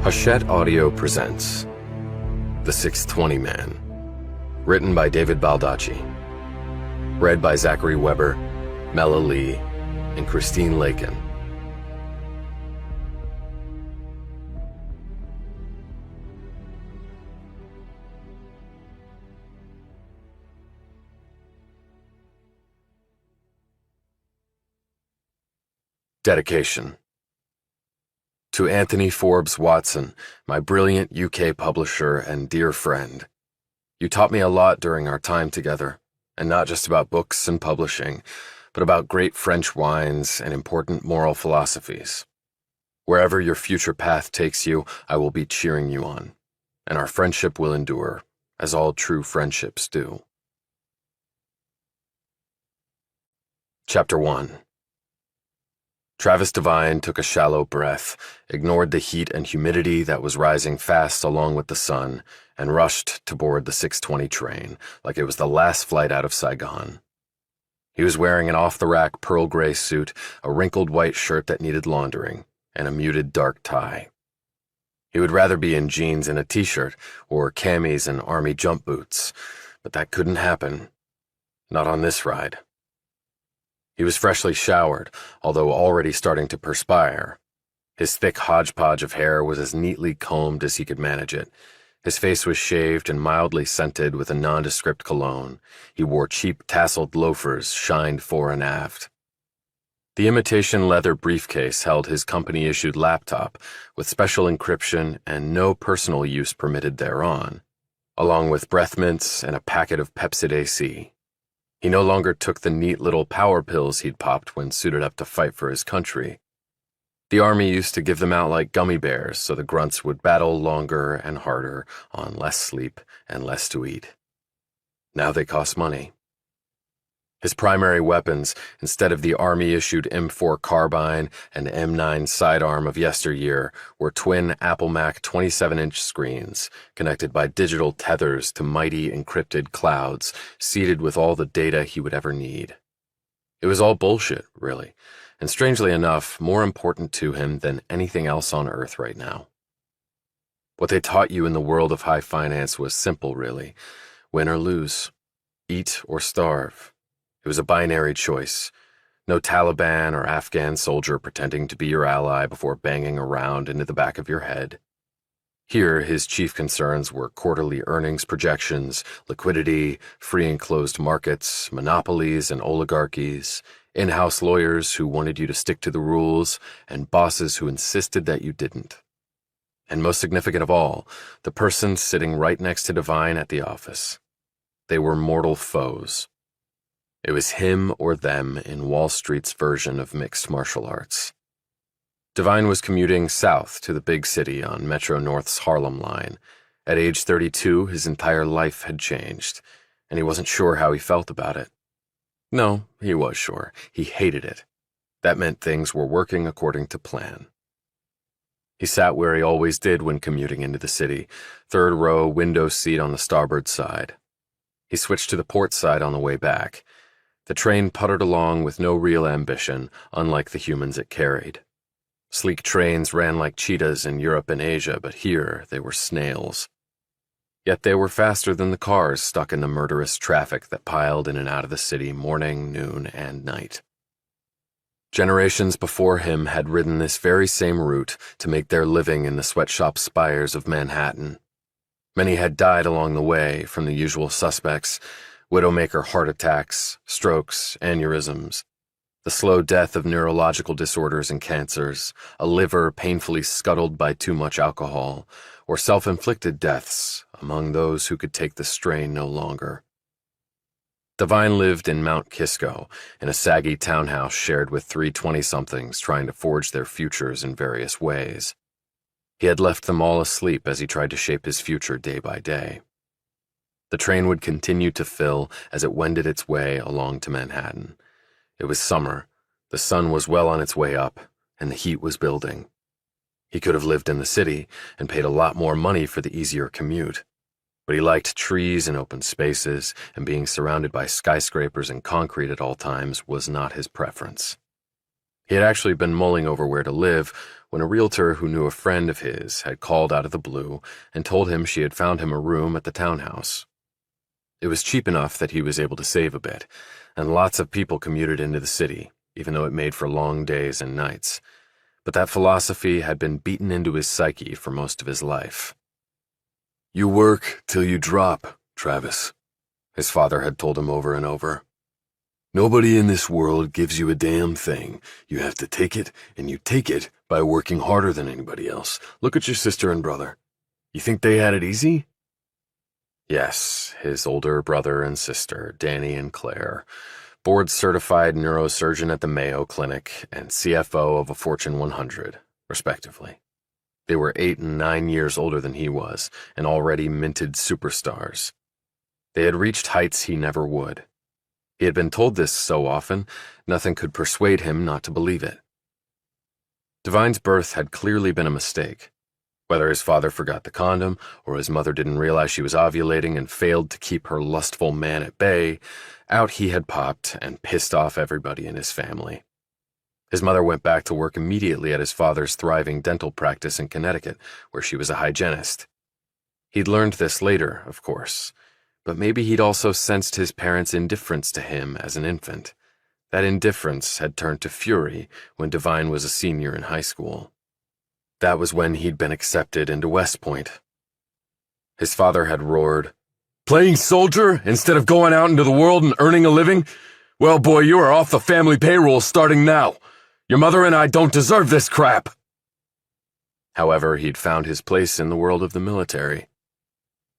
Hachette Audio presents The 620 Man, written by David Baldacci, read by Zachary Weber, Mela Lee, and Christine Lakin. Dedication. To Anthony Forbes Watson, my brilliant UK publisher and dear friend. You taught me a lot during our time together, and not just about books and publishing, but about great French wines and important moral philosophies. Wherever your future path takes you, I will be cheering you on, and our friendship will endure, as all true friendships do. Chapter 1. Travis Devine took a shallow breath, ignored the heat and humidity that was rising fast along with the sun, and rushed to board the 6:20 train like it was the last flight out of Saigon. He was wearing an off-the-rack pearl gray suit, a wrinkled white shirt that needed laundering, and a muted dark tie. He would rather be in jeans and a t-shirt, or camis and army jump boots, but that couldn't happen. Not on this ride. He was freshly showered, although already starting to perspire. His thick hodgepodge of hair was as neatly combed as he could manage it. His face was shaved and mildly scented with a nondescript cologne. He wore cheap tasseled loafers, shined fore and aft. The imitation leather briefcase held his company-issued laptop, with special encryption and no personal use permitted thereon, along with breath mints and a packet of Pepsid AC. He no longer took the neat little power pills he'd popped when suited up to fight for his country. The army used to give them out like gummy bears so the grunts would battle longer and harder on less sleep and less to eat. Now they cost money. His primary weapons, instead of the Army-issued M4 carbine and M9 sidearm of yesteryear, were twin Apple Mac 27-inch screens, connected by digital tethers to mighty encrypted clouds, seeded with all the data he would ever need. It was all bullshit, really, and strangely enough, more important to him than anything else on Earth right now. What they taught you in the world of high finance was simple, really. Win or lose. Eat or starve. It was a binary choice. No Taliban or Afghan soldier pretending to be your ally before banging around into the back of your head. Here, his chief concerns were quarterly earnings projections, liquidity, free and closed markets, monopolies and oligarchies, in-house lawyers who wanted you to stick to the rules, and bosses who insisted that you didn't. And most significant of all, the person sitting right next to Devine at the office. They were mortal foes. It was him or them in Wall Street's version of mixed martial arts. Devine was commuting south to the big city on Metro North's Harlem line. At age 32, his entire life had changed, and he wasn't sure how he felt about it. No, he was sure. He hated it. That meant things were working according to plan. He sat where he always did when commuting into the city, third row window seat on the starboard side. He switched to the port side on the way back. The train puttered along with no real ambition, unlike the humans it carried. Sleek trains ran like cheetahs in Europe and Asia, but here they were snails. Yet they were faster than the cars stuck in the murderous traffic that piled in and out of the city morning, noon, and night. Generations before him had ridden this very same route to make their living in the sweatshop spires of Manhattan. Many had died along the way from the usual suspects: widowmaker heart attacks, strokes, aneurysms, the slow death of neurological disorders and cancers, a liver painfully scuttled by too much alcohol, or self-inflicted deaths among those who could take the strain no longer. Devine lived in Mount Kisco, in a saggy townhouse shared with three 20-somethings trying to forge their futures in various ways. He had left them all asleep as he tried to shape his future day by day. The train would continue to fill as it wended its way along to Manhattan. It was summer, the sun was well on its way up, and the heat was building. He could have lived in the city and paid a lot more money for the easier commute, but he liked trees and open spaces, and being surrounded by skyscrapers and concrete at all times was not his preference. He had actually been mulling over where to live when a realtor who knew a friend of his had called out of the blue and told him she had found him a room at the townhouse. It was cheap enough that he was able to save a bit, and lots of people commuted into the city, even though it made for long days and nights. But that philosophy had been beaten into his psyche for most of his life. "You work till you drop, Travis," his father had told him over and over. "Nobody in this world gives you a damn thing. You have to take it, and you take it by working harder than anybody else. Look at your sister and brother. You think they had it easy?" Yes, his older brother and sister, Danny and Claire, board-certified neurosurgeon at the Mayo Clinic and CFO of a Fortune 100, respectively. They were 8 and 9 years older than he was, and already minted superstars. They had reached heights he never would. He had been told this so often, nothing could persuade him not to believe it. Devine's birth had clearly been a mistake. Whether his father forgot the condom, or his mother didn't realize she was ovulating and failed to keep her lustful man at bay, out he had popped and pissed off everybody in his family. His mother went back to work immediately at his father's thriving dental practice in Connecticut, where she was a hygienist. He'd learned this later, of course, but maybe he'd also sensed his parents' indifference to him as an infant. That indifference had turned to fury when Devine was a senior in high school. That was when he'd been accepted into West Point. His father had roared, "Playing soldier instead of going out into the world and earning a living? Well, boy, you are off the family payroll starting now. Your mother and I don't deserve this crap." However, he'd found his place in the world of the military.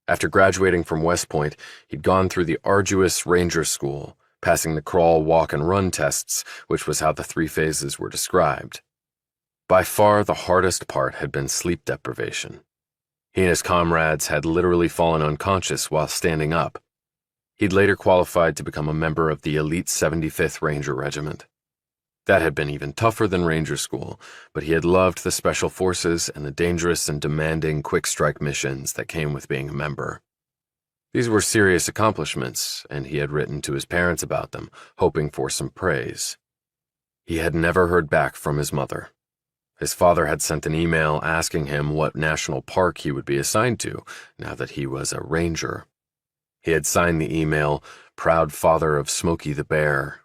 After graduating from West Point, he'd gone through the arduous Ranger School, passing the crawl, walk, and run tests, which was how the 3 phases were described. By far the hardest part had been sleep deprivation. He and his comrades had literally fallen unconscious while standing up. He'd later qualified to become a member of the elite 75th Ranger Regiment. That had been even tougher than Ranger School, but he had loved the Special Forces and the dangerous and demanding quick-strike missions that came with being a member. These were serious accomplishments, and he had written to his parents about them, hoping for some praise. He had never heard back from his mother. His father had sent an email asking him what national park he would be assigned to, now that he was a ranger. He had signed the email, "Proud Father of Smokey the Bear."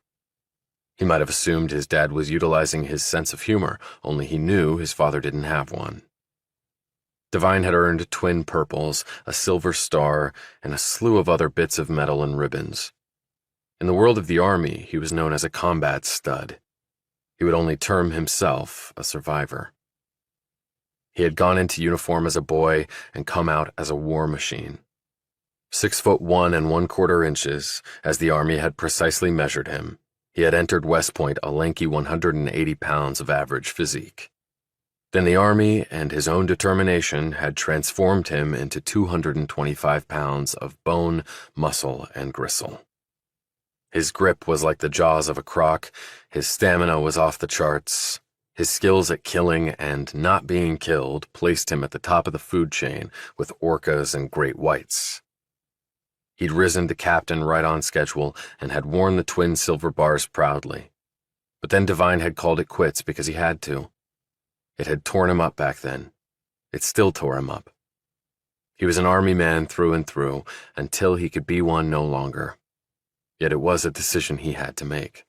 He might have assumed his dad was utilizing his sense of humor, only he knew his father didn't have one. Devine had earned twin purples, a silver star, and a slew of other bits of metal and ribbons. In the world of the Army, he was known as a combat stud. He would only term himself a survivor. He had gone into uniform as a boy and come out as a war machine. 6'1" and 1/4 inches, as the Army had precisely measured him, he had entered West Point a lanky 180 pounds of average physique. Then the Army and his own determination had transformed him into 225 pounds of bone, muscle, and gristle. His grip was like the jaws of a croc, his stamina was off the charts, his skills at killing and not being killed placed him at the top of the food chain with orcas and great whites. He'd risen to captain right on schedule and had worn the twin silver bars proudly. But then Devine had called it quits because he had to. It had torn him up back then. It still tore him up. He was an Army man through and through until he could be one no longer. Yet it was a decision he had to make.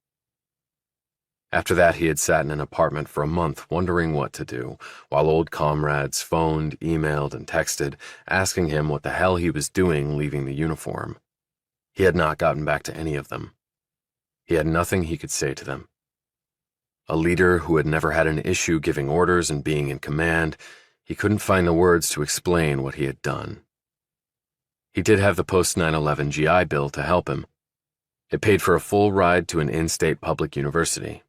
After that, he had sat in an apartment for a month wondering what to do, while old comrades phoned, emailed, and texted, asking him what the hell he was doing leaving the uniform. He had not gotten back to any of them. He had nothing he could say to them. A leader who had never had an issue giving orders and being in command, he couldn't find the words to explain what he had done. He did have the post-9/11 GI Bill to help him. It paid for a full ride to an in-state public university.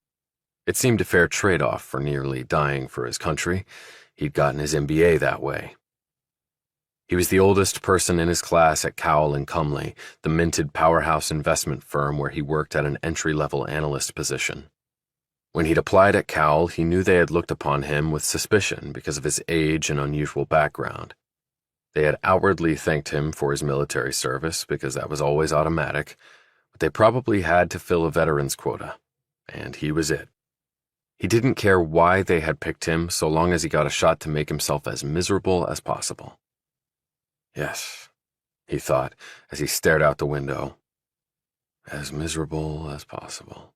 It seemed a fair trade-off for nearly dying for his country. He'd gotten his MBA that way. He was the oldest person in his class at Cowell and Cumley, the minted powerhouse investment firm where he worked at an entry-level analyst position. When he'd applied at Cowell, he knew they had looked upon him with suspicion because of his age and unusual background. They had outwardly thanked him for his military service because that was always automatic, but they probably had to fill a veterans quota, and he was it. He didn't care why they had picked him so long as he got a shot to make himself as miserable as possible. Yes, he thought as he stared out the window. As miserable as possible.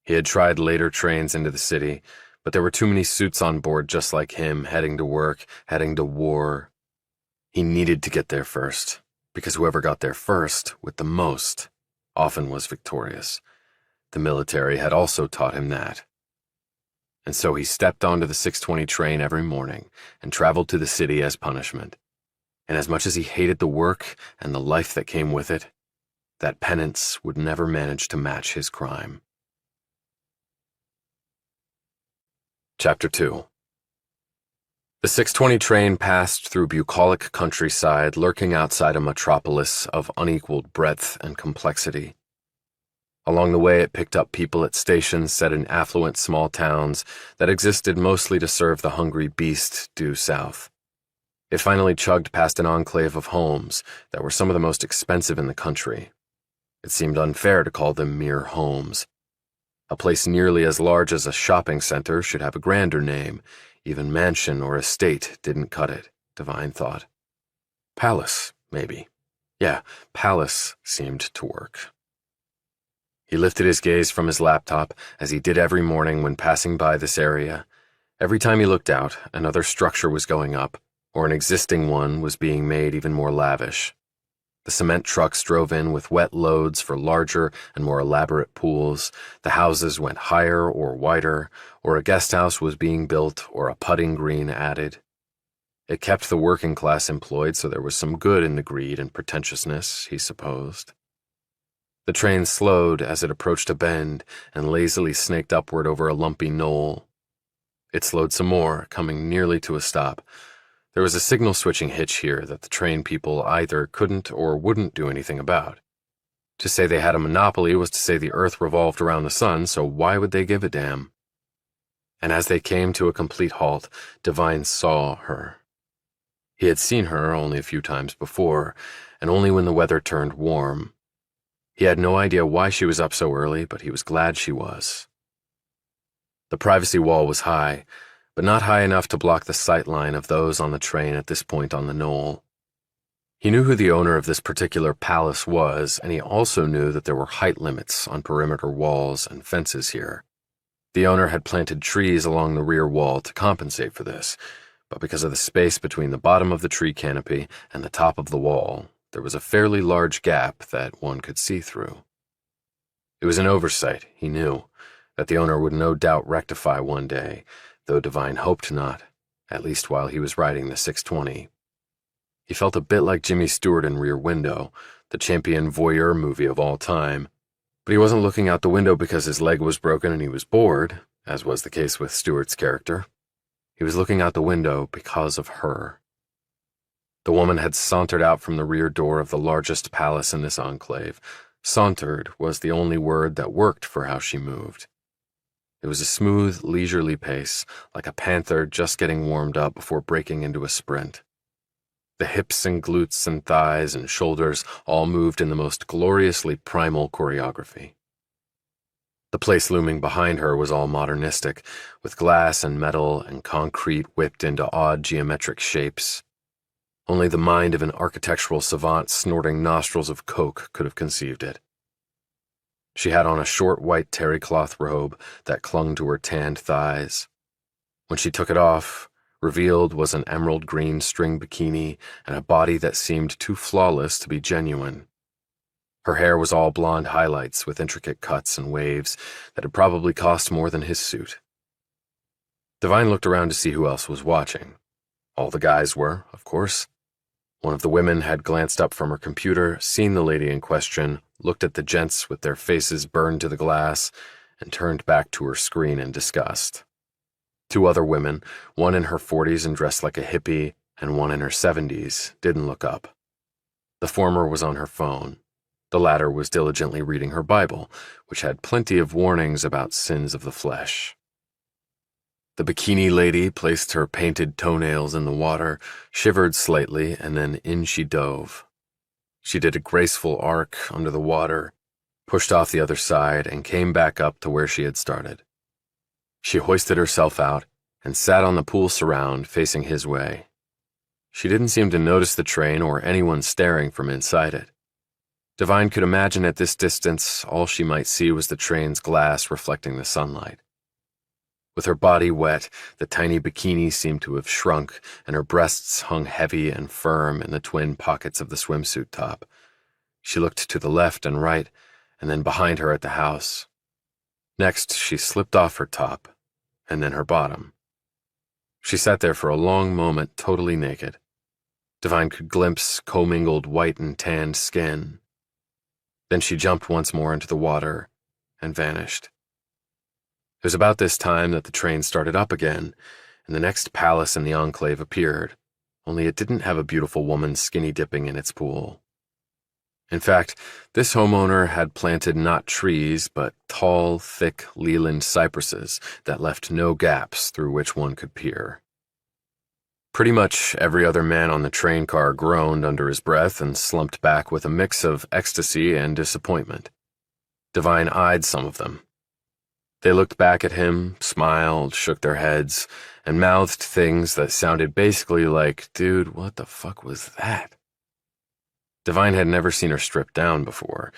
He had tried later trains into the city, but there were too many suits on board just like him, heading to work, heading to war. He needed to get there first, because whoever got there first, with the most, often was victorious. The military had also taught him that. And so he stepped onto the 6:20 train every morning and traveled to the city as punishment. And as much as he hated the work and the life that came with it, that penance would never manage to match his crime. Chapter 2. The 6:20 train passed through bucolic countryside, lurking outside a metropolis of unequaled breadth and complexity. Along the way, it picked up people at stations set in affluent small towns that existed mostly to serve the hungry beast due south. It finally chugged past an enclave of homes that were some of the most expensive in the country. It seemed unfair to call them mere homes. A place nearly as large as a shopping center should have a grander name. Even mansion or estate didn't cut it, Devine thought. Palace, maybe. Yeah, palace seemed to work. He lifted his gaze from his laptop, as he did every morning when passing by this area. Every time he looked out, another structure was going up, or an existing one was being made even more lavish. The cement trucks drove in with wet loads for larger and more elaborate pools. The houses went higher or wider, or a guest house was being built or a putting green added. It kept the working class employed, so there was some good in the greed and pretentiousness, he supposed. The train slowed as it approached a bend and lazily snaked upward over a lumpy knoll. It slowed some more, coming nearly to a stop. There was a signal switching hitch here that the train people either couldn't or wouldn't do anything about. To say they had a monopoly was to say the earth revolved around the sun, so why would they give a damn? And as they came to a complete halt, Devine saw her. He had seen her only a few times before, and only when the weather turned warm. He had no idea why she was up so early, but he was glad she was. The privacy wall was high, but not high enough to block the sight line of those on the train at this point on the knoll. He knew who the owner of this particular palace was, and he also knew that there were height limits on perimeter walls and fences here. The owner had planted trees along the rear wall to compensate for this, but because of the space between the bottom of the tree canopy and the top of the wall, there was a fairly large gap that one could see through. It was an oversight, he knew, that the owner would no doubt rectify one day, though Devine hoped not, at least while he was riding the 6:20. He felt a bit like Jimmy Stewart in Rear Window, the champion voyeur movie of all time, but he wasn't looking out the window because his leg was broken and he was bored, as was the case with Stewart's character. He was looking out the window because of her. The woman had sauntered out from the rear door of the largest palace in this enclave. Sauntered was the only word that worked for how she moved. It was a smooth, leisurely pace, like a panther just getting warmed up before breaking into a sprint. The hips and glutes and thighs and shoulders all moved in the most gloriously primal choreography. The place looming behind her was all modernistic, with glass and metal and concrete whipped into odd geometric shapes. Only the mind of an architectural savant snorting nostrils of coke could have conceived it. She had on a short white terry cloth robe that clung to her tanned thighs. When she took it off, revealed was an emerald green string bikini and a body that seemed too flawless to be genuine. Her hair was all blonde highlights with intricate cuts and waves that had probably cost more than his suit. Devine looked around to see who else was watching. All the guys were, of course. One of the women had glanced up from her computer, seen the lady in question, looked at the gents with their faces burned to the glass, and turned back to her screen in disgust. Two other women, one in her 40s and dressed like a hippie, and one in her 70s, didn't look up. The former was on her phone. The latter was diligently reading her Bible, which had plenty of warnings about sins of the flesh. The bikini lady placed her painted toenails in the water, shivered slightly, and then in she dove. She did a graceful arc under the water, pushed off the other side, and came back up to where she had started. She hoisted herself out and sat on the pool surround facing his way. She didn't seem to notice the train or anyone staring from inside it. Devine could imagine at this distance all she might see was the train's glass reflecting the sunlight. With her body wet, the tiny bikini seemed to have shrunk, and her breasts hung heavy and firm in the twin pockets of the swimsuit top. She looked to the left and right, and then behind her at the house. Next, she slipped off her top, and then her bottom. She sat there for a long moment, totally naked. Devine could glimpse commingled white and tanned skin. Then she jumped once more into the water and vanished. It was about this time that the train started up again, and the next palace in the enclave appeared, only it didn't have a beautiful woman skinny dipping in its pool. In fact, this homeowner had planted not trees, but tall, thick Leland cypresses that left no gaps through which one could peer. Pretty much every other man on the train car groaned under his breath and slumped back with a mix of ecstasy and disappointment. Devine eyed some of them. They looked back at him, smiled, shook their heads, and mouthed things that sounded basically like, "Dude, what the fuck was that?" Devine had never seen her stripped down before.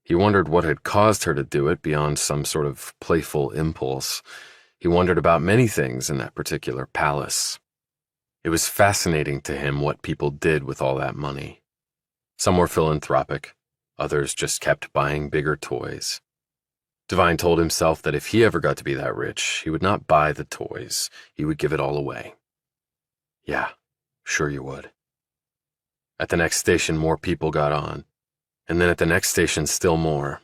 He wondered what had caused her to do it beyond some sort of playful impulse. He wondered about many things in that particular palace. It was fascinating to him what people did with all that money. Some were philanthropic, others just kept buying bigger toys. Devine told himself that if he ever got to be that rich, he would not buy the toys, he would give it all away. Yeah, sure you would. At the next station, more people got on, and then at the next station, still more.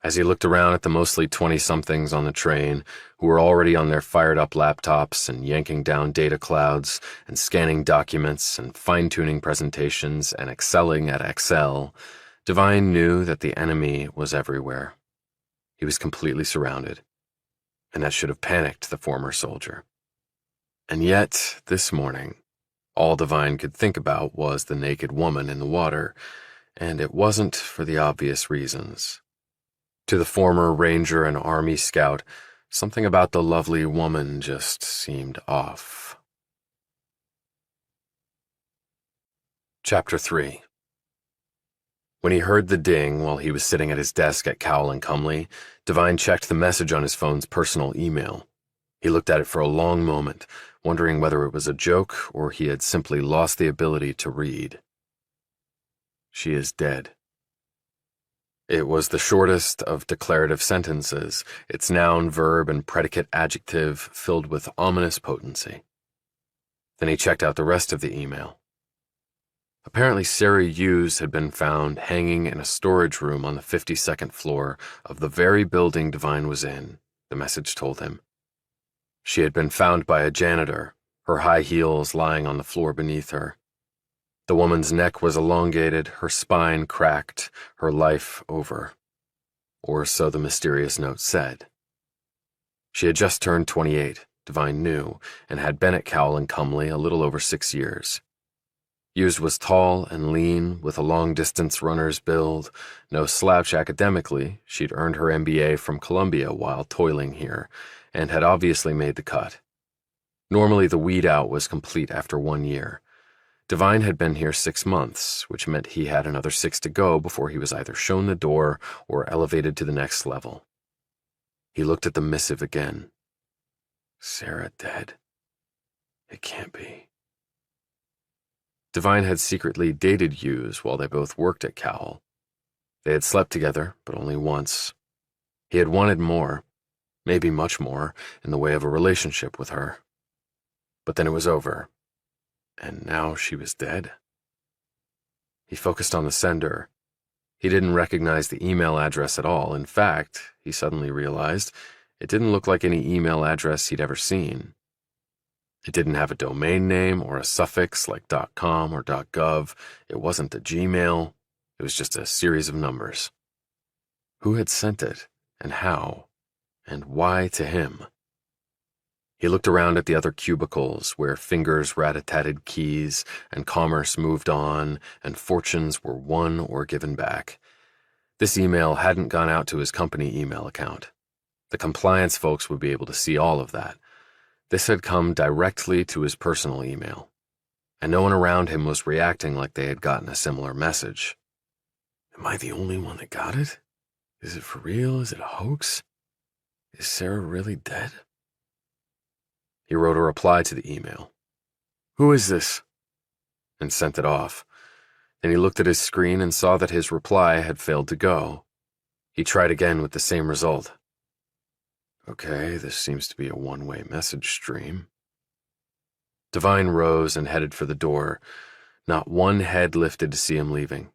As he looked around at the mostly 20-somethings on the train, who were already on their fired-up laptops and yanking down data clouds and scanning documents and fine-tuning presentations and excelling at Excel, Devine knew that the enemy was everywhere. He was completely surrounded, and that should have panicked the former soldier. And yet, this morning, all Devine could think about was the naked woman in the water, and it wasn't for the obvious reasons. To the former ranger and army scout, something about the lovely woman just seemed off. Chapter 3. When he heard the ding while he was sitting at his desk at Cowell and Cumley, Devine checked the message on his phone's personal email. He looked at it for a long moment, wondering whether it was a joke or he had simply lost the ability to read. She is dead. It was the shortest of declarative sentences, its noun, verb, and predicate adjective filled with ominous potency. Then he checked out the rest of the email. Apparently, Sarah Hughes had been found hanging in a storage room on the 52nd floor of the very building Devine was in, the message told him. She had been found by a janitor, her high heels lying on the floor beneath her. The woman's neck was elongated, her spine cracked, her life over. Or so the mysterious note said. She had just turned 28, Devine knew, and had been at Cowell and Cumley a little over 6 years. Hughes was tall and lean, with a long-distance runner's build. No slouch academically, she'd earned her MBA from Columbia while toiling here, and had obviously made the cut. Normally the weed-out was complete after 1 year. Devine had been here 6 months, which meant he had another 6 to go before he was either shown the door or elevated to the next level. He looked at the missive again. Sarah dead? It can't be. Devine had secretly dated Hughes while they both worked at Cowell. They had slept together, but only once. He had wanted more, maybe much more, in the way of a relationship with her. But then it was over, and now she was dead. He focused on the sender. He didn't recognize the email address at all. In fact, he suddenly realized, it didn't look like any email address he'd ever seen. It didn't have a domain name or a suffix like .com or .gov. It wasn't a Gmail. It was just a series of numbers. Who had sent it, and how, and why to him? He looked around at the other cubicles where fingers rat-a-tatted keys and commerce moved on and fortunes were won or given back. This email hadn't gone out to his company email account. The compliance folks would be able to see all of that. This had come directly to his personal email, and no one around him was reacting like they had gotten a similar message. Am I the only one that got it? Is it for real? Is it a hoax? Is Sarah really dead? He wrote a reply to the email. Who is this? And sent it off. Then he looked at his screen and saw that his reply had failed to go. He tried again with the same result. Okay, this seems to be a one-way message stream. Devine rose and headed for the door. Not one head lifted to see him leaving.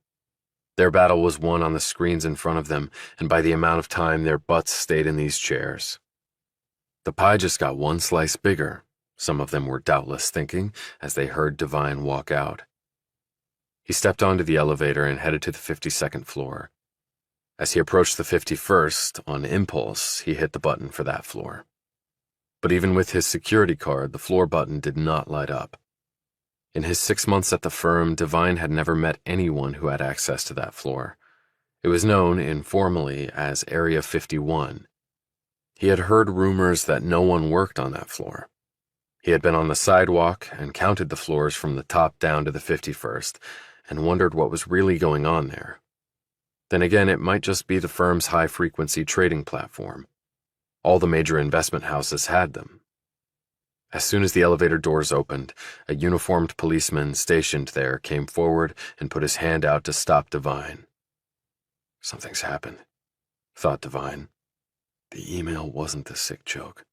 Their battle was won on the screens in front of them, and by the amount of time their butts stayed in these chairs. The pie just got one slice bigger, some of them were doubtless thinking, as they heard Devine walk out. He stepped onto the elevator and headed to the 52nd floor. As he approached the 51st, on impulse, he hit the button for that floor. But even with his security card, the floor button did not light up. In his 6 months at the firm, Devine had never met anyone who had access to that floor. It was known informally as Area 51. He had heard rumors that no one worked on that floor. He had been on the sidewalk and counted the floors from the top down to the 51st and wondered what was really going on there. Then again, it might just be the firm's high-frequency trading platform. All the major investment houses had them. As soon as the elevator doors opened, a uniformed policeman stationed there came forward and put his hand out to stop Devine. Something's happened, thought Devine. The email wasn't the sick joke.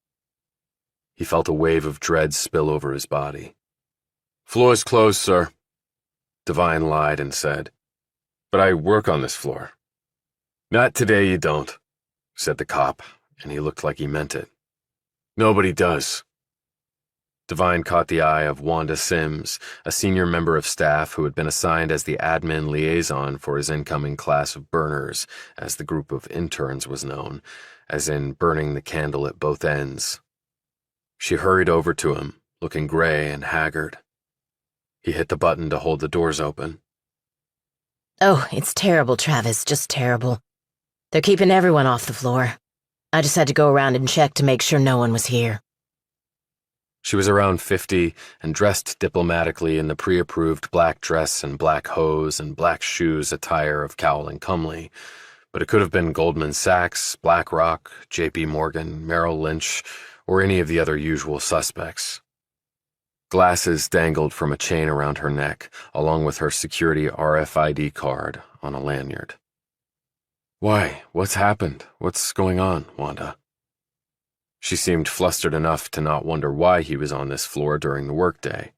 He felt a wave of dread spill over his body. Floor's closed, sir. Devine lied and said, But I work on this floor. Not today, you don't, said the cop, and he looked like he meant it. Nobody does. Devine caught the eye of Wanda Sims, a senior member of staff who had been assigned as the admin liaison for his incoming class of burners, as the group of interns was known, as in burning the candle at both ends. She hurried over to him, looking gray and haggard. He hit the button to hold the doors open. Oh, it's terrible, Travis, just terrible. They're keeping everyone off the floor. I just had to go around and check to make sure no one was here. She was around 50 and dressed diplomatically in the pre-approved black dress and black hose and black shoes attire of Cowell and Cumley, but it could have been Goldman Sachs, BlackRock, J.P. Morgan, Merrill Lynch, or any of the other usual suspects. Glasses dangled from a chain around her neck, along with her security RFID card on a lanyard. Why? What's happened? What's going on, Wanda? She seemed flustered enough to not wonder why he was on this floor during the workday.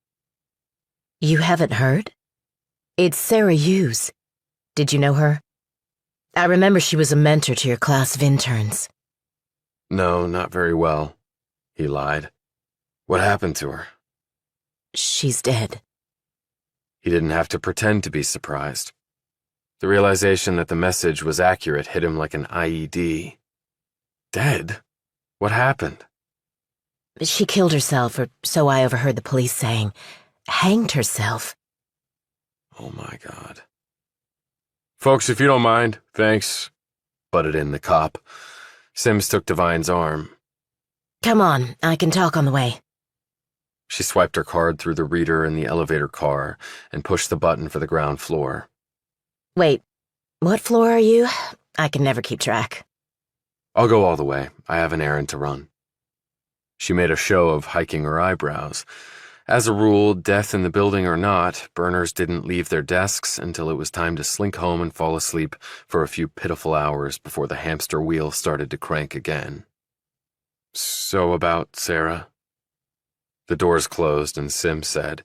You haven't heard? It's Sarah Hughes. Did you know her? I remember she was a mentor to your class of interns. No, not very well, he lied. What happened to her? She's dead. He didn't have to pretend to be surprised. The realization that the message was accurate hit him like an IED. Dead? What happened? She killed herself, or so I overheard the police saying. Hanged herself. Oh my God. Folks, if you don't mind, thanks, butted in the cop. Sims took Devine's arm. Come on, I can talk on the way. She swiped her card through the reader in the elevator car and pushed the button for the ground floor. Wait, what floor are you? I can never keep track. I'll go all the way. I have an errand to run. She made a show of hiking her eyebrows. As a rule, death in the building or not, burners didn't leave their desks until it was time to slink home and fall asleep for a few pitiful hours before the hamster wheel started to crank again. So about Sarah? The doors closed and Sim said,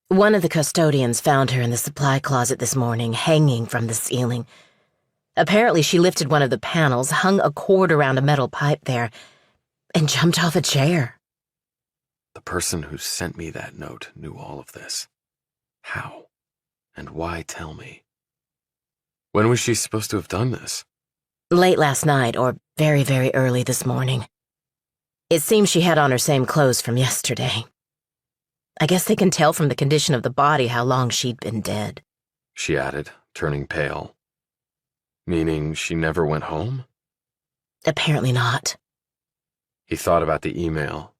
One of the custodians found her in the supply closet this morning, hanging from the ceiling. Apparently she lifted one of the panels, hung a cord around a metal pipe there, and jumped off a chair. The person who sent me that note knew all of this. How? And why tell me? When was she supposed to have done this? Late last night, or very, very early this morning. It seems she had on her same clothes from yesterday. I guess they can tell from the condition of the body how long she'd been dead. She added, turning pale. Meaning she never went home? Apparently not. He thought about the email.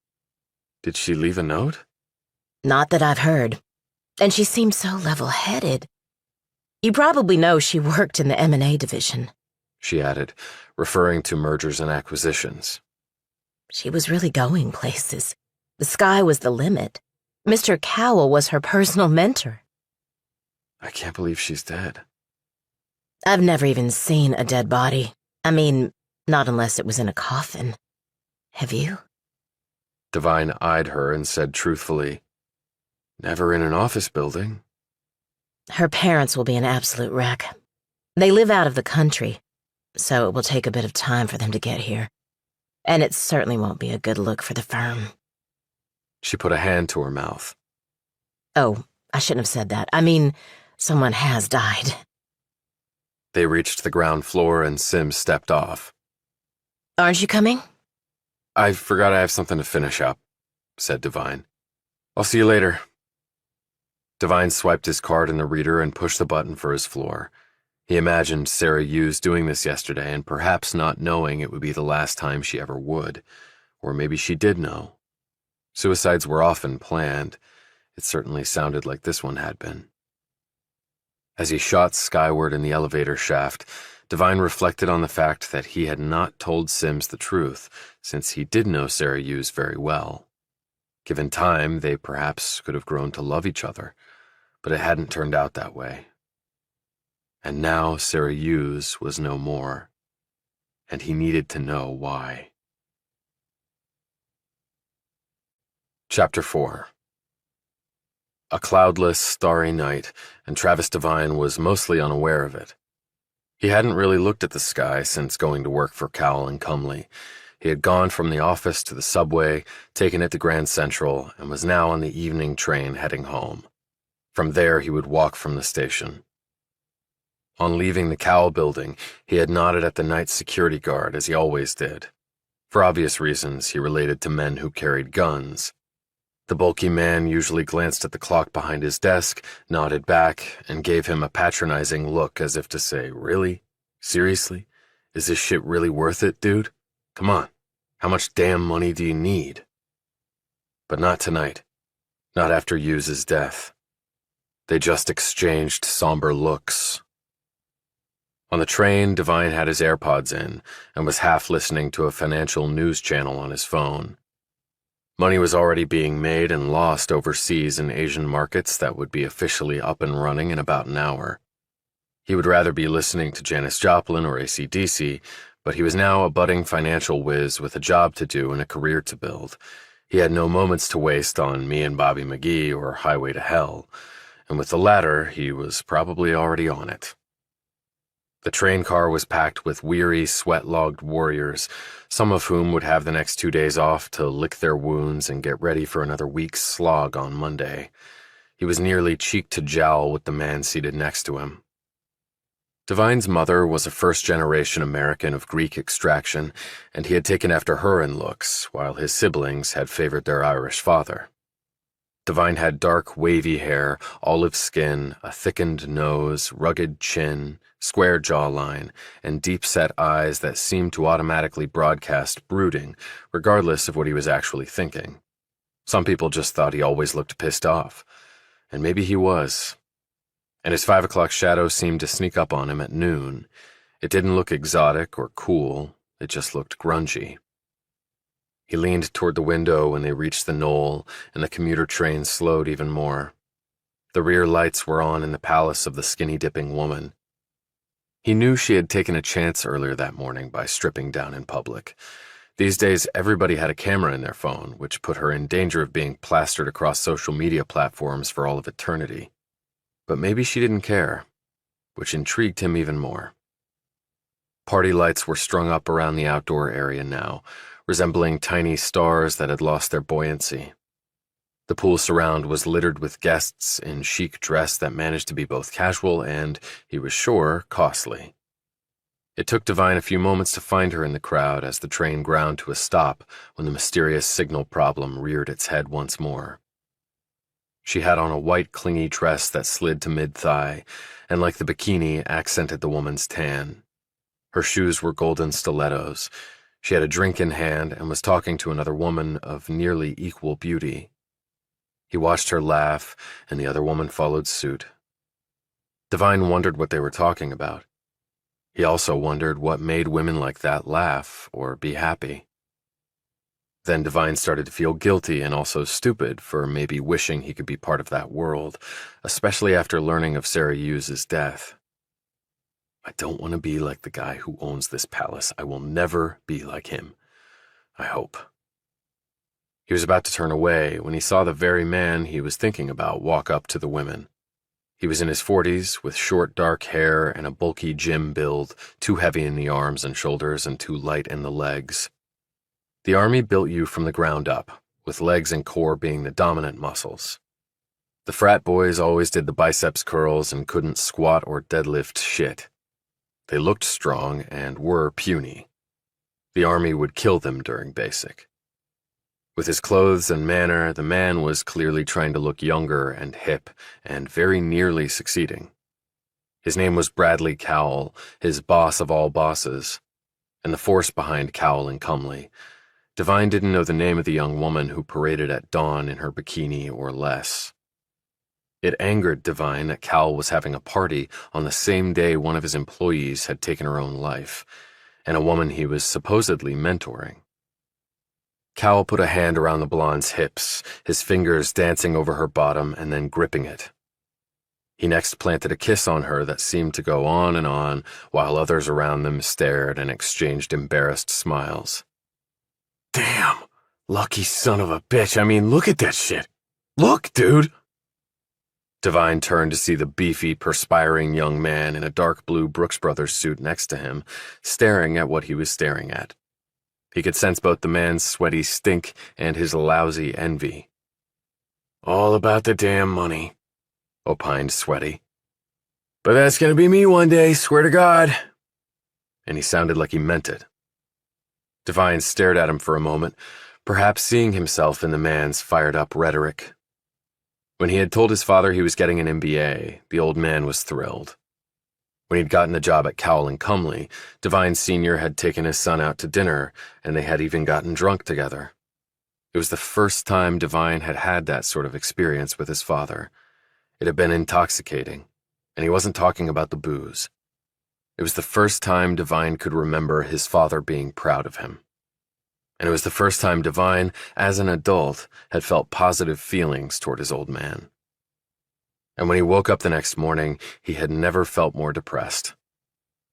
Did she leave a note? Not that I've heard. And she seemed so level-headed. You probably know she worked in the M&A division, She added, referring to mergers and acquisitions. She was really going places. The sky was the limit. Mr. Cowell was her personal mentor. I can't believe she's dead. I've never even seen a dead body. I mean, not unless it was in a coffin. Have you? Devine eyed her and said truthfully, Never in an office building. Her parents will be an absolute wreck. They live out of the country, so it will take a bit of time for them to get here. And it certainly won't be a good look for the firm. She put a hand to her mouth. Oh, I shouldn't have said that. I mean, someone has died. They reached the ground floor and Sims stepped off. Aren't you coming? I forgot I have something to finish up, said Devine. I'll see you later. Devine swiped his card in the reader and pushed the button for his floor. He imagined Sarah Hughes doing this yesterday and perhaps not knowing it would be the last time she ever would. Or maybe she did know. Suicides were often planned. It certainly sounded like this one had been. As he shot skyward in the elevator shaft, Devine reflected on the fact that he had not told Sims the truth, since he did know Sarah Hughes very well. Given time, they perhaps could have grown to love each other, but it hadn't turned out that way. And now Sarah Hughes was no more, and he needed to know why. Chapter 4. A cloudless, starry night, and Travis Devine was mostly unaware of it. He hadn't really looked at the sky since going to work for Cowell and Cumley. He had gone from the office to the subway, taken it to Grand Central, and was now on the evening train heading home. From there, he would walk from the station. On leaving the Cowell building, he had nodded at the night security guard, as he always did. For obvious reasons, he related to men who carried guns. The bulky man usually glanced at the clock behind his desk, nodded back, and gave him a patronizing look as if to say, Really? Seriously? Is this shit really worth it, dude? Come on. How much damn money do you need? But not tonight. Not after Hughes's death. They just exchanged somber looks. On the train, Devine had his AirPods in and was half listening to a financial news channel on his phone. Money was already being made and lost overseas in Asian markets that would be officially up and running in about an hour. He would rather be listening to Janis Joplin or AC/DC, but he was now a budding financial whiz with a job to do and a career to build. He had no moments to waste on Me and Bobby McGee or Highway to Hell, and with the latter, he was probably already on it. The train car was packed with weary, sweat-logged warriors, some of whom would have the next 2 days off to lick their wounds and get ready for another week's slog on Monday. He was nearly cheek to jowl with the man seated next to him. Devine's mother was a first-generation American of Greek extraction, and he had taken after her in looks, while his siblings had favored their Irish father. Devine had dark, wavy hair, olive skin, a thickened nose, rugged chin, square jawline, and deep-set eyes that seemed to automatically broadcast brooding, regardless of what he was actually thinking. Some people just thought he always looked pissed off, and maybe he was. And his 5 o'clock shadow seemed to sneak up on him at noon. It didn't look exotic or cool, it just looked grungy. He leaned toward the window when they reached the knoll, and the commuter train slowed even more. The rear lights were on in the palace of the skinny-dipping woman. He knew she had taken a chance earlier that morning by stripping down in public. These days, everybody had a camera in their phone, which put her in danger of being plastered across social media platforms for all of eternity. But maybe she didn't care, which intrigued him even more. Party lights were strung up around the outdoor area now, resembling tiny stars that had lost their buoyancy. The pool surround was littered with guests in chic dress that managed to be both casual and, he was sure, costly. It took Devine a few moments to find her in the crowd as the train ground to a stop when the mysterious signal problem reared its head once more. She had on a white, clingy dress that slid to mid-thigh, and like the bikini, accented the woman's tan. Her shoes were golden stilettos. She had a drink in hand and was talking to another woman of nearly equal beauty. He watched her laugh, and the other woman followed suit. Devine wondered what they were talking about. He also wondered what made women like that laugh or be happy. Then Devine started to feel guilty and also stupid for maybe wishing he could be part of that world, especially after learning of Sarah Hughes' death. I don't want to be like the guy who owns this palace. I will never be like him. I hope. He was about to turn away when he saw the very man he was thinking about walk up to the women. He was in his 40s, with short dark hair and a bulky gym build, too heavy in the arms and shoulders and too light in the legs. The army built you from the ground up, with legs and core being the dominant muscles. The frat boys always did the biceps curls and couldn't squat or deadlift shit. They looked strong and were puny. The army would kill them during basic. With his clothes and manner, the man was clearly trying to look younger and hip, and very nearly succeeding. His name was Bradley Cowell, his boss of all bosses, and the force behind Cowell and Comely. Devine didn't know the name of the young woman who paraded at dawn in her bikini or less. It angered Devine that Cowell was having a party on the same day one of his employees had taken her own life, and a woman he was supposedly mentoring. Cowell put a hand around the blonde's hips, his fingers dancing over her bottom and then gripping it. He next planted a kiss on her that seemed to go on, while others around them stared and exchanged embarrassed smiles. Damn, lucky son of a bitch. I mean, look at that shit. Look, dude. Devine turned to see the beefy, perspiring young man in a dark blue Brooks Brothers suit next to him, staring at what he was staring at. He could sense both the man's sweaty stink and his lousy envy. All about the damn money, opined Sweaty. But that's gonna be me one day, swear to God. And he sounded like he meant it. Devine stared at him for a moment, perhaps seeing himself in the man's fired-up rhetoric. When he had told his father he was getting an MBA, the old man was thrilled. When he'd gotten the job at Cowell and Comely, Devine Sr. had taken his son out to dinner, and they had even gotten drunk together. It was the first time Devine had had that sort of experience with his father. It had been intoxicating, and he wasn't talking about the booze. It was the first time Devine could remember his father being proud of him. And it was the first time Devine, as an adult, had felt positive feelings toward his old man. And when he woke up the next morning, he had never felt more depressed.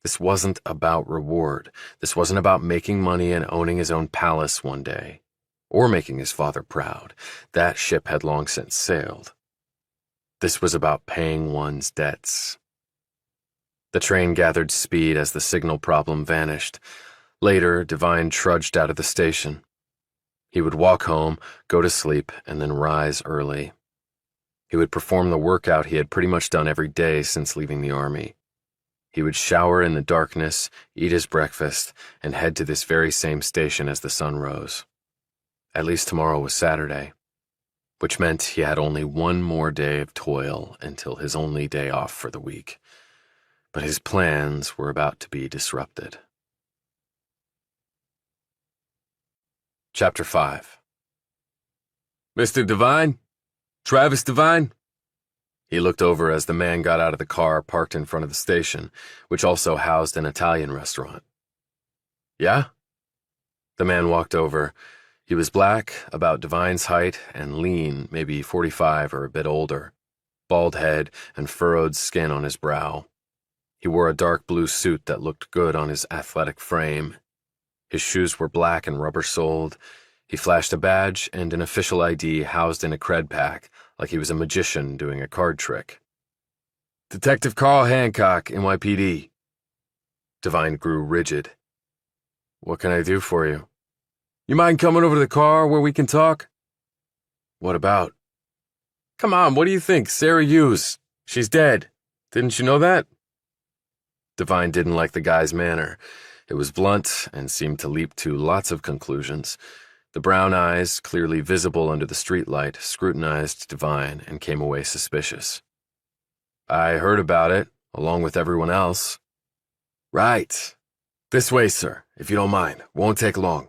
This wasn't about reward. This wasn't about making money and owning his own palace one day, or making his father proud. That ship had long since sailed. This was about paying one's debts. The train gathered speed as the signal problem vanished. Later, Devine trudged out of the station. He would walk home, go to sleep, and then rise early. He would perform the workout he had pretty much done every day since leaving the army. He would shower in the darkness, eat his breakfast, and head to this very same station as the sun rose. At least tomorrow was Saturday, which meant he had only one more day of toil until his only day off for the week. But his plans were about to be disrupted. Chapter 5. Mr. Devine? Travis Devine? He looked over as the man got out of the car parked in front of the station, which also housed an Italian restaurant. Yeah? The man walked over. He was black, about Devine's height, and lean, maybe 45 or a bit older. Bald head and furrowed skin on his brow. He wore a dark blue suit that looked good on his athletic frame. His shoes were black and rubber-soled. He flashed a badge and an official ID housed in a cred pack, like he was a magician doing a card trick. Detective Carl Hancock, NYPD. Devine grew rigid. What can I do for you? You mind coming over to the car where we can talk? What about? Come on, what do you think? Sarah Hughes. She's dead. Didn't you know that? Devine didn't like the guy's manner. It was blunt and seemed to leap to lots of conclusions. The brown eyes, clearly visible under the streetlight, scrutinized Devine and came away suspicious. I heard about it, along with everyone else. Right. This way, sir, if you don't mind. Won't take long.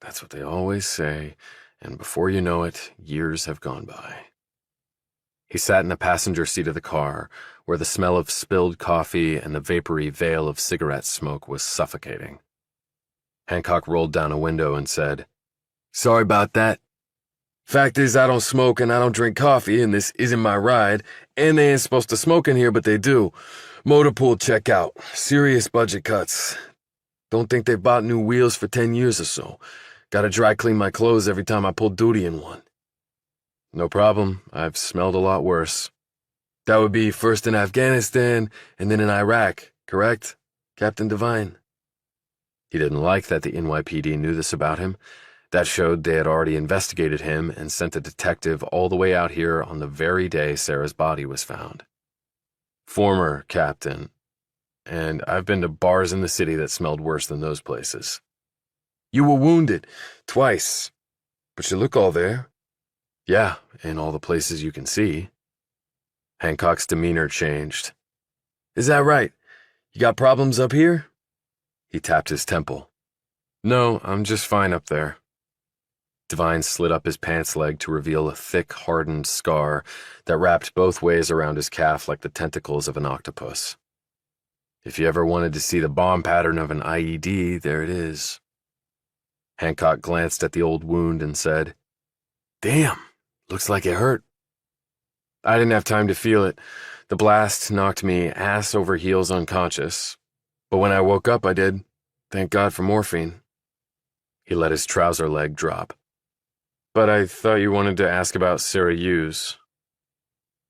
That's what they always say, and before you know it, years have gone by. He sat in the passenger seat of the car, where the smell of spilled coffee and the vapory veil of cigarette smoke was suffocating. Hancock rolled down a window and said, "Sorry about that. Fact is, I don't smoke and I don't drink coffee, and this isn't my ride, and they ain't supposed to smoke in here, but they do. Motor pool checkout. Serious budget cuts. Don't think they've bought new wheels for 10 years or so. Gotta dry clean my clothes every time I pull duty in one." "No problem. I've smelled a lot worse." "That would be first in Afghanistan and then in Iraq, correct, Captain Devine?" He didn't like that the NYPD knew this about him. That showed they had already investigated him and sent a detective all the way out here on the very day Sarah's body was found. "Former captain. And I've been to bars in the city that smelled worse than those places." "You were wounded. Twice. But you look all there." "Yeah, in all the places you can see." Hancock's demeanor changed. "Is that right? You got problems up here?" He tapped his temple. "No, I'm just fine up there." Devine slid up his pants leg to reveal a thick, hardened scar that wrapped both ways around his calf like the tentacles of an octopus. "If you ever wanted to see the bomb pattern of an IED, there it is." Hancock glanced at the old wound and said, "Damn, looks like it hurt." "I didn't have time to feel it. The blast knocked me ass over heels unconscious. But when I woke up, I did. Thank God for morphine." He let his trouser leg drop. "But I thought you wanted to ask about Sarah Hughes."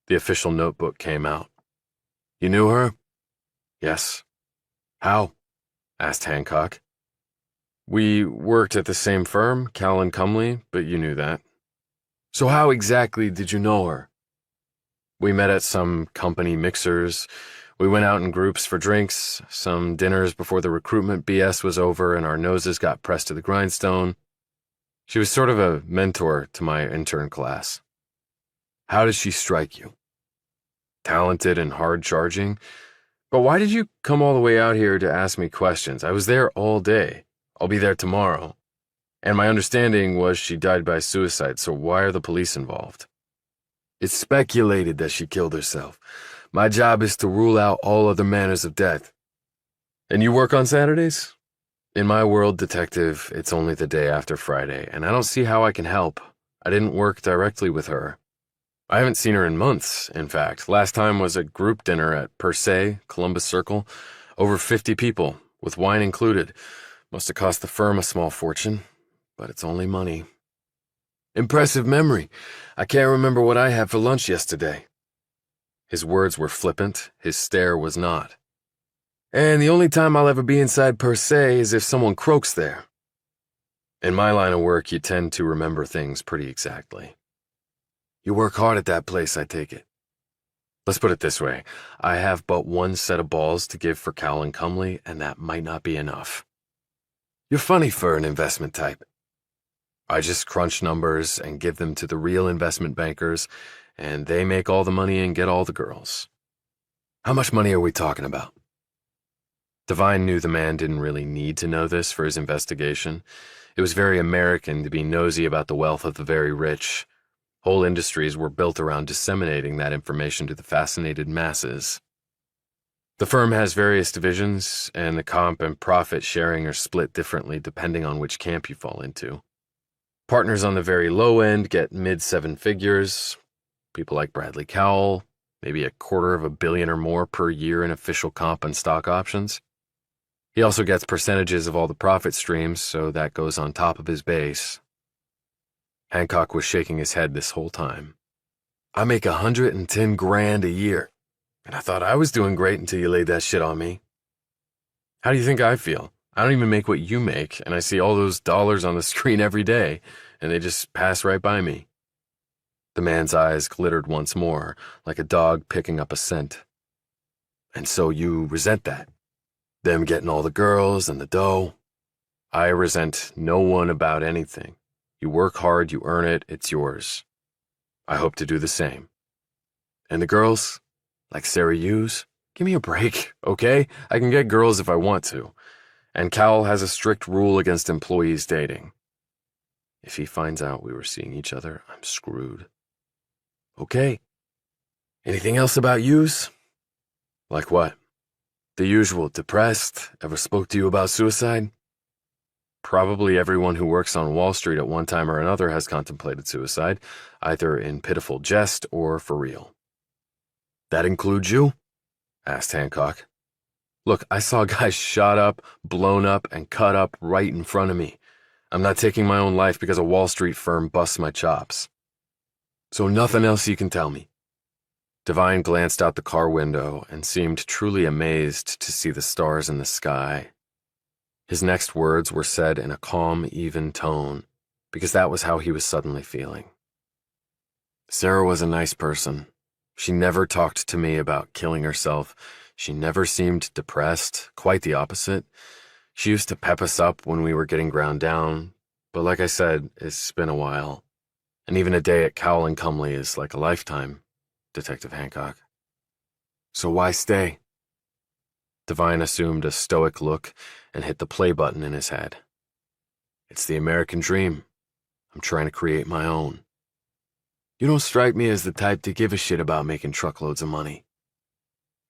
The official notebook came out. "You knew her?" "Yes." "How?" asked Hancock. "We worked at the same firm, Cal and Cumley, but you knew that." "So how exactly did you know her?" "We met at some company mixers. We went out in groups for drinks, some dinners before the recruitment BS was over and our noses got pressed to the grindstone. She was sort of a mentor to my intern class." "How did she strike you?" "Talented and hard-charging. But why did you come all the way out here to ask me questions? I was there all day. I'll be there tomorrow. And my understanding was she died by suicide, so why are the police involved?" "It's speculated that she killed herself. My job is to rule out all other manners of death." "And you work on Saturdays?" "In my world, detective, it's only the day after Friday, and I don't see how I can help. I didn't work directly with her. I haven't seen her in months, in fact. Last time was a group dinner at Per Se, Columbus Circle. Over 50 people, with wine included. Must have cost the firm a small fortune, but it's only money." "Impressive memory. I can't remember what I had for lunch yesterday." His words were flippant, his stare was not. "And the only time I'll ever be inside Per Se is if someone croaks there." "In my line of work, you tend to remember things pretty exactly." "You work hard at that place, I take it." "Let's put it this way. I have but one set of balls to give for Cal and Cumley, and that might not be enough." "You're funny for an investment type." "I just crunch numbers and give them to the real investment bankers, and they make all the money and get all the girls." "How much money are we talking about?" Devine knew the man didn't really need to know this for his investigation. It was very American to be nosy about the wealth of the very rich. Whole industries were built around disseminating that information to the fascinated masses. "The firm has various divisions, and the comp and profit sharing are split differently depending on which camp you fall into. Partners on the very low end get mid-seven figures. People like Bradley Cowell, maybe $250 million or more per year in official comp and stock options. He also gets percentages of all the profit streams, so that goes on top of his base." Hancock was shaking his head this whole time. "I make $110,000 a year, and I thought I was doing great until you laid that shit on me." "How do you think I feel? I don't even make what you make, and I see all those dollars on the screen every day, and they just pass right by me." The man's eyes glittered once more, like a dog picking up a scent. "And so you resent that? Them getting all the girls and the dough?" "I resent no one about anything. You work hard, you earn it, it's yours. I hope to do the same." "And the girls? Like Sarah Hughes? Give me a break, okay? I can get girls if I want to. And Cowell has a strict rule against employees dating. If he finds out we were seeing each other, I'm screwed. Okay. Anything else about yous? Like what? The usual, depressed, ever spoke to you about suicide? Probably everyone who works on Wall Street at one time or another has contemplated suicide, either in pitiful jest or for real. That includes you? Asked Hancock. Look, I saw guys shot up, blown up, and cut up right in front of me. I'm not taking my own life because a Wall Street firm busts my chops. So nothing else you can tell me? Devine glanced out the car window and seemed truly amazed to see the stars in the sky. His next words were said in a calm, even tone, because that was how he was suddenly feeling. Sarah was a nice person. She never talked to me about killing herself. She never seemed depressed, quite the opposite. She used to pep us up when we were getting ground down, but like I said, it's been a while. And even a day at Cowell and Cumley is like a lifetime, Detective Hancock. So why stay? Devine assumed a stoic look and hit the play button in his head. It's the American dream. I'm trying to create my own. You don't strike me as the type to give a shit about making truckloads of money.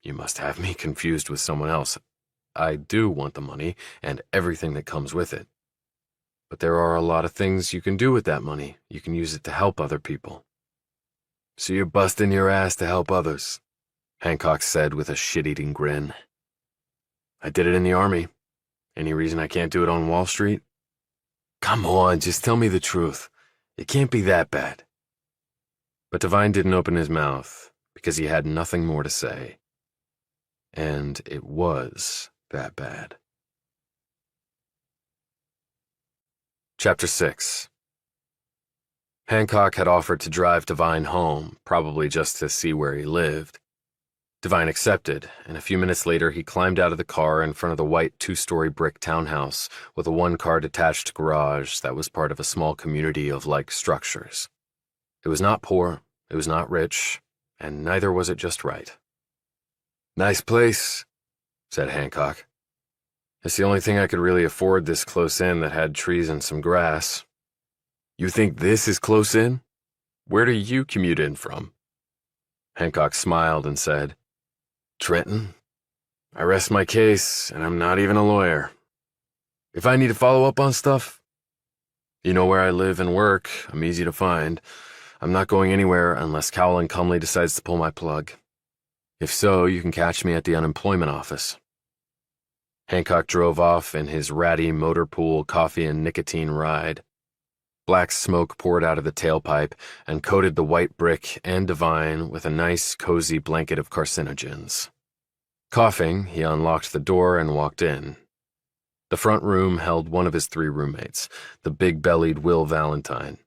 You must have me confused with someone else. I do want the money and everything that comes with it. But there are a lot of things you can do with that money. You can use it to help other people. So you're busting your ass to help others, Hancock said with a shit-eating grin. I did it in the Army. Any reason I can't do it on Wall Street? Come on, just tell me the truth. It can't be that bad. But Devine didn't open his mouth because he had nothing more to say. And it was that bad. Chapter 6. Hancock had offered to drive Devine home, probably just to see where he lived. Devine accepted, and a few minutes later he climbed out of the car in front of the white two-story brick townhouse with a one-car detached garage that was part of a small community of like structures. It was not poor, it was not rich, and neither was it just right. Nice place, said Hancock. It's the only thing I could really afford this close in that had trees and some grass. You think this is close in? Where do you commute in from? Hancock smiled and said, Trenton. I rest my case, and I'm not even a lawyer. If I need to follow up on stuff, you know where I live and work. I'm easy to find. I'm not going anywhere unless Cowell and Cumley decides to pull my plug. If so, you can catch me at the unemployment office. Hancock drove off in his ratty motor pool coffee and nicotine ride. Black smoke poured out of the tailpipe and coated the white brick and Devine with a nice, cozy blanket of carcinogens. Coughing, he unlocked the door and walked in. The front room held one of his 3 roommates, the big-bellied Will Valentine.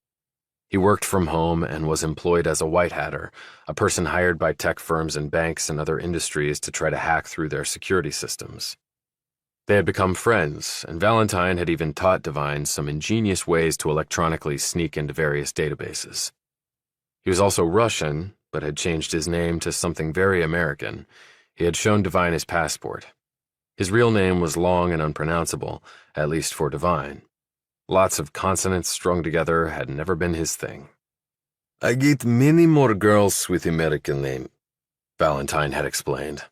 He worked from home and was employed as a white hatter, a person hired by tech firms and banks and other industries to try to hack through their security systems. They had become friends, and Valentine had even taught Devine some ingenious ways to electronically sneak into various databases. He was also Russian, but had changed his name to something very American. He had shown Devine his passport. His real name was long and unpronounceable, at least for Devine. Lots of consonants strung together had never been his thing. I get many more girls with American name, Valentine had explained.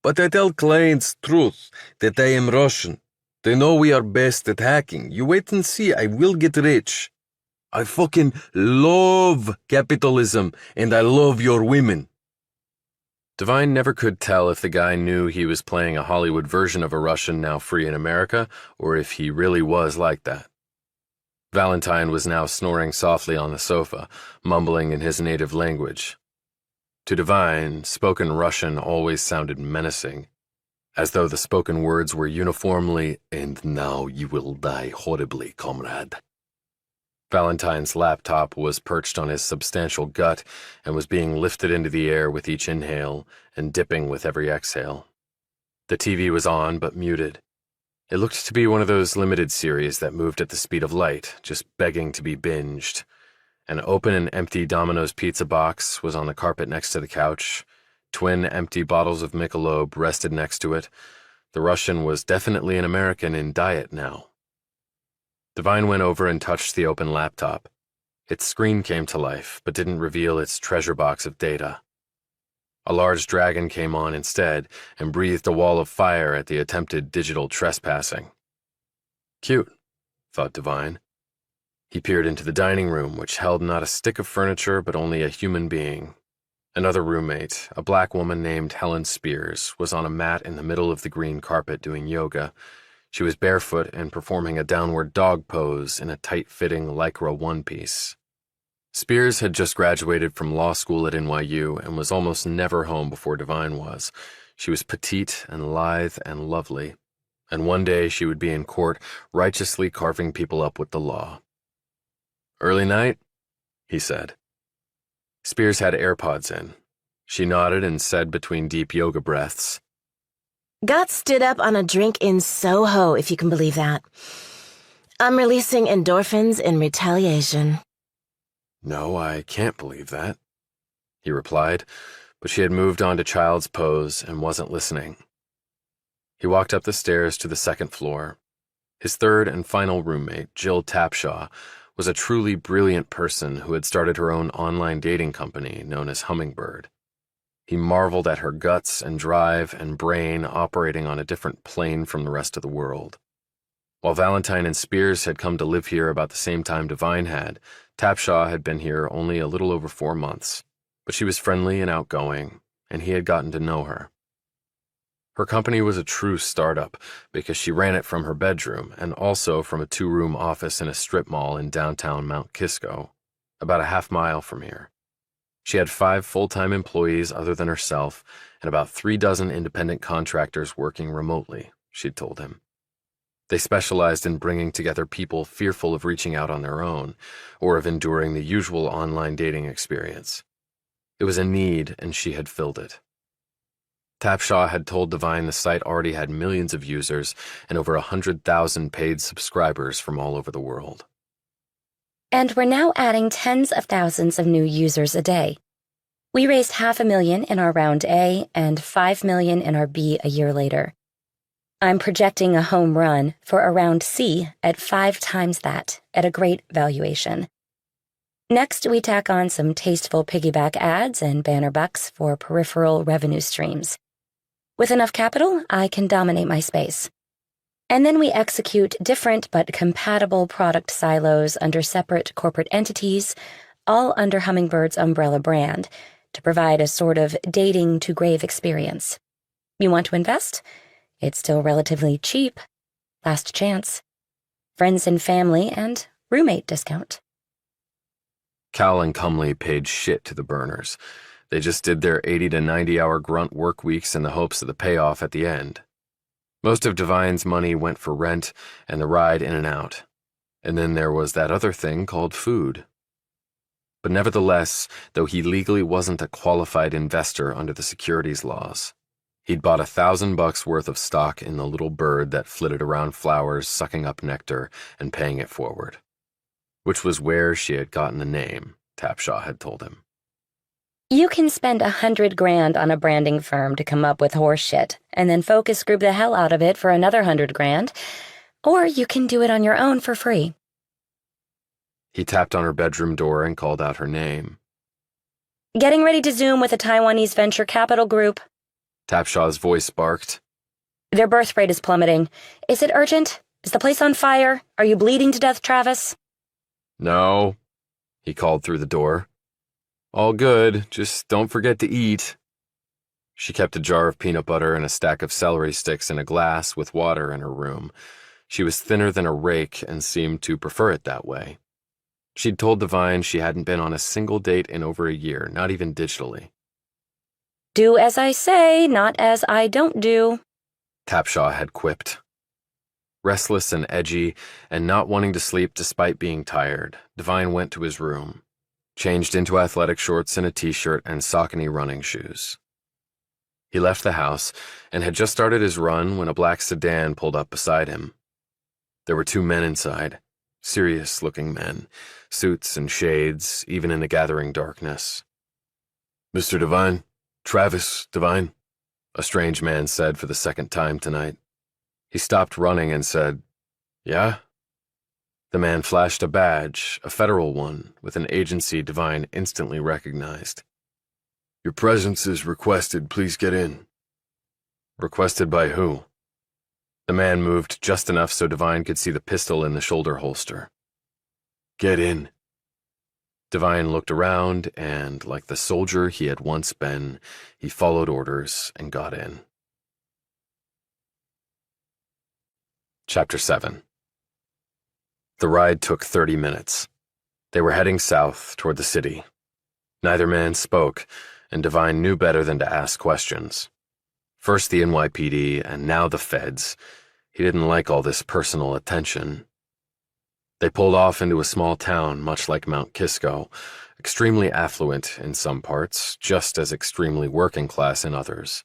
But I tell clients truth, that I am Russian. They know we are best at hacking. You wait and see, I will get rich. I fucking love capitalism, and I love your women. Devine never could tell if the guy knew he was playing a Hollywood version of a Russian now free in America, or if he really was like that. Valentine was now snoring softly on the sofa, mumbling in his native language. To Devine, spoken Russian always sounded menacing, as though the spoken words were uniformly, "And now you will die horribly, comrade." Valentine's laptop was perched on his substantial gut and was being lifted into the air with each inhale and dipping with every exhale. The TV was on but muted. It looked to be one of those limited series that moved at the speed of light, just begging to be binged. An open and empty Domino's pizza box was on the carpet next to the couch. Twin empty bottles of Michelob rested next to it. The Russian was definitely an American in diet now. Devine went over and touched the open laptop. Its screen came to life, but didn't reveal its treasure box of data. A large dragon came on instead and breathed a wall of fire at the attempted digital trespassing. Cute, thought Devine. He peered into the dining room, which held not a stick of furniture but only a human being. Another roommate, a black woman named Helen Spears, was on a mat in the middle of the green carpet doing yoga. She was barefoot and performing a downward dog pose in a tight-fitting Lycra one-piece. Spears had just graduated from law school at NYU and was almost never home before Devine was. She was petite and lithe and lovely, and one day she would be in court righteously carving people up with the law. "Early night?" he said. Spears had AirPods in. She nodded and said between deep yoga breaths, "Got stood up on a drink in Soho, if you can believe that. I'm releasing endorphins in retaliation." "No, I can't believe that," he replied, but she had moved on to child's pose and wasn't listening. He walked up the stairs to the second floor. His third and final roommate, Jill Tapshaw, was a truly brilliant person who had started her own online dating company known as Hummingbird. He marveled at her guts and drive and brain operating on a different plane from the rest of the world. While Valentine and Spears had come to live here about the same time Devine had, Tapshaw had been here only a little over 4 months, but she was friendly and outgoing, and he had gotten to know her. Her company was a true startup because she ran it from her bedroom and also from a 2-room office in a strip mall in downtown Mount Kisco, about a half-mile from here. She had 5 full-time employees other than herself and about 3 dozen independent contractors working remotely, she'd told him. They specialized in bringing together people fearful of reaching out on their own or of enduring the usual online dating experience. It was a need, and she had filled it. Tapshaw had told Devine the site already had millions of users and over 100,000 paid subscribers from all over the world. And we're now adding tens of thousands of new users a day. We raised $500,000 in our round A and $5 million in our B a year later. I'm projecting a home run for a round C at 5 times that at a great valuation. Next, we tack on some tasteful piggyback ads and banner bucks for peripheral revenue streams. With enough capital, I can dominate my space. And then we execute different but compatible product silos under separate corporate entities, all under Hummingbird's umbrella brand, to provide a sort of dating-to-grave experience. You want to invest? It's still relatively cheap. Last chance. Friends and family and roommate discount. Cal and Cumley paid shit to the burners. They just did their 80 to 90-hour grunt work weeks in the hopes of the payoff at the end. Most of Devine's money went for rent and the ride in and out. And then there was that other thing called food. But nevertheless, though he legally wasn't a qualified investor under the securities laws, he'd bought $1,000 worth of stock in the little bird that flitted around flowers, sucking up nectar and paying it forward. Which was where she had gotten the name, Tapshaw had told him. You can spend $100,000 on a branding firm to come up with horse shit, and then focus group the hell out of it for another $100,000, or you can do it on your own for free. He tapped on her bedroom door and called out her name. Getting ready to Zoom with a Taiwanese venture capital group. Tapshaw's voice barked. Their birth rate is plummeting. Is it urgent? Is the place on fire? Are you bleeding to death, Travis? No, he called through the door. All good, just don't forget to eat. She kept a jar of peanut butter and a stack of celery sticks in a glass with water in her room. She was thinner than a rake and seemed to prefer it that way. She'd told Devine she hadn't been on a single date in over a year, not even digitally. Do as I say, not as I don't do, Tapshaw had quipped. Restless and edgy, and not wanting to sleep despite being tired, Devine went to his room, changed into athletic shorts and a t-shirt and Saucony running shoes. He left the house and had just started his run when a black sedan pulled up beside him. There were 2 men inside, serious-looking men, suits and shades, even in the gathering darkness. "Mr. Devine, Travis Devine," a strange man said for the second time tonight. He stopped running and said, "Yeah?" The man flashed a badge, a federal one, with an agency Devine instantly recognized. "Your presence is requested. Please get in." Requested by who? The man moved just enough so Devine could see the pistol in the shoulder holster. "Get in." Devine looked around and, like the soldier he had once been, he followed orders and got in. Chapter 7. The ride took 30 minutes. They were heading south toward the city. Neither man spoke, and Devine knew better than to ask questions. First the NYPD, and now the feds. He didn't like all this personal attention. They pulled off into a small town much like Mount Kisco, extremely affluent in some parts, just as extremely working class in others.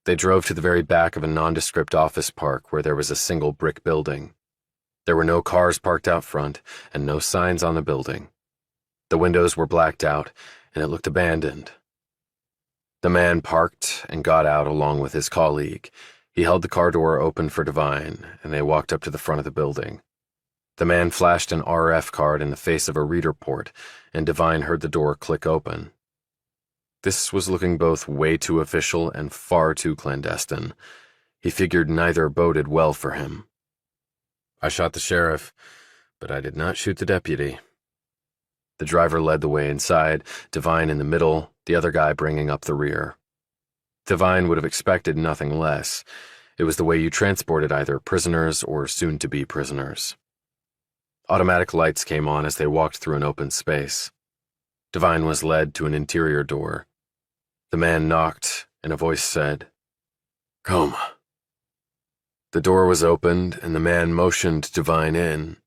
They drove to the very back of a nondescript office park where there was a single brick building. There were no cars parked out front and no signs on the building. The windows were blacked out, and it looked abandoned. The man parked and got out along with his colleague. He held the car door open for Devine, and they walked up to the front of the building. The man flashed an RF card in the face of a reader port, and Devine heard the door click open. This was looking both way too official and far too clandestine. He figured neither boded well for him. "I shot the sheriff, but I did not shoot the deputy." The driver led the way inside, Devine in the middle, the other guy bringing up the rear. Devine would have expected nothing less. It was the way you transported either prisoners or soon-to-be prisoners. Automatic lights came on as they walked through an open space. Devine was led to an interior door. The man knocked, and a voice said, "Come." The door was opened, and the man motioned Devine in.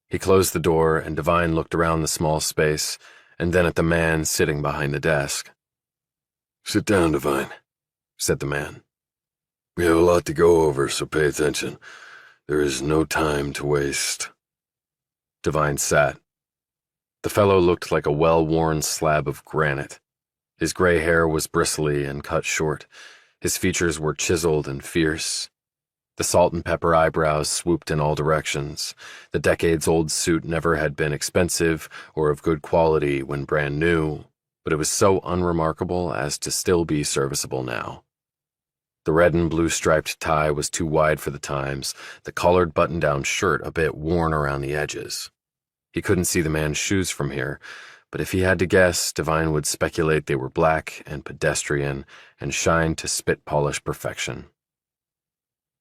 He closed the door, and Devine looked around the small space, and then at the man sitting behind the desk. "Sit down, Devine," said the man. "We have a lot to go over, so pay attention. There is no time to waste." Devine sat. The fellow looked like a well-worn slab of granite. His gray hair was bristly and cut short. His features were chiseled and fierce. The salt and pepper eyebrows swooped in all directions. The decades-old suit never had been expensive or of good quality when brand new, but it was so unremarkable as to still be serviceable now. The red and blue striped tie was too wide for the times, the collared button-down shirt a bit worn around the edges. He couldn't see the man's shoes from here, but if he had to guess, Devine would speculate they were black and pedestrian and shined to spit-polish perfection.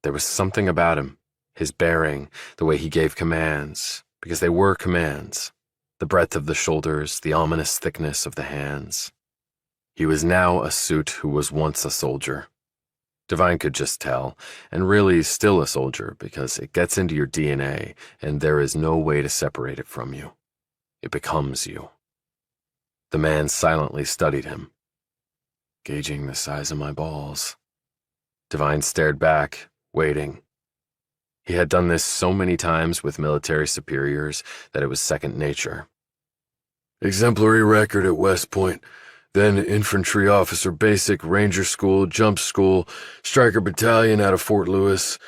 There was something about him, his bearing, the way he gave commands, because they were commands, the breadth of the shoulders, the ominous thickness of the hands. He was now a suit who was once a soldier. Devine could just tell, and really still a soldier because it gets into your DNA and there is no way to separate it from you. It becomes you. The man silently studied him. "Gauging the size of my balls." Devine stared back, waiting. He had done this so many times with military superiors that it was second nature. "Exemplary record at West Point. Then infantry officer basic, ranger school, jump school, striker battalion out of Fort Lewis,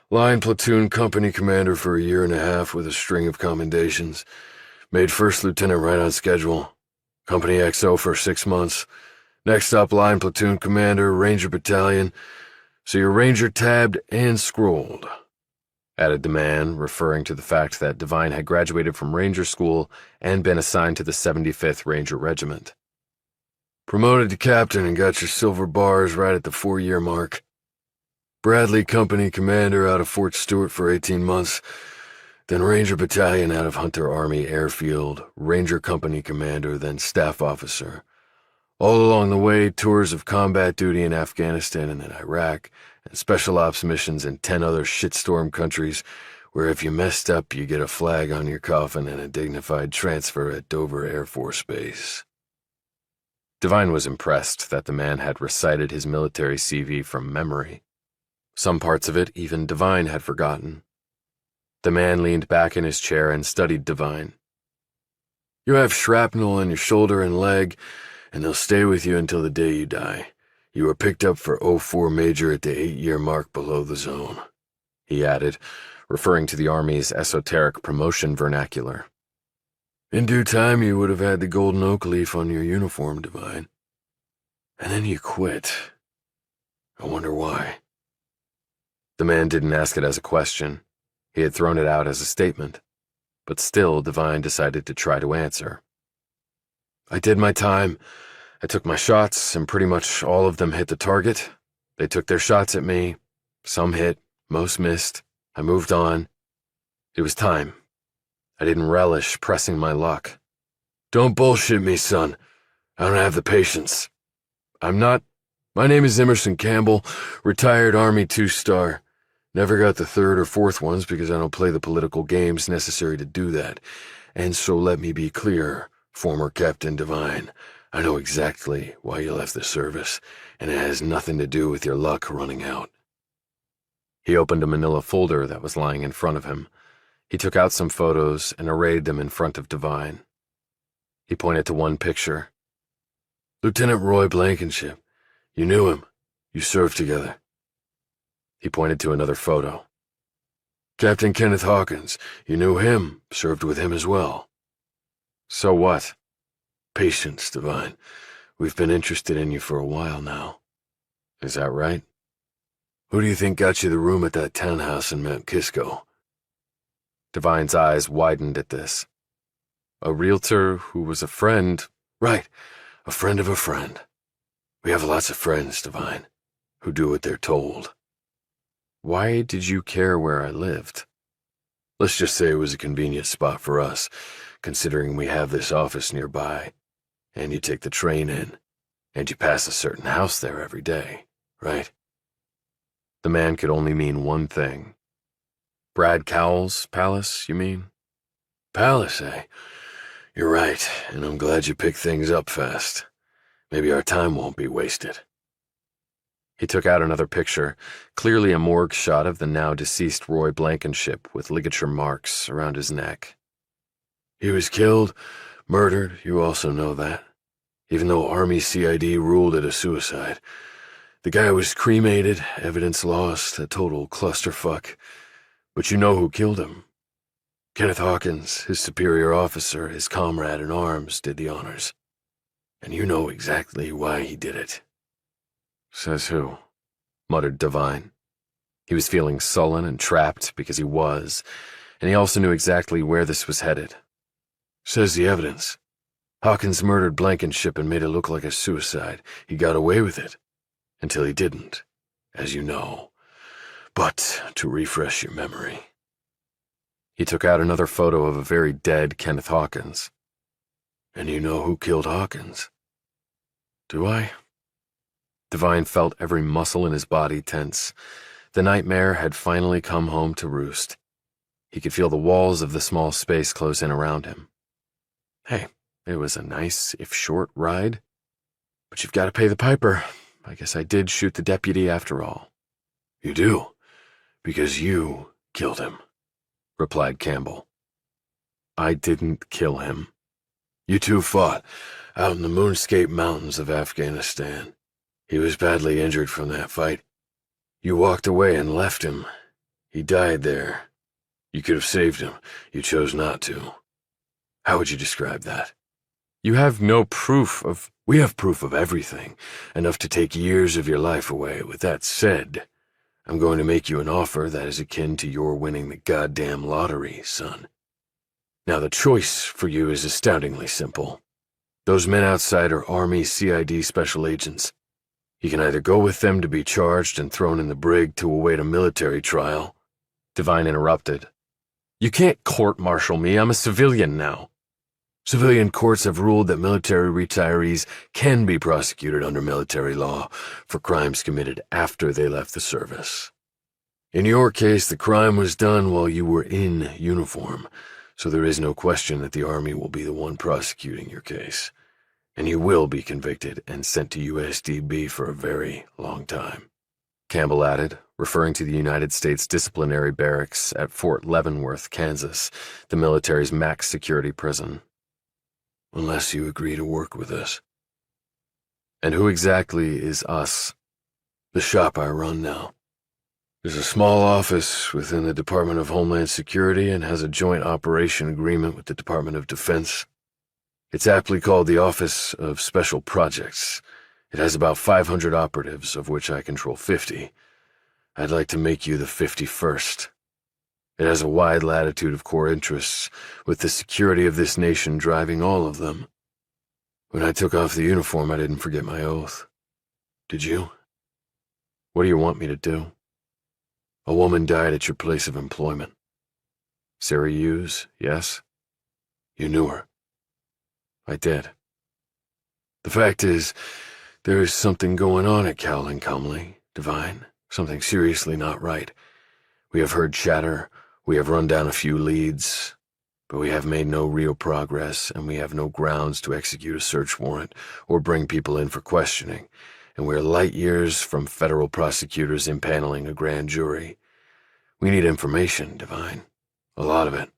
line platoon company commander for a year and a half with a string of commendations. Made first lieutenant right on schedule. Company XO for 6 months. Next up, line platoon commander, ranger battalion. So you're ranger tabbed and scrolled," added the man, referring to the fact that Devine had graduated from ranger school and been assigned to the 75th Ranger Regiment. "Promoted to captain and got your silver bars right at the 4-year mark. Bradley company commander out of Fort Stewart for 18 months. Then ranger battalion out of Hunter Army Airfield, ranger company commander, then staff officer. All along the way, tours of combat duty in Afghanistan and then Iraq, and special ops missions in 10 other shitstorm countries where if you messed up, you get a flag on your coffin and a dignified transfer at Dover Air Force Base." Devine was impressed that the man had recited his military CV from memory. Some parts of it even Devine had forgotten. The man leaned back in his chair and studied Devine. "You have shrapnel on your shoulder and leg, and they'll stay with you until the day you die. You were picked up for 04 Major at the 8-year mark below the zone." he added, referring to the Army's esoteric promotion vernacular. In due time, you would have had the golden oak leaf on your uniform, Devine. And then you quit. I wonder why. The man didn't ask it as a question. He had thrown it out as a statement. But still, Devine decided to try to answer. I did my time. I took my shots, and pretty much all of them hit the target. They took their shots at me. Some hit, most missed. I moved on. It was time. I didn't relish pressing my luck. Don't bullshit me, son. I don't have the patience. My name is Emerson Campbell, retired Army 2-star. Never got the third or fourth ones because I don't play the political games necessary to do that. And so let me be clear, former Captain Devine. I know exactly why you left the service, and it has nothing to do with your luck running out. He opened a manila folder that was lying in front of him. He took out some photos and arrayed them in front of Devine. He pointed to one picture. Lieutenant Roy Blankenship. You knew him. You served together. He pointed to another photo. Captain Kenneth Hawkins. You knew him. Served with him as well. So what? Patience, Devine. We've been interested in you for a while now. Is that right? Who do you think got you the room at that townhouse in Mount Kisco? Devine's eyes widened at this. A realtor who was a friend. Right, a friend of a friend. We have lots of friends, Devine, who do what they're told. Why did you care where I lived? Let's just say it was a convenient spot for us, considering we have this office nearby, and you take the train in, and you pass a certain house there every day, right? The man could only mean one thing. Brad Cowell's palace, you mean? Palace, eh? You're right, and I'm glad you picked things up fast. Maybe our time won't be wasted. He took out another picture, clearly a morgue shot of the now deceased Roy Blankenship with ligature marks around his neck. He was killed, murdered, you also know that. Even though Army CID ruled it a suicide. The guy was cremated, evidence lost, a total clusterfuck. But you know who killed him. Kenneth Hawkins, his superior officer, his comrade in arms, did the honors. And you know exactly why he did it. Says who? Muttered Devine. He was feeling sullen and trapped because he was, and he also knew exactly where this was headed. Says the evidence. Hawkins murdered Blankenship and made it look like a suicide. He got away with it. Until he didn't, as you know. But to refresh your memory. He took out another photo of a very dead Kenneth Hawkins. And you know who killed Hawkins? Do I? Devine felt every muscle in his body tense. The nightmare had finally come home to roost. He could feel the walls of the small space close in around him. Hey, it was a nice, if short, ride. But you've got to pay the piper. I guess I did shoot the deputy after all. You do, because you killed him, replied Campbell. I didn't kill him. You two fought out in the Moonscape Mountains of Afghanistan. He was badly injured from that fight. You walked away and left him. He died there. You could have saved him. You chose not to. How would you describe that? You have no proof of... We have proof of everything, enough to take years of your life away. With that said, I'm going to make you an offer that is akin to your winning the goddamn lottery, son. Now the choice for you is astoundingly simple. Those men outside are Army CID special agents. You can either go with them to be charged and thrown in the brig to await a military trial. Devine interrupted. You can't court-martial me. I'm a civilian now. Civilian courts have ruled that military retirees can be prosecuted under military law for crimes committed after they left the service. In your case, the crime was done while you were in uniform, so there is no question that the Army will be the one prosecuting your case. And you will be convicted and sent to USDB for a very long time. Campbell added, referring to the United States Disciplinary Barracks at Fort Leavenworth, Kansas, the military's max security prison. Unless you agree to work with us. And who exactly is us? The shop I run now. There's a small office within the Department of Homeland Security and has a joint operation agreement with the Department of Defense. It's aptly called the Office of Special Projects. It has about 500 operatives, of which I control 50. I'd like to make you the 51st. It has a wide latitude of core interests, with the security of this nation driving all of them. When I took off the uniform, I didn't forget my oath. Did you? What do you want me to do? A woman died at your place of employment. Sarah Hughes, yes? You knew her. I did. The fact is, there is something going on at Cowell and Comley, Devine. Something seriously not right. We have heard chatter, we have run down a few leads, but we have made no real progress, and we have no grounds to execute a search warrant or bring people in for questioning, and we're light years from federal prosecutors impaneling a grand jury. We need information, Devine. A lot of it.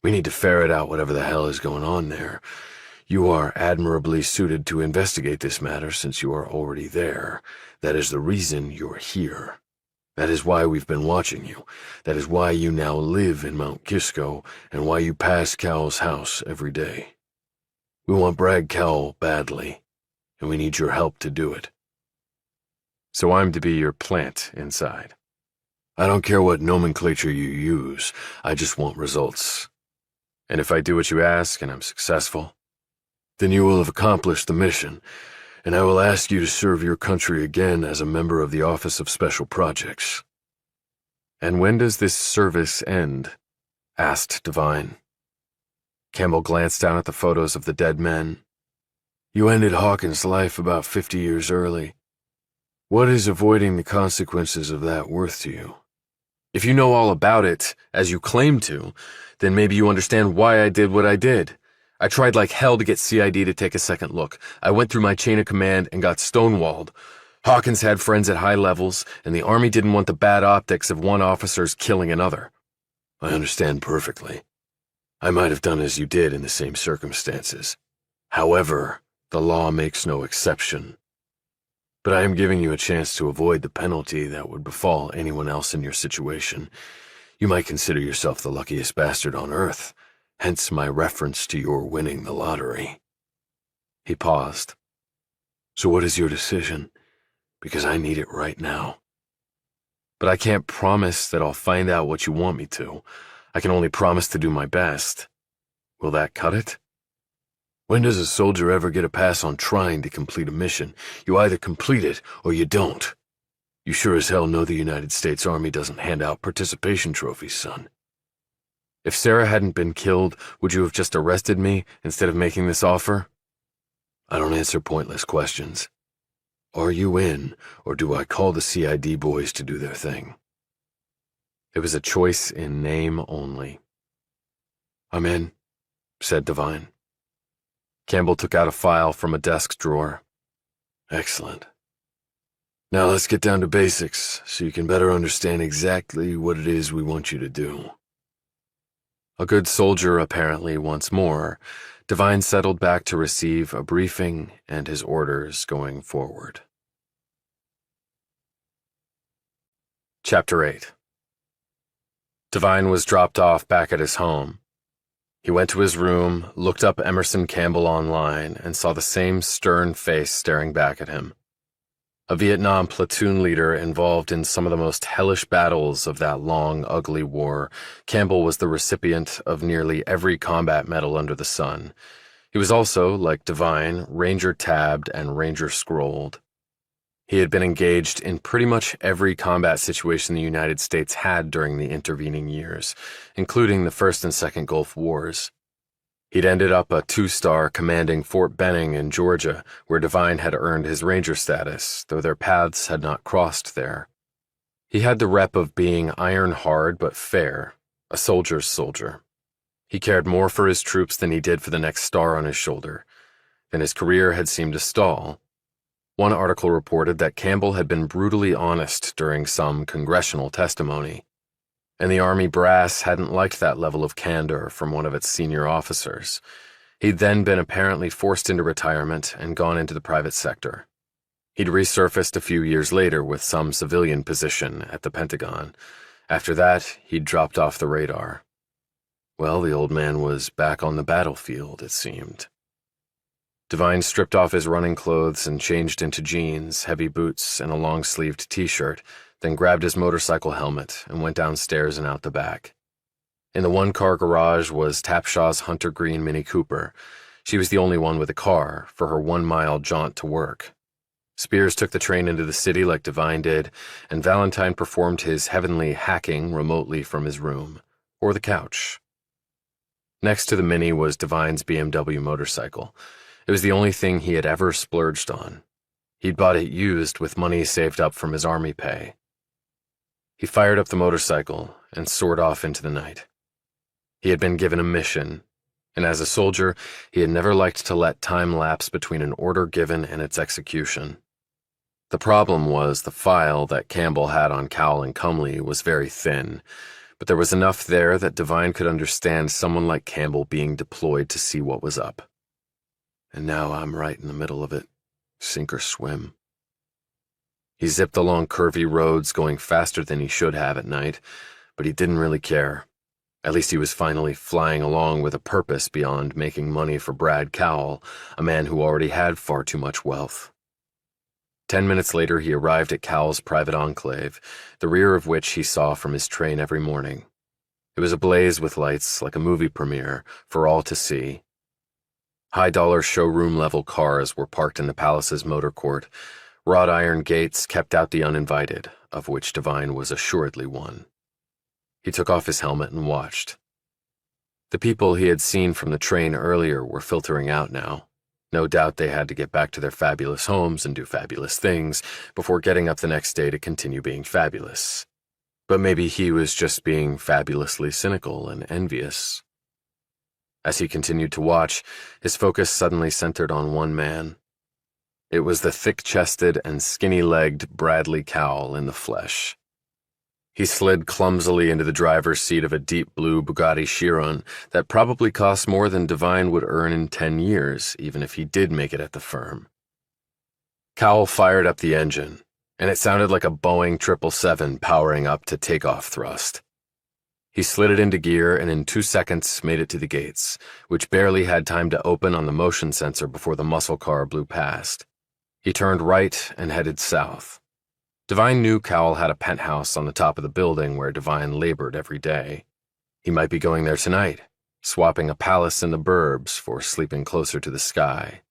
We need to ferret out whatever the hell is going on there. You are admirably suited to investigate this matter since you are already there. That is the reason you're here. That is why we've been watching you. That is why you now live in Mount Kisco and why you pass Cowell's house every day. We want Bragg Cowell badly, and we need your help to do it. So I'm to be your plant inside. I don't care what nomenclature you use. I just want results. And if I do what you ask and I'm successful, then you will have accomplished the mission, and I will ask you to serve your country again as a member of the Office of Special Projects. And when does this service end? Asked Devine. Campbell glanced down at the photos of the dead men. You ended Hawkins' life about 50 years early. What is avoiding the consequences of that worth to you? If you know all about it, as you claim to, then maybe you understand why I did what I did. I tried like hell to get CID to take a second look. I went through my chain of command and got stonewalled. Hawkins had friends at high levels, and the Army didn't want the bad optics of one officer's killing another. I understand perfectly. I might have done as you did in the same circumstances. However, the law makes no exception. But I am giving you a chance to avoid the penalty that would befall anyone else in your situation. You might consider yourself the luckiest bastard on earth. Hence my reference to your winning the lottery. He paused. So what is your decision? Because I need it right now. But I can't promise that I'll find out what you want me to. I can only promise to do my best. Will that cut it? When does a soldier ever get a pass on trying to complete a mission? You either complete it or you don't. You sure as hell know the United States Army doesn't hand out participation trophies, son. If Sarah hadn't been killed, would you have just arrested me instead of making this offer? I don't answer pointless questions. Are you in, or do I call the CID boys to do their thing? It was a choice in name only. I'm in, said Devine. Campbell took out a file from a desk drawer. Excellent. Now let's get down to basics so you can better understand exactly what it is we want you to do. A good soldier, apparently, once more, Devine settled back to receive a briefing and his orders going forward. Chapter 8. Devine was dropped off back at his home. He went to his room, looked up Emerson Campbell online, and saw the same stern face staring back at him. A Vietnam platoon leader involved in some of the most hellish battles of that long, ugly war, Campbell was the recipient of nearly every combat medal under the sun. He was also, like Devine, Ranger tabbed and Ranger scrolled. He had been engaged in pretty much every combat situation the United States had during the intervening years, including the First and Second Gulf Wars. He'd ended up a 2-star commanding Fort Benning in Georgia, where Devine had earned his Ranger status, though their paths had not crossed there. He had the rep of being iron-hard but fair, a soldier's soldier. He cared more for his troops than he did for the next star on his shoulder. Then his career had seemed to stall. One article reported that Campbell had been brutally honest during some congressional testimony, and the Army brass hadn't liked that level of candor from one of its senior officers. He'd then been apparently forced into retirement and gone into the private sector. He'd resurfaced a few years later with some civilian position at the Pentagon. After that, he'd dropped off the radar. Well, the old man was back on the battlefield, it seemed. Devine stripped off his running clothes and changed into jeans, heavy boots, and a long-sleeved t-shirt, then grabbed his motorcycle helmet and went downstairs and out the back. In the one-car garage was Tapshaw's Hunter Green Mini Cooper. She was the only one with a car for her 1-mile jaunt to work. Spears took the train into the city like Devine did, and Valentine performed his heavenly hacking remotely from his room, or the couch. Next to the Mini was Devine's BMW motorcycle. It was the only thing he had ever splurged on. He'd bought it used with money saved up from his army pay. He fired up the motorcycle and soared off into the night. He had been given a mission, and as a soldier, he had never liked to let time lapse between an order given and its execution. The problem was the file that Campbell had on Cowell and Cumley was very thin, but there was enough there that Devine could understand someone like Campbell being deployed to see what was up. And now I'm right in the middle of it, sink or swim. He zipped along curvy roads, going faster than he should have at night, but he didn't really care. At least he was finally flying along with a purpose beyond making money for Brad Cowell, a man who already had far too much wealth. 10 minutes later, he arrived at Cowell's private enclave, the rear of which he saw from his train every morning. It was ablaze with lights, like a movie premiere, for all to see. High-dollar showroom-level cars were parked in the palace's motor court. Wrought iron gates kept out the uninvited, of which Devine was assuredly one. He took off his helmet and watched. The people he had seen from the train earlier were filtering out now. No doubt they had to get back to their fabulous homes and do fabulous things before getting up the next day to continue being fabulous. But maybe he was just being fabulously cynical and envious. As he continued to watch, his focus suddenly centered on one man. It was the thick-chested and skinny-legged Bradley Cowell in the flesh. He slid clumsily into the driver's seat of a deep blue Bugatti Chiron that probably cost more than Devine would earn in 10 years, even if he did make it at the firm. Cowell fired up the engine, and it sounded like a Boeing 777 powering up to takeoff thrust. He slid it into gear and in 2 seconds made it to the gates, which barely had time to open on the motion sensor before the muscle car blew past. He turned right and headed south. Devine knew Cowell had a penthouse on the top of the building where Devine labored every day. He might be going there tonight, swapping a palace in the burbs for sleeping closer to the sky.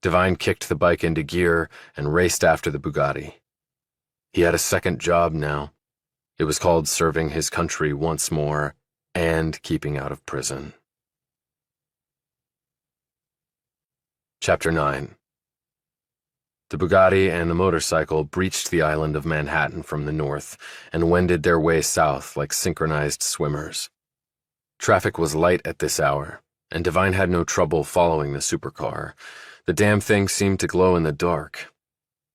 Devine kicked the bike into gear and raced after the Bugatti. He had a second job now. It was called serving his country once more and keeping out of prison. Chapter 9. The Bugatti and the motorcycle breached the island of Manhattan from the north and wended their way south like synchronized swimmers. Traffic was light at this hour, and Devine had no trouble following the supercar. The damn thing seemed to glow in the dark.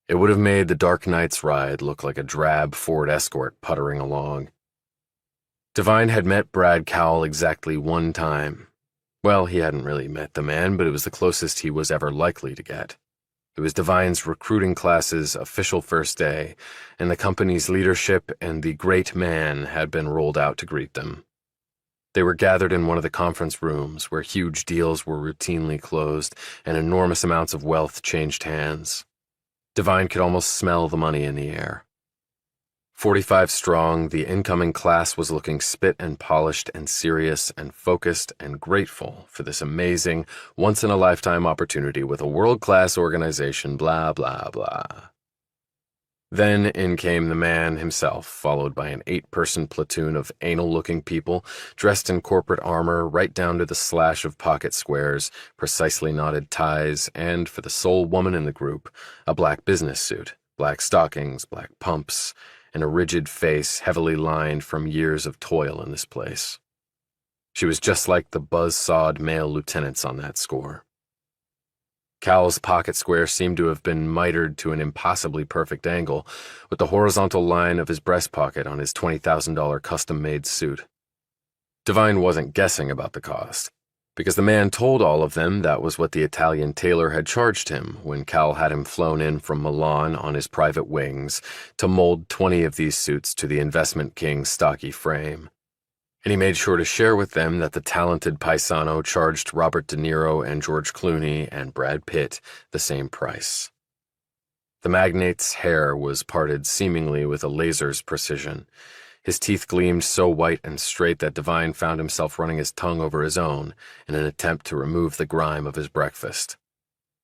It would have made the dark night's ride look like a drab Ford Escort puttering along. Devine had met Brad Cowell exactly one time. Well, he hadn't really met the man, but it was the closest he was ever likely to get. It was Devine's recruiting class's official first day, and the company's leadership and the great man had been rolled out to greet them. They were gathered in one of the conference rooms where huge deals were routinely closed and enormous amounts of wealth changed hands. Devine could almost smell the money in the air. 45 strong, the incoming class was looking spit and polished and serious and focused and grateful for this amazing, once-in-a-lifetime opportunity with a world-class organization, blah, blah, blah. Then in came the man himself, followed by an 8-person platoon of anal-looking people dressed in corporate armor right down to the slash of pocket squares, precisely knotted ties, and, for the sole woman in the group, a black business suit, black stockings, black pumps, and a rigid face heavily lined from years of toil in this place. She was just like the buzz-sawed male lieutenants on that score. Cowell's pocket square seemed to have been mitered to an impossibly perfect angle, with the horizontal line of his breast pocket on his $20,000 custom-made suit. Devine wasn't guessing about the cost. because the man told all of them that was what the Italian tailor had charged him when Cal had him flown in from Milan on his private wings to mold 20 of these suits to the investment king's stocky frame. And he made sure to share with them that the talented paisano charged Robert De Niro and George Clooney and Brad Pitt the same price. The magnate's hair was parted seemingly with a laser's precision. His teeth gleamed so white and straight that Devine found himself running his tongue over his own in an attempt to remove the grime of his breakfast.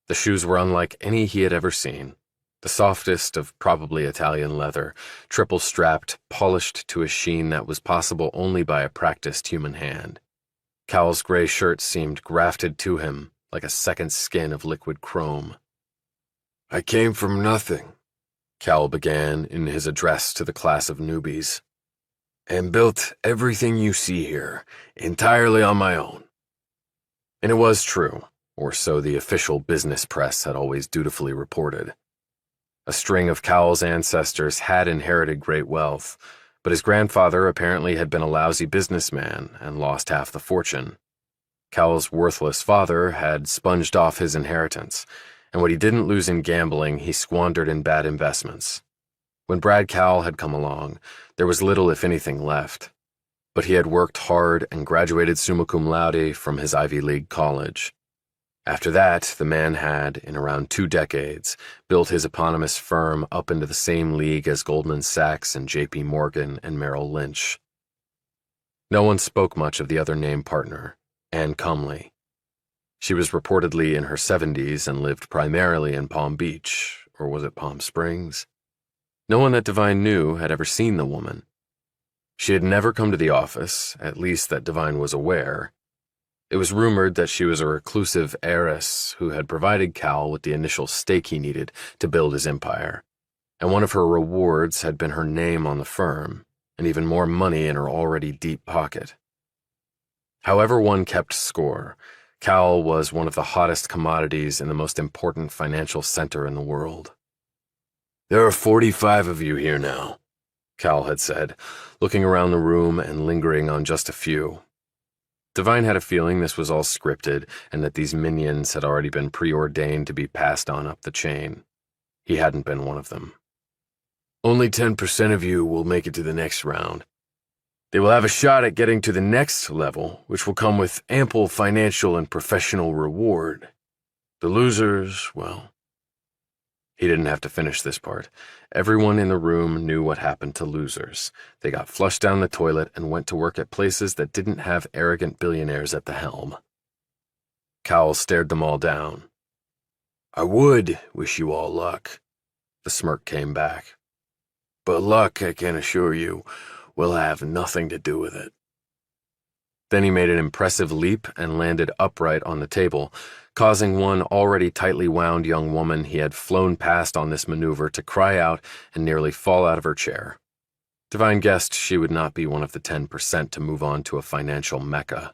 The shoes were unlike any he had ever seen, the softest of probably Italian leather, triple-strapped, polished to a sheen that was possible only by a practiced human hand. Cal's gray shirt seemed grafted to him like a second skin of liquid chrome. "I came from nothing," Cal began in his address to the class of newbies, "and built everything you see here entirely on my own." And it was true, or so the official business press had always dutifully reported. A string of Cal's ancestors had inherited great wealth, but his grandfather apparently had been a lousy businessman and lost half the fortune. Cal's worthless father had sponged off his inheritance, and what he didn't lose in gambling he squandered in bad investments. When Brad Cal had come along, there was little if anything left, but he had worked hard and graduated summa cum laude from his Ivy League college. After that, the man had, in around 2 decades, built his eponymous firm up into the same league as Goldman Sachs and J.P. Morgan and Merrill Lynch. No one spoke much of the other named partner, Ann Cumley. She was reportedly in her 70s and lived primarily in Palm Beach, or was it Palm Springs? No one that Devine knew had ever seen the woman. She had never come to the office, at least that Devine was aware. It was rumored that she was a reclusive heiress who had provided Cal with the initial stake he needed to build his empire, and one of her rewards had been her name on the firm, and even more money in her already deep pocket. However one kept score, Cal was one of the hottest commodities in the most important financial center in the world. "There are 45 of you here now," Cal had said, looking around the room and lingering on just a few. Devine had a feeling this was all scripted and that these minions had already been preordained to be passed on up the chain. He hadn't been one of them. "Only 10% of you will make it to the next round. They will have a shot at getting to the next level, which will come with ample financial and professional reward. The losers, well..." He didn't have to finish this part. Everyone in the room knew what happened to losers. They got flushed down the toilet and went to work at places that didn't have arrogant billionaires at the helm. Cowell stared them all down. "I would wish you all luck," the smirk came back. "But luck, I can assure you, will have nothing to do with it." Then he made an impressive leap and landed upright on the table, causing one already tightly wound young woman he had flown past on this maneuver to cry out and nearly fall out of her chair. Devine guessed she would not be one of the 10% to move on to a financial mecca.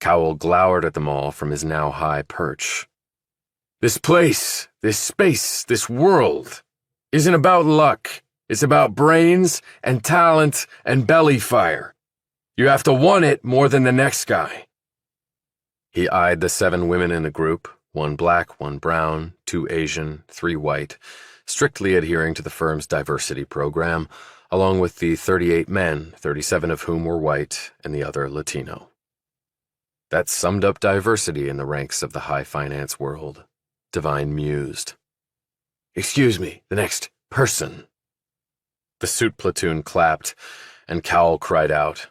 Cowell glowered at them all from his now high perch. "This place, this space, this world isn't about luck. It's about brains and talent and belly fire. You have to want it more than the next guy." He eyed the 7 women in the group, 1 black, 1 brown, 2 Asian, 3 white, strictly adhering to the firm's diversity program, along with the 38 men, 37 of whom were white and the other Latino. That summed up diversity in the ranks of the high finance world, Devine mused. "Excuse me, the next person." The suit platoon clapped, and Cowell cried out,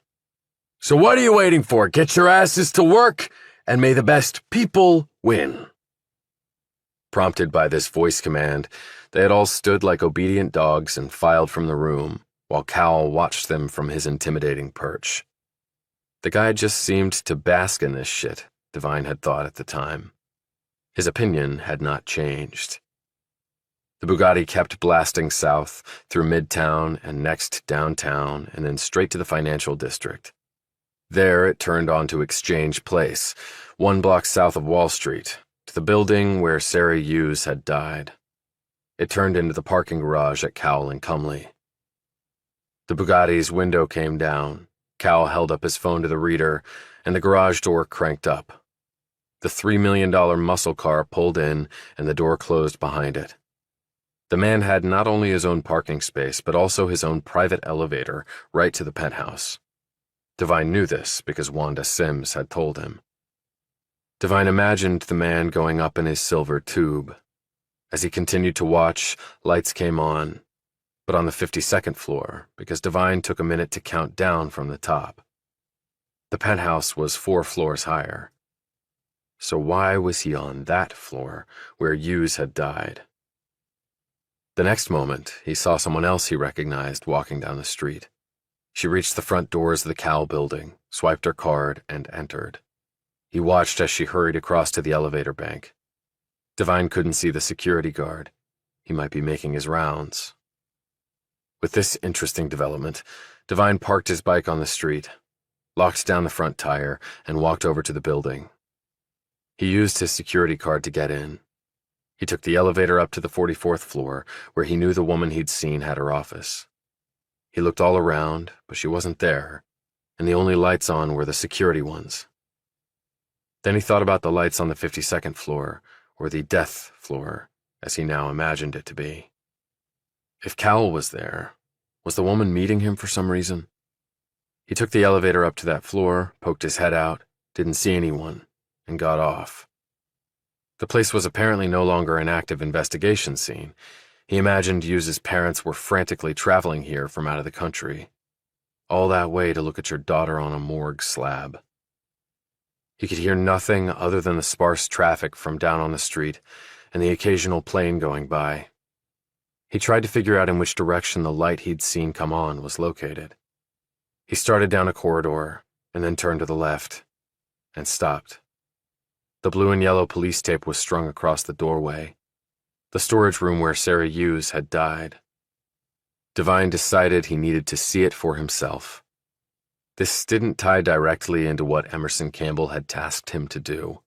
"So what are you waiting for? Get your asses to work, and may the best people win." Prompted by this voice command, they had all stood like obedient dogs and filed from the room, while Cowell watched them from his intimidating perch. The guy just seemed to bask in this shit, Devine had thought at the time. His opinion had not changed. The Bugatti kept blasting south, through Midtown and next downtown, and then straight to the financial district. There it turned onto Exchange Place, 1 block south of Wall Street, to the building where Sarah Hughes had died. It turned into the parking garage at Cowell and Cumley. The Bugatti's window came down. Cowell held up his phone to the reader, and the garage door cranked up. The $3 million muscle car pulled in, and the door closed behind it. The man had not only his own parking space, but also his own private elevator right to the penthouse. Devine knew this because Wanda Sims had told him. Devine imagined the man going up in his silver tube. As he continued to watch, lights came on, but on the 52nd floor, because Devine took a minute to count down from the top. The penthouse was 4 floors higher. So why was he on that floor, where Hughes had died? The next moment, he saw someone else he recognized walking down the street. She reached the front doors of the Cal building, swiped her card, and entered. He watched as she hurried across to the elevator bank. Devine couldn't see the security guard. He might be making his rounds. With this interesting development, Devine parked his bike on the street, locked down the front tire, and walked over to the building. He used his security card to get in. He took the elevator up to the 44th floor, where he knew the woman he'd seen had her office. He looked all around, but she wasn't there, and the only lights on were the security ones. Then he thought about the lights on the 52nd floor, or the death floor, as he now imagined it to be. If Cal was there, was the woman meeting him for some reason? He took the elevator up to that floor, poked his head out, didn't see anyone, and got off. The place was apparently no longer an active investigation scene. He imagined Hughes's parents were frantically traveling here from out of the country. All that way to look at your daughter on a morgue slab. He could hear nothing other than the sparse traffic from down on the street and the occasional plane going by. He tried to figure out in which direction the light he'd seen come on was located. He started down a corridor and then turned to the left and stopped. The blue and yellow police tape was strung across the doorway, the storage room where Sarah Hughes had died. Devine decided he needed to see it for himself. This didn't tie directly into what Emerson Campbell had tasked him to do,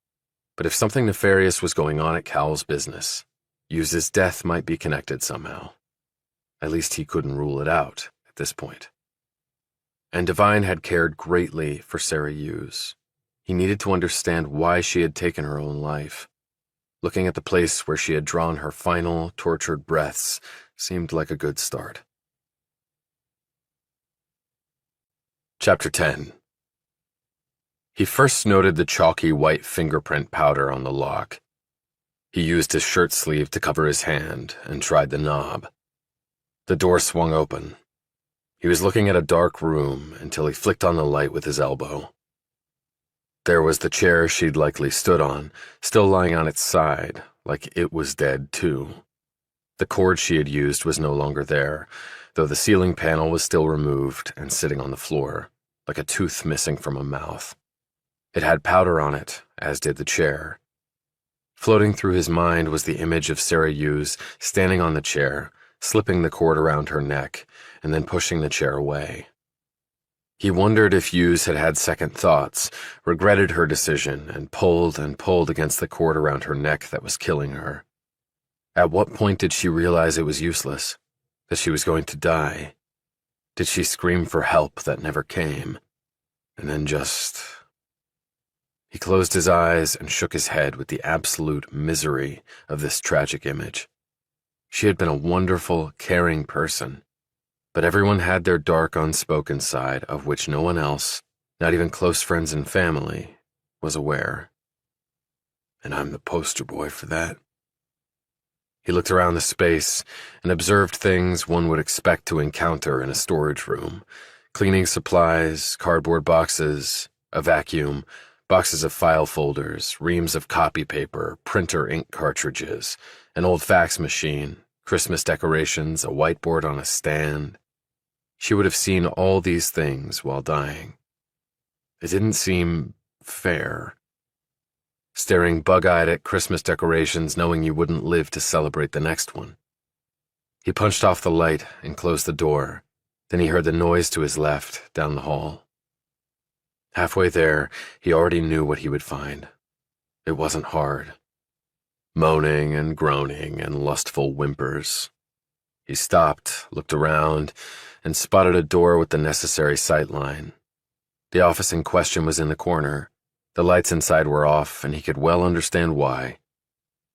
but if something nefarious was going on at Cowell's business, Hughes's death might be connected somehow. At least he couldn't rule it out at this point. And Devine had cared greatly for Sarah Hughes. He needed to understand why she had taken her own life. Looking at the place where she had drawn her final, tortured breaths seemed like a good start. Chapter 10. He first noted the chalky white fingerprint powder on the lock. He used his shirt sleeve to cover his hand and tried the knob. The door swung open. He was looking at a dark room until he flicked on the light with his elbow. There was the chair she'd likely stood on, still lying on its side, like it was dead too. The cord she had used was no longer there, though the ceiling panel was still removed and sitting on the floor, like a tooth missing from a mouth. It had powder on it, as did the chair. Floating through his mind was the image of Sarah Hughes standing on the chair, slipping the cord around her neck, and then pushing the chair away. He wondered if Hughes had had second thoughts, regretted her decision, and pulled against the cord around her neck that was killing her. At what point did she realize it was useless? That she was going to die? Did she scream for help that never came? And then just... He closed his eyes and shook his head with the absolute misery of this tragic image. She had been a wonderful, caring person, but everyone had their dark, unspoken side of which no one else, not even close friends and family, was aware. And I'm the poster boy for that. He looked around the space and observed things one would expect to encounter in a storage room: cleaning supplies, cardboard boxes, a vacuum, boxes of file folders, reams of copy paper, printer ink cartridges, an old fax machine, Christmas decorations, a whiteboard on a stand. She would have seen all these things while dying. It didn't seem fair. Staring bug-eyed at Christmas decorations, knowing you wouldn't live to celebrate the next one. He punched off the light and closed the door. Then he heard the noise to his left, down the hall. Halfway there, he already knew what he would find. It wasn't hard. Moaning and groaning and lustful whimpers. He stopped, looked around, and spotted a door with the necessary sightline. The office in question was in the corner. The lights inside were off, and he could well understand why.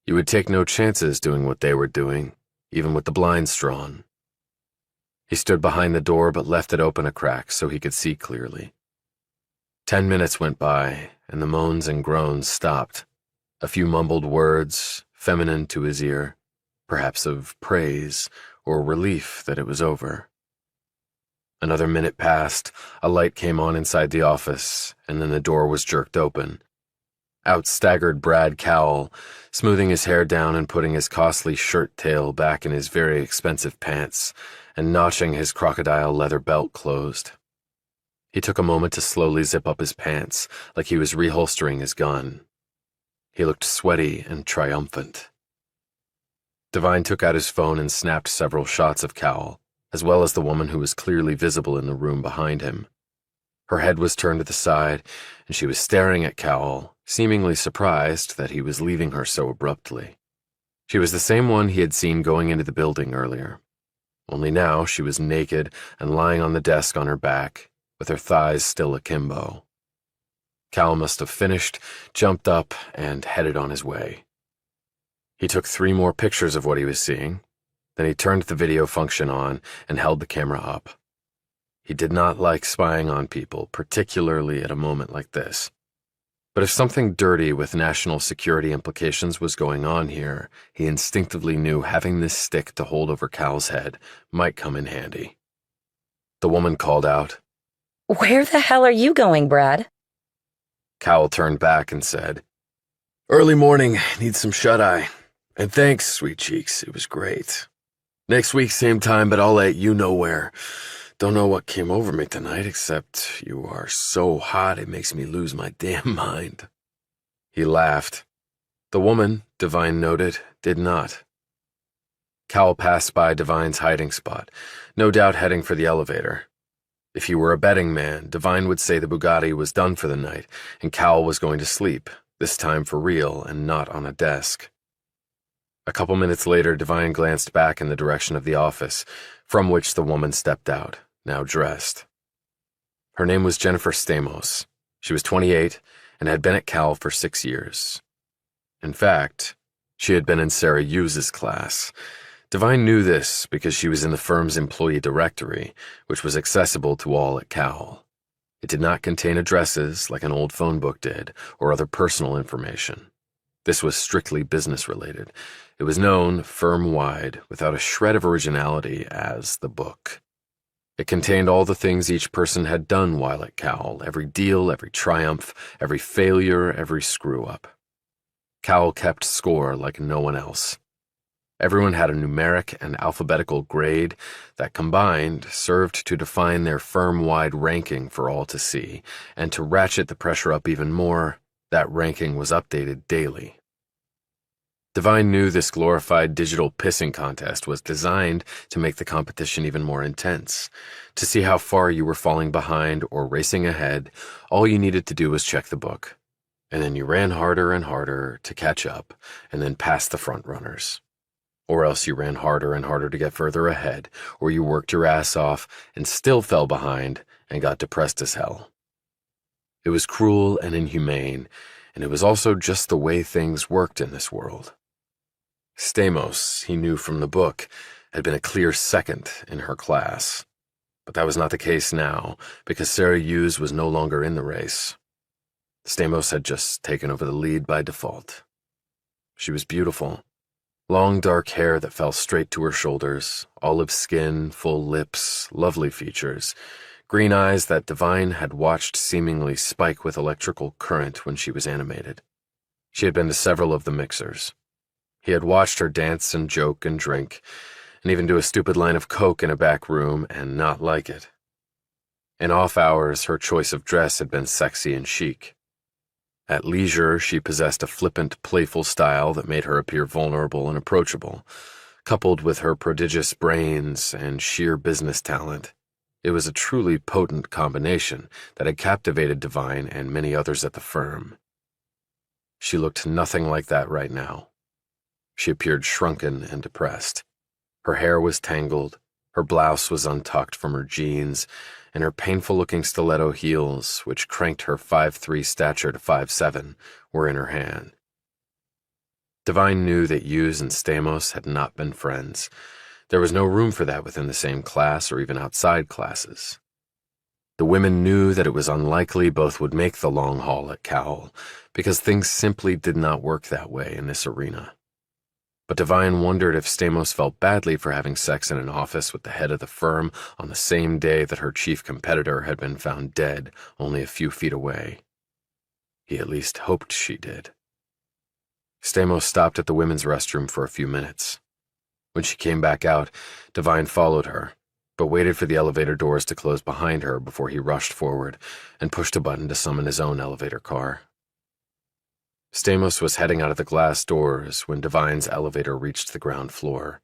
You would take no chances doing what they were doing, even with the blinds drawn. He stood behind the door but left it open a crack so he could see clearly. 10 minutes went by, and the moans and groans stopped. A few mumbled words, feminine to his ear, perhaps of praise or relief that it was over. Another minute passed, a light came on inside the office, and then the door was jerked open. Out staggered Brad Cowell, smoothing his hair down and putting his costly shirt tail back in his very expensive pants, and notching his crocodile leather belt closed. He took a moment to slowly zip up his pants, like he was reholstering his gun. He looked sweaty and triumphant. Devine took out his phone and snapped several shots of Cowell, as well as the woman who was clearly visible in the room behind him. Her head was turned to the side, and she was staring at Cowell, seemingly surprised that he was leaving her so abruptly. She was the same one he had seen going into the building earlier. Only now she was naked and lying on the desk on her back, with her thighs still akimbo. Cowell must have finished, jumped up, and headed on his way. He took 3 more pictures of what he was seeing. Then he turned the video function on and held the camera up. He did not like spying on people, particularly at a moment like this. But if something dirty with national security implications was going on here, he instinctively knew having this stick to hold over Cal's head might come in handy. The woman called out, Where the hell are you going, Brad? Cowell turned back and said, Early morning, need some shut-eye. And thanks, sweet cheeks, it was great. Next week, same time, but I'll let you know where. Don't know what came over me tonight, except you are so hot it makes me lose my damn mind. He laughed. The woman, Devine noted, did not. Cowell passed by Devine's hiding spot, no doubt heading for the elevator. If he were a betting man, Devine would say the Bugatti was done for the night, and Cowell was going to sleep, this time for real and not on a desk. A couple minutes later, Devine glanced back in the direction of the office, from which the woman stepped out, now dressed. Her name was Jennifer Stamos. She was 28 and had been at Cal for 6 years. In fact, she had been in Sarah Hughes's class. Devine knew this because she was in the firm's employee directory, which was accessible to all at Cal. It did not contain addresses like an old phone book did, or other personal information. This was strictly business-related. It was known, firm-wide, without a shred of originality, as the book. It contained all the things each person had done while at Cowell, every deal, every triumph, every failure, every screw-up. Cowell kept score like no one else. Everyone had a numeric and alphabetical grade that combined served to define their firm-wide ranking for all to see, and to ratchet the pressure up even more, that ranking was updated daily. Devine knew this glorified digital pissing contest was designed to make the competition even more intense. To see how far you were falling behind or racing ahead, all you needed to do was check the book. And then you ran harder and harder to catch up and then pass the front runners. Or else you ran harder and harder to get further ahead, or you worked your ass off and still fell behind and got depressed as hell. It was cruel and inhumane, and it was also just the way things worked in this world. Stamos, he knew from the book, had been a clear second in her class. But that was not the case now, because Sarah Hughes was no longer in the race. Stamos had just taken over the lead by default. She was beautiful. Long dark hair that fell straight to her shoulders, olive skin, full lips, lovely features, green eyes that Devine had watched seemingly spike with electrical current when she was animated. She had been to several of the mixers. He had watched her dance and joke and drink, and even do a stupid line of coke in a back room and not like it. In off hours, her choice of dress had been sexy and chic. At leisure, she possessed a flippant, playful style that made her appear vulnerable and approachable. Coupled with her prodigious brains and sheer business talent, it was a truly potent combination that had captivated Devine and many others at the firm. She looked nothing like that right now. She appeared shrunken and depressed. Her hair was tangled, Her blouse was untucked from her jeans, and her painful-looking stiletto heels, which cranked her 5'3" stature to 5'7", were in her hand. Devine knew that Hughes and Stamos had not been friends. There was no room for that within the same class or even outside classes. The women knew that it was unlikely both would make the long haul at Cowell, because things simply did not work that way in this arena. But Devine wondered if Stamos felt badly for having sex in an office with the head of the firm on the same day that her chief competitor had been found dead only a few feet away. He at least hoped she did. Stamos stopped at the women's restroom for a few minutes. When she came back out, Devine followed her, but waited for the elevator doors to close behind her before he rushed forward and pushed a button to summon his own elevator car. Stamos was heading out of the glass doors when Devine's elevator reached the ground floor.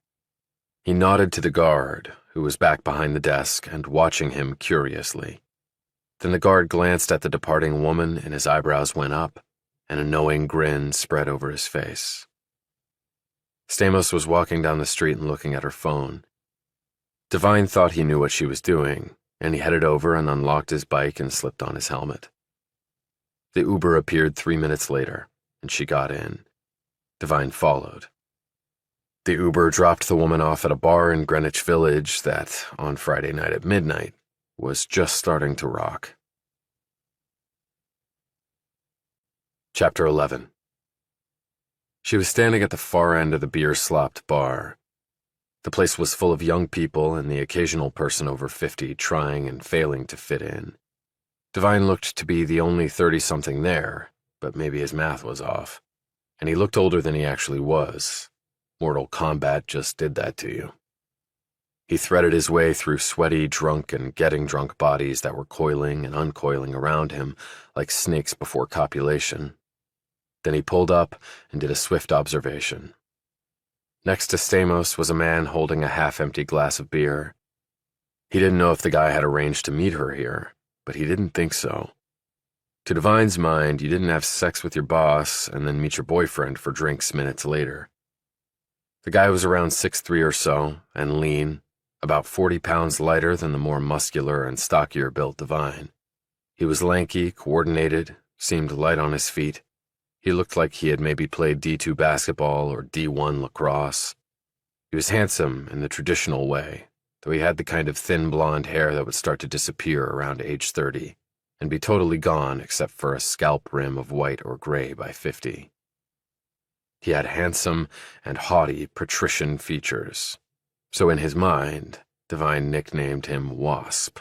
He nodded to the guard, who was back behind the desk and watching him curiously. Then the guard glanced at the departing woman and his eyebrows went up, and a knowing grin spread over his face. Stamos was walking down the street and looking at her phone. Devine thought he knew what she was doing, and he headed over and unlocked his bike and slipped on his helmet. The Uber appeared 3 minutes later, and she got in. Devine followed. The Uber dropped the woman off at a bar in Greenwich Village that, on Friday night at midnight, was just starting to rock. Chapter 11. She was standing at the far end of the beer-slopped bar. The place was full of young people and the occasional person over 50 trying and failing to fit in. Devine looked to be the only 30-something there, but maybe his math was off, and he looked older than he actually was. Mortal Kombat just did that to you. He threaded his way through sweaty, drunk, and getting drunk bodies that were coiling and uncoiling around him like snakes before copulation. Then he pulled up and did a swift observation. Next to Stamos was a man holding a half-empty glass of beer. He didn't know if the guy had arranged to meet her here, but he didn't think so. To Devine's mind, you didn't have sex with your boss and then meet your boyfriend for drinks minutes later. The guy was around 6'3" or so, and lean, about 40 pounds lighter than the more muscular and stockier-built Devine. He was lanky, coordinated, seemed light on his feet. He looked like he had maybe played D2 basketball or D1 lacrosse. He was handsome in the traditional way, though he had the kind of thin blonde hair that would start to disappear around age 30 and be totally gone except for a scalp rim of white or gray by 50. He had handsome and haughty patrician features, so in his mind, Devine nicknamed him Wasp.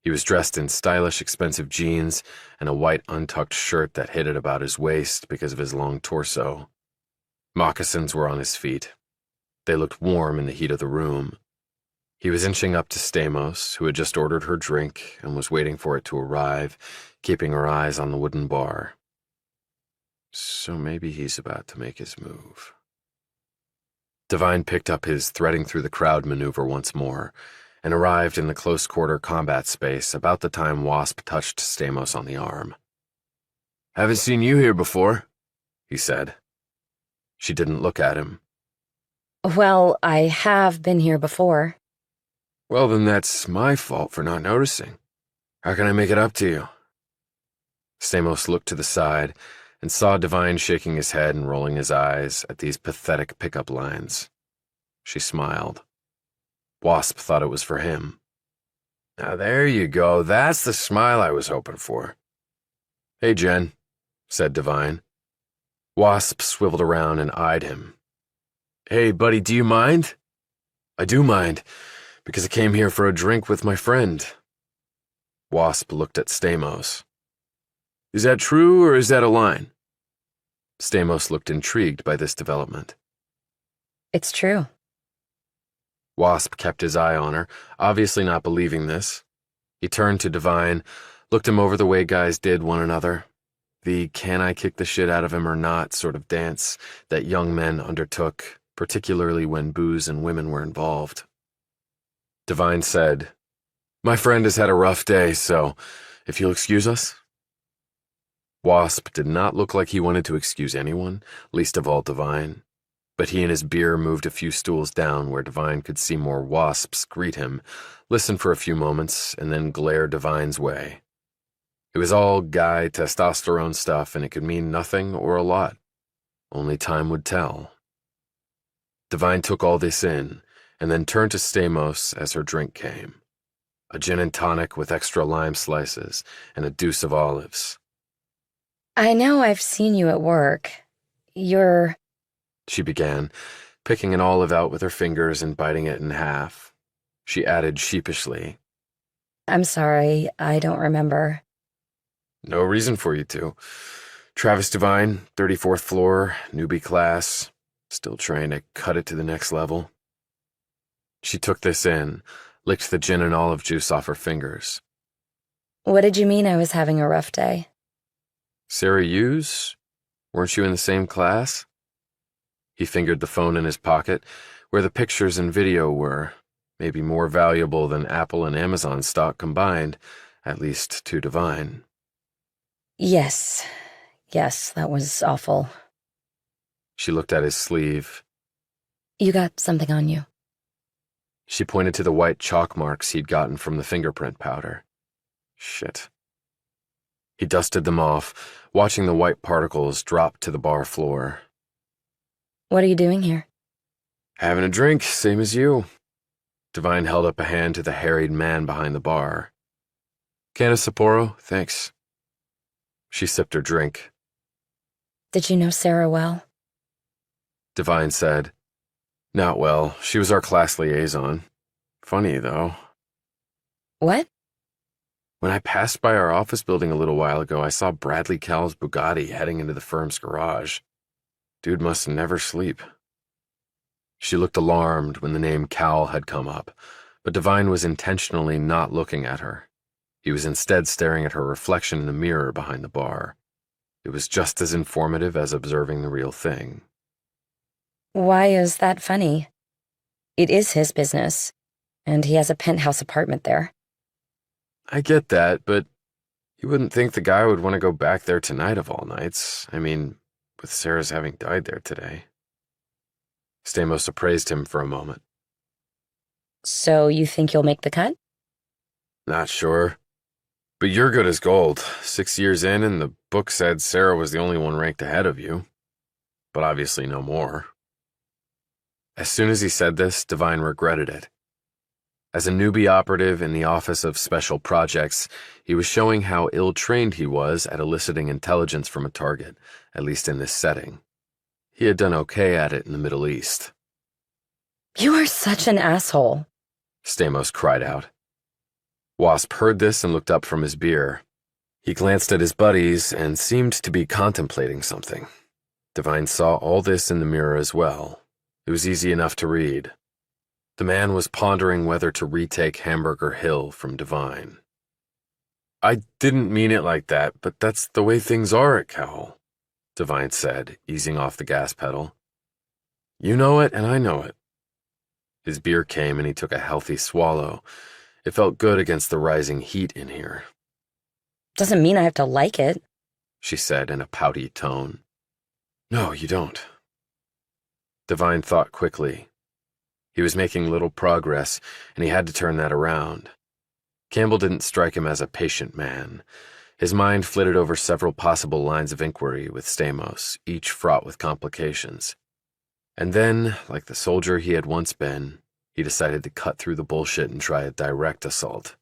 He was dressed in stylish, expensive jeans and a white untucked shirt that hid at about his waist because of his long torso. Moccasins were on his feet. They looked warm in the heat of the room. He was inching up to Stamos, who had just ordered her drink and was waiting for it to arrive, keeping her eyes on the wooden bar. So maybe he's about to make his move. Devine picked up his threading through the crowd maneuver once more, and arrived in the close-quarter combat space about the time Wasp touched Stamos on the arm. "Haven't seen you here before," he said. She didn't look at him. Well, I have been here before. "Well, then that's my fault for not noticing. How can I make it up to you?" Stamos looked to the side and saw Devine shaking his head and rolling his eyes at these pathetic pickup lines. She smiled. Wasp thought it was for him. "Now there you go, that's the smile I was hoping for." "Hey, Jen," said Devine. Wasp swiveled around and eyed him. "Hey, buddy, do you mind?" "I do mind, because I came here for a drink with my friend." Wasp looked at Stamos. "Is that true, or is that a line?" Stamos looked intrigued by this development. It's true. Wasp kept his eye on her, obviously not believing this. He turned to Devine, looked him over the way guys did one another, the can I kick the shit out of him or not sort of dance that young men undertook, particularly when booze and women were involved. Devine said, "My friend has had a rough day, so if you'll excuse us." Wasp did not look like he wanted to excuse anyone, least of all Devine. But he and his beer moved a few stools down where Devine could see more wasps greet him, listen for a few moments, and then glare Devine's way. It was all guy testosterone stuff, and it could mean nothing or a lot. Only time would tell. Devine took all this in, and then turned to Stamos as her drink came. A gin and tonic with extra lime slices and a deuce of olives. I know I've seen you at work. You're... She began, picking an olive out with her fingers and biting it in half. She added sheepishly, I'm sorry, I don't remember. No reason for you to. Travis Devine, 34th floor, newbie class, still trying to cut it to the next level. She took this in, licked the gin and olive juice off her fingers. What did you mean I was having a rough day? Sarah Hughes? Weren't you in the same class? He fingered the phone in his pocket, where the pictures and video were, maybe more valuable than Apple and Amazon stock combined, at least to Devine. Yes, that was awful. She looked at his sleeve. You got something on you. She pointed to the white chalk marks he'd gotten from the fingerprint powder. Shit. He dusted them off, watching the white particles drop to the bar floor. What are you doing here? Having a drink, same as you. Devine held up a hand to the harried man behind the bar. Can of Sapporo, thanks. She sipped her drink. Did you know Sarah well? Devine said, Not well. She was our class liaison. Funny, though. What? When I passed by our office building a little while ago, I saw Bradley Cowell's Bugatti heading into the firm's garage. Dude must never sleep. She looked alarmed when the name Cowell had come up, but Devine was intentionally not looking at her. He was instead staring at her reflection in the mirror behind the bar. It was just as informative as observing the real thing. Why is that funny? It is his business, and he has a penthouse apartment there. I get that, but you wouldn't think the guy would want to go back there tonight of all nights. I mean, with Sarah's having died there today. Stamos appraised him for a moment. So you think you'll make the cut? Not sure. But you're good as gold. 6 years in, and the book said Sarah was the only one ranked ahead of you. But obviously no more. As soon as he said this, Devine regretted it. As a newbie operative in the Office of Special Projects, he was showing how ill-trained he was at eliciting intelligence from a target, at least in this setting. He had done okay at it in the Middle East. You are such an asshole, Stamos cried out. Wasp heard this and looked up from his beer. He glanced at his buddies and seemed to be contemplating something. Devine saw all this in the mirror as well. It was easy enough to read. The man was pondering whether to retake Hamburger Hill from Devine. I didn't mean it like that, but that's the way things are at Cowell, Devine said, easing off the gas pedal. You know it, and I know it. His beer came, and he took a healthy swallow. It felt good against the rising heat in here. Doesn't mean I have to like it, she said in a pouty tone. No, you don't. Devine thought quickly. He was making little progress, and he had to turn that around. Campbell didn't strike him as a patient man. His mind flitted over several possible lines of inquiry with Stamos, each fraught with complications. And then, like the soldier he had once been, he decided to cut through the bullshit and try a direct assault.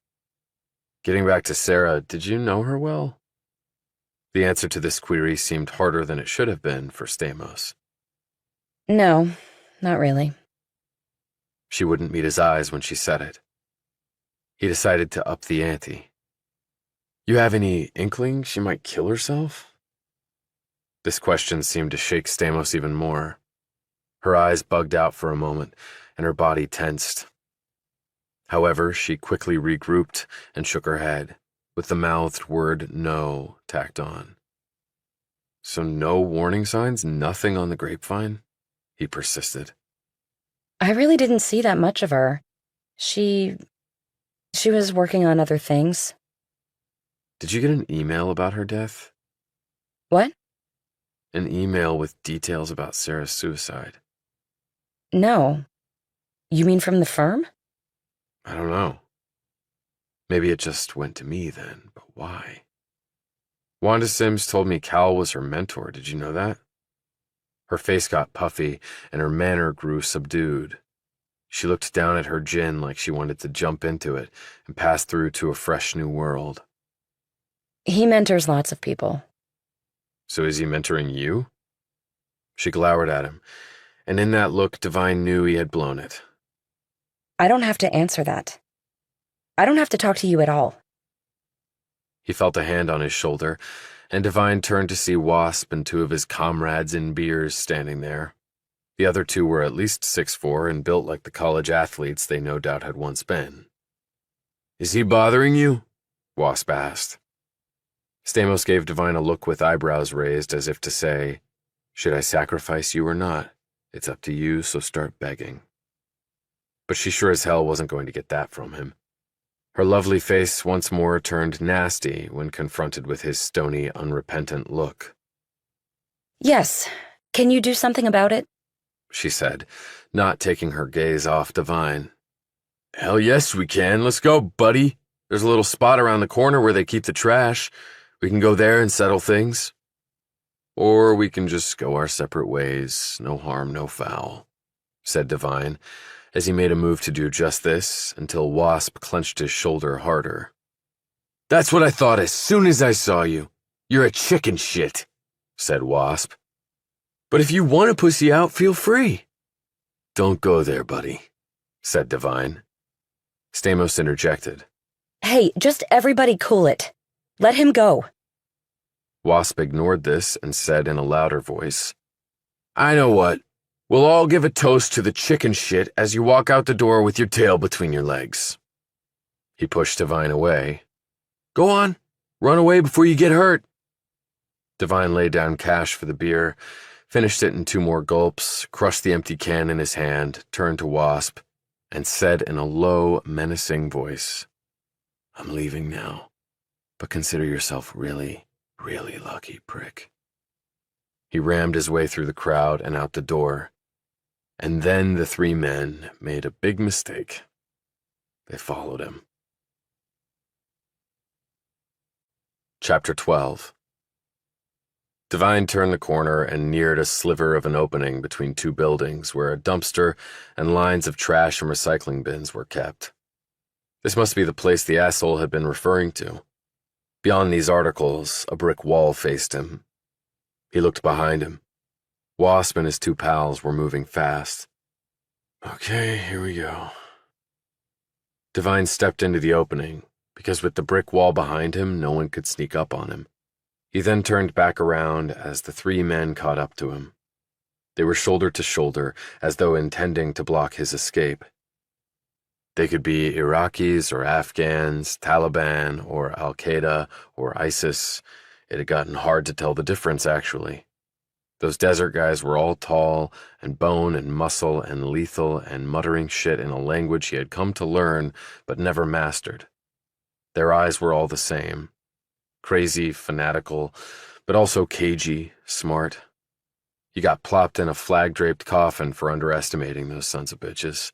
Getting back to Sarah, did you know her well? The answer to this query seemed harder than it should have been for Stamos. No, not really. She wouldn't meet his eyes when she said it. He decided to up the ante. You have any inkling she might kill herself? This question seemed to shake Stamos even more. Her eyes bugged out for a moment, and her body tensed. However, she quickly regrouped and shook her head, with the mouthed word no tacked on. So no warning signs, nothing on the grapevine? He persisted. I really didn't see that much of her. She was working on other things. Did you get an email about her death? What? An email with details about Sarah's suicide. No. You mean from the firm? I don't know. Maybe it just went to me then, but why? Wanda Sims told me Cal was her mentor. Did you know that? Her face got puffy, and her manner grew subdued. She looked down at her gin like she wanted to jump into it and pass through to a fresh new world. He mentors lots of people. So is he mentoring you? She glowered at him, and in that look, Devine knew he had blown it. I don't have to answer that. I don't have to talk to you at all. He felt a hand on his shoulder, and Devine turned to see Wasp and two of his comrades in beers standing there. The other two were at least 6'4" and built like the college athletes they no doubt had once been. Is he bothering you? Wasp asked. Stamos gave Devine a look with eyebrows raised as if to say, should I sacrifice you or not? It's up to you, so start begging. But she sure as hell wasn't going to get that from him. Her lovely face once more turned nasty when confronted with his stony, unrepentant look. Yes. Can you do something about it? She said, not taking her gaze off Devine. Hell yes we can. Let's go, buddy. There's a little spot around the corner where they keep the trash. We can go there and settle things. Or we can just go our separate ways. No harm, no foul, said Devine, as he made a move to do just this until Wasp clenched his shoulder harder. That's what I thought as soon as I saw you. You're a chicken shit, said Wasp. But if you want to pussy out, feel free. Don't go there, buddy, said Devine. Stamos interjected. Hey, just everybody cool it. Let him go. Wasp ignored this and said in a louder voice, I know what. We'll all give a toast to the chicken shit as you walk out the door with your tail between your legs. He pushed Devine away. Go on. Run away before you get hurt. Devine laid down cash for the beer, finished it in 2 more gulps, crushed the empty can in his hand, turned to Wasp, and said in a low, menacing voice, I'm leaving now, but consider yourself really, really lucky, prick. He rammed his way through the crowd and out the door, and then the 3 men made a big mistake. They followed him. Chapter 12. Devine turned the corner and neared a sliver of an opening between 2 buildings where a dumpster and lines of trash and recycling bins were kept. This must be the place the asshole had been referring to. Beyond these articles, a brick wall faced him. He looked behind him. Wasp and his 2 pals were moving fast. Okay, here we go. Devine stepped into the opening, because with the brick wall behind him, no one could sneak up on him. He then turned back around as the 3 men caught up to him. They were shoulder to shoulder, as though intending to block his escape. They could be Iraqis or Afghans, Taliban or Al-Qaeda or ISIS. It had gotten hard to tell the difference, actually. Those desert guys were all tall and bone and muscle and lethal and muttering shit in a language he had come to learn but never mastered. Their eyes were all the same. Crazy, fanatical, but also cagey, smart. He got plopped in a flag-draped coffin for underestimating those sons of bitches.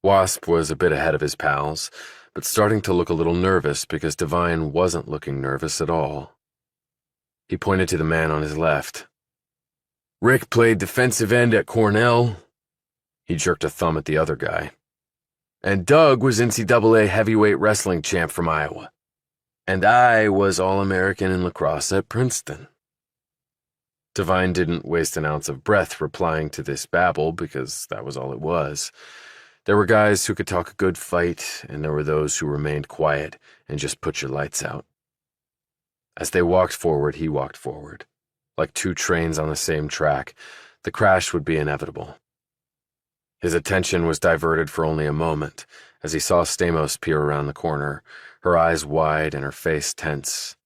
Wasp was a bit ahead of his pals, but starting to look a little nervous because Devine wasn't looking nervous at all. He pointed to the man on his left. Rick played defensive end at Cornell. He jerked a thumb at the other guy. And Doug was NCAA heavyweight wrestling champ from Iowa. And I was All-American in lacrosse at Princeton. Devine didn't waste an ounce of breath replying to this babble because that was all it was. There were guys who could talk a good fight, and there were those who remained quiet and just put your lights out. As they walked forward, he walked forward. Like 2 trains on the same track, the crash would be inevitable. His attention was diverted for only a moment as he saw Stamos peer around the corner, her eyes wide and her face tense.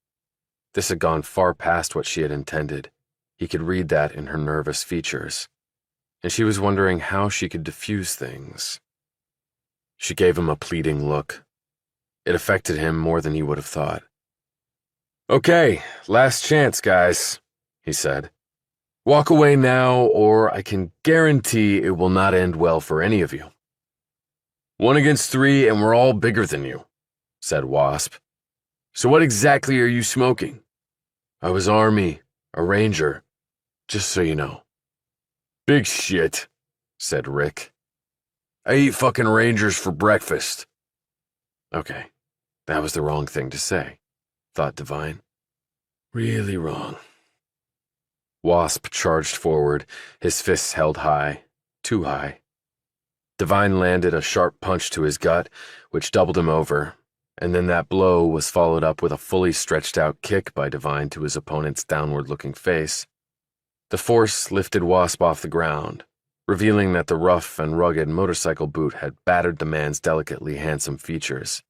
This had gone far past what she had intended. He could read that in her nervous features. And she was wondering how she could diffuse things. She gave him a pleading look. It affected him more than he would have thought. Okay, last chance, guys, he said. Walk away now, or I can guarantee it will not end well for any of you. 1 against 3, and we're all bigger than you, said Wasp. So what exactly are you smoking? I was Army, a Ranger, just so you know. Big shit, said Rick. I eat fucking Rangers for breakfast. Okay, that was the wrong thing to say, thought Devine. Really wrong. Wasp charged forward, his fists held high, too high. Devine landed a sharp punch to his gut, which doubled him over, and then that blow was followed up with a fully stretched-out kick by Devine to his opponent's downward-looking face. The force lifted Wasp off the ground, revealing that the rough and rugged motorcycle boot had battered the man's delicately handsome features.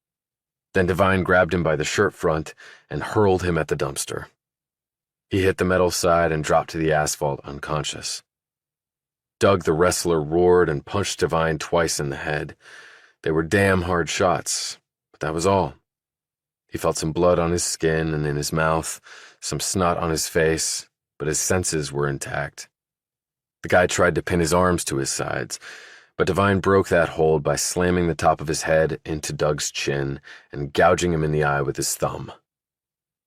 Then Devine grabbed him by the shirt front and hurled him at the dumpster. He hit the metal side and dropped to the asphalt unconscious. Doug the wrestler roared and punched Devine twice in the head. They were damn hard shots, but that was all. He felt some blood on his skin and in his mouth, some snot on his face, but his senses were intact. The guy tried to pin his arms to his sides, but Devine broke that hold by slamming the top of his head into Doug's chin and gouging him in the eye with his thumb.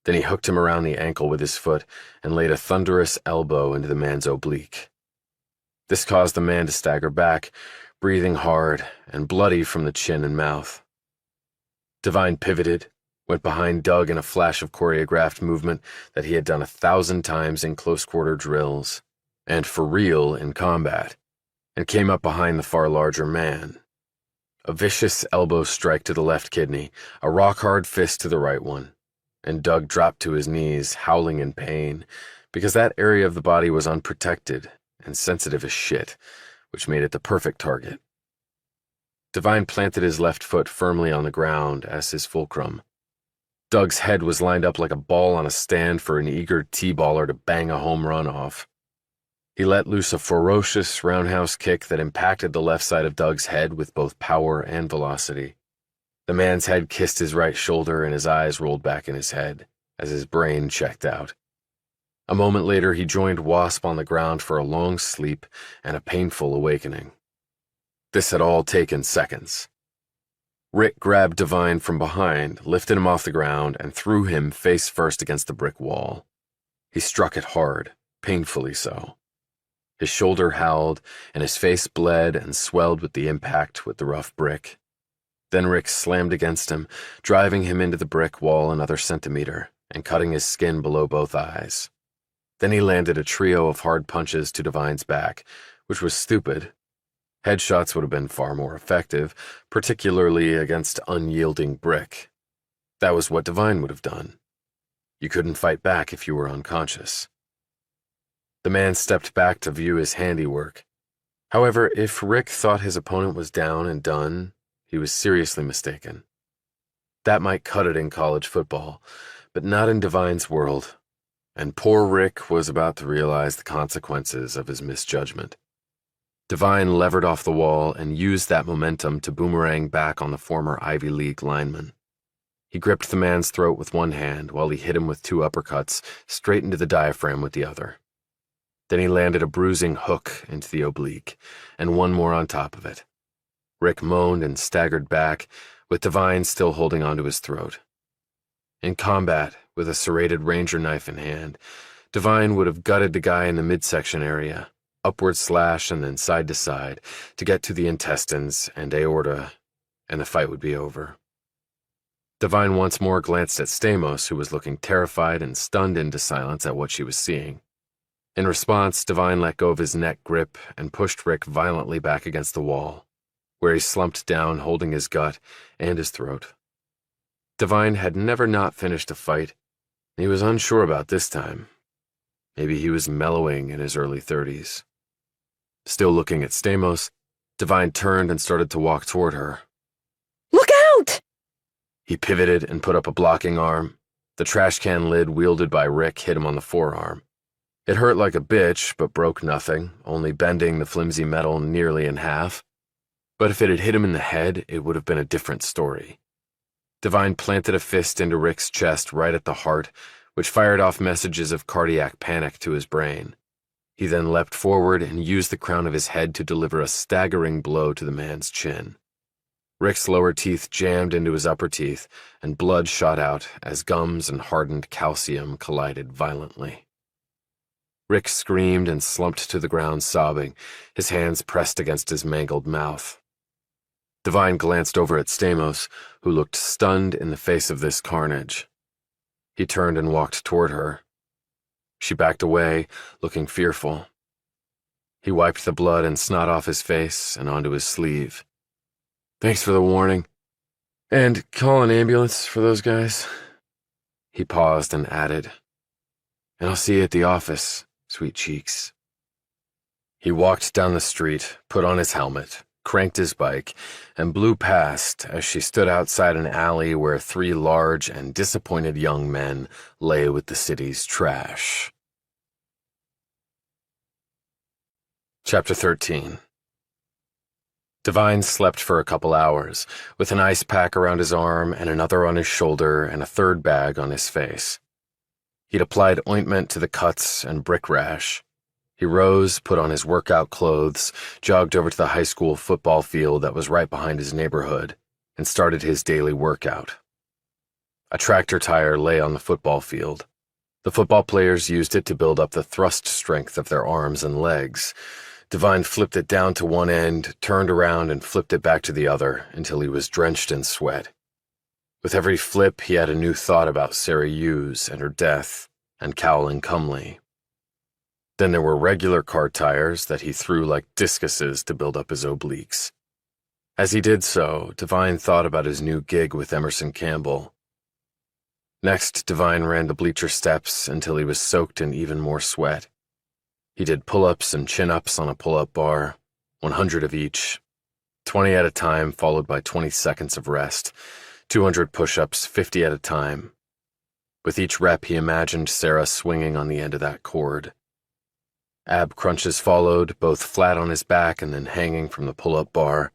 Then he hooked him around the ankle with his foot and laid a thunderous elbow into the man's oblique. This caused the man to stagger back, breathing hard and bloody from the chin and mouth. Devine pivoted, went behind Doug in a flash of choreographed movement that he had done 1,000 times in close-quarter drills, and for real in combat, and came up behind the far larger man. A vicious elbow strike to the left kidney, a rock-hard fist to the right one, and Doug dropped to his knees, howling in pain, because that area of the body was unprotected and sensitive as shit, which made it the perfect target. Devine planted his left foot firmly on the ground as his fulcrum. Doug's head was lined up like a ball on a stand for an eager T-baller to bang a home run off. He let loose a ferocious roundhouse kick that impacted the left side of Doug's head with both power and velocity. The man's head kissed his right shoulder and his eyes rolled back in his head as his brain checked out. A moment later, he joined Wasp on the ground for a long sleep and a painful awakening. This had all taken seconds. Rick grabbed Devine from behind, lifted him off the ground, and threw him face first against the brick wall. He struck it hard, painfully so. His shoulder howled, and his face bled and swelled with the impact with the rough brick. Then Rick slammed against him, driving him into the brick wall another centimeter and cutting his skin below both eyes. Then he landed a trio of hard punches to Devine's back, which was stupid. Headshots would have been far more effective, particularly against unyielding brick. That was what Devine would have done. You couldn't fight back if you were unconscious. The man stepped back to view his handiwork. However, if Rick thought his opponent was down and done, he was seriously mistaken. That might cut it in college football, but not in Devine's world. And poor Rick was about to realize the consequences of his misjudgment. Devine levered off the wall and used that momentum to boomerang back on the former Ivy League lineman. He gripped the man's throat with one hand while he hit him with 2 uppercuts straight into the diaphragm with the other. Then he landed a bruising hook into the oblique, and one more on top of it. Rick moaned and staggered back, with Devine still holding onto his throat. In combat, with a serrated ranger knife in hand, Devine would have gutted the guy in the midsection area, upward slash and then side to side, to get to the intestines and aorta, and the fight would be over. Devine once more glanced at Stamos, who was looking terrified and stunned into silence at what she was seeing. In response, Devine let go of his neck grip and pushed Rick violently back against the wall, where he slumped down holding his gut and his throat. Devine had never not finished a fight, and he was unsure about this time. Maybe he was mellowing in his early 30s. Still looking at Stamos, Devine turned and started to walk toward her. Look out! He pivoted and put up a blocking arm. The trash can lid wielded by Rick hit him on the forearm. It hurt like a bitch, but broke nothing, only bending the flimsy metal nearly in half. But if it had hit him in the head, it would have been a different story. Devine planted a fist into Rick's chest right at the heart, which fired off messages of cardiac panic to his brain. He then leapt forward and used the crown of his head to deliver a staggering blow to the man's chin. Rick's lower teeth jammed into his upper teeth, and blood shot out as gums and hardened calcium collided violently. Rick screamed and slumped to the ground sobbing, his hands pressed against his mangled mouth. Devine glanced over at Stamos, who looked stunned in the face of this carnage. He turned and walked toward her. She backed away, looking fearful. He wiped the blood and snot off his face and onto his sleeve. "Thanks for the warning. And call an ambulance for those guys." He paused and added, "And I'll see you at the office, sweet cheeks." He walked down the street, put on his helmet, cranked his bike, and blew past as she stood outside an alley where 3 large and disappointed young men lay with the city's trash. Chapter 13. Devine slept for a couple hours, with an ice pack around his arm and another on his shoulder and a third bag on his face. He'd applied ointment to the cuts and brick rash. He rose, put on his workout clothes, jogged over to the high school football field that was right behind his neighborhood, and started his daily workout. A tractor tire lay on the football field. The football players used it to build up the thrust strength of their arms and legs. Devine flipped it down to one end, turned around, and flipped it back to the other until he was drenched in sweat. With every flip, he had a new thought about Sarah Hughes and her death, and Cowell and Cumley. Then there were regular car tires that he threw like discuses to build up his obliques. As he did so, Devine thought about his new gig with Emerson Campbell. Next, Devine ran the bleacher steps until he was soaked in even more sweat. He did pull-ups and chin-ups on a pull-up bar, 100 of each, 20 at a time followed by 20 seconds of rest, 200 push-ups, 50 at a time. With each rep, he imagined Sarah swinging on the end of that cord. Ab crunches followed, both flat on his back and then hanging from the pull-up bar.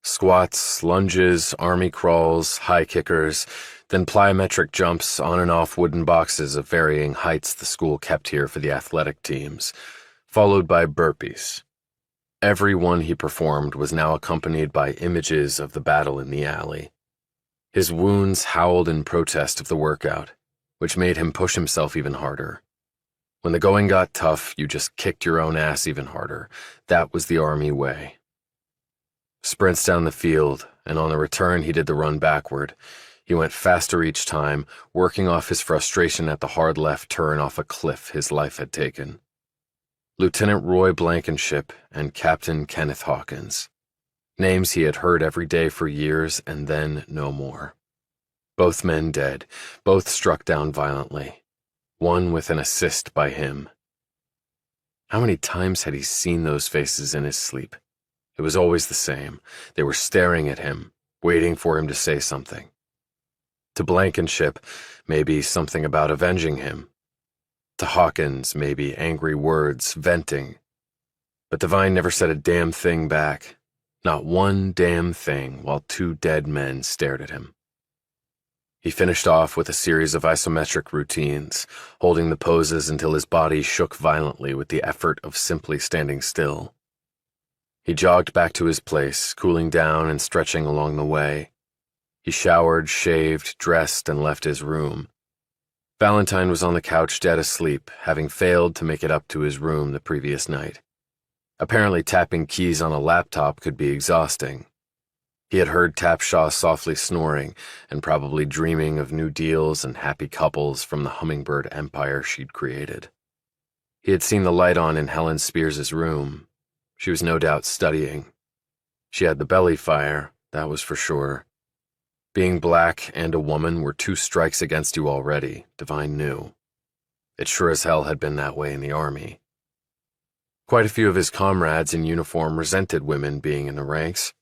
Squats, lunges, army crawls, high kickers, then plyometric jumps on and off wooden boxes of varying heights the school kept here for the athletic teams, followed by burpees. Every one he performed was now accompanied by images of the battle in the alley. His wounds howled in protest of the workout, which made him push himself even harder. When the going got tough, you just kicked your own ass even harder. That was the Army way. Sprints down the field, and on the return he did the run backward. He went faster each time, working off his frustration at the hard left turn off a cliff his life had taken. Lieutenant Roy Blankenship and Captain Kenneth Hawkins. Names he had heard every day for years, and then no more. Both men dead, both struck down violently. One with an assist by him. How many times had he seen those faces in his sleep? It was always the same. They were staring at him, waiting for him to say something. To Blankenship, maybe something about avenging him. To Hawkins, maybe angry words, venting. But Devine never said a damn thing back. Not one damn thing while 2 dead men stared at him. He finished off with a series of isometric routines, holding the poses until his body shook violently with the effort of simply standing still. He jogged back to his place, cooling down and stretching along the way. He showered, shaved, dressed, and left his room. Valentine was on the couch dead asleep, having failed to make it up to his room the previous night. Apparently tapping keys on a laptop could be exhausting. He had heard Tapshaw softly snoring and probably dreaming of new deals and happy couples from the hummingbird empire she'd created. He had seen the light on in Helen Spears's room. She was no doubt studying. She had the belly fire, that was for sure. Being black and a woman were 2 strikes against you already, Devine knew. It sure as hell had been that way in the Army. Quite a few of his comrades in uniform resented women being in the ranks.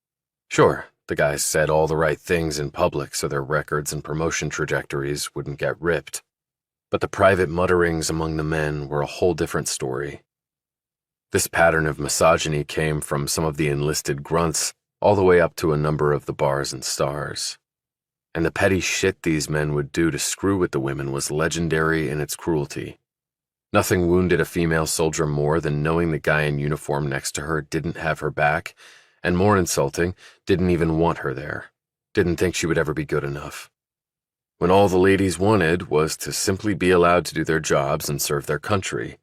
Sure, the guys said all the right things in public so their records and promotion trajectories wouldn't get ripped. But the private mutterings among the men were a whole different story. This pattern of misogyny came from some of the enlisted grunts all the way up to a number of the bars and stars. And the petty shit these men would do to screw with the women was legendary in its cruelty. Nothing wounded a female soldier more than knowing the guy in uniform next to her didn't have her back, and more insulting, didn't even want her there, didn't think she would ever be good enough. When all the ladies wanted was to simply be allowed to do their jobs and serve their country.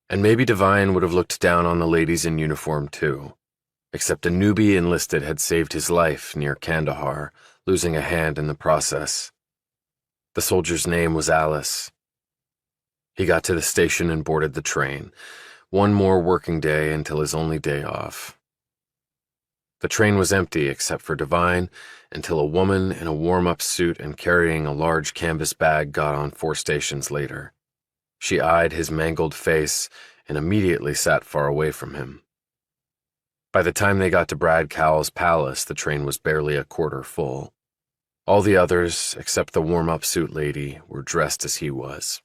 And maybe Devine would have looked down on the ladies in uniform too, except a newbie enlisted had saved his life near Kandahar, losing a hand in the process. The soldier's name was Alice. He got to the station and boarded the train. One more working day until his only day off. The train was empty except for Devine until a woman in a warm-up suit and carrying a large canvas bag got on 4 stations later. She eyed his mangled face and immediately sat far away from him. By the time they got to Brad Cowell's palace, the train was barely a quarter full. All the others, except the warm-up suit lady, were dressed as he was.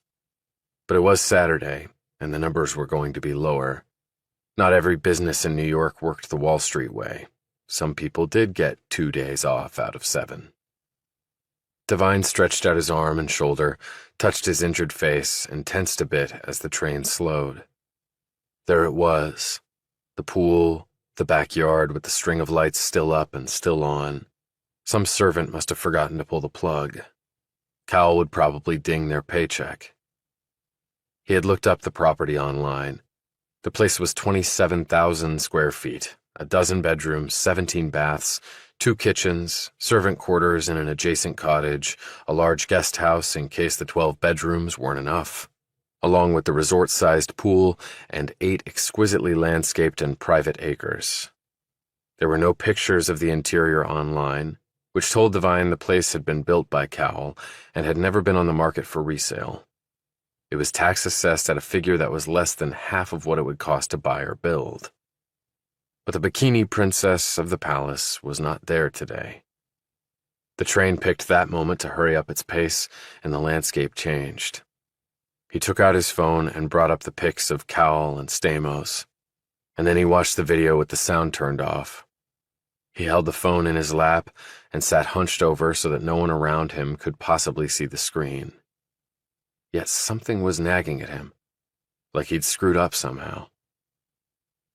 But it was Saturday, and the numbers were going to be lower. Not every business in New York worked the Wall Street way. Some people did get 2 days off out of 7. Devine stretched out his arm and shoulder, touched his injured face, and tensed a bit as the train slowed. There it was, the pool, the backyard with the string of lights still up and still on. Some servant must have forgotten to pull the plug. Cowell would probably ding their paycheck. He had looked up the property online. The place was 27,000 square feet, a dozen bedrooms, 17 baths, 2 kitchens, servant quarters in an adjacent cottage, a large guest house in case the 12 bedrooms weren't enough, along with the resort-sized pool and 8 exquisitely landscaped and private acres. There were no pictures of the interior online, which told Devine the place had been built by Cowell and had never been on the market for resale. It was tax-assessed at a figure that was less than half of what it would cost to buy or build. But the bikini princess of the palace was not there today. The train picked that moment to hurry up its pace, and the landscape changed. He took out his phone and brought up the pics of Cowell and Stamos, and then he watched the video with the sound turned off. He held the phone in his lap and sat hunched over so that no one around him could possibly see the screen. Yet something was nagging at him, like he'd screwed up somehow.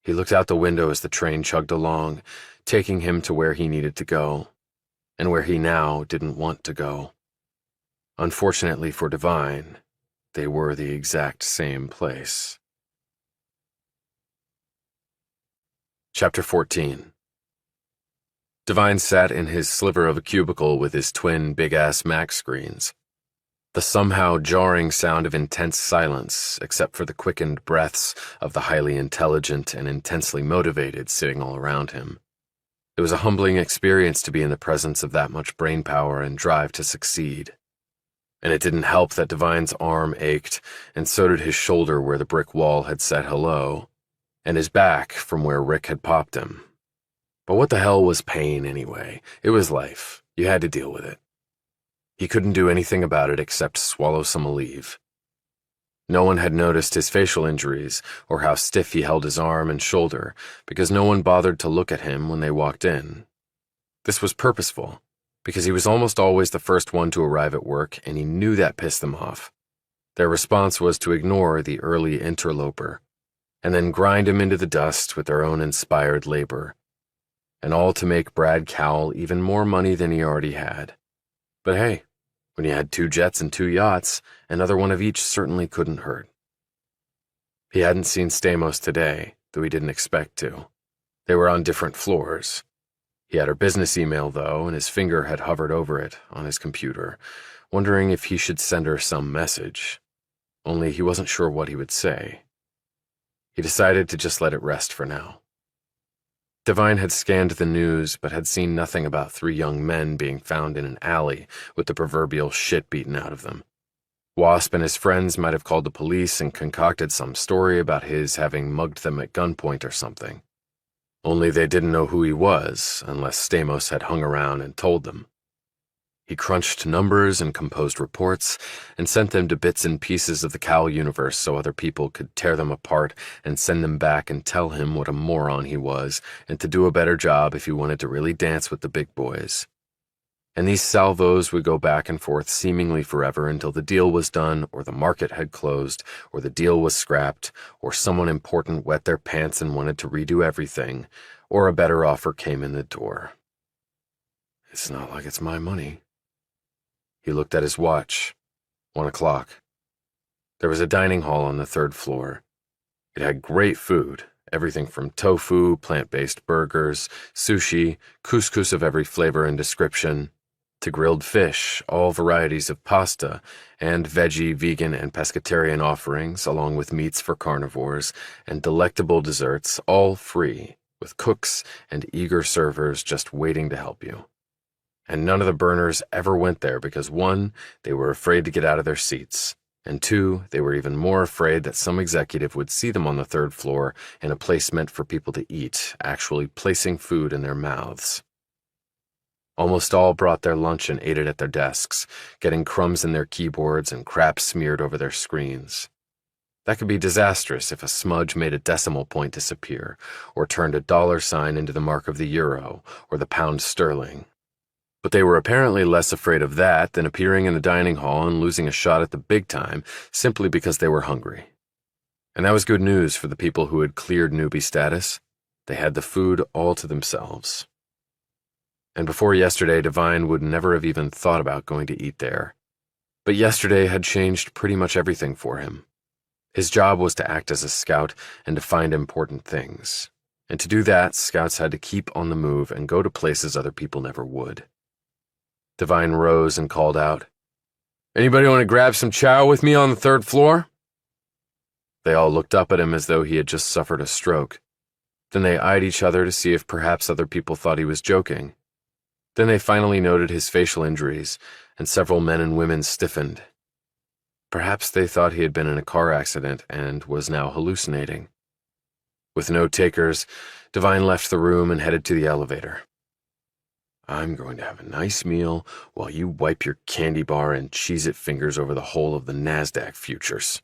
He looked out the window as the train chugged along, taking him to where he needed to go, and where he now didn't want to go. Unfortunately for Devine, they were the exact same place. Chapter 14. Devine sat in his sliver of a cubicle with his twin big-ass Mac screens. The somehow jarring sound of intense silence, except for the quickened breaths of the highly intelligent and intensely motivated sitting all around him. It was a humbling experience to be in the presence of that much brainpower and drive to succeed. And it didn't help that Devine's arm ached, and so did his shoulder where the brick wall had said hello, and his back from where Rick had popped him. But what the hell was pain anyway? It was life. You had to deal with it. He couldn't do anything about it except swallow some Aleve. No one had noticed his facial injuries or how stiff he held his arm and shoulder because no one bothered to look at him when they walked in. This was purposeful because he was almost always the first one to arrive at work and he knew that pissed them off. Their response was to ignore the early interloper and then grind him into the dust with their own inspired labor. And all to make Brad Cowell even more money than he already had. But hey, when you had 2 jets and 2 yachts, another one of each certainly couldn't hurt. He hadn't seen Stamos today, though he didn't expect to. They were on different floors. He had her business email, though, and his finger had hovered over it on his computer, wondering if he should send her some message. Only he wasn't sure what he would say. He decided to just let it rest for now. Devine had scanned the news, but had seen nothing about 3 young men being found in an alley with the proverbial shit beaten out of them. Wasp and his friends might have called the police and concocted some story about his having mugged them at gunpoint or something. Only they didn't know who he was, unless Stamos had hung around and told them. He crunched numbers and composed reports and sent them to bits and pieces of the Cowell universe so other people could tear them apart and send them back and tell him what a moron he was and to do a better job if he wanted to really dance with the big boys. And these salvos would go back and forth seemingly forever until the deal was done, or the market had closed, or the deal was scrapped, or someone important wet their pants and wanted to redo everything, or a better offer came in the door. It's not like it's my money. He looked at his watch. 1 o'clock. There was a dining hall on the 3rd floor. It had great food, everything from tofu, plant-based burgers, sushi, couscous of every flavor and description, to grilled fish, all varieties of pasta, and veggie, vegan, and pescatarian offerings, along with meats for carnivores, and delectable desserts, all free, with cooks and eager servers just waiting to help you. And none of the burners ever went there because 1, they were afraid to get out of their seats, and 2, they were even more afraid that some executive would see them on the 3rd floor in a place meant for people to eat, actually placing food in their mouths. Almost all brought their lunch and ate it at their desks, getting crumbs in their keyboards and crap smeared over their screens. That could be disastrous if a smudge made a decimal point disappear, or turned a dollar sign into the mark of the euro or the pound sterling. But they were apparently less afraid of that than appearing in the dining hall and losing a shot at the big time simply because they were hungry. And that was good news for the people who had cleared newbie status. They had the food all to themselves. And before yesterday, Devine would never have even thought about going to eat there. But yesterday had changed pretty much everything for him. His job was to act as a scout and to find important things. And to do that, scouts had to keep on the move and go to places other people never would. Devine rose and called out, "Anybody want to grab some chow with me on the 3rd floor?" They all looked up at him as though he had just suffered a stroke. Then they eyed each other to see if perhaps other people thought he was joking. Then they finally noted his facial injuries, and several men and women stiffened. Perhaps they thought he had been in a car accident and was now hallucinating. With no takers, Devine left the room and headed to the elevator. "I'm going to have a nice meal while you wipe your candy bar and Cheez-It fingers over the whole of the NASDAQ futures."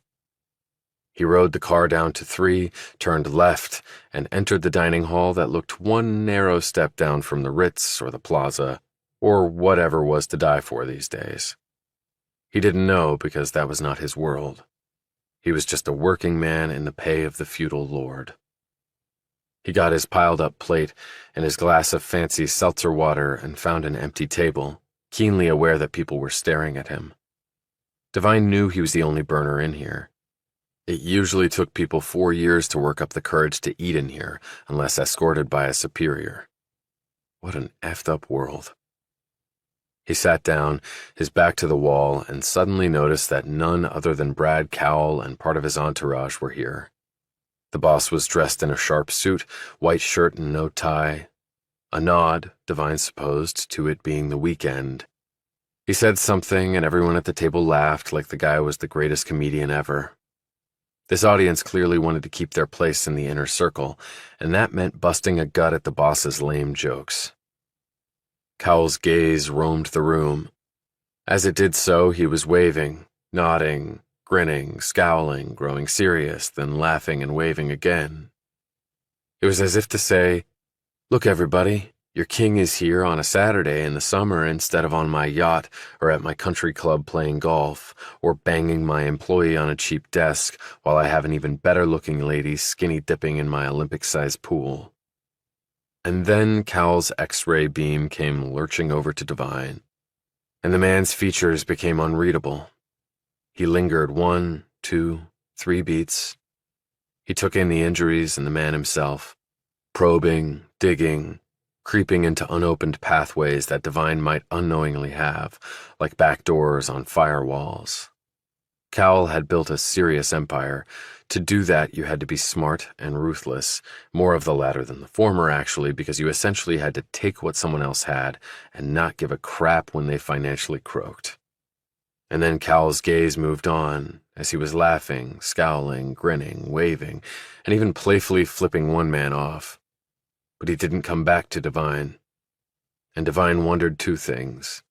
He rode the car down to 3, turned left, and entered the dining hall that looked 1 narrow step down from the Ritz or the Plaza, or whatever was to die for these days. He didn't know because that was not his world. He was just a working man in the pay of the feudal lord. He got his piled-up plate and his glass of fancy seltzer water and found an empty table, keenly aware that people were staring at him. Devine knew he was the only burner in here. It usually took people 4 years to work up the courage to eat in here, unless escorted by a superior. What an effed up world. He sat down, his back to the wall, and suddenly noticed that none other than Brad Cowell and part of his entourage were here. The boss was dressed in a sharp suit, white shirt and no tie. A nod, Devine supposed, to it being the weekend. He said something, and everyone at the table laughed like the guy was the greatest comedian ever. This audience clearly wanted to keep their place in the inner circle, and that meant busting a gut at the boss's lame jokes. Cowell's gaze roamed the room. As it did so, he was waving, nodding, grinning, scowling, growing serious, then laughing and waving again. It was as if to say, "Look, everybody, your king is here on a Saturday in the summer instead of on my yacht or at my country club playing golf or banging my employee on a cheap desk while I have an even better-looking lady skinny dipping in my Olympic-sized pool." And then Cowell's X-ray beam came lurching over to Devine, and the man's features became unreadable. He lingered 1, 2, 3 beats. He took in the injuries and the man himself, probing, digging, creeping into unopened pathways that Devine might unknowingly have, like back doors on firewalls. Cowell had built a serious empire. To do that, you had to be smart and ruthless, more of the latter than the former, actually, because you essentially had to take what someone else had and not give a crap when they financially croaked. And then Cowell's gaze moved on, as he was laughing, scowling, grinning, waving, and even playfully flipping one man off. But he didn't come back to Devine. And Devine wondered 2 things.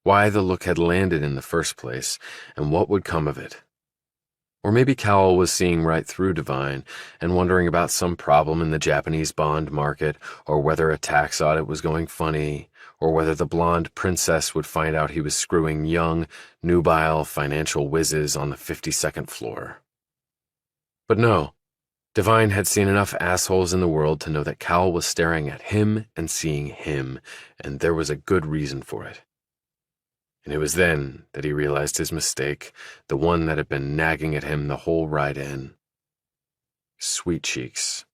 Why the look had landed in the first place, and what would come of it. Or maybe Cowell was seeing right through Devine and wondering about some problem in the Japanese bond market, or whether a tax audit was going funny, or whether the blonde princess would find out he was screwing young, nubile financial whizzes on the 52nd floor. But no, Devine had seen enough assholes in the world to know that Cal was staring at him and seeing him, and there was a good reason for it. And it was then that he realized his mistake, the one that had been nagging at him the whole ride in. Sweet cheeks.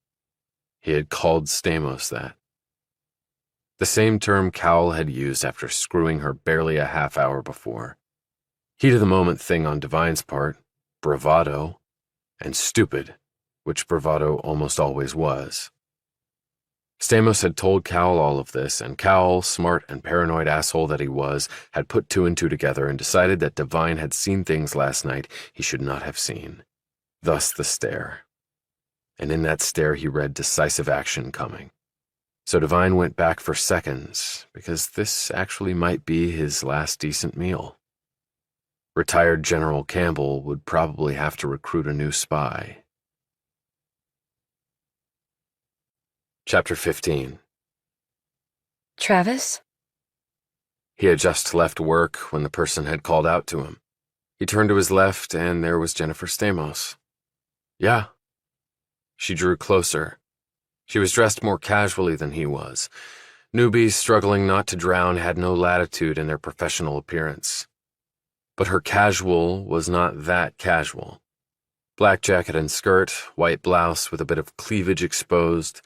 He had called Stamos that. The same term Cal had used after screwing her barely a half hour before. Heat-of-the-moment thing on Devine's part, bravado, and stupid, which bravado almost always was. Stamos had told Cal all of this, and Cal, smart and paranoid asshole that he was, had put two and two together and decided that Devine had seen things last night he should not have seen. Thus the stare. And in that stare he read decisive action coming. So Devine went back for seconds, because this actually might be his last decent meal. Retired General Campbell would probably have to recruit a new spy. Chapter 15. Travis? He had just left work when the person had called out to him. He turned to his left, and there was Jennifer Stamos. Yeah. She drew closer. She was dressed more casually than he was. Newbies struggling not to drown had no latitude in their professional appearance. But her casual was not that casual. Black jacket and skirt, white blouse with a bit of cleavage exposed,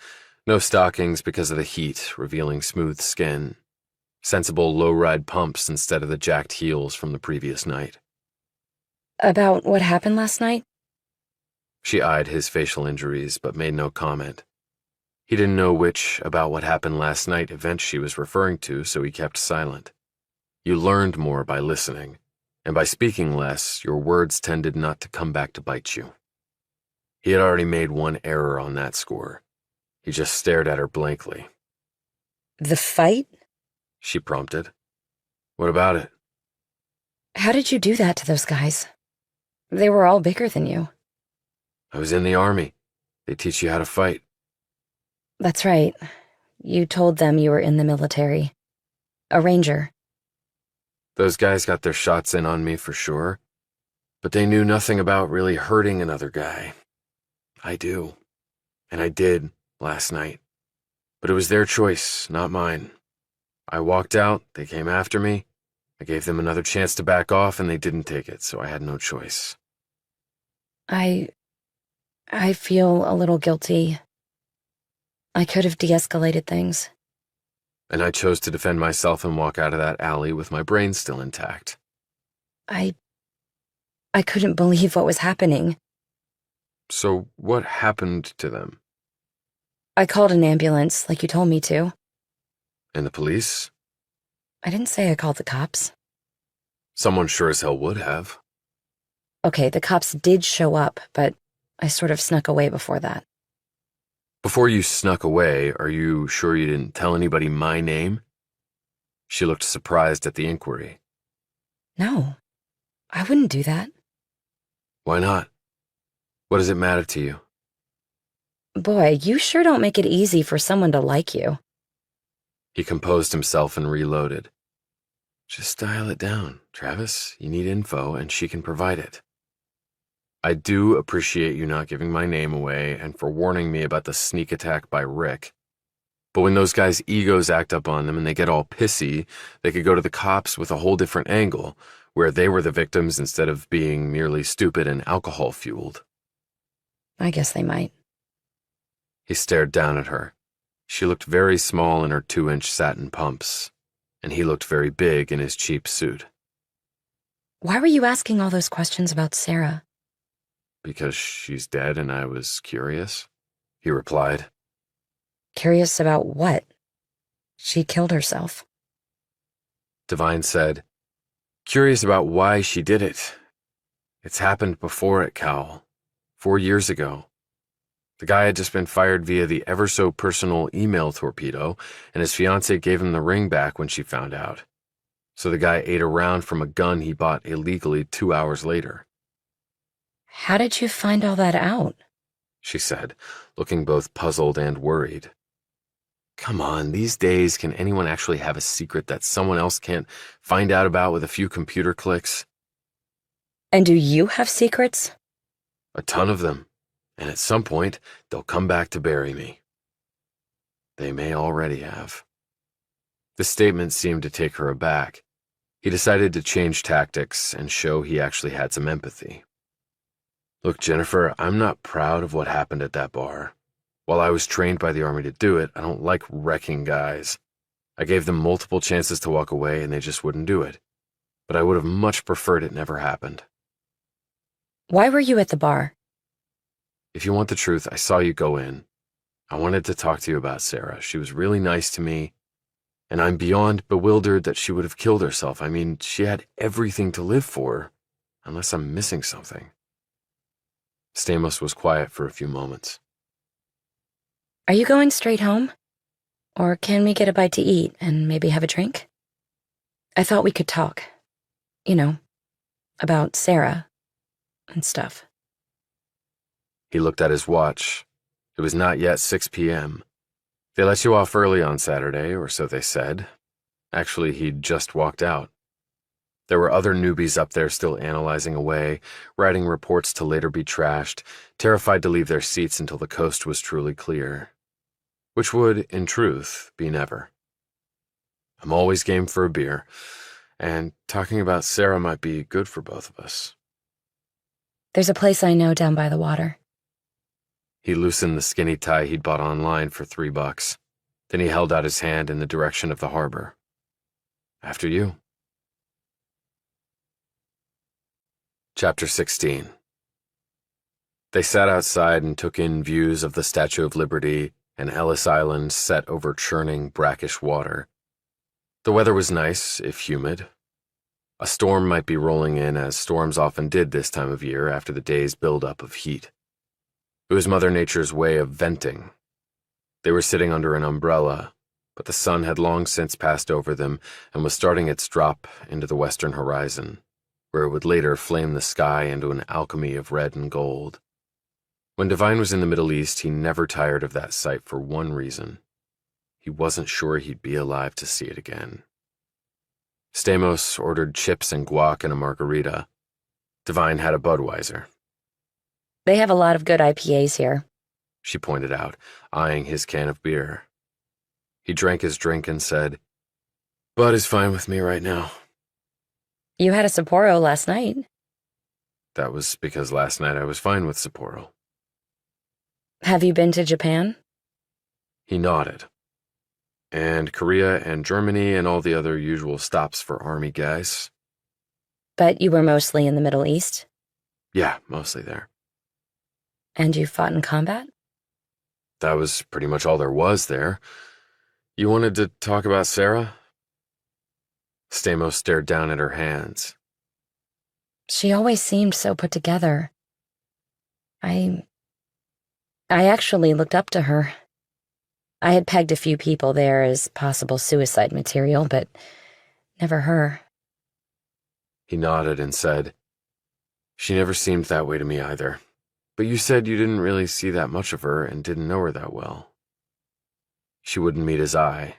no stockings because of the heat, revealing smooth skin. Sensible low-ride pumps instead of the jacked heels from the previous night. About what happened last night? She eyed his facial injuries, but made no comment. He didn't know which about what happened last night event she was referring to, so he kept silent. You learned more by listening, and by speaking less, your words tended not to come back to bite you. He had already made one error on that score. He just stared at her blankly. The fight? She prompted. What about it? How did you do that to those guys? They were all bigger than you. I was in the army. They teach you how to fight. That's right. You told them you were in the military. A ranger. Those guys got their shots in on me for sure, but they knew nothing about really hurting another guy. I do. And I did last night. But it was their choice, not mine. I walked out, they came after me. I gave them another chance to back off, and they didn't take it, so I had no choice. I feel a little guilty. I could have de-escalated things. And I chose to defend myself and walk out of that alley with my brain still intact. I couldn't believe what was happening. So what happened to them? I called an ambulance, like you told me to. And the police? I didn't say I called the cops. Someone sure as hell would have. Okay, the cops did show up, but I sort of snuck away before that. Before you snuck away, are you sure you didn't tell anybody my name? She looked surprised at the inquiry. No, I wouldn't do that. Why not? What does it matter to you? Boy, you sure don't make it easy for someone to like you. He composed himself and reloaded. Just dial it down, Travis. You need info, and she can provide it. I do appreciate you not giving my name away and for warning me about the sneak attack by Rick. But when those guys' egos act up on them and they get all pissy, they could go to the cops with a whole different angle, where they were the victims instead of being merely stupid and alcohol-fueled. I guess they might. He stared down at her. She looked very small in her 2-inch satin pumps, and he looked very big in his cheap suit. Why were you asking all those questions about Sarah? Because she's dead and I was curious, he replied. Curious about what? She killed herself. Devine said, curious about why she did it. It's happened before at Cowell, 4 years ago. The guy had just been fired via the ever-so-personal email torpedo, and his fiancée gave him the ring back when she found out. So the guy ate a round from a gun he bought illegally 2 hours later. How did you find all that out? She said, looking both puzzled and worried. Come on, these days, can anyone actually have a secret that someone else can't find out about with a few computer clicks? And do you have secrets? A ton of them. And at some point, they'll come back to bury me. They may already have. The statement seemed to take her aback. He decided to change tactics and show he actually had some empathy. Look, Jennifer, I'm not proud of what happened at that bar. While I was trained by the Army to do it, I don't like wrecking guys. I gave them multiple chances to walk away and they just wouldn't do it. But I would have much preferred it never happened. Why were you at the bar? If you want the truth, I saw you go in. I wanted to talk to you about Sarah. She was really nice to me, and I'm beyond bewildered that she would have killed herself. I mean, she had everything to live for, unless I'm missing something. Stamos was quiet for a few moments. Are you going straight home? Or can we get a bite to eat and maybe have a drink? I thought we could talk. You know, about Sarah and stuff. He looked at his watch. It was not yet 6 p.m. They let you off early on Saturday, or so they said. Actually, he'd just walked out. There were other newbies up there still analyzing away, writing reports to later be trashed, terrified to leave their seats until the coast was truly clear. Which would, in truth, be never. I'm always game for a beer, and talking about Sarah might be good for both of us. There's a place I know down by the water. He loosened the skinny tie he'd bought online for $3. Then he held out his hand in the direction of the harbor. After you. Chapter 16. They sat outside and took in views of the Statue of Liberty and Ellis Island set over churning, brackish water. The weather was nice, if humid. A storm might be rolling in, as storms often did this time of year after the day's buildup of heat. It was Mother Nature's way of venting. They were sitting under an umbrella, but the sun had long since passed over them and was starting its drop into the western horizon, where it would later flame the sky into an alchemy of red and gold. When Devine was in the Middle East, he never tired of that sight for one reason. He wasn't sure he'd be alive to see it again. Stamos ordered chips and guac and a margarita. Devine had a Budweiser. They have a lot of good IPAs here, She pointed out, eyeing his can of beer. He drank his drink and said, Bud is fine with me right now. You had a Sapporo last night. That was because last night I was fine with Sapporo. Have you been to Japan? He nodded. And Korea and Germany and all the other usual stops for Army guys. But you were mostly in the Middle East? Yeah, mostly there. And you fought in combat? That was pretty much all there was there. You wanted to talk about Sarah? Stamos stared down at her hands. She always seemed so put together. I actually looked up to her. I had pegged a few people there as possible suicide material, but never her. He nodded and said, She never seemed that way to me either. But you said you didn't really see that much of her and didn't know her that well. She wouldn't meet his eye.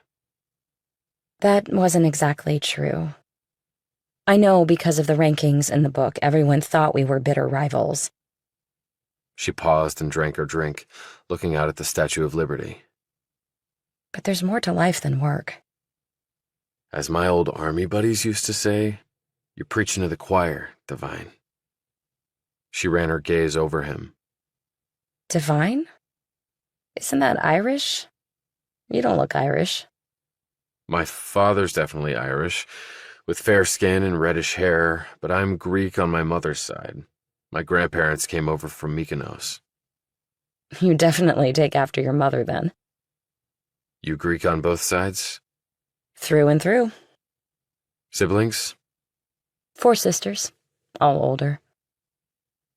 That wasn't exactly true. I know because of the rankings in the book, everyone thought we were bitter rivals. She paused and drank her drink, looking out at the Statue of Liberty. But there's more to life than work. As my old Army buddies used to say, you're preaching to the choir, Devine. She ran her gaze over him. Devine? Isn't that Irish? You don't look Irish. My father's definitely Irish, with fair skin and reddish hair, but I'm Greek on my mother's side. My grandparents came over from Mykonos. You definitely take after your mother, then. You Greek on both sides? Through and through. Siblings? 4 sisters, all older.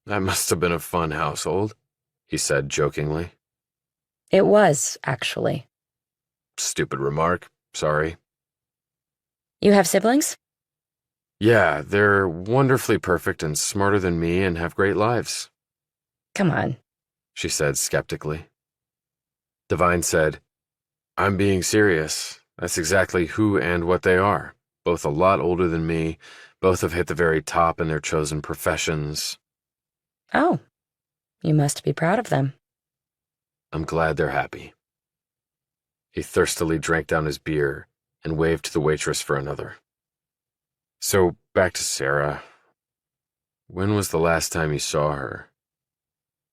That must have been a fun household, he said jokingly. It was, actually. Stupid remark. Sorry. You have siblings? Yeah, they're wonderfully perfect and smarter than me and have great lives. Come on. She said skeptically. Devine said, I'm being serious. That's exactly who and what they are. Both a lot older than me. Both have hit the very top in their chosen professions. Oh, you must be proud of them. I'm glad they're happy. He thirstily drank down his beer and waved to the waitress for another. So, back to Sarah. When was the last time you saw her?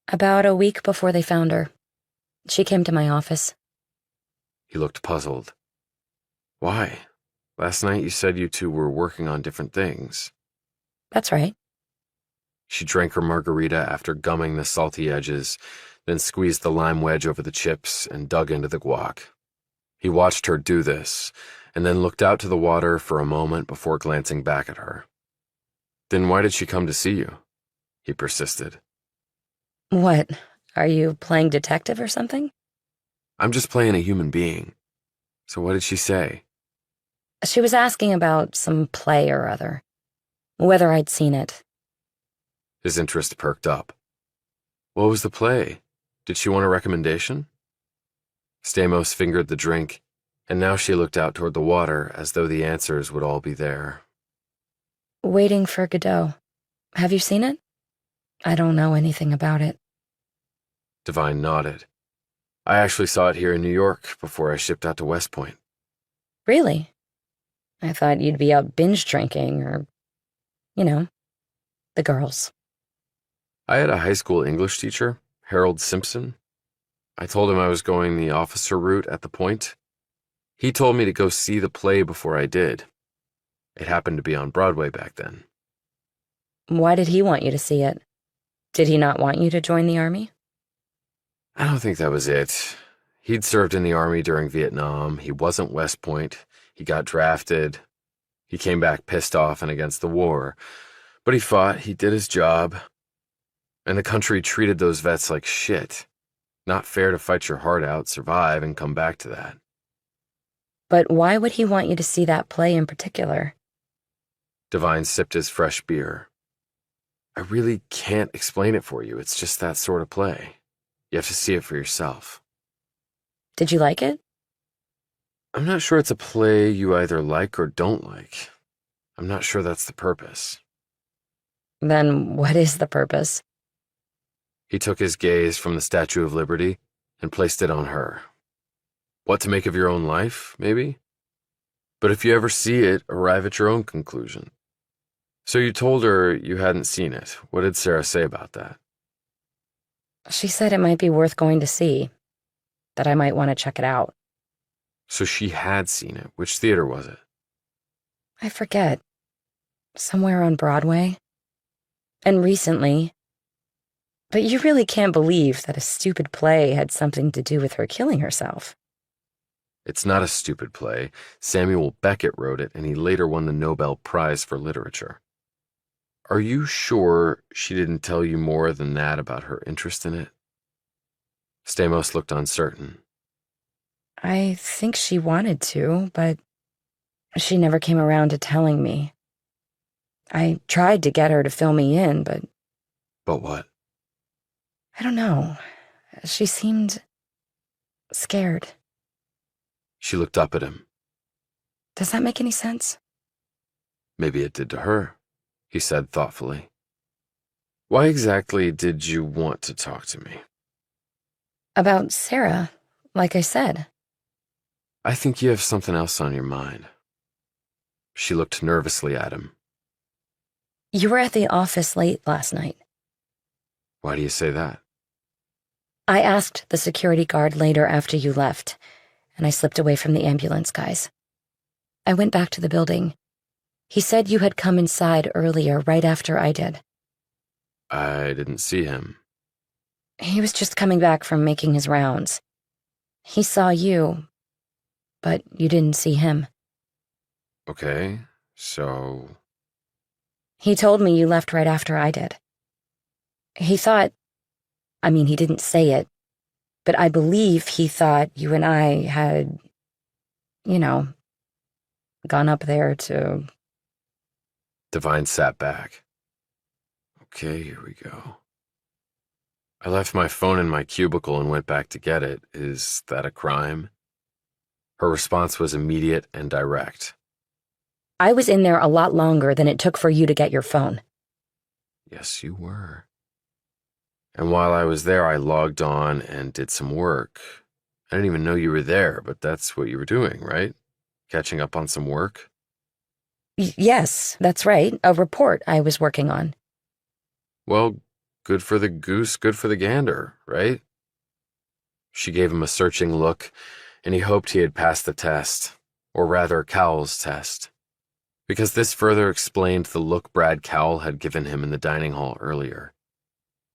About a week before they found her. She came to my office. He looked puzzled. Why? Last night you said you two were working on different things. That's right. She drank her margarita after gumming the salty edges, then squeezed the lime wedge over the chips and dug into the guac. He watched her do this, and then looked out to the water for a moment before glancing back at her. Then why did she come to see you? He persisted. What? Are you playing detective or something? I'm just playing a human being. So what did she say? She was asking about some play or other. Whether I'd seen it. His interest perked up. What was the play? Did she want a recommendation? Stamos fingered the drink, and now she looked out toward the water as though the answers would all be there. Waiting for Godot. Have you seen it? I don't know anything about it. Devine nodded. I actually saw it here in New York before I shipped out to West Point. Really? I thought you'd be out binge drinking or, the girls. I had a high school English teacher, Harold Simpson. I told him I was going the officer route at the Point. He told me to go see the play before I did. It happened to be on Broadway back then. Why did he want you to see it? Did he not want you to join the army? I don't think that was it. He'd served in the army during Vietnam. He wasn't West Point. He got drafted. He came back pissed off and against the war. But he fought. He did his job. And the country treated those vets like shit. Not fair to fight your heart out, survive, and come back to that. But why would he want you to see that play in particular? Devine sipped his fresh beer. I really can't explain it for you. It's just that sort of play. You have to see it for yourself. Did you like it? I'm not sure it's a play you either like or don't like. I'm not sure that's the purpose. Then what is the purpose? He took his gaze from the Statue of Liberty and placed it on her. What to make of your own life, maybe? But if you ever see it, arrive at your own conclusion. So you told her you hadn't seen it. What did Sarah say about that? She said it might be worth going to see, that I might want to check it out. So she had seen it. Which theater was it? I forget. Somewhere on Broadway. And recently. But you really can't believe that a stupid play had something to do with her killing herself. It's not a stupid play. Samuel Beckett wrote it, and he later won the Nobel Prize for Literature. Are you sure she didn't tell you more than that about her interest in it? Stamos looked uncertain. I think she wanted to, but she never came around to telling me. I tried to get her to fill me in, but... But what? I don't know. She seemed scared. She looked up at him. Does that make any sense? Maybe it did to her, he said thoughtfully. Why exactly did you want to talk to me? About Sarah, like I said. I think you have something else on your mind. She looked nervously at him. You were at the office late last night. Why do you say that? I asked the security guard later after you left, and I slipped away from the ambulance guys. I went back to the building. He said you had come inside earlier, right after I did. I didn't see him. He was just coming back from making his rounds. He saw you, but you didn't see him. Okay, so... He told me you left right after I did. He thought... he didn't say it, but I believe he thought you and I had, gone up there to... Devine sat back. Okay, here we go. I left my phone in my cubicle and went back to get it. Is that a crime? Her response was immediate and direct. I was in there a lot longer than it took for you to get your phone. Yes, you were. And while I was there, I logged on and did some work. I didn't even know you were there, but that's what you were doing, right? Catching up on some work? Yes, that's right. A report I was working on. Well, good for the goose, good for the gander, right? She gave him a searching look, and he hoped he had passed the test, or rather Cowell's test, because this further explained the look Brad Cowell had given him in the dining hall earlier.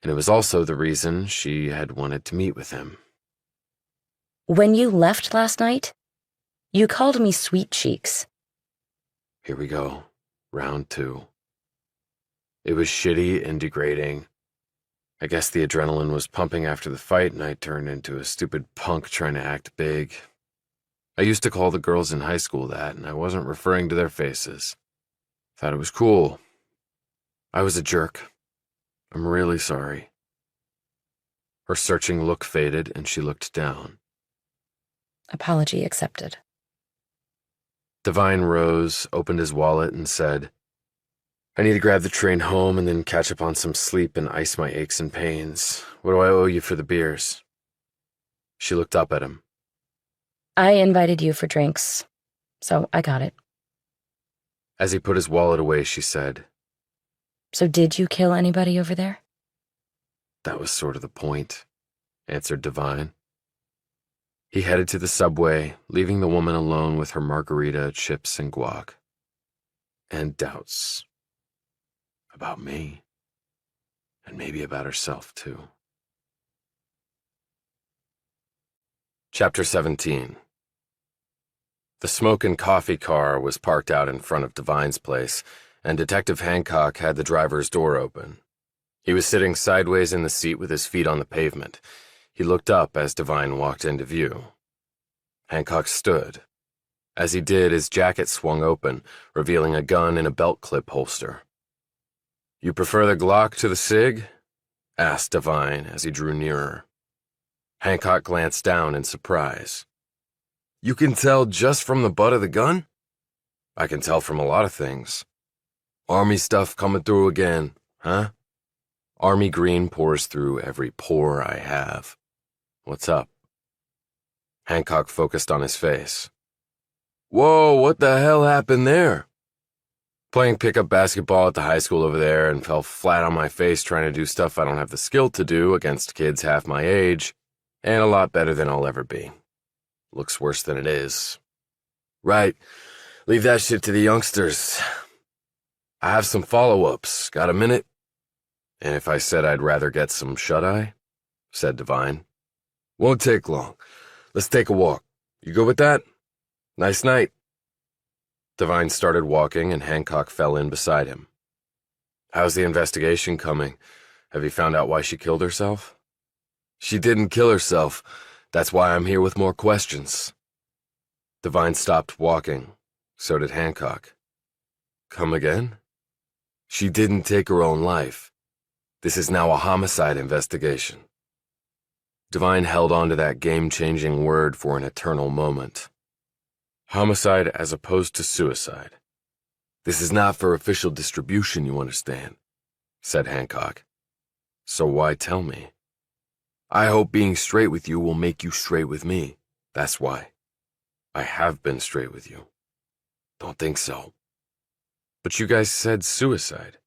And it was also the reason she had wanted to meet with him. When you left last night, you called me Sweet Cheeks. Here we go, round 2. It was shitty and degrading. I guess the adrenaline was pumping after the fight, and I turned into a stupid punk trying to act big. I used to call the girls in high school that, and I wasn't referring to their faces. Thought it was cool. I was a jerk. I'm really sorry. Her searching look faded, and she looked down. Apology accepted. Devine rose, opened his wallet, and said, I need to grab the train home and then catch up on some sleep and ice my aches and pains. What do I owe you for the beers? She looked up at him. I invited you for drinks, so I got it. As he put his wallet away, she said, So did you kill anybody over there? That was sort of the point, answered Devine. He headed to the subway, leaving the woman alone with her margarita, chips, and guac. And doubts. About me. And maybe about herself, too. Chapter 17. The smoke and coffee car was parked out in front of Devine's place, and Detective Hancock had the driver's door open. He was sitting sideways in the seat with his feet on the pavement. He looked up as Devine walked into view. Hancock stood. As he did, his jacket swung open, revealing a gun in a belt clip holster. You prefer the Glock to the Sig? Asked Devine as he drew nearer. Hancock glanced down in surprise. You can tell just from the butt of the gun? I can tell from a lot of things. Army stuff coming through again, huh? Army green pours through every pore I have. What's up? Hancock focused on his face. Whoa, what the hell happened there? Playing pickup basketball at the high school over there and fell flat on my face trying to do stuff I don't have the skill to do against kids half my age, and a lot better than I'll ever be. Looks worse than it is. Right, leave that shit to the youngsters. I have some follow-ups. Got a minute? And if I said I'd rather get some shut-eye? Said Devine. Won't take long. Let's take a walk. You good with that? Nice night. Devine started walking and Hancock fell in beside him. How's the investigation coming? Have you found out why she killed herself? She didn't kill herself. That's why I'm here with more questions. Devine stopped walking. So did Hancock. Come again? She didn't take her own life. This is now a homicide investigation. Devine held on to that game-changing word for an eternal moment. Homicide as opposed to suicide. This is not for official distribution, you understand, said Hancock. So why tell me? I hope being straight with you will make you straight with me. That's why. I have been straight with you. Don't think so. But you guys said suicide,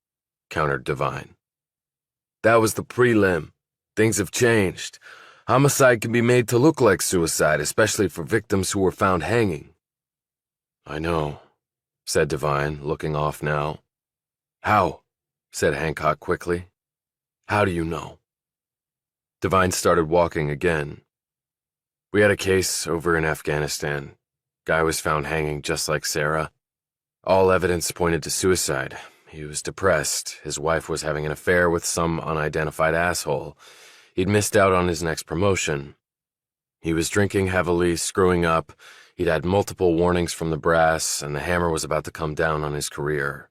countered Devine. That was the prelim. Things have changed. Homicide can be made to look like suicide, especially for victims who were found hanging. I know, said Devine, looking off now. How? Said Hancock quickly. How do you know? Devine started walking again. We had a case over in Afghanistan. Guy was found hanging just like Sarah. All evidence pointed to suicide. He was depressed. His wife was having an affair with some unidentified asshole. He'd missed out on his next promotion. He was drinking heavily, screwing up. He'd had multiple warnings from the brass, and the hammer was about to come down on his career.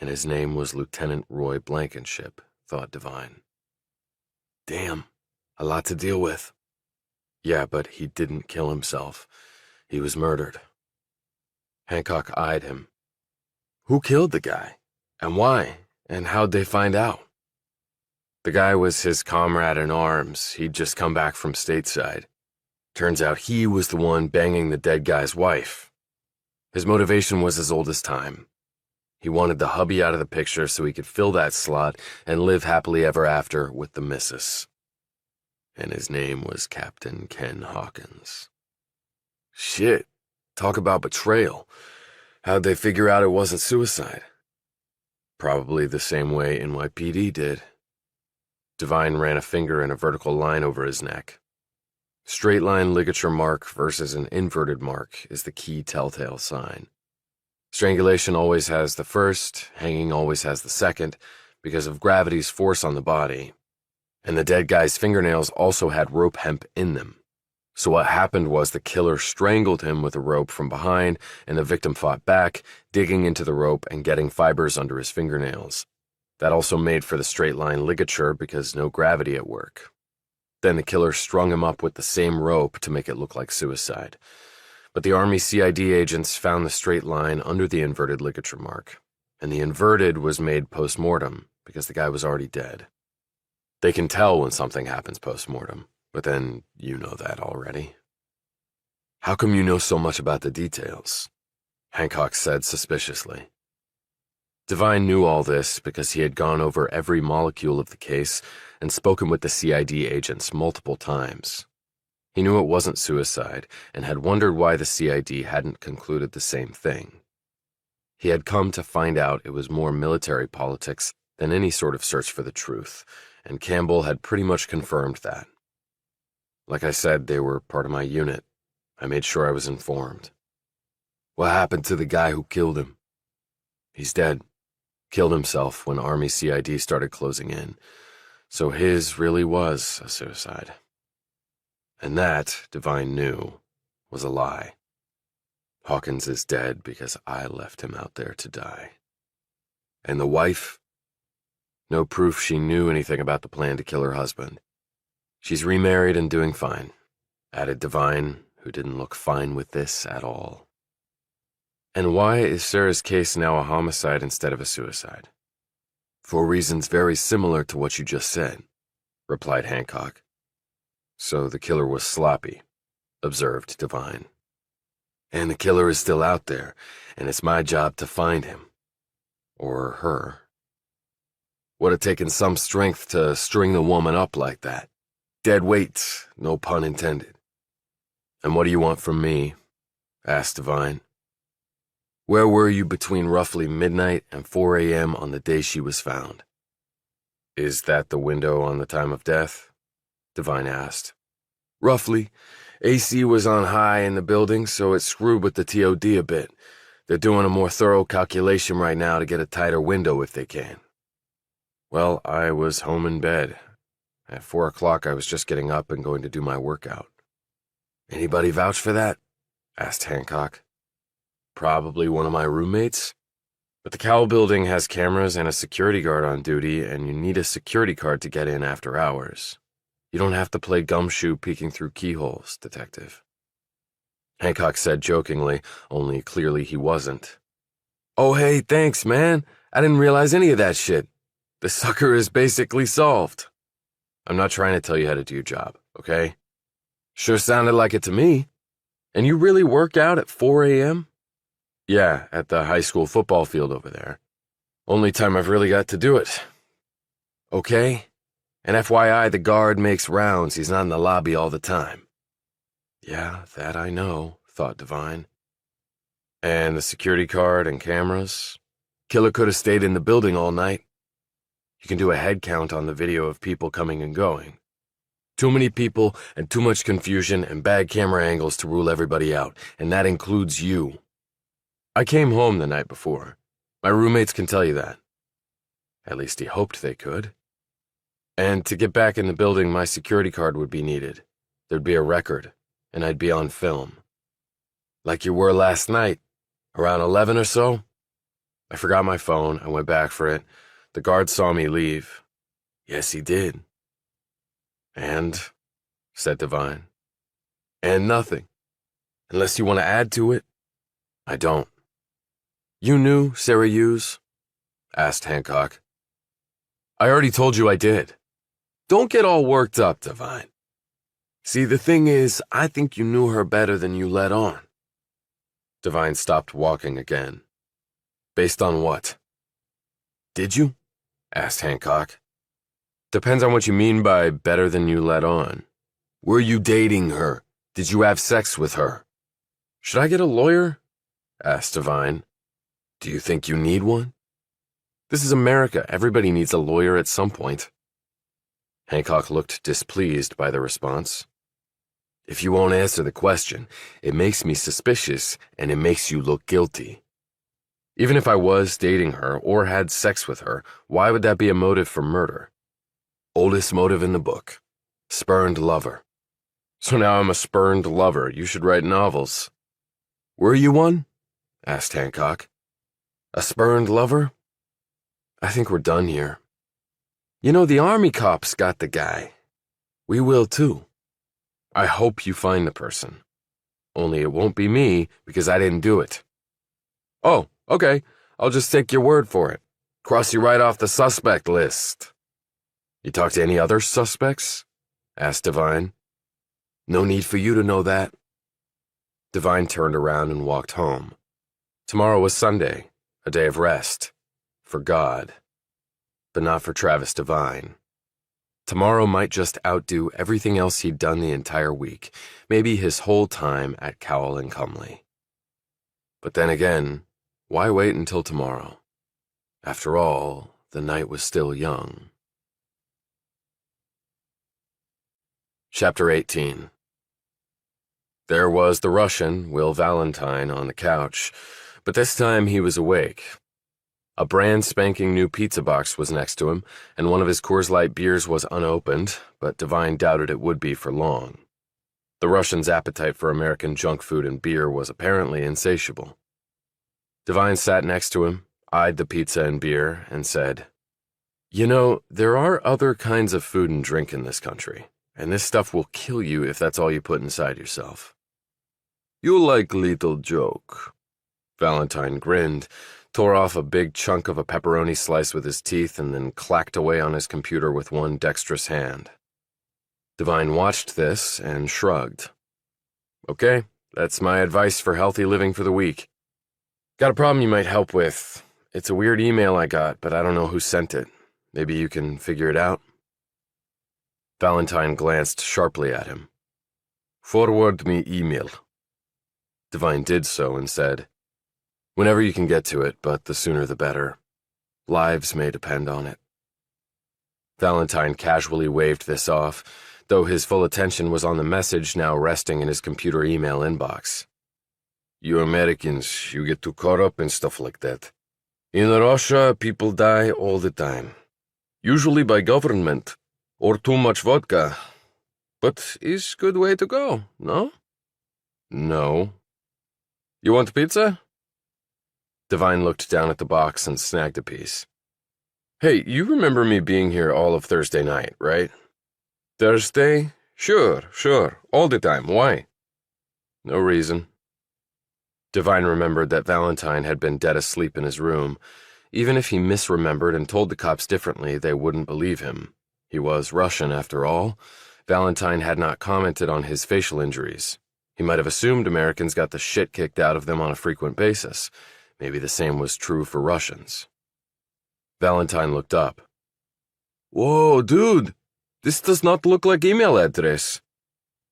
And his name was Lieutenant Roy Blankenship, thought Devine. Damn, a lot to deal with. Yeah, but he didn't kill himself. He was murdered. Hancock eyed him. Who killed the guy? And why? And how'd they find out? The guy was his comrade in arms. He'd just come back from stateside. Turns out he was the one banging the dead guy's wife. His motivation was as old as time. He wanted the hubby out of the picture so he could fill that slot and live happily ever after with the missus. And his name was Captain Ken Hawkins. Shit, talk about betrayal. How'd they figure out it wasn't suicide? Probably the same way NYPD did. Devine ran a finger in a vertical line over his neck. Straight line ligature mark versus an inverted mark is the key telltale sign. Strangulation always has the first, hanging always has the second, because of gravity's force on the body. And the dead guy's fingernails also had rope hemp in them. So what happened was the killer strangled him with a rope from behind, and the victim fought back, digging into the rope and getting fibers under his fingernails. That also made for the straight line ligature because no gravity at work. Then the killer strung him up with the same rope to make it look like suicide. But the Army CID agents found the straight line under the inverted ligature mark, and the inverted was made post-mortem because the guy was already dead. They can tell when something happens post-mortem. But then you know that already. How come you know so much about the details? Hancock said suspiciously. Devine knew all this because he had gone over every molecule of the case and spoken with the CID agents multiple times. He knew it wasn't suicide and had wondered why the CID hadn't concluded the same thing. He had come to find out it was more military politics than any sort of search for the truth, and Campbell had pretty much confirmed that. Like I said, they were part of my unit. I made sure I was informed. What happened to the guy who killed him? He's dead. Killed himself when Army CID started closing in. So his really was a suicide. And that, Devine knew, was a lie. Hawkins is dead because I left him out there to die. And the wife? No proof she knew anything about the plan to kill her husband. She's remarried and doing fine, added Devine, who didn't look fine with this at all. And why is Sarah's case now a homicide instead of a suicide? For reasons very similar to what you just said, replied Hancock. So the killer was sloppy, observed Devine. And the killer is still out there, and it's my job to find him. Or her. Would have taken some strength to string the woman up like that. Dead weight, no pun intended. And what do you want from me? Asked Devine. Where were you between roughly midnight and 4 a.m. on the day she was found? Is that the window on the time of death? Devine asked. Roughly. AC was on high in the building, so it screwed with the TOD a bit. They're doing a more thorough calculation right now to get a tighter window if they can. Well, I was home in bed. At 4 o'clock, I was just getting up and going to do my workout. Anybody vouch for that? Asked Hancock. Probably one of my roommates. But the Cowell building has cameras and a security guard on duty, and you need a security card to get in after hours. You don't have to play gumshoe peeking through keyholes, Detective. Hancock said jokingly, only clearly he wasn't. Oh, hey, thanks, man. I didn't realize any of that shit. The sucker is basically solved. I'm not trying to tell you how to do your job, okay? Sure sounded like it to me. And you really work out at 4 a.m.? Yeah, at the high school football field over there. Only time I've really got to do it. Okay? And FYI, the guard makes rounds. He's not in the lobby all the time. Yeah, that I know, thought Devine. And the security card and cameras? Killer could have stayed in the building all night. You can do a head count on the video of people coming and going. Too many people and too much confusion and bad camera angles to rule everybody out, and that includes you. I came home the night before. My roommates can tell you that. At least he hoped they could. And to get back in the building, my security card would be needed. There'd be a record, and I'd be on film. Like you were last night, around 11 or so. I forgot my phone. I went back for it. The guard saw me leave. Yes, he did. And, said Devine. And nothing. Unless you want to add to it. I don't. You knew Sarah Hughes? Asked Hancock. I already told you I did. Don't get all worked up, Devine. See, the thing is, I think you knew her better than you let on. Devine stopped walking again. Based on what? Did you? Asked Hancock. Depends on what you mean by better than you let on. Were you dating her? Did you have sex with her? Should I get a lawyer? Asked Devine. Do you think you need one? This is America. Everybody needs a lawyer at some point. Hancock looked displeased by the response. If you won't answer the question, it makes me suspicious and it makes you look guilty. Even if I was dating her or had sex with her, why would that be a motive for murder? Oldest motive in the book. Spurned lover. So now I'm a spurned lover. You should write novels. Were you one? Asked Hancock. A spurned lover? I think we're done here. You know, the army cops got the guy. We will too. I hope you find the person. Only it won't be me because I didn't do it. Oh, okay. I'll just take your word for it. Cross you right off the suspect list. You talk to any other suspects? Asked Devine. No need for you to know that. Devine turned around and walked home. Tomorrow was Sunday, a day of rest. For God. But not for Travis Devine. Tomorrow might just outdo everything else he'd done the entire week, maybe his whole time at Cowell and Cumley. But then again, why wait until tomorrow? After all, the night was still young. Chapter 18. There was the Russian, Will Valentine, on the couch, but this time he was awake. A brand spanking new pizza box was next to him, and one of his Coors Light beers was unopened, but Devine doubted it would be for long. The Russian's appetite for American junk food and beer was apparently insatiable. Devine sat next to him, eyed the pizza and beer, and said, You know, there are other kinds of food and drink in this country, and this stuff will kill you if that's all you put inside yourself. You like little joke. Valentine grinned, tore off a big chunk of a pepperoni slice with his teeth, and then clacked away on his computer with one dexterous hand. Devine watched this and shrugged. Okay, that's my advice for healthy living for the week. Got a problem you might help with. It's a weird email I got, but I don't know who sent it. Maybe you can figure it out? Valentine glanced sharply at him. Forward me email. Devine did so and said, Whenever you can get to it, but the sooner the better. Lives may depend on it. Valentine casually waved this off, though his full attention was on the message now resting in his computer email inbox. You Americans, you get too caught up in stuff like that. In Russia, people die all the time. Usually by government, or too much vodka. But is good way to go, no? No. You want pizza? Devine looked down at the box and snagged a piece. Hey, you remember me being here all of Thursday night, right? Thursday? Sure, all the time. Why? No reason. Devine remembered that Valentine had been dead asleep in his room. Even if he misremembered and told the cops differently, they wouldn't believe him. He was Russian, after all. Valentine had not commented on his facial injuries. He might have assumed Americans got the shit kicked out of them on a frequent basis. Maybe the same was true for Russians. Valentine looked up. Whoa, dude! This does not look like email address.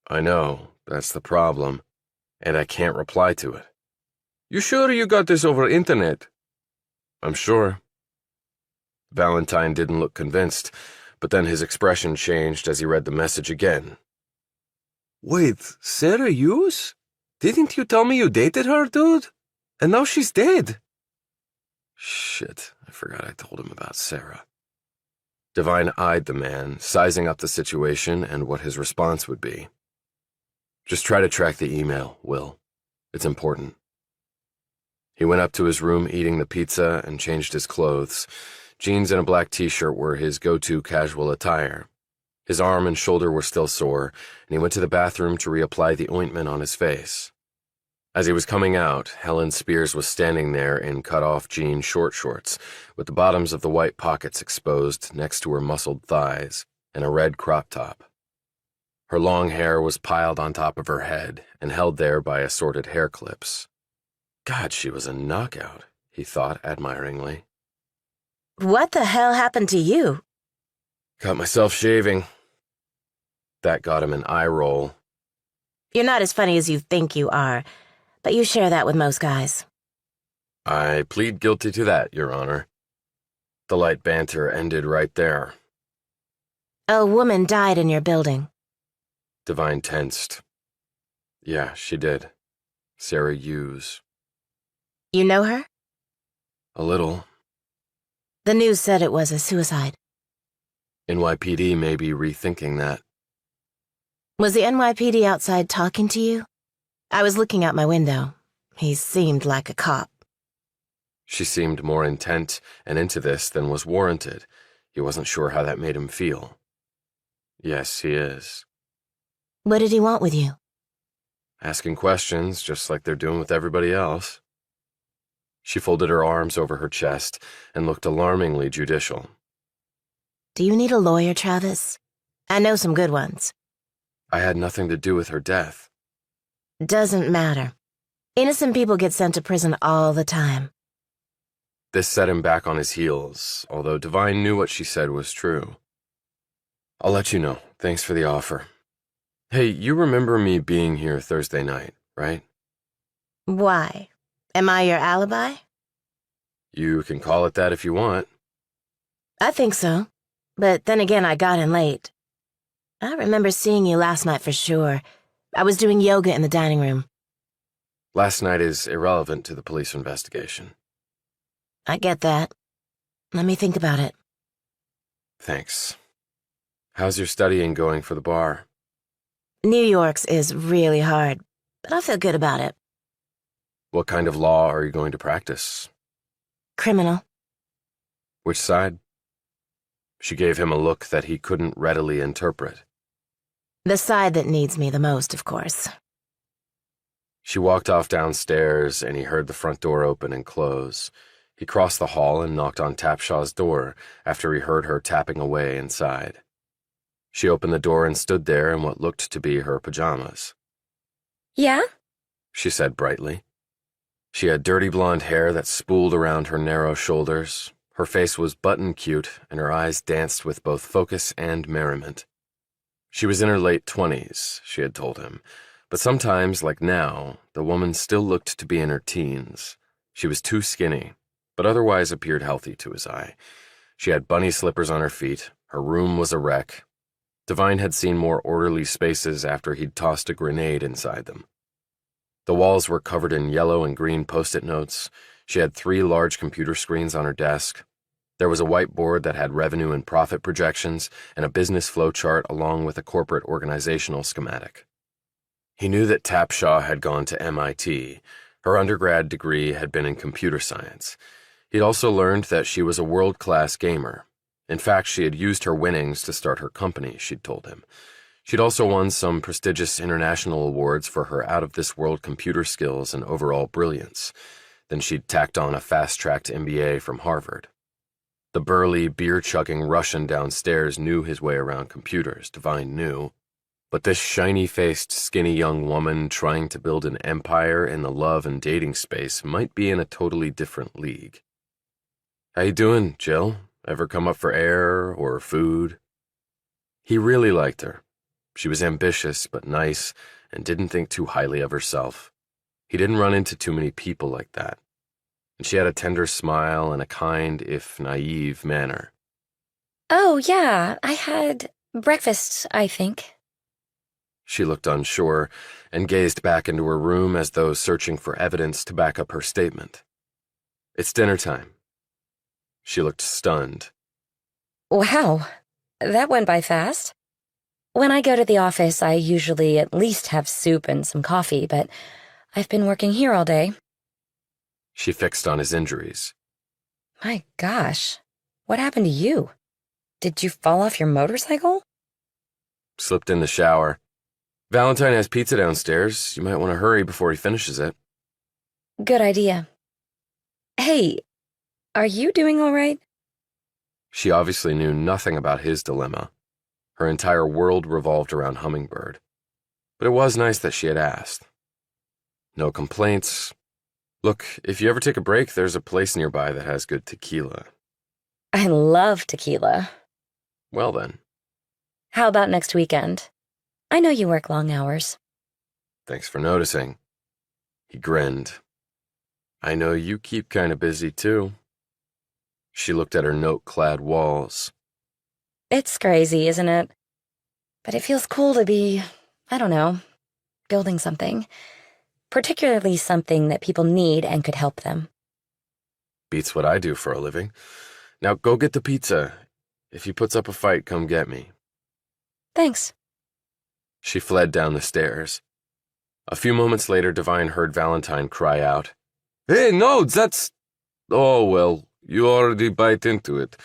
I know, that's the problem. And I can't reply to it. You sure you got this over internet? I'm sure. Valentine didn't look convinced, but then his expression changed as he read the message again. Wait, Sarah Hughes? Didn't you tell me you dated her, dude? And now she's dead. Shit, I forgot I told him about Sarah. Devine eyed the man, sizing up the situation and what his response would be. Just try to track the email, Will. It's important. He went up to his room eating the pizza and changed his clothes. Jeans and a black t-shirt were his go-to casual attire. His arm and shoulder were still sore, and he went to the bathroom to reapply the ointment on his face. As he was coming out, Helen Spears was standing there in cut-off jean short shorts, with the bottoms of the white pockets exposed next to her muscled thighs, and a red crop top. Her long hair was piled on top of her head and held there by assorted hair clips. God, she was a knockout, he thought admiringly. What the hell happened to you? Cut myself shaving. That got him an eye roll. You're not as funny as you think you are, but you share that with most guys. I plead guilty to that, Your Honor. The light banter ended right there. A woman died in your building. Devine tensed. Yeah, she did. Sarah Hughes. You know her? A little. The news said it was a suicide. NYPD may be rethinking that. Was the NYPD outside talking to you? I was looking out my window. He seemed like a cop. She seemed more intent and into this than was warranted. He wasn't sure how that made him feel. Yes, he is. What did he want with you? Asking questions, just like they're doing with everybody else. She folded her arms over her chest and looked alarmingly judicial. Do you need a lawyer, Travis? I know some good ones. I had nothing to do with her death. Doesn't matter. Innocent people get sent to prison all the time. This set him back on his heels, although Devine knew what she said was true. I'll let you know. Thanks for the offer. Hey, you remember me being here Thursday night, right? Why? Am I your alibi? You can call it that if you want. I think so. But then again, I got in late. I remember seeing you last night for sure. I was doing yoga in the dining room. Last night is irrelevant to the police investigation. I get that. Let me think about it. Thanks. How's your studying going for the bar? New York's is really hard, but I feel good about it. What kind of law are you going to practice? Criminal. Which side? She gave him a look that he couldn't readily interpret. The side that needs me the most, of course. She walked off downstairs, and he heard the front door open and close. He crossed the hall and knocked on Tapshaw's door after he heard her tapping away inside. She opened the door and stood there in what looked to be her pajamas. Yeah? She said brightly. She had dirty blonde hair that spooled around her narrow shoulders. Her face was button-cute, and her eyes danced with both focus and merriment. She was in her late 20s, she had told him, but sometimes, like now, the woman still looked to be in her teens. She was too skinny, but otherwise appeared healthy to his eye. She had bunny slippers on her feet. Her room was a wreck. Devine had seen more orderly spaces after he'd tossed a grenade inside them. The walls were covered in yellow and green post-it notes. She had 3 large computer screens on her desk. There was a whiteboard that had revenue and profit projections and a business flow chart along with a corporate organizational schematic. He knew that Tapshaw had gone to MIT. Her undergrad degree had been in computer science. He'd also learned that she was a world-class gamer. In fact, she had used her winnings to start her company, she'd told him. She'd also won some prestigious international awards for her out-of-this-world computer skills and overall brilliance. Then she'd tacked on a fast-tracked MBA from Harvard. The burly, beer-chugging Russian downstairs knew his way around computers, Devine knew. But this shiny-faced, skinny young woman trying to build an empire in the love and dating space might be in a totally different league. How you doing, Jill? Ever come up for air or food? He really liked her. She was ambitious but nice and didn't think too highly of herself. He didn't run into too many people like that. And she had a tender smile and a kind, if naive, manner. Oh, yeah, I had breakfast, I think. She looked unsure and gazed back into her room as though searching for evidence to back up her statement. It's dinner time. She looked stunned. Wow, that went by fast. When I go to the office, I usually at least have soup and some coffee, but I've been working here all day. She fixed on his injuries. My gosh, what happened to you? Did you fall off your motorcycle? Slipped in the shower. Valentine has pizza downstairs. You might want to hurry before he finishes it. Good idea. Hey, are you doing all right? She obviously knew nothing about his dilemma. Her entire world revolved around Hummingbird. But it was nice that she had asked. No complaints. Look, if you ever take a break, there's a place nearby that has good tequila. I love tequila. Well then, How about next weekend? I know you work long hours. thanks for noticing. He grinned. I know you keep kinda busy too. She looked at her note-clad walls. It's crazy, isn't it? But it feels cool to be, I don't know, building something. Particularly something that people need and could help them. Beats what I do for a living. Now go get the pizza. If he puts up a fight, come get me. Thanks. She fled down the stairs. A few moments later, Devine heard Valentine cry out, "Hey, no, that's... Oh, well, you already bite into it.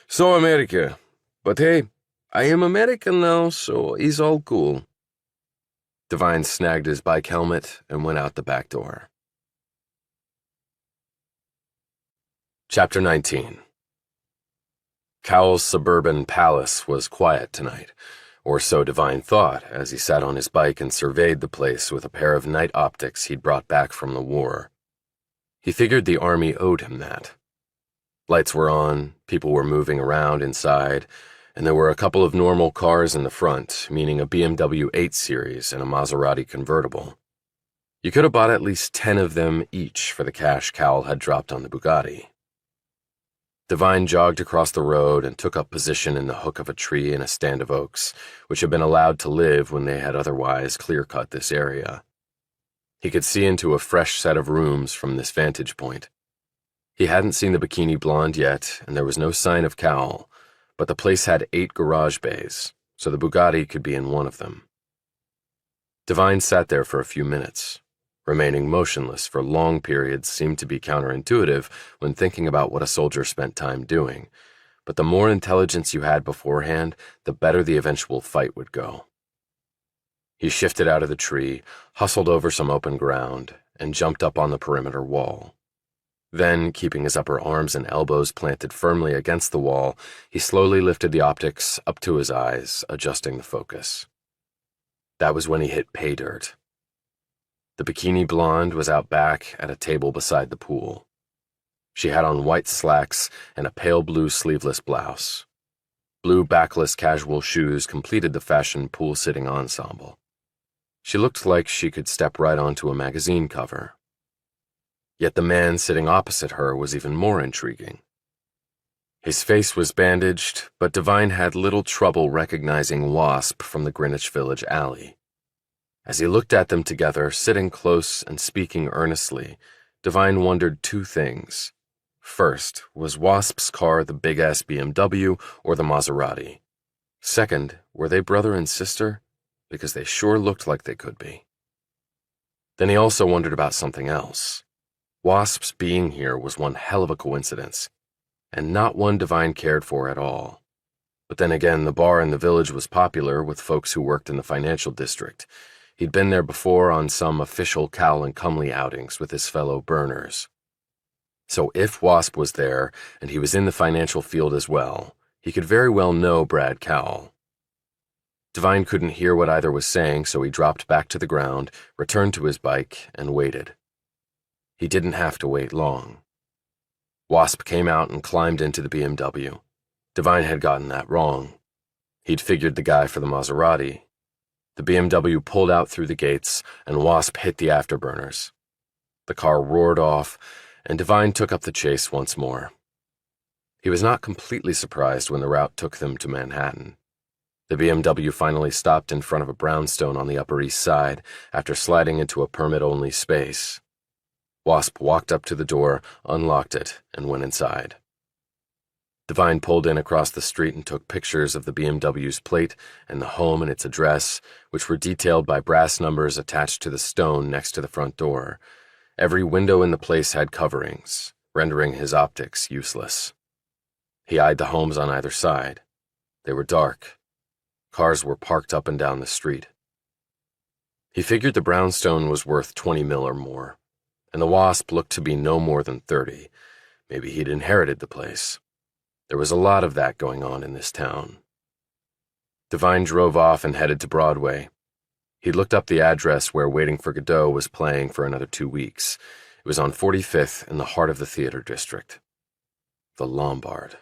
So America. But hey, I am American now, so he's all cool." Devine snagged his bike helmet and went out the back door. Chapter 19. Cowell's suburban palace was quiet tonight, or so Devine thought as he sat on his bike and surveyed the place with a pair of night optics he'd brought back from the war. He figured the army owed him that. Lights were on, people were moving around inside, and there were a couple of normal cars in the front, meaning a BMW 8 Series and a Maserati convertible. You could have bought at least 10 of them each for the cash Cowell had dropped on the Bugatti. Devine jogged across the road and took up position in the hook of a tree in a stand of oaks, which had been allowed to live when they had otherwise clear-cut this area. He could see into a fresh set of rooms from this vantage point. He hadn't seen the bikini blonde yet, and there was no sign of Cowell, but the place had 8 garage bays, so the Bugatti could be in one of them. Devine sat there for a few minutes. Remaining motionless for long periods seemed to be counterintuitive when thinking about what a soldier spent time doing, but the more intelligence you had beforehand, the better the eventual fight would go. He shifted out of the tree, hustled over some open ground, and jumped up on the perimeter wall. Then, keeping his upper arms and elbows planted firmly against the wall, he slowly lifted the optics up to his eyes, adjusting the focus. That was when he hit pay dirt. The bikini blonde was out back at a table beside the pool. She had on white slacks and a pale blue sleeveless blouse. Blue backless casual shoes completed the fashion pool-sitting ensemble. She looked like she could step right onto a magazine cover. Yet the man sitting opposite her was even more intriguing. His face was bandaged, but Devine had little trouble recognizing Wasp from the Greenwich Village alley. As he looked at them together, sitting close and speaking earnestly, Devine wondered 2 things. First, was Wasp's car the big-ass BMW or the Maserati? Second, were they brother and sister? Because they sure looked like they could be. Then he also wondered about something else. Wasp's being here was one hell of a coincidence, and not one Devine cared for at all. But then again, the bar in the village was popular with folks who worked in the financial district. He'd been there before on some official Cowell and Cumley outings with his fellow burners. So if Wasp was there, and he was in the financial field as well, he could very well know Brad Cowell. Devine couldn't hear what either was saying, so he dropped back to the ground, returned to his bike, and waited. He didn't have to wait long. Wasp came out and climbed into the BMW. Devine had gotten that wrong. He'd figured the guy for the Maserati. The BMW pulled out through the gates, and Wasp hit the afterburners. The car roared off, and Devine took up the chase once more. He was not completely surprised when the route took them to Manhattan. The BMW finally stopped in front of a brownstone on the Upper East Side after sliding into a permit-only space. Wasp walked up to the door, unlocked it, and went inside. Devine pulled in across the street and took pictures of the BMW's plate and the home and its address, which were detailed by brass numbers attached to the stone next to the front door. Every window in the place had coverings, rendering his optics useless. He eyed the homes on either side. They were dark. Cars were parked up and down the street. He figured the brownstone was worth $20 million or more. and the wasp looked to be no more than 30. Maybe he'd inherited the place. There was a lot of that going on in this town. Devine drove off and headed to Broadway. He looked up the address where Waiting for Godot was playing for another 2 weeks. It was on 45th in the heart of the theater district. The Lombard.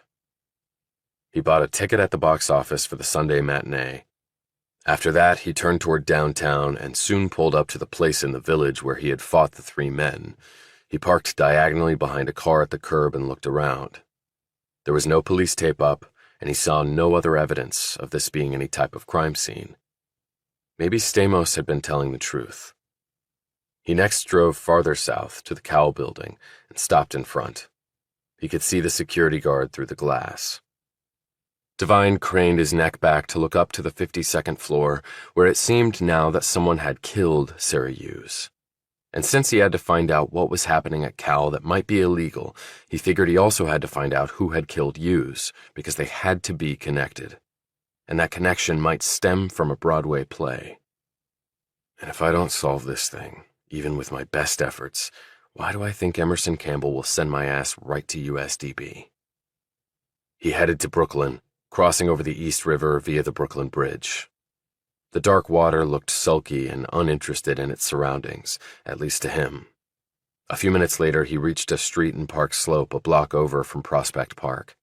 He bought a ticket at the box office for the Sunday matinee. After that, he turned toward downtown and soon pulled up to the place in the village where he had fought the 3 men. He parked diagonally behind a car at the curb and looked around. There was no police tape up, and he saw no other evidence of this being any type of crime scene. Maybe Stamos had been telling the truth. He next drove farther south to the Cowell building and stopped in front. He could see the security guard through the glass. Devine craned his neck back to look up to the 52nd floor, where it seemed now that someone had killed Sarah Hughes. And since he had to find out what was happening at Cowell that might be illegal, he figured he also had to find out who had killed Hughes, because they had to be connected. And that connection might stem from a Broadway play. And if I don't solve this thing, even with my best efforts, why do I think Emerson Campbell will send my ass right to USDB? He headed to Brooklyn, crossing over the East River via the Brooklyn Bridge. The dark water looked sulky and uninterested in its surroundings, at least to him. A few minutes later, he reached a street in Park Slope a block over from Prospect Park.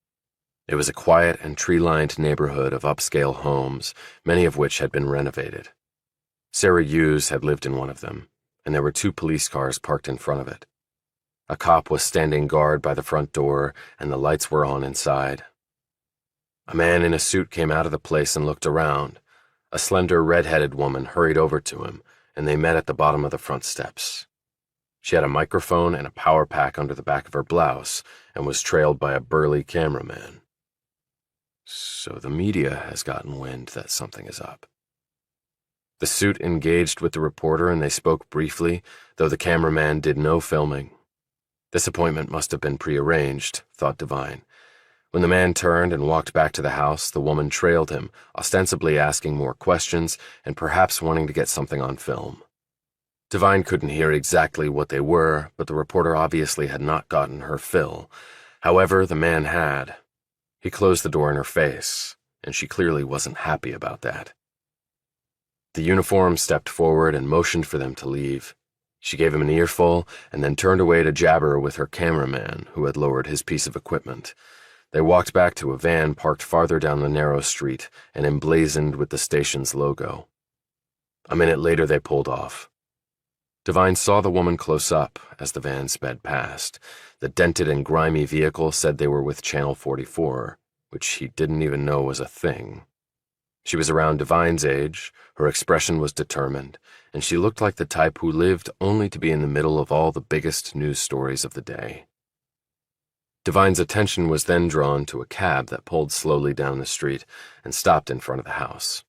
It was a quiet and tree-lined neighborhood of upscale homes, many of which had been renovated. Sarah Hughes had lived in one of them, and there were 2 police cars parked in front of it. A cop was standing guard by the front door, and the lights were on inside. A man in a suit came out of the place and looked around. A slender, red-headed woman hurried over to him, and they met at the bottom of the front steps. She had a microphone and a power pack under the back of her blouse and was trailed by a burly cameraman. So the media has gotten wind that something is up. The suit engaged with the reporter and they spoke briefly, though the cameraman did no filming. This appointment must have been prearranged, thought Devine. When the man turned and walked back to the house, the woman trailed him, ostensibly asking more questions and perhaps wanting to get something on film. Devine couldn't hear exactly what they were, but the reporter obviously had not gotten her fill. However, the man had. He closed the door in her face, and she clearly wasn't happy about that. The uniform stepped forward and motioned for them to leave. She gave him an earful and then turned away to jabber with her cameraman, who had lowered his piece of equipment. They walked back to a van parked farther down the narrow street and emblazoned with the station's logo. A minute later, they pulled off. Devine saw the woman close up as the van sped past. The dented and grimy vehicle said they were with Channel 44, which he didn't even know was a thing. She was around Devine's age, her expression was determined, and she looked like the type who lived only to be in the middle of all the biggest news stories of the day. Devine's attention was then drawn to a cab that pulled slowly down the street and stopped in front of the house.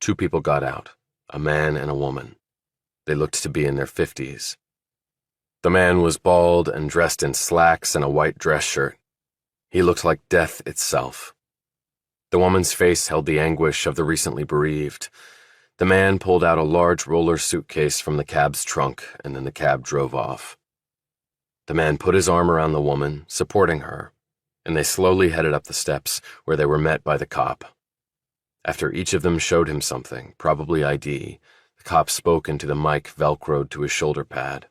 2 people got out, a man and a woman. They looked to be in their 50s. The man was bald and dressed in slacks and a white dress shirt. He looked like death itself. The woman's face held the anguish of the recently bereaved. The man pulled out a large roller suitcase from the cab's trunk, and then the cab drove off. The man put his arm around the woman, supporting her, and they slowly headed up the steps, where they were met by the cop. After each of them showed him something, probably ID, the cop spoke into the mic velcroed to his shoulder pad.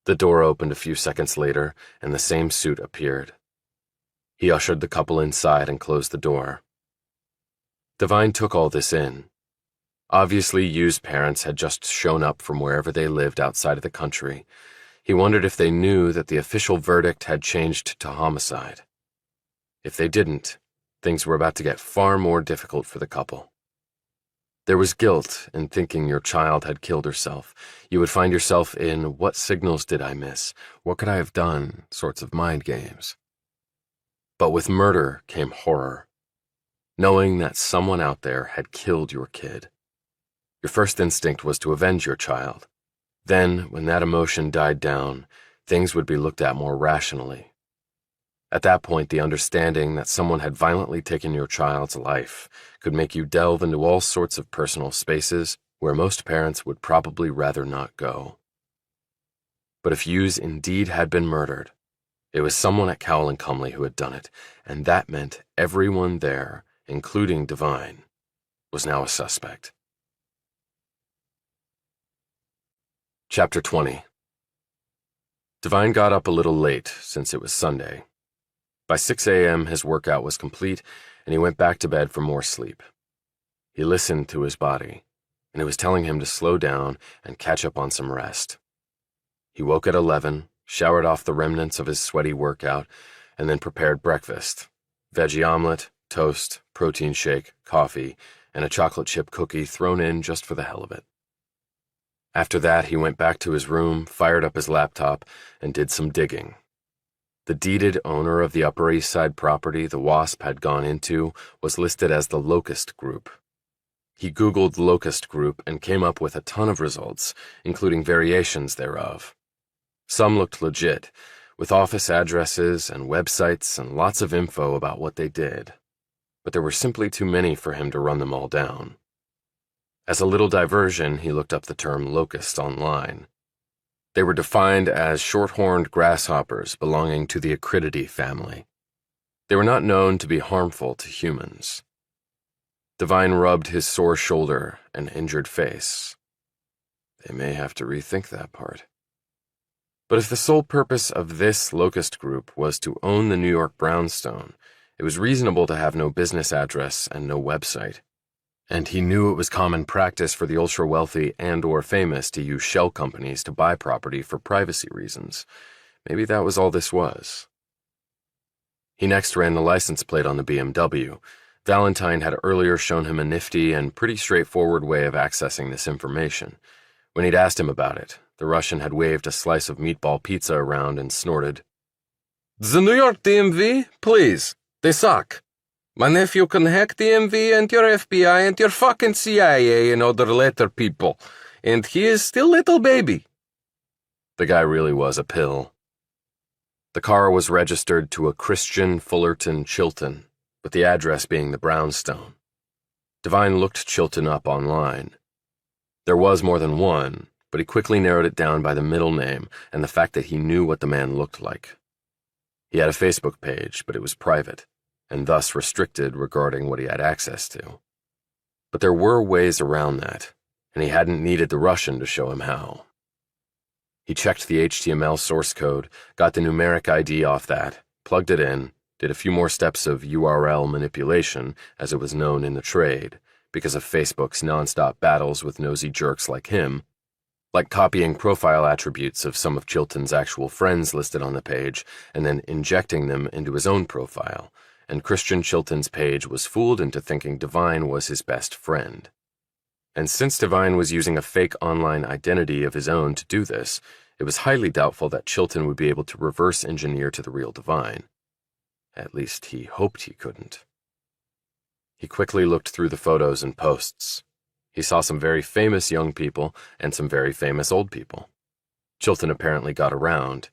The door opened a few seconds later, and the same suit appeared. He ushered the couple inside and closed the door. Devine took all this in. Obviously, Yu's parents had just shown up from wherever they lived outside of the country. He wondered if they knew that the official verdict had changed to homicide. If they didn't, things were about to get far more difficult for the couple. There was guilt in thinking your child had killed herself. You would find yourself in what signals did I miss? What could I have done? Sorts of mind games. But with murder came horror. Knowing that someone out there had killed your kid. Your first instinct was to avenge your child. Then, when that emotion died down, things would be looked at more rationally. At that point, the understanding that someone had violently taken your child's life could make you delve into all sorts of personal spaces where most parents would probably rather not go. But if Hughes indeed had been murdered, it was someone at Cowell and Cumley who had done it, and that meant everyone there, including Devine, was now a suspect. Chapter 20. Devine got up a little late since it was Sunday. By 6 a.m. his workout was complete, and he went back to bed for more sleep. He listened to his body, and it was telling him to slow down and catch up on some rest. He woke at 11, showered off the remnants of his sweaty workout, and then prepared breakfast: veggie omelet, toast, protein shake, coffee, and a chocolate chip cookie thrown in just for the hell of it. After that, he went back to his room, fired up his laptop, and did some digging. The deeded owner of the Upper East Side property the Wasp had gone into was listed as the Locust Group. He Googled Locust Group and came up with a ton of results, including variations thereof. Some looked legit, with office addresses and websites and lots of info about what they did. But there were simply too many for him to run them all down. As a little diversion, he looked up the term locust online. They were defined as short-horned grasshoppers belonging to the Acrididae family. They were not known to be harmful to humans. Devine rubbed his sore shoulder and injured face. They may have to rethink that part. But if the sole purpose of this locust group was to own the New York brownstone, it was reasonable to have no business address and no website. And he knew it was common practice for the ultra-wealthy and/or famous to use shell companies to buy property for privacy reasons. Maybe that was all this was. He next ran the license plate on the BMW. Valentine had earlier shown him a nifty and pretty straightforward way of accessing this information. When he'd asked him about it, the Russian had waved a slice of meatball pizza around and snorted, "The New York DMV? Please, they suck. My nephew can hack DMV and your FBI and your fucking CIA and other letter people, and he is still little baby." The guy really was a pill. The car was registered to a Christian Fullerton Chilton, with the address being the brownstone. Devine looked Chilton up online. There was more than one, but he quickly narrowed it down by the middle name and the fact that he knew what the man looked like. He had a Facebook page, but it was private, and thus restricted regarding what he had access to. But there were ways around that, and he hadn't needed the Russian to show him how. He checked the HTML source code, got the numeric ID off that, plugged it in, did a few more steps of URL manipulation, as it was known in the trade, because of Facebook's nonstop battles with nosy jerks like him, like copying profile attributes of some of Chilton's actual friends listed on the page and then injecting them into his own profile, and Christian Chilton's page was fooled into thinking Devine was his best friend. And since Devine was using a fake online identity of his own to do this, it was highly doubtful that Chilton would be able to reverse engineer to the real Devine. At least he hoped he couldn't. He quickly looked through the photos and posts. He saw some very famous young people and some very famous old people. Chilton apparently got around.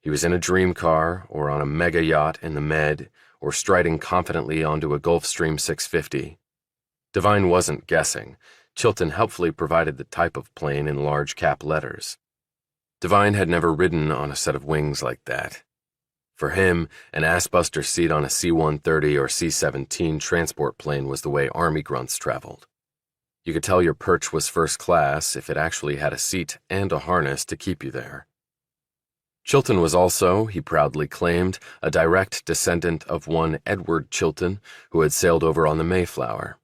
He was in a dream car or on a mega yacht in the Med, or striding confidently onto a Gulfstream 650. Devine wasn't guessing. Chilton helpfully provided the type of plane in large cap letters. Devine had never ridden on a set of wings like that. For him, an assbuster seat on a C-130 or C-17 transport plane was the way Army grunts traveled. You could tell your perch was first class if it actually had a seat and a harness to keep you there. Chilton was also, he proudly claimed, a direct descendant of one Edward Chilton who had sailed over on the Mayflower,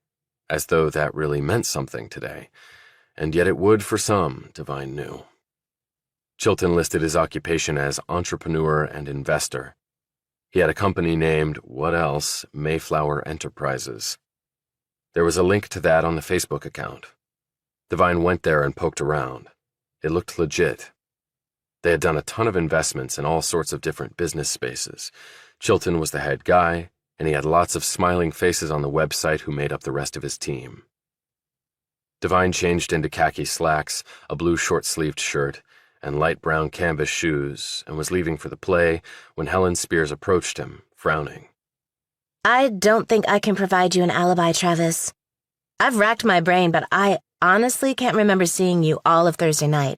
as though that really meant something today, and yet it would for some, Devine knew. Chilton listed his occupation as entrepreneur and investor. He had a company named, what else, Mayflower Enterprises. There was a link to that on the Facebook account. Devine went there and poked around. It looked legit. They had done a ton of investments in all sorts of different business spaces. Chilton was the head guy, and he had lots of smiling faces on the website who made up the rest of his team. Devine changed into khaki slacks, a blue short-sleeved shirt, and light brown canvas shoes, and was leaving for the play when Helen Spears approached him, frowning. I don't think I can provide you an alibi, Travis. I've racked my brain, but I honestly can't remember seeing you all of Thursday night.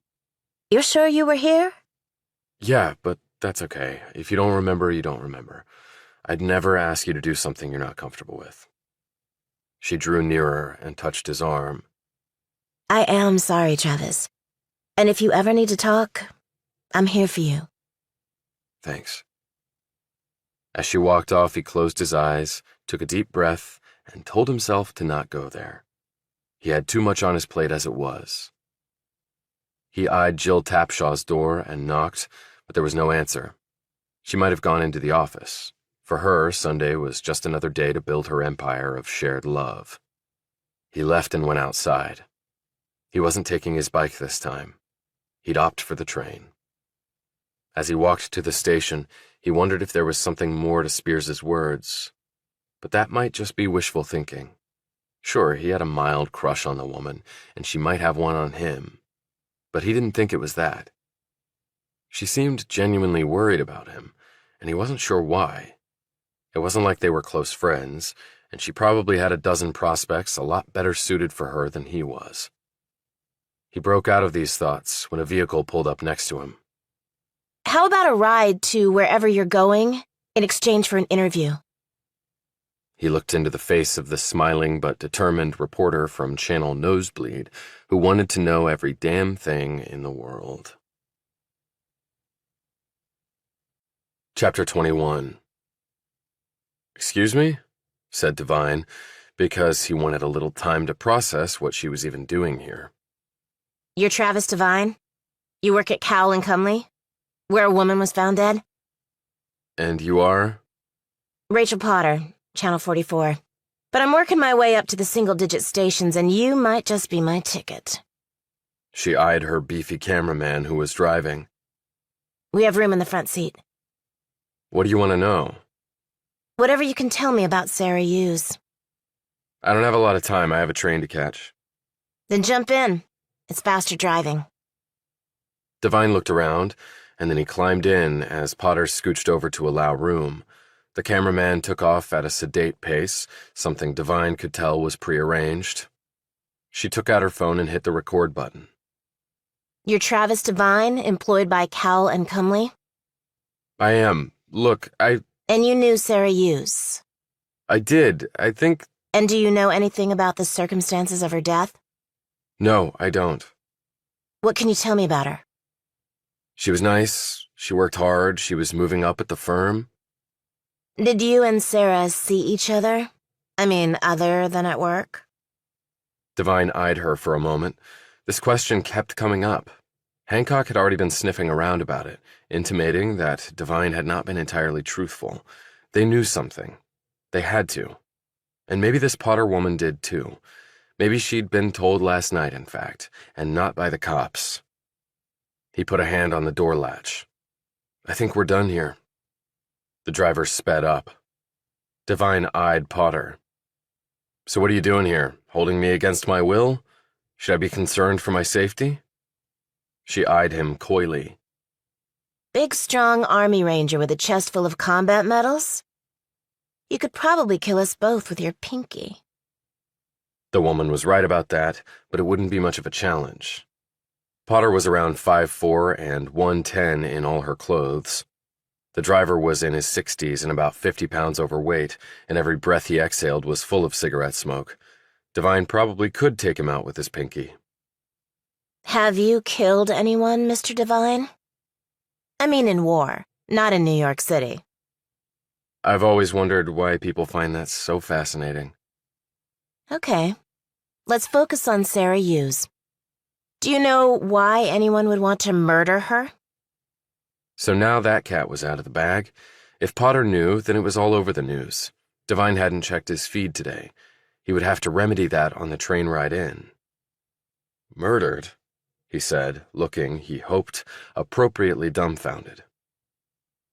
You're sure you were here? Yeah, but that's okay. If you don't remember, you don't remember. I'd never ask you to do something you're not comfortable with. She drew nearer and touched his arm. I am sorry, Travis. And if you ever need to talk, I'm here for you. Thanks. As she walked off, he closed his eyes, took a deep breath, and told himself to not go there. He had too much on his plate as it was. He eyed Jill Tapshaw's door and knocked, but there was no answer. She might have gone into the office. For her, Sunday was just another day to build her empire of shared love. He left and went outside. He wasn't taking his bike this time. He'd opt for the train. As he walked to the station, he wondered if there was something more to Spears's words. But that might just be wishful thinking. Sure, he had a mild crush on the woman, and she might have one on him. But he didn't think it was that. She seemed genuinely worried about him, and he wasn't sure why. It wasn't like they were close friends, and she probably had a dozen prospects a lot better suited for her than he was. He broke out of these thoughts when a vehicle pulled up next to him. How about a ride to wherever you're going in exchange for an interview? He looked into the face of the smiling but determined reporter from Channel Nosebleed who wanted to know every damn thing in the world. Chapter 21. Excuse me? Said Devine, because he wanted a little time to process what she was even doing here. You're Travis Devine? You work at Cowell and Cumley, where a woman was found dead? And you are? Rachel Potter, Channel 44. But I'm working my way up to the single-digit stations, and you might just be my ticket. She eyed her beefy cameraman who was driving. We have room in the front seat. What do you want to know? Whatever you can tell me about Sarah Hughes. I don't have a lot of time. I have a train to catch. Then jump in. It's faster driving. Devine looked around, and then he climbed in as Potter scooched over to allow room. The cameraman took off at a sedate pace, something Devine could tell was prearranged. She took out her phone and hit the record button. You're Travis Devine, employed by Cowell and Cumley? I am. Look, And you knew Sarah Hughes? I did. I think... And do you know anything about the circumstances of her death? No, I don't. What can you tell me about her? She was nice. She worked hard. She was moving up at the firm. Did you and Sarah see each other? I mean, other than at work? Devine eyed her for a moment. This question kept coming up. Hancock had already been sniffing around about it, intimating that Devine had not been entirely truthful. They knew something. They had to. And maybe this Potter woman did too. Maybe she'd been told last night, in fact, and not by the cops. He put a hand on the door latch. I think we're done here. The driver sped up. Devine eyed Potter. So what are you doing here? Holding me against my will? Should I be concerned for my safety? She eyed him coyly. Big, strong army ranger with a chest full of combat medals? You could probably kill us both with your pinky. The woman was right about that, but it wouldn't be much of a challenge. Potter was around 5'4" and 110 in all her clothes. The driver was in his 60s and about 50 pounds overweight, and every breath he exhaled was full of cigarette smoke. Devine probably could take him out with his pinky. Have you killed anyone, Mr. Devine? I mean in war, not in New York City. I've always wondered why people find that so fascinating. Okay, let's focus on Sarah Hughes. Do you know why anyone would want to murder her? So now that cat was out of the bag. If Potter knew, then it was all over the news. Devine hadn't checked his feed today. He would have to remedy that on the train ride in. Murdered, he said, looking, he hoped, appropriately dumbfounded.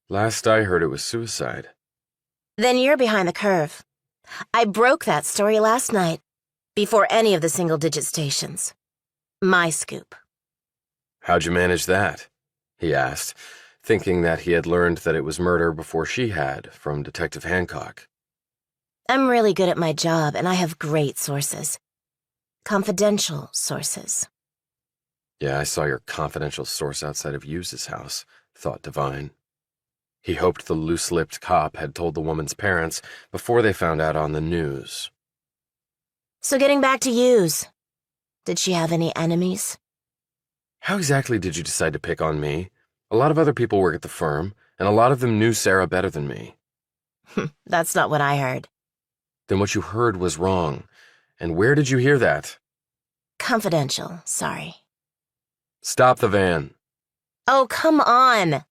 Last I heard it was suicide. Then you're behind the curve. I broke that story last night, before any of the single-digit stations. My scoop. How'd you manage that? He asked, thinking that he had learned that it was murder before she had from Detective Hancock. I'm really good at my job, and I have great sources. Confidential sources. Yeah, I saw your confidential source outside of Hughes's house. thought Devine. He hoped the loose-lipped cop had told the woman's parents before they found out on the news. So getting back to Hughes, did she have any enemies? How exactly did you decide to pick on me? A lot of other people work at the firm, and a lot of them knew Sarah better than me. That's not what I heard. Then what you heard was wrong. And where did you hear that? Confidential, sorry. Stop the van. Oh, come on!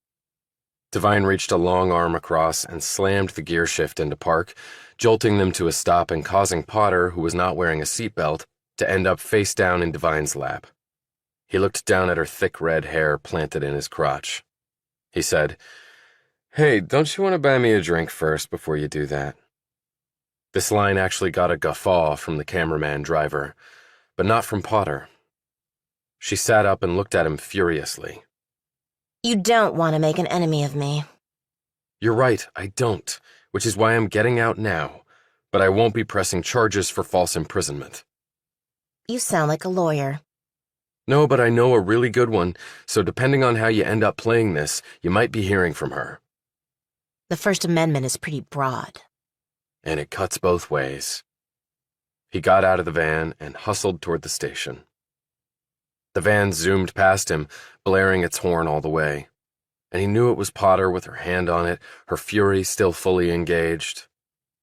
Devine reached a long arm across and slammed the gear shift into park, jolting them to a stop and causing Potter, who was not wearing a seatbelt, to end up face down in Devine's lap. He looked down at her thick red hair planted in his crotch. He said, "Hey, don't you want to buy me a drink first before you do that?" This line actually got a guffaw from the cameraman driver, but not from Potter. She sat up and looked at him furiously. You don't want to make an enemy of me. You're right, I don't, which is why I'm getting out now, but I won't be pressing charges for false imprisonment. You sound like a lawyer. No, but I know a really good one, so depending on how you end up playing this, you might be hearing from her. The First Amendment is pretty broad. And it cuts both ways. He got out of the van and hustled toward the station. The van zoomed past him, blaring its horn all the way, and he knew it was Potter with her hand on it, her fury still fully engaged.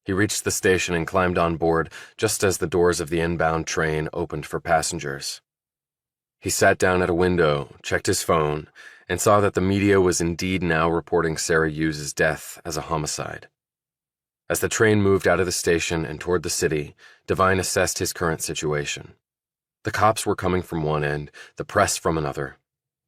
He reached the station and climbed on board just as the doors of the inbound train opened for passengers. He sat down at a window, checked his phone, and saw that the media was indeed now reporting Sarah Hughes' death as a homicide. As the train moved out of the station and toward the city, Devine assessed his current situation. The cops were coming from one end, the press from another.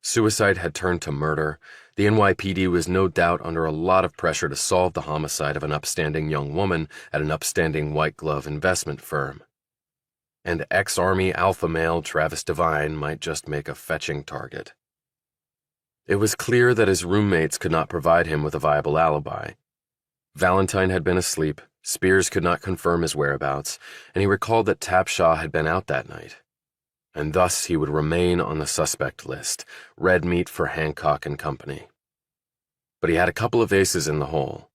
Suicide had turned to murder. The NYPD was no doubt under a lot of pressure to solve the homicide of an upstanding young woman at an upstanding white-glove investment firm. And ex-Army alpha male Travis Devine might just make a fetching target. It was clear that his roommates could not provide him with a viable alibi. Valentine had been asleep, Spears could not confirm his whereabouts, and he recalled that Tapshaw had been out that night. And thus he would remain on the suspect list, red meat for Hancock and Company. But he had a couple of aces in the hole.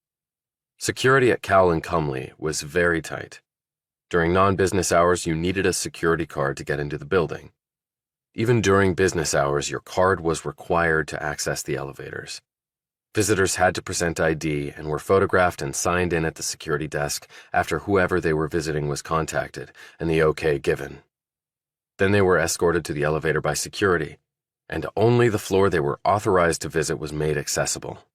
Security at Cowell and Cumley was very tight. During non-business hours, you needed a security card to get into the building. Even during business hours, your card was required to access the elevators. Visitors had to present ID and were photographed and signed in at the security desk after whoever they were visiting was contacted and the okay given. Then they were escorted to the elevator by security, and only the floor they were authorized to visit was made accessible.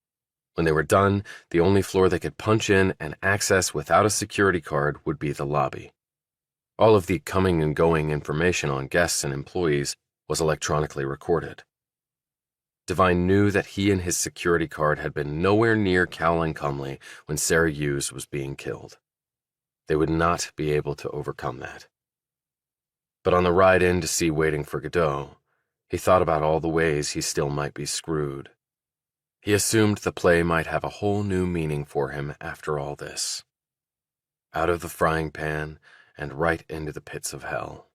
When they were done, the only floor they could punch in and access without a security card would be the lobby. All of the coming and going information on guests and employees was electronically recorded. Devine knew that he and his security card had been nowhere near Cowell and Cumley when Sarah Hughes was being killed. They would not be able to overcome that. But on the ride in to see Waiting for Godot, he thought about all the ways he still might be screwed. He assumed the play might have a whole new meaning for him after all this. Out of the frying pan and right into the pits of hell.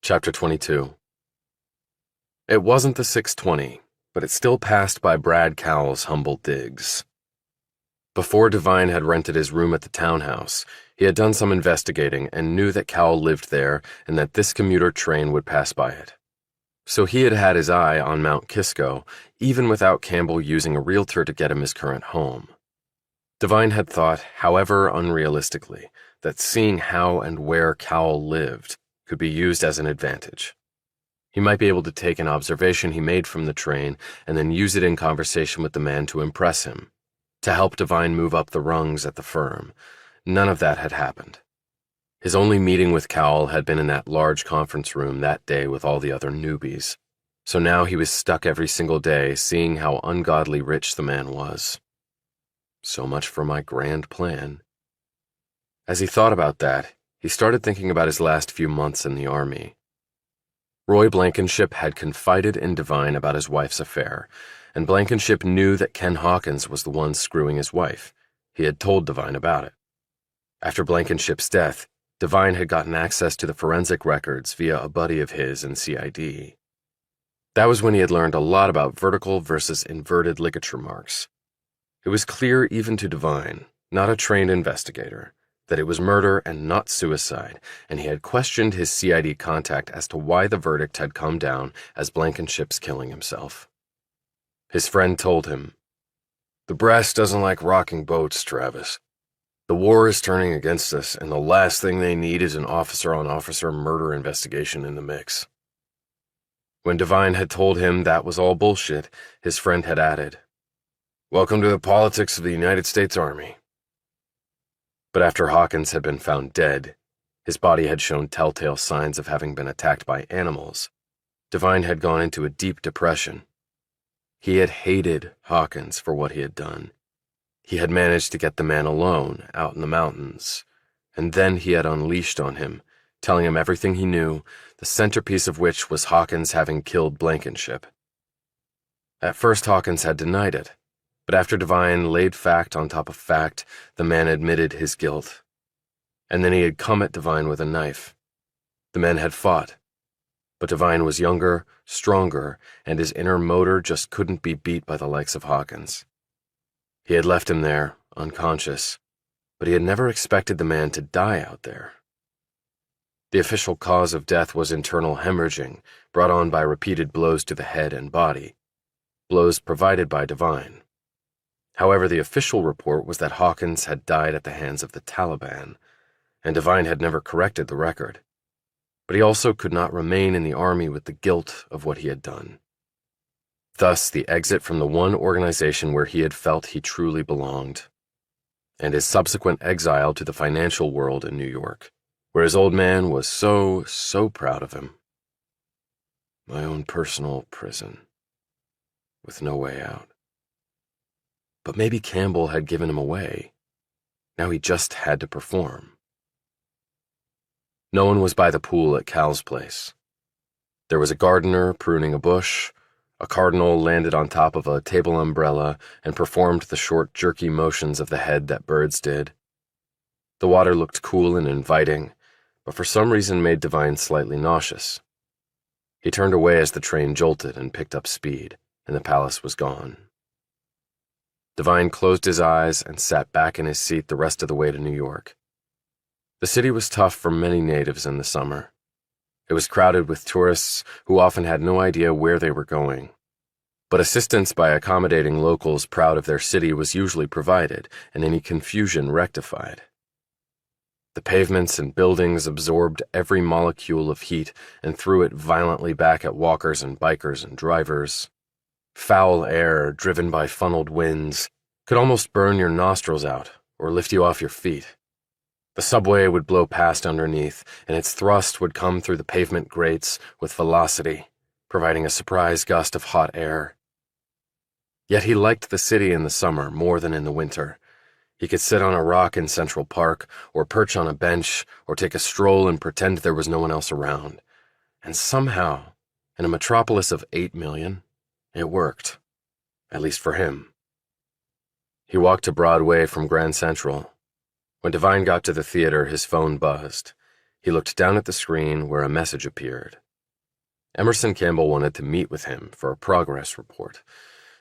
Chapter 22. It wasn't the 6:20, but it still passed by Brad Cowell's humble digs. Before Devine had rented his room at the townhouse, he had done some investigating and knew that Cowell lived there and that this commuter train would pass by it. So he had had his eye on Mount Kisco, even without Campbell using a realtor to get him his current home. Devine had thought, however unrealistically, that seeing how and where Cowell lived could be used as an advantage. He might be able to take an observation he made from the train and then use it in conversation with the man to impress him, to help Devine move up the rungs at the firm. None of that had happened. His only meeting with Cowell had been in that large conference room that day with all the other newbies, so now he was stuck every single day seeing how ungodly rich the man was. So much for my grand plan. As he thought about that, he started thinking about his last few months in the Army. Roy Blankenship had confided in Devine about his wife's affair, and Blankenship knew that Ken Hawkins was the one screwing his wife. He had told Devine about it. After Blankenship's death, Devine had gotten access to the forensic records via a buddy of his in CID. That was when he had learned a lot about vertical versus inverted ligature marks. It was clear even to Devine, not a trained investigator, that it was murder and not suicide, and he had questioned his CID contact as to why the verdict had come down as Blankenship's killing himself. His friend told him, "The brass doesn't like rocking boats, Travis. The war is turning against us, and the last thing they need is an officer-on-officer murder investigation in the mix." When Devine had told him that was all bullshit, his friend had added, "Welcome to the politics of the United States Army." But after Hawkins had been found dead, his body had shown telltale signs of having been attacked by animals, Devine had gone into a deep depression. He had hated Hawkins for what he had done. He had managed to get the man alone out in the mountains, and then he had unleashed on him, telling him everything he knew, the centerpiece of which was Hawkins having killed Blankenship. At first Hawkins had denied it, but after Devine laid fact on top of fact, the man admitted his guilt. And then he had come at Devine with a knife. The men had fought, but Devine was younger, stronger, and his inner motor just couldn't be beat by the likes of Hawkins. He had left him there, unconscious, but he had never expected the man to die out there. The official cause of death was internal hemorrhaging, brought on by repeated blows to the head and body, blows provided by Devine. However, the official report was that Hawkins had died at the hands of the Taliban, and Devine had never corrected the record. But he also could not remain in the army with the guilt of what he had done. Thus, the exit from the one organization where he had felt he truly belonged, and his subsequent exile to the financial world in New York, where his old man was so proud of him. My own personal prison, with no way out. But maybe Campbell had given him away. Now he just had to perform. No one was by the pool at Cal's place. There was a gardener pruning a bush. A cardinal landed on top of a table umbrella and performed the short, jerky motions of the head that birds did. The water looked cool and inviting, but for some reason made Devine slightly nauseous. He turned away as the train jolted and picked up speed, and the palace was gone. Devine closed his eyes and sat back in his seat the rest of the way to New York. The city was tough for many natives in the summer. It was crowded with tourists who often had no idea where they were going. But assistance by accommodating locals proud of their city was usually provided, and any confusion rectified. The pavements and buildings absorbed every molecule of heat and threw it violently back at walkers and bikers and drivers. Foul air, driven by funneled winds, could almost burn your nostrils out or lift you off your feet. The subway would blow past underneath, and its thrust would come through the pavement grates with velocity, providing a surprise gust of hot air. Yet he liked the city in the summer more than in the winter. He could sit on a rock in Central Park, or perch on a bench, or take a stroll and pretend there was no one else around. And somehow, in a metropolis of 8 million, it worked, at least for him. He walked to Broadway from Grand Central. When Devine got to the theater, his phone buzzed. He looked down at the screen where a message appeared. Emerson Campbell wanted to meet with him for a progress report.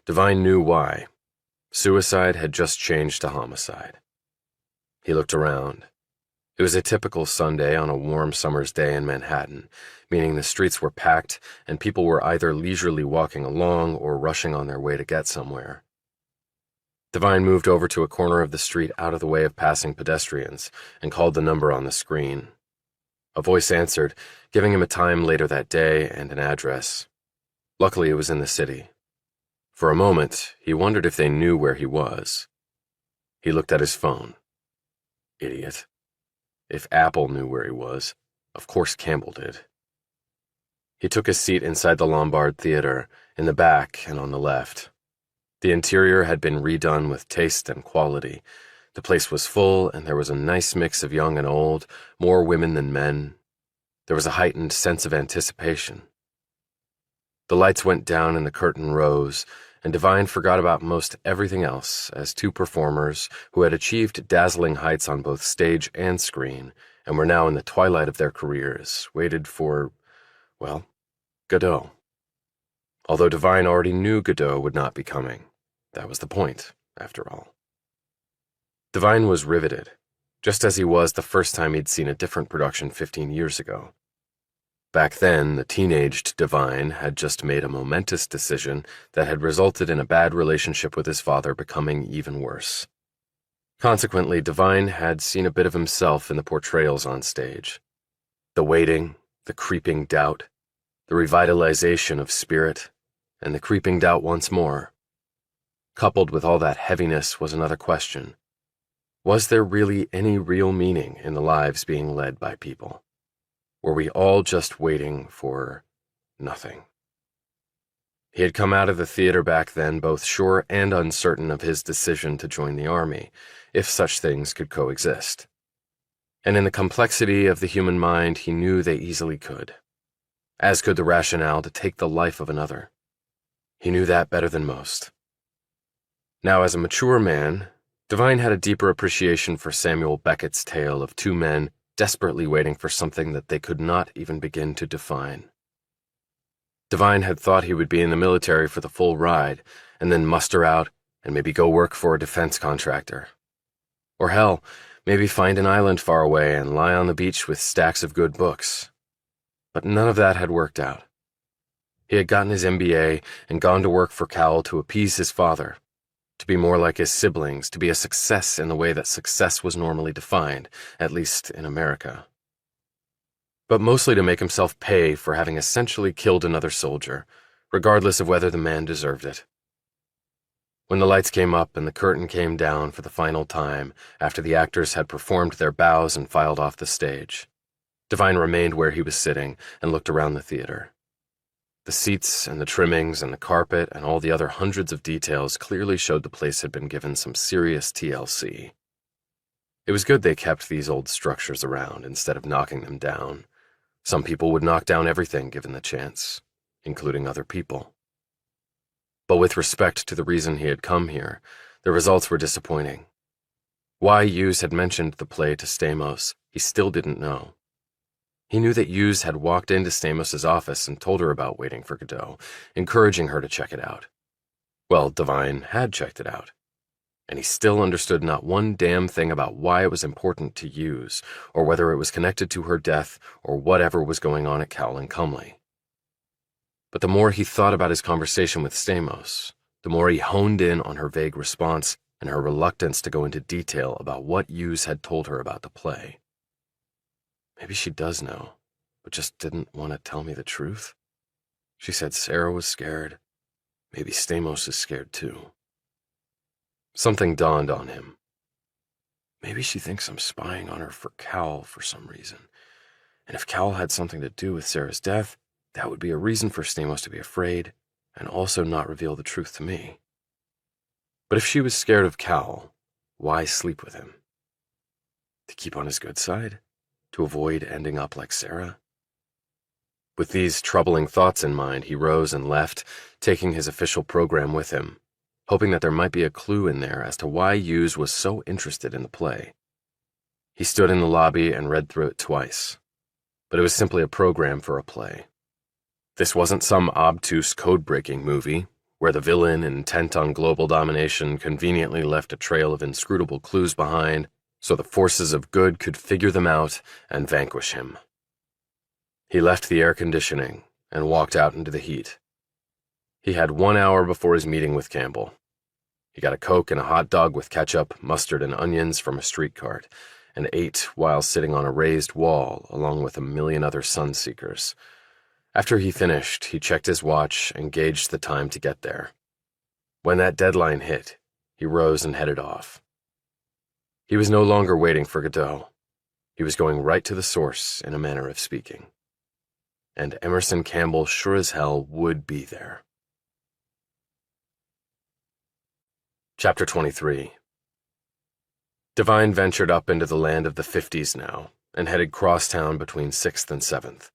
Devine knew why. Suicide had just changed to homicide. He looked around. It was a typical Sunday on a warm summer's day in Manhattan, meaning the streets were packed and people were either leisurely walking along or rushing on their way to get somewhere. Devine moved over to a corner of the street out of the way of passing pedestrians and called the number on the screen. A voice answered, giving him a time later that day and an address. Luckily, it was in the city. For a moment, he wondered if they knew where he was. He looked at his phone. Idiot. If Apple knew where he was, of course Campbell did. He took his seat inside the Lombard Theater, in the back and on the left. The interior had been redone with taste and quality. The place was full, and there was a nice mix of young and old, more women than men. There was a heightened sense of anticipation. The lights went down and the curtain rose, and Devine forgot about most everything else as two performers who had achieved dazzling heights on both stage and screen and were now in the twilight of their careers waited for, well, Godot. although Devine already knew Godot would not be coming. That was the point, after all. Devine was riveted, just as he was the first time he'd seen a different production 15 years ago. Back then, the teenaged Devine had just made a momentous decision that had resulted in a bad relationship with his father becoming even worse. Consequently, Devine had seen a bit of himself in the portrayals on stage. The waiting, the creeping doubt, the revitalization of spirit, and the creeping doubt once more. Coupled with all that heaviness was another question. Was there really any real meaning in the lives being led by people? Were we all just waiting for nothing? He had come out of the theater back then both sure and uncertain of his decision to join the army, if such things could coexist. And in the complexity of the human mind, he knew they easily could, as could the rationale to take the life of another. He knew that better than most. Now, as a mature man, Devine had a deeper appreciation for Samuel Beckett's tale of two men desperately waiting for something that they could not even begin to define. Devine had thought he would be in the military for the full ride, and then muster out and maybe go work for a defense contractor. Or hell, maybe find an island far away and lie on the beach with stacks of good books. But none of that had worked out. He had gotten his MBA and gone to work for Cowell to appease his father, to be more like his siblings, to be a success in the way that success was normally defined, at least in America. But mostly to make himself pay for having essentially killed another soldier, regardless of whether the man deserved it. When the lights came up and the curtain came down for the final time, after the actors had performed their bows and filed off the stage, Devine remained where he was sitting and looked around the theater. The seats and the trimmings and the carpet and all the other hundreds of details clearly showed the place had been given some serious TLC. It was good they kept these old structures around instead of knocking them down. Some people would knock down everything given the chance, including other people. But with respect to the reason he had come here, the results were disappointing. Why Hughes had mentioned the play to Stamos, he still didn't know. He knew that Hughes had walked into Stamos's office and told her about Waiting for Godot, encouraging her to check it out. Well, Devine had checked it out, and he still understood not one damn thing about why it was important to Hughes, or whether it was connected to her death, or whatever was going on at Cowell and Cumley. But the more he thought about his conversation with Stamos, the more he honed in on her vague response and her reluctance to go into detail about what Hughes had told her about the play. Maybe she does know, but just didn't want to tell me the truth. She said Sarah was scared. Maybe Stamos is scared too. Something dawned on him. Maybe she thinks I'm spying on her for Cowell for some reason. And if Cowell had something to do with Sarah's death, that would be a reason for Stamos to be afraid and also not reveal the truth to me. But if she was scared of Cowell, why sleep with him? To keep on his good side? To avoid ending up like Sarah? With these troubling thoughts in mind, he rose and left, taking his official program with him, hoping that there might be a clue in there as to why Hughes was so interested in the play. He stood in the lobby and read through it twice, but it was simply a program for a play. This wasn't some obtuse code-breaking movie, where the villain intent on global domination conveniently left a trail of inscrutable clues behind so the forces of good could figure them out and vanquish him. He left the air conditioning and walked out into the heat. He had 1 hour before his meeting with Campbell. He got a Coke and a hot dog with ketchup, mustard, and onions from a street cart, and ate while sitting on a raised wall along with a million other sun-seekers. After he finished, he checked his watch and gauged the time to get there. When that deadline hit, he rose and headed off. He was no longer waiting for Godot. He was going right to the source, in a manner of speaking. And Emerson Campbell sure as hell would be there. Chapter 23. Devine ventured up into the land of the 50s now, and headed crosstown between 6th and 7th.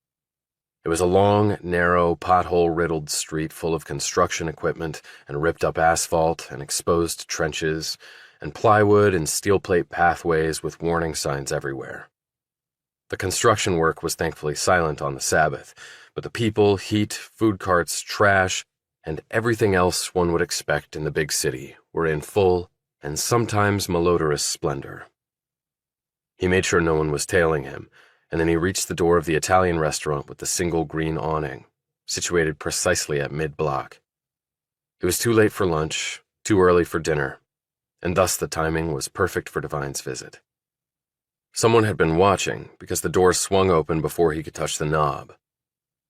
It was a long, narrow, pothole-riddled street full of construction equipment and ripped-up asphalt and exposed trenches and plywood and steel plate pathways with warning signs everywhere. The construction work was thankfully silent on the Sabbath, but the people, heat, food carts, trash, and everything else one would expect in the big city were in full and sometimes malodorous splendor. He made sure no one was tailing him, and then he reached the door of the Italian restaurant with the single green awning, situated precisely at mid-block. It was too late for lunch, too early for dinner, and thus the timing was perfect for Devine's visit. Someone had been watching because the door swung open before he could touch the knob.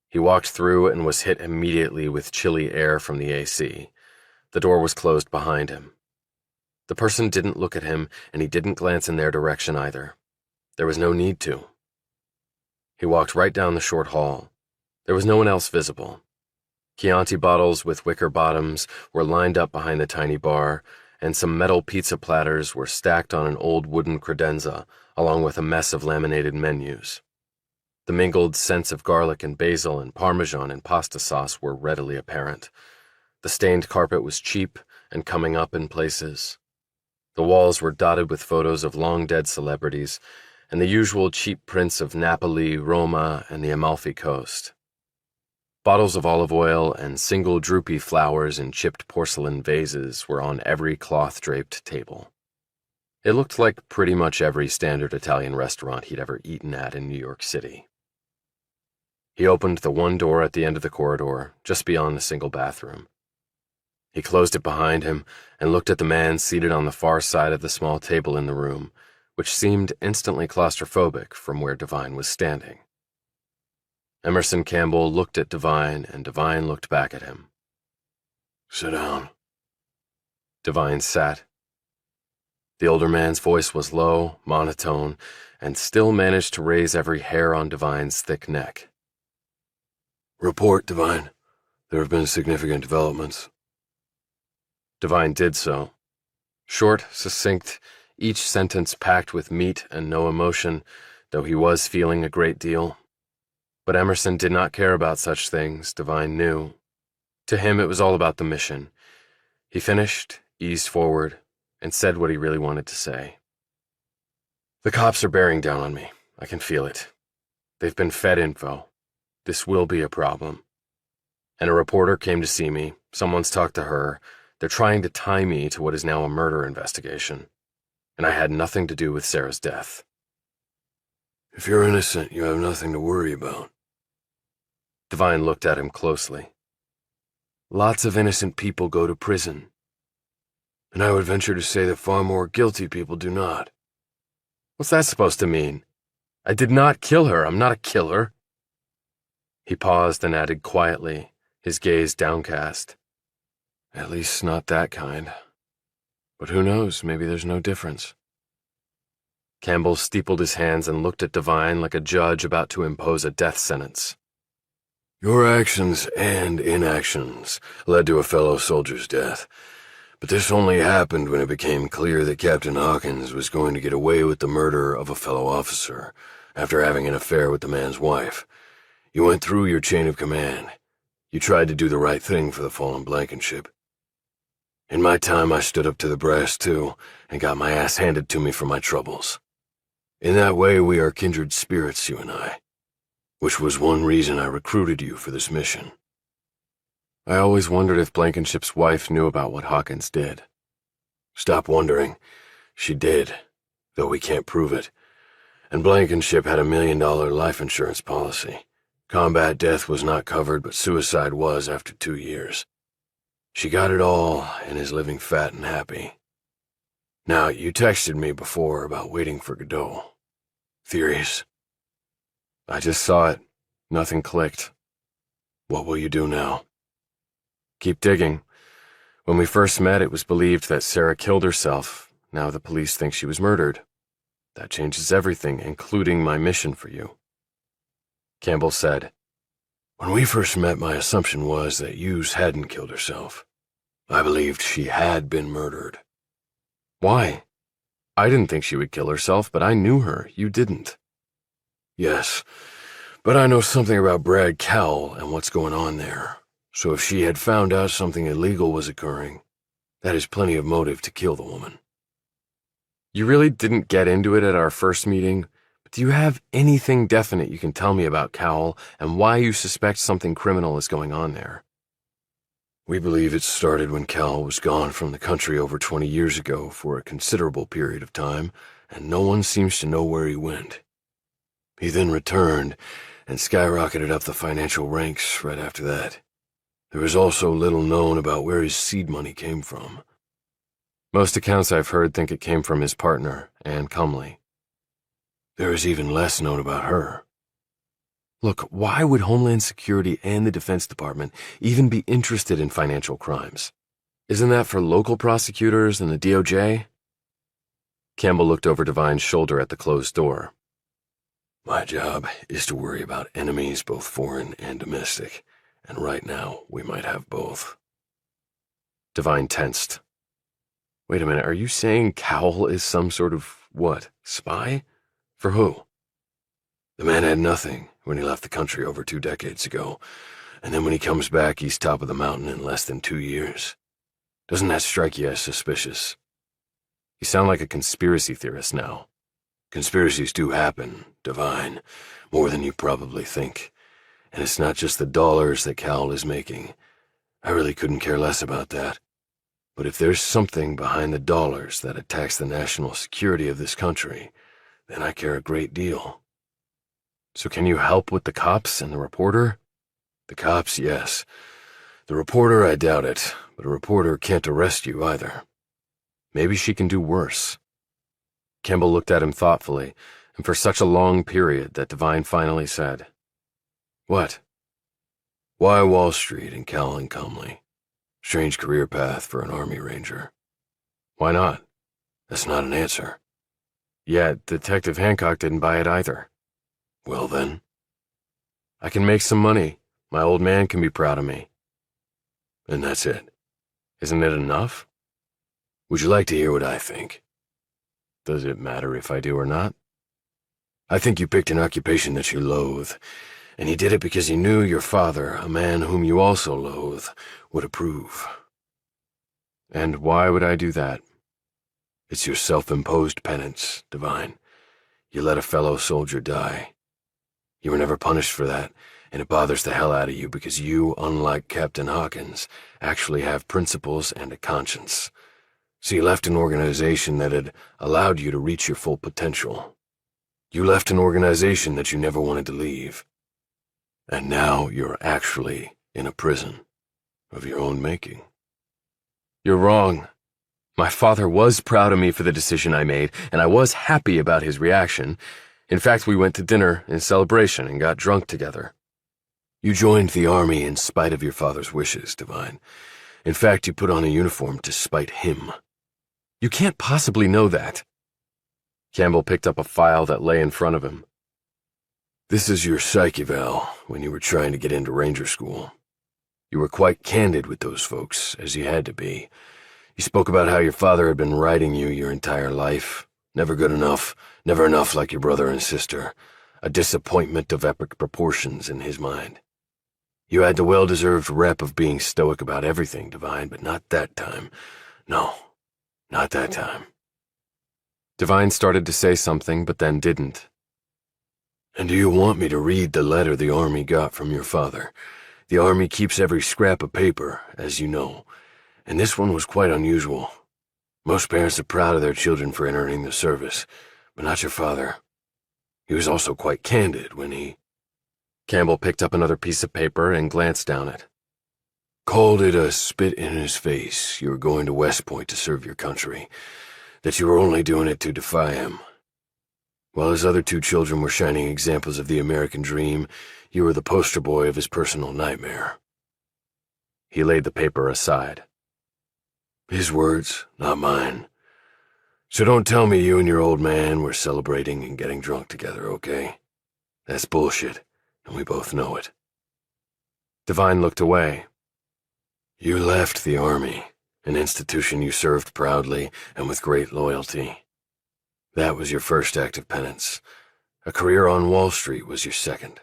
He walked through and was hit immediately with chilly air from the AC. The door was closed behind him. The person didn't look at him, and he didn't glance in their direction either. There was no need to. He walked right down the short hall. There was no one else visible. Chianti bottles with wicker bottoms were lined up behind the tiny bar, and some metal pizza platters were stacked on an old wooden credenza, along with a mess of laminated menus. The mingled scents of garlic and basil and parmesan and pasta sauce were readily apparent. The stained carpet was cheap and coming up in places. The walls were dotted with photos of long-dead celebrities and the usual cheap prints of Napoli, Roma, and the Amalfi Coast. Bottles of olive oil and single droopy flowers in chipped porcelain vases were on every cloth-draped table. It looked like pretty much every standard Italian restaurant he'd ever eaten at in New York City. He opened the one door at the end of the corridor, just beyond the single bathroom. He closed it behind him and looked at the man seated on the far side of the small table in the room, which seemed instantly claustrophobic from where Devine was standing. Emerson Campbell looked at Devine, and Devine looked back at him. "Sit down." Devine sat. The older man's voice was low, monotone, and still managed to raise every hair on Devine's thick neck. "Report, Devine. There have been significant developments." Devine did so. Short, succinct, each sentence packed with meat and no emotion, though he was feeling a great deal. But Emerson did not care about such things, Devine knew. To him it was all about the mission. He finished, eased forward, and said what he really wanted to say. "The cops are bearing down on me. I can feel it. They've been fed info. This will be a problem. And a reporter came to see me. Someone's talked to her. They're trying to tie me to what is now a murder investigation. And I had nothing to do with Sarah's death." "If you're innocent, you have nothing to worry about." Devine looked at him closely. "Lots of innocent people go to prison. And I would venture to say that far more guilty people do not." "What's that supposed to mean? I did not kill her. I'm not a killer." He paused and added quietly, his gaze downcast. "At least not that kind. But who knows, maybe there's no difference." Campbell steepled his hands and looked at Devine like a judge about to impose a death sentence. "Your actions and inactions led to a fellow soldier's death. But this only happened when it became clear that Captain Hawkins was going to get away with the murder of a fellow officer after having an affair with the man's wife. You went through your chain of command. You tried to do the right thing for the fallen Blankenship. In my time, I stood up to the brass, too, and got my ass handed to me for my troubles. In that way, we are kindred spirits, you and I, which was one reason I recruited you for this mission." I always wondered if Blankenship's wife knew about what Hawkins did. "Stop wondering. She did, though we can't prove it. And Blankenship had $1 million life insurance policy. Combat death was not covered, but suicide was after 2 years. She got it all and is living fat and happy. Now, you texted me before about waiting for Godot. Theories?" "I just saw it. Nothing clicked." "What will you do now?" "Keep digging. When we first met, it was believed that Sarah killed herself. Now the police think she was murdered. That changes everything, including my mission for you." Campbell said, "When we first met, my assumption was that Hughes hadn't killed herself. I believed she had been murdered." "Why? I didn't think she would kill herself, but I knew her. You didn't." "Yes, but I know something about Brad Cowell and what's going on there. So if she had found out something illegal was occurring, that is plenty of motive to kill the woman." "You really didn't get into it at our first meeting? But do you have anything definite you can tell me about Cowell and why you suspect something criminal is going on there?" We believe it started when Cal was gone from the country over 20 years ago for a considerable period of time, and no one seems to know where he went. He then returned and skyrocketed up the financial ranks right after that. There is also little known about where his seed money came from. Most accounts I've heard think it came from his partner, Anne Cumley. There is even less known about her. Look, why would Homeland Security and the Defense Department even be interested in financial crimes? Isn't that for local prosecutors and the DOJ? Campbell looked over Devine's shoulder at the closed door. My job is to worry about enemies, both foreign and domestic, and right now we might have both. Devine tensed. Wait a minute, are you saying Cowell is some sort of, spy? For who? The man had nothing when he left the country over 2 decades ago, and then when he comes back, he's top of the mountain in less than 2 years. Doesn't that strike you as suspicious? You sound like a conspiracy theorist now. Conspiracies do happen, Devine, more than you probably think. And it's not just the dollars that Cowell is making. I really couldn't care less about that. But if there's something behind the dollars that attacks the national security of this country, then I care a great deal. So can you help with the cops and the reporter? The cops, yes. The reporter, I doubt it, but a reporter can't arrest you either. Maybe she can do worse. Campbell looked at him thoughtfully, and for such a long period that Devine finally said, What? Why Wall Street and Cal and Cumley? Strange career path for an Army Ranger. Why not? That's not an answer. Yet Detective Hancock didn't buy it either. Well then? I can make some money. My old man can be proud of me. And that's it. Isn't it enough? Would you like to hear what I think? Does it matter if I do or not? I think you picked an occupation that you loathe, and you did it because you knew your father, a man whom you also loathe, would approve. And why would I do that? It's your self-imposed penance, Devine. You let a fellow soldier die. You were never punished for that, and it bothers the hell out of you because you, unlike Captain Hawkins, actually have principles and a conscience. So you left an organization that had allowed you to reach your full potential. You left an organization that you never wanted to leave. And now you're actually in a prison of your own making. You're wrong. My father was proud of me for the decision I made, and I was happy about his reaction. In fact, we went to dinner in celebration and got drunk together. You joined the Army in spite of your father's wishes, Devine. In fact, you put on a uniform to spite him. You can't possibly know that. Campbell picked up a file that lay in front of him. This is your psych eval when you were trying to get into Ranger School. You were quite candid with those folks, as you had to be. You spoke about how your father had been riding you your entire life. Never good enough, never enough like your brother and sister. A disappointment of epic proportions in his mind. You had the well-deserved rep of being stoic about everything, Devine, but not that time. No, not that time. Devine started to say something, but then didn't. And do you want me to read the letter the Army got from your father? The Army keeps every scrap of paper, as you know, and this one was quite unusual. Most parents are proud of their children for entering the service, but not your father. He was also quite candid when he... Campbell picked up another piece of paper and glanced down it. Called it a spit in his face. You were going to West Point to serve your country. That you were only doing it to defy him. While his other 2 children were shining examples of the American dream, you were the poster boy of his personal nightmare. He laid the paper aside. His words, not mine. So don't tell me you and your old man were celebrating and getting drunk together, okay? That's bullshit, and we both know it. Devine looked away. You left the Army, an institution you served proudly and with great loyalty. That was your first act of penance. A career on Wall Street was your second.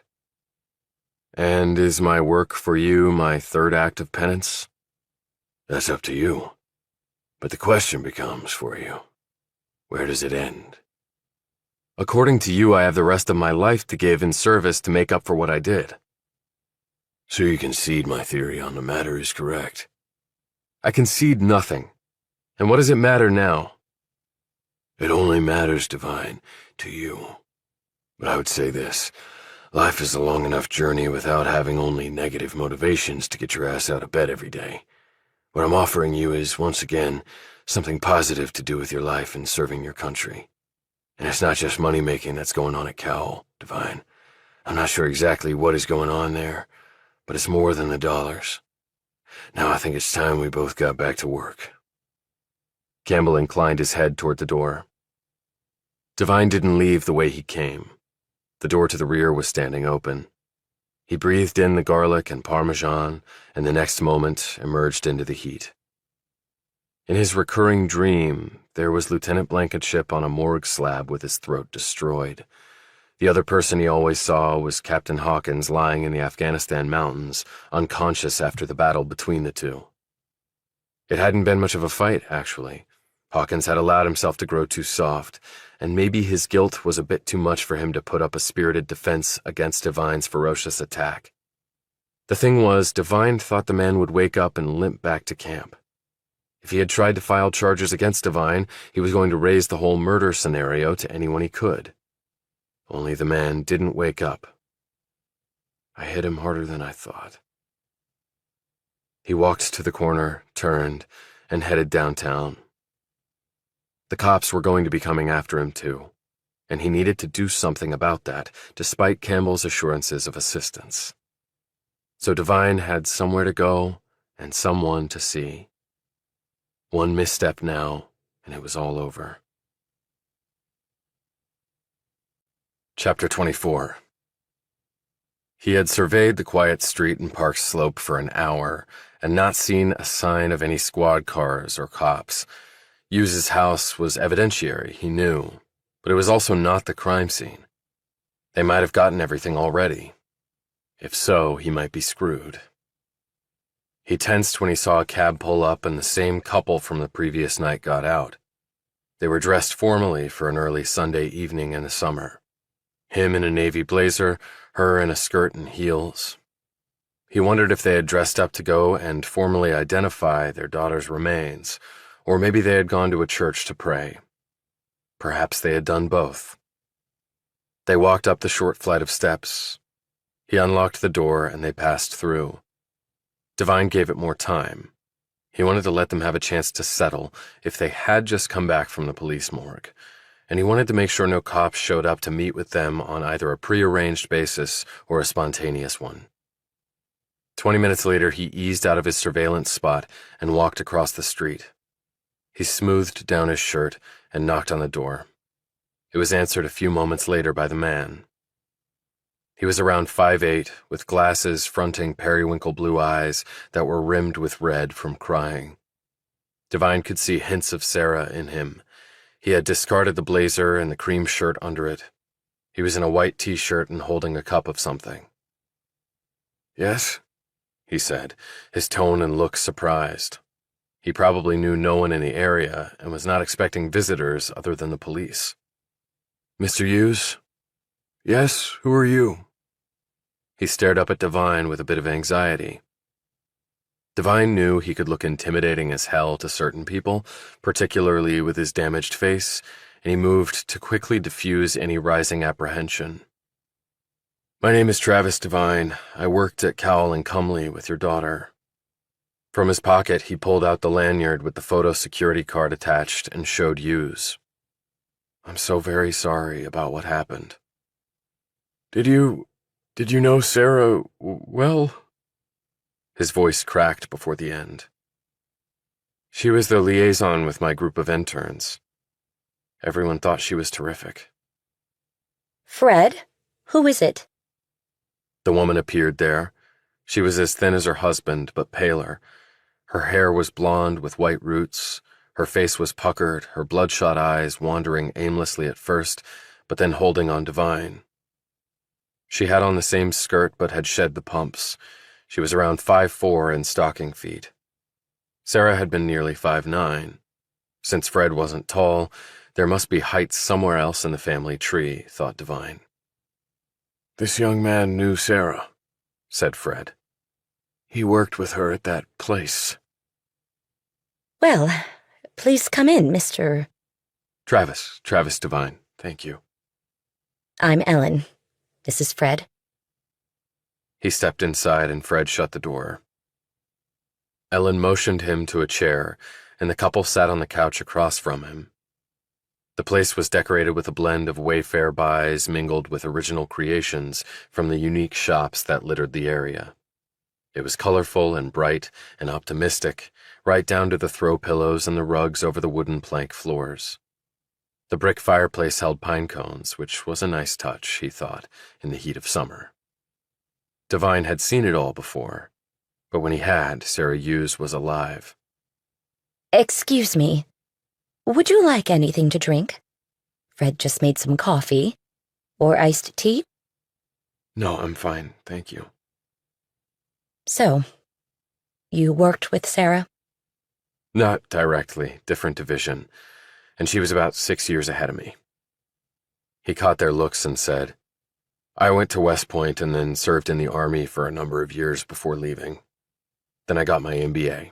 And is my work for you my third act of penance? That's up to you. But the question becomes for you, where does it end? According to you, I have the rest of my life to give in service to make up for what I did. So you concede my theory on the matter is correct. I concede nothing. And what does it matter now? It only matters, Devine, to you. But I would say this. Life is a long enough journey without having only negative motivations to get your ass out of bed every day. What I'm offering you is, once again, something positive to do with your life and serving your country. And it's not just money-making that's going on at Cowell, Devine. I'm not sure exactly what is going on there, but it's more than the dollars. Now I think it's time we both got back to work. Campbell inclined his head toward the door. Devine didn't leave the way he came. The door to the rear was standing open. He breathed in the garlic and Parmesan, and the next moment emerged into the heat. In his recurring dream, there was Lieutenant Blankenship on a morgue slab with his throat destroyed. The other person he always saw was Captain Hawkins lying in the Afghanistan mountains, unconscious after the battle between the two. It hadn't been much of a fight, actually. Hawkins had allowed himself to grow too soft, and maybe his guilt was a bit too much for him to put up a spirited defense against Devine's ferocious attack. The thing was, Devine thought the man would wake up and limp back to camp. If he had tried to file charges against Devine, he was going to raise the whole murder scenario to anyone he could. Only the man didn't wake up. I hit him harder than I thought. He walked to the corner, turned, and headed downtown. The cops were going to be coming after him too, and he needed to do something about that, despite Campbell's assurances of assistance. So Devine had somewhere to go and someone to see. One misstep now, and it was all over. Chapter 24. He had surveyed the quiet street and Park Slope for an hour and not seen a sign of any squad cars or cops. Hughes' house was evidentiary, he knew, but it was also not the crime scene. They might have gotten everything already. If so, he might be screwed. He tensed when he saw a cab pull up and the same couple from the previous night got out. They were dressed formally for an early Sunday evening in the summer. Him in a navy blazer, her in a skirt and heels. He wondered if they had dressed up to go and formally identify their daughter's remains, or maybe they had gone to a church to pray. Perhaps they had done both. They walked up the short flight of steps. He unlocked the door and they passed through. Devine gave it more time. He wanted to let them have a chance to settle if they had just come back from the police morgue, and he wanted to make sure no cops showed up to meet with them on either a prearranged basis or a spontaneous one. 20 minutes later, he eased out of his surveillance spot and walked across the street. He smoothed down his shirt and knocked on the door. It was answered a few moments later by the man. He was around 5'8", with glasses fronting periwinkle blue eyes that were rimmed with red from crying. Devine could see hints of Sarah in him. He had discarded the blazer and the cream shirt under it. He was in a white t-shirt and holding a cup of something. "Yes?" he said, his tone and look surprised. He probably knew no one in the area and was not expecting visitors other than the police. "Mr. Hughes?" "Yes, who are you?" He stared up at Devine with a bit of anxiety. Devine knew he could look intimidating as hell to certain people, particularly with his damaged face, and he moved to quickly diffuse any rising apprehension. "My name is Travis Devine. I worked at Cowell and Cumley with your daughter." From his pocket, he pulled out the lanyard with the photo security card attached and showed Hughes. "I'm so very sorry about what happened." Did you know Sarah well?" His voice cracked before the end. "She was the liaison with my group of interns. Everyone thought she was terrific." Fred? Who is it? The woman appeared there. She was as thin as her husband, but paler. Her hair was blonde with white roots. Her face was puckered, her bloodshot eyes wandering aimlessly at first, but then holding on Devine. She had on the same skirt but had shed the pumps. She was around 5'4" in stocking feet. Sarah had been nearly 5'9". Since Fred wasn't tall, there must be height somewhere else in the family tree, thought Devine. "This young man knew Sarah," said Fred. "He worked with her at that place." Well, please come in, Mr. Travis Devine, thank you. I'm Ellen. This is Fred. He stepped inside and Fred shut the door. Ellen motioned him to a chair, and the couple sat on the couch across from him. The place was decorated with a blend of Wayfair buys mingled with original creations from the unique shops that littered the area. It was colorful and bright and optimistic, right down to the throw pillows and the rugs over the wooden plank floors. The brick fireplace held pine cones, which was a nice touch, he thought, in the heat of summer. Devine had seen it all before, but when he had, Sarah Hughes was alive. Excuse me. Would you like anything to drink? Fred just made some coffee. Or iced tea? No, I'm fine, thank you. So, you worked with Sarah? Not directly, different division, and she was about 6 years ahead of me. He caught their looks and said, I went to West Point and then served in the Army for a number of years before leaving. Then I got my MBA.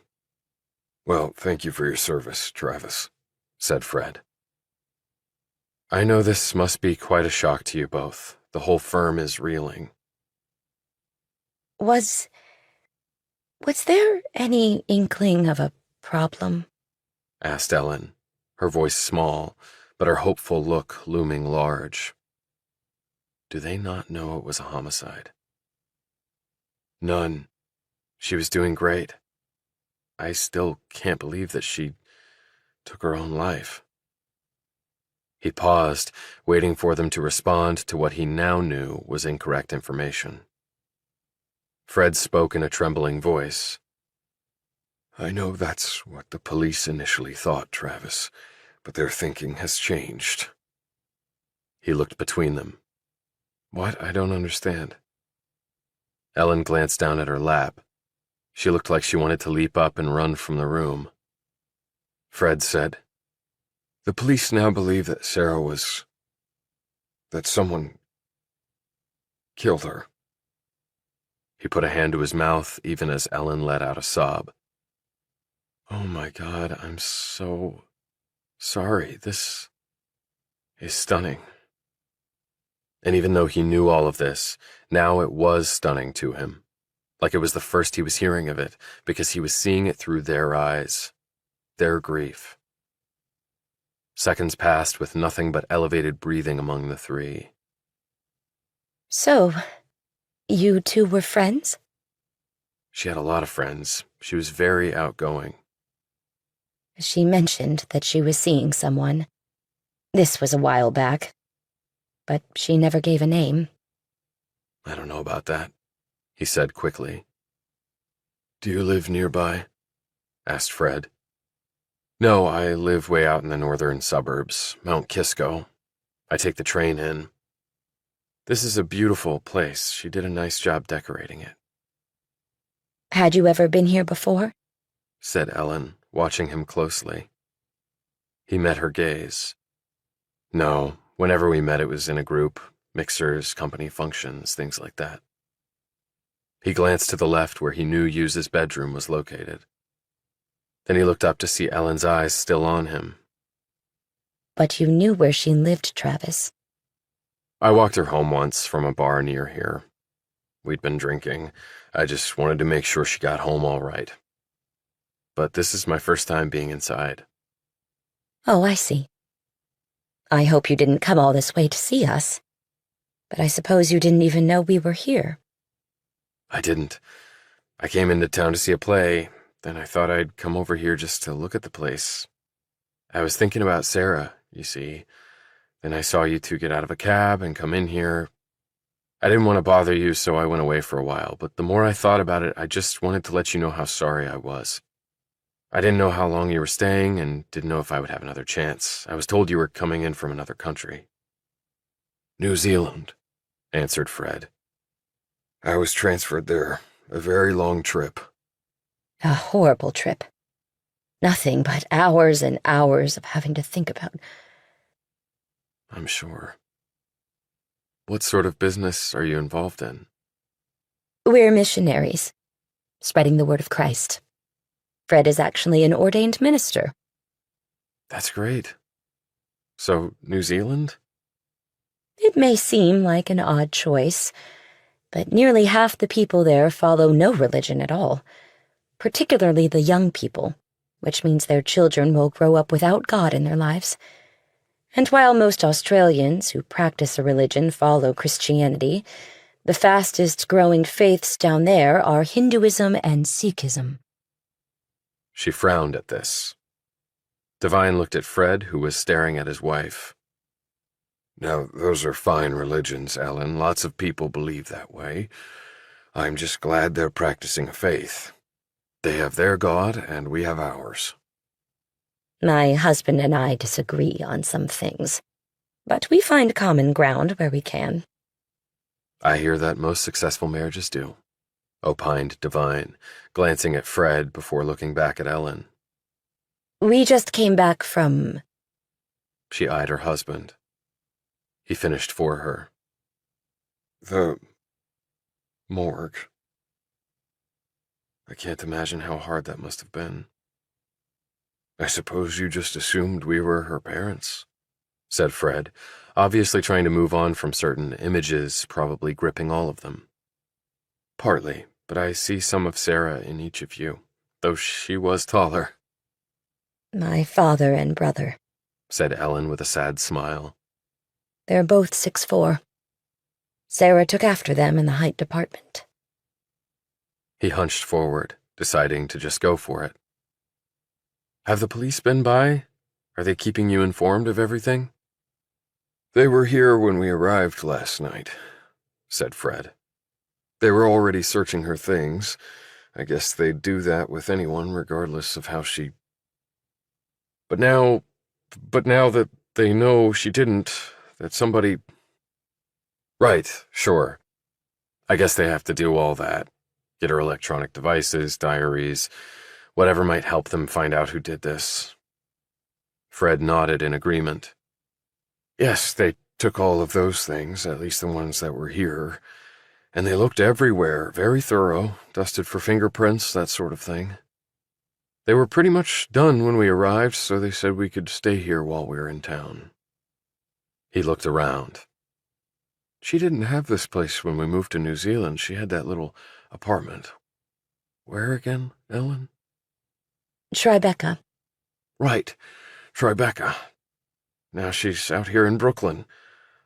Well, thank you for your service, Travis, said Fred. I know this must be quite a shock to you both. The whole firm is reeling. Was there any inkling of a problem? Asked Ellen, her voice small, but her hopeful look looming large. Do they not know it was a homicide? None. She was doing great. I still can't believe that she took her own life. He paused, waiting for them to respond to what he now knew was incorrect information. Fred spoke in a trembling voice. I know that's what the police initially thought, Travis, but their thinking has changed. He looked between them. What? I don't understand. Ellen glanced down at her lap. She looked like she wanted to leap up and run from the room. Fred said, The police now believe that that someone killed her. He put a hand to his mouth even as Ellen let out a sob. Oh my God, I'm so sorry. This is stunning. And even though he knew all of this, now it was stunning to him. Like it was the first he was hearing of it, because he was seeing it through their eyes, their grief. Seconds passed with nothing but elevated breathing among the three. So, you two were friends? She had a lot of friends. She was very outgoing. She mentioned that she was seeing someone. This was a while back, but she never gave a name. I don't know about that, he said quickly. Do you live nearby? Asked Fred. No, I live way out in the northern suburbs, Mount Kisco. I take the train in. This is a beautiful place. She did a nice job decorating it. Had you ever been here before? Said Ellen, watching him closely. He met her gaze. No, whenever we met it was in a group, mixers, company functions, things like that. He glanced to the left where he knew Hughes's bedroom was located. Then he looked up to see Ellen's eyes still on him. But you knew where she lived, Travis. I walked her home once from a bar near here. We'd been drinking. I just wanted to make sure she got home all right. But this is my first time being inside. Oh, I see. I hope you didn't come all this way to see us. But I suppose you didn't even know we were here. I didn't. I came into town to see a play. Then I thought I'd come over here just to look at the place. I was thinking about Sarah, you see. Then I saw you two get out of a cab and come in here. I didn't want to bother you, so I went away for a while, but the more I thought about it, I just wanted to let you know how sorry I was. I didn't know how long you were staying and didn't know if I would have another chance. I was told you were coming in from another country. New Zealand, answered Fred. I was transferred there. A very long trip. A horrible trip. Nothing but hours and hours of having to think about. I'm sure. What sort of business are you involved in? We're missionaries, spreading the word of Christ. Fred is actually an ordained minister. That's great. So, New Zealand? It may seem like an odd choice, but nearly half the people there follow no religion at all, particularly the young people, which means their children will grow up without God in their lives. And while most Australians who practice a religion follow Christianity, the fastest-growing faiths down there are Hinduism and Sikhism. She frowned at this. Devine looked at Fred, who was staring at his wife. Now, those are fine religions, Ellen. Lots of people believe that way. I'm just glad they're practicing a faith. They have their God, and we have ours. My husband and I disagree on some things, but we find common ground where we can. I hear that most successful marriages do, opined Devine, glancing at Fred before looking back at Ellen. We just came back from... She eyed her husband. He finished for her. The morgue. I can't imagine how hard that must have been. I suppose you just assumed we were her parents, said Fred, obviously trying to move on from certain images, probably gripping all of them. Partly, but I see some of Sarah in each of you, though she was taller. My father and brother, said Ellen with a sad smile. They're both 6'4". Sarah took after them in the height department. He hunched forward, deciding to just go for it. Have the police been by? Are they keeping you informed of everything? They were here when we arrived last night, said Fred. They were already searching her things. I guess they'd do that with anyone, regardless of how she... But now that they know she didn't, that somebody... Right, sure. I guess they have to do all that. Get her electronic devices, diaries, whatever might help them find out who did this. Fred nodded in agreement. Yes, they took all of those things, at least the ones that were here, and they looked everywhere, very thorough, dusted for fingerprints, that sort of thing. They were pretty much done when we arrived, so they said we could stay here while we were in town. He looked around. She didn't have this place when we moved to New Zealand. She had that little apartment. Where again, Ellen? Tribeca. Right, Tribeca. Now she's out here in Brooklyn.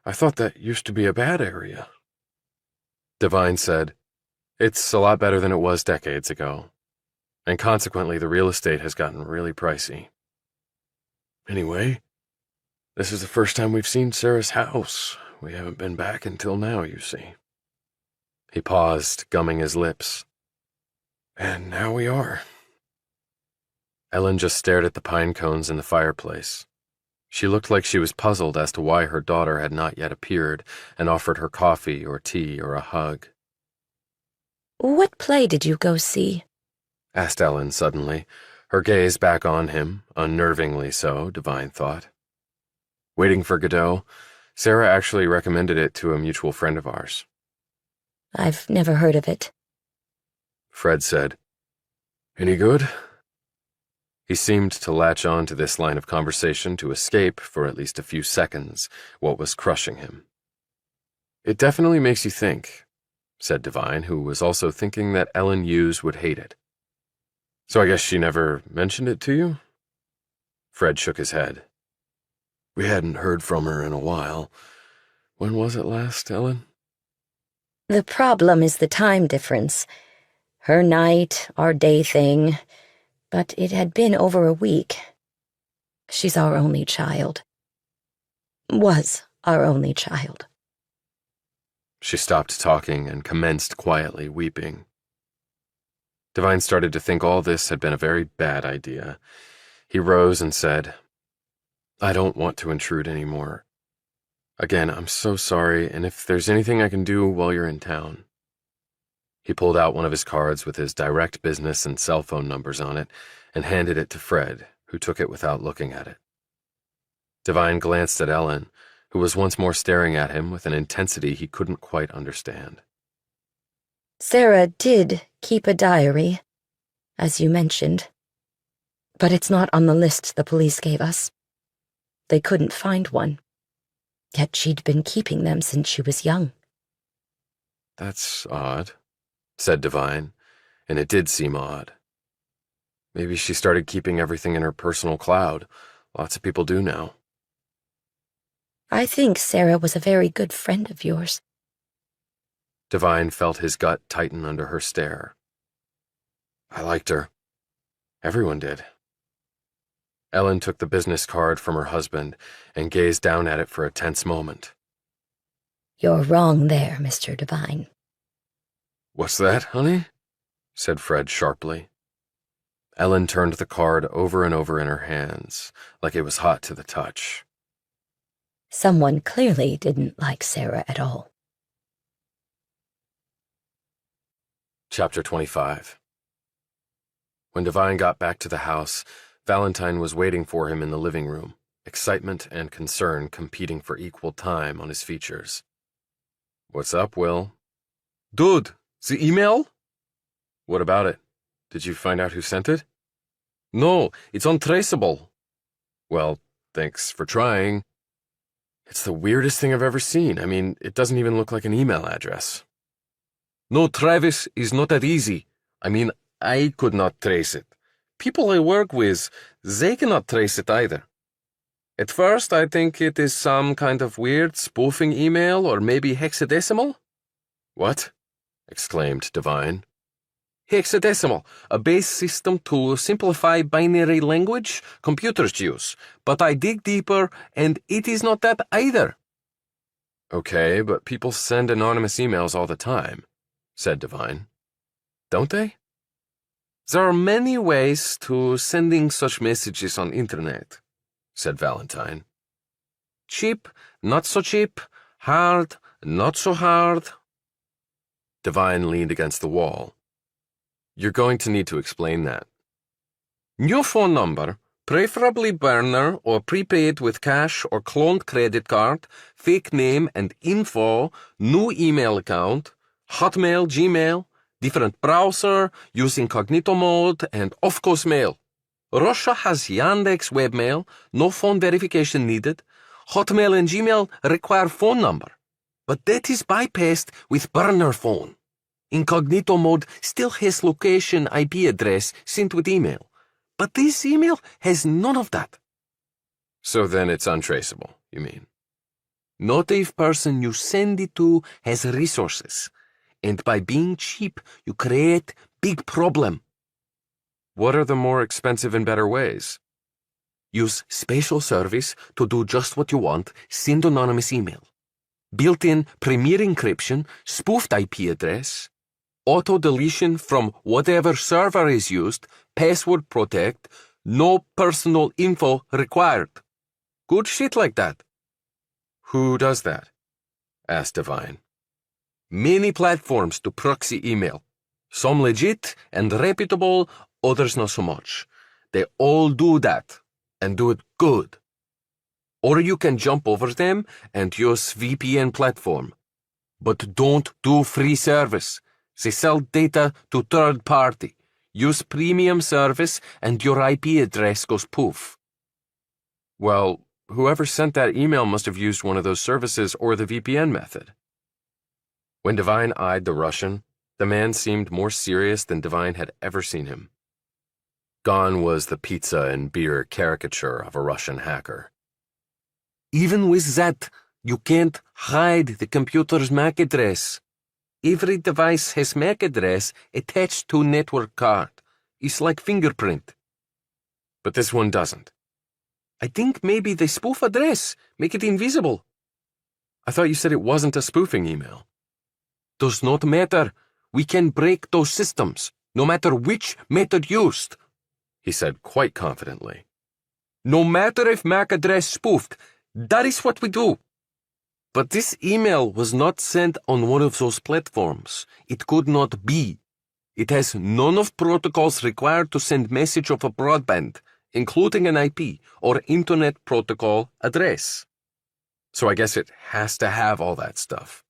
I thought that used to be a bad area. Devine said, It's a lot better than it was decades ago. And consequently, the real estate has gotten really pricey. Anyway, this is the first time we've seen Sarah's house. We haven't been back until now, you see. He paused, gumming his lips. And now we are. Ellen just stared at the pine cones in the fireplace. She looked like she was puzzled as to why her daughter had not yet appeared and offered her coffee or tea or a hug. What play did you go see? Asked Ellen suddenly, her gaze back on him, unnervingly so, Devine thought. Waiting for Godot, Sarah actually recommended it to a mutual friend of ours. I've never heard of it. Fred said. Any good? He seemed to latch on to this line of conversation to escape, for at least a few seconds, what was crushing him. It definitely makes you think, said Devine, who was also thinking that Ellen Hughes would hate it. So I guess she never mentioned it to you? Fred shook his head. We hadn't heard from her in a while. When was it last, Ellen? The problem is the time difference. Her night, our day thing. But it had been over a week. She's our only child. Was our only child. She stopped talking and commenced quietly weeping. Devine started to think all this had been a very bad idea. He rose and said, I don't want to intrude anymore. Again, I'm so sorry, and if there's anything I can do while you're in town. He pulled out one of his cards with his direct business and cell phone numbers on it and handed it to Fred, who took it without looking at it. Devine glanced at Ellen, who was once more staring at him with an intensity he couldn't quite understand. Sarah did keep a diary, as you mentioned. But it's not on the list the police gave us. They couldn't find one. Yet she'd been keeping them since she was young. That's odd, said Devine, and it did seem odd. Maybe she started keeping everything in her personal cloud. Lots of people do now. I think Sarah was a very good friend of yours. Devine felt his gut tighten under her stare. I liked her. Everyone did. Ellen took the business card from her husband and gazed down at it for a tense moment. You're wrong there, Mr. Devine. What's that, honey? Said Fred sharply. Ellen turned the card over and over in her hands, like it was hot to the touch. Someone clearly didn't like Sarah at all. Chapter 25. When Devine got back to the house, Valentine was waiting for him in the living room, excitement and concern competing for equal time on his features. What's up, Will? Dude, the email? What about it? Did you find out who sent it? No, it's untraceable. Well, thanks for trying. It's the weirdest thing I've ever seen. I mean, it doesn't even look like an email address. No, Travis, is not that easy. I mean, I could not trace it. People I work with, they cannot trace it either. At first, I think it is some kind of weird spoofing email or maybe hexadecimal. What? Exclaimed Devine. Hexadecimal, a base system to simplify binary language computers use. But I dig deeper, and it is not that either. Okay, but people send anonymous emails all the time, said Devine. Don't they? There are many ways to sending such messages on internet, said Valentine. Cheap, not so cheap. Hard, not so hard. Devine leaned against the wall. You're going to need to explain that. New phone number, preferably burner or prepaid with cash or cloned credit card, fake name and info, new email account, Hotmail, Gmail, different browser, use incognito mode, and of-course mail. Russia has Yandex webmail, no phone verification needed. Hotmail and Gmail require phone number, but that is bypassed with burner phone. Incognito mode still has location IP address sent with email, but this email has none of that. So then it's untraceable, you mean? Not if person you send it to has resources, and by being cheap, you create big problem. What are the more expensive and better ways? Use special service to do just what you want, send anonymous email. Built-in premier encryption, spoofed IP address, auto-deletion from whatever server is used, password protect, no personal info required. Good shit like that. Who does that? Asked Devine. Many platforms to proxy email. Some legit and reputable, others not so much. They all do that, and do it good. Or you can jump over them and use VPN platform. But don't do free service. They sell data to third party. Use premium service and your IP address goes poof. Well, whoever sent that email must have used one of those services or the VPN method. When Devine eyed the Russian, the man seemed more serious than Devine had ever seen him. Gone was the pizza and beer caricature of a Russian hacker. Even with that, you can't hide the computer's MAC address. Every device has MAC address attached to network card. It's like fingerprint. But this one doesn't. I think maybe they spoof address, make it invisible. I thought you said it wasn't a spoofing email. Does not matter. We can break those systems, no matter which method used, he said quite confidently. No matter if MAC address spoofed, that is what we do. But this email was not sent on one of those platforms. It could not be. It has none of protocols required to send message of a broadband, including an IP or internet protocol address. So I guess it has to have all that stuff.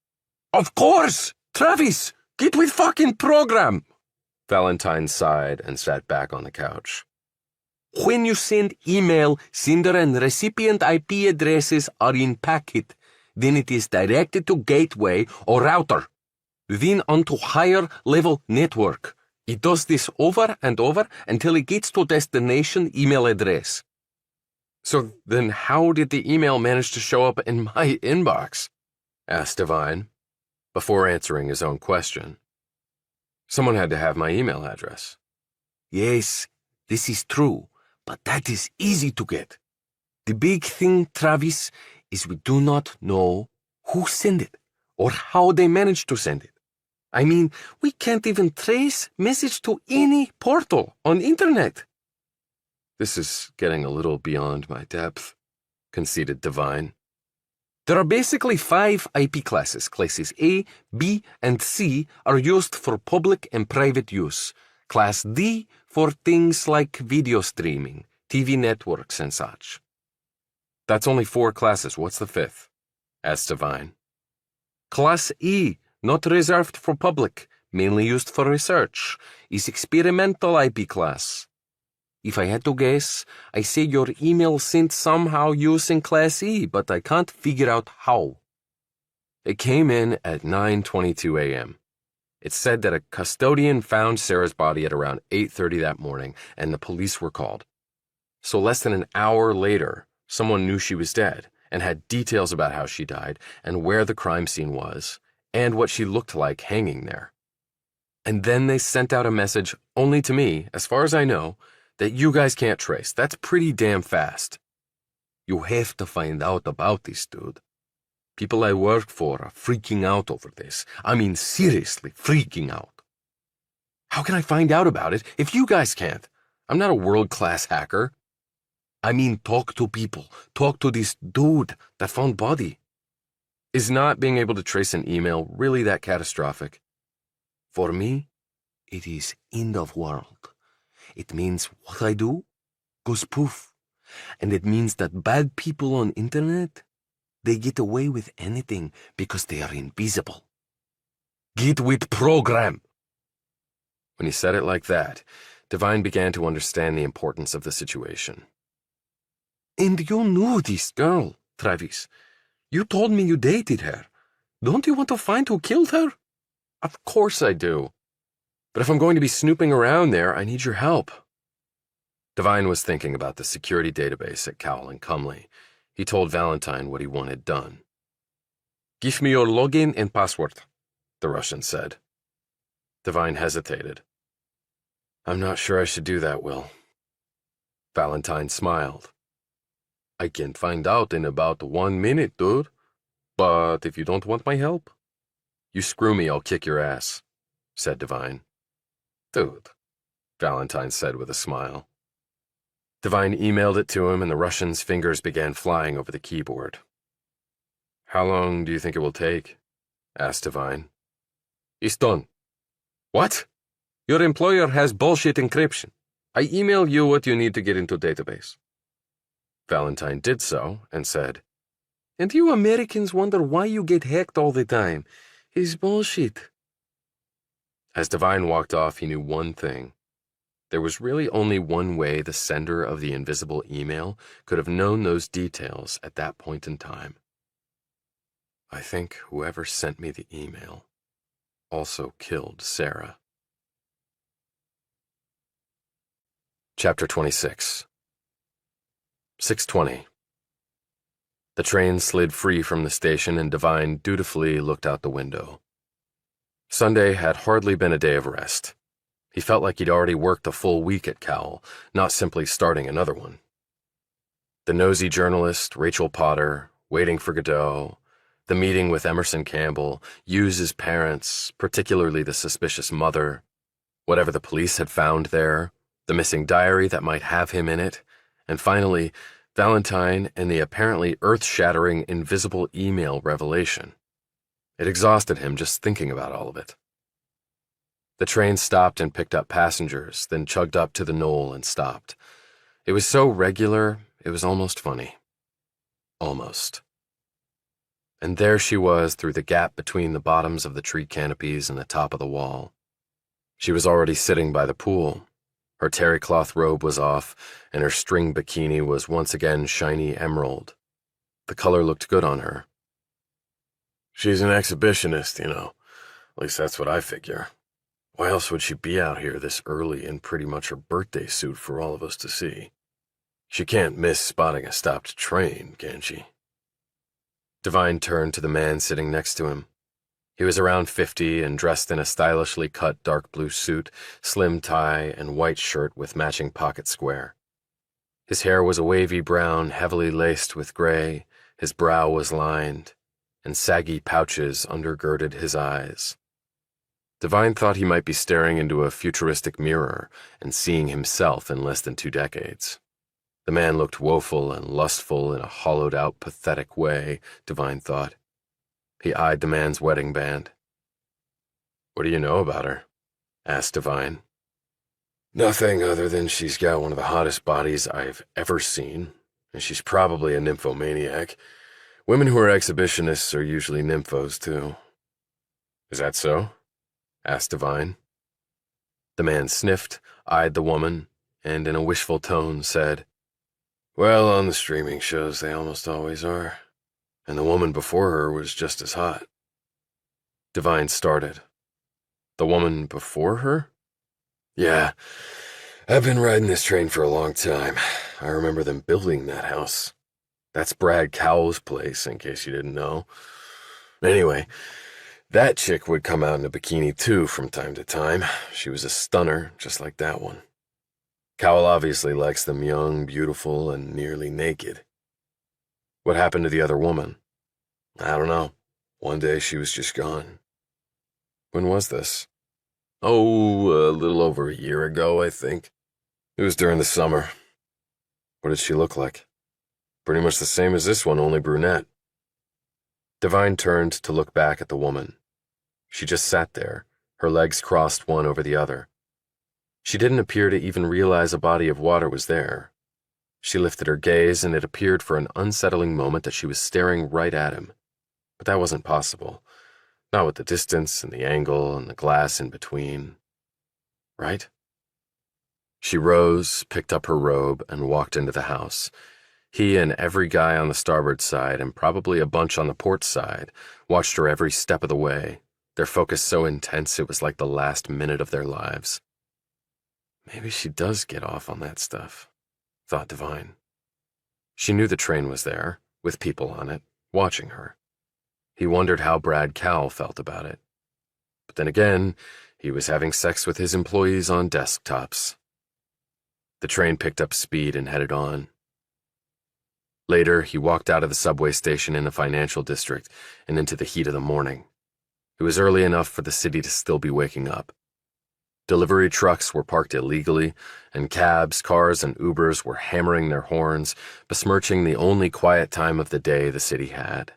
Of course! Travis, get with fucking program! Valentine sighed and sat back on the couch. When you send email, sender and recipient IP addresses are in packet. Then it is directed to gateway or router, then onto higher level network. It does this over and over until it gets to destination email address. So then how did the email manage to show up in my inbox? Asked Devine, before answering his own question. Someone had to have my email address. Yes, this is true, but that is easy to get. The big thing, Travis, is we do not know who sent it or how they managed to send it. I mean, we can't even trace message to any portal on internet. This is getting a little beyond my depth, conceded Devine. There are basically 5 IP classes. Classes A, B, and C are used for public and private use. Class D for things like video streaming, TV networks, and such. That's only 4 classes. What's the 5th? Asked Devine. Class E, not reserved for public, mainly used for research, is experimental IP class. If I had to guess, I say your email sent somehow using Class E, but I can't figure out how. It came in at 9:22 a.m. It said that a custodian found Sarah's body at around 8:30 that morning, and the police were called. So less than an hour later, someone knew she was dead and had details about how she died and where the crime scene was and what she looked like hanging there. And then they sent out a message only to me, as far as I know, that you guys can't trace. That's pretty damn fast. You have to find out about this, dude. People I work for are freaking out over this. I mean, seriously freaking out. How can I find out about it if you guys can't? I'm not a world-class hacker. I mean, talk to people. Talk to this dude that found body. Is not being able to trace an email really that catastrophic? For me, it is end of world. It means what I do goes poof. And it means that bad people on internet, they get away with anything because they are invisible. Get with program. When he said it like that, Devine began to understand the importance of the situation. And you knew this girl, Travis. You told me you dated her. Don't you want to find who killed her? Of course I do. But if I'm going to be snooping around there, I need your help. Devine was thinking about the security database at Cowell and Cumley. He told Valentine what he wanted done. Give me your login and password, the Russian said. Devine hesitated. I'm not sure I should do that, Will. Valentine smiled. I can find out in about 1 minute, dude. But if you don't want my help, you screw me, I'll kick your ass, said Devine. Dude, Valentine said with a smile. Devine emailed it to him, and the Russian's fingers began flying over the keyboard. How long do you think it will take? Asked Devine. It's done. What? Your employer has bullshit encryption. I email you what you need to get into database. Valentine did so and said, And you Americans wonder why you get hacked all the time. It's bullshit. As Devine walked off, he knew one thing. There was really only one way the sender of the invisible email could have known those details at that point in time. I think whoever sent me the email also killed Sarah. Chapter 26. 6:20. The train slid free from the station, and Devine dutifully looked out the window. Sunday had hardly been a day of rest. He felt like he'd already worked a full week at Cowell, not simply starting another one. The nosy journalist, Rachel Potter, waiting for Godot, the meeting with Emerson Campbell, Hughes's parents, particularly the suspicious mother, whatever the police had found there, the missing diary that might have him in it, and finally, Valentine and the apparently earth-shattering invisible email revelation. It exhausted him just thinking about all of it. The train stopped and picked up passengers, then chugged up to the knoll and stopped. It was so regular, it was almost funny. Almost. And there she was through the gap between the bottoms of the tree canopies and the top of the wall. She was already sitting by the pool, Her terry cloth robe was off, and her string bikini was once again shiny emerald. The color looked good on her. She's an exhibitionist, you know. At least that's what I figure. Why else would she be out here this early in pretty much her birthday suit for all of us to see? She can't miss spotting a stopped train, can she? Devine turned to the man sitting next to him. He was around 50 and dressed in a stylishly cut dark blue suit, slim tie, and white shirt with matching pocket square. His hair was a wavy brown, heavily laced with gray, his brow was lined, and saggy pouches undergirded his eyes. Devine thought he might be staring into a futuristic mirror and seeing himself in less than 2 decades. The man looked woeful and lustful in a hollowed-out, pathetic way, Devine thought. He eyed the man's wedding band. "What do you know about her?" asked Devine. "Nothing other than she's got one of the hottest bodies I've ever seen, and she's probably a nymphomaniac. Women who are exhibitionists are usually nymphos, too." "Is that so?" asked Devine. The man sniffed, eyed the woman, and in a wishful tone said, "Well, on the streaming shows they almost always are. And the woman before her was just as hot." Devine started. The woman before her? "Yeah, I've been riding this train for a long time. I remember them building that house. That's Brad Cowell's place, in case you didn't know. Anyway, that chick would come out in a bikini too from time to time. She was a stunner, just like that one. Cowell obviously likes them young, beautiful, and nearly naked." "What happened to the other woman?" "I don't know. One day she was just gone." "When was this?" "Oh, a little over a year ago, I think. It was during the summer." "What did she look like?" "Pretty much the same as this one, only brunette." Devine turned to look back at the woman. She just sat there, her legs crossed one over the other. She didn't appear to even realize a body of water was there. She lifted her gaze, and it appeared for an unsettling moment that she was staring right at him. But that wasn't possible. Not with the distance and the angle and the glass in between. Right? She rose, picked up her robe, and walked into the house. He and every guy on the starboard side, and probably a bunch on the port side, watched her every step of the way, their focus so intense it was like the last minute of their lives. Maybe she does get off on that stuff, thought Devine. She knew the train was there, with people on it, watching her. He wondered how Brad Cowell felt about it. But then again, he was having sex with his employees on desktops. The train picked up speed and headed on. Later, he walked out of the subway station in the financial district and into the heat of the morning. It was early enough for the city to still be waking up. Delivery trucks were parked illegally, and cabs, cars, and Ubers were hammering their horns, besmirching the only quiet time of the day the city had.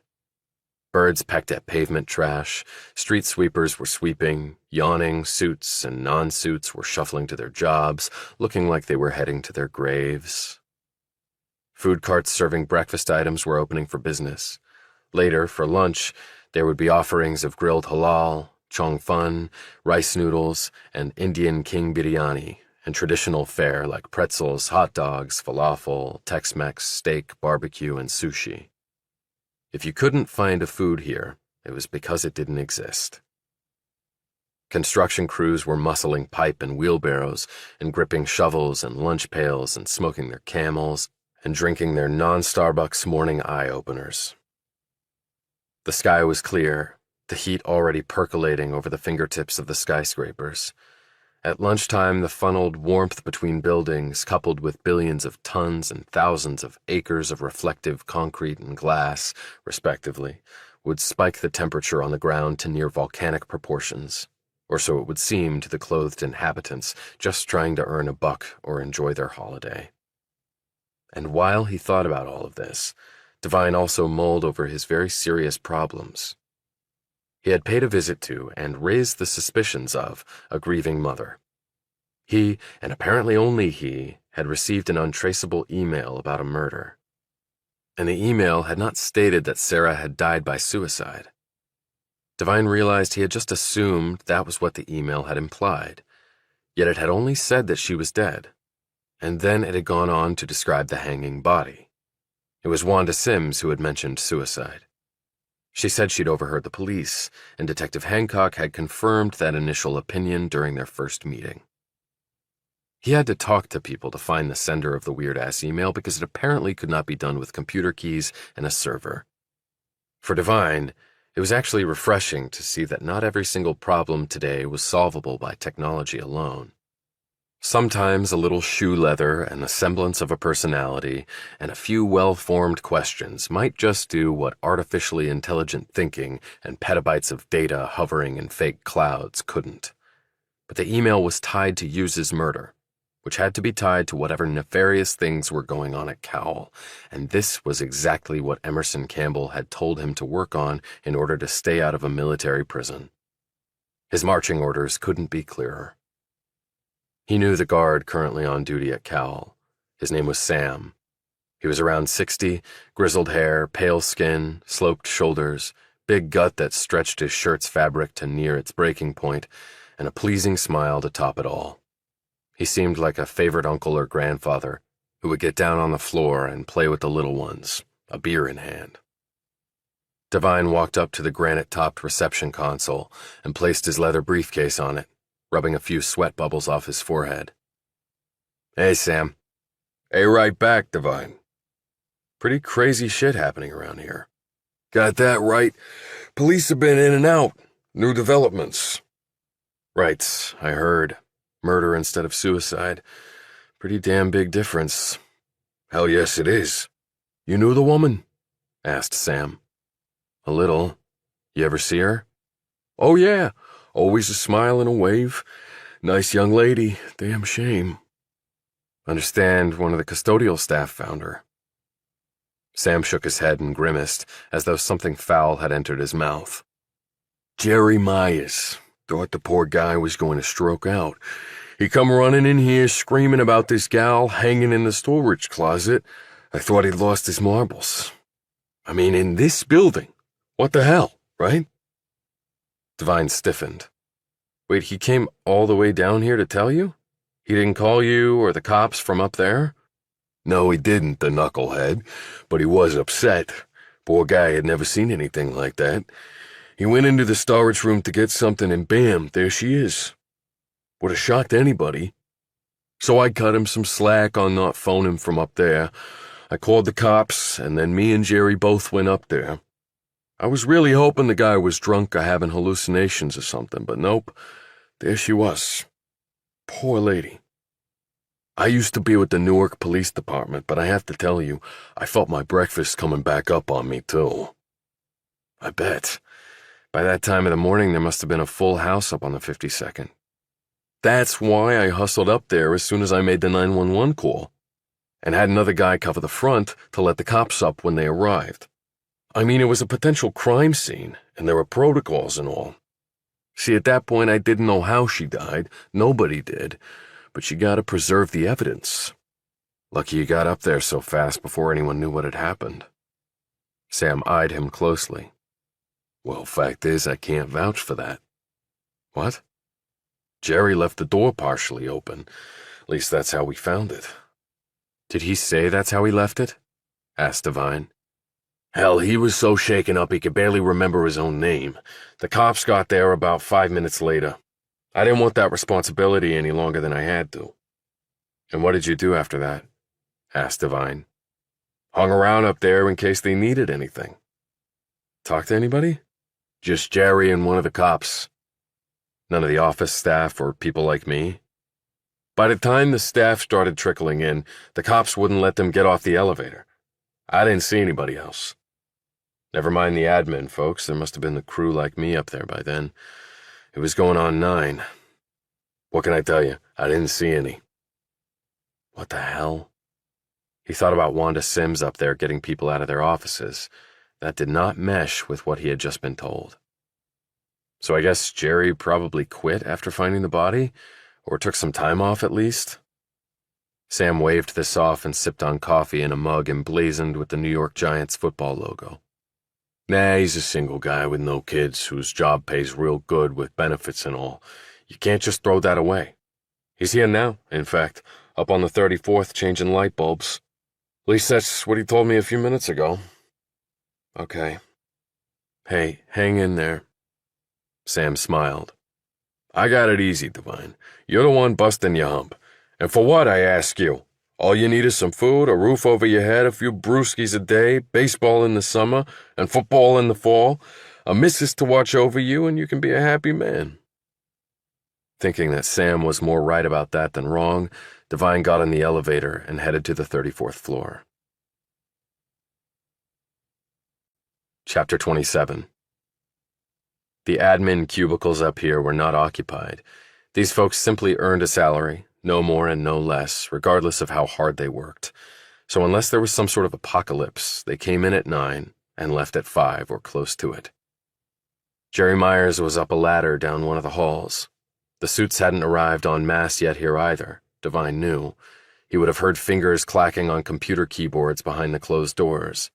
Birds pecked at pavement trash, street sweepers were sweeping, yawning suits and non-suits were shuffling to their jobs, looking like they were heading to their graves. Food carts serving breakfast items were opening for business. Later, for lunch, there would be offerings of grilled halal, chong fun, rice noodles, and Indian king biryani, and traditional fare like pretzels, hot dogs, falafel, Tex-Mex, steak, barbecue, and sushi. If you couldn't find a food here, it was because it didn't exist. Construction crews were muscling pipe and wheelbarrows, and gripping shovels and lunch pails, and smoking their Camels, and drinking their non-Starbucks morning eye-openers. The sky was clear, the heat already percolating over the fingertips of the skyscrapers. At lunchtime, the funneled warmth between buildings, coupled with billions of tons and thousands of acres of reflective concrete and glass, respectively, would spike the temperature on the ground to near volcanic proportions, or so it would seem to the clothed inhabitants just trying to earn a buck or enjoy their holiday. And while he thought about all of this, Devine also mulled over his very serious problems. He had paid a visit to and raised the suspicions of a grieving mother. He, and apparently only he, had received an untraceable email about a murder. And the email had not stated that Sarah had died by suicide. Devine realized he had just assumed that was what the email had implied. Yet it had only said that she was dead, and then it had gone on to describe the hanging body. It was Wanda Sims who had mentioned suicide. She said she'd overheard the police, and Detective Hancock had confirmed that initial opinion during their first meeting. He had to talk to people to find the sender of the weird-ass email because it apparently could not be done with computer keys and a server. For Devine, it was actually refreshing to see that not every single problem today was solvable by technology alone. Sometimes a little shoe leather and the semblance of a personality and a few well-formed questions might just do what artificially intelligent thinking and petabytes of data hovering in fake clouds couldn't. But the email was tied to Hughes' murder, which had to be tied to whatever nefarious things were going on at Cowell, and this was exactly what Emerson Campbell had told him to work on in order to stay out of a military prison. His marching orders couldn't be clearer. He knew the guard currently on duty at Cowell. His name was Sam. He was around 60, grizzled hair, pale skin, sloped shoulders, big gut that stretched his shirt's fabric to near its breaking point, and a pleasing smile to top it all. He seemed like a favorite uncle or grandfather who would get down on the floor and play with the little ones, a beer in hand. Devine walked up to the granite-topped reception console and placed his leather briefcase on it, rubbing a few sweat bubbles off his forehead. "Hey, Sam." Hey, right back, Devine. "Pretty crazy shit happening around here." Got that right. Police have been in and out. New developments. "Right, I heard. Murder instead of suicide. Pretty damn big difference." Hell yes, it is. "You knew the woman?" asked Sam. "A little. You ever see her?" Oh, yeah. Always a smile and a wave. Nice young lady. Damn shame. "Understand one of the custodial staff found her." Sam shook his head and grimaced, as though something foul had entered his mouth. Jerry Myers. Thought the poor guy was going to stroke out. He come running in here screaming about this gal hanging in the storage closet. I thought he'd lost his marbles. I mean, in this building. What the hell, right? Devine stiffened. "Wait, he came all the way down here to tell you? He didn't call you or the cops from up there?" No, he didn't, the knucklehead, but he was upset. Poor guy had never seen anything like that. He went into the storage room to get something and bam, there she is. Would have shocked anybody. So I cut him some slack on not phoning from up there. I called the cops, and then me and Jerry both went up there. I was really hoping the guy was drunk or having hallucinations or something, but nope, there she was. Poor lady. I used to be with the Newark Police Department, but I have to tell you, I felt my breakfast coming back up on me, too. "I bet. By that time of the morning, there must have been a full house up on the 52nd. That's why I hustled up there as soon as I made the 911 call, and had another guy cover the front to let the cops up when they arrived. I mean, it was a potential crime scene, and there were protocols and all. See, at that point, I didn't know how she died. Nobody did. But you gotta preserve the evidence. Lucky you got up there so fast before anyone knew what had happened." Sam eyed him closely. Well, fact is, I can't vouch for that. "What?" Jerry left the door partially open. At least that's how we found it. "Did he say that's how he left it?" asked Devine. Hell, he was so shaken up he could barely remember his own name. The cops got there about 5 minutes later. I didn't want that responsibility any longer than I had to. "And what did you do after that?" asked Devine. Hung around up there in case they needed anything. "Talk to anybody?" Just Jerry and one of the cops. "None of the office staff or people like me?" By the time the staff started trickling in, the cops wouldn't let them get off the elevator. I didn't see anybody else. "Never mind the admin, folks. There must have been a crew like me up there by then. It was going on 9. What can I tell you? I didn't see any." What the hell? He thought about Wanda Sims up there getting people out of their offices. That did not mesh with what he had just been told. So I guess Jerry probably quit after finding the body, or took some time off at least. Sam waved this off and sipped on coffee in a mug emblazoned with the New York Giants football logo. Nah, he's a single guy with no kids whose job pays real good with benefits and all. You can't just throw that away. He's here now, in fact, up on the 34th changing light bulbs. At least that's what he told me a few minutes ago. Okay. Hey, hang in there. Sam smiled. I got it easy, Devine. You're the one busting your hump. And for what, I ask you? All you need is some food, a roof over your head, a few brewskis a day, baseball in the summer, and football in the fall, a missus to watch over you, and you can be a happy man. Thinking that Sam was more right about that than wrong, Devine got in the elevator and headed to the 34th floor. Chapter 27. The admin cubicles up here were not occupied. These folks simply earned a salary, no more and no less, regardless of how hard they worked. So unless there was some sort of apocalypse, they came in at 9 and left at 5 or close to it. Jerry Myers was up a ladder down one of the halls. The suits hadn't arrived en masse yet here either, Devine knew. He would have heard fingers clacking on computer keyboards behind the closed doors.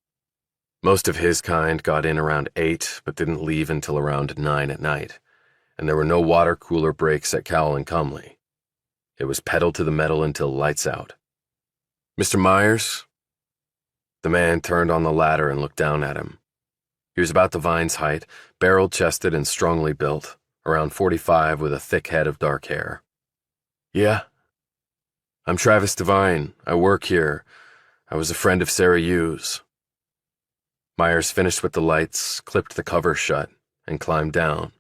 Most of his kind got in around 8, but didn't leave until around 9 at night, and there were no water cooler breaks at Cowell and Cumley. It was pedal to the metal until lights out. Mr. Myers? The man turned on the ladder and looked down at him. He was about Devine's height, barrel-chested and strongly built, around 45 with a thick head of dark hair. Yeah? I'm Travis Devine. I work here. I was a friend of Sarah Hughes. Myers finished with the lights, clipped the cover shut, and climbed down.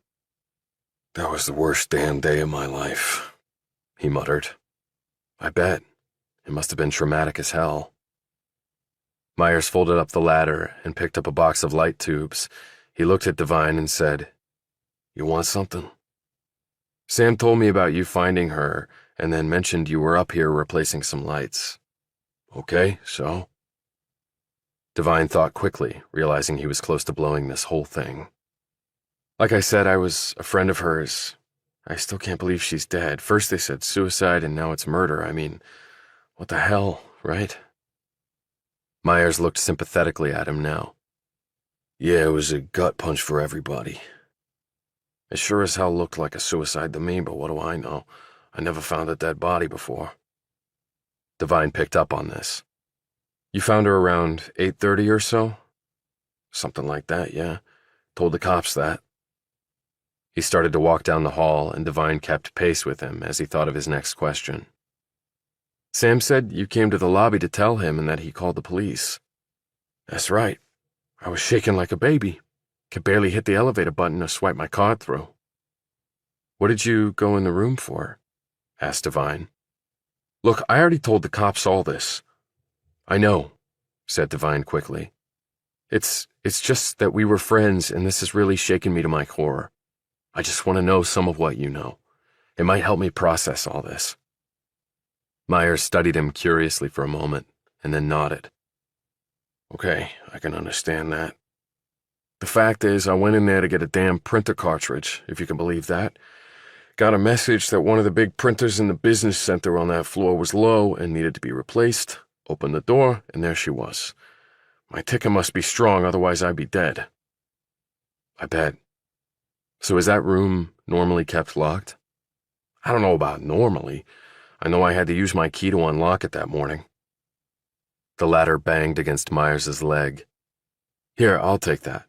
That was the worst damn day of my life, he muttered. I bet. It must have been traumatic as hell. Myers folded up the ladder and picked up a box of light tubes. He looked at Devine and said, You want something? Sam told me about you finding her and then mentioned you were up here replacing some lights. Okay, so? Devine thought quickly, realizing he was close to blowing this whole thing. Like I said, I was a friend of hers. I still can't believe she's dead. First they said suicide and now it's murder. I mean, what the hell, right? Myers looked sympathetically at him now. Yeah, it was a gut punch for everybody. It sure as hell looked like a suicide to me, but what do I know? I never found a dead body before. Devine picked up on this. You found her around 8:30 or so? Something like that, yeah. Told the cops that. He started to walk down the hall, and Devine kept pace with him as he thought of his next question. Sam said you came to the lobby to tell him and that he called the police. That's right. I was shaking like a baby. Could barely hit the elevator button or swipe my card through. What did you go in the room for? Asked Devine. Look, I already told the cops all this. I know, said Devine quickly. It's just that we were friends and this has really shaken me to my core. I just want to know some of what you know. It might help me process all this. Myers studied him curiously for a moment and then nodded. Okay, I can understand that. The fact is, I went in there to get a damn printer cartridge, if you can believe that. Got a message that one of the big printers in the business center on that floor was low and needed to be replaced. Opened the door, and there she was. My ticker must be strong, otherwise I'd be dead. I bet. So is that room normally kept locked? I don't know about normally. I know I had to use my key to unlock it that morning. The ladder banged against Myers's leg. Here, I'll take that,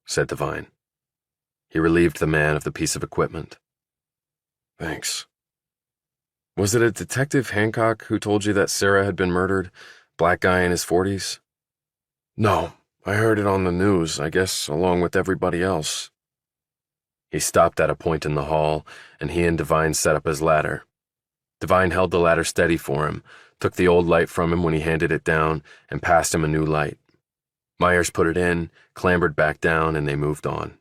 said Devine. He relieved the man of the piece of equipment. Thanks. Was it a Detective Hancock who told you that Sarah had been murdered? Black guy in his 40s? No, I heard it on the news, I guess, along with everybody else. He stopped at a point in the hall, and he and Devine set up his ladder. Devine held the ladder steady for him, took the old light from him when he handed it down, and passed him a new light. Myers put it in, clambered back down, and they moved on.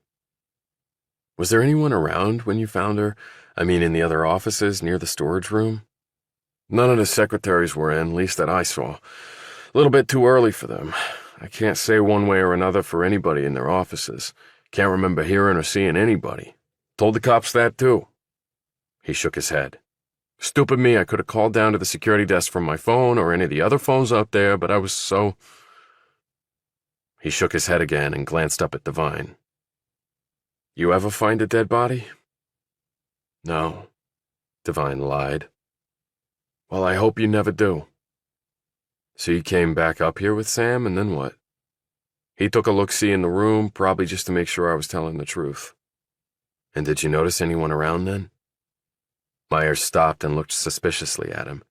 Was there anyone around when you found her? I mean, in the other offices near the storage room? None of the secretaries were in, least that I saw. A little bit too early for them. I can't say one way or another for anybody in their offices. Can't remember hearing or seeing anybody. Told the cops that, too. He shook his head. Stupid me, I could have called down to the security desk from my phone or any of the other phones out there, but I was so... He shook his head again and glanced up at Devine. You ever find a dead body? No, Devine lied. Well, I hope you never do. So you came back up here with Sam, and then what? He took a look-see in the room, probably just to make sure I was telling the truth. And did you notice anyone around then? Myers stopped and looked suspiciously at him.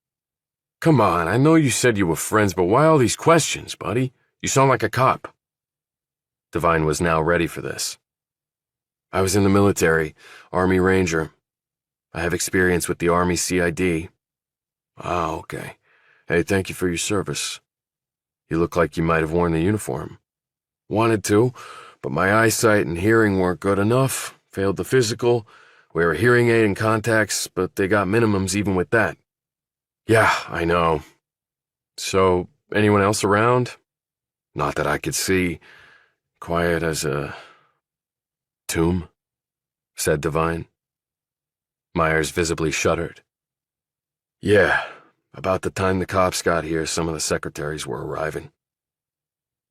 Come on, I know you said you were friends, but why all these questions, buddy? You sound like a cop. Devine was now ready for this. I was in the military, Army Ranger. I have experience with the Army CID. Ah, okay. Hey, thank you for your service. You look like you might have worn the uniform. Wanted to, but my eyesight and hearing weren't good enough. Failed the physical. Wear a hearing aid and contacts, but they got minimums even with that. Yeah, I know. So, anyone else around? Not that I could see. Quiet as a tomb, said Devine. Myers visibly shuddered. Yeah, about the time the cops got here, some of the secretaries were arriving.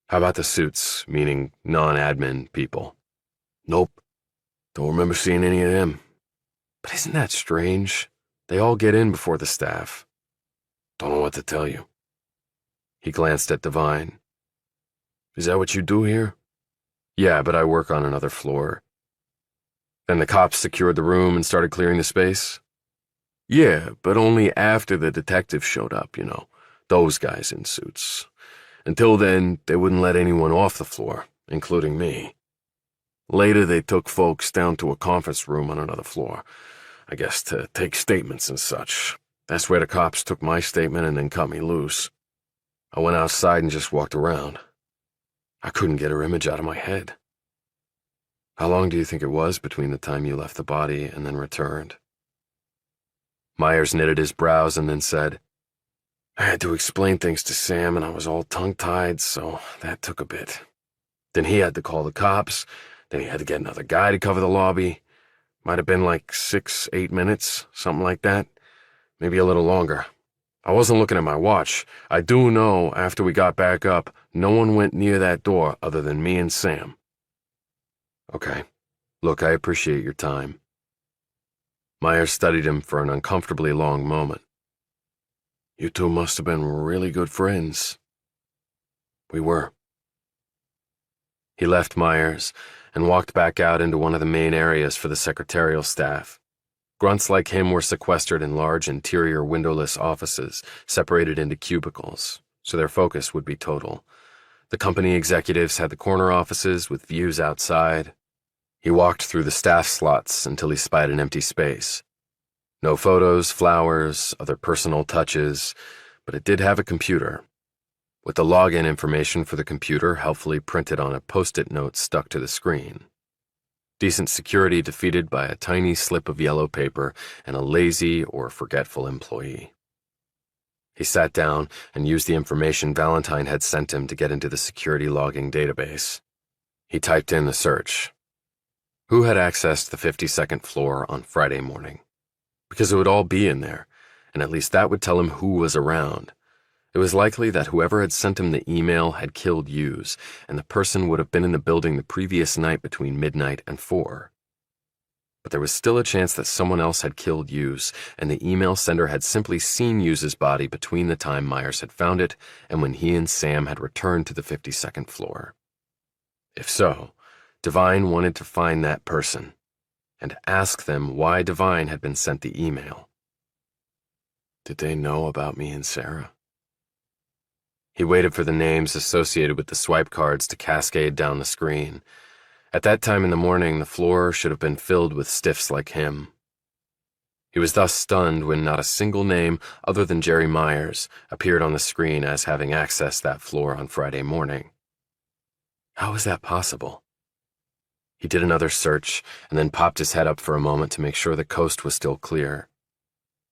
How about the suits, meaning non-admin people? Nope. Don't remember seeing any of them. But isn't that strange? They all get in before the staff. Don't know what to tell you. He glanced at Devine. Is that what you do here? Yeah, but I work on another floor. Then the cops secured the room and started clearing the space? Yeah, but only after the detectives showed up, you know, those guys in suits. Until then, they wouldn't let anyone off the floor, including me. Later, they took folks down to a conference room on another floor, I guess to take statements and such. That's where the cops took my statement and then cut me loose. I went outside and just walked around. I couldn't get her image out of my head. How long do you think it was between the time you left the body and then returned? Myers knitted his brows and then said, I had to explain things to Sam and I was all tongue-tied, so that took a bit. Then he had to call the cops, then he had to get another guy to cover the lobby. Might have been like 6-8 minutes, something like that. Maybe a little longer. I wasn't looking at my watch. I do know after we got back up, no one went near that door other than me and Sam. Okay. Look, I appreciate your time. Myers studied him for an uncomfortably long moment. You two must have been really good friends. We were. He left Myers and walked back out into one of the main areas for the secretarial staff. Grunts like him were sequestered in large interior windowless offices, separated into cubicles, so their focus would be total. The company executives had the corner offices with views outside. He walked through the staff slots until he spied an empty space. No photos, flowers, other personal touches, but it did have a computer, with the login information for the computer helpfully printed on a post-it note stuck to the screen. Decent security defeated by a tiny slip of yellow paper and a lazy or forgetful employee. He sat down and used the information Valentine had sent him to get into the security logging database. He typed in the search. Who had accessed the 52nd floor on Friday morning? Because it would all be in there, and at least that would tell him who was around. It was likely that whoever had sent him the email had killed Hughes, and the person would have been in the building the previous night between midnight and 4. But there was still a chance that someone else had killed Hughes, and the email sender had simply seen Hughes's body between the time Myers had found it and when he and Sam had returned to the 52nd floor. If so, Devine wanted to find that person and ask them why Devine had been sent the email. Did they know about me and Sarah? He waited for the names associated with the swipe cards to cascade down the screen. At that time in the morning, the floor should have been filled with stiffs like him. He was thus stunned when not a single name other than Jerry Myers appeared on the screen as having accessed that floor on Friday morning. How was that possible? He did another search and then popped his head up for a moment to make sure the coast was still clear.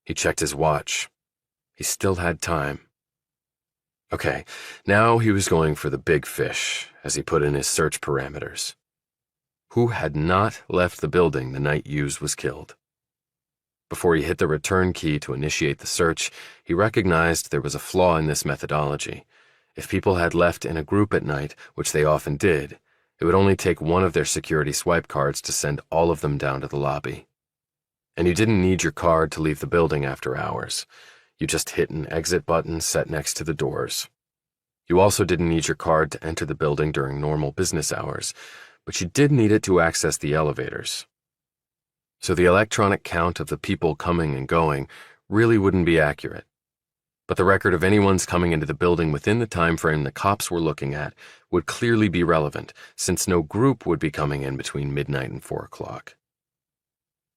He checked his watch. He still had time. Okay, now he was going for the big fish as he put in his search parameters. Who had not left the building the night Hughes was killed? Before he hit the return key to initiate the search, he recognized there was a flaw in this methodology. If people had left in a group at night, which they often did, it would only take one of their security swipe cards to send all of them down to the lobby. And you didn't need your card to leave the building after hours. You just hit an exit button set next to the doors. You also didn't need your card to enter the building during normal business hours, but you did need it to access the elevators. So the electronic count of the people coming and going really wouldn't be accurate. But the record of anyone's coming into the building within the time frame the cops were looking at would clearly be relevant, since no group would be coming in between midnight and 4 o'clock.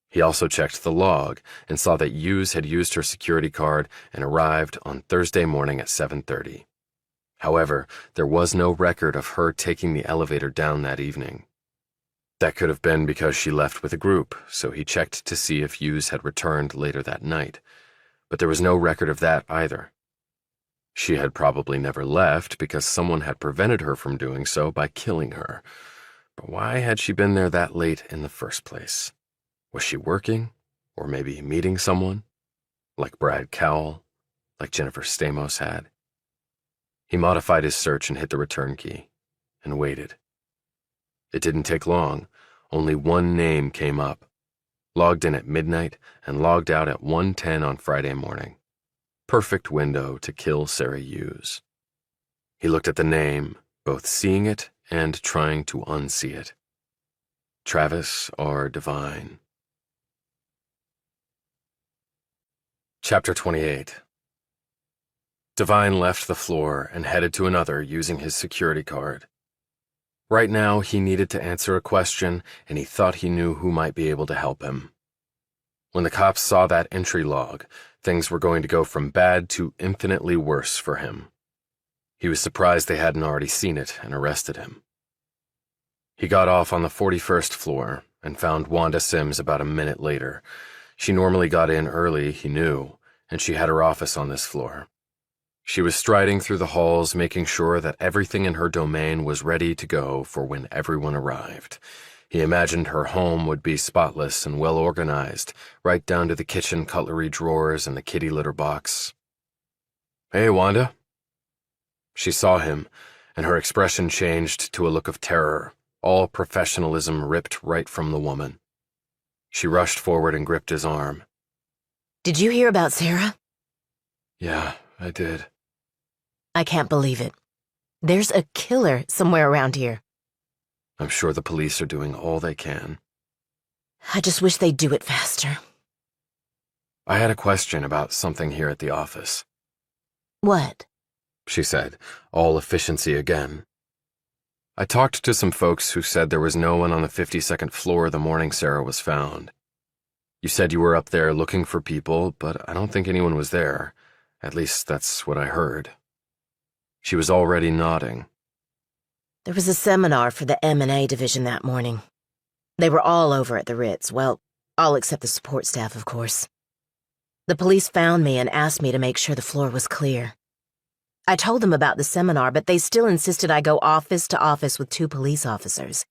He also checked the log and saw that Hughes had used her security card and arrived on Thursday morning at 7:30. However, there was no record of her taking the elevator down that evening. That could have been because she left with a group, so he checked to see if Hughes had returned later that night. But there was no record of that either. She had probably never left because someone had prevented her from doing so by killing her. But why had she been there that late in the first place? Was she working? Or maybe meeting someone? Like Brad Cowell? Like Jennifer Stamos had? He modified his search and hit the return key, and waited. It didn't take long. Only one name came up. Logged in at midnight and logged out at 1:10 on Friday morning. Perfect window to kill Sarah Hughes. He looked at the name, both seeing it and trying to unsee it. Travis R. Devine. Chapter 28. Devine left the floor and headed to another using his security card. Right now, he needed to answer a question, and he thought he knew who might be able to help him. When the cops saw that entry log, things were going to go from bad to infinitely worse for him. He was surprised they hadn't already seen it and arrested him. He got off on the 41st floor and found Wanda Sims about a minute later. She normally got in early, he knew, and she had her office on this floor. She was striding through the halls, making sure that everything in her domain was ready to go for when everyone arrived. He imagined her home would be spotless and well organized, right down to the kitchen cutlery drawers and the kitty litter box. "Hey, Wanda." She saw him, and her expression changed to a look of terror, all professionalism ripped right from the woman. She rushed forward and gripped his arm. Did you hear about Sarah? Yeah, I did. I can't believe it. There's a killer somewhere around here. I'm sure the police are doing all they can. I just wish they'd do it faster. I had a question about something here at the office. What? She said, all efficiency again. I talked to some folks who said there was no one on the 52nd floor the morning Sarah was found. You said you were up there looking for people, but I don't think anyone was there. At least that's what I heard. She was already nodding. There was a seminar for the M&A division that morning. They were all over at the Ritz, well, all except the support staff, of course. The police found me and asked me to make sure the floor was clear. I told them about the seminar, but they still insisted I go office to office with 2 police officers.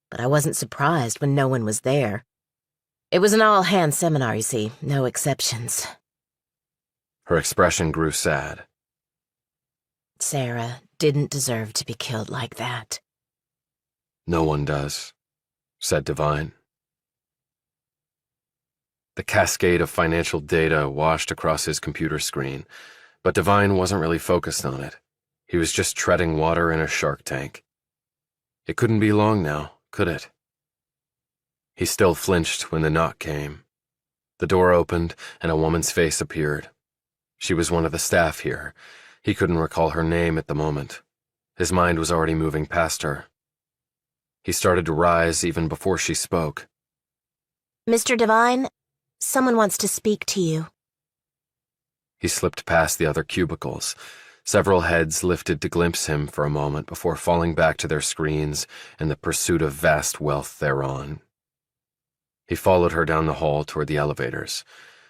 But I wasn't surprised when no one was there. It was an all-hands seminar, you see, no exceptions. Her expression grew sad. Sarah didn't deserve to be killed like that. No one does, said Devine. The cascade of financial data washed across his computer screen, but Devine wasn't really focused on it. He was just treading water in a shark tank. It couldn't be long now, could it? He still flinched when the knock came. The door opened and a woman's face appeared. She was one of the staff here. He couldn't recall her name at the moment. His mind was already moving past her. He started to rise even before she spoke. Mr. Devine, someone wants to speak to you. He slipped past the other cubicles. Several heads lifted to glimpse him for a moment before falling back to their screens in the pursuit of vast wealth thereon. He followed her down the hall toward the elevators.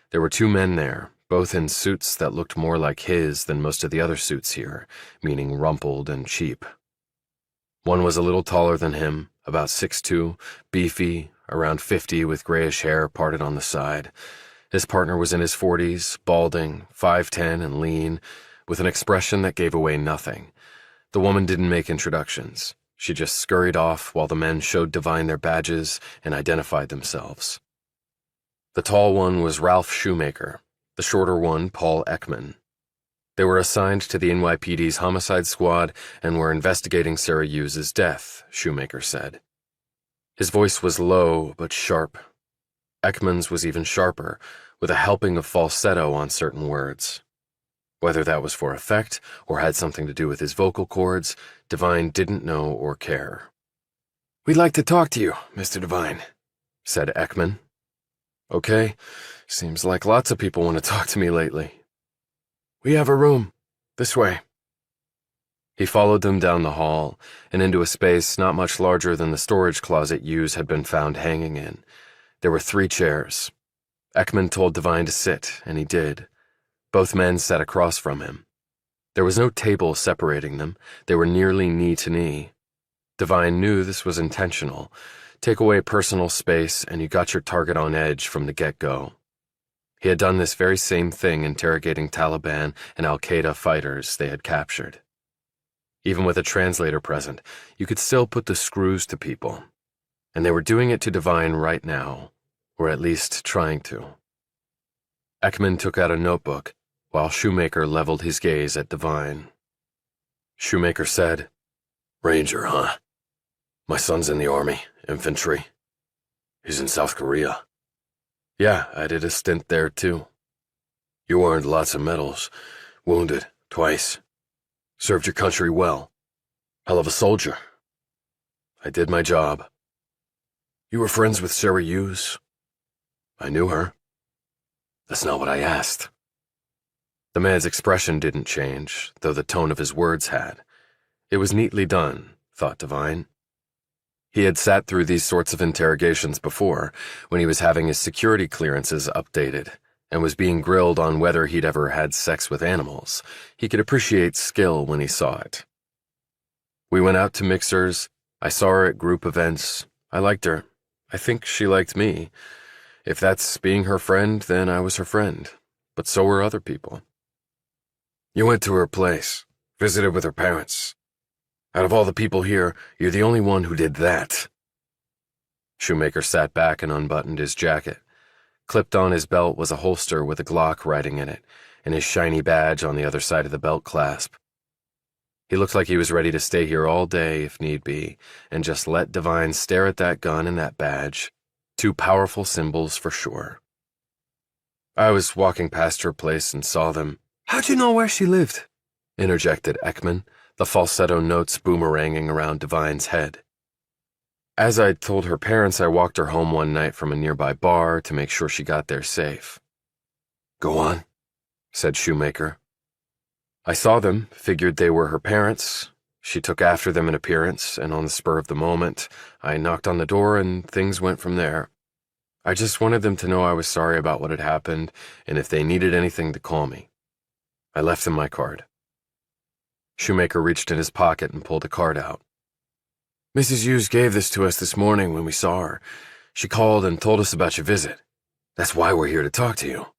There were 2 men there, both in suits that looked more like his than most of the other suits here, meaning rumpled and cheap. One was a little taller than him, about 6'2", beefy, around 50 with grayish hair parted on the side. His partner was in his 40s, balding, 5'10", and lean, with an expression that gave away nothing. The woman didn't make introductions. She just scurried off while the men showed Devine their badges and identified themselves. The tall one was Ralph Shoemaker, the shorter one Paul Ekman. They were assigned to the NYPD's homicide squad and were investigating Sarah Hughes' death, Shoemaker said. His voice was low but sharp. Ekman's was even sharper, with a helping of falsetto on certain words. Whether that was for effect or had something to do with his vocal cords, Devine didn't know or care. "We'd like to talk to you, Mr. Devine," said Ekman. "Okay, seems like lots of people want to talk to me lately. We have a room. This way." He followed them down the hall and into a space not much larger than the storage closet Hughes had been found hanging in. There were 3 chairs. Ekman told Devine to sit, and he did. Both men sat across from him. There was no table separating them. They were nearly knee to knee. Devine knew this was intentional. Take away personal space, and you got your target on edge from the get-go. He had done this very same thing interrogating Taliban and Al-Qaeda fighters they had captured. Even with a translator present, you could still put the screws to people. And they were doing it to Devine right now, or at least trying to. Ekman took out a notebook, while Shoemaker leveled his gaze at Devine. Shoemaker said, "Ranger, huh? My son's in the Army, infantry. He's in South Korea." "Yeah, I did a stint there too." "You earned lots of medals. Wounded, twice. Served your country well. Hell of a soldier." "I did my job." "You were friends with Sarah Hughes?" "I knew her." "That's not what I asked." The man's expression didn't change, though the tone of his words had. It was neatly done, thought Devine. He had sat through these sorts of interrogations before, when he was having his security clearances updated, and was being grilled on whether he'd ever had sex with animals. He could appreciate skill when he saw it. "We went out to mixers. I saw her at group events. I liked her. I think she liked me. If that's being her friend, then I was her friend. But so were other people." "You went to her place, visited with her parents. Out of all the people here, you're the only one who did that." Shoemaker sat back and unbuttoned his jacket. Clipped on his belt was a holster with a Glock writing in it, and his shiny badge on the other side of the belt clasp. He looked like he was ready to stay here all day if need be, and just let Devine stare at that gun and that badge. 2 powerful symbols for sure. "I was walking past her place and saw them." "How'd you know where she lived?" interjected Ekman, the falsetto notes boomeranging around Devine's head. "As I told her parents, I walked her home one night from a nearby bar to make sure she got there safe." "Go on," said Shoemaker. "I saw them, figured they were her parents. She took after them in appearance, and on the spur of the moment, I knocked on the door and things went from there. I just wanted them to know I was sorry about what had happened, and if they needed anything to call me. I left them my card." Shoemaker reached in his pocket and pulled a card out. "Mrs. Hughes gave this to us this morning when we saw her. She called and told us about your visit. That's why we're here to talk to you."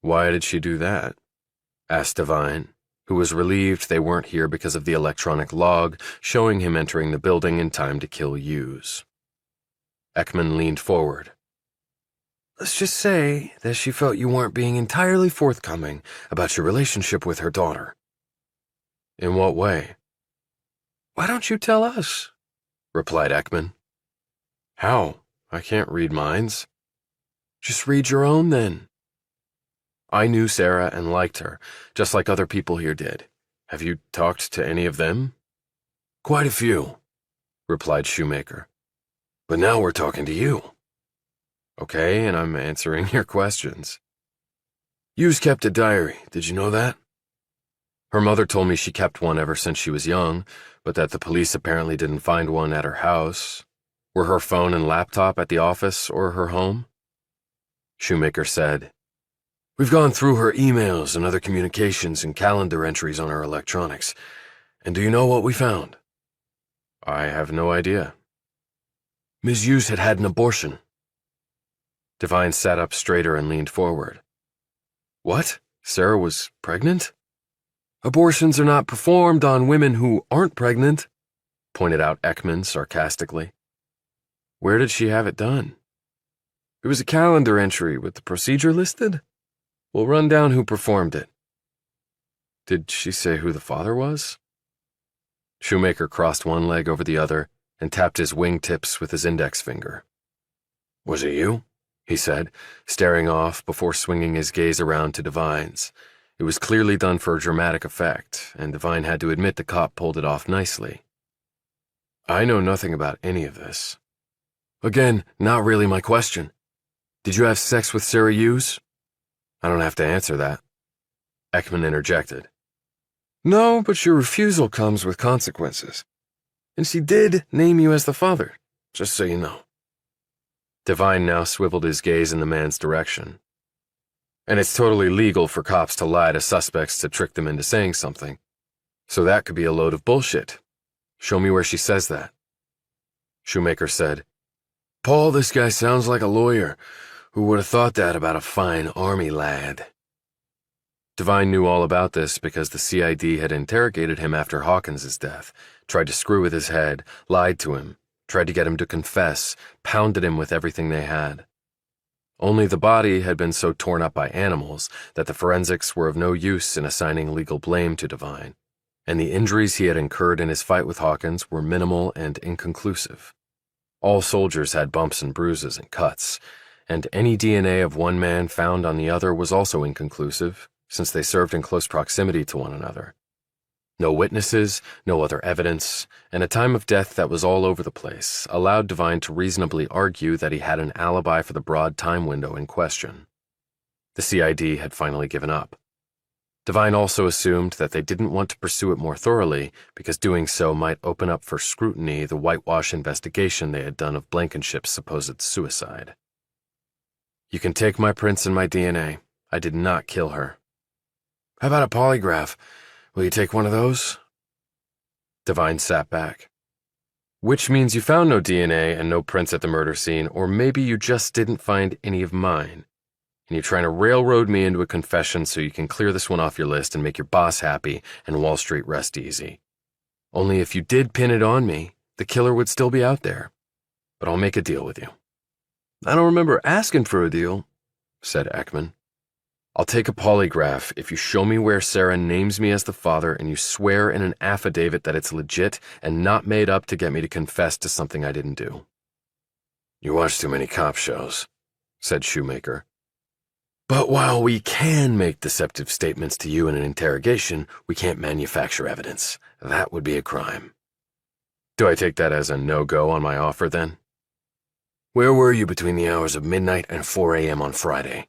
"Why did she do that?" asked Devine, who was relieved they weren't here because of the electronic log showing him entering the building in time to kill Hughes. Ekman leaned forward. "Let's just say that she felt you weren't being entirely forthcoming about your relationship with her daughter." "In what way?" "Why don't you tell us?" replied Ekman. "How? I can't read minds." "Just read your own, then." "I knew Sarah and liked her, just like other people here did. Have you talked to any of them?" "Quite a few," replied Shoemaker. "But now we're talking to you." "Okay, and I'm answering your questions." "Hughes kept a diary, did you know that?" "Her mother told me she kept one ever since she was young, but that the police apparently didn't find one at her house. Were her phone and laptop at the office or her home?" Shoemaker said, "We've gone through her emails and other communications and calendar entries on her electronics. And do you know what we found?" "I have no idea." "Ms. Hughes had had an abortion." Devine sat up straighter and leaned forward. "What? Sarah was pregnant?" "Abortions are not performed on women who aren't pregnant," pointed out Ekman sarcastically. "Where did she have it done?" "It was a calendar entry with the procedure listed." We'll run down who performed it. Did she say who the father was? Shoemaker crossed one leg over the other and tapped his wingtips with his index finger. Was it you? He said, staring off before swinging his gaze around to Devine's. It was clearly done for dramatic effect, and Devine had to admit the cop pulled it off nicely. I know nothing about any of this. Again, not really my question. Did you have sex with Sarah Hughes? I don't have to answer that. Ekman interjected. No, but your refusal comes with consequences. And she did name you as the father, just so you know. Devine now swiveled his gaze in the man's direction. And it's totally legal for cops to lie to suspects to trick them into saying something. So that could be a load of bullshit. Show me where she says that. Shoemaker said, Paul, this guy sounds like a lawyer. Who would have thought that about a fine army lad? Devine knew all about this because the CID had interrogated him after Hawkins's death, tried to screw with his head, lied to him, tried to get him to confess, pounded him with everything they had. Only the body had been so torn up by animals that the forensics were of no use in assigning legal blame to Devine, and the injuries he had incurred in his fight with Hawkins were minimal and inconclusive. All soldiers had bumps and bruises and cuts, and any DNA of one man found on the other was also inconclusive, since they served in close proximity to one another. No witnesses, no other evidence, and a time of death that was all over the place allowed Devine to reasonably argue that he had an alibi for the broad time window in question. The CID had finally given up. Devine also assumed that they didn't want to pursue it more thoroughly because doing so might open up for scrutiny the whitewash investigation they had done of Blankenship's supposed suicide. You can take my prints and my DNA. I did not kill her. How about a polygraph? Will you take one of those? Devine sat back. Which means you found no DNA and no prints at the murder scene, or maybe you just didn't find any of mine. And you're trying to railroad me into a confession so you can clear this one off your list and make your boss happy and Wall Street rest easy. Only if you did pin it on me, the killer would still be out there. But I'll make a deal with you. I don't remember asking for a deal, said Ekman. I'll take a polygraph if you show me where Sarah names me as the father and you swear in an affidavit that it's legit and not made up to get me to confess to something I didn't do. You watch too many cop shows, said Shoemaker. But while we can make deceptive statements to you in an interrogation, we can't manufacture evidence. That would be a crime. Do I take that as a no-go on my offer, then? Where were you between the hours of midnight and 4 a.m. on Friday?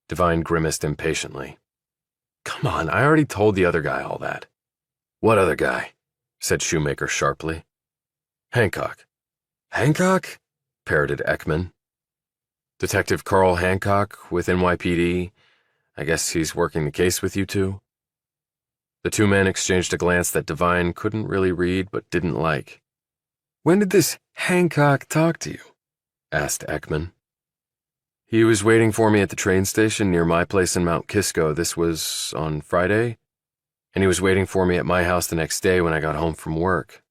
Devine grimaced impatiently. Come on, I already told the other guy all that. What other guy? Said Shoemaker sharply. Hancock. Hancock? Parroted Ekman. Detective Carl Hancock with NYPD. I guess he's working the case with you two? The two men exchanged a glance that Devine couldn't really read but didn't like. When did this Hancock talk to you? Asked Ekman. He was waiting for me at the train station near my place in Mount Kisco. This was on Friday, and he was waiting for me at my house the next day when I got home from work.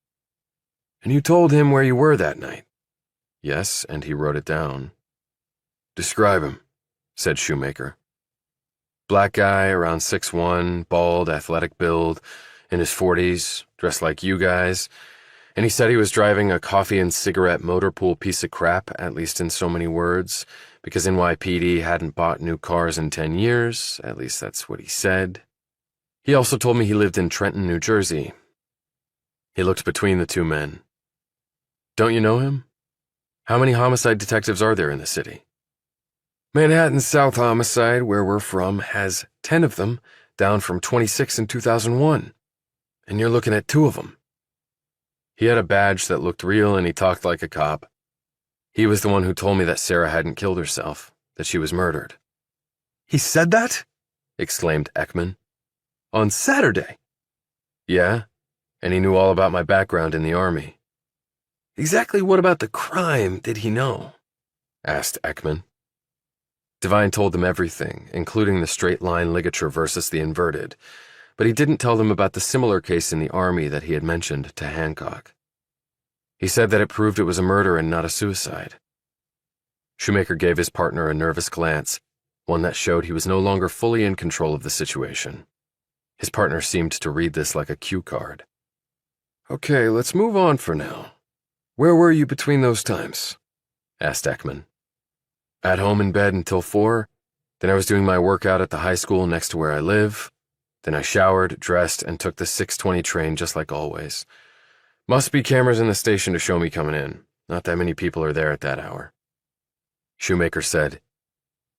And you told him where you were that night? Yes, and he wrote it down. Describe him, said Shoemaker. Black guy, around 6'1", bald, athletic build, in his 40s, dressed like you guys, and he said he was driving a coffee and cigarette motor pool piece of crap, at least in so many words, because NYPD hadn't bought new cars in 10 years, at least that's what he said. He also told me he lived in Trenton, New Jersey. He looked between the two men. Don't you know him? How many homicide detectives are there in the city? Manhattan South Homicide, where we're from, has 10 of them, down from 26 in 2001. And you're looking at 2 of them. He had a badge that looked real and he talked like a cop. He was the one who told me that Sarah hadn't killed herself, that she was murdered. He said that? Exclaimed Ekman. On Saturday? Yeah, and he knew all about my background in the Army. Exactly what about the crime did he know? Asked Ekman. Devine told them everything, including the straight-line ligature versus the inverted, but he didn't tell them about the similar case in the Army that he had mentioned to Hancock. He said that it proved it was a murder and not a suicide. Shoemaker gave his partner a nervous glance. one that showed he was no longer fully in control of the situation. His partner seemed to read this like a cue card. Okay, let's move on for now. Where were you between those times? Asked Ekman. At home in bed until 4. Then I was doing my workout at the high school next to where I live. Then I showered, dressed, and took the 6:20 train just like always. Must be cameras in the station to show me coming in. Not that many people are there at that hour. Shoemaker said,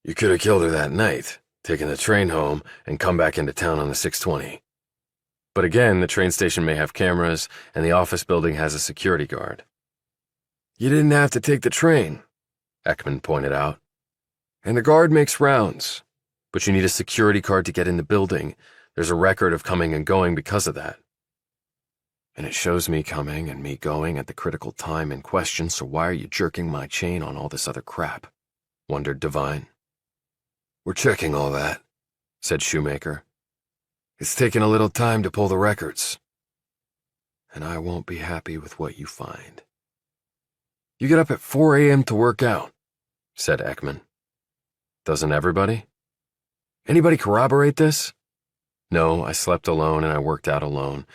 You could have killed her that night, taken the train home, and come back into town on the 6:20. But again, the train station may have cameras, and the office building has a security guard. You didn't have to take the train, Ekman pointed out. And the guard makes rounds. But you need a security card to get in the building. There's a record of coming and going because of that. And it shows me coming and me going at the critical time in question, so why are you jerking my chain on all this other crap? Wondered Devine. We're checking all that, said Shoemaker. It's taken a little time to pull the records. And I won't be happy with what you find. You get up at 4 a.m. to work out, said Ekman. Doesn't everybody? Anybody corroborate this? No, I slept alone and I worked out alone.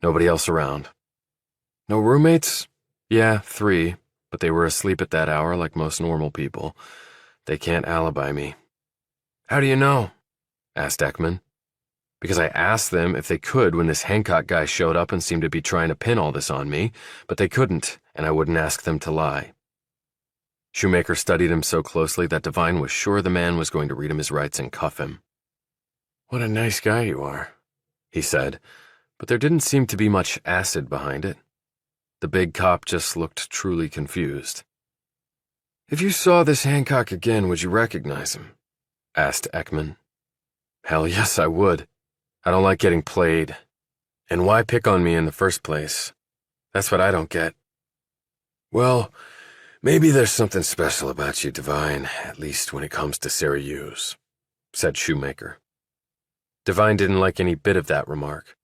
Nobody else around. No roommates? Yeah, 3, but they were asleep at that hour like most normal people. They can't alibi me. How do you know? Asked Ekman. Because I asked them if they could when this Hancock guy showed up and seemed to be trying to pin all this on me, but they couldn't, and I wouldn't ask them to lie. Shoemaker studied him so closely that Devine was sure the man was going to read him his rights and cuff him. What a nice guy you are, he said, but there didn't seem to be much acid behind it. The big cop just looked truly confused. If you saw this Hancock again, would you recognize him? Asked Ekman. Hell yes, I would. I don't like getting played. And why pick on me in the first place? That's what I don't get. Well, maybe there's something special about you, Devine, at least when it comes to Sarah Hughes, said Shoemaker. Devine didn't like any bit of that remark.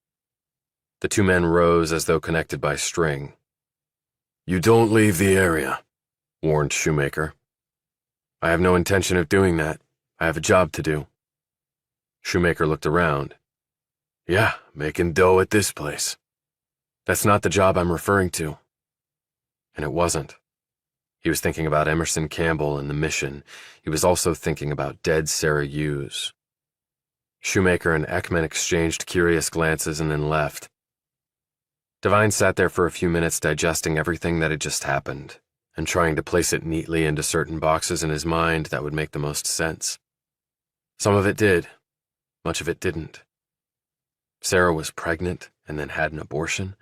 The two men rose as though connected by string. You don't leave the area, warned Shoemaker. I have no intention of doing that. I have a job to do. Shoemaker looked around. Yeah, making dough at this place. That's not the job I'm referring to. And it wasn't. He was thinking about Emerson Campbell and the mission. He was also thinking about dead Sarah Hughes. Shoemaker and Ekman exchanged curious glances and then left. Devine sat there for a few minutes digesting everything that had just happened and trying to place it neatly into certain boxes in his mind that would make the most sense. Some of it did. Much of it didn't. Sarah was pregnant and then had an abortion.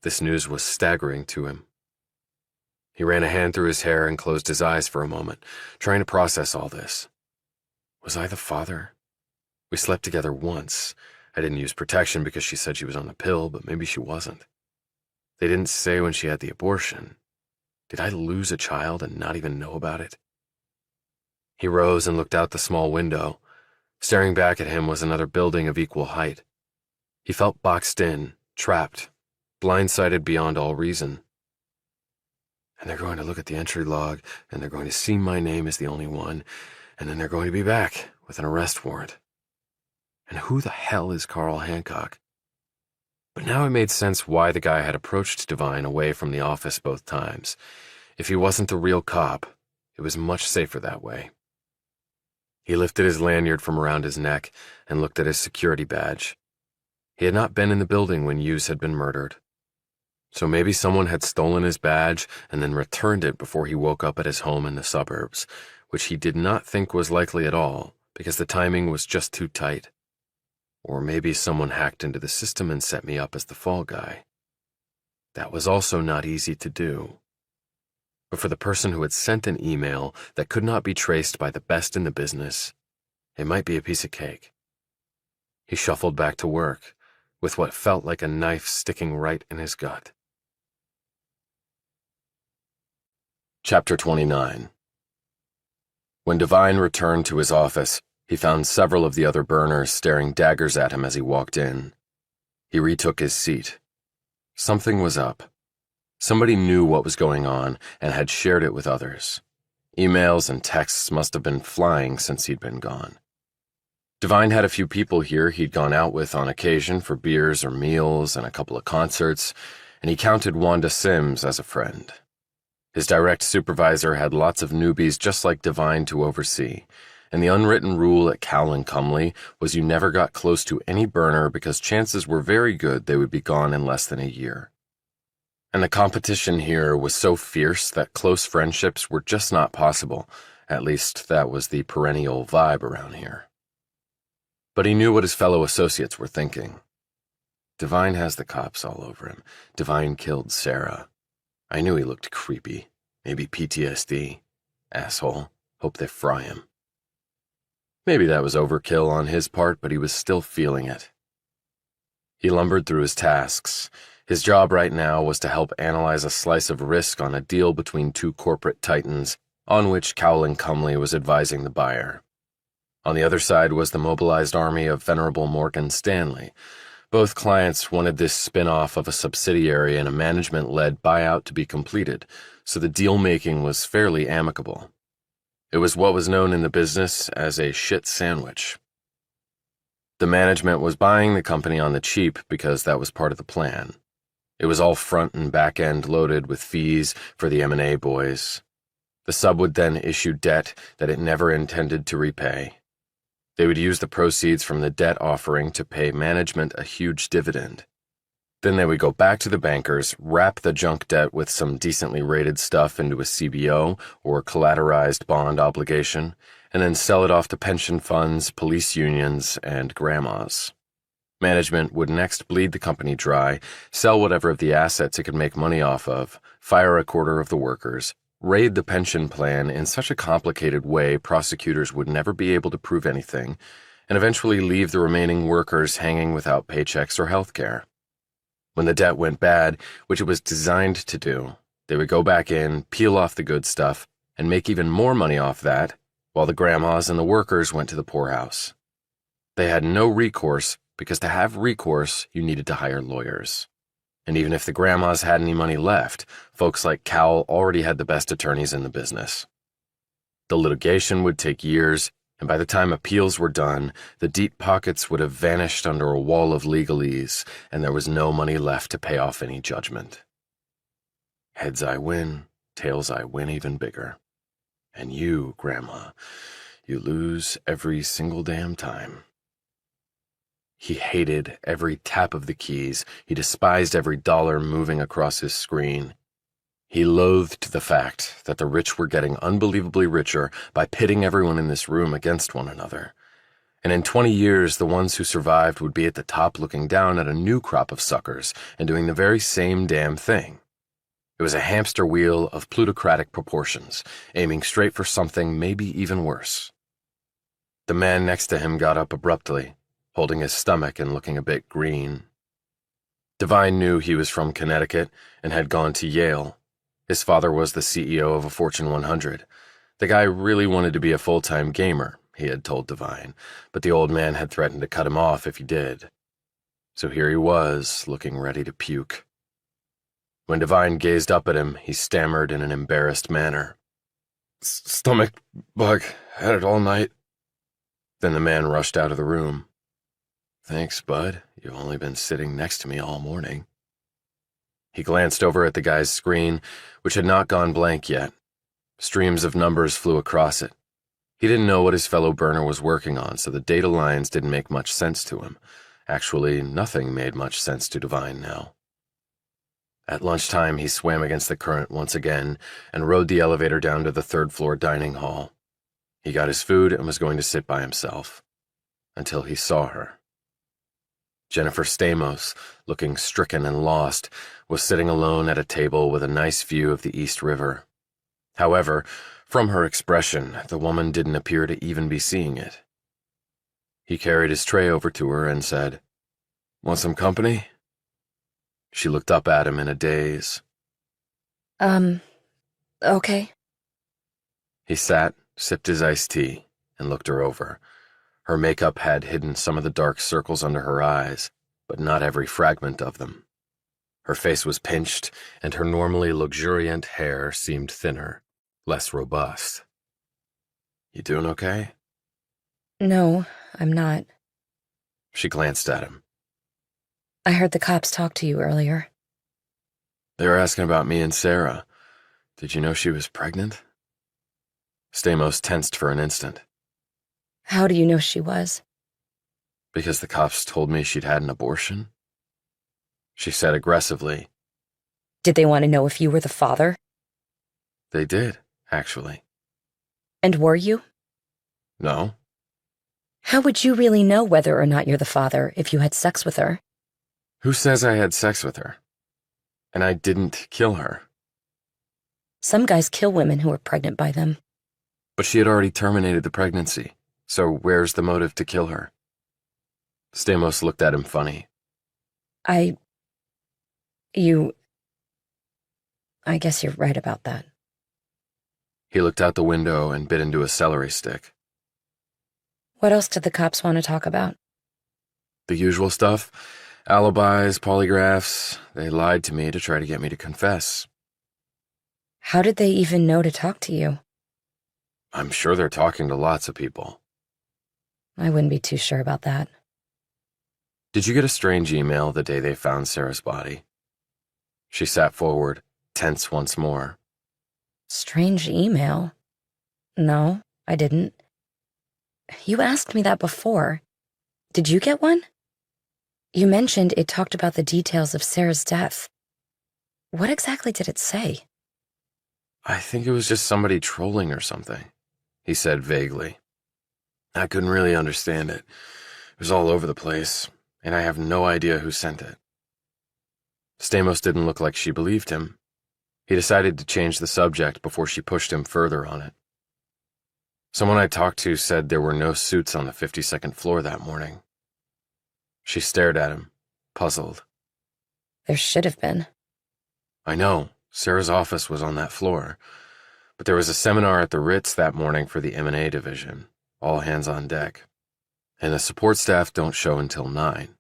This news was staggering to him. He ran a hand through his hair and closed his eyes for a moment, trying to process all this. Was I the father? We slept together once. I didn't use protection because she said she was on the pill, but maybe she wasn't. They didn't say when she had the abortion. Did I lose a child and not even know about it? He rose and looked out the small window. Staring back at him was another building of equal height. He felt boxed in, trapped, blindsided beyond all reason. And they're going to look at the entry log, and they're going to see my name as the only one, and then they're going to be back with an arrest warrant. And who the hell is Carl Hancock? But now it made sense why the guy had approached Devine away from the office both times. If he wasn't the real cop, it was much safer that way. He lifted his lanyard from around his neck and looked at his security badge. He had not been in the building when Hughes had been murdered. So maybe someone had stolen his badge and then returned it before he woke up at his home in the suburbs, which he did not think was likely at all because the timing was just too tight. Or maybe someone hacked into the system and set me up as the fall guy. That was also not easy to do. But for the person who had sent an email that could not be traced by the best in the business, it might be a piece of cake. He shuffled back to work, with what felt like a knife sticking right in his gut. Chapter 29. When Devine returned to his office, he found several of the other burners staring daggers at him as he walked in. He retook his seat. Something was up. Somebody knew what was going on and had shared it with others. Emails and texts must have been flying since he'd been gone. Devine had a few people here he'd gone out with on occasion for beers or meals and a couple of concerts, and he counted Wanda Sims as a friend. His direct supervisor had lots of newbies just like Devine to oversee, and the unwritten rule at Cowl and Cumley was you never got close to any burner because chances were very good they would be gone in less than a year. And the competition here was so fierce that close friendships were just not possible. At least that was the perennial vibe around here. But he knew what his fellow associates were thinking. Devine has the cops all over him. Devine killed Sarah. I knew he looked creepy. Maybe PTSD. Asshole. Hope they fry him. Maybe that was overkill on his part, but he was still feeling it. He lumbered through his tasks. His job right now was to help analyze a slice of risk on a deal between two corporate titans, on which Cowl and Cumley was advising the buyer. On the other side was the mobilized army of Venerable Morgan Stanley. Both clients wanted this spin-off of a subsidiary and a management-led buyout to be completed, so the deal-making was fairly amicable. It was what was known in the business as a shit sandwich. The management was buying the company on the cheap because that was part of the plan. It was all front and back end loaded with fees for the M&A boys. The sub would then issue debt that it never intended to repay. They would use the proceeds from the debt offering to pay management a huge dividend. Then they would go back to the bankers, wrap the junk debt with some decently rated stuff into a CBO or collateralized bond obligation, and then sell it off to pension funds, police unions, and grandmas. Management would next bleed the company dry, sell whatever of the assets it could make money off of, fire a quarter of the workers, raid the pension plan in such a complicated way prosecutors would never be able to prove anything, and eventually leave the remaining workers hanging without paychecks or health care. When the debt went bad, which it was designed to do, they would go back in, peel off the good stuff, and make even more money off that, while the grandmas and the workers went to the poorhouse. They had no recourse, because to have recourse, you needed to hire lawyers. And even if the grandmas had any money left, folks like Cowl already had the best attorneys in the business. The litigation would take years, and by the time appeals were done, the deep pockets would have vanished under a wall of legalese, and there was no money left to pay off any judgment. Heads I win, tails I win even bigger. And you, Grandma, you lose every single damn time. He hated every tap of the keys. He despised every dollar moving across his screen. He loathed the fact that the rich were getting unbelievably richer by pitting everyone in this room against one another. And in 20 years, the ones who survived would be at the top looking down at a new crop of suckers and doing the very same damn thing. It was a hamster wheel of plutocratic proportions, aiming straight for something maybe even worse. The man next to him got up abruptly, holding his stomach and looking a bit green. Devine knew he was from Connecticut and had gone to Yale. His father was the CEO of a Fortune 100. The guy really wanted to be a full-time gamer, he had told Devine, but the old man had threatened to cut him off if he did. So here he was, looking ready to puke. When Devine gazed up at him, he stammered in an embarrassed manner. "Stomach bug. Had it all night." Then the man rushed out of the room. "Thanks, bud. You've only been sitting next to me all morning." He glanced over at the guy's screen, which had not gone blank yet. Streams of numbers flew across it. He didn't know what his fellow burner was working on, so the data lines didn't make much sense to him. Actually, nothing made much sense to Devine now. At lunchtime, he swam against the current once again and rode the elevator down to the third-floor dining hall. He got his food and was going to sit by himself. Until he saw her. Jennifer Stamos, looking stricken and lost, was sitting alone at a table with a nice view of the East River. However, from her expression, the woman didn't appear to even be seeing it. He carried his tray over to her and said, "Want some company?" She looked up at him in a daze. Okay. He sat, sipped his iced tea, and looked her over. Her makeup had hidden some of the dark circles under her eyes, but not every fragment of them. Her face was pinched, and her normally luxuriant hair seemed thinner, less robust. You doing okay? No, I'm not. She glanced at him. I heard the cops talk to you earlier. They were asking about me and Sarah. Did you know she was pregnant? Stamos tensed for an instant. How do you know she was? Because the cops told me she'd had an abortion? She said aggressively. Did they want to know if you were the father? They did, actually. And were you? No. How would you really know whether or not you're the father if you had sex with her? Who says I had sex with her? And I didn't kill her. Some guys kill women who are pregnant by them. But she had already terminated the pregnancy, so where's the motive to kill her? Stamos looked at him funny. I guess you're right about that. He looked out the window and bit into a celery stick. What else did the cops want to talk about? The usual stuff. Alibis, polygraphs. They lied to me to try to get me to confess. How did they even know to talk to you? I'm sure they're talking to lots of people. I wouldn't be too sure about that. Did you get a strange email the day they found Sarah's body? She sat forward, tense once more. Strange email? No, I didn't. You asked me that before. Did you get one? You mentioned it talked about the details of Sarah's death. What exactly did it say? I think it was just somebody trolling or something, he said vaguely. I couldn't really understand it. It was all over the place, and I have no idea who sent it. Stamos didn't look like she believed him. He decided to change the subject before she pushed him further on it. Someone I talked to said there were no suits on the 52nd floor that morning. She stared at him, puzzled. There should have been. I know, Sarah's office was on that floor, but there was a seminar at the Ritz that morning for the M&A division, all hands on deck, and the support staff don't show until 9.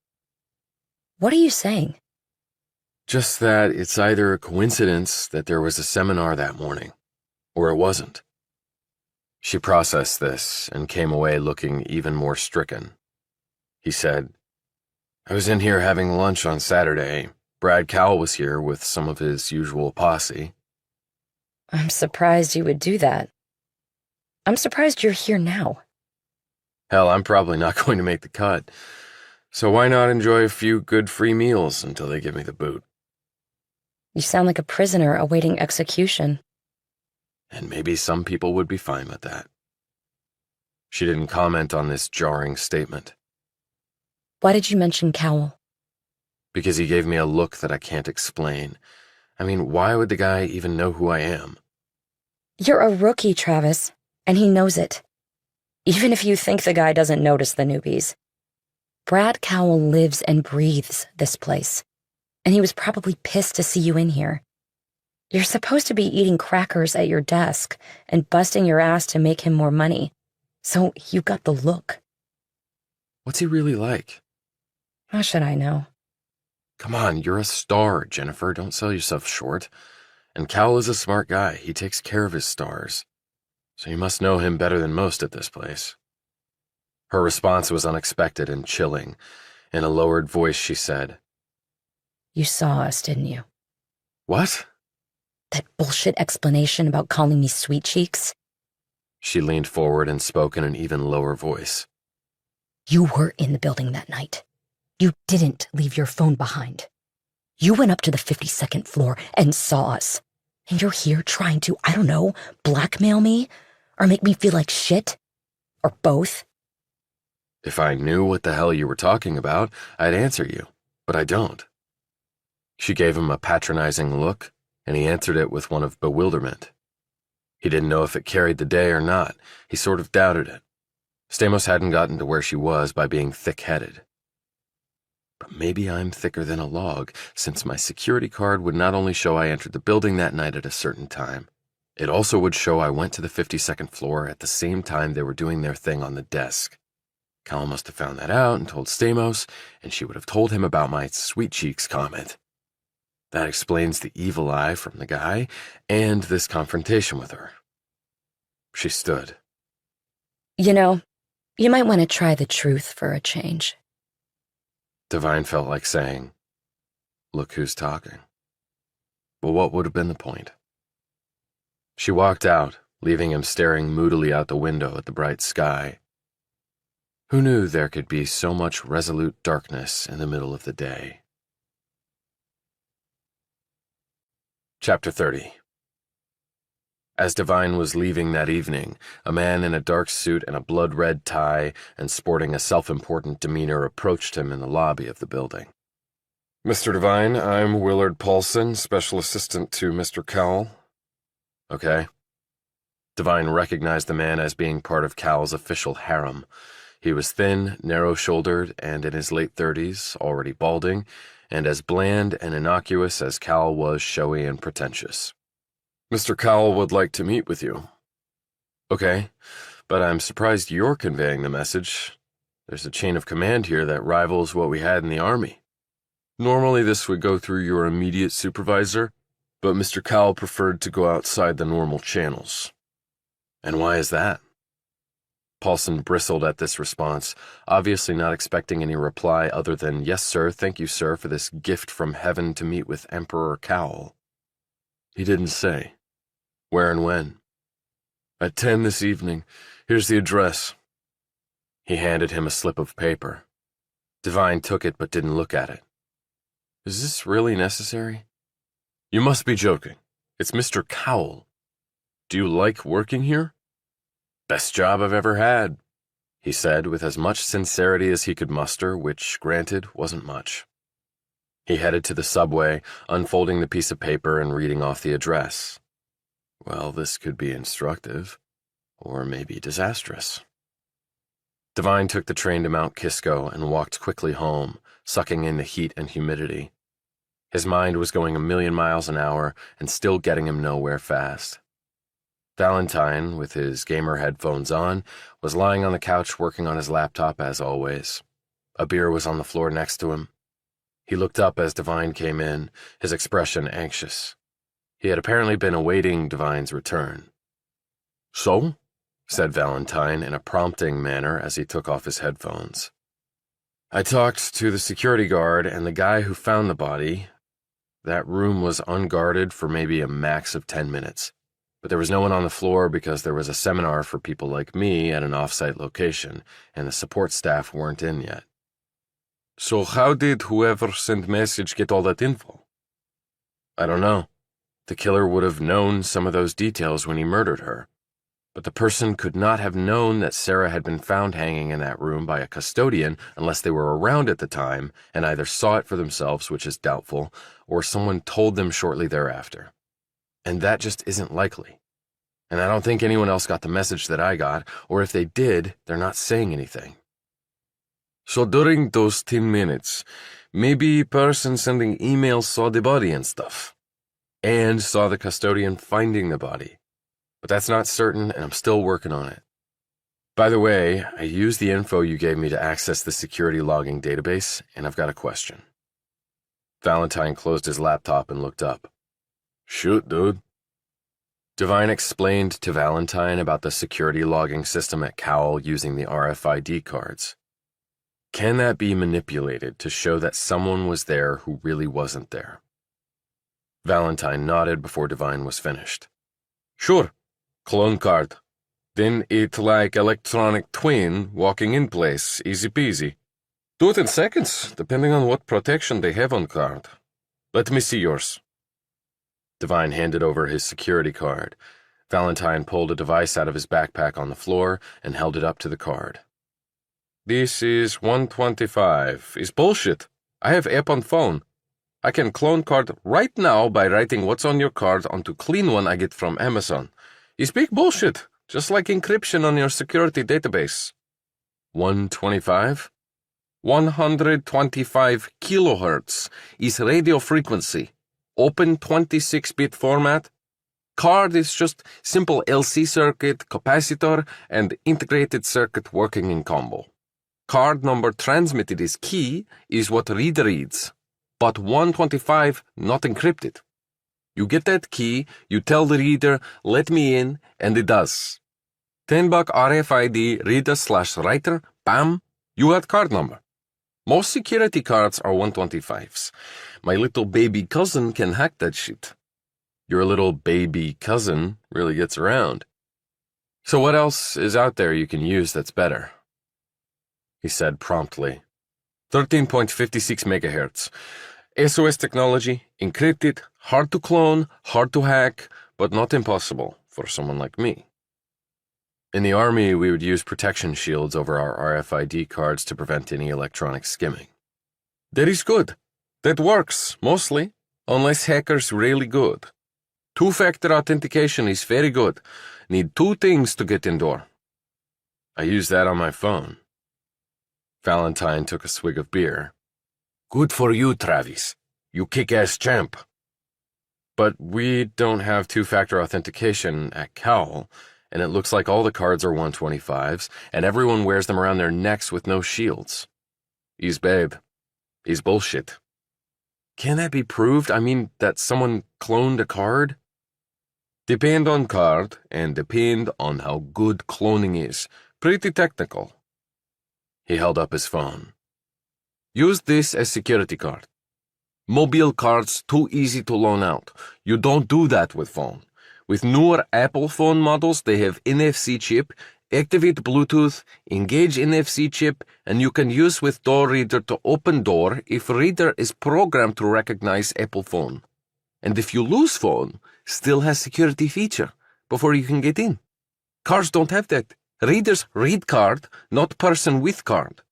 What are you saying? Just that it's either a coincidence that there was a seminar that morning, or it wasn't. She processed this and came away looking even more stricken. He said, I was in here having lunch on Saturday. Brad Cowell was here with some of his usual posse. I'm surprised you would do that. I'm surprised you're here now. Hell, I'm probably not going to make the cut. So why not enjoy a few good free meals until they give me the boot? You sound like a prisoner awaiting execution. And maybe some people would be fine with that. She didn't comment on this jarring statement. Why did you mention Cowell? Because he gave me a look that I can't explain. I mean, why would the guy even know who I am? You're a rookie, Travis, and he knows it. Even if you think the guy doesn't notice the newbies. Brad Cowell lives and breathes this place, and he was probably pissed to see you in here. You're supposed to be eating crackers at your desk and busting your ass to make him more money, so you got the look. What's he really like? How should I know? Come on, you're a star, Jennifer. Don't sell yourself short. And Cowell is a smart guy. He takes care of his stars. So you must know him better than most at this place. Her response was unexpected and chilling. In a lowered voice, she said, You saw us, didn't you? What? That bullshit explanation about calling me sweet cheeks? She leaned forward and spoke in an even lower voice. You were in the building that night. You didn't leave your phone behind. You went up to the 52nd floor and saw us. And you're here trying to, I don't know, blackmail me? Or make me feel like shit? Or both? If I knew what the hell you were talking about, I'd answer you, but I don't. She gave him a patronizing look, and he answered it with one of bewilderment. He didn't know if it carried the day or not. He sort of doubted it. Stamos hadn't gotten to where she was by being thick-headed. But maybe I'm thicker than a log, since my security card would not only show I entered the building that night at a certain time, it also would show I went to the 52nd floor at the same time they were doing their thing on the desk. Cal must have found that out and told Stamos, and she would have told him about my sweet cheeks comment. That explains the evil eye from the guy and this confrontation with her. She stood. You know, you might want to try the truth for a change. Devine felt like saying, "Look who's talking." But what would have been the point? She walked out, leaving him staring moodily out the window at the bright sky. Who knew there could be so much resolute darkness in the middle of the day? Chapter 30. As Devine was leaving that evening, a man in a dark suit and a blood-red tie and sporting a self-important demeanor approached him in the lobby of the building. "Mr. Devine, I'm Willard Paulson, special assistant to Mr. Cowell." "Okay." Devine recognized the man as being part of Cowell's official harem. He was thin, narrow-shouldered, and in his late 30s, already balding, and as bland and innocuous as Cowell was showy and pretentious. "Mr. Cowell would like to meet with you." "Okay, but I'm surprised you're conveying the message. There's a chain of command here that rivals what we had in the Army. Normally this would go through your immediate supervisor, but Mr. Cowell preferred to go outside the normal channels." "And why is that?" Paulson bristled at this response, obviously not expecting any reply other than, "Yes, sir, thank you, sir, for this gift from heaven to meet with Emperor Cowell." "He didn't say. Where and when?" "At 10 this evening. Here's the address." He handed him a slip of paper. Devine took it but didn't look at it. "Is this really necessary?" "You must be joking. It's Mr. Cowell. Do you like working here?" "Best job I've ever had," he said with as much sincerity as he could muster, which, granted, wasn't much. He headed to the subway, unfolding the piece of paper and reading off the address. Well, this could be instructive, or maybe disastrous. Devine took the train to Mount Kisco and walked quickly home, sucking in the heat and humidity. His mind was going 1,000,000 miles an hour and still getting him nowhere fast. Valentine, with his gamer headphones on, was lying on the couch working on his laptop as always. A beer was on the floor next to him. He looked up as Devine came in, his expression anxious. He had apparently been awaiting Devine's return. "So?" said Valentine in a prompting manner as he took off his headphones. "I talked to the security guard and the guy who found the body. That room was unguarded for maybe a max of 10 minutes. But there was no one on the floor because there was a seminar for people like me at an off-site location, and the support staff weren't in yet." "So how did whoever sent message get all that info?" "I don't know. The killer would have known some of those details when he murdered her. But the person could not have known that Sarah had been found hanging in that room by a custodian unless they were around at the time and either saw it for themselves, which is doubtful, or someone told them shortly thereafter. And that just isn't likely. And I don't think anyone else got the message that I got, or if they did, they're not saying anything." "So during those 10 minutes, maybe person sending emails saw the body and stuff, and saw the custodian finding the body. But that's not certain, and I'm still working on it. By the way, I used the info you gave me to access the security logging database, and I've got a question." Valentine closed his laptop and looked up. "Shoot, dude." Devine explained to Valentine about the security logging system at Cowell using the RFID cards. Can that be manipulated to show that someone was there who really wasn't there? Valentine nodded before Devine was finished. "Sure. Clone card. Then it like electronic twin walking in place, easy peasy. Do it in seconds, depending on what protection they have on card. Let me see yours." Devine handed over his security card. Valentine pulled a device out of his backpack on the floor and held it up to the card. "This is 125. It's bullshit. I have app on phone. I can clone card right now by writing what's on your card onto clean one I get from Amazon. It's big bullshit, just like encryption on your security database." 125? 125 kilohertz is radio frequency. Open 26-bit format. Card is just simple LC circuit, capacitor, and integrated circuit working in combo. Card number transmitted is key, is what reader reads, but 125 not encrypted. You get that key, you tell the reader, let me in, and it does. $10 RFID reader/writer, bam, you got card number. Most security cards are 125s. My little baby cousin can hack that shit. Your little baby cousin really gets around. So what else is out there you can use that's better? He said promptly. 13.56 megahertz. SOS technology, encrypted, hard to clone, hard to hack, but not impossible for someone like me. In the Army, we would use protection shields over our RFID cards to prevent any electronic skimming. That is good. That works, mostly, unless hackers really good. Two-factor authentication is very good. Need 2 things to get in door. I use that on my phone. Valentine took a swig of beer. Good for you, Travis. You kick-ass champ. But we don't have two-factor authentication at Cal, and it looks like all the cards are 125s, and everyone wears them around their necks with no shields. He's babe. He's bullshit. Can that be proved? I mean, that someone cloned a card? Depend on card, and depend on how good cloning is. Pretty technical. He held up his phone. Use this as security card. Mobile cards too easy to loan out. You don't do that with phone. With newer Apple phone models, they have NFC chip, activate Bluetooth, engage NFC chip, and you can use with door reader to open door if reader is programmed to recognize Apple phone. And if you lose phone, still has security feature before you can get in. Cars don't have that. Readers read card, not person with card.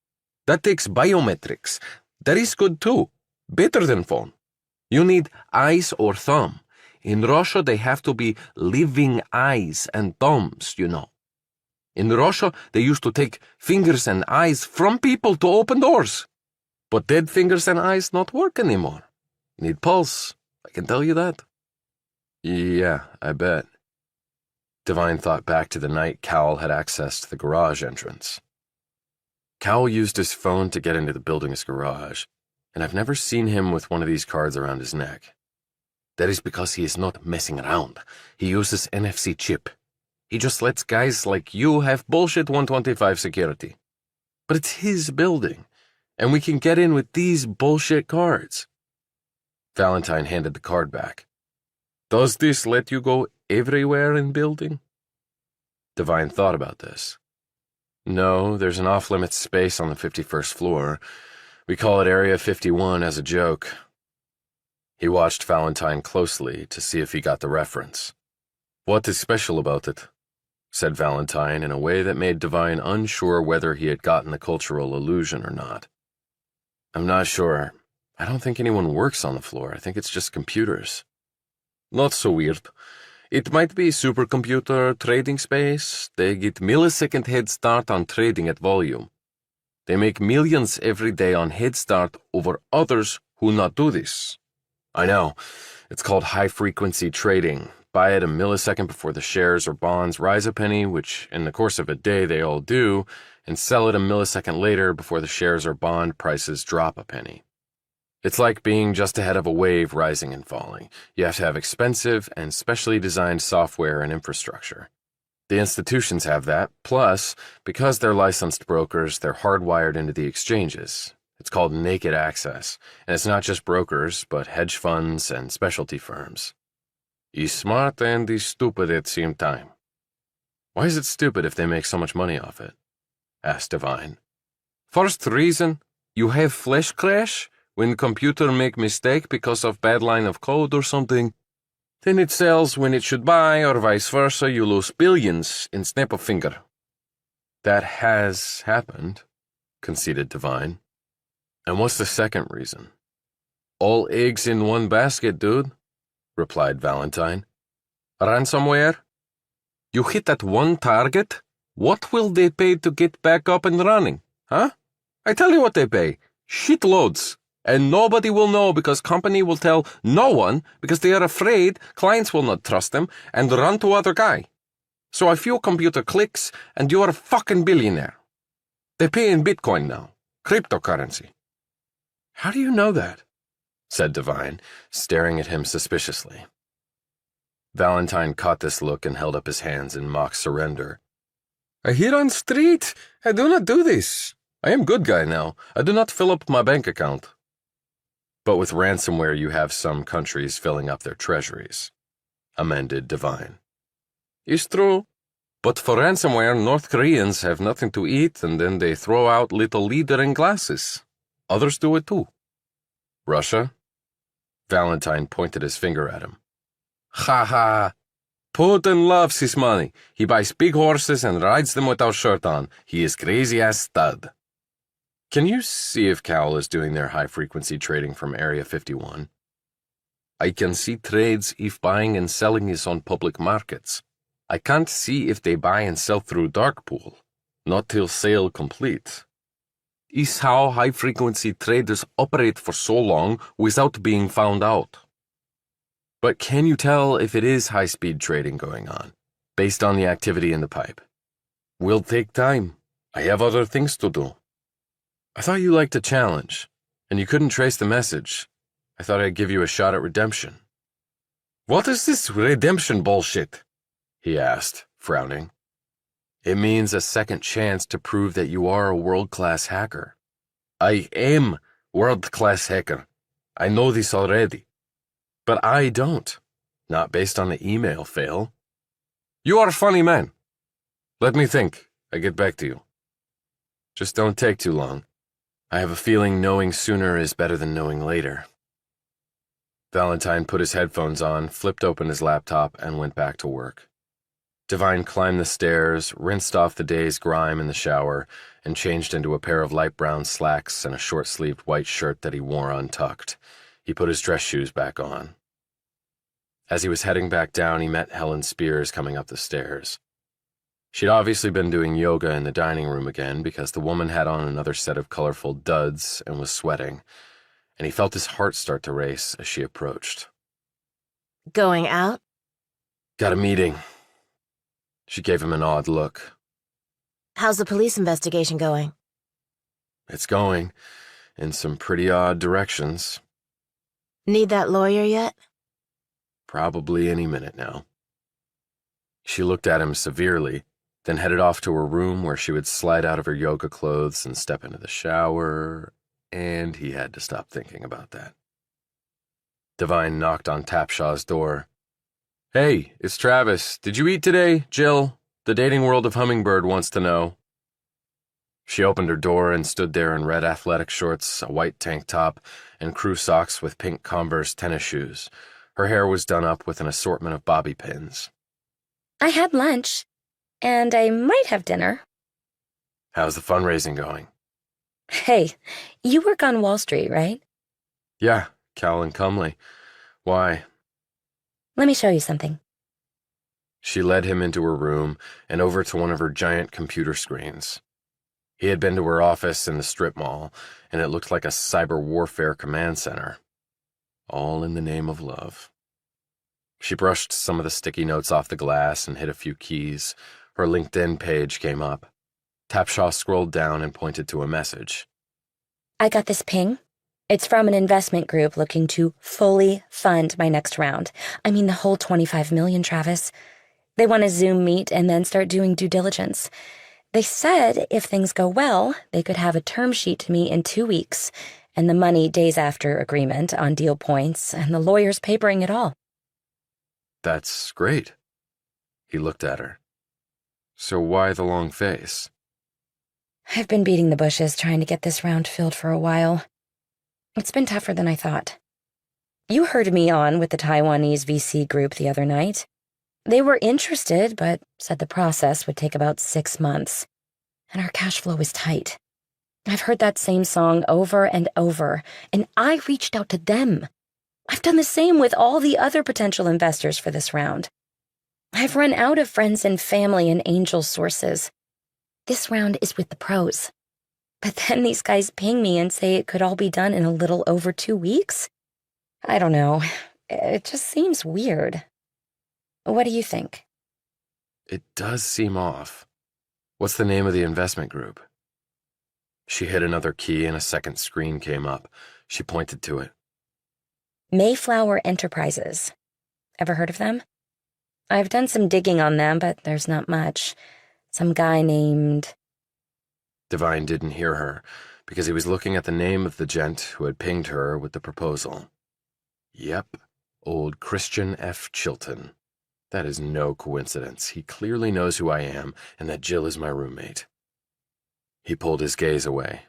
That takes biometrics. That is good too. Better than phone. You need eyes or thumb. In Russia, they have to be living eyes and thumbs, you know. In Russia, they used to take fingers and eyes from people to open doors. But dead fingers and eyes not work anymore. You need pulse, I can tell you that. Yeah, I bet. Devine thought back to the night Cowell had accessed the garage entrance. Cowell used his phone to get into the building's garage, and I've never seen him with one of these cards around his neck. That is because he is not messing around. He uses NFC chip. He just lets guys like you have bullshit 125 security. But it's his building, and we can get in with these bullshit cards. Valentine handed the card back. Does this let you go everywhere in building? Devine thought about this. No, there's an off-limits space on the 51st floor. We call it Area 51 as a joke. He watched Valentine closely to see if he got the reference. What is special about it? Said Valentine in a way that made Devine unsure whether he had gotten the cultural allusion or not. I'm not sure. I don't think anyone works on the floor. I think it's just computers. Not so weird. It might be supercomputer trading space. They get millisecond head start on trading at volume. They make millions every day on head start over others who not do this. I know. It's called high-frequency trading. Buy it a millisecond before the shares or bonds rise a penny, which in the course of a day they all do, and sell it a millisecond later before the shares or bond prices drop a penny. It's like being just ahead of a wave rising and falling. You have to have expensive and specially designed software and infrastructure. The institutions have that, plus, because they're licensed brokers, they're hardwired into the exchanges. It's called naked access, and it's not just brokers, but hedge funds and specialty firms. He's smart and he's stupid at the same time. Why is it stupid if they make so much money off it? Asked Devine. First reason, you have flash crash when computer make mistake because of bad line of code or something. Then it sells when it should buy, or vice versa, you lose billions in snap of finger. That has happened, conceded Devine. And what's the second reason? All eggs in one basket, dude, replied Valentine. Ransomware? You hit that one target? What will they pay to get back up and running? Huh? I tell you what they pay. Shitloads. And nobody will know because company will tell no one because they are afraid clients will not trust them and run to other guy. So a few computer clicks and you are a fucking billionaire. They pay in Bitcoin now. Cryptocurrency. How do you know that? Said Devine, staring at him suspiciously. Valentine caught this look and held up his hands in mock surrender. I hit on street. I do not do this. I am good guy now. I do not fill up my bank account. But with ransomware, you have some countries filling up their treasuries, amended Devine. It's true. But for ransomware, North Koreans have nothing to eat, and then they throw out little leader in glasses. Others do it too. Russia? Valentine pointed his finger at him. Ha ha! Putin loves his money. He buys big horses and rides them without shirt on. He is crazy as stud. Can you see if Cal is doing their high-frequency trading from Area 51? I can see trades if buying and selling is on public markets. I can't see if they buy and sell through dark pool. Not till sale complete. Is how high-frequency traders operate for so long without being found out. But can you tell if it is high-speed trading going on, based on the activity in the pipe? Will take time. I have other things to do. I thought you liked a challenge, and you couldn't trace the message. I thought I'd give you a shot at redemption. What is this redemption bullshit? He asked, frowning. It means a second chance to prove that you are a world-class hacker. I am world-class hacker. I know this already. But I don't. Not based on the email fail. You are a funny man. Let me think. I get back to you. Just don't take too long. I have a feeling knowing sooner is better than knowing later. Valentine put his headphones on, flipped open his laptop, and went back to work. Devine climbed the stairs, rinsed off the day's grime in the shower, and changed into a pair of light brown slacks and a short-sleeved white shirt that he wore untucked. He put his dress shoes back on. As he was heading back down, he met Helen Spears coming up the stairs. She'd obviously been doing yoga in the dining room again because the woman had on another set of colorful duds and was sweating, and he felt his heart start to race as she approached. Going out? Got a meeting. She gave him an odd look. How's the police investigation going? It's going, in some pretty odd directions. Need that lawyer yet? Probably any minute now. She looked at him severely, then headed off to her room where she would slide out of her yoga clothes and step into the shower, and he had to stop thinking about that. Devine knocked on Tapshaw's door. Hey, it's Travis. Did you eat today, Jill? The dating world of Hummingbird wants to know. She opened her door and stood there in red athletic shorts, a white tank top, and crew socks with pink Converse tennis shoes. Her hair was done up with an assortment of bobby pins. I had lunch, and I might have dinner. How's the fundraising going? Hey, you work on Wall Street, right? Yeah, Cal and Cumley. Why? Let me show you something. She led him into her room and over to one of her giant computer screens. He had been to her office in the strip mall, and it looked like a cyber warfare command center. All in the name of love. She brushed some of the sticky notes off the glass and hit a few keys. Her LinkedIn page came up. Tapshaw scrolled down and pointed to a message. I got this ping. It's from an investment group looking to fully fund my next round. I mean the whole $25 million, Travis. They want a Zoom meet and then start doing due diligence. They said if things go well, they could have a term sheet to me in 2 weeks, and the money days after agreement on deal points, and the lawyers papering it all. That's great. He looked at her. So why the long face? I've been beating the bushes trying to get this round filled for a while. It's been tougher than I thought. You heard me on with the Taiwanese VC group the other night. They were interested, but said the process would take about 6 months, and our cash flow is tight. I've heard that same song over and over, and I reached out to them. I've done the same with all the other potential investors for this round. I've run out of friends and family and angel sources. This round is with the pros. But then these guys ping me and say it could all be done in a little over 2 weeks? I don't know. It just seems weird. What do you think? It does seem off. What's the name of the investment group? She hit another key and a second screen came up. She pointed to it. Mayflower Enterprises. Ever heard of them? I've done some digging on them, but there's not much. Some guy named... Devine didn't hear her because he was looking at the name of the gent who had pinged her with the proposal. Yep, old Christian F. Chilton. That is no coincidence. He clearly knows who I am and that Jill is my roommate. He pulled his gaze away.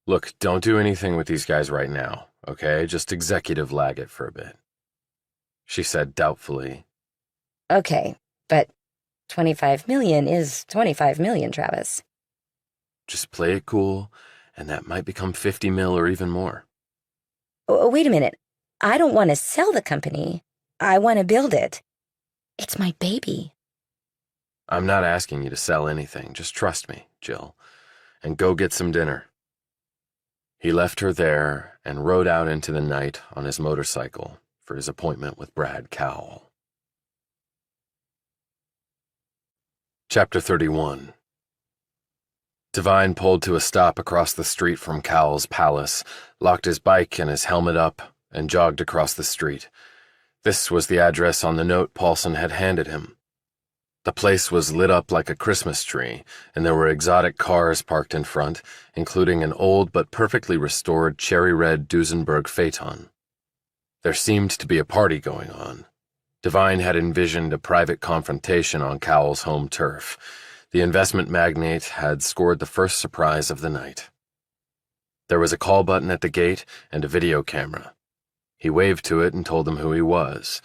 Look, don't do anything with these guys right now, okay? Just executive lag it for a bit. She said doubtfully. Okay, but 25 million is 25 million, Travis. Just play it cool, and that might become 50 mil or even more. Oh, wait a minute. I don't want to sell the company. I want to build it. It's my baby. I'm not asking you to sell anything. Just trust me, Jill, and go get some dinner. He left her there and rode out into the night on his motorcycle for his appointment with Brad Cowell. Chapter 31. Devine pulled to a stop across the street from Cowell's palace, locked his bike and his helmet up, and jogged across the street. This was the address on the note Paulson had handed him. The place was lit up like a Christmas tree, and there were exotic cars parked in front, including an old but perfectly restored cherry-red Duesenberg phaeton. There seemed to be a party going on. Devine had envisioned a private confrontation on Cowell's home turf. The investment magnate had scored the first surprise of the night. There was a call button at the gate and a video camera. He waved to it and told them who he was.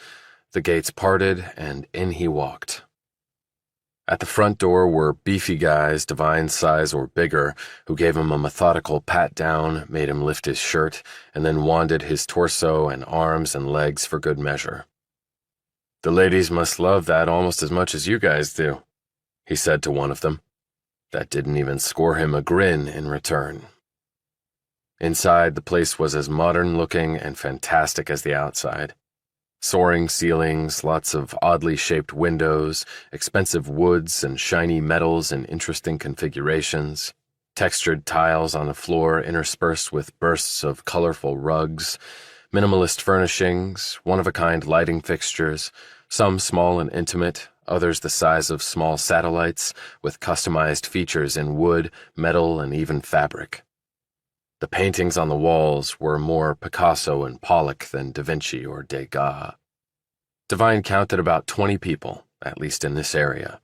The gates parted, and in he walked. At the front door were beefy guys Devine's size or bigger, who gave him a methodical pat-down, made him lift his shirt, and then wanded his torso and arms and legs for good measure. "The ladies must love that almost as much as you guys do," he said to one of them. That didn't even score him a grin in return. Inside, the place was as modern-looking and fantastic as the outside. Soaring ceilings, lots of oddly shaped windows, expensive woods and shiny metals in interesting configurations, textured tiles on the floor interspersed with bursts of colorful rugs, minimalist furnishings, one-of-a-kind lighting fixtures, some small and intimate, others the size of small satellites, with customized features in wood, metal, and even fabric. The paintings on the walls were more Picasso and Pollock than Da Vinci or Degas. Devine counted about 20 people, at least in this area.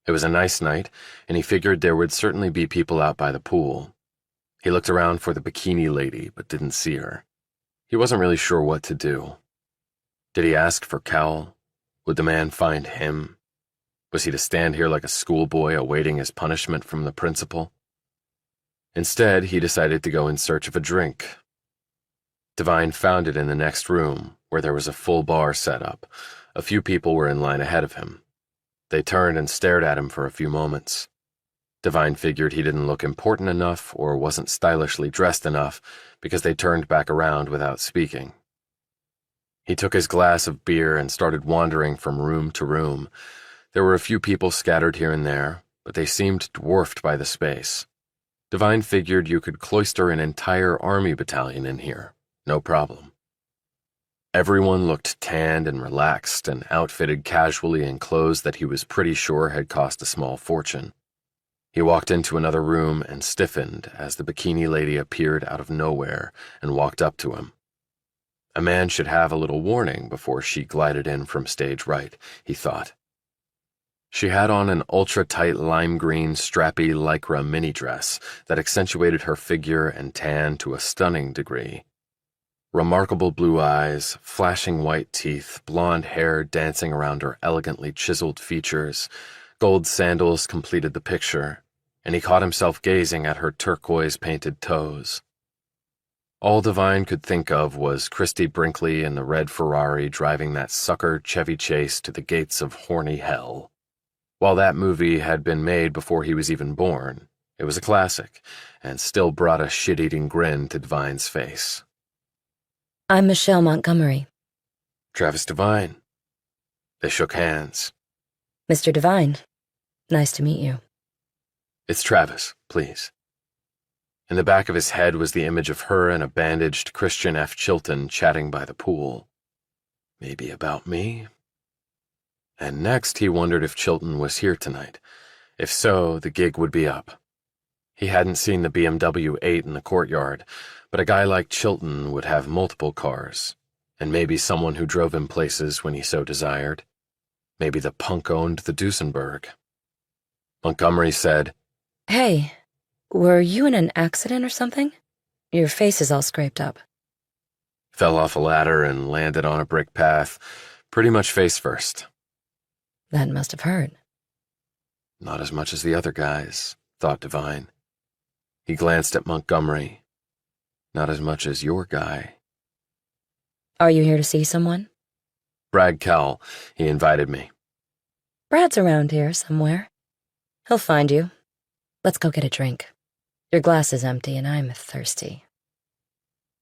It was a nice night, and he figured there would certainly be people out by the pool. He looked around for the bikini lady, but didn't see her. He wasn't really sure what to do. Did he ask for Cowell? Would the man find him? Was he to stand here like a schoolboy awaiting his punishment from the principal? Instead, he decided to go in search of a drink. Devine found it in the next room, where there was a full bar set up. A few people were in line ahead of him. They turned and stared at him for a few moments. Devine figured he didn't look important enough or wasn't stylishly dressed enough because they turned back around without speaking. He took his glass of beer and started wandering from room to room. There were a few people scattered here and there, but they seemed dwarfed by the space. Devine figured you could cloister an entire army battalion in here, no problem. Everyone looked tanned and relaxed and outfitted casually in clothes that he was pretty sure had cost a small fortune. He walked into another room and stiffened as the bikini lady appeared out of nowhere and walked up to him. A man should have a little warning before she glided in from stage right, he thought. She had on an ultra-tight lime green strappy lycra mini-dress that accentuated her figure and tan to a stunning degree. Remarkable blue eyes, flashing white teeth, blonde hair dancing around her elegantly chiseled features, gold sandals completed the picture, and he caught himself gazing at her turquoise-painted toes. All Devine could think of was Christy Brinkley in the red Ferrari driving that sucker Chevy Chase to the gates of horny hell. While that movie had been made before he was even born, it was a classic, and still brought a shit-eating grin to Devine's face. I'm Michelle Montgomery. Travis Devine. They shook hands. Mr. Devine, nice to meet you. It's Travis, please. In the back of his head was the image of her and a bandaged Christian F. Chilton chatting by the pool. Maybe about me? And next he wondered if Chilton was here tonight, If so, the gig would be up. He hadn't seen the BMW 8 in the courtyard, but a guy like Chilton would have multiple cars, and maybe someone who drove him places when he so desired. Maybe the punk owned the Duesenberg. Montgomery said, Hey, were you in an accident or something? Your face is all scraped up. Fell off a ladder and landed on a brick path, pretty much face first. That must have hurt. Not as much as the other guys, thought Devine. He glanced at Montgomery. Not as much as your guy. Are you here to see someone? Brad Cowell, he invited me. Brad's around here somewhere. He'll find you. Let's go get a drink. Your glass is empty and I'm thirsty.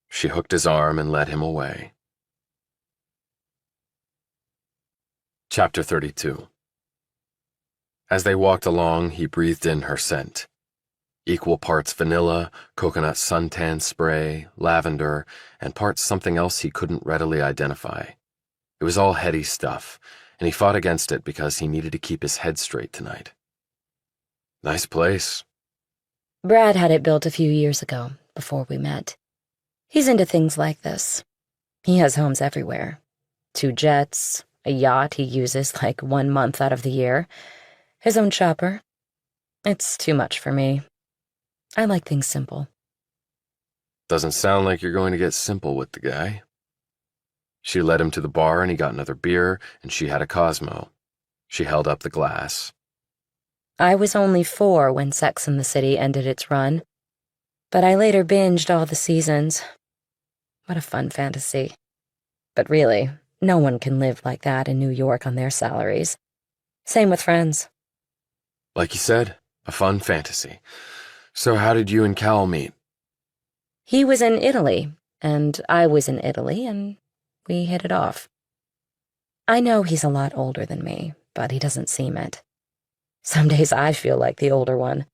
She hooked his arm and led him away. Chapter 32. As they walked along, he breathed in her scent. Equal parts vanilla, coconut suntan spray, lavender, and parts something else he couldn't readily identify. It was all heady stuff, and he fought against it because he needed to keep his head straight tonight. Nice place. Brad had it built a few years ago, before we met. He's into things like this. He has homes everywhere. 2 jets, a yacht he uses like 1 month out of the year, his own chopper. It's too much for me. I like things simple. Doesn't sound like you're going to get simple with the guy. She led him to the bar and he got another beer, and she had a Cosmo. She held up the glass. I was only 4 when Sex and the City ended its run, but I later binged all the seasons. What a fun fantasy. But really, no one can live like that in New York on their salaries. Same with Friends. Like you said, a fun fantasy. So how did you and Cal meet? He was in Italy, and I was in Italy, and we hit it off. I know he's a lot older than me, but he doesn't seem it. Some days I feel like the older one.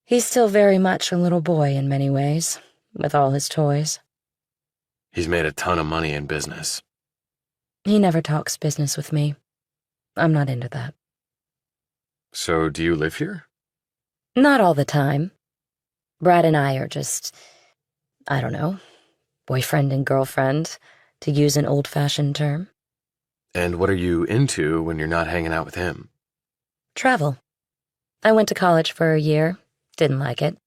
He's still very much a little boy in many ways, with all his toys. He's made a ton of money in business. He never talks business with me. I'm not into that. So do you live here? Not all the time. Brad and I are just, I don't know, boyfriend and girlfriend, to use an old-fashioned term. And what are you into when you're not hanging out with him? Travel. I went to college for a year, didn't like it,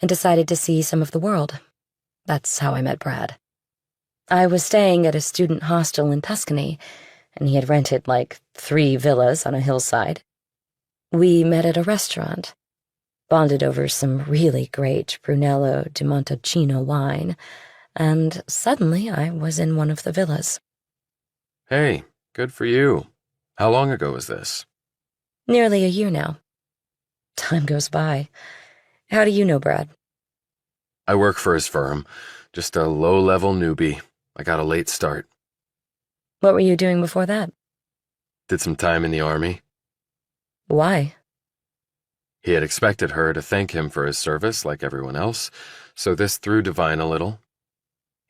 and decided to see some of the world. That's how I met Brad. I was staying at a student hostel in Tuscany, and he had rented like 3 villas on a hillside. We met at a restaurant, bonded over some really great Brunello di Montalcino wine, and suddenly I was in one of the villas. Hey, good for you. How long ago was this? Nearly a year now. Time goes by. How do you know Brad? I work for his firm. Just a low-level newbie. I got a late start. What were you doing before that? Did some time in the Army. Why? He had expected her to thank him for his service like everyone else, so this threw Devine a little.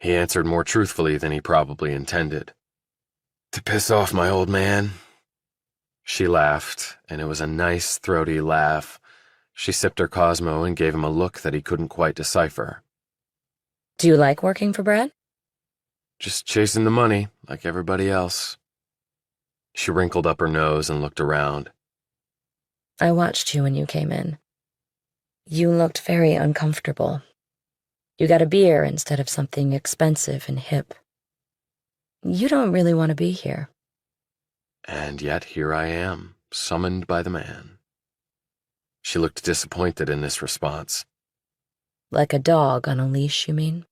He answered more truthfully than he probably intended. To piss off my old man. She laughed, and it was a nice, throaty laugh. She sipped her Cosmo and gave him a look that he couldn't quite decipher. Do you like working for Brad? Just chasing the money, like everybody else. She wrinkled up her nose and looked around. I watched you when you came in. You looked very uncomfortable. You got a beer instead of something expensive and hip. You don't really want to be here. And yet here I am, summoned by the man. She looked disappointed in this response. Like a dog on a leash, you mean?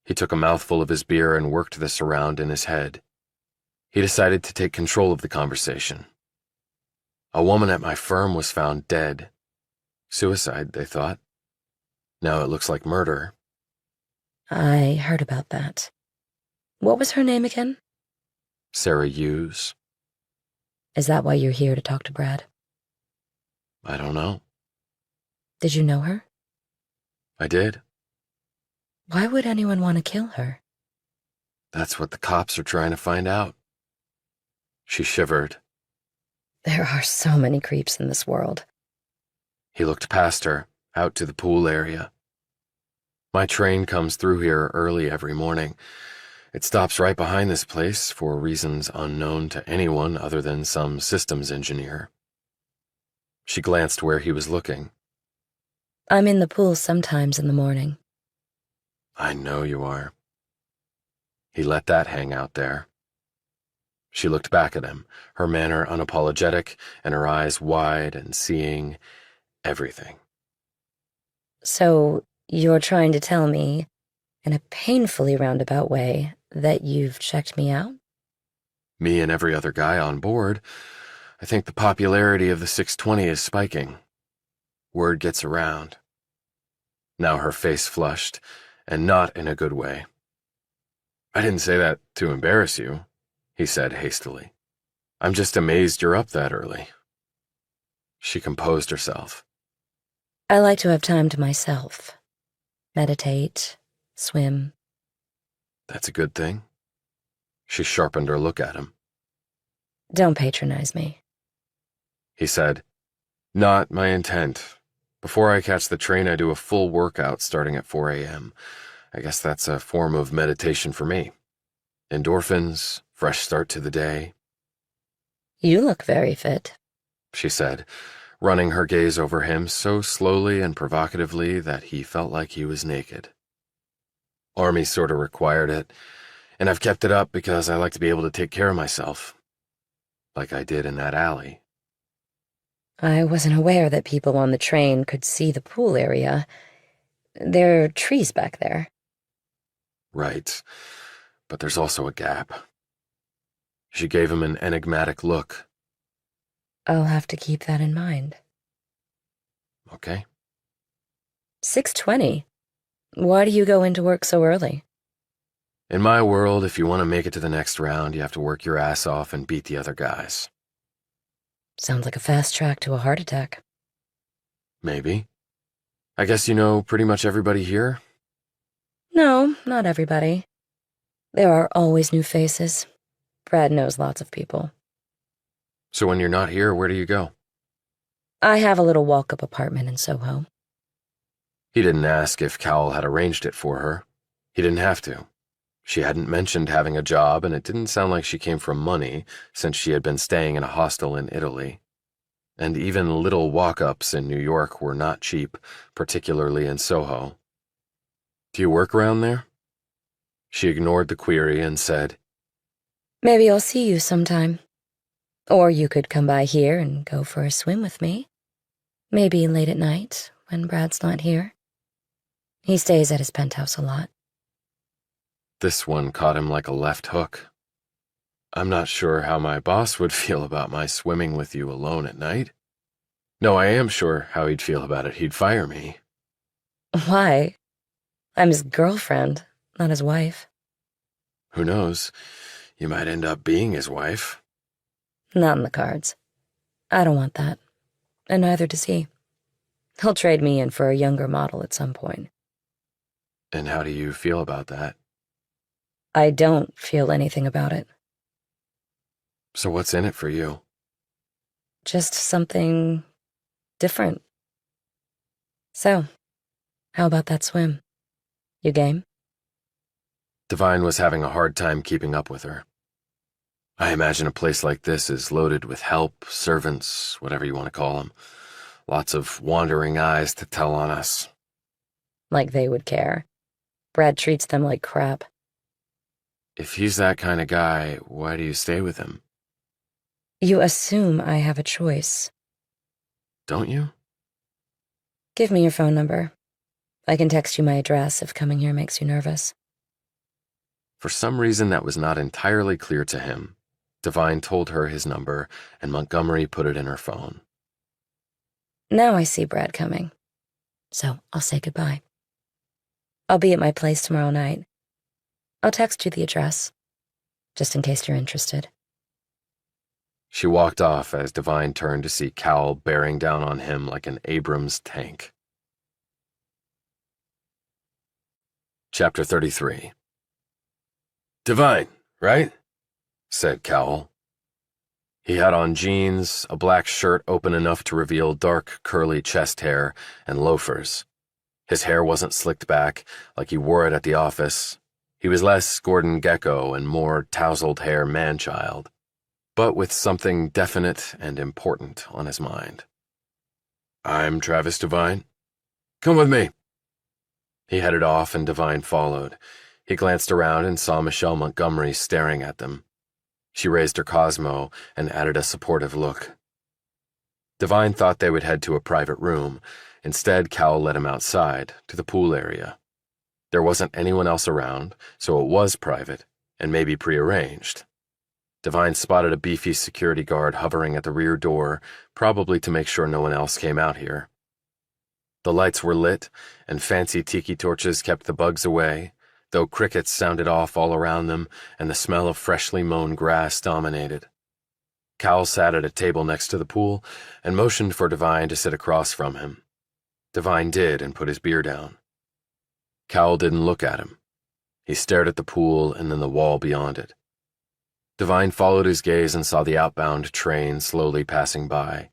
He took a mouthful of his beer and worked this around in his head. He decided to take control of the conversation. A woman at my firm was found dead. Suicide, they thought. Now it looks like murder. I heard about that. What was her name again? Sarah Hughes. Is that why you're here to talk to Brad? I don't know. Did you know her? I did. Why would anyone want to kill her? That's what the cops are trying to find out. She shivered. There are so many creeps in this world. He looked past her, out to the pool area. My train comes through here early every morning. It stops right behind this place for reasons unknown to anyone other than some systems engineer. She glanced where he was looking. I'm in the pool sometimes in the morning. I know you are. He let that hang out there. She looked back at him, her manner unapologetic and her eyes wide and seeing everything. So you're trying to tell me, in a painfully roundabout way, that you've checked me out? Me and every other guy on board. I think the popularity of the 620 is spiking. Word gets around. Now her face flushed, and not in a good way. I didn't say that to embarrass you, he said hastily. I'm just amazed you're up that early. She composed herself. I like to have time to myself. Meditate, swim. That's a good thing. She sharpened her look at him. Don't patronize me. He said, Not my intent. Before I catch the train, I do a full workout starting at 4 a.m. I guess that's a form of meditation for me. Endorphins, fresh start to the day. You look very fit, She said, running her gaze over him so slowly and provocatively that he felt like he was naked. Army sort of required it, and I've kept it up because I like to be able to take care of myself. Like I did in that alley. I wasn't aware that people on the train could see the pool area. There are trees back there. Right, but there's also a gap. She gave him an enigmatic look. I'll have to keep that in mind. Okay. 6:20. Why do you go into work so early? In my world, if you want to make it to the next round, you have to work your ass off and beat the other guys. Sounds like a fast track to a heart attack. Maybe. I guess you know pretty much everybody here? No, not everybody. There are always new faces. Brad knows lots of people. So when you're not here, where do you go? I have a little walk-up apartment in Soho. He didn't ask if Cowell had arranged it for her. He didn't have to. She hadn't mentioned having a job, and it didn't sound like she came from money, since she had been staying in a hostel in Italy. And even little walk-ups in New York were not cheap, particularly in Soho. Do you work around there? She ignored the query and said, Maybe I'll see you sometime. Or you could come by here and go for a swim with me. Maybe late at night, when Brad's not here. He stays at his penthouse a lot. This one caught him like a left hook. I'm not sure how my boss would feel about my swimming with you alone at night. No, I am sure how he'd feel about it. He'd fire me. Why? I'm his girlfriend, not his wife. Who knows? You might end up being his wife. Not in the cards. I don't want that. And neither does he. He'll trade me in for a younger model at some point. And how do you feel about that? I don't feel anything about it. So what's in it for you? Just something different. So, how about that swim? You game? Devine was having a hard time keeping up with her. I imagine a place like this is loaded with help, servants, whatever you want to call them. Lots of wandering eyes to tell on us. Like they would care. Brad treats them like crap. If he's that kind of guy, why do you stay with him? You assume I have a choice. Don't you? Give me your phone number. I can text you my address if coming here makes you nervous. For some reason that was not entirely clear to him, Devine told her his number, and Montgomery put it in her phone. Now I see Brad coming. So I'll say goodbye. I'll be at my place tomorrow night. I'll text you the address, just in case you're interested. She walked off as Devine turned to see Cowell bearing down on him like an Abrams tank. Chapter 33. Devine, right? Said Cowell. He had on jeans, a black shirt open enough to reveal dark, curly chest hair, and loafers. His hair wasn't slicked back like he wore it at the office. He was less Gordon Gekko and more tousled hair man-child, but with something definite and important on his mind. "I'm Travis Devine. Come with me." He headed off and Devine followed. He glanced around and saw Michelle Montgomery staring at them. She raised her Cosmo and added a supportive look. Devine thought they would head to a private room. Instead, Cal led him outside, to the pool area. There wasn't anyone else around, so it was private, and maybe prearranged. Devine spotted a beefy security guard hovering at the rear door, probably to make sure no one else came out here. The lights were lit, and fancy tiki torches kept the bugs away, though crickets sounded off all around them, and the smell of freshly mown grass dominated. Cal sat at a table next to the pool and motioned for Devine to sit across from him. Devine did and put his beer down. Cal didn't look at him. He stared at the pool and then the wall beyond it. Devine followed his gaze and saw the outbound train slowly passing by.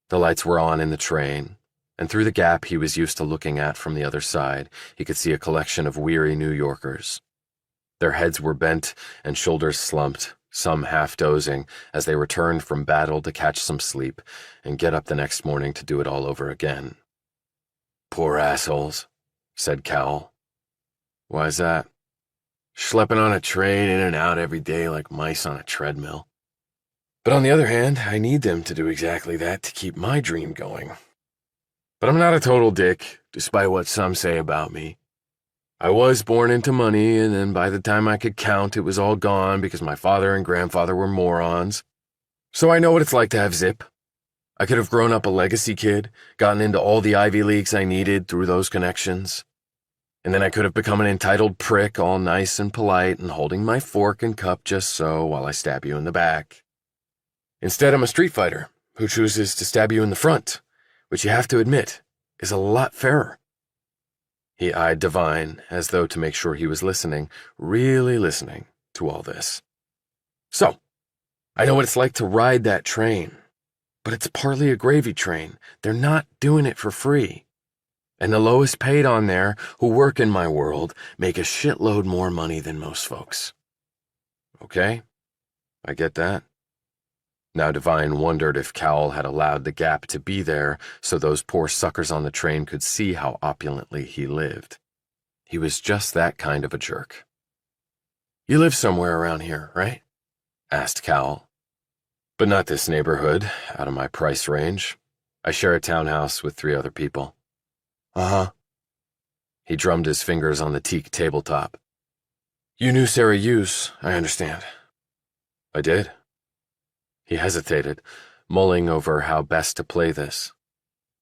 The lights were on in the train, and through the gap he was used to looking at from the other side, he could see a collection of weary New Yorkers. Their heads were bent and shoulders slumped, some half-dozing as they returned from battle to catch some sleep and get up the next morning to do it all over again. "Poor assholes," said Cal. "Why's that?" "Schlepping on a train in and out every day like mice on a treadmill. But on the other hand, I need them to do exactly that to keep my dream going. But I'm not a total dick, despite what some say about me. I was born into money, and then by the time I could count, it was all gone because my father and grandfather were morons. So I know what it's like to have zip. I could have grown up a legacy kid, gotten into all the Ivy Leagues I needed through those connections. And then I could have become an entitled prick, all nice and polite and holding my fork and cup just so while I stab you in the back. Instead, I'm a street fighter who chooses to stab you in the front, which you have to admit is a lot fairer." He eyed Devine as though to make sure he was listening, really listening to all this. "So, I know what it's like to ride that train, but it's partly a gravy train. They're not doing it for free. And the lowest paid on there, who work in my world, make a shitload more money than most folks." "Okay, I get that." Now Devine wondered if Cowell had allowed the gap to be there so those poor suckers on the train could see how opulently he lived. He was just that kind of a jerk. "You live somewhere around here, right?" asked Cowell. "But not this neighborhood, out of my price range. I share a townhouse with 3 other people." "Uh-huh." He drummed his fingers on the teak tabletop. "You knew Sarah Hughes, I understand." "I did." He hesitated, mulling over how best to play this.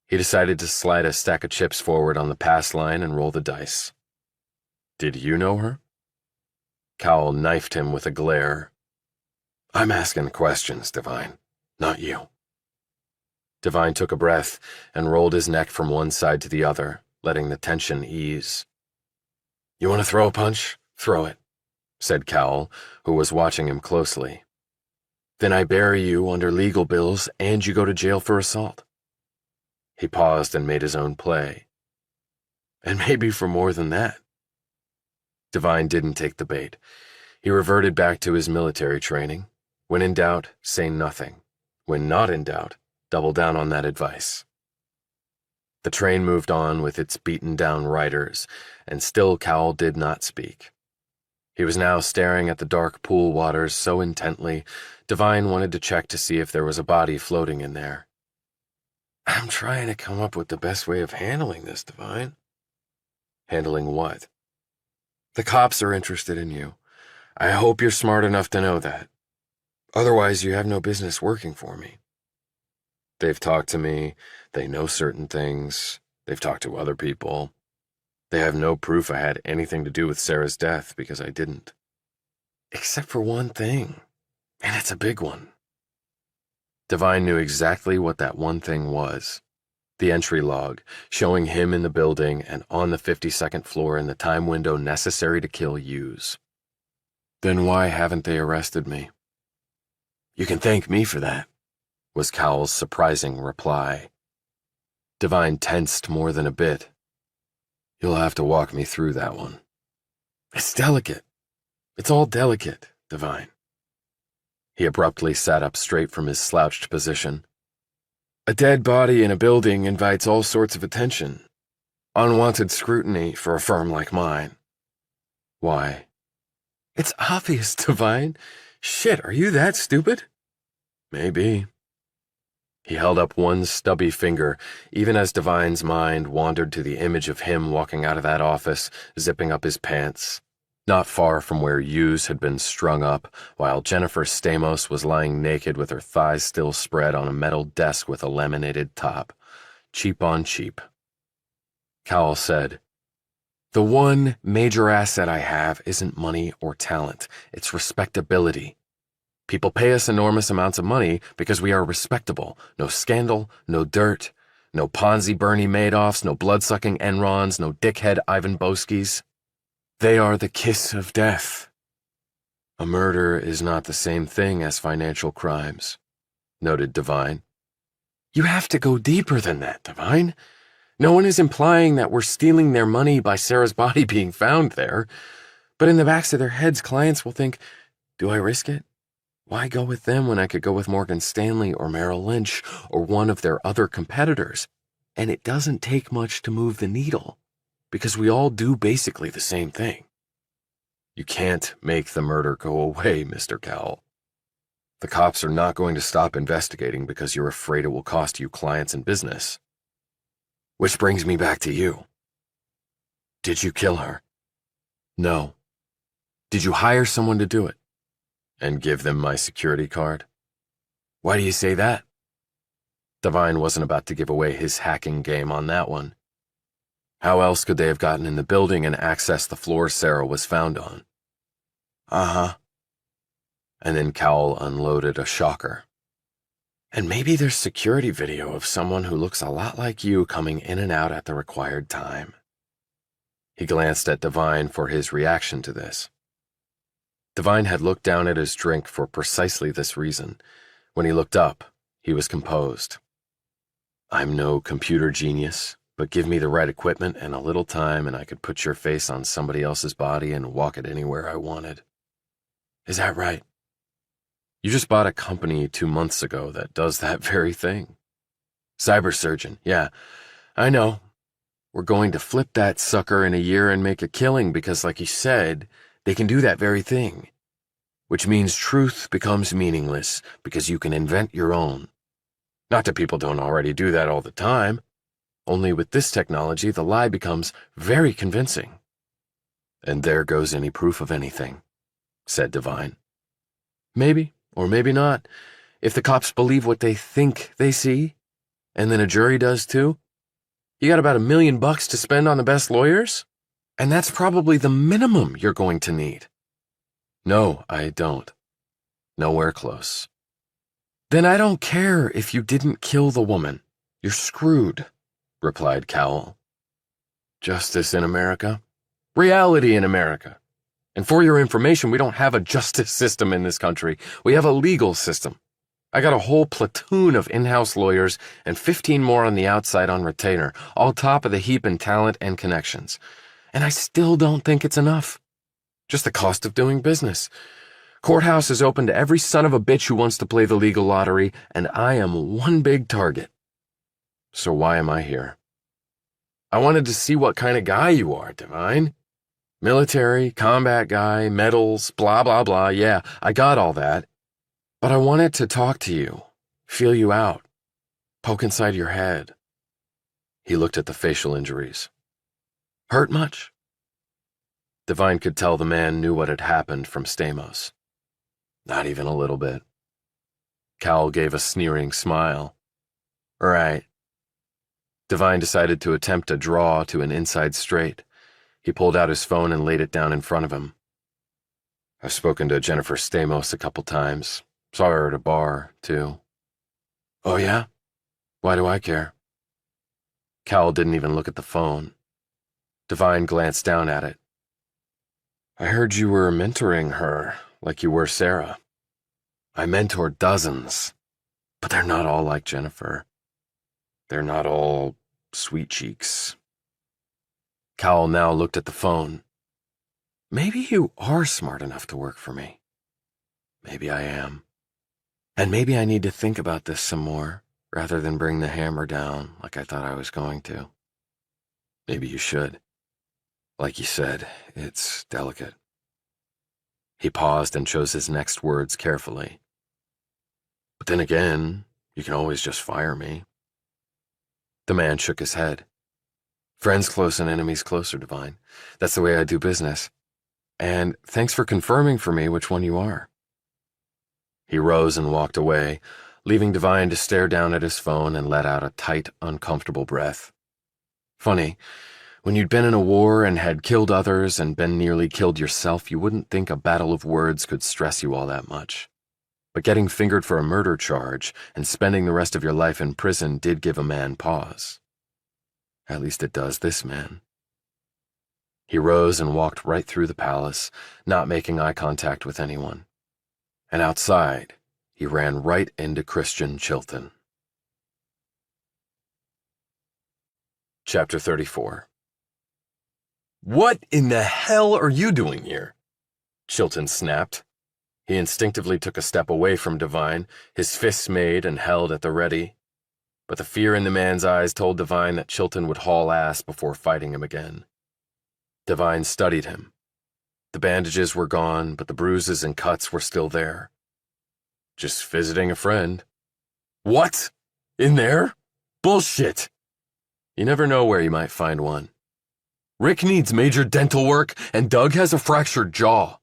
He decided to slide a stack of chips forward on the pass line and roll the dice. "Did you know her?" Cowell knifed him with a glare. "I'm asking questions, Devine, not you." Devine took a breath and rolled his neck from one side to the other, letting the tension ease. "You want to throw a punch? Throw it," said Cowell, who was watching him closely. "Then I bury you under legal bills and you go to jail for assault." He paused and made his own play. "And maybe for more than that." Devine didn't take the bait. He reverted back to his military training. When in doubt, say nothing. When not in doubt, double down on that advice. The train moved on with its beaten-down riders, and still Cowell did not speak. He was now staring at the dark pool waters so intently, Devine wanted to check to see if there was a body floating in there. "I'm trying to come up with the best way of handling this, Devine." "Handling what?" "The cops are interested in you. I hope you're smart enough to know that. Otherwise, you have no business working for me. They've talked to me, they know certain things, they've talked to other people. They have no proof I had anything to do with Sarah's death because I didn't. Except for one thing, and it's a big one." Devine knew exactly what that one thing was. The entry log, showing him in the building and on the 52nd floor in the time window necessary to kill Hughes. "Then why haven't they arrested me?" You can thank me for that, was Cowell's surprising reply. Devine tensed more than a bit. You'll have to walk me through that one. It's delicate. It's all delicate, Devine. He abruptly sat up straight from his slouched position. A dead body in a building invites all sorts of attention. Unwanted scrutiny for a firm like mine. Why? It's obvious, Devine. Shit, are you that stupid? Maybe. He held up one stubby finger, even as Devine's mind wandered to the image of him walking out of that office, zipping up his pants, not far from where Hughes had been strung up, while Jennifer Stamos was lying naked with her thighs still spread on a metal desk with a laminated top. Cheap on cheap. Cowell said, The one major asset I have isn't money or talent. It's respectability. People pay us enormous amounts of money because we are respectable. No scandal, no dirt, no Ponzi Bernie Madoffs, no blood-sucking Enrons, no dickhead Ivan Boskis. They are the kiss of death. A murder is not the same thing as financial crimes, noted Devine. You have to go deeper than that, Devine. No one is implying that we're stealing their money by Sarah's body being found there, but in the backs of their heads, clients will think, do I risk it? Why go with them when I could go with Morgan Stanley or Merrill Lynch or one of their other competitors? And it doesn't take much to move the needle, because we all do basically the same thing. You can't make the murder go away, Mr. Cowell. The cops are not going to stop investigating because you're afraid it will cost you clients and business. Which brings me back to you. Did you kill her? No. Did you hire someone to do it? And give them my security card? Why do you say that? Devine wasn't about to give away his hacking game on that one. How else could they have gotten in the building and accessed the floor Sarah was found on? Uh-huh. And then Cowell unloaded a shocker. And maybe there's security video of someone who looks a lot like you coming in and out at the required time. He glanced at Devine for his reaction to this. Devine had looked down at his drink for precisely this reason. When he looked up, he was composed. I'm no computer genius, but give me the right equipment and a little time and I could put your face on somebody else's body and walk it anywhere I wanted. Is that right? You just bought a company 2 months ago that does that very thing. Cybersurgeon, yeah, I know. We're going to flip that sucker in a year and make a killing because, like you said, they can do that very thing. Which means truth becomes meaningless because you can invent your own. Not that people don't already do that all the time. Only with this technology, the lie becomes very convincing. And there goes any proof of anything, said Devine. Maybe, or maybe not. If the cops believe what they think they see, and then a jury does too, you got about $1 million to spend on the best lawyers? And that's probably the minimum you're going to need. No, I don't. Nowhere close. Then I don't care if you didn't kill the woman. You're screwed, replied Cowell. Justice in America? Reality in America. And for your information, we don't have a justice system in this country. We have a legal system. I got a whole platoon of in-house lawyers and 15 more on the outside on retainer, all top of the heap in talent and connections. And I still don't think it's enough. Just the cost of doing business. Courthouse is open to every son of a bitch who wants to play the legal lottery, and I am one big target. So why am I here? I wanted to see what kind of guy you are, Devine. Military, combat guy, medals, blah, blah, blah. Yeah, I got all that. But I wanted to talk to you, feel you out, poke inside your head. He looked at the facial injuries. Hurt much? Devine could tell the man knew what had happened from Stamos. Not even a little bit. Cowell gave a sneering smile. Right. Devine decided to attempt a draw to an inside straight. He pulled out his phone and laid it down in front of him. I've spoken to Jennifer Stamos a couple times. Saw her at a bar, too. Oh, yeah? Why do I care? Cowell didn't even look at the phone. Devine glanced down at it. I heard you were mentoring her, like you were Sarah. I mentor dozens, but they're not all like Jennifer. They're not all sweet cheeks. Cowell now looked at the phone. Maybe you are smart enough to work for me. Maybe I am. And maybe I need to think about this some more, rather than bring the hammer down like I thought I was going to. Maybe you should. Like you said, it's delicate. He paused and chose his next words carefully. But then again, you can always just fire me. The man shook his head. Friends close and enemies closer, Devine. That's the way I do business. And thanks for confirming for me which one you are. He rose and walked away, leaving Devine to stare down at his phone and let out a tight, uncomfortable breath. Funny, when you'd been in a war and had killed others and been nearly killed yourself, you wouldn't think a battle of words could stress you all that much. But getting fingered for a murder charge and spending the rest of your life in prison did give a man pause. At least it does this man. He rose and walked right through the palace, not making eye contact with anyone. And outside, he ran right into Christian Chilton. Chapter 34. What in the hell are you doing here? Chilton snapped. He instinctively took a step away from Devine, his fists made and held at the ready. But the fear in the man's eyes told Devine that Chilton would haul ass before fighting him again. Devine studied him. The bandages were gone, but the bruises and cuts were still there. Just visiting a friend. What? In there? Bullshit! You never know where you might find one. Rick needs major dental work, and Doug has a fractured jaw.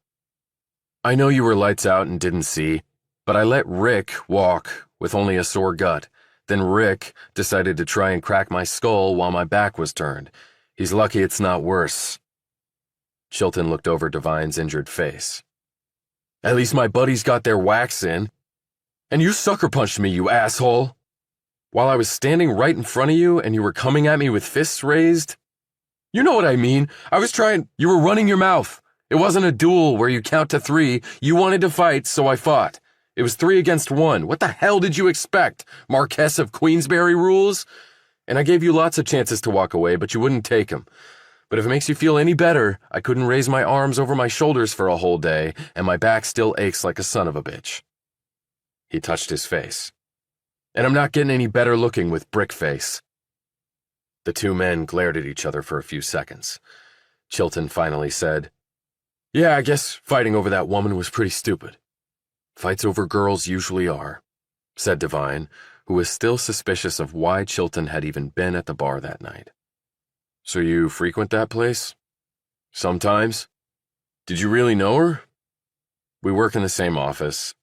I know you were lights out and didn't see, but I let Rick walk with only a sore gut. Then Rick decided to try and crack my skull while my back was turned. He's lucky it's not worse. Chilton looked over Devine's injured face. At least my buddies got their wax in. And you sucker punched me, you asshole. While I was standing right in front of you and you were coming at me with fists raised. You know what I mean. You were running your mouth. It wasn't a duel where you count to 3. You wanted to fight, so I fought. It was 3 against 1. What the hell did you expect? Marquess of Queensberry rules? And I gave you lots of chances to walk away, but you wouldn't take them. But if it makes you feel any better, I couldn't raise my arms over my shoulders for a whole day, and my back still aches like a son of a bitch. He touched his face. And I'm not getting any better looking with brick face. The two men glared at each other for a few seconds. Chilton finally said, Yeah, I guess fighting over that woman was pretty stupid. Fights over girls usually are, said Devine, who was still suspicious of why Chilton had even been at the bar that night. So you frequent that place? Sometimes. Did you really know her? We work in the same office.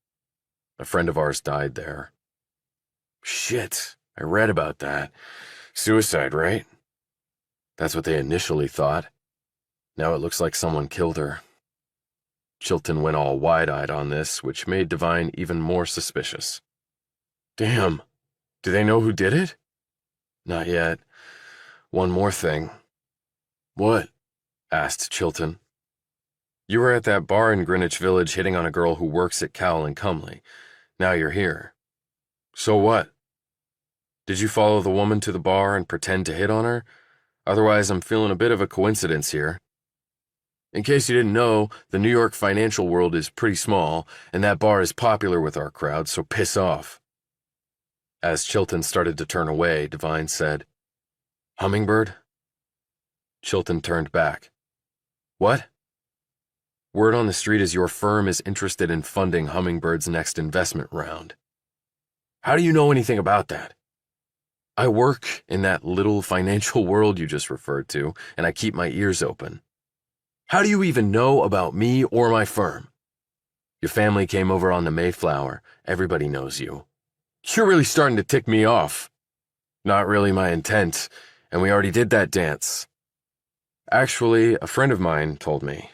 A friend of ours died there. Shit, I read about that. Suicide, right? That's what they initially thought. Now it looks like someone killed her. Chilton went all wide-eyed on this, which made Devine even more suspicious. Damn, do they know who did it? Not yet. One more thing. What? Asked Chilton. You were at that bar in Greenwich Village hitting on a girl who works at Cowell and Cumley. Now you're here. So what? Did you follow the woman to the bar and pretend to hit on her? Otherwise, I'm feeling a bit of a coincidence here. In case you didn't know, the New York financial world is pretty small, and that bar is popular with our crowd, so piss off. As Chilton started to turn away, Devine said, Hummingbird? Chilton turned back. What? Word on the street is your firm is interested in funding Hummingbird's next investment round. How do you know anything about that? I work in that little financial world you just referred to, and I keep my ears open. How do you even know about me or my firm? Your family came over on the Mayflower. Everybody knows you. You're really starting to tick me off. Not really my intent, and we already did that dance. Actually, a friend of mine told me,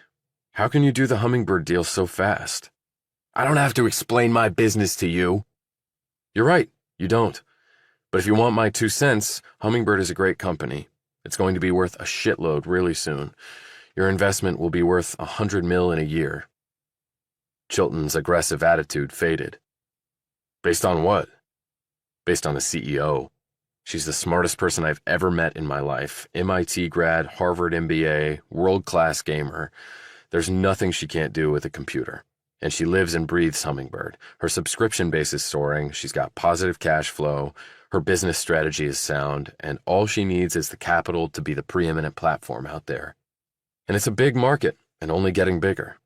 how can you do the Hummingbird deal so fast? I don't have to explain my business to you. You're right, you don't. But if you want my 2 cents, Hummingbird is a great company. It's going to be worth a shitload really soon. Your investment will be worth $100 million in a year. Chilton's aggressive attitude faded. Based on what? Based on the CEO. She's the smartest person I've ever met in my life. MIT grad, Harvard MBA, world-class gamer. There's nothing she can't do with a computer. And she lives and breathes Hummingbird. Her subscription base is soaring, she's got positive cash flow, her business strategy is sound, and all she needs is the capital to be the preeminent platform out there. And it's a big market, and only getting bigger.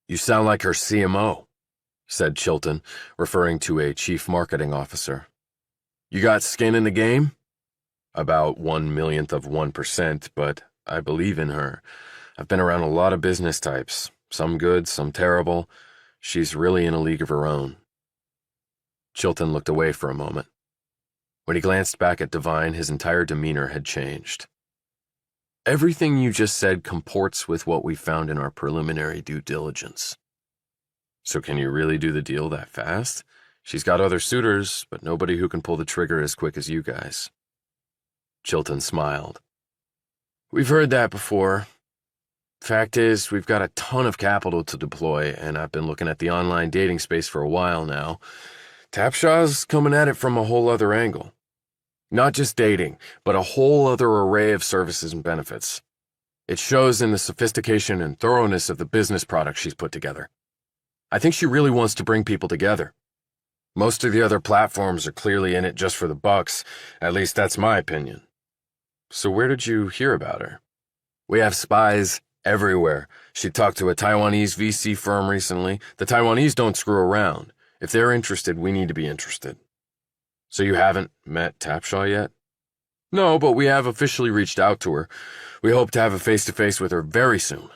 You sound like her CMO, said Chilton, referring to a chief marketing officer. You got skin in the game? About 1/1,000,000%, but I believe in her. I've been around a lot of business types, some good, some terrible. She's really in a league of her own. Chilton looked away for a moment. When he glanced back at Devine, his entire demeanor had changed. Everything you just said comports with what we found in our preliminary due diligence. So can you really do the deal that fast? She's got other suitors, but nobody who can pull the trigger as quick as you guys. Chilton smiled. We've heard that before. Fact is, we've got a ton of capital to deploy, and I've been looking at the online dating space for a while now. Tapshaw's coming at it from a whole other angle. Not just dating, but a whole other array of services and benefits. It shows in the sophistication and thoroughness of the business product she's put together. I think she really wants to bring people together. Most of the other platforms are clearly in it just for the bucks. At least that's my opinion. So where did you hear about her? We have spies everywhere. She talked to a Taiwanese VC firm recently. The Taiwanese don't screw around. If they're interested, we need to be interested. So you haven't met Tapshaw yet? No, but we have officially reached out to her. We hope to have a face-to-face with her very soon.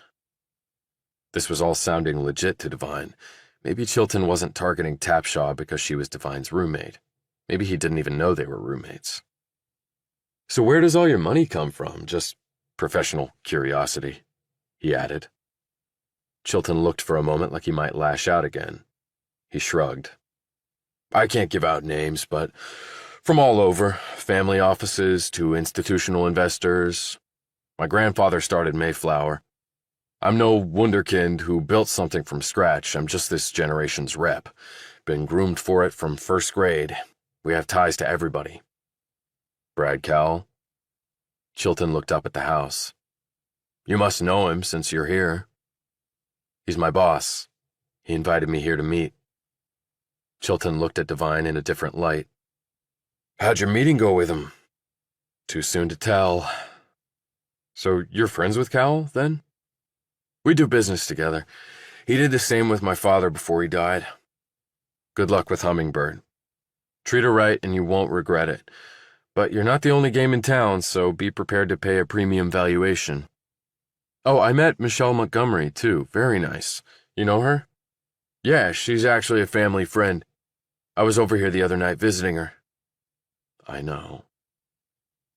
This was all sounding legit to Devine. Maybe Chilton wasn't targeting Tapshaw because she was Devine's roommate. Maybe he didn't even know they were roommates. So where does all your money come from? Just professional curiosity, he added. Chilton looked for a moment like he might lash out again. He shrugged. I can't give out names, but from all over, family offices to institutional investors. My grandfather started Mayflower. I'm no wunderkind who built something from scratch. I'm just this generation's rep. Been groomed for it from first grade. We have ties to everybody. Brad Cowell? Chilton looked up at the house. You must know him since you're here. He's my boss. He invited me here to meet. Chilton looked at Devine in a different light. How'd your meeting go with him? Too soon to tell. So you're friends with Cowell, then? We do business together. He did the same with my father before he died. Good luck with Hummingbird. Treat her right and you won't regret it. But you're not the only game in town, so be prepared to pay a premium valuation. Oh, I met Michelle Montgomery, too. Very nice. You know her? Yeah, she's actually a family friend. I was over here the other night visiting her. I know.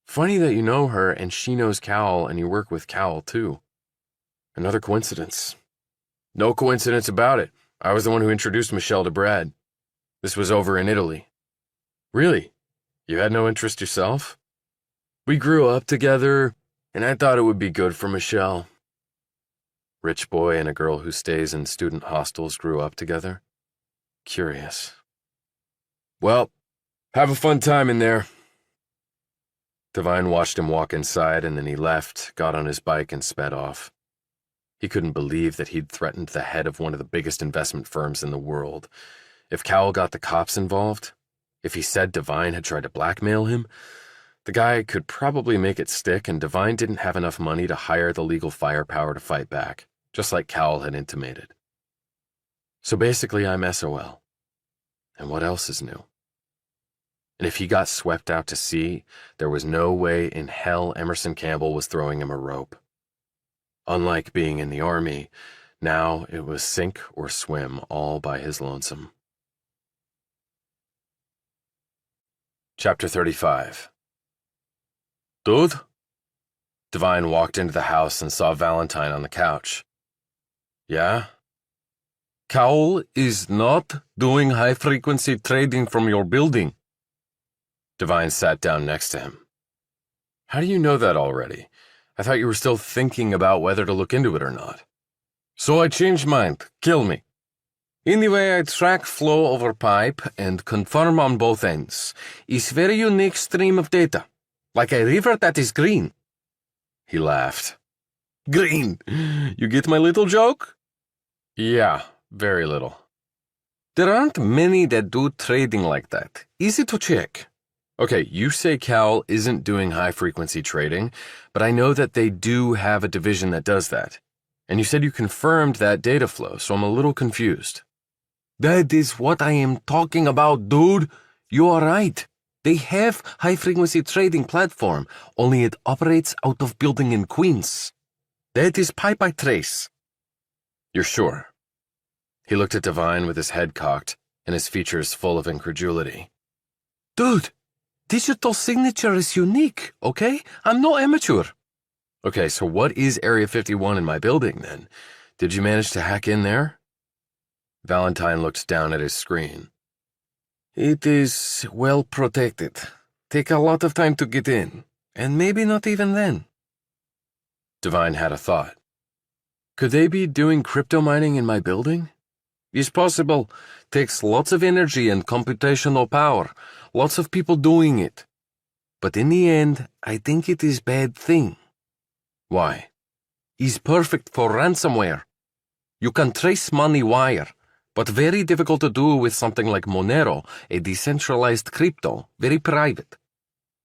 Funny that you know her and she knows Cowell and you work with Cowell, too. Another coincidence. No coincidence about it. I was the one who introduced Michelle to Brad. This was over in Italy. Really? You had no interest yourself? We grew up together, and I thought it would be good for Michelle. Rich boy and a girl who stays in student hostels grew up together? Curious. Well, have a fun time in there. Devine watched him walk inside, and then he left, got on his bike, and sped off. He couldn't believe that he'd threatened the head of one of the biggest investment firms in the world. If Cowell got the cops involved, if he said Devine had tried to blackmail him, the guy could probably make it stick, and Devine didn't have enough money to hire the legal firepower to fight back, just like Cowell had intimated. So basically, I'm SOL. And what else is new? And if he got swept out to sea, there was no way in hell Emerson Campbell was throwing him a rope. Unlike being in the army, now it was sink or swim all by his lonesome. Chapter 35. Dude? Devine walked into the house and saw Valentine on the couch. Yeah? Cowell is not doing high-frequency trading from your building. Devine sat down next to him. How do you know that already? I thought you were still thinking about whether to look into it or not. So I changed mind. Kill me. Anyway, I track flow over pipe and confirm on both ends. It's very unique stream of data, like a river that is green. He laughed. Green! You get my little joke? Yeah, very little. There aren't many that do trading like that. Easy to check. Okay, you say Cal isn't doing high-frequency trading, but I know that they do have a division that does that. And you said you confirmed that data flow, so I'm a little confused. That is what I am talking about, dude. You are right. They have high-frequency trading platform, only it operates out of building in Queens. That is pipe I trace. You're sure? He looked at Devine with his head cocked and his features full of incredulity. Dude, digital signature is unique, okay? I'm no amateur. Okay, so what is Area 51 in my building, then? Did you manage to hack in there? Valentine looked down at his screen. It is well protected. Take a lot of time to get in, and maybe not even then. Devine had a thought. Could they be doing crypto mining in my building? It's possible. Takes lots of energy and computational power. Lots of people doing it. But in the end, I think it is bad thing. Why? It's perfect for ransomware. You can trace money wire, but very difficult to do with something like Monero, a decentralized crypto, very private.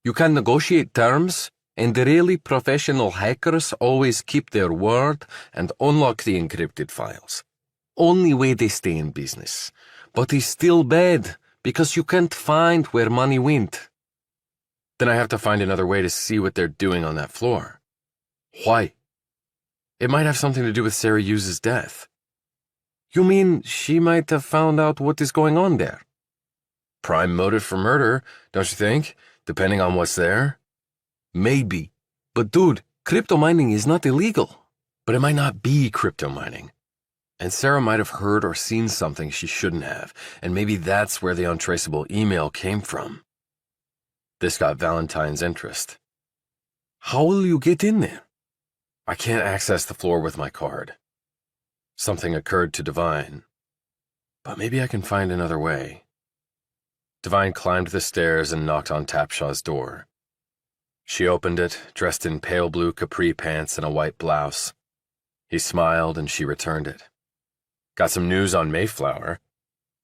You can negotiate terms, and the really professional hackers always keep their word and unlock the encrypted files. Only way they stay in business. But it's still bad, because you can't find where money went. Then I have to find another way to see what they're doing on that floor. Why? It might have something to do with Sarah Hughes's death. You mean she might have found out what is going on there? Prime motive for murder, don't you think? Depending on what's there. Maybe. But dude, crypto mining is not illegal. But it might not be crypto mining. And Sarah might have heard or seen something she shouldn't have, and maybe that's where the untraceable email came from. This got Valentine's interest. How will you get in there? I can't access the floor with my card. Something occurred to Devine. But maybe I can find another way. Devine climbed the stairs and knocked on Tapshaw's door. She opened it, dressed in pale blue capri pants and a white blouse. He smiled and she returned it. Got some news on Mayflower.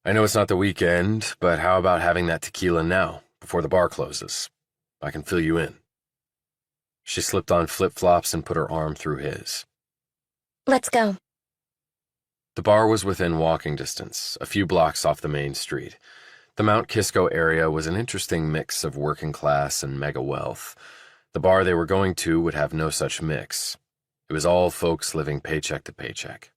I know it's not the weekend, but how about having that tequila now, before the bar closes? I can fill you in. She slipped on flip-flops and put her arm through his. Let's go. The bar was within walking distance, a few blocks off the main street. The Mount Kisco area was an interesting mix of working class and mega wealth. The bar they were going to would have no such mix. It was all folks living paycheck to paycheck.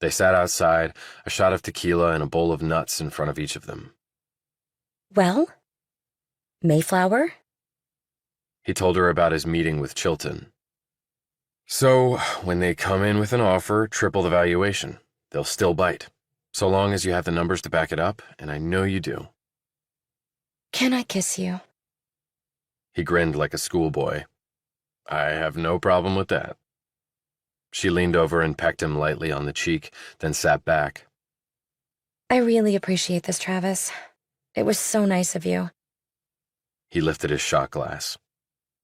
They sat outside, a shot of tequila and a bowl of nuts in front of each of them. Well? Mayflower? He told her about his meeting with Chilton. So, when they come in with an offer, triple the valuation. They'll still bite. So long as you have the numbers to back it up, and I know you do. Can I kiss you? He grinned like a schoolboy. I have no problem with that. She leaned over and pecked him lightly on the cheek, then sat back. I really appreciate this, Travis. It was so nice of you. He lifted his shot glass.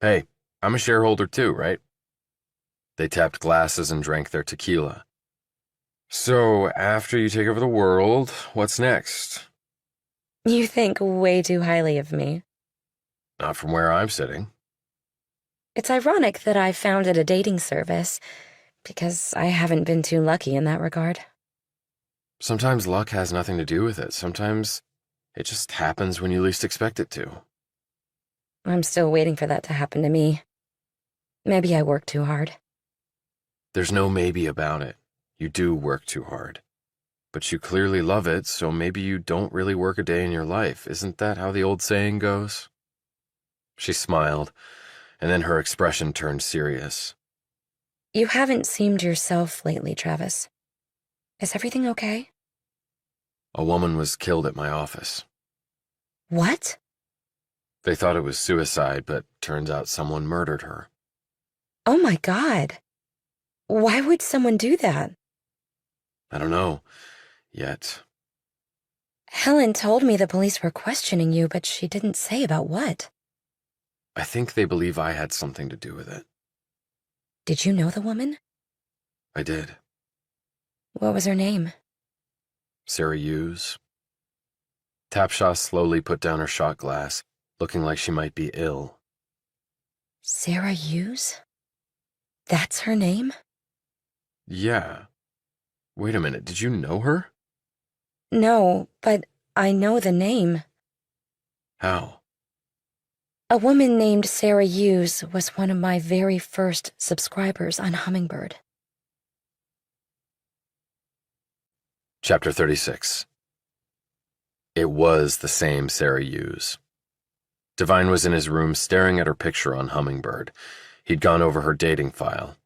Hey, I'm a shareholder too, right? They tapped glasses and drank their tequila. So, after you take over the world, what's next? You think way too highly of me. Not from where I'm sitting. It's ironic that I founded a dating service, because I haven't been too lucky in that regard. Sometimes luck has nothing to do with it. Sometimes it just happens when you least expect it to. I'm still waiting for that to happen to me. Maybe I work too hard. There's no maybe about it. You do work too hard. But you clearly love it, so maybe you don't really work a day in your life. Isn't that how the old saying goes? She smiled, and then her expression turned serious. You haven't seemed yourself lately, Travis. Is everything okay? A woman was killed at my office. What? They thought it was suicide, but turns out someone murdered her. Oh my God. Why would someone do that? I don't know. yet. Helen told me the police were questioning you, but she didn't say about what. I think they believe I had something to do with it. Did you know the woman? I did. What was her name? Sarah Hughes. Tapshaw slowly put down her shot glass, looking like she might be ill. Sarah Hughes? That's her name? Yeah. Wait a minute, did you know her? No, but I know the name. How? A woman named Sarah Hughes was one of my very first subscribers on Hummingbird. Chapter 36. It was the same Sarah Hughes. Devine was in his room staring at her picture on Hummingbird. He'd gone over her dating file.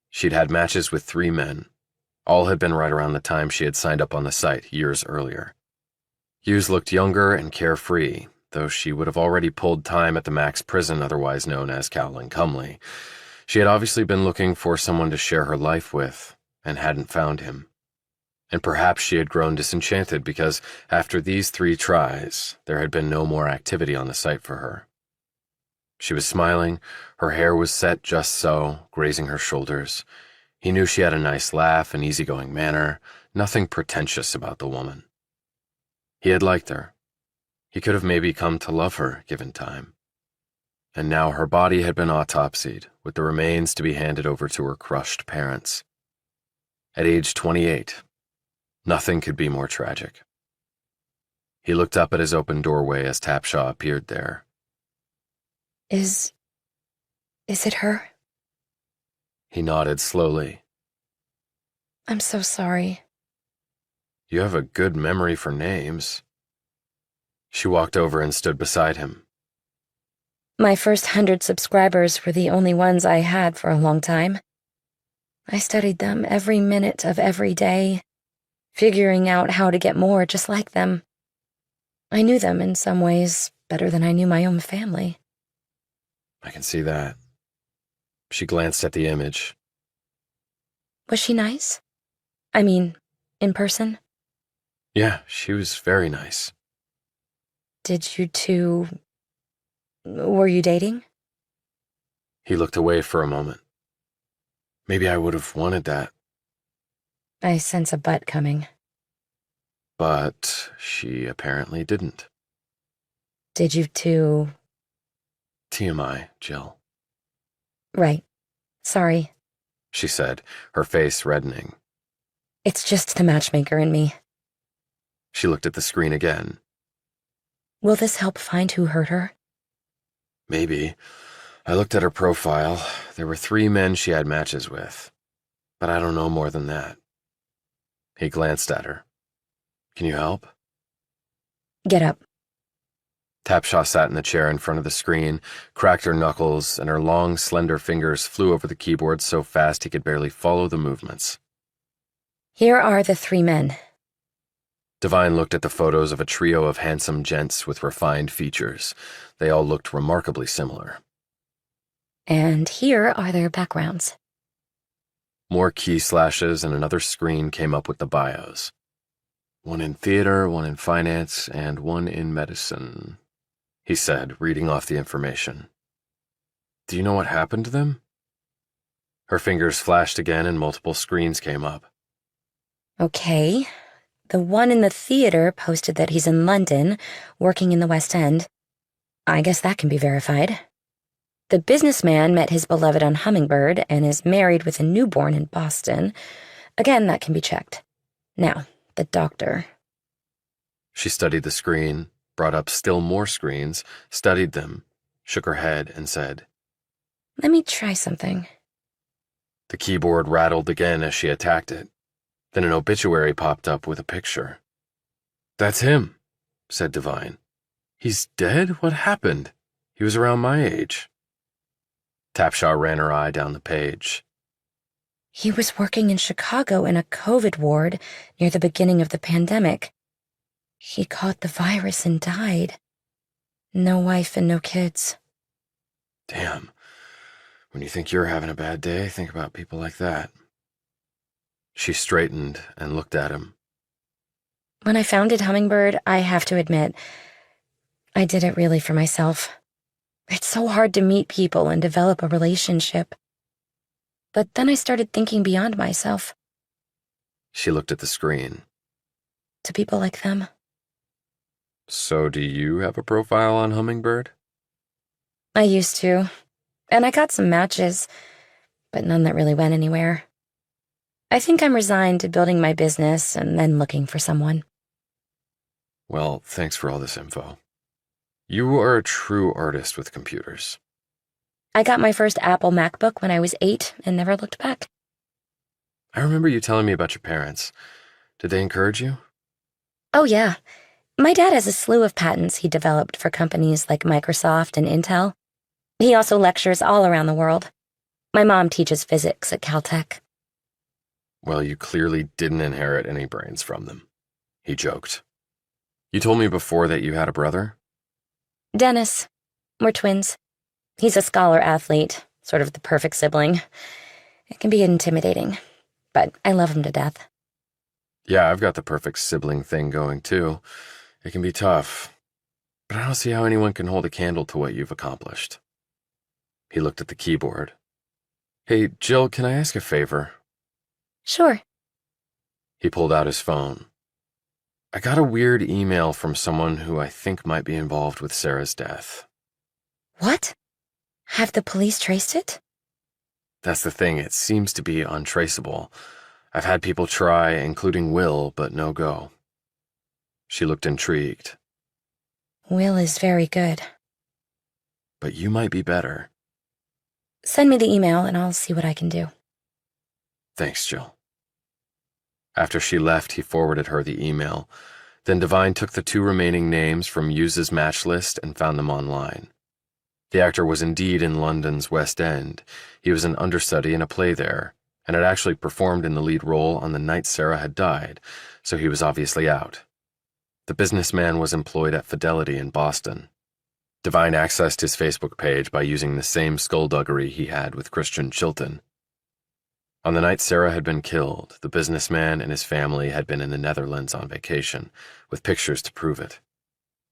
She'd had matches with 3 men. All had been right around the time she had signed up on the site years earlier. Hughes looked younger and carefree, though she would have already pulled time at the Max prison, otherwise known as Cowling Cumley. She had obviously been looking for someone to share her life with, and hadn't found him. And perhaps she had grown disenchanted because, after these 3 tries, there had been no more activity on the site for her. She was smiling, her hair was set just so, grazing her shoulders. He knew she had a nice laugh, an easygoing manner, nothing pretentious about the woman. He had liked her. He could have maybe come to love her, given time. And now her body had been autopsied, with the remains to be handed over to her crushed parents. At age 28, nothing could be more tragic. He looked up at his open doorway as Tapshaw appeared there. Is it her? He nodded slowly. I'm so sorry. You have a good memory for names. She walked over and stood beside him. My first 100 subscribers were the only ones I had for a long time. I studied them every minute of every day, figuring out how to get more just like them. I knew them in some ways better than I knew my own family. I can see that. She glanced at the image. Was she nice? I mean, in person? Yeah, she was very nice. Did you two... were you dating? He looked away for a moment. Maybe I would have wanted that. I sense a but coming. But she apparently didn't. Did you two... TMI, Jill, Right. Sorry. she said, her face reddening. It's just the matchmaker in me. She looked at the screen again. Will this help find who hurt her? Maybe. I looked at her profile. There were 3 men she had matches with. But I don't know more than that. He glanced at her. Can you help? Get up. Tapshaw sat in the chair in front of the screen, cracked her knuckles, and her long, slender fingers flew over the keyboard so fast he could barely follow the movements. Here are the 3 men. Devine looked at the photos of a trio of handsome gents with refined features. They all looked remarkably similar. And here are their backgrounds. More key slashes and another screen came up with the bios. 1 in theater, 1 in finance, and 1 in medicine, he said, reading off the information. Do you know what happened to them? Her fingers flashed again and multiple screens came up. Okay. The one in the theater posted that he's in London, working in the West End. I guess that can be verified. The businessman met his beloved on Hummingbird and is married with a newborn in Boston. Again, that can be checked. Now, the doctor. She studied the screen, brought up still more screens, studied them, shook her head, and said, Let me try something. The keyboard rattled again as she attacked it. Then an obituary popped up with a picture. That's him, said Devine. He's dead? What happened? He was around my age. Tapshaw ran her eye down the page. He was working in Chicago in a COVID ward near the beginning of the pandemic. He caught the virus and died. No wife and no kids. Damn. When you think you're having a bad day, think about people like that. She straightened and looked at him. When I founded Hummingbird, I have to admit, I did it really for myself. It's so hard to meet people and develop a relationship. But then I started thinking beyond myself, She looked at the screen. to people like them. So do you have a profile on Hummingbird? I used to, and I got some matches, but none that really went anywhere. I think I'm resigned to building my business and then looking for someone. Well, thanks for all this info. You are a true artist with computers. I got my first Apple MacBook when I was 8 and never looked back. I remember you telling me about your parents. Did they encourage you? Oh, yeah. My dad has a slew of patents he developed for companies like Microsoft and Intel. He also lectures all around the world. My mom teaches physics at Caltech. Well, you clearly didn't inherit any brains from them. He joked. You told me before that you had a brother? Dennis. We're twins. He's a scholar athlete, sort of the perfect sibling. It can be intimidating, but I love him to death. Yeah, I've got the perfect sibling thing going too. It can be tough, but I don't see how anyone can hold a candle to what you've accomplished. He looked at the keyboard. Hey, Jill, can I ask a favor? Sure. He pulled out his phone. I got a weird email from someone who I think might be involved with Sarah's death. What? Have the police traced it? That's the thing, it seems to be untraceable. I've had people try, including Will, but no go. She looked intrigued. Will is very good. But you might be better. Send me the email and I'll see what I can do. Thanks, Jill. After she left, he forwarded her the email. Then Devine took the 2 remaining names from Yuza's match list and found them online. The actor was indeed in London's West End. He was an understudy in a play there, and had actually performed in the lead role on the night Sarah had died, so he was obviously out. The businessman was employed at Fidelity in Boston. Devine accessed his Facebook page by using the same skullduggery he had with Christian Chilton. On the night Sarah had been killed, the businessman and his family had been in the Netherlands on vacation, with pictures to prove it.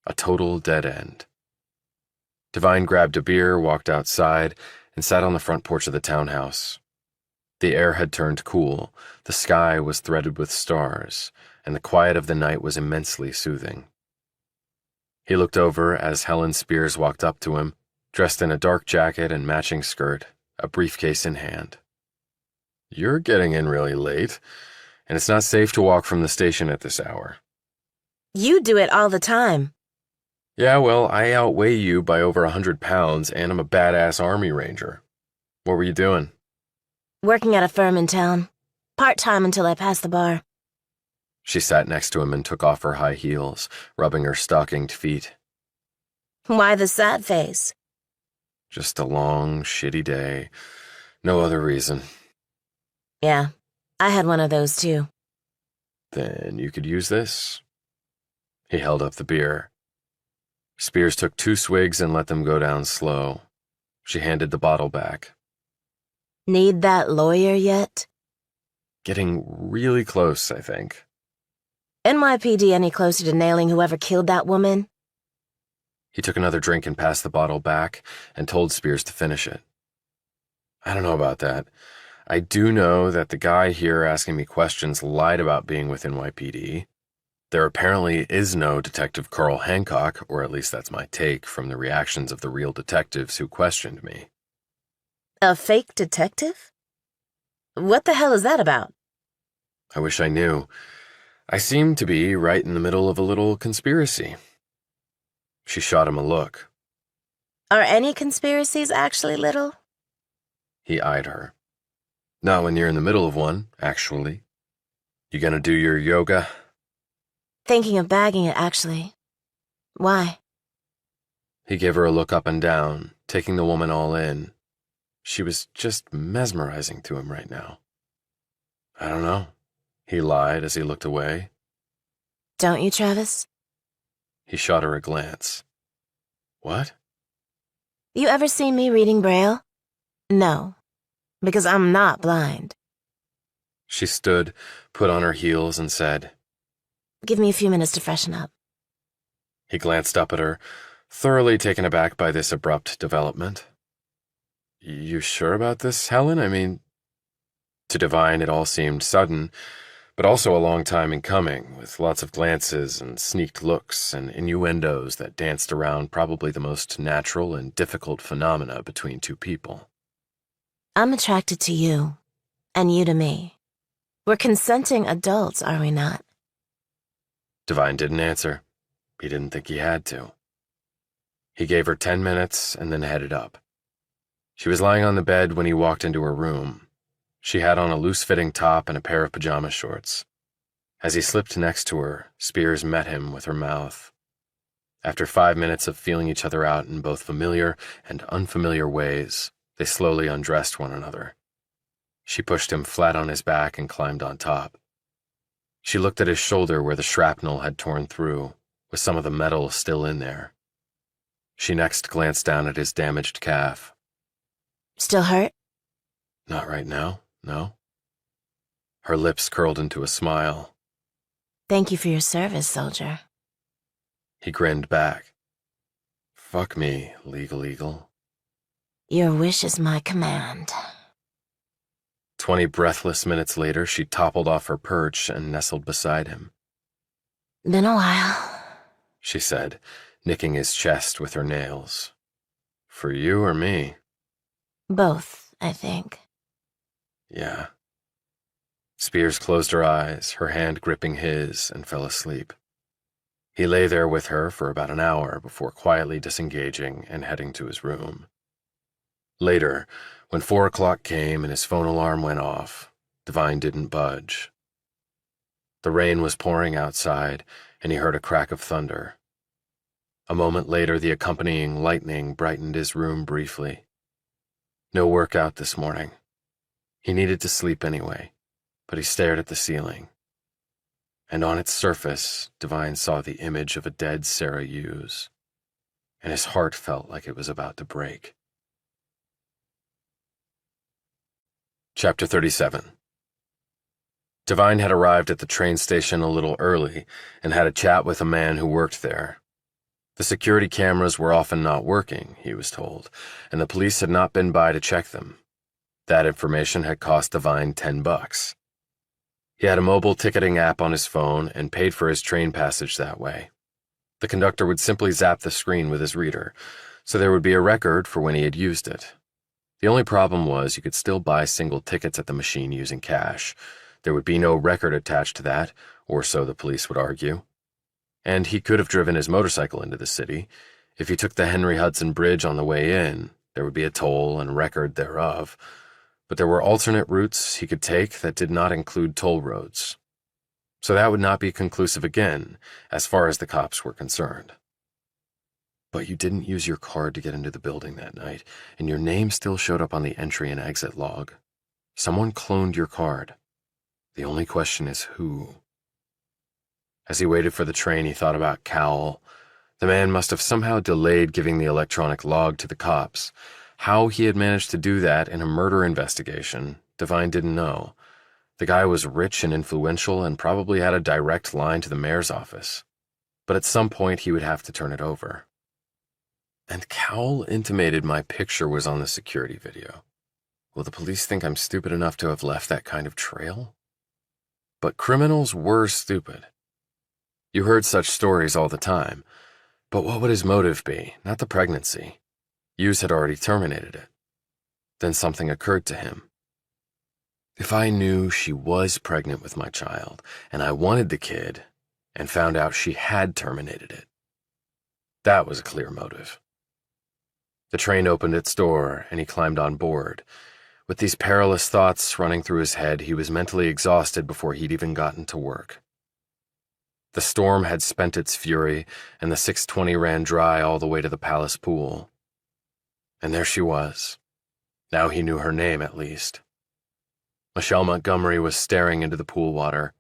A total dead end. Devine grabbed a beer, walked outside, and sat on the front porch of the townhouse. The air had turned cool, the sky was threaded with stars, and the quiet of the night was immensely soothing. He looked over as Helen Spears walked up to him, dressed in a dark jacket and matching skirt, a briefcase in hand. You're getting in really late, and it's not safe to walk from the station at this hour. You do it all the time. Yeah, well, I outweigh you by over 100 pounds, and I'm a badass Army Ranger. What were you doing? Working at a firm in town. Part-time until I pass the bar. She sat next to him and took off her high heels, rubbing her stockinged feet. Why the sad face? Just a long, shitty day. No other reason. Yeah, I had one of those too. Then you could use this. He held up the beer. Spears took 2 swigs and let them go down slow. She handed the bottle back. Need that lawyer yet? Getting really close, I think. NYPD any closer to nailing whoever killed that woman? He took another drink and passed the bottle back and told Spears to finish it. I don't know about that. I do know that the guy here asking me questions lied about being with NYPD. There apparently is no Detective Carl Hancock, or at least that's my take from the reactions of the real detectives who questioned me. A fake detective? What the hell is that about? I wish I knew. I seem to be right in the middle of a little conspiracy. She shot him a look. Are any conspiracies actually little? He eyed her. Not when you're in the middle of one, actually. You gonna do your yoga? Thinking of bagging it, actually. Why? He gave her a look up and down, taking the woman all in. She was just mesmerizing to him right now. I don't know, he lied as he looked away. Don't you, Travis? He shot her a glance. What? You ever seen me reading Braille? No, because I'm not blind. She stood, put on her heels, and said, Give me a few minutes to freshen up. He glanced up at her, thoroughly taken aback by this abrupt development. You sure about this, Helen? I mean, to Devine it all seemed sudden, but also a long time in coming, with lots of glances and sneaked looks and innuendos that danced around probably the most natural and difficult phenomena between two people. I'm attracted to you, and you to me. We're consenting adults, are we not? Devine didn't answer. He didn't think he had to. He gave her 10 minutes and then headed up. She was lying on the bed when he walked into her room. She had on a loose-fitting top and a pair of pajama shorts. As he slipped next to her, Spears met him with her mouth. After 5 minutes of feeling each other out in both familiar and unfamiliar ways, they slowly undressed one another. She pushed him flat on his back and climbed on top. She looked at his shoulder where the shrapnel had torn through, with some of the metal still in there. She next glanced down at his damaged calf. Still hurt? Not right now, no. Her lips curled into a smile. Thank you for your service, soldier. He grinned back. Fuck me, legal eagle. Your wish is my command. 20 breathless minutes later, she toppled off her perch and nestled beside him. Been a while, She said, nicking his chest with her nails. For you or me? both, I think. Yeah. Spears closed her eyes, her hand gripping his, and fell asleep. He lay there with her for about an hour before quietly disengaging and heading to his room. Later, when 4 o'clock came and his phone alarm went off, Devine didn't budge. The rain was pouring outside, and he heard a crack of thunder. A moment later, the accompanying lightning brightened his room briefly. No workout this morning. He needed to sleep anyway, but he stared at the ceiling. And on its surface, Devine saw the image of a dead Sarah Hughes, and his heart felt like it was about to break. Chapter 37. Devine had arrived at the train station a little early and had a chat with a man who worked there. The security cameras were often not working, he was told, and the police had not been by to check them. That information had cost Devine $10. He had a mobile ticketing app on his phone and paid for his train passage that way. The conductor would simply zap the screen with his reader, so there would be a record for when he had used it. The only problem was you could still buy single tickets at the machine using cash. There would be no record attached to that, or so the police would argue. And he could have driven his motorcycle into the city. If he took the Henry Hudson Bridge on the way in, there would be a toll and record thereof. But there were alternate routes he could take that did not include toll roads. So that would not be conclusive again, as far as the cops were concerned. But you didn't use your card to get into the building that night, and your name still showed up on the entry and exit log. Someone cloned your card. The only question is who. As he waited for the train, he thought about Cowell. The man must have somehow delayed giving the electronic log to the cops. How he had managed to do that in a murder investigation, Devine didn't know. The guy was rich and influential and probably had a direct line to the mayor's office. But at some point he would have to turn it over. And Cowell intimated my picture was on the security video. Will the police think I'm stupid enough to have left that kind of trail? But criminals were stupid. You heard such stories all the time. But what would his motive be? Not the pregnancy. Hughes had already terminated it. Then something occurred to him. If I knew she was pregnant with my child, and I wanted the kid, and found out she had terminated it, that was a clear motive. The train opened its door, and he climbed on board. With these perilous thoughts running through his head, he was mentally exhausted before he'd even gotten to work. The storm had spent its fury, and the 620 ran dry all the way to the palace pool. And there she was. Now he knew her name, at least. Michelle Montgomery was staring into the pool water.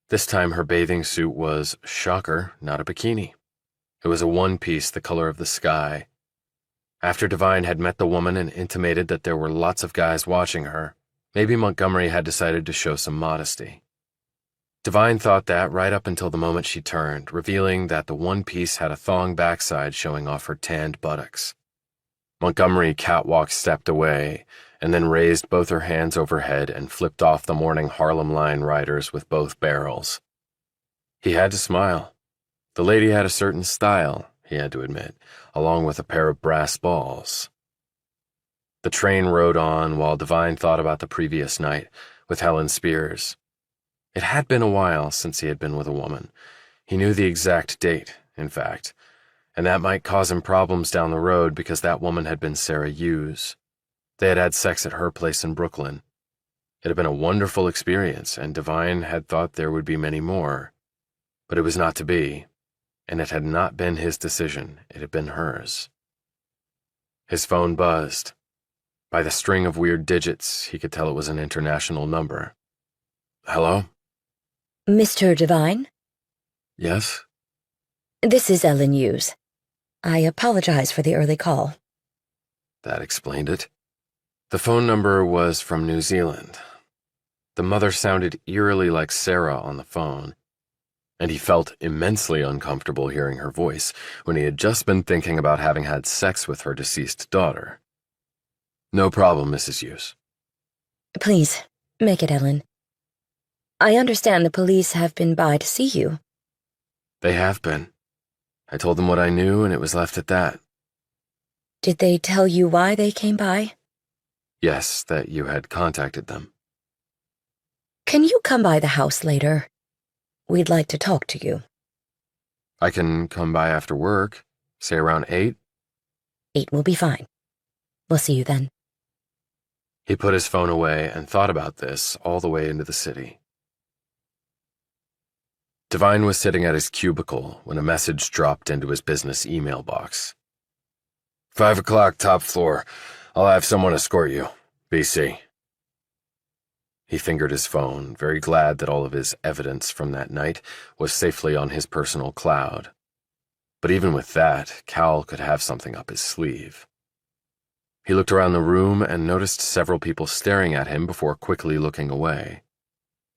This time her bathing suit was, shocker, not a bikini. It was a one-piece the color of the sky. After Devine had met the woman and intimated that there were lots of guys watching her, maybe Montgomery had decided to show some modesty. Devine thought that right up until the moment she turned, revealing that the one piece had a thong backside showing off her tanned buttocks. Montgomery catwalk stepped away, and then raised both her hands overhead and flipped off the morning Harlem Line riders with both barrels. He had to smile. The lady had a certain style, he had to admit, along with a pair of brass balls. The train rode on while Devine thought about the previous night with Helen Spears. It had been a while since he had been with a woman. He knew the exact date, in fact, and that might cause him problems down the road because that woman had been Sarah Hughes. They had had sex at her place in Brooklyn. It had been a wonderful experience, and Devine had thought there would be many more. But it was not to be, and it had not been his decision. It had been hers. His phone buzzed. By the string of weird digits, he could tell it was an international number. Hello? Mr. Devine? Yes? This is Ellen Hughes. I apologize for the early call. That explained it. The phone number was from New Zealand. The mother sounded eerily like Sarah on the phone, and he felt immensely uncomfortable hearing her voice when he had just been thinking about having had sex with her deceased daughter. No problem, Mrs. Hughes. Please, make it Ellen. I understand the police have been by to see you. They have been. I told them what I knew, and it was left at that. Did they tell you why they came by? Yes, that you had contacted them. Can you come by the house later? We'd like to talk to you. I can come by after work, say around 8. 8 will be fine. We'll see you then. He put his phone away and thought about this all the way into the city. Devine was sitting at his cubicle when a message dropped into his business email box. 5 o'clock, top floor. I'll have someone escort you. BC. He fingered his phone, very glad that all of his evidence from that night was safely on his personal cloud. But even with that, Cal could have something up his sleeve. He looked around the room and noticed several people staring at him before quickly looking away.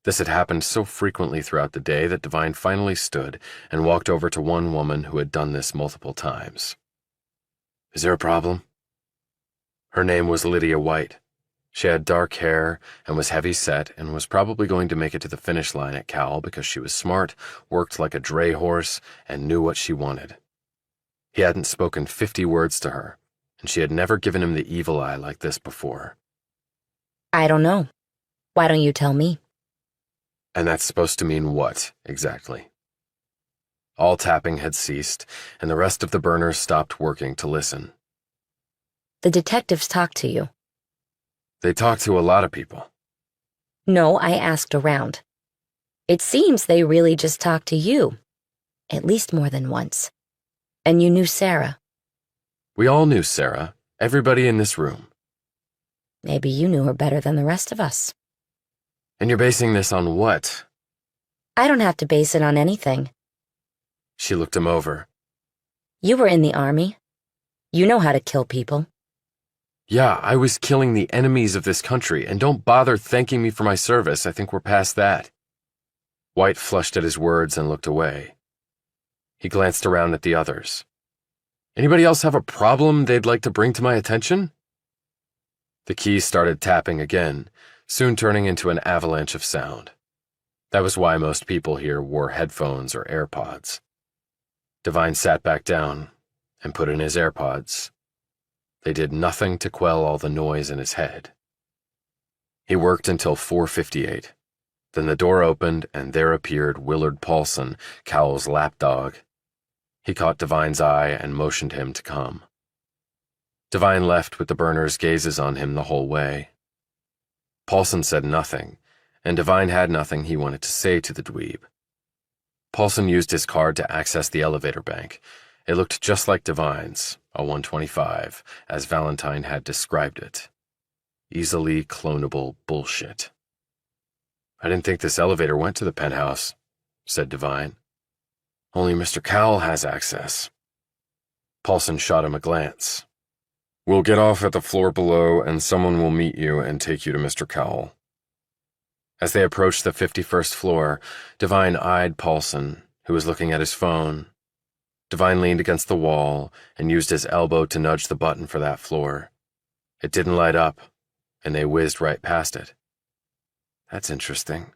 This had happened so frequently throughout the day that Devine finally stood and walked over to one woman who had done this multiple times. Is there a problem? Her name was Lydia White. She had dark hair and was heavy-set and was probably going to make it to the finish line at Cal because she was smart, worked like a dray horse, and knew what she wanted. He hadn't spoken 50 words to her, and she had never given him the evil eye like this before. I don't know. Why don't you tell me? And that's supposed to mean what, exactly? All tapping had ceased, and the rest of the burners stopped working to listen. The detectives talked to you. They talked to a lot of people. No, I asked around. It seems they really just talked to you. At least more than once. And you knew Sarah. We all knew Sarah, everybody in this room. Maybe you knew her better than the rest of us. And you're basing this on what? I don't have to base it on anything. She looked him over. You were in the army. You know how to kill people. Yeah, I was killing the enemies of this country, and don't bother thanking me for my service. I think we're past that. White flushed at his words and looked away. He glanced around at the others. Anybody else have a problem they'd like to bring to my attention? The keys started tapping again, soon turning into an avalanche of sound. That was why most people here wore headphones or AirPods. Devine sat back down and put in his AirPods. They did nothing to quell all the noise in his head. He worked until 4:58. Then the door opened and there appeared Willard Paulson, Cowell's lapdog. He caught Devine's eye and motioned him to come. Devine left with the burners' gazes on him the whole way. Paulson said nothing, and Devine had nothing he wanted to say to the dweeb. Paulson used his card to access the elevator bank. It looked just like Devine's, a 125, as Valentine had described it. Easily clonable bullshit. I didn't think this elevator went to the penthouse, said Devine. Only Mr. Cowell has access. Paulson shot him a glance. We'll get off at the floor below, and someone will meet you and take you to Mr. Cowell. As they approached the 51st floor, Devine eyed Paulson, who was looking at his phone. Devine leaned against the wall and used his elbow to nudge the button for that floor. It didn't light up, and they whizzed right past it. That's interesting.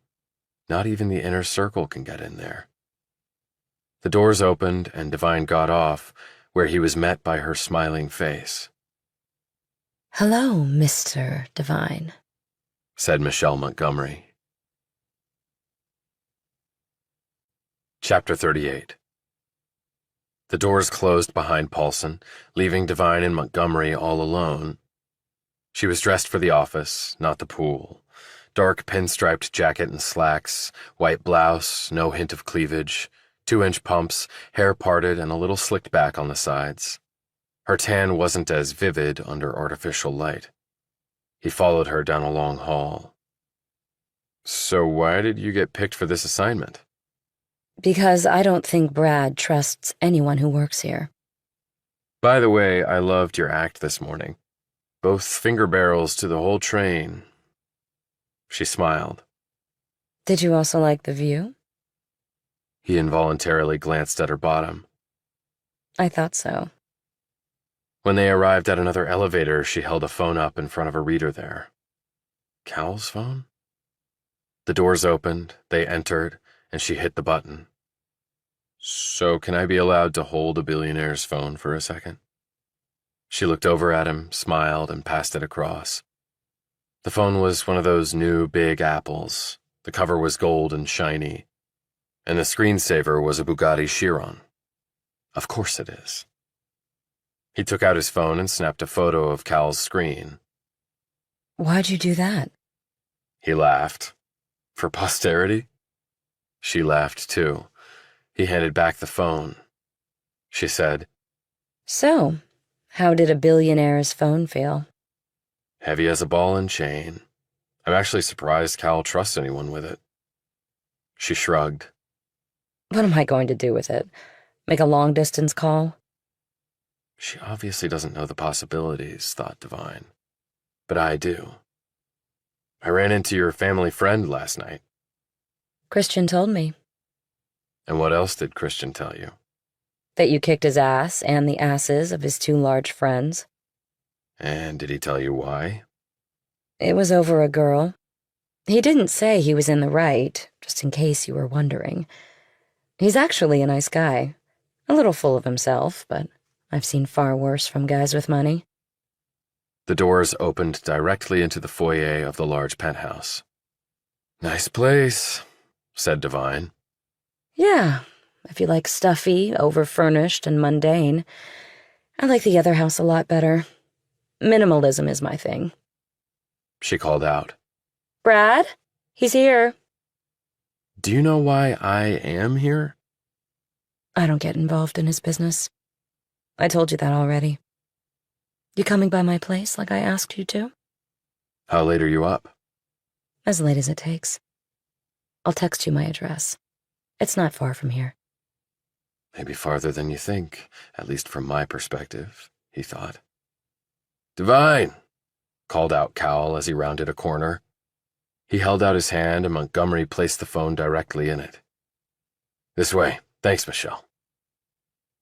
Not even the inner circle can get in there. The doors opened, and Devine got off, where he was met by her smiling face. "Hello, Mr. Devine," said Michelle Montgomery. Chapter 38. The doors closed behind Paulson, leaving Devine and Montgomery all alone. She was dressed for the office, not the pool. Dark pinstriped jacket and slacks, white blouse, no hint of cleavage, 2-inch pumps, hair parted and a little slicked back on the sides. Her tan wasn't as vivid under artificial light. He followed her down a long hall. So why did you get picked for this assignment? "Because I don't think Brad trusts anyone who works here." By the way, I loved your act this morning. Both finger barrels to the whole train. She smiled. "Did you also like the view?" He involuntarily glanced at her bottom. "I thought so." When they arrived at another elevator, she held a phone up in front of a reader there. Cal's phone? The doors opened, they entered, and she hit the button. So can I be allowed to hold a billionaire's phone for a second? She looked over at him, smiled, and passed it across. The phone was one of those new big apples. The cover was gold and shiny, and the screensaver was a Bugatti Chiron. Of course it is. He took out his phone and snapped a photo of Cal's screen. "Why'd you do that?" He laughed. For posterity? She laughed too. He handed back the phone. She said, "So, how did a billionaire's phone feel?" Heavy as a ball and chain. I'm actually surprised Cal trusts anyone with it. She shrugged. "What am I going to do with it? Make a long-distance call?" She obviously doesn't know the possibilities, thought Devine. But I do. I ran into your family friend last night. Christian told me. And what else did Christian tell you? That you kicked his ass and the asses of his 2 large friends. And did he tell you why? It was over a girl. He didn't say he was in the right, just in case you were wondering. He's actually a nice guy. A little full of himself, but I've seen far worse from guys with money. The doors opened directly into the foyer of the large penthouse. Nice place, said Devine. Yeah, if you like stuffy, over-furnished, and mundane. I like the other house a lot better. Minimalism is my thing. She called out. Brad? He's here. Do you know why I am here? I don't get involved in his business. I told you that already. You coming by my place like I asked you to? How late are you up? As late as it takes. I'll text you my address. It's not far from here. Maybe farther than you think, at least from my perspective, he thought. Devine, called out Cowell as he rounded a corner. He held out his hand and Montgomery placed the phone directly in it. This way. Thanks, Michelle.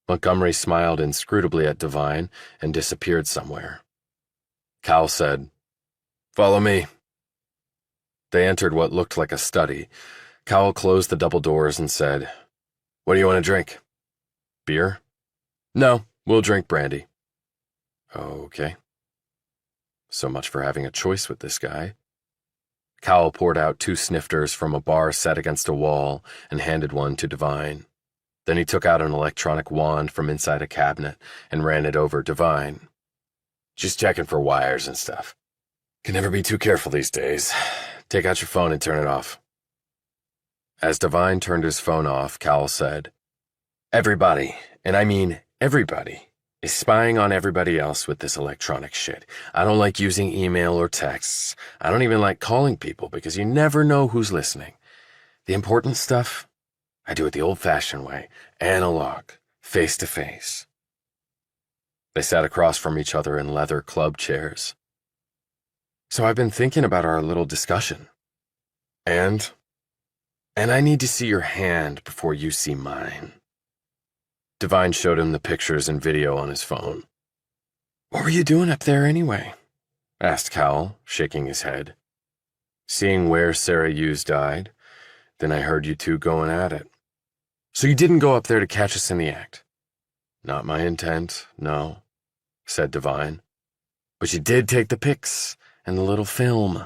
Montgomery smiled inscrutably at Devine and disappeared somewhere. Cowell said, Follow me. They entered what looked like a study. Cowell closed the double doors and said, What do you want to drink? Beer? No, we'll drink brandy. Okay. So much for having a choice with this guy. Cowell poured out 2 snifters from a bar set against a wall and handed one to Devine. Then he took out an electronic wand from inside a cabinet and ran it over Devine. Just checking for wires and stuff. Can never be too careful these days. Take out your phone and turn it off. As Devine turned his phone off, Cowell said, Everybody, and I mean everybody, is spying on everybody else with this electronic shit. I don't like using email or texts. I don't even like calling people because you never know who's listening. The important stuff, I do it the old-fashioned way, analog, face-to-face. They sat across from each other in leather club chairs. So I've been thinking about our little discussion. And I need to see your hand before you see mine. Devine showed him the pictures and video on his phone. What were you doing up there anyway? Asked Cowell, shaking his head. Seeing where Sarah Hughes died, then I heard you two going at it. So you didn't go up there to catch us in the act? Not my intent, no, said Devine. But you did take the pics and the little film.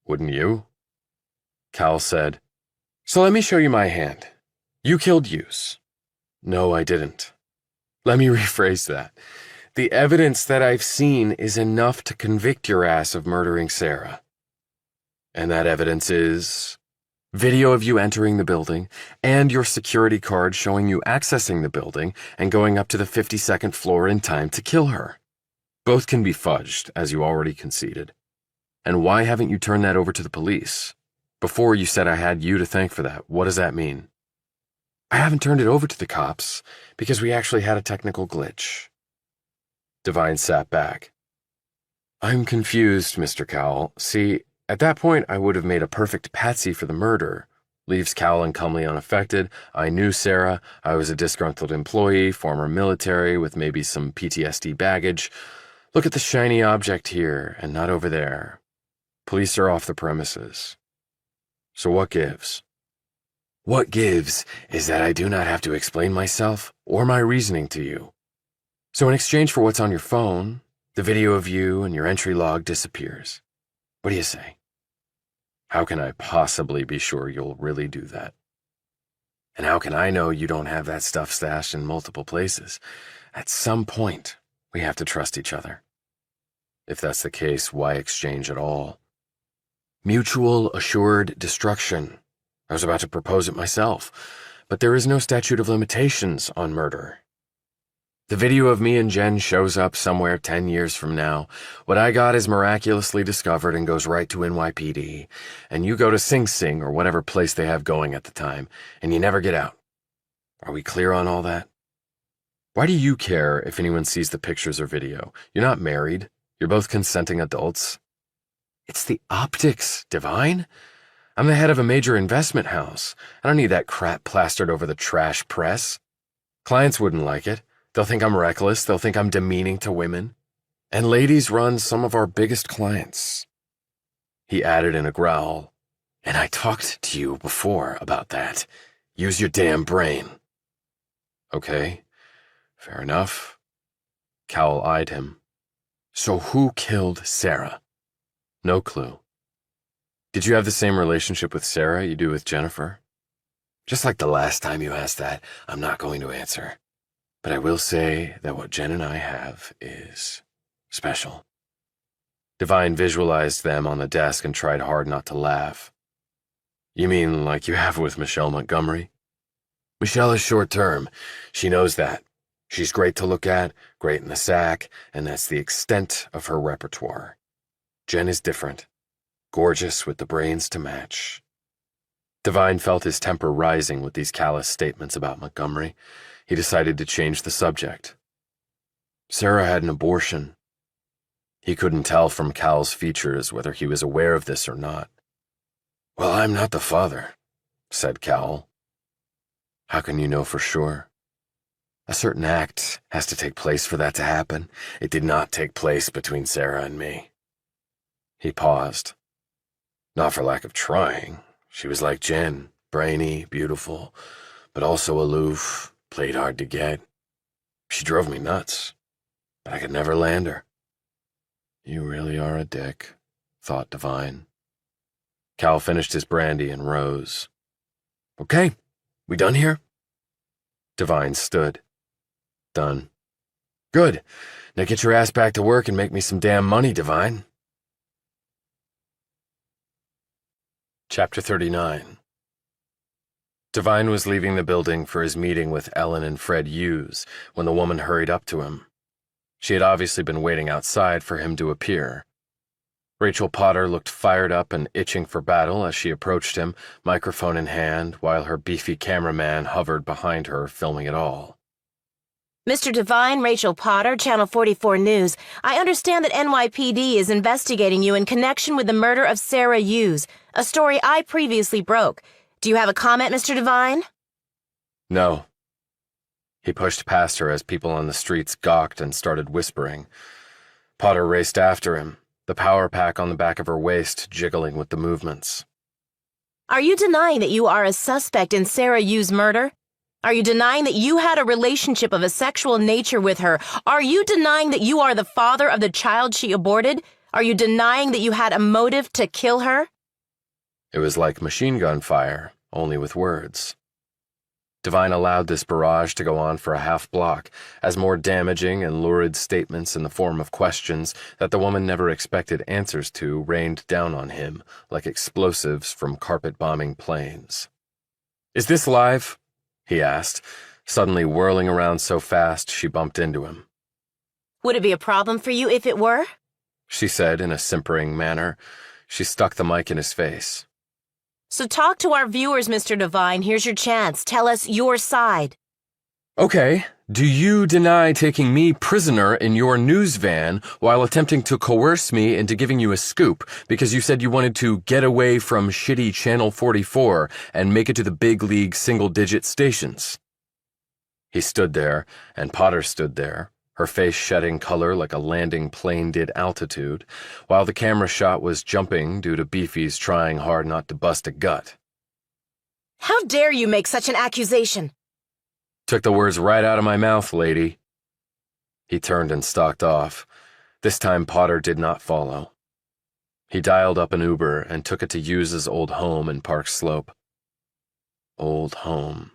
Wouldn't you? Cowell said, So let me show you my hand. You killed Hughes. No, I didn't. Let me rephrase that. The evidence that I've seen is enough to convict your ass of murdering Sarah. And that evidence is video of you entering the building and your security card showing you accessing the building and going up to the 52nd floor in time to kill her. Both can be fudged, as you already conceded. And why haven't you turned that over to the police? Before you said I had you to thank for that. What does that mean? I haven't turned it over to the cops because we actually had a technical glitch. Devine sat back. I'm confused, Mr. Cowell. See, at that point I would have made a perfect patsy for the murder. Leaves Cowell and Cumley unaffected. I knew Sarah. I was a disgruntled employee, former military with maybe some PTSD baggage. Look at the shiny object here and not over there. Police are off the premises. So what gives? What gives is that I do not have to explain myself or my reasoning to you. So in exchange for what's on your phone, the video of you and your entry log disappears. What do you say? How can I possibly be sure you'll really do that? And how can I know you don't have that stuff stashed in multiple places? At some point, we have to trust each other. If that's the case, why exchange at all? Mutual assured destruction. I was about to propose it myself, but there is no statute of limitations on murder. The video of me and Jen shows up somewhere 10 years from now. What I got is miraculously discovered and goes right to NYPD, and you go to Sing Sing or whatever place they have going at the time, and you never get out. Are we clear on all that? Why do you care if anyone sees the pictures or video? You're not married. You're both consenting adults. It's the optics, Devine. I'm the head of a major investment house. I don't need that crap plastered over the trash press. Clients wouldn't like it. They'll think I'm reckless. They'll think I'm demeaning to women. And ladies run some of our biggest clients. He added in a growl, and I talked to you before about that. Use your damn brain. Okay, fair enough. Cowell eyed him. So who killed Sarah? No clue. Did you have the same relationship with Sarah you do with Jennifer? Just like the last time you asked that, I'm not going to answer. But I will say that what Jen and I have is special. Devine visualized them on the desk and tried hard not to laugh. You mean like you have with Michelle Montgomery? Michelle is short-term. She knows that. She's great to look at, great in the sack, and that's the extent of her repertoire. Jen is different. Gorgeous with the brains to match. Devine felt his temper rising with these callous statements about Montgomery. He decided to change the subject. Sarah had an abortion. He couldn't tell from Cowell's features whether he was aware of this or not. Well, I'm not the father, said Cowell. How can you know for sure? A certain act has to take place for that to happen. It did not take place between Sarah and me. He paused. Not for lack of trying. She was like Jen, brainy, beautiful, but also aloof, played hard to get. She drove me nuts, but I could never land her. You really are a dick, thought Devine. Cowell finished his brandy and rose. Okay, we done here? Devine stood. Done. Good. Now get your ass back to work and make me some damn money, Devine. Chapter 39. Devine was leaving the building for his meeting with Ellen and Fred Hughes when the woman hurried up to him. She had obviously been waiting outside for him to appear. Rachel Potter looked fired up and itching for battle as she approached him, microphone in hand, while her beefy cameraman hovered behind her, filming it all. Mr. Devine, Rachel Potter, Channel 44 News. I understand that NYPD is investigating you in connection with the murder of Sarah Hughes, a story I previously broke. Do you have a comment, Mr. Devine? No. He pushed past her as people on the streets gawked and started whispering. Potter raced after him, the power pack on the back of her waist jiggling with the movements. Are you denying that you are a suspect in Sarah Hughes' murder? Are you denying that you had a relationship of a sexual nature with her? Are you denying that you are the father of the child she aborted? Are you denying that you had a motive to kill her? It was like machine gun fire, only with words. Devine allowed this barrage to go on for a half block, as more damaging and lurid statements in the form of questions that the woman never expected answers to rained down on him like explosives from carpet-bombing planes. "Is this live?" he asked, suddenly whirling around so fast she bumped into him. Would it be a problem for you if it were? She said in a simpering manner. She stuck the mic in his face. So talk to our viewers, Mr. Devine. Here's your chance. Tell us your side. Okay, do you deny taking me prisoner in your news van while attempting to coerce me into giving you a scoop because you said you wanted to get away from shitty Channel 44 and make it to the big league single-digit stations? He stood there, and Potter stood there, her face shedding color like a landing plane did altitude, while the camera shot was jumping due to Beefy's trying hard not to bust a gut. How dare you make such an accusation? Took the words right out of my mouth, lady. He turned and stalked off. This time Potter did not follow. He dialed up an Uber and took it to Hughes's old home in Park Slope. Old home.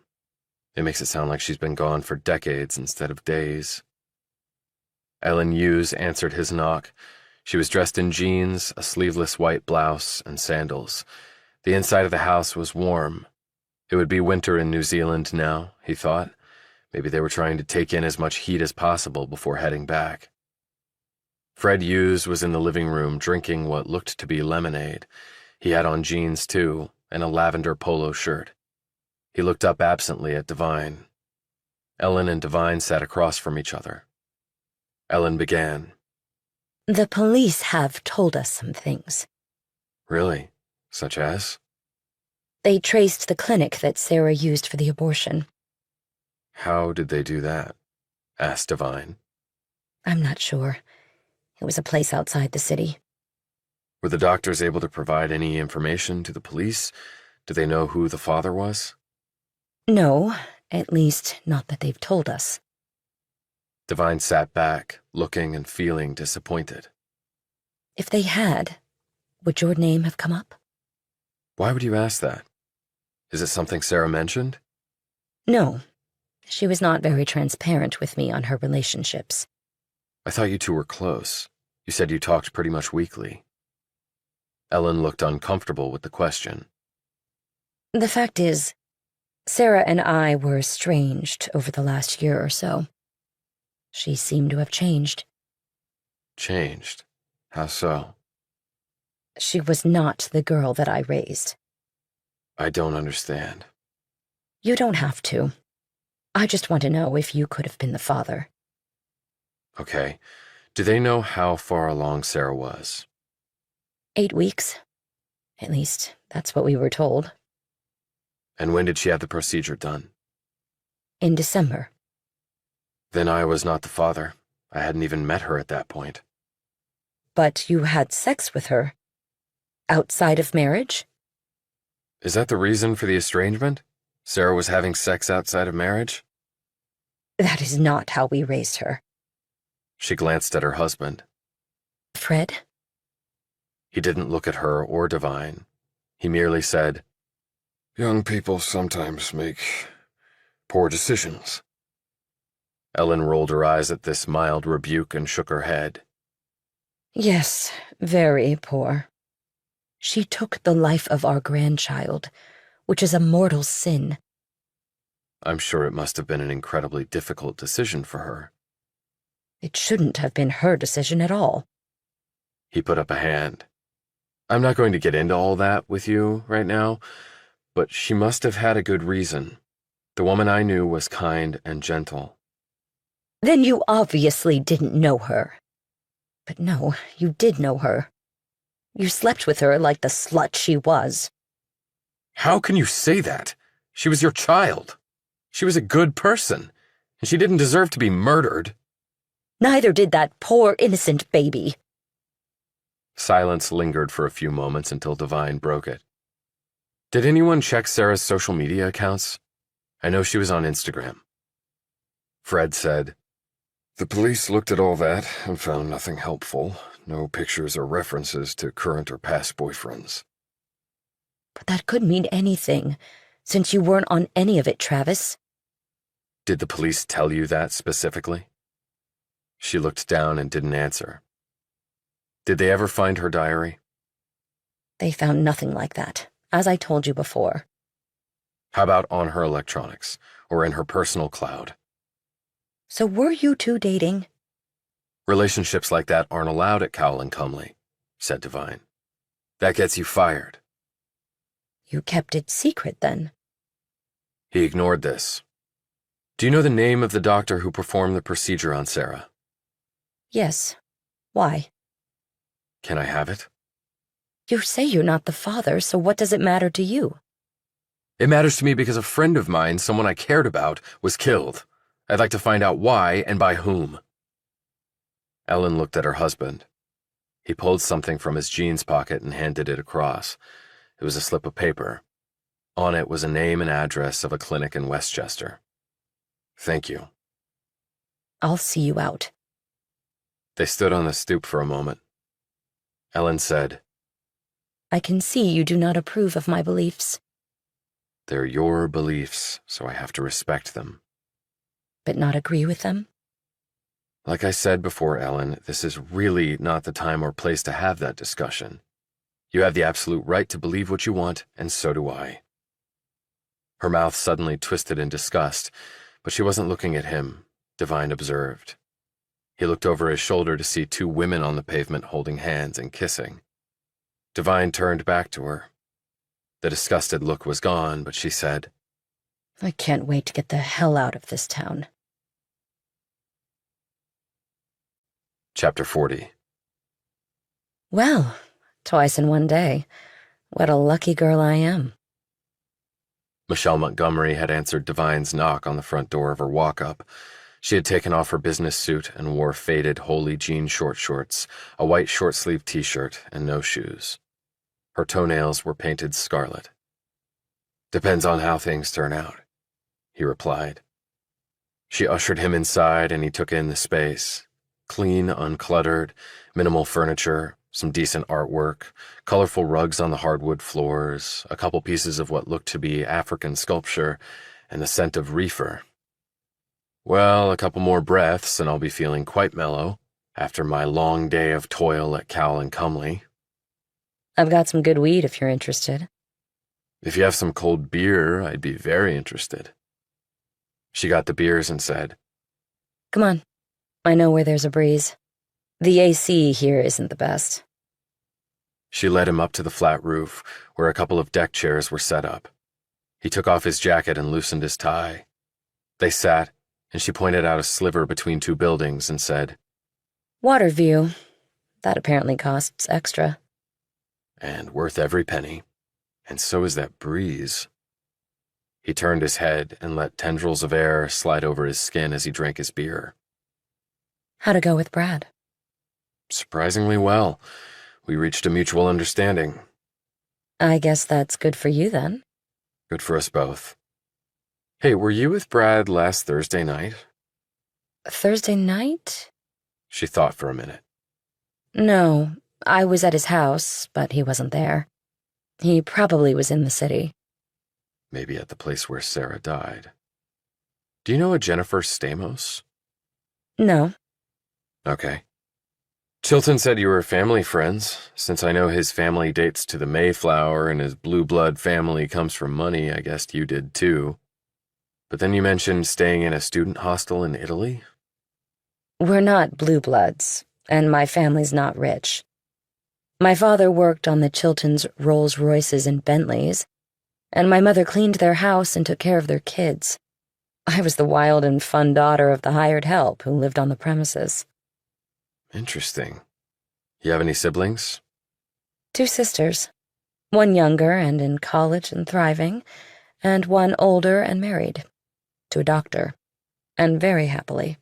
It makes it sound like she's been gone for decades instead of days. Ellen Hughes answered his knock. She was dressed in jeans, a sleeveless white blouse, and sandals. The inside of the house was warm. It would be winter in New Zealand now, he thought. Maybe they were trying to take in as much heat as possible before heading back. Fred Hughes was in the living room drinking what looked to be lemonade. He had on jeans, too, and a lavender polo shirt. He looked up absently at Devine. Ellen and Devine sat across from each other. Ellen began. The police have told us some things. Really? Such as? They traced the clinic that Sarah used for the abortion. How did they do that? Asked Devine. I'm not sure. It was a place outside the city. Were the doctors able to provide any information to the police? Do they know who the father was? No, at least not that they've told us. Devine sat back, looking and feeling disappointed. If they had, would your name have come up? Why would you ask that? Is it something Sarah mentioned? No. She was not very transparent with me on her relationships. I thought you two were close. You said you talked pretty much weekly. Ellen looked uncomfortable with the question. The fact is, Sarah and I were estranged over the last year or so. She seemed to have changed. Changed? How so? She was not the girl that I raised. I don't understand. You don't have to. I just want to know if you could have been the father. Okay. Do they know how far along Sarah was? 8 weeks. At least, that's what we were told. And when did she have the procedure done? In December. Then I was not the father. I hadn't even met her at that point. But you had sex with her? Outside of marriage? Is that the reason for the estrangement? Sarah was having sex outside of marriage? That is not how we raised her. She glanced at her husband. Fred? He didn't look at her or Devine. He merely said, "Young people sometimes make poor decisions." Ellen rolled her eyes at this mild rebuke and shook her head. Yes, very poor. She took the life of our grandchild, which is a mortal sin. I'm sure it must have been an incredibly difficult decision for her. It shouldn't have been her decision at all. He put up a hand. I'm not going to get into all that with you right now, but she must have had a good reason. The woman I knew was kind and gentle. Then you obviously didn't know her. But no, you did know her. You slept with her like the slut she was. How can you say that? She was your child. She was a good person, and she didn't deserve to be murdered. Neither did that poor innocent baby. Silence lingered for a few moments until Devine broke it. Did anyone check Sarah's social media accounts? I know she was on Instagram. Fred said, "The police looked at all that and found nothing helpful. No pictures or references to current or past boyfriends." But that could mean anything, since you weren't on any of it, Travis. Did the police tell you that specifically? She looked down and didn't answer. Did they ever find her diary? They found nothing like that, as I told you before. How about on her electronics, or in her personal cloud? So were you two dating? Relationships like that aren't allowed at Cowell and Cumley, said Devine. That gets you fired. You kept it secret, then? He ignored this. Do you know the name of the doctor who performed the procedure on Sarah? Yes. Why? Can I have it? You say you're not the father, so what does it matter to you? It matters to me because a friend of mine, someone I cared about, was killed. I'd like to find out why and by whom. Ellen looked at her husband. He pulled something from his jeans pocket and handed it across. It was a slip of paper. On it was a name and address of a clinic in Westchester. Thank you. I'll see you out. They stood on the stoop for a moment. Ellen said, I can see you do not approve of my beliefs. They're your beliefs, so I have to respect them. But not agree with them? Like I said before, Ellen, this is really not the time or place to have that discussion. You have the absolute right to believe what you want, and so do I. Her mouth suddenly twisted in disgust, but she wasn't looking at him, Devine observed. He looked over his shoulder to see two women on the pavement holding hands and kissing. Devine turned back to her. The disgusted look was gone, but she said, I can't wait to get the hell out of this town. Chapter 40. Well, twice in one day. What a lucky girl I am. Michelle Montgomery had answered Devine's knock on the front door of her walk-up. She had taken off her business suit and wore faded holey jean short shorts, a white short-sleeved t-shirt, and no shoes. Her toenails were painted scarlet. Depends on how things turn out, he replied. She ushered him inside and he took in the space. Clean, uncluttered, minimal furniture, some decent artwork, colorful rugs on the hardwood floors, a couple pieces of what looked to be African sculpture, and the scent of reefer. Well, a couple more breaths and I'll be feeling quite mellow after my long day of toil at Cowell and Cumley. I've got some good weed if you're interested. If you have some cold beer, I'd be very interested. She got the beers and said, Come on. I know where there's a breeze. The AC here isn't the best. She led him up to the flat roof, where a couple of deck chairs were set up. He took off his jacket and loosened his tie. They sat, and she pointed out a sliver between two buildings and said, Water view. That apparently costs extra. And worth every penny. And so is that breeze. He turned his head and let tendrils of air slide over his skin as he drank his beer. How'd it go with Brad? Surprisingly well. We reached a mutual understanding. I guess that's good for you, then. Good for us both. Hey, were you with Brad last Thursday night? Thursday night? She thought for a minute. No, I was at his house, but he wasn't there. He probably was in the city. Maybe at the place where Sarah died. Do you know a Jennifer Stamos? No. Okay. Chilton said you were family friends. Since I know his family dates to the Mayflower and his blue blood family comes from money, I guessed you did too. But then you mentioned staying in a student hostel in Italy? We're not blue bloods, and my family's not rich. My father worked on the Chiltons' Rolls Royces and Bentleys, and my mother cleaned their house and took care of their kids. I was the wild and fun daughter of the hired help who lived on the premises. Interesting. You have any siblings? 2 sisters. One younger and in college and thriving, and one older and married. To a doctor. And very happily.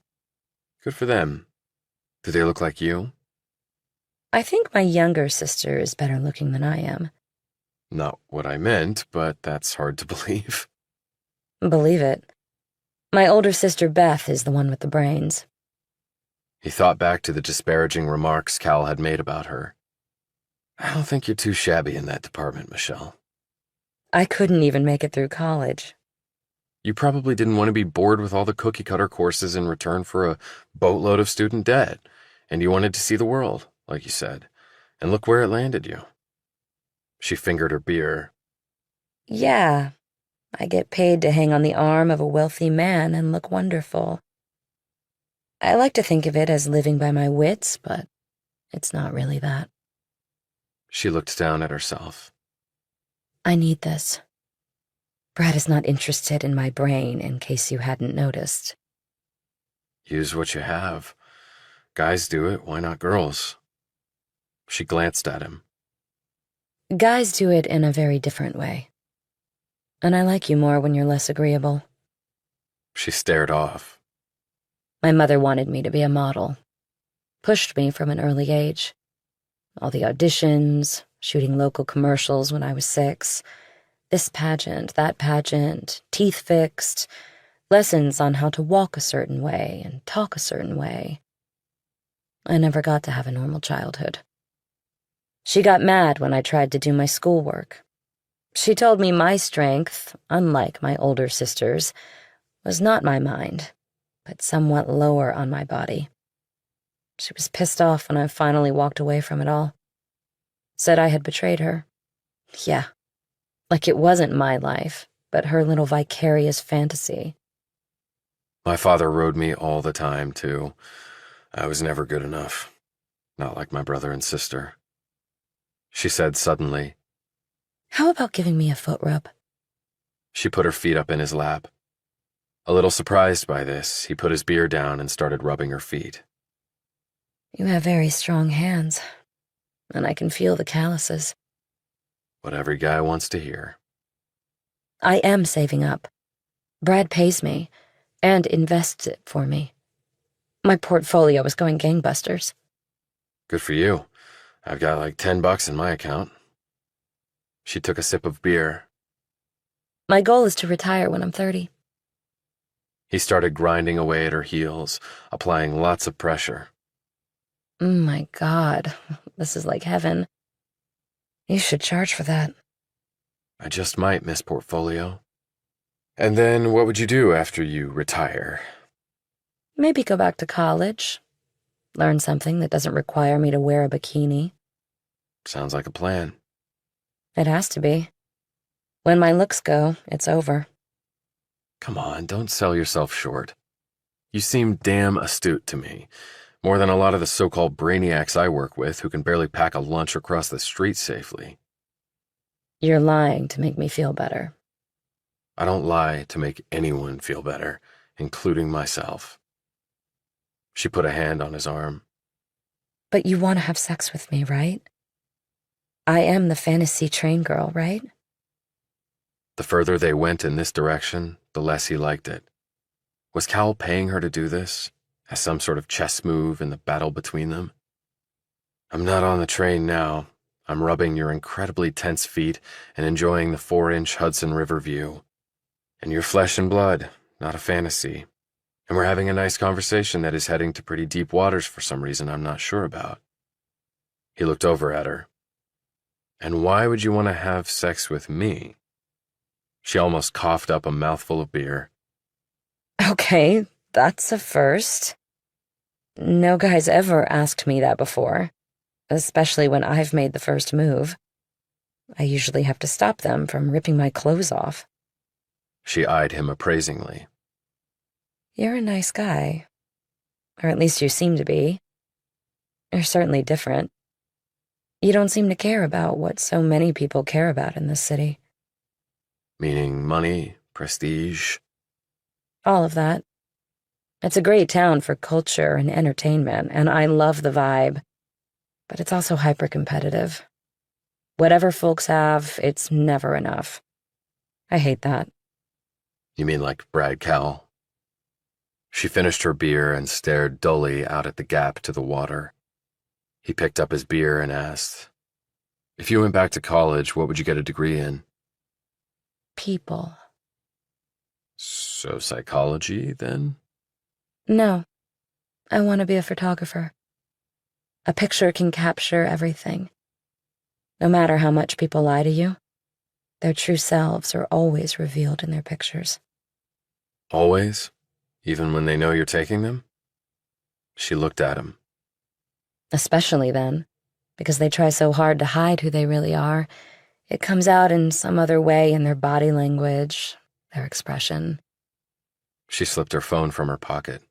Good for them. Do they look like you? I think my younger sister is better looking than I am. Not what I meant, but that's hard to believe. Believe it. My older sister Beth is the one with the brains. He thought back to the disparaging remarks Cal had made about her. I don't think you're too shabby in that department, Michelle. I couldn't even make it through college. You probably didn't want to be bored with all the cookie-cutter courses in return for a boatload of student debt, and you wanted to see the world, like you said, and look where it landed you. She fingered her beer. Yeah, I get paid to hang on the arm of a wealthy man and look wonderful. I like to think of it as living by my wits, but it's not really that. She looked down at herself. I need this. Brad is not interested in my brain, in case you hadn't noticed. Use what you have. Guys do it, why not girls? She glanced at him. Guys do it in a very different way. And I like you more when you're less agreeable. She stared off. My mother wanted me to be a model. Pushed me from an early age. All the auditions, shooting local commercials when I was 6. This pageant, that pageant, teeth fixed, lessons on how to walk a certain way and talk a certain way. I never got to have a normal childhood. She got mad when I tried to do my schoolwork. She told me my strength, unlike my older sister's, was not my mind, but somewhat lower on my body. She was pissed off when I finally walked away from it all. Said I had betrayed her. Yeah, like it wasn't my life, but her little vicarious fantasy. My father rode me all the time, too. I was never good enough. Not like my brother and sister. She said suddenly. How about giving me a foot rub? She put her feet up in his lap. A little surprised by this, he put his beer down and started rubbing her feet. You have very strong hands, and I can feel the calluses. What every guy wants to hear. I am saving up. Brad pays me, and invests it for me. My portfolio is going gangbusters. Good for you. I've got like $10 in my account. She took a sip of beer. My goal is to retire when I'm 30. He started grinding away at her heels, applying lots of pressure. My God, this is like heaven. You should charge for that. I just might, Miss Portfolio. And then what would you do after you retire? Maybe go back to college. Learn something that doesn't require me to wear a bikini. Sounds like a plan. It has to be. When my looks go, it's over. Come on, don't sell yourself short. You seem damn astute to me. More than a lot of the so-called brainiacs I work with who can barely pack a lunch across the street safely. You're lying to make me feel better. I don't lie to make anyone feel better, including myself. She put a hand on his arm. But you want to have sex with me, right? I am the fantasy train girl, right? The further they went in this direction, the less he liked it. Was Cal paying her to do this, as some sort of chess move in the battle between them? I'm not on the train now. I'm rubbing your incredibly tense feet and enjoying the 4-inch Hudson River view. And you're flesh and blood, not a fantasy. And we're having a nice conversation that is heading to pretty deep waters for some reason I'm not sure about. He looked over at her. And why would you want to have sex with me? She almost coughed up a mouthful of beer. Okay, that's a first. No guy's ever asked me that before, especially when I've made the first move. I usually have to stop them from ripping my clothes off. She eyed him appraisingly. You're a nice guy. Or at least you seem to be. You're certainly different. You don't seem to care about what so many people care about in this city. Meaning money, prestige. All of that. It's a great town for culture and entertainment, and I love the vibe. But it's also hyper-competitive. Whatever folks have, it's never enough. I hate that. You mean like Brad Cowell? She finished her beer and stared dully out at the gap to the water. He picked up his beer and asked, "If you went back to college, what would you get a degree in?" People. So psychology, then? No, I want to be a photographer. A picture can capture everything. No matter how much people lie to you, their true selves are always revealed in their pictures. Always? Even when they know you're taking them? She looked at him. Especially then, because they try so hard to hide who they really are. It comes out in some other way in their body language, their expression. She slipped her phone from her pocket.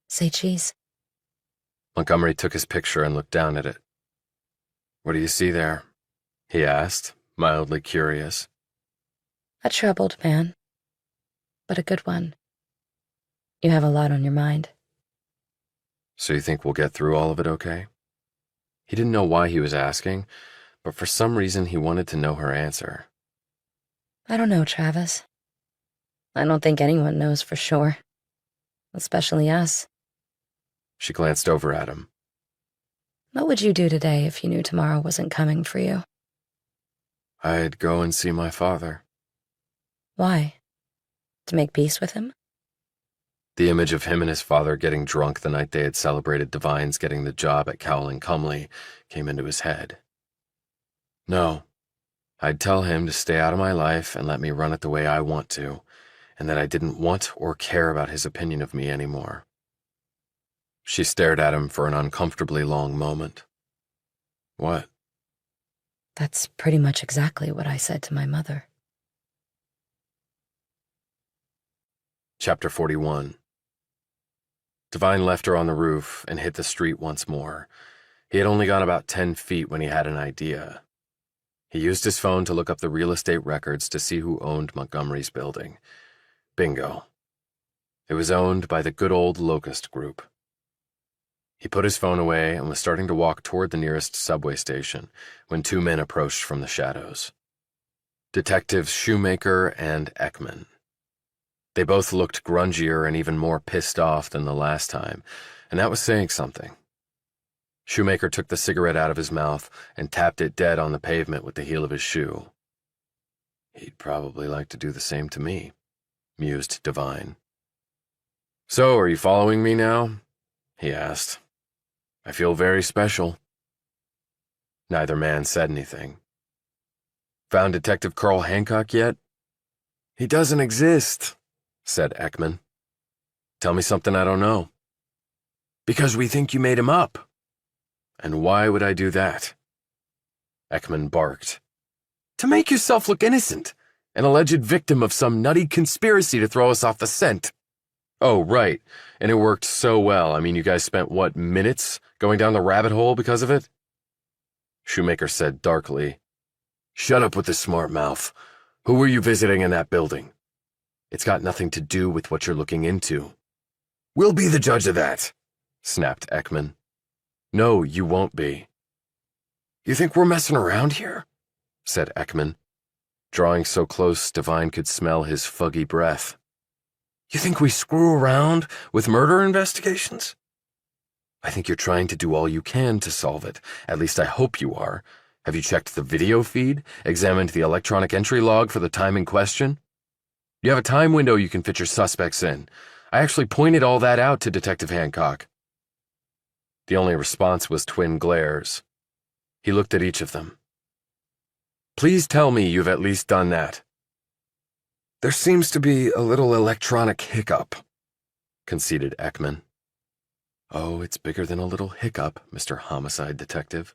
Say cheese. Montgomery took his picture and looked down at it. "What do you see there?" he asked, mildly curious. A troubled man, but a good one. You have a lot on your mind. So you think we'll get through all of it okay? He didn't know why he was asking, but for some reason he wanted to know her answer. I don't know, Travis. I don't think anyone knows for sure. Especially us. She glanced over at him. What would you do today if you knew tomorrow wasn't coming for you? I'd go and see my father. Why? To make peace with him? The image of him and his father getting drunk the night they had celebrated Devine's getting the job at Cowell and Cumley came into his head. No, I'd tell him to stay out of my life and let me run it the way I want to, and that I didn't want or care about his opinion of me anymore. She stared at him for an uncomfortably long moment. What? That's pretty much exactly what I said to my mother. Chapter 41. Devine left her on the roof and hit the street once more. He had only gone about 10 feet when he had an idea. He used his phone to look up the real estate records to see who owned Montgomery's building. Bingo. It was owned by the good old Locust Group. He put his phone away and was starting to walk toward the nearest subway station when two men approached from the shadows. Detectives Shoemaker and Ekman. They both looked grungier and even more pissed off than the last time, and that was saying something. Shoemaker took the cigarette out of his mouth and tapped it dead on the pavement with the heel of his shoe. He'd probably like to do the same to me, mused Devine. "So, are you following me now?" he asked. "I feel very special." Neither man said anything. "Found Detective Carl Hancock yet?" "He doesn't exist," said Ekman. "Tell me something I don't know." "Because we think you made him up." "And why would I do that?" Ekman barked. "To make yourself look innocent, an alleged victim of some nutty conspiracy to throw us off the scent." "Oh, right, and it worked so well. I mean, you guys spent, what, minutes going down the rabbit hole because of it?" Shoemaker said darkly, "Shut up with the smart mouth. Who were you visiting in that building?" "It's got nothing to do with what you're looking into." "We'll be the judge of that," snapped Ekman. "No, you won't be." "You think we're messing around here?" said Ekman, drawing so close Devine could smell his foggy breath. "You think we screw around with murder investigations?" "I think you're trying to do all you can to solve it. At least I hope you are. Have you checked the video feed? Examined the electronic entry log for the time in question? You have a time window you can fit your suspects in. I actually pointed all that out to Detective Hancock." The only response was twin glares. He looked at each of them. "Please tell me you've at least done that." "There seems to be a little electronic hiccup," conceded Ekman. "Oh, it's bigger than a little hiccup, Mr. Homicide Detective."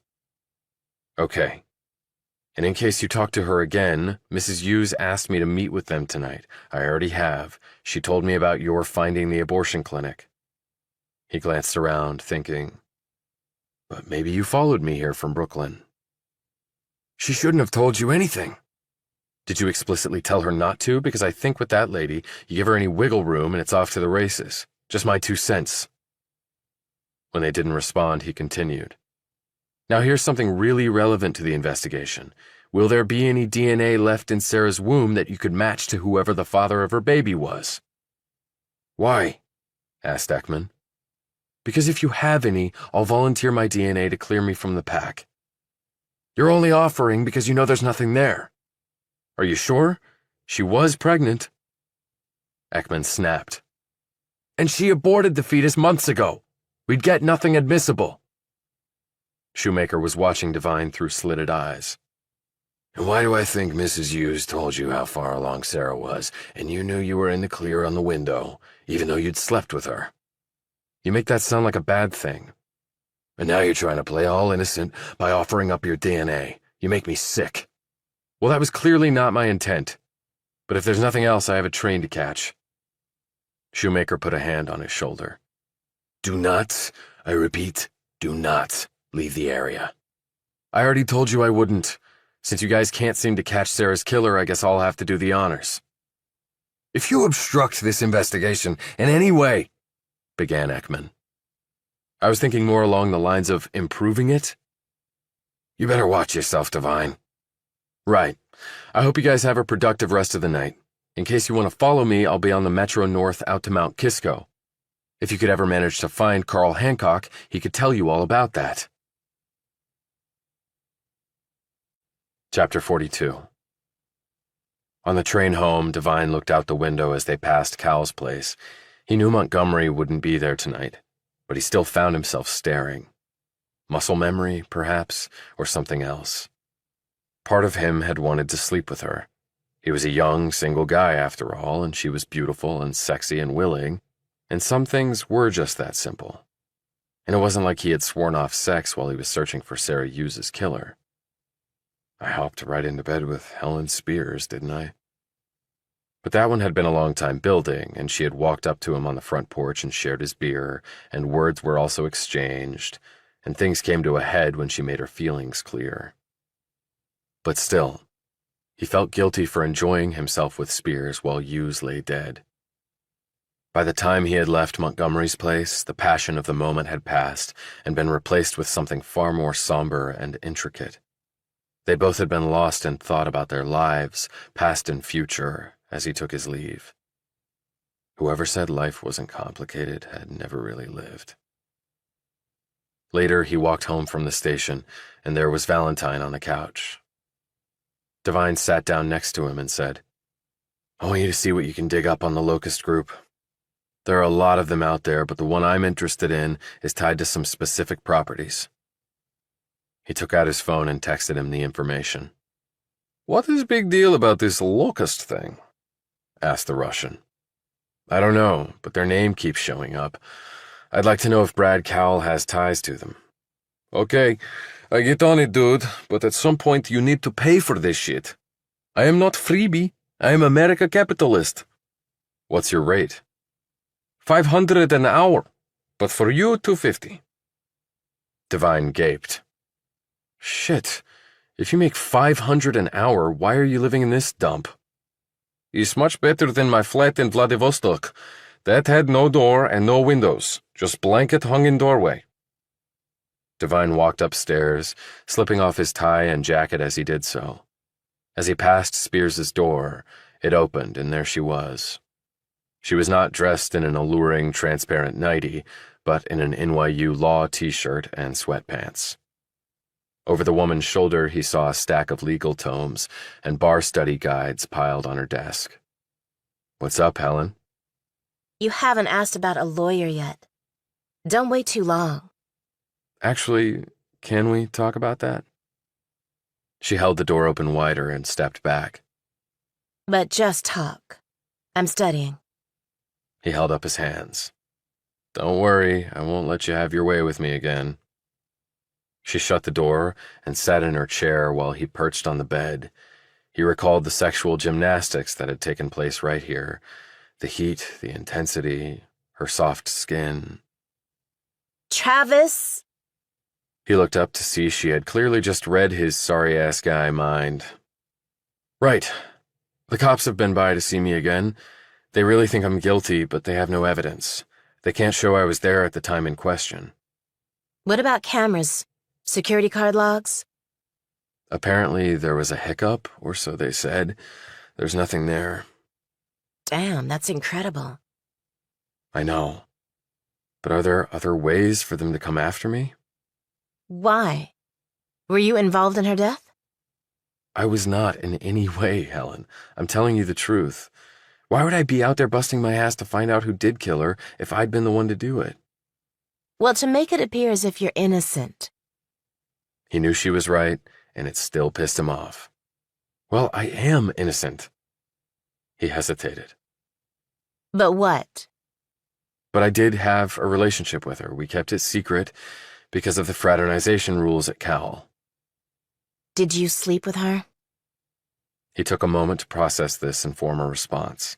"Okay. And in case you talk to her again, Mrs. Hughes asked me to meet with them tonight. I already have. She told me about your finding the abortion clinic." He glanced around, thinking, "But maybe you followed me here from Brooklyn." "She shouldn't have told you anything." Did you explicitly tell her not to? Because I think with that lady, you give her any wiggle room and it's off to the races. Just my 2 cents. When they didn't respond, he continued. Now here's something really relevant to the investigation. Will there be any DNA left in Sarah's womb that you could match to whoever the father of her baby was? Why? Asked Ekman. Because if you have any, I'll volunteer my DNA to clear me from the pack. You're only offering because you know there's nothing there. Are you sure? She was pregnant. Ekman snapped. And she aborted the fetus months ago. We'd get nothing admissible. Shoemaker was watching Devine through slitted eyes. And why do I think Mrs. Hughes told you how far along Sarah was, and you knew you were in the clear on the window, even though you'd slept with her? You make that sound like a bad thing. And now you're trying to play all innocent by offering up your DNA. You make me sick. Well, that was clearly not my intent. But if there's nothing else, I have a train to catch. Shoemaker put a hand on his shoulder. Do not, I repeat, do not leave the area. I already told you I wouldn't. Since you guys can't seem to catch Sarah's killer, I guess I'll have to do the honors. If you obstruct this investigation in any way, began Ekman. I was thinking more along the lines of improving it. You better watch yourself, Devine. Right. I hope you guys have a productive rest of the night. In case you want to follow me, I'll be on the Metro North out to Mount Kisco. If you could ever manage to find Carl Hancock, he could tell you all about that. Chapter 42. On the train home, Devine looked out the window as they passed Cal's place. He knew Montgomery wouldn't be there tonight, but he still found himself staring. Muscle memory, perhaps, or something else. Part of him had wanted to sleep with her. He was a young, single guy, after all, and she was beautiful and sexy and willing, and some things were just that simple. And it wasn't like he had sworn off sex while he was searching for Sarah Hughes's killer. I hopped right into bed with Helen Spears, didn't I? But that one had been a long time building, and she had walked up to him on the front porch and shared his beer, and words were also exchanged, and things came to a head when she made her feelings clear. But still, he felt guilty for enjoying himself with Spears while Hughes lay dead. By the time he had left Montgomery's place, the passion of the moment had passed and been replaced with something far more somber and intricate. They both had been lost in thought about their lives, past and future, as he took his leave. Whoever said life wasn't complicated had never really lived. Later, he walked home from the station, and there was Valentine on the couch. Devine sat down next to him and said, I want you to see what you can dig up on the Locust Group. There are a lot of them out there, but the one I'm interested in is tied to some specific properties. He took out his phone and texted him the information. What is big deal about this Locust thing? Asked the Russian. I don't know, but their name keeps showing up. I'd like to know if Brad Cowell has ties to them. Okay, I get on it, dude, but at some point you need to pay for this shit. I am not freebie. I am America capitalist. What's your rate? $500 an hour, but for you, $250. Devine gaped. Shit, if you make $500 an hour, why are you living in this dump? It's much better than my flat in Vladivostok. That had no door and no windows, just blanket hung in doorway. Devine walked upstairs, slipping off his tie and jacket as he did so. As he passed Spears's door, it opened and there she was. She was not dressed in an alluring, transparent nightie, but in an NYU law t-shirt and sweatpants. Over the woman's shoulder, he saw a stack of legal tomes and bar study guides piled on her desk. What's up, Helen? You haven't asked about a lawyer yet. Don't wait too long. Actually, can we talk about that? She held the door open wider and stepped back. But just talk. I'm studying. He held up his hands. Don't worry, I won't let you have your way with me again. She shut the door and sat in her chair while he perched on the bed. He recalled the sexual gymnastics that had taken place right here. The heat, the intensity, her soft skin. Travis! He looked up to see she had clearly just read his sorry-ass guy mind. Right, The cops have been by to see me again. They really think I'm guilty, but they have no evidence. They can't show I was there at the time in question. What about cameras? Security card logs? Apparently there was a hiccup, or so they said. There's nothing there. Damn, that's incredible. I know. But are there other ways for them to come after me? Why? Were you involved in her death? I was not in any way, Helen. I'm telling you the truth. Why would I be out there busting my ass to find out who did kill her if I'd been the one to do it? Well, to make it appear as if you're innocent. He knew she was right, and it still pissed him off. Well, I am innocent. He hesitated. But what? But I did have a relationship with her. We kept it secret because of the fraternization rules at Cal. Did you sleep with her? He took a moment to process this and form a response.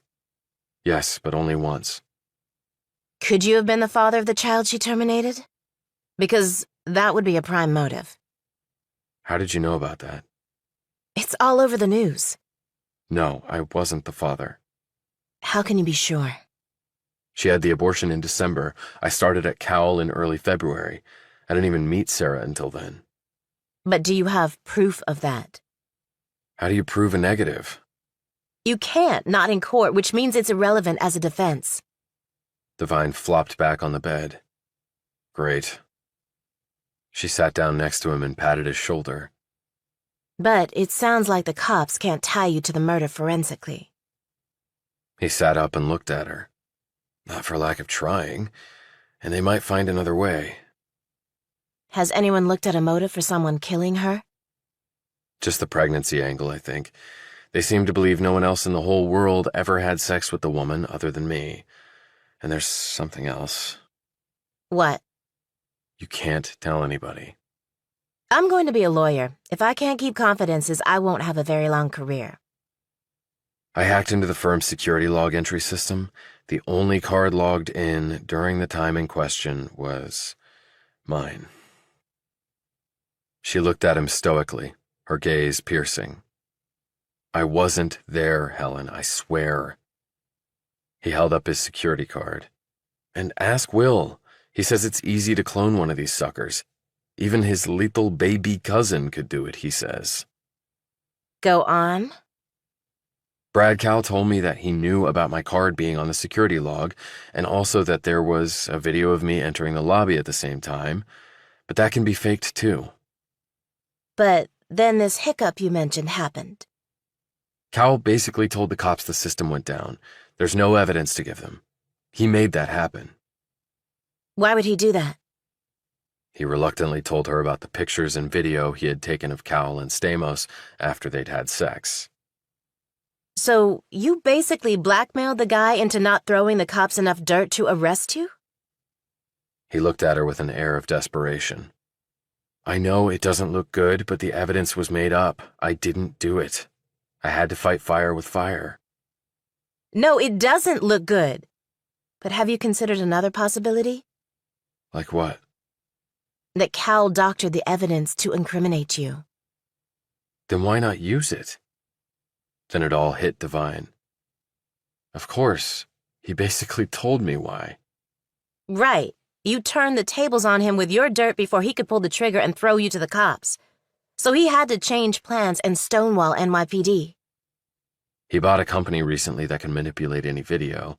Yes, but only once. Could you have been the father of the child she terminated? Because that would be a prime motive. How did you know about that? It's all over the news. No, I wasn't the father. How can you be sure? She had the abortion in December. I started at Cal in early February. I didn't even meet Sarah until then. But do you have proof of that? How do you prove a negative? You can't, not in court, which means it's irrelevant as a defense. Devine flopped back on the bed. Great. She sat down next to him and patted his shoulder. But it sounds like the cops can't tie you to the murder forensically. He sat up and looked at her. Not for lack of trying, and they might find another way. Has anyone looked at a motive for someone killing her? Just the pregnancy angle, I think. They seem to believe no one else in the whole world ever had sex with the woman other than me. And there's something else. What? You can't tell anybody. I'm going to be a lawyer. If I can't keep confidences, I won't have a very long career. I hacked into the firm's security log entry system. The only card logged in during the time in question was mine. She looked at him stoically, her gaze piercing. I wasn't there, Helen, I swear. He held up his security card. And ask Will. He says it's easy to clone one of these suckers. Even his lethal baby cousin could do it, he says. Go on. Brad Cal told me that he knew about my card being on the security log, and also that there was a video of me entering the lobby at the same time, but that can be faked too. But then this hiccup you mentioned happened. Cal basically told the cops the system went down. There's no evidence to give them. He made that happen. Why would he do that? He reluctantly told her about the pictures and video he had taken of Cal and Stamos after they'd had sex. So you basically blackmailed the guy into not throwing the cops enough dirt to arrest you? He looked at her with an air of desperation. I know it doesn't look good, but the evidence was made up. I didn't do it. I had to fight fire with fire. No, it doesn't look good. But have you considered another possibility? Like what? That Cal doctored the evidence to incriminate you. Then why not use it? Then it all hit Devine. Of course. He basically told me why. Right. You turned the tables on him with your dirt before he could pull the trigger and throw you to the cops. So he had to change plans and stonewall NYPD. He bought a company recently that can manipulate any video.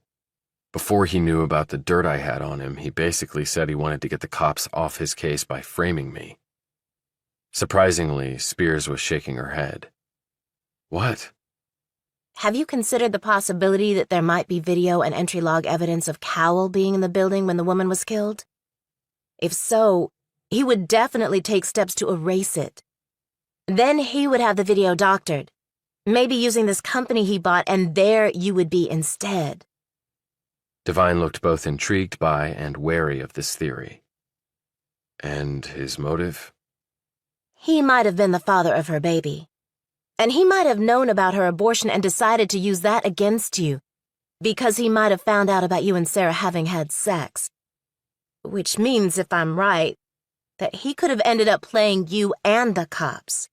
Before he knew about the dirt I had on him, he basically said he wanted to get the cops off his case by framing me. Surprisingly, Spears was shaking her head. What? Have you considered the possibility that there might be video and entry log evidence of Cowell being in the building when the woman was killed? If so, he would definitely take steps to erase it. Then he would have the video doctored, maybe using this company he bought, and there you would be instead. Devine looked both intrigued by and wary of this theory. And his motive? He might have been the father of her baby. And he might have known about her abortion and decided to use that against you, because he might have found out about you and Sarah having had sex. Which means, if I'm right, that he could have ended up playing you and the cops.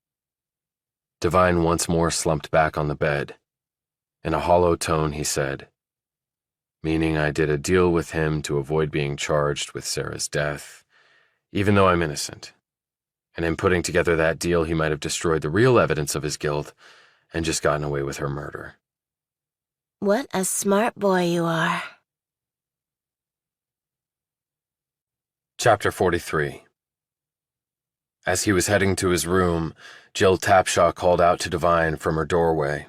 Devine once more slumped back on the bed. In a hollow tone, he said, "Meaning I did a deal with him to avoid being charged with Sarah's death, even though I'm innocent. And in putting together that deal, he might have destroyed the real evidence of his guilt and just gotten away with her murder." What a smart boy you are. Chapter 43. As he was heading to his room, Jill Tapshaw called out to Devine from her doorway.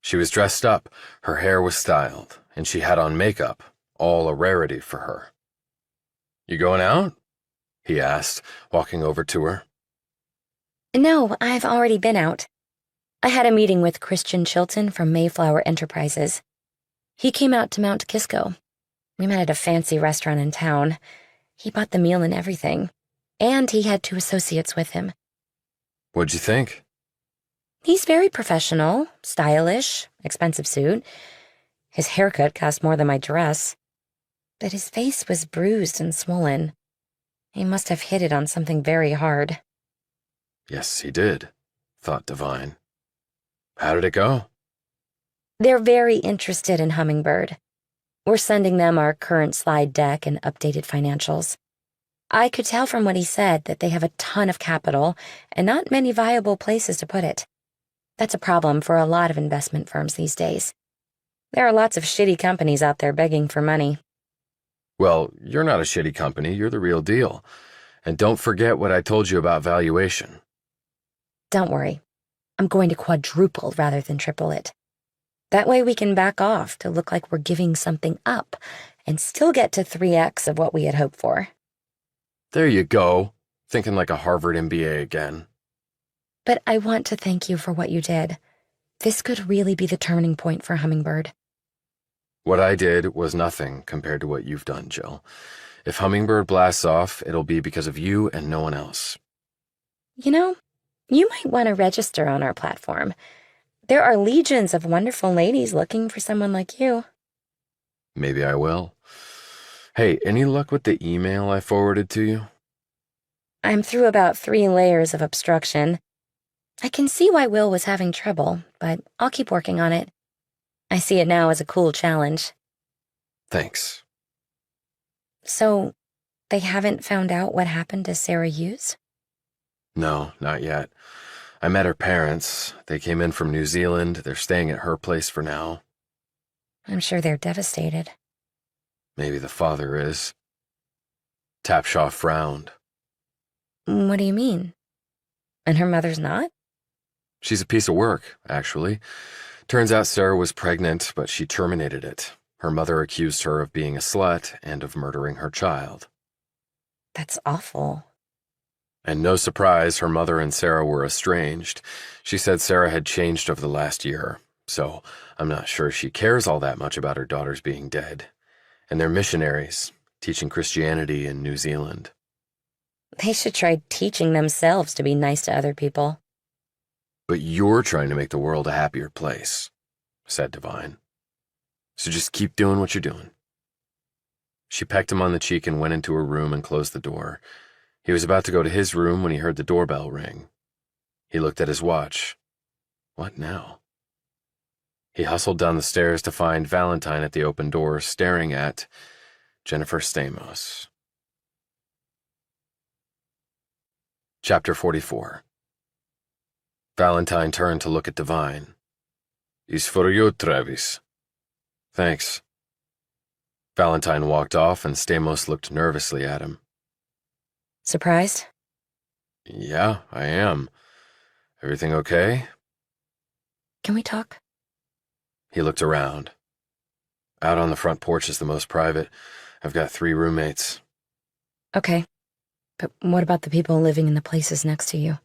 She was dressed up, her hair was styled, and she had on makeup, all a rarity for her. "You going out?" he asked, walking over to her. No, I've already been out. I had a meeting with Christian Chilton from Mayflower Enterprises. He came out to Mount Kisco. We met at a fancy restaurant in town. He bought the meal and everything, and he had 2 associates with him. "What'd you think?" He's very professional, stylish, expensive suit. His haircut cost more than my dress. But his face was bruised and swollen. He must have hit it on something very hard. "Yes, he did," thought Devine. "How did it go?" They're very interested in Hummingbird. We're sending them our current slide deck and updated financials. I could tell from what he said that they have a ton of capital and not many viable places to put it. That's a problem for a lot of investment firms these days. There are lots of shitty companies out there begging for money. "Well, you're not a shitty company, you're the real deal. And don't forget what I told you about valuation." Don't worry. I'm going to quadruple rather than triple it. That way we can back off to look like we're giving something up and still get to 3x of what we had hoped for. "There you go, thinking like a Harvard MBA again." But I want to thank you for what you did. This could really be the turning point for Hummingbird. "What I did was nothing compared to what you've done, Jill. If Hummingbird blasts off, it'll be because of you and no one else." You know, you might want to register on our platform. There are legions of wonderful ladies looking for someone like you. "Maybe I will. Hey, any luck with the email I forwarded to you?" I'm through about 3 layers of obstruction. I can see why Will was having trouble, but I'll keep working on it. I see it now as a cool challenge. "Thanks." So, they haven't found out what happened to Sarah Hughes? "No, not yet. I met her parents. They came in from New Zealand. They're staying at her place for now." I'm sure they're devastated. "Maybe the father is." Tapshaw frowned. What do you mean? And her mother's not? "She's a piece of work, actually. Turns out Sarah was pregnant, but she terminated it. Her mother accused her of being a slut and of murdering her child. That's awful. And no surprise, her mother and Sarah were estranged. She said Sarah had changed over the last year, so I'm not sure she cares all that much about her daughters being dead. And they're missionaries, teaching Christianity in New Zealand." They should try teaching themselves to be nice to other people. "But you're trying to make the world a happier place," said Devine. "So just keep doing what you're doing." She pecked him on the cheek and went into her room and closed the door. He was about to go to his room when he heard the doorbell ring. He looked at his watch. What now? He hustled down the stairs to find Valentine at the open door, staring at Jennifer Stamos. Chapter 44. Valentine turned to look at Devine. "It's for you, Travis." "Thanks." Valentine walked off and Stamos looked nervously at him. Surprised? "Yeah, I am. Everything okay?" Can we talk? He looked around. "Out on the front porch is the most private. I've got 3 roommates." Okay. But what about the people living in the places next to you?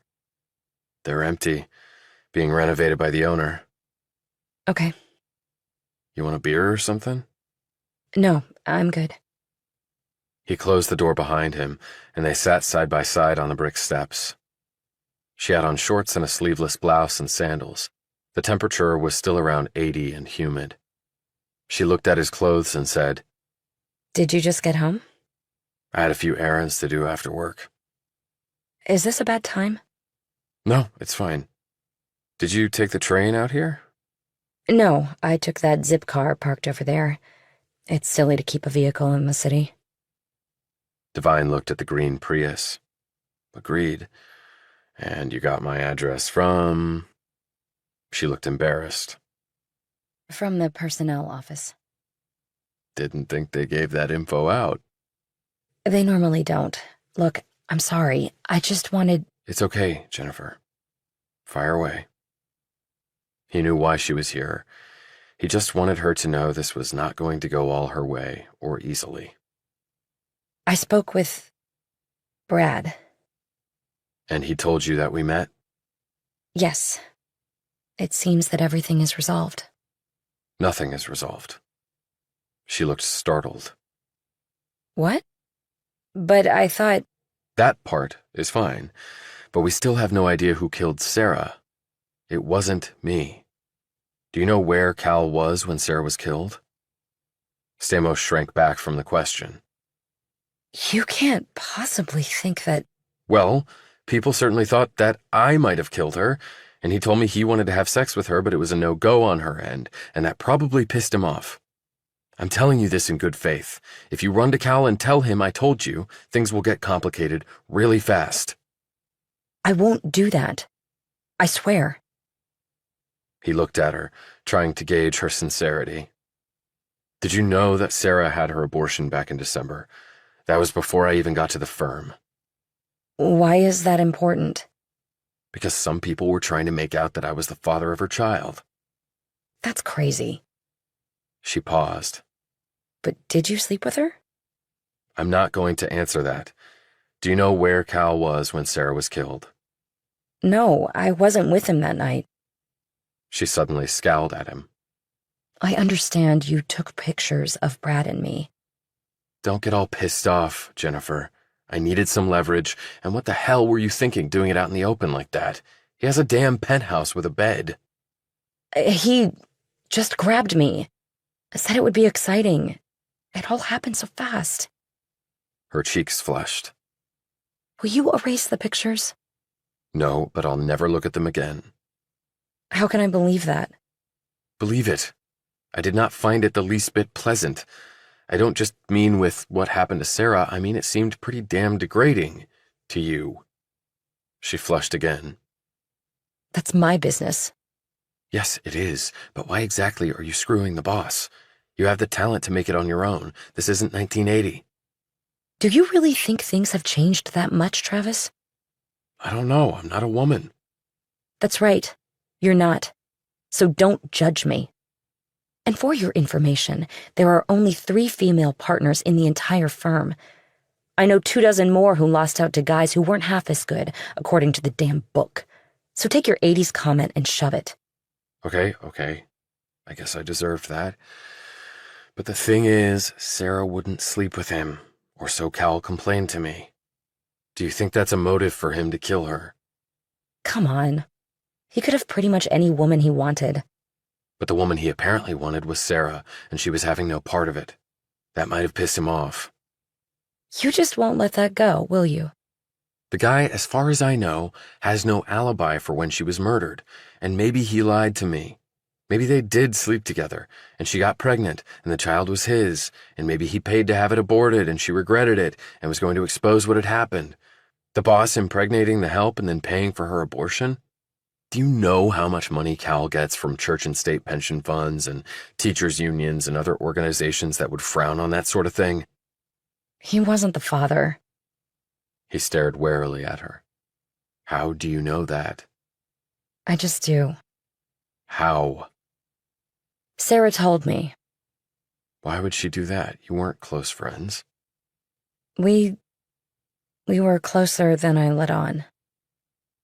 "They're empty, being renovated by the owner." Okay. "You want a beer or something?" No, I'm good. He closed the door behind him, and they sat side by side on the brick steps. She had on shorts and a sleeveless blouse and sandals. The temperature was still around 80 and humid. She looked at his clothes and said, Did you just get home? "I had a few errands to do after work." Is this a bad time? "No, it's fine. Did you take the train out here?" No, I took that zip car parked over there. It's silly to keep a vehicle in the city. Devine looked at the green Prius. Agreed. And you got my address from... She looked embarrassed. From the personnel office. Didn't think they gave that info out. They normally don't. Look, I'm sorry. I just wanted... It's okay, Jennifer. Fire away. He knew why she was here. He just wanted her to know this was not going to go all her way, or easily. I spoke with... Brad. And he told you that we met? Yes. It seems that everything is resolved. Nothing is resolved. She looked startled. What? But I thought... That part is fine, but we still have no idea who killed Sarah. It wasn't me. Do you know where Cal was when Sarah was killed? Stamos shrank back from the question. You can't possibly think that... Well, people certainly thought that I might have killed her, and he told me he wanted to have sex with her, but it was a no-go on her end, and that probably pissed him off. I'm telling you this in good faith. If you run to Cal and tell him I told you, things will get complicated really fast. I won't do that. I swear. He looked at her, trying to gauge her sincerity. Did you know that Sarah had her abortion back in December? That was before I even got to the firm. Why is that important? Because some people were trying to make out that I was the father of her child. That's crazy. She paused. But did you sleep with her? I'm not going to answer that. Do you know where Cal was when Sarah was killed? No, I wasn't with him that night. She suddenly scowled at him. I understand you took pictures of Brad and me. Don't get all pissed off, Jennifer. I needed some leverage, and what the hell were you thinking doing it out in the open like that? He has a damn penthouse with a bed. He just grabbed me. Said it would be exciting. It all happened so fast. Her cheeks flushed. Will you erase the pictures? No, but I'll never look at them again. How can I believe that? Believe it. I did not find it the least bit pleasant. I don't just mean with what happened to Sarah, I mean it seemed pretty damn degrading to you. She flushed again. That's my business. Yes, it is, but why exactly are you screwing the boss? You have the talent to make it on your own. This isn't 1980. Do you really think things have changed that much, Travis? I don't know. I'm not a woman. That's right. You're not. So don't judge me. And for your information, there are only 3 female partners in the entire firm. I know 24 more who lost out to guys who weren't half as good, according to the damn book. So take your 80s comment and shove it. Okay. I guess I deserved that. But the thing is, Sarah wouldn't sleep with him, or so Cal complained to me. Do you think that's a motive for him to kill her? Come on. He could have pretty much any woman he wanted. But the woman he apparently wanted was Sarah, and she was having no part of it. That might have pissed him off. You just won't let that go, will you? The guy, as far as I know, has no alibi for when she was murdered, and maybe he lied to me. Maybe they did sleep together, and she got pregnant, and the child was his, and maybe he paid to have it aborted, and she regretted it, and was going to expose what had happened. The boss impregnating the help and then paying for her abortion? Do you know how much money Cal gets from church and state pension funds and teachers' unions and other organizations that would frown on that sort of thing? He wasn't the father. He stared warily at her. How do you know that? I just do. How? Sarah told me. Why would she do that? You weren't close friends. We were closer than I let on.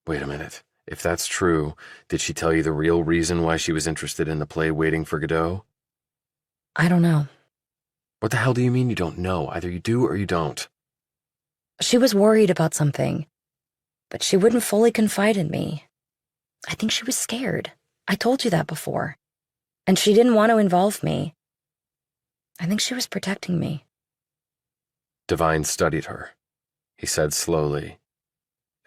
Wait a minute. If that's true, did she tell you the real reason why she was interested in the play Waiting for Godot? I don't know. What the hell do you mean you don't know? Either you do or you don't. She was worried about something, but she wouldn't fully confide in me. I think she was scared. I told you that before. And she didn't want to involve me. I think she was protecting me. Devine studied her. He said slowly,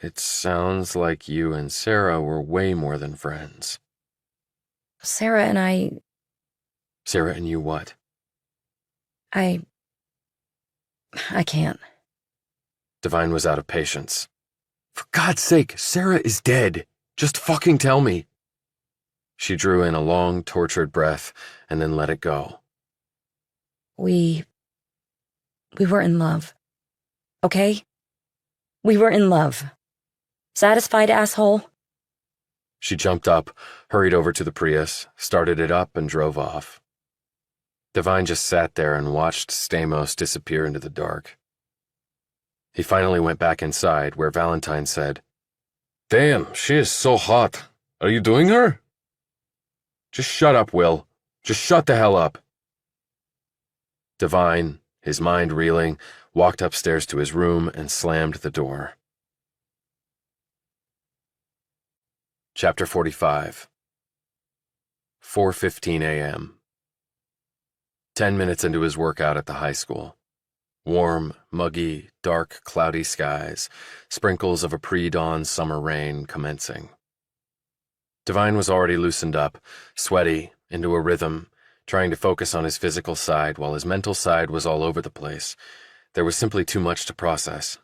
"It sounds like you and Sarah were way more than friends." Sarah and I... Sarah and you what? I can't. Devine was out of patience. For God's sake, Sarah is dead. Just fucking tell me. She drew in a long, tortured breath and then let it go. We were in love. Okay? We were in love. Satisfied, asshole? She jumped up, hurried over to the Prius, started it up, and drove off. Devine just sat there and watched Stamos disappear into the dark. He finally went back inside, where Valentine said, "Damn, she is so hot. Are you doing her?" "Just shut up, Will. Just shut the hell up." Devine, his mind reeling, walked upstairs to his room and slammed the door. Chapter 45. 4:15 a.m. 10 minutes into his workout at the high school. Warm, muggy, dark, cloudy skies, sprinkles of a pre-dawn summer rain commencing. Devine was already loosened up, sweaty, into a rhythm, trying to focus on his physical side while his mental side was all over the place. There was simply too much to process.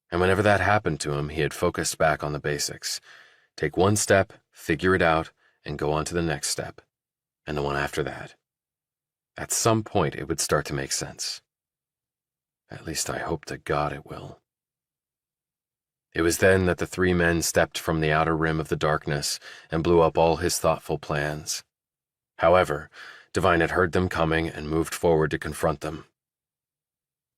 And whenever that happened to him, he had focused back on the basics. Take one step, figure it out, and go on to the next step, and the one after that. At some point, it would start to make sense. At least I hope to God it will. It was then that the three men stepped from the outer rim of the darkness and blew up all his thoughtful plans. However, Devine had heard them coming and moved forward to confront them.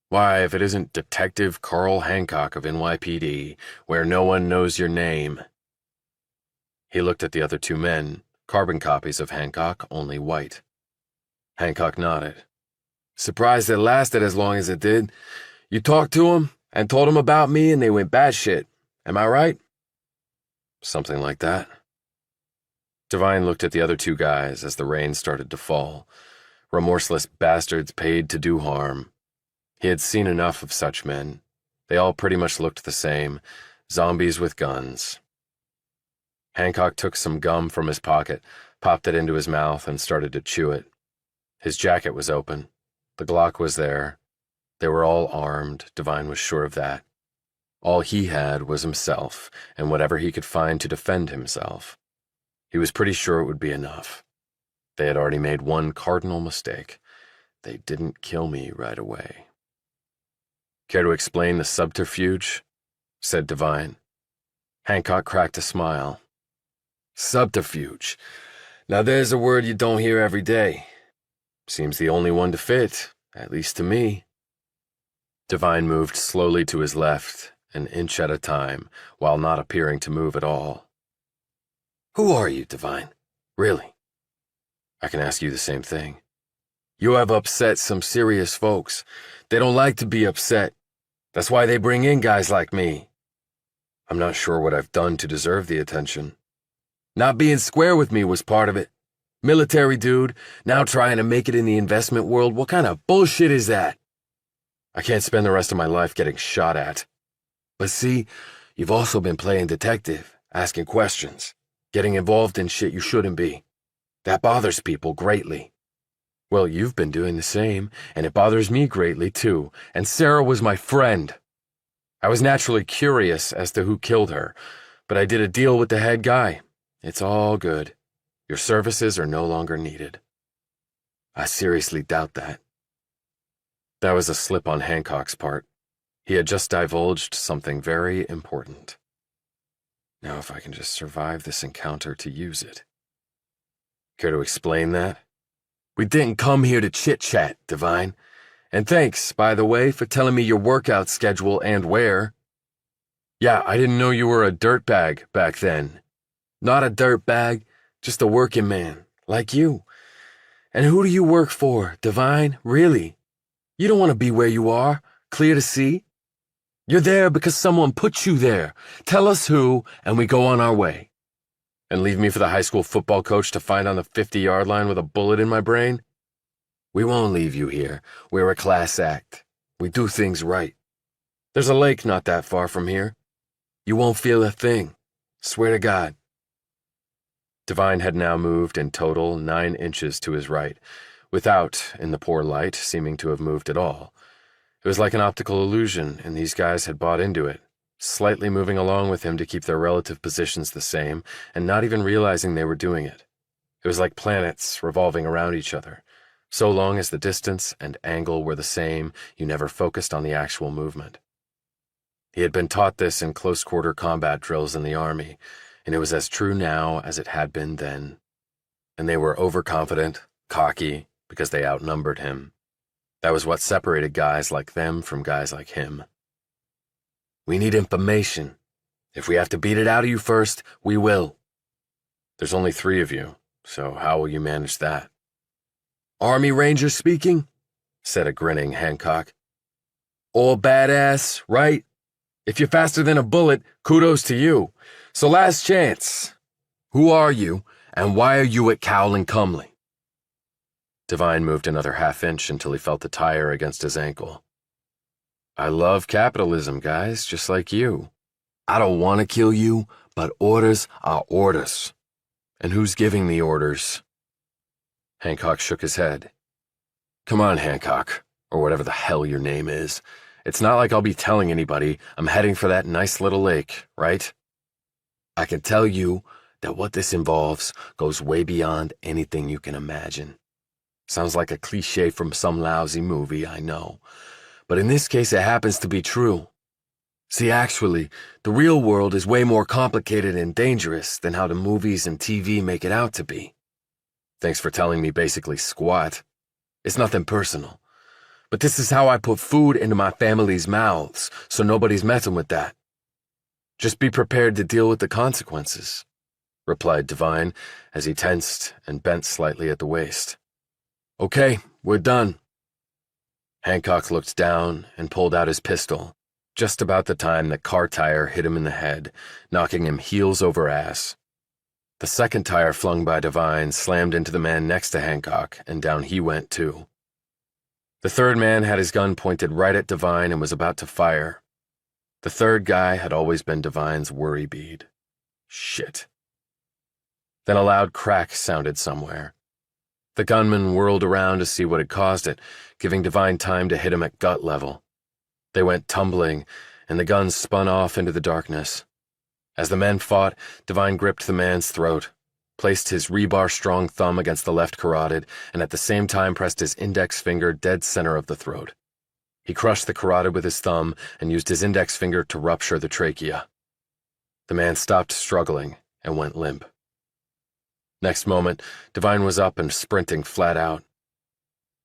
Why, if it isn't Detective Carl Hancock of NYPD, where no one knows your name. He looked at the other two men, carbon copies of Hancock, only white. Hancock nodded. "Surprised it lasted as long as it did. You talked to them and told them about me and they went batshit. Am I right?" "Something like that." Devine looked at the other two guys as the rain started to fall. Remorseless bastards paid to do harm. He had seen enough of such men. They all pretty much looked the same, zombies with guns. Hancock took some gum from his pocket, popped it into his mouth, and started to chew it. His jacket was open. The Glock was there. They were all armed, Devine was sure of that. All he had was himself, and whatever he could find to defend himself. He was pretty sure it would be enough. They had already made one cardinal mistake. They didn't kill me right away. "Care to explain the subterfuge?" said Devine. Hancock cracked a smile. "Subterfuge. Now there's a word you don't hear every day. Seems the only one to fit, at least to me." Devine moved slowly to his left, an inch at a time, while not appearing to move at all. "Who are you, Devine? Really?" "I can ask you the same thing." "You have upset some serious folks. They don't like to be upset. That's why they bring in guys like me." "I'm not sure what I've done to deserve the attention." "Not being square with me was part of it. Military dude, now trying to make it in the investment world. What kind of bullshit is that?" "I can't spend the rest of my life getting shot at." "But see, you've also been playing detective, asking questions, getting involved in shit you shouldn't be. That bothers people greatly." "Well, you've been doing the same, and it bothers me greatly, too, and Sarah was my friend. I was naturally curious as to who killed her, but I did a deal with the head guy. It's all good. Your services are no longer needed." "I seriously doubt that." That was a slip on Hancock's part. He had just divulged something very important. Now if I can just survive this encounter to use it. "Care to explain that?" "We didn't come here to chit-chat, Devine. And thanks, by the way, for telling me your workout schedule and where." "Yeah, I didn't know you were a dirtbag back then." "Not a dirtbag, just a working man, like you. And who do you work for, Devine, really? You don't want to be where you are, clear to see. You're there because someone put you there. Tell us who, and we go on our way." "And leave me for the high school football coach to find on the 50-yard line with a bullet in my brain?" "We won't leave you here. We're a class act. We do things right. There's a lake not that far from here. You won't feel a thing. Swear to God." Devine had now moved in total 9 inches to his right, without, in the poor light, seeming to have moved at all. It was like an optical illusion, and these guys had bought into it, slightly moving along with him to keep their relative positions the same, and not even realizing they were doing it. It was like planets revolving around each other. So long as the distance and angle were the same, you never focused on the actual movement. He had been taught this in close-quarter combat drills in the army, and it was as true now as it had been then. And they were overconfident, cocky, because they outnumbered him. That was what separated guys like them from guys like him. "We need information. If we have to beat it out of you first, we will." "There's only 3 of you, so how will you manage that?" "Army Ranger speaking," said a grinning Hancock. "All badass, right? If you're faster than a bullet, kudos to you. So last chance. Who are you, and why are you at Cowell and Cumley?" Devine moved another half-inch until he felt the tire against his ankle. "I love capitalism, guys, just like you. I don't want to kill you, but orders are orders. And who's giving the orders?" Hancock shook his head. "Come on, Hancock, or whatever the hell your name is. It's not like I'll be telling anybody I'm heading for that nice little lake, right? I can tell you that what this involves goes way beyond anything you can imagine. Sounds like a cliche from some lousy movie, I know. But in this case, it happens to be true. See, actually, the real world is way more complicated and dangerous than how the movies and TV make it out to be. Thanks for telling me basically squat. It's nothing personal. But this is how I put food into my family's mouths, so nobody's messing with that. Just be prepared to deal with the consequences," replied Devine as he tensed and bent slightly at the waist. "Okay, we're done." Hancock looked down and pulled out his pistol, just about the time the car tire hit him in the head, knocking him heels over ass. The second tire flung by Devine slammed into the man next to Hancock, and down he went too. The third man had his gun pointed right at Devine and was about to fire. The third guy had always been Devine's worry bead. Shit. Then a loud crack sounded somewhere. The gunman whirled around to see what had caused it, giving Devine time to hit him at gut level. They went tumbling, and the gun spun off into the darkness. As the men fought, Devine gripped the man's throat, placed his rebar-strong thumb against the left carotid, and at the same time pressed his index finger dead center of the throat. He crushed the carotid with his thumb and used his index finger to rupture the trachea. The man stopped struggling and went limp. Next moment, Devine was up and sprinting flat out.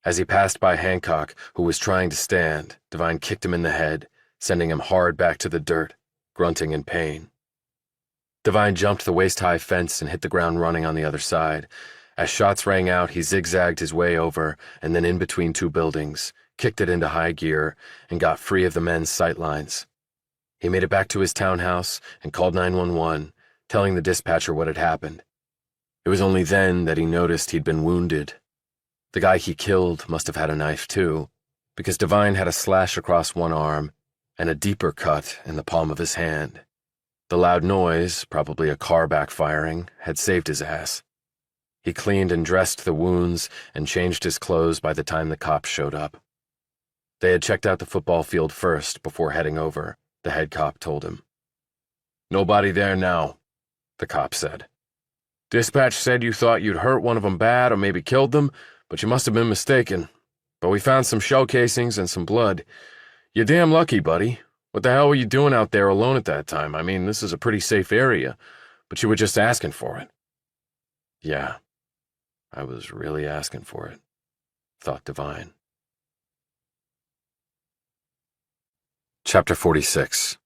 As he passed by Hancock, who was trying to stand, Devine kicked him in the head, sending him hard back to the dirt, grunting in pain. Devine jumped the waist-high fence and hit the ground running on the other side. As shots rang out, he zigzagged his way over and then in between 2 buildings, kicked it into high gear, and got free of the men's sightlines. He made it back to his townhouse and called 911, telling the dispatcher what had happened. It was only then that he noticed he'd been wounded. The guy he killed must have had a knife too, because Devine had a slash across one arm and a deeper cut in the palm of his hand. The loud noise, probably a car backfiring, had saved his ass. He cleaned and dressed the wounds and changed his clothes by the time the cops showed up. They had checked out the football field first before heading over, the head cop told him. "Nobody there now," the cop said. "Dispatch said you thought you'd hurt one of them bad or maybe killed them, but you must have been mistaken. But we found some shell casings and some blood. You're damn lucky, buddy. What the hell were you doing out there alone at that time? I mean, this is a pretty safe area, but you were just asking for it." Yeah, I was really asking for it, thought Devine. Chapter 46.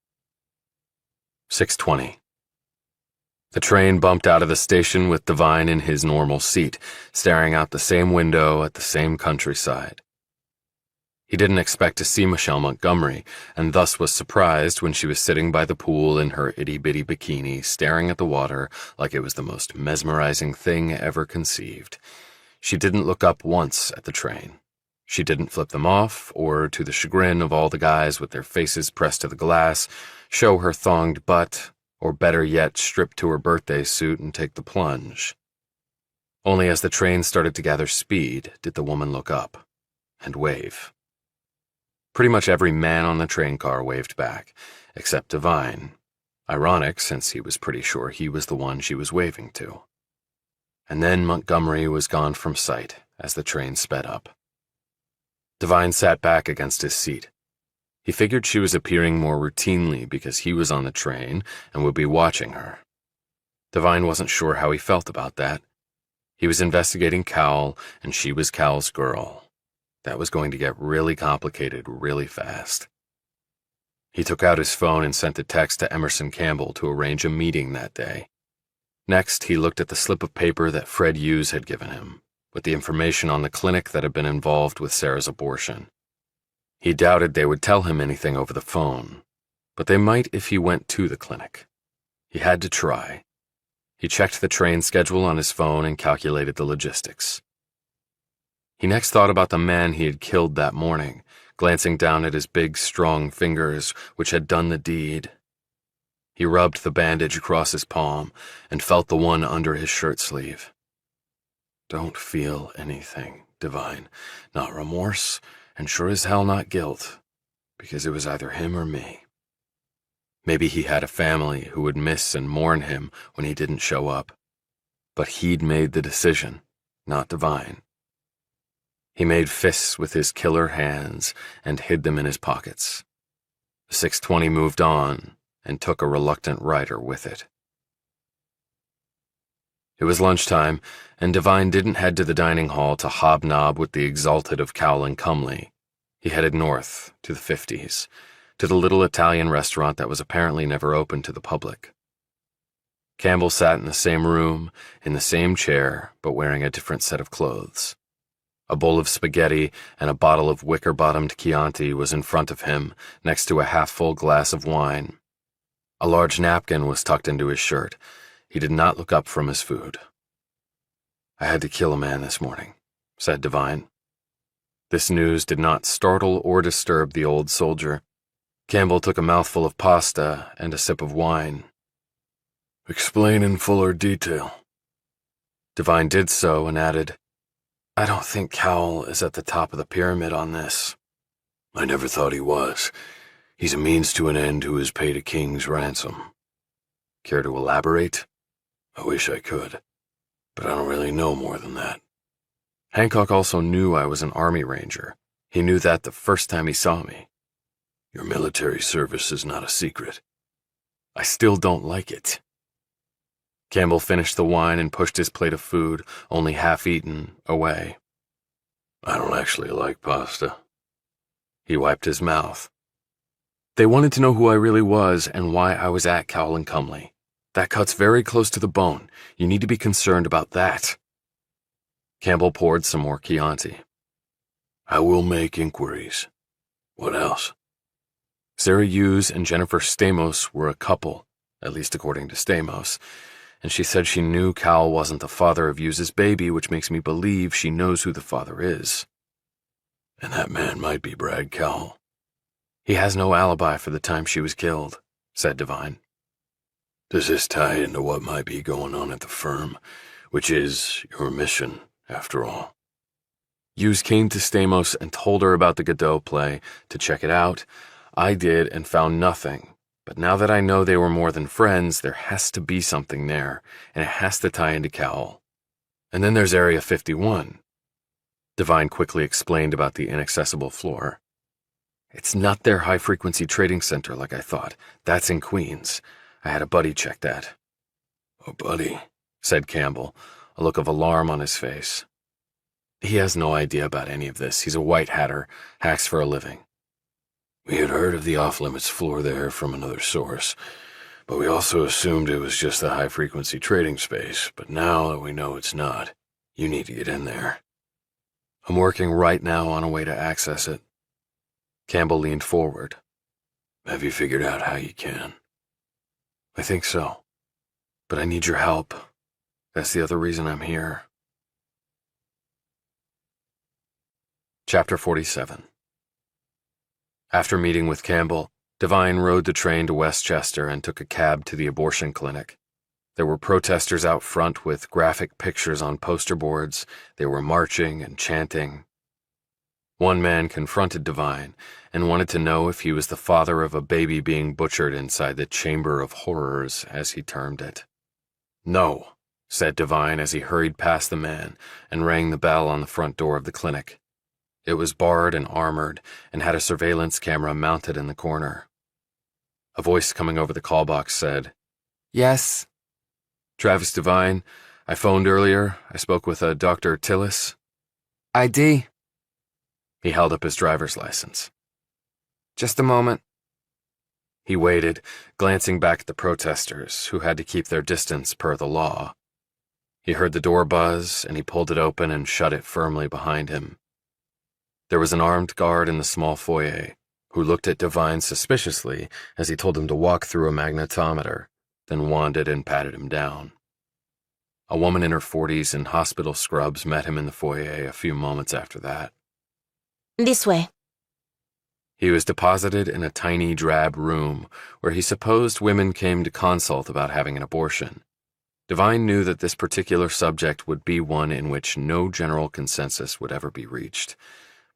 6:20. The train bumped out of the station with Devine in his normal seat, staring out the same window at the same countryside. He didn't expect to see Michelle Montgomery, and thus was surprised when she was sitting by the pool in her itty-bitty bikini, staring at the water like it was the most mesmerizing thing ever conceived. She didn't look up once at the train. She didn't flip them off, or, to the chagrin of all the guys with their faces pressed to the glass, show her thonged butt, or better yet, strip to her birthday suit and take the plunge. Only as the train started to gather speed did the woman look up and wave. Pretty much every man on the train car waved back, except Devine. Ironic, since he was pretty sure he was the one she was waving to. And then Montgomery was gone from sight as the train sped up. Devine sat back against his seat. He figured she was appearing more routinely because he was on the train and would be watching her. Devine wasn't sure how he felt about that. He was investigating Cal, and she was Cal's girl. That was going to get really complicated really fast. He took out his phone and sent a text to Emerson Campbell to arrange a meeting that day. Next, he looked at the slip of paper that Fred Hughes had given him, with the information on the clinic that had been involved with Sarah's abortion. He doubted they would tell him anything over the phone, but they might if he went to the clinic. He had to try. He checked the train schedule on his phone and calculated the logistics. He next thought about the man he had killed that morning, glancing down at his big, strong fingers, which had done the deed. He rubbed the bandage across his palm and felt the one under his shirt sleeve. Don't feel anything, Devine. Not remorse, and sure as hell not guilt, because it was either him or me. Maybe he had a family who would miss and mourn him when he didn't show up. But he'd made the decision, not Devine. He made fists with his killer hands and hid them in his pockets. The 620 moved on and took a reluctant rider with it. It was lunchtime, and Devine didn't head to the dining hall to hobnob with the exalted of Cowell and Cumley. He headed north, to the 50s, to the little Italian restaurant that was apparently never open to the public. Campbell sat in the same room, in the same chair, but wearing a different set of clothes. A bowl of spaghetti and a bottle of wicker-bottomed Chianti was in front of him, next to a half-full glass of wine. A large napkin was tucked into his shirt. He did not look up from his food. I had to kill a man this morning, said Devine. This news did not startle or disturb the old soldier. Campbell took a mouthful of pasta and a sip of wine. Explain in fuller detail. Devine did so and added, I don't think Cowell is at the top of the pyramid on this. I never thought he was. He's a means to an end who has paid a king's ransom. Care to elaborate? I wish I could, but I don't really know more than that. Hancock also knew I was an Army Ranger. He knew that the first time he saw me. Your military service is not a secret. I still don't like it. Campbell finished the wine and pushed his plate of food, only half eaten, away. I don't actually like pasta. He wiped his mouth. They wanted to know who I really was and why I was at Cowell and Cumley. That cuts very close to the bone. You need to be concerned about that. Campbell poured some more Chianti. I will make inquiries. What else? Sarah Hughes and Jennifer Stamos were a couple, at least according to Stamos, and she said she knew Cowell wasn't the father of Hughes's baby, which makes me believe she knows who the father is. And that man might be Brad Cowell. He has no alibi for the time she was killed, said Devine. Does this tie into what might be going on at the firm, which is your mission, after all? Hughes came to Stamos and told her about the Godot play to check it out. I did and found nothing. But now that I know they were more than friends, there has to be something there, and it has to tie into Cowell. And then there's Area 51. Devine quickly explained about the inaccessible floor. It's not their high-frequency trading center like I thought. That's in Queens. I had a buddy check that. A buddy, said Campbell, a look of alarm on his face. He has no idea about any of this. He's a white hatter, hacks for a living. We had heard of the off-limits floor there from another source, but we also assumed it was just a high-frequency trading space. But now that we know it's not, you need to get in there. I'm working right now on a way to access it. Campbell leaned forward. Have you figured out how you can? I think so, but I need your help. That's the other reason I'm here. Chapter 47. After meeting with Campbell, Devine rode the train to Westchester and took a cab to the abortion clinic. There were protesters out front with graphic pictures on poster boards. They were marching and chanting. One man confronted Devine and wanted to know if he was the father of a baby being butchered inside the Chamber of Horrors, as he termed it. "No," said Devine as he hurried past the man and rang the bell on the front door of the clinic. It was barred and armored and had a surveillance camera mounted in the corner. A voice coming over the call box said, "Yes." "Travis Devine, I phoned earlier. I spoke with a Dr. Tillis." "ID." He held up his driver's license. "Just a moment." He waited, glancing back at the protesters, who had to keep their distance per the law. He heard the door buzz, and he pulled it open and shut it firmly behind him. There was an armed guard in the small foyer, who looked at Devine suspiciously as he told him to walk through a magnetometer, then wanded and patted him down. A woman in her 40s in hospital scrubs met him in the foyer a few moments after that. "This way." He was deposited in a tiny, drab room where he supposed women came to consult about having an abortion. Devine knew that this particular subject would be one in which no general consensus would ever be reached,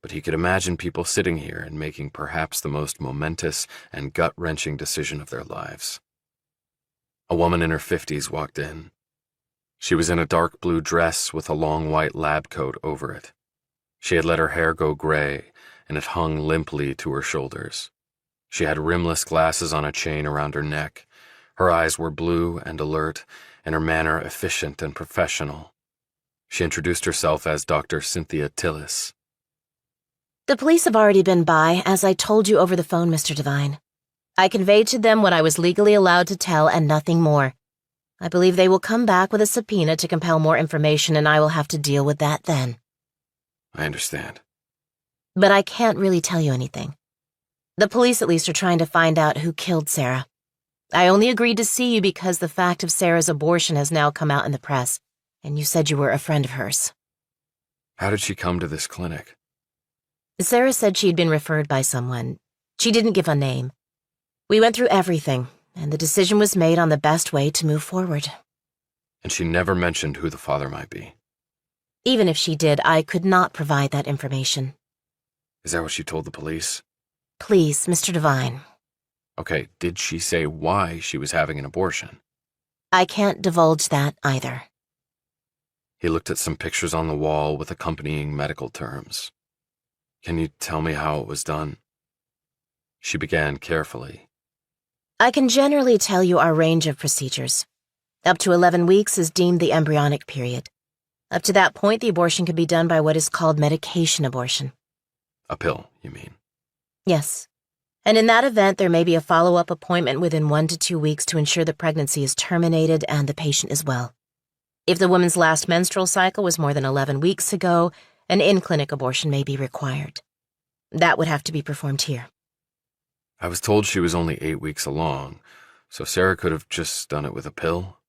but he could imagine people sitting here and making perhaps the most momentous and gut-wrenching decision of their lives. A woman in her 50s walked in. She was in a dark blue dress with a long white lab coat over it. She had let her hair go gray, and it hung limply to her shoulders. She had rimless glasses on a chain around her neck. Her eyes were blue and alert, and her manner efficient and professional. She introduced herself as Dr. Cynthia Tillis. "The police have already been by, as I told you over the phone, Mr. Devine. I conveyed to them what I was legally allowed to tell and nothing more. I believe they will come back with a subpoena to compel more information, and I will have to deal with that then." "I understand." "But I can't really tell you anything. The police at least are trying to find out who killed Sarah. I only agreed to see you because the fact of Sarah's abortion has now come out in the press, and you said you were a friend of hers." "How did she come to this clinic?" "Sarah said she'd been referred by someone. She didn't give a name. We went through everything, and the decision was made on the best way to move forward." "And she never mentioned who the father might be?" "Even if she did, I could not provide that information." "Is that what she told the police?" "Please, Mr. Devine." "Okay, did she say why she was having an abortion?" "I can't divulge that either." He looked at some pictures on the wall with accompanying medical terms. "Can you tell me how it was done?" She began carefully. "I can generally tell you our range of procedures. Up to 11 weeks is deemed the embryonic period. Up to that point, the abortion can be done by what is called medication abortion." "A pill, you mean?" "Yes. And in that event, there may be a follow-up appointment within 1 to 2 weeks to ensure the pregnancy is terminated and the patient is well. If the woman's last menstrual cycle was more than 11 weeks ago, an in-clinic abortion may be required. That would have to be performed here." "I was told she was only 8 weeks along, so Sarah could have just done it with a pill?"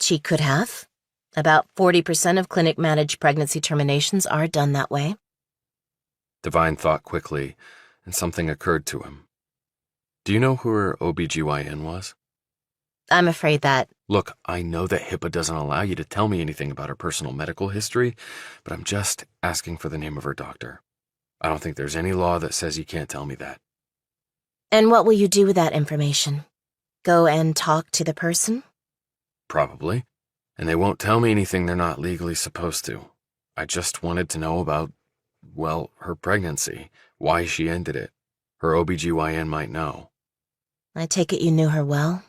"She could have. About 40% of clinic-managed pregnancy terminations are done that way." Devine thought quickly, and something occurred to him. "Do you know who her OBGYN was?" "I'm afraid that—" "Look, I know that HIPAA doesn't allow you to tell me anything about her personal medical history, but I'm just asking for the name of her doctor. I don't think there's any law that says you can't tell me that." "And what will you do with that information? Go and talk to the person?" "Probably. And they won't tell me anything they're not legally supposed to. I just wanted to know about, well, her pregnancy, why she ended it. Her OBGYN might know." "I take it you knew her well?"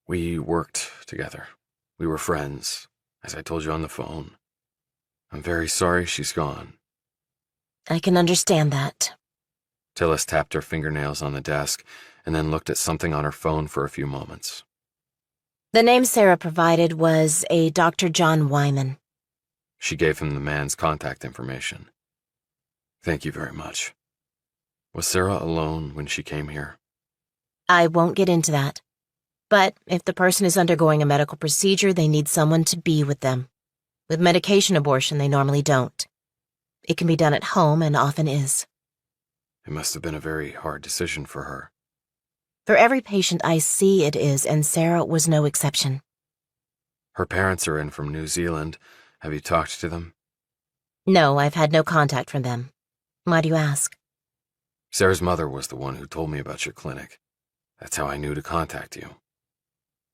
"We worked together. We were friends, as I told you on the phone. I'm very sorry she's gone." "I can understand that." Tillis tapped her fingernails on the desk and then looked at something on her phone for a few moments. "The name Sarah provided was a Dr. John Wyman." She gave him the man's contact information. "Thank you very much. Was Sarah alone when she came here?" "I won't get into that. But if the person is undergoing a medical procedure, they need someone to be with them. With medication abortion, they normally don't. It can be done at home and often is." It must have been a very hard decision for her. For every patient I see it is, and Sarah was no exception. Her parents are in from New Zealand. Have you talked to them? No, I've had no contact from them. Why do you ask? Sarah's mother was the one who told me about your clinic. That's how I knew to contact you.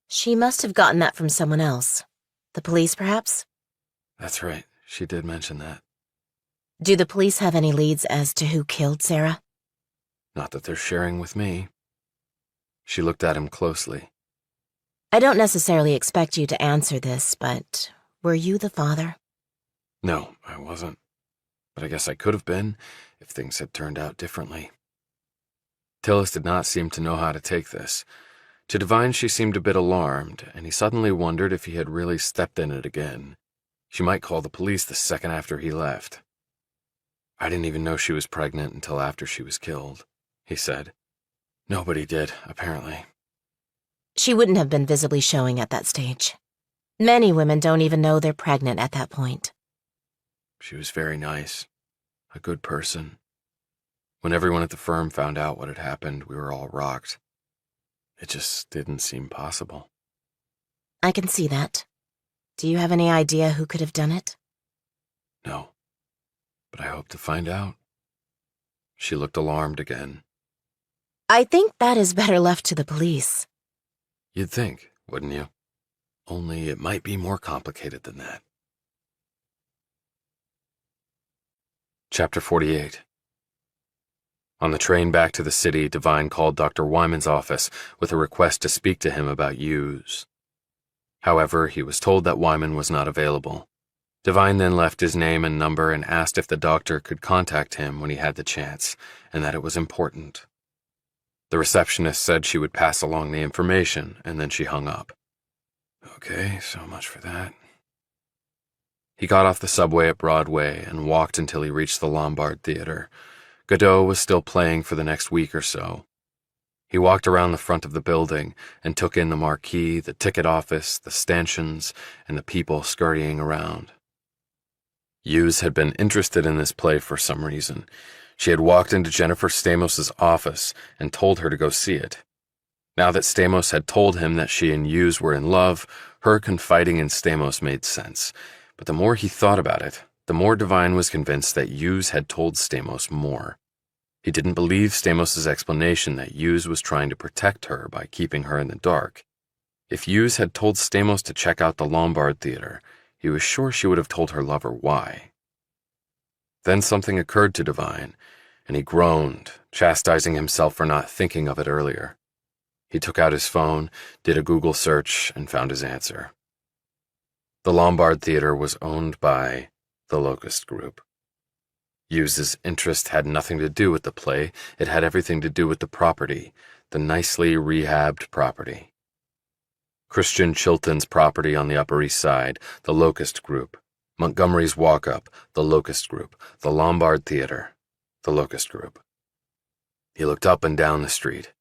She must have gotten that from someone else. The police, perhaps? That's right. She did mention that. Do the police have any leads as to who killed Sarah? Not that they're sharing with me. She looked at him closely. I don't necessarily expect you to answer this, but were you the father? No, I wasn't. But I guess I could have been if things had turned out differently. Tillis did not seem to know how to take this. To Devine, she seemed a bit alarmed, and he suddenly wondered if he had really stepped in it again. She might call the police the second after he left. I didn't even know she was pregnant until after she was killed, he said. Nobody did, apparently. She wouldn't have been visibly showing at that stage. Many women don't even know they're pregnant at that point. She was very nice, a good person. When everyone at the firm found out what had happened, we were all rocked. It just didn't seem possible. I can see that. Do you have any idea who could have done it? No, but I hope to find out. She looked alarmed again. I think that is better left to the police. You'd think, wouldn't you? Only it might be more complicated than that. Chapter 48. On the train back to the city, Devine called Dr. Wyman's office with a request to speak to him about Hughes. However, he was told that Wyman was not available. Devine then left his name and number and asked if the doctor could contact him when he had the chance, and that it was important. The receptionist said she would pass along the information, and then she hung up. Okay, so much for that. He got off the subway at Broadway and walked until he reached the Lombard Theater. Godot was still playing for the next week or so. He walked around the front of the building and took in the marquee, the ticket office, the stanchions, and the people scurrying around. Hughes had been interested in this play for some reason. She had walked into Jennifer Stamos's office and told her to go see it. Now that Stamos had told him that she and Hughes were in love, her confiding in Stamos made sense. But the more he thought about it, the more Devine was convinced that Hughes had told Stamos more. He didn't believe Stamos's explanation that Hughes was trying to protect her by keeping her in the dark. If Hughes had told Stamos to check out the Lombard Theater, he was sure she would have told her lover why. Then something occurred to Devine, and he groaned, chastising himself for not thinking of it earlier. He took out his phone, did a Google search, and found his answer. The Lombard Theater was owned by the Locust Group. Hughes's interest had nothing to do with the play. It had everything to do with the property, the nicely rehabbed property. Christian Chilton's property on the Upper East Side, the Locust Group. Montgomery's Walk-Up, the Locust Group. The Lombard Theater, the Locust Group. He looked up and down the street.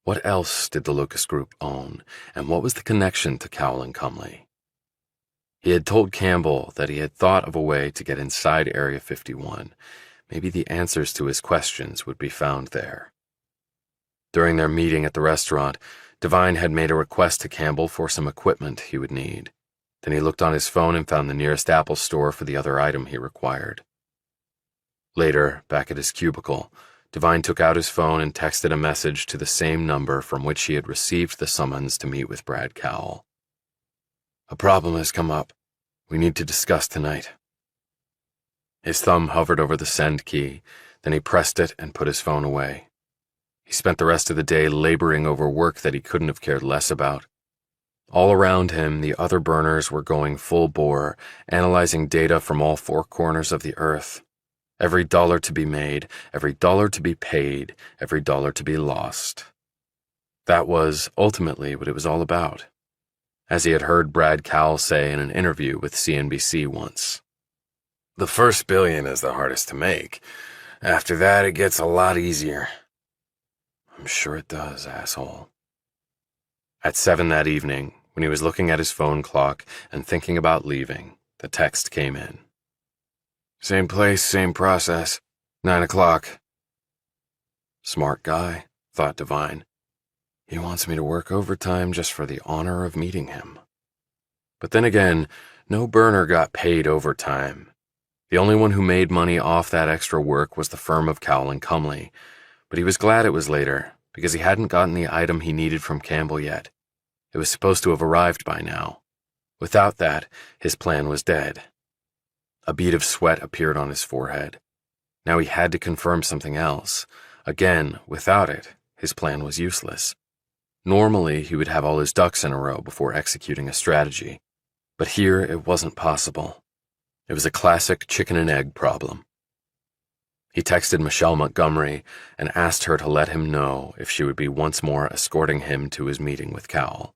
What else did the Locust Group own, and what was the connection to Cowell and Cumley? He had told Campbell that he had thought of a way to get inside Area 51. Maybe the answers to his questions would be found there. During their meeting at the restaurant, Devine had made a request to Campbell for some equipment he would need. Then he looked on his phone and found the nearest Apple store for the other item he required. Later, back at his cubicle, Devine took out his phone and texted a message to the same number from which he had received the summons to meet with Brad Cowell. A problem has come up. We need to discuss tonight. His thumb hovered over the send key, then he pressed it and put his phone away. He spent the rest of the day laboring over work that he couldn't have cared less about. All around him, the other burners were going full bore, analyzing data from all four corners of the earth. Every dollar to be made, every dollar to be paid, every dollar to be lost. That was ultimately what it was all about, as he had heard Brad Cowell say in an interview with CNBC once. The first billion is the hardest to make. After that, it gets a lot easier. I'm sure it does, asshole. At 7 that evening, when he was looking at his phone clock and thinking about leaving, the text came in. Same place, same process. 9 o'clock. Smart guy, thought Devine. He wants me to work overtime just for the honor of meeting him. But then again, no burner got paid overtime. The only one who made money off that extra work was the firm of Cowell and Cumley, but he was glad it was later, because he hadn't gotten the item he needed from Campbell yet. It was supposed to have arrived by now. Without that, his plan was dead. A bead of sweat appeared on his forehead. Now he had to confirm something else. Again, without it, his plan was useless. Normally, he would have all his ducks in a row before executing a strategy. But here, it wasn't possible. It was a classic chicken and egg problem. He texted Michelle Montgomery and asked her to let him know if she would be once more escorting him to his meeting with Cowell.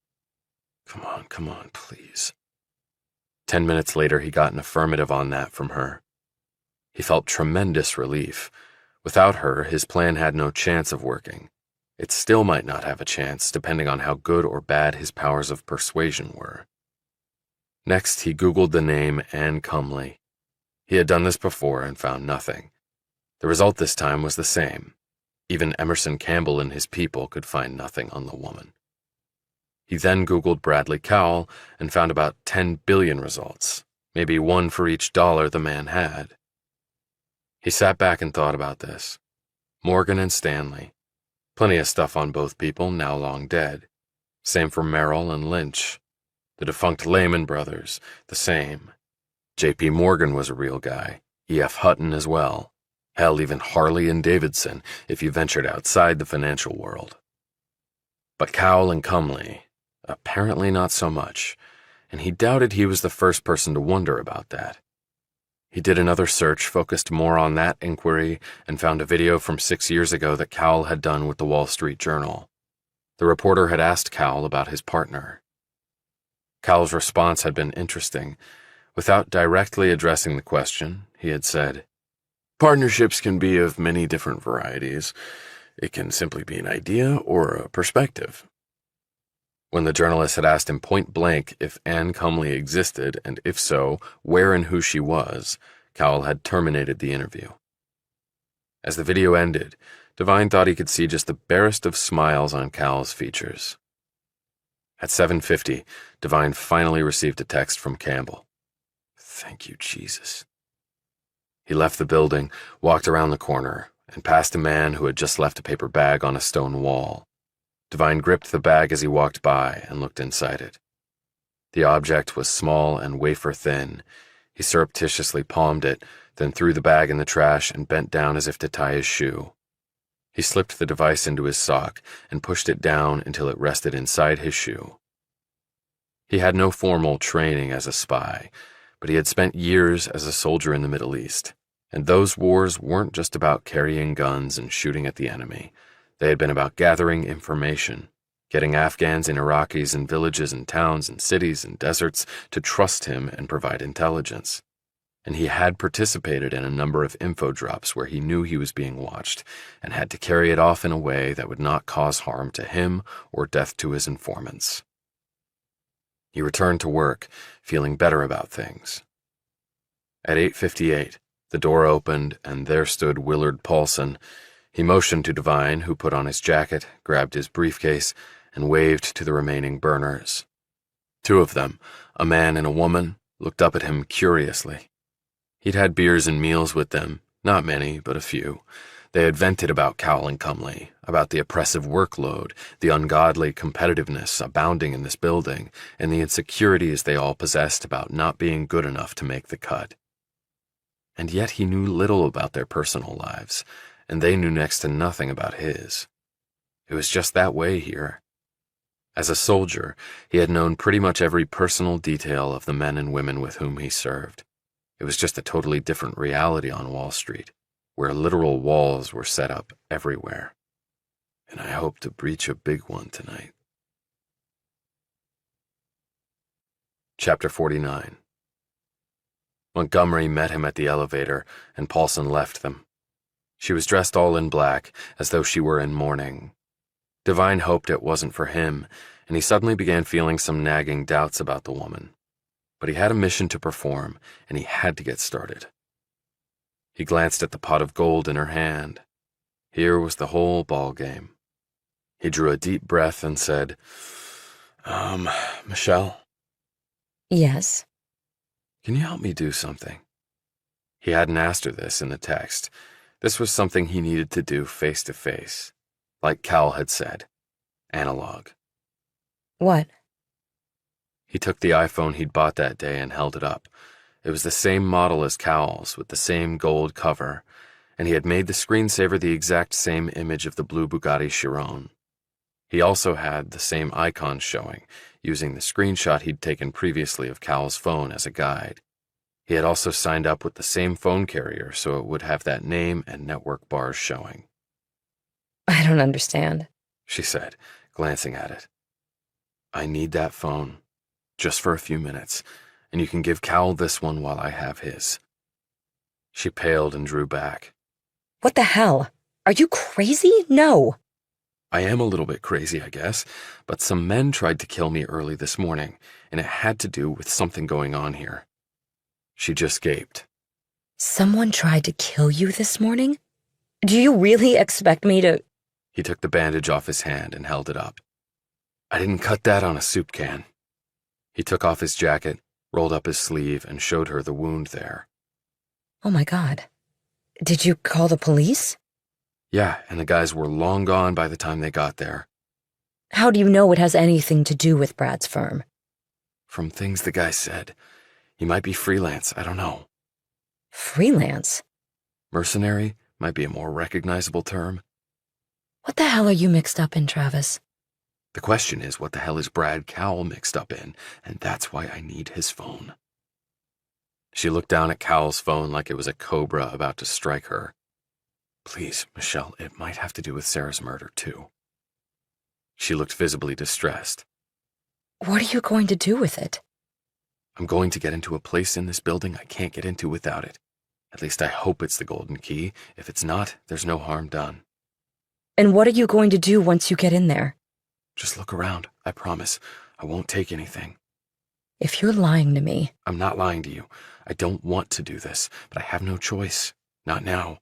Come on, please. 10 minutes later, he got an affirmative on that from her. He felt tremendous relief. Without her, his plan had no chance of working. It still might not have a chance, depending on how good or bad his powers of persuasion were. Next, he Googled the name Anne Cumley. He had done this before and found nothing. The result this time was the same. Even Emerson Campbell and his people could find nothing on the woman. He then Googled Bradley Cowell and found about 10 billion results, maybe one for each dollar the man had. He sat back and thought about this. Morgan and Stanley. Plenty of stuff on both people, now long dead. Same for Merrill and Lynch. The defunct Lehman brothers, the same. J.P. Morgan was a real guy. E.F. Hutton as well. Hell, even Harley and Davidson, if you ventured outside the financial world. But Cowell and Cumley, apparently not so much, and he doubted he was the first person to wonder about that. He did another search focused more on that inquiry and found a video from 6 years ago that Cowell had done with the Wall Street Journal. The reporter had asked Cowell about his partner. Cowell's response had been interesting. Without directly addressing the question, he had said, "Partnerships can be of many different varieties. It can simply be an idea or a perspective." When the journalist had asked him point blank if Anne Cumley existed, and if so, where and who she was, Cowell had terminated the interview. As the video ended, Devine thought he could see just the barest of smiles on Cowell's features. At 7:50, Devine finally received a text from Campbell. "Thank you, Jesus." He left the building, walked around the corner, and passed a man who had just left a paper bag on a stone wall. Devine gripped the bag as he walked by and looked inside it. The object was small and wafer-thin. He surreptitiously palmed it, then threw the bag in the trash and bent down as if to tie his shoe. He slipped the device into his sock and pushed it down until it rested inside his shoe. He had no formal training as a spy, but he had spent years as a soldier in the Middle East, and those wars weren't just about carrying guns and shooting at the enemy. They had been about gathering information, getting Afghans and Iraqis in villages and towns and cities and deserts to trust him and provide intelligence. And he had participated in a number of info drops where he knew he was being watched and had to carry it off in a way that would not cause harm to him or death to his informants. He returned to work, feeling better about things. At 8:58, the door opened and there stood Willard Paulson. He motioned to Devine, who put on his jacket, grabbed his briefcase, and waved to the remaining burners. Two of them, a man and a woman, looked up at him curiously. He'd had beers and meals with them, not many, but a few. They had vented about Cowell and Cumley, about the oppressive workload, the ungodly competitiveness abounding in this building, and the insecurities they all possessed about not being good enough to make the cut. And yet he knew little about their personal lives, and they knew next to nothing about his. It was just that way here. As a soldier, he had known pretty much every personal detail of the men and women with whom he served. It was just a totally different reality on Wall Street, where literal walls were set up everywhere. And I hope to breach a big one tonight. Chapter 49. Montgomery met him at the elevator, and Paulson left them. She was dressed all in black, as though she were in mourning. Devine hoped it wasn't for him, and he suddenly began feeling some nagging doubts about the woman. But he had a mission to perform, and he had to get started. He glanced at the pot of gold in her hand. Here was the whole ball game. He drew a deep breath and said, Michelle, Yes. can you help me do something? He hadn't asked her this in the text. This was something he needed to do face to face. Like Cal had said, analog. What? He took the iPhone he'd bought that day and held it up. It was the same model as Cal's, with the same gold cover, and he had made the screensaver the exact same image of the blue Bugatti Chiron. He also had the same icons showing, using the screenshot he'd taken previously of Cal's phone as a guide. He had also signed up with the same phone carrier so it would have that name and network bars showing. I don't understand, She said, glancing at it. I need that phone, just for a few minutes, and you can give Cal this one while I have his. She paled and drew back. What the hell? Are you crazy? No. I am a little bit crazy, I guess, but some men tried to kill me early this morning, and it had to do with something going on here. She just gaped. Someone tried to kill you this morning? Do you really expect me to... He took the bandage off his hand and held it up. I didn't cut that on a soup can. He took off his jacket, rolled up his sleeve, and showed her the wound there. Oh my God. Did you call the police? Yeah, and the guys were long gone by the time they got there. How do you know it has anything to do with Brad's firm? From things the guy said. He might be freelance, I don't know. Freelance? Mercenary might be a more recognizable term. What the hell are you mixed up in, Travis? The question is, what the hell is Brad Cowell mixed up in? And that's why I need his phone. She looked down at Cowell's phone like it was a cobra about to strike her. Please, Michelle, it might have to do with Sarah's murder, too. She looked visibly distressed. What are you going to do with it? I'm going to get into a place in this building I can't get into without it. At least I hope it's the golden key. If it's not, there's no harm done. And what are you going to do once you get in there? Just look around, I promise. I won't take anything. If you're lying to me... I'm not lying to you. I don't want to do this, but I have no choice. Not now.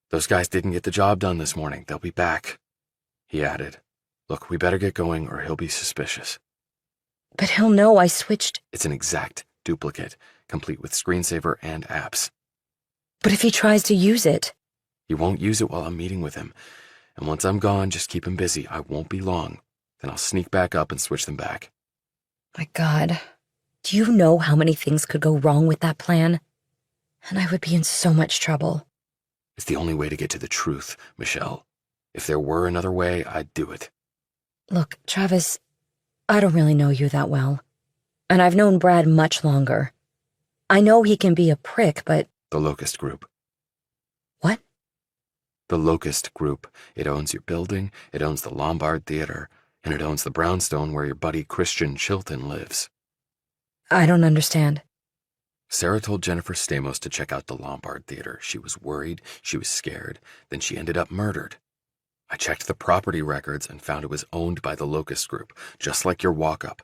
Those guys didn't get the job done this morning. They'll be back. He added, Look, we better get going or he'll be suspicious. But he'll know I switched... It's an exact duplicate, complete with screensaver and apps. But if he tries to use it... He won't use it while I'm meeting with him. And once I'm gone, just keep him busy. I won't be long. Then I'll sneak back up and switch them back. My God. Do you know how many things could go wrong with that plan? And I would be in so much trouble. It's the only way to get to the truth, Michelle. If there were another way, I'd do it. Look, Travis, I don't really know you that well. And I've known Brad much longer. I know he can be a prick, but... The Locust Group. What? The Locust Group. It owns your building, it owns the Lombard Theater, and it owns the brownstone where your buddy Christian Chilton lives. I don't understand. Sarah told Jennifer Stamos to check out the Lombard Theater. She was worried, she was scared, then she ended up murdered. I checked the property records and found it was owned by the Locust Group, just like your walk-up.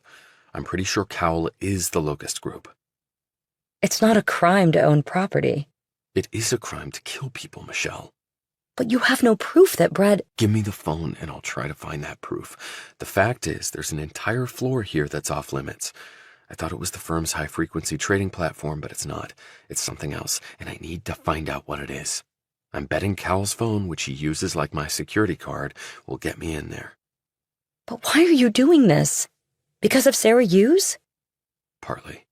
I'm pretty sure Cowell is the Locust Group. It's not a crime to own property. It is a crime to kill people, Michelle. But you have no proof that Brad... Give me the phone and I'll try to find that proof. The fact is, there's an entire floor here that's off limits. I thought it was the firm's high-frequency trading platform, but it's not. It's something else, and I need to find out what it is. I'm betting Cowell's phone, which he uses like my security card, will get me in there. But why are you doing this? Because of Sarah Hughes? Partly.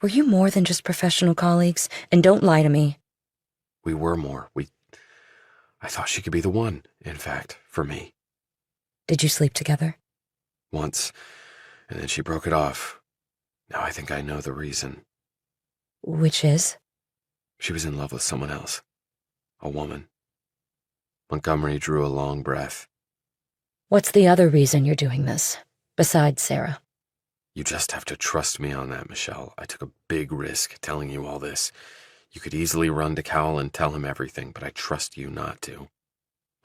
Were you more than just professional colleagues? And don't lie to me. We were more. I thought she could be the one, in fact, for me. Did you sleep together? Once, and then she broke it off. Now I think I know the reason. Which is? She was in love with someone else. A woman. Montgomery drew a long breath. What's the other reason you're doing this, besides Sarah? You just have to trust me on that, Michelle. I took a big risk telling you all this. You could easily run to Cowell and tell him everything, but I trust you not to.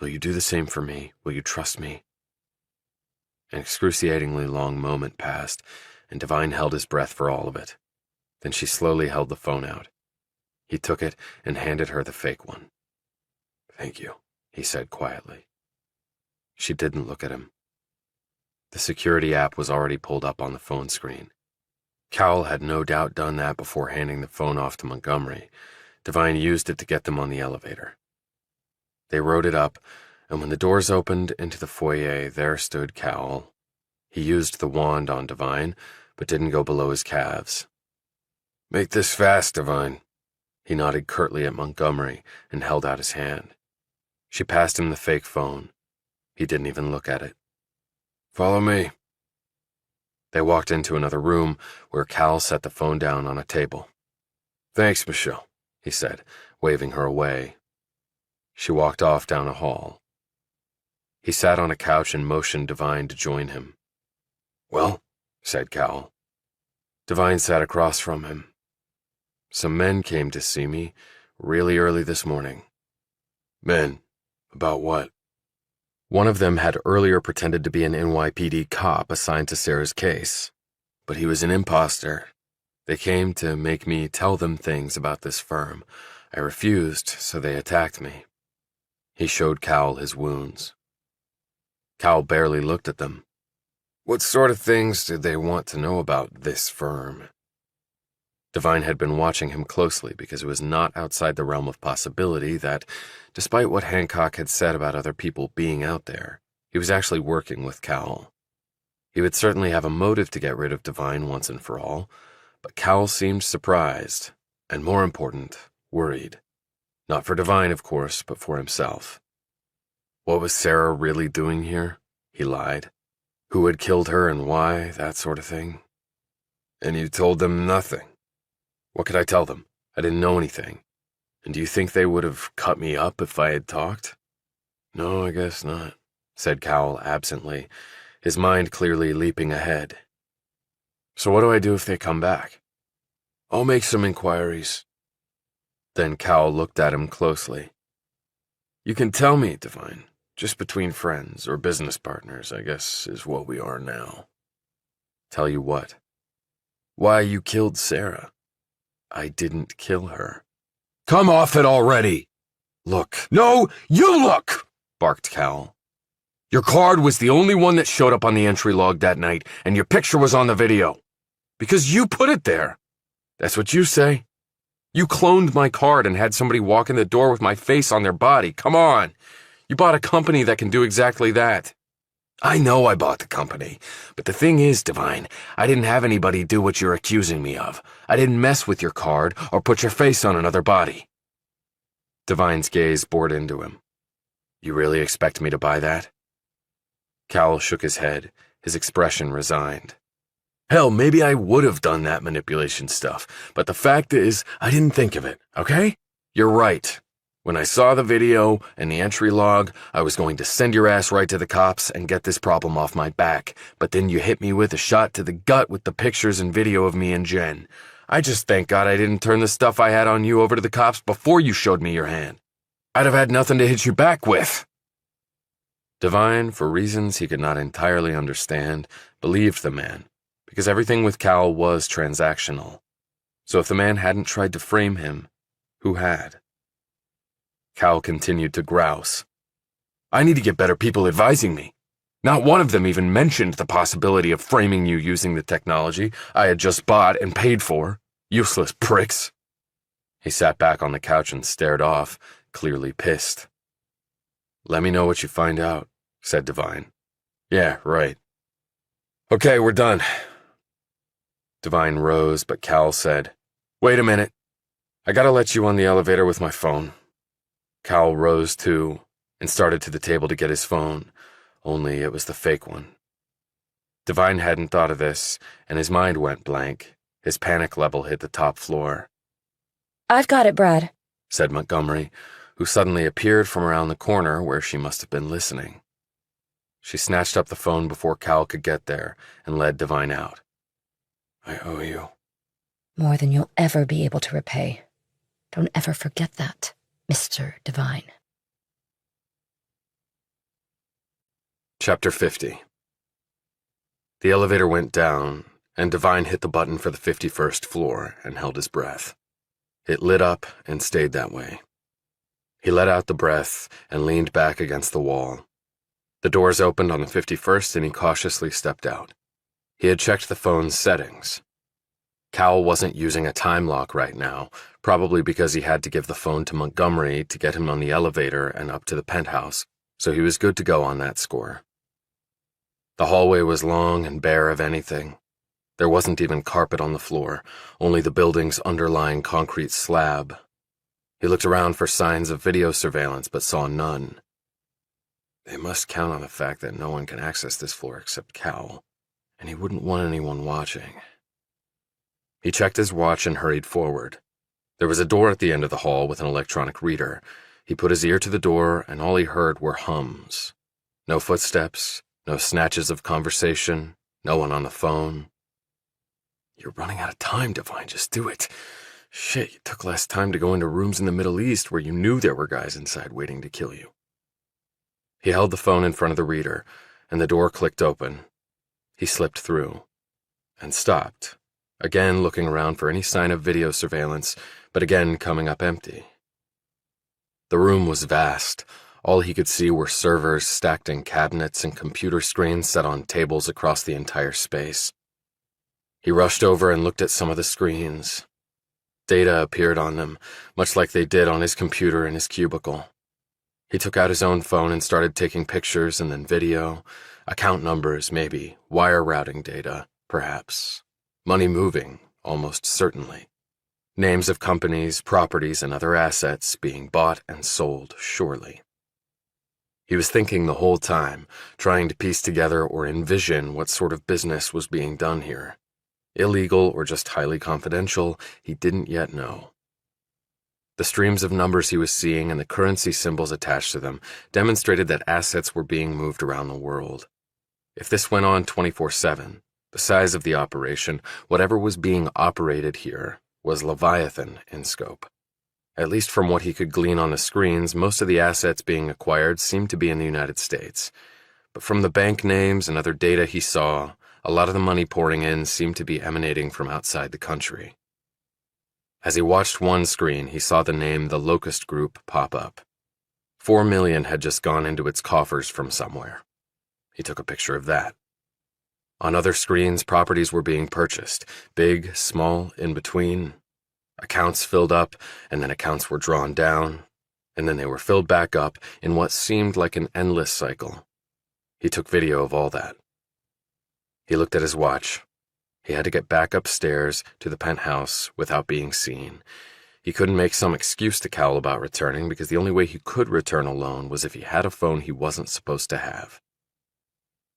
Will you do the same for me? Will you trust me? An excruciatingly long moment passed, and Devine held his breath for all of it. Then she slowly held the phone out. He took it and handed her the fake one. Thank you, he said quietly. She didn't look at him. The security app was already pulled up on the phone screen. Cowell had no doubt done that before handing the phone off to Montgomery. Devine used it to get them on the elevator. They rode it up, and when the doors opened into the foyer, there stood Cowell. He used the wand on Devine, but didn't go below his calves. "Make this fast, Devine." He nodded curtly at Montgomery and held out his hand. She passed him the fake phone. He didn't even look at it. "Follow me." They walked into another room where Cowell set the phone down on a table. "Thanks, Michelle," he said, waving her away. She walked off down a hall. He sat on a couch and motioned Devine to join him. "Well," said Cowell. Devine sat across from him. "Some men came to see me really early this morning." "Men? About what?" One of them had earlier pretended to be an NYPD cop assigned to Sarah's case, but he was an imposter. They came to make me tell them things about this firm. I refused, so they attacked me. He showed Cowell his wounds. Cowell barely looked at them. What sort of things did they want to know about this firm? Devine had been watching him closely because it was not outside the realm of possibility that, despite what Hancock had said about other people being out there, he was actually working with Cowell. He would certainly have a motive to get rid of Devine once and for all, but Cowell seemed surprised, and more important, worried. Not for Devine, of course, but for himself. What was Sarah really doing here? He lied. Who had killed her and why, that sort of thing. And you told them nothing. What could I tell them? I didn't know anything. And do you think they would have cut me up if I had talked? No, I guess not, said Cowell absently, his mind clearly leaping ahead. So what do I do if they come back? I'll make some inquiries. Then Cowell looked at him closely. You can tell me, Devine, just between friends or business partners, I guess is what we are now. Tell you what? Why you killed Sarah. I didn't kill her. Come off it already! Look. No, you look! Barked Cowell. Your card was the only one that showed up on the entry log that night, and your picture was on the video. Because you put it there. That's what you say. You cloned my card and had somebody walk in the door with my face on their body. Come on. You bought a company that can do exactly that. I know I bought the company, but the thing is, Devine, I didn't have anybody do what you're accusing me of. I didn't mess with your card or put your face on another body. Devine's gaze bored into him. You really expect me to buy that? Cowell shook his head, his expression resigned. Hell, maybe I would have done that manipulation stuff, but the fact is, I didn't think of it, okay? You're right. When I saw the video and the entry log, I was going to send your ass right to the cops and get this problem off my back, but then you hit me with a shot to the gut with the pictures and video of me and Jen. I just thank God I didn't turn the stuff I had on you over to the cops before you showed me your hand. I'd have had nothing to hit you back with. Devine, for reasons he could not entirely understand, believed the man, because everything with Cowell was transactional. So if the man hadn't tried to frame him, who had? Cowell continued to grouse. I need to get better people advising me. Not one of them even mentioned the possibility of framing you using the technology I had just bought and paid for. Useless pricks. He sat back on the couch and stared off, clearly pissed. Let me know what you find out, said Devine. Yeah, right. Okay, we're done. Devine rose, but Cowell said, Wait a minute. I gotta let you on the elevator with my phone. Cowell rose too and started to the table to get his phone, only it was the fake one. Devine hadn't thought of this, and his mind went blank. His panic level hit the top floor. I've got it, Brad, said Montgomery, who suddenly appeared from around the corner where she must have been listening. She snatched up the phone before Cowell could get there and led Devine out. I owe you. More than you'll ever be able to repay. Don't ever forget that, Mr. Devine. Chapter 50. The elevator went down, and Devine hit the button for the 51st floor and held his breath. It lit up and stayed that way. He let out the breath and leaned back against the wall. The doors opened on the 51st and he cautiously stepped out. He had checked the phone's settings. Cal wasn't using a time lock right now, probably because he had to give the phone to Montgomery to get him on the elevator and up to the penthouse, so he was good to go on that score. The hallway was long and bare of anything. There wasn't even carpet on the floor, only the building's underlying concrete slab. He looked around for signs of video surveillance but saw none. They must count on the fact that no one can access this floor except Cal, and he wouldn't want anyone watching. He checked his watch and hurried forward. There was a door at the end of the hall with an electronic reader. He put his ear to the door, and all he heard were hums. No footsteps, no snatches of conversation, no one on the phone. You're running out of time, Devine. Just do it. Shit, you took less time to go into rooms in the Middle East where you knew there were guys inside waiting to kill you. He held the phone in front of the reader, and the door clicked open. He slipped through and stopped, again looking around for any sign of video surveillance, but again coming up empty. The room was vast. All he could see were servers stacked in cabinets and computer screens set on tables across the entire space. He rushed over and looked at some of the screens. Data appeared on them, much like they did on his computer in his cubicle. He took out his own phone and started taking pictures and then video, account numbers maybe, wire routing data, perhaps. Money moving, almost certainly. Names of companies, properties, and other assets being bought and sold, surely. He was thinking the whole time, trying to piece together or envision what sort of business was being done here. Illegal or just highly confidential, he didn't yet know. The streams of numbers he was seeing and the currency symbols attached to them demonstrated that assets were being moved around the world. If this went on 24/7, the size of the operation, whatever was being operated here, was Leviathan in scope. At least from what he could glean on the screens, most of the assets being acquired seemed to be in the United States. But from the bank names and other data he saw, a lot of the money pouring in seemed to be emanating from outside the country. As he watched one screen, he saw the name The Locust Group pop up. $4 million had just gone into its coffers from somewhere. He took a picture of that. On other screens, properties were being purchased, big, small, in between. Accounts filled up, and then accounts were drawn down, and then they were filled back up in what seemed like an endless cycle. He took video of all that. He looked at his watch. He had to get back upstairs to the penthouse without being seen. He couldn't make some excuse to Cal about returning because the only way he could return alone was if he had a phone he wasn't supposed to have.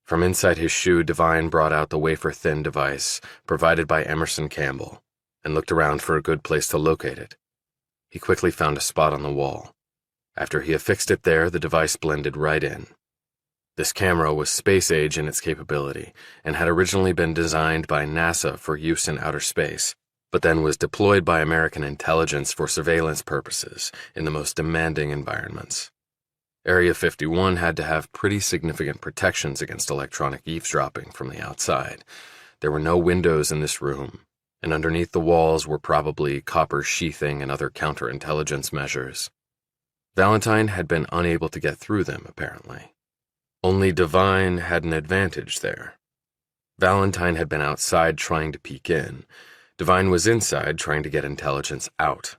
From inside his shoe, Devine brought out the wafer-thin device provided by Emerson Campbell and looked around for a good place to locate it. He quickly found a spot on the wall. After he affixed it there, the device blended right in. This camera was space-age in its capability and had originally been designed by NASA for use in outer space, but then was deployed by American intelligence for surveillance purposes in the most demanding environments. Area 51 had to have pretty significant protections against electronic eavesdropping from the outside. There were no windows in this room, and underneath the walls were probably copper sheathing and other counterintelligence measures. Valentine had been unable to get through them, apparently. Only Devine had an advantage there. Valentine had been outside trying to peek in. Devine was inside trying to get intelligence out.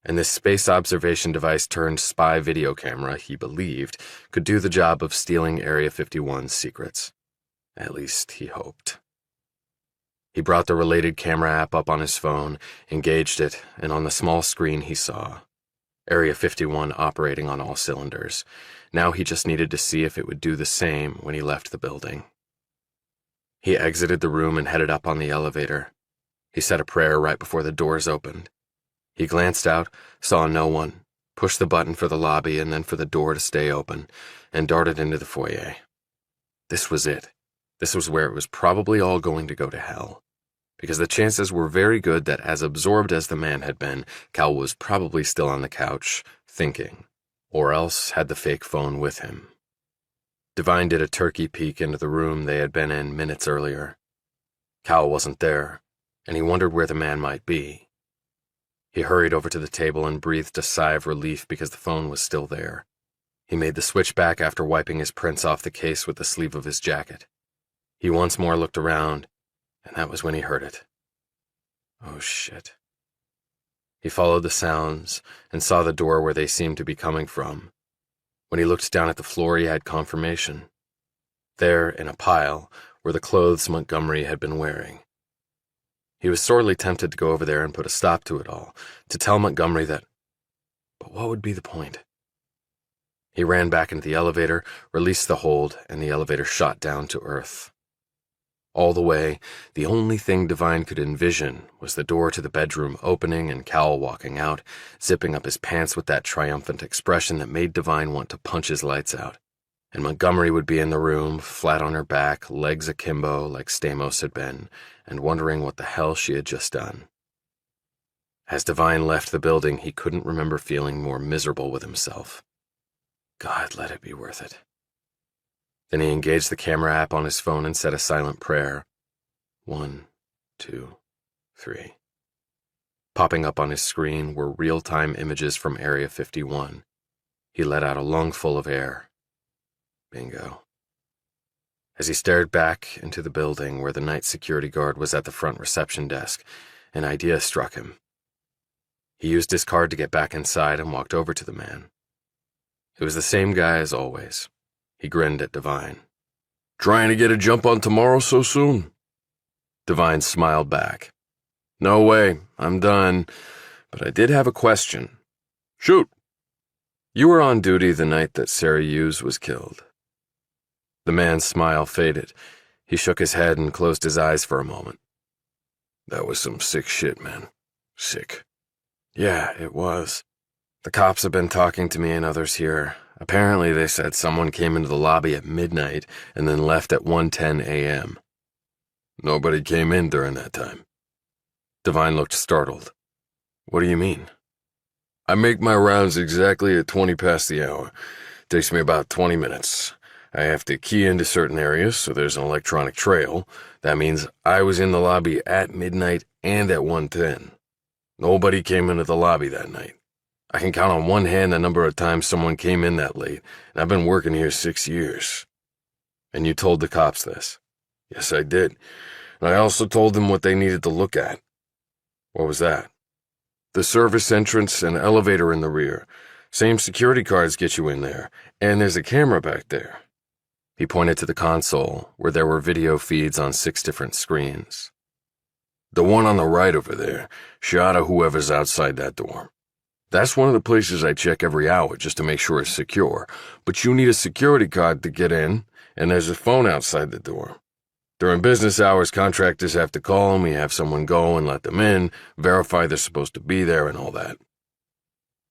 And this space observation device turned spy video camera, he believed, could do the job of stealing Area 51's secrets. At least he hoped. He brought the related camera app up on his phone, engaged it, and on the small screen he saw Area 51 operating on all cylinders. Now he just needed to see if it would do the same when he left the building. He exited the room and headed up on the elevator. He said a prayer right before the doors opened. He glanced out, saw no one, pushed the button for the lobby and then for the door to stay open, and darted into the foyer. This was it. This was where it was probably all going to go to hell. Because the chances were very good that as absorbed as the man had been, Cal was probably still on the couch, thinking, or else had the fake phone with him. Devine did a turkey peek into the room they had been in minutes earlier. Cal wasn't there, and he wondered where the man might be. He hurried over to the table and breathed a sigh of relief because the phone was still there. He made the switch back after wiping his prints off the case with the sleeve of his jacket. He once more looked around, and that was when he heard it. Oh, shit. He followed the sounds and saw the door where they seemed to be coming from. When he looked down at the floor, he had confirmation. There, in a pile, were the clothes Montgomery had been wearing. He was sorely tempted to go over there and put a stop to it all, to tell Montgomery that... But what would be the point? He ran back into the elevator, released the hold, and the elevator shot down to earth. All the way, the only thing Devine could envision was the door to the bedroom opening and Cal walking out, zipping up his pants with that triumphant expression that made Devine want to punch his lights out. And Montgomery would be in the room, flat on her back, legs akimbo like Stamos had been, and wondering what the hell she had just done. As Devine left the building, he couldn't remember feeling more miserable with himself. God, let it be worth it. Then he engaged the camera app on his phone and said a silent prayer. 1, 2, 3. Popping up on his screen were real-time images from Area 51. He let out a lungful of air. Bingo. As he stared back into the building where the night security guard was at the front reception desk, an idea struck him. He used his card to get back inside and walked over to the man. It was the same guy as always. He grinned at Devine. Trying to get a jump on tomorrow so soon? Devine smiled back. No way, I'm done, but I did have a question. Shoot. You were on duty the night that Sarah Hughes was killed. The man's smile faded. He shook his head and closed his eyes for a moment. That was some sick shit, man. Sick. Yeah, it was. The cops have been talking to me and others here. Apparently they said someone came into the lobby at midnight and then left at 1:10 a.m. Nobody came in during that time. Devine looked startled. What do you mean? I make my rounds exactly at 20 past the hour. Takes me about 20 minutes. I have to key into certain areas, so there's an electronic trail. That means I was in the lobby at midnight and at 1:10. Nobody came into the lobby that night. I can count on one hand the number of times someone came in that late, and I've been working here 6 years. And you told the cops this? Yes, I did. And I also told them what they needed to look at. What was that? The service entrance and elevator in the rear. Same security cards get you in there, and there's a camera back there. He pointed to the console, where there were video feeds on 6 different screens. The one on the right over there shot at whoever's outside that door. That's one of the places I check every hour just to make sure it's secure, but you need a security card to get in, and there's a phone outside the door. During business hours, contractors have to call and we have someone go and let them in, verify they're supposed to be there and all that.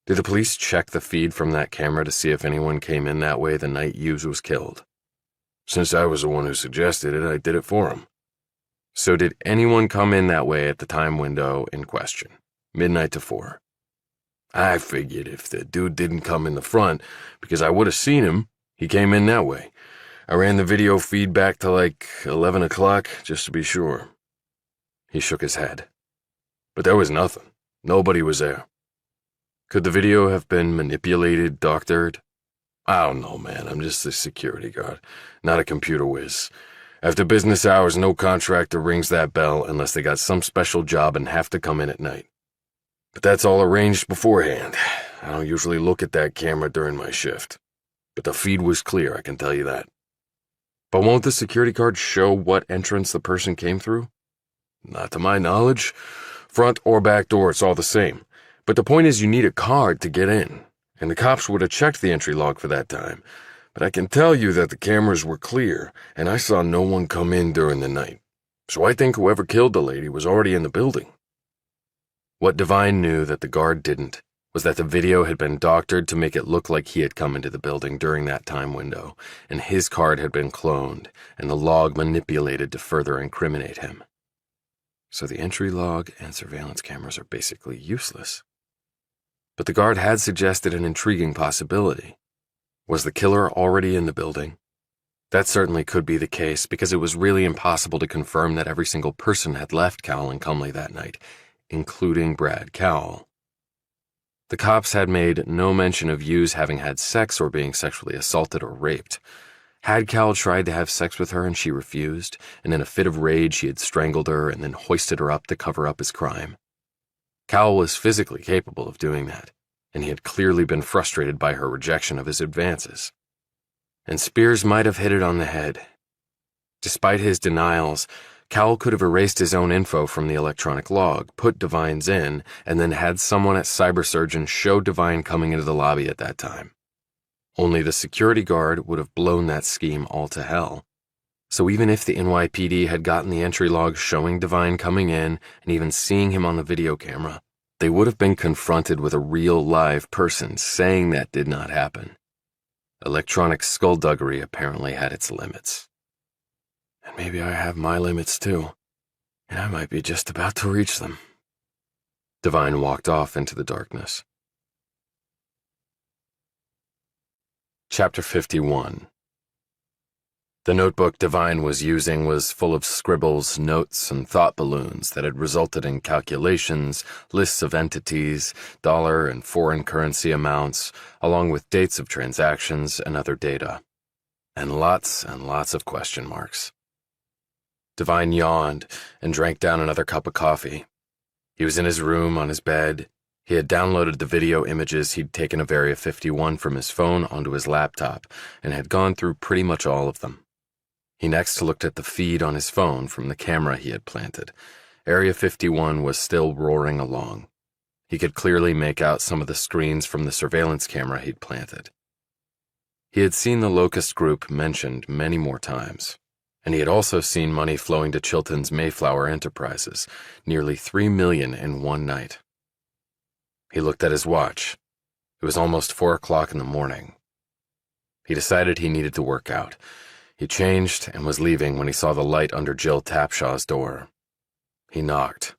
Did the police check the feed from that camera to see if anyone came in that way the night Hughes was killed? Since I was the one who suggested it, I did it for him. So did anyone come in that way at the time window in question, midnight to 4? I figured if the dude didn't come in the front, because I would have seen him, he came in that way. I ran the video feed back to like 11 o'clock, just to be sure. He shook his head. But there was nothing. Nobody was there. Could the video have been manipulated, doctored? I don't know, man. I'm just a security guard, not a computer whiz. After business hours, no contractor rings that bell unless they got some special job and have to come in at night. But that's all arranged beforehand. I don't usually look at that camera during my shift. But the feed was clear, I can tell you that. But won't the security card show what entrance the person came through? Not to my knowledge. Front or back door, it's all the same. But the point is you need a card to get in, and the cops would have checked the entry log for that time. But I can tell you that the cameras were clear, and I saw no one come in during the night. So I think whoever killed the lady was already in the building. What Devine knew that the guard didn't was that the video had been doctored to make it look like he had come into the building during that time window, and his card had been cloned, and the log manipulated to further incriminate him. So the entry log and surveillance cameras are basically useless. But the guard had suggested an intriguing possibility. Was the killer already in the building? That certainly could be the case, because it was really impossible to confirm that every single person had left Cowell and Cumley that night, including Brad Cowell. The cops had made no mention of Hughes having had sex or being sexually assaulted or raped. Had Cal tried to have sex with her and she refused, and in a fit of rage he had strangled her and then hoisted her up to cover up his crime? Cal was physically capable of doing that, and he had clearly been frustrated by her rejection of his advances. And Spears might have hit it on the head. Despite his denials, Cal could have erased his own info from the electronic log, put Devine's in, and then had someone at Cybersurgeon show Devine coming into the lobby at that time. Only the security guard would have blown that scheme all to hell. So even if the NYPD had gotten the entry log showing Devine coming in and even seeing him on the video camera, they would have been confronted with a real live person saying that did not happen. Electronic skullduggery apparently had its limits. And maybe I have my limits too, and I might be just about to reach them. Devine walked off into the darkness. Chapter 51. The notebook Devine was using was full of scribbles, notes, and thought balloons that had resulted in calculations, lists of entities, dollar and foreign currency amounts, along with dates of transactions and other data. And lots of question marks. Devine yawned and drank down another cup of coffee. He was in his room on his bed. He had downloaded the video images he'd taken of Area 51 from his phone onto his laptop and had gone through pretty much all of them. He next looked at the feed on his phone from the camera he had planted. Area 51 was still roaring along. He could clearly make out some of the screens from the surveillance camera he'd planted. He had seen the Locust Group mentioned many more times, and he had also seen money flowing to Chilton's Mayflower Enterprises, nearly $3 million in one night. He looked at his watch. It was almost 4 o'clock in the morning. He decided he needed to work out. He changed and was leaving when he saw the light under Jill Tapshaw's door. He knocked.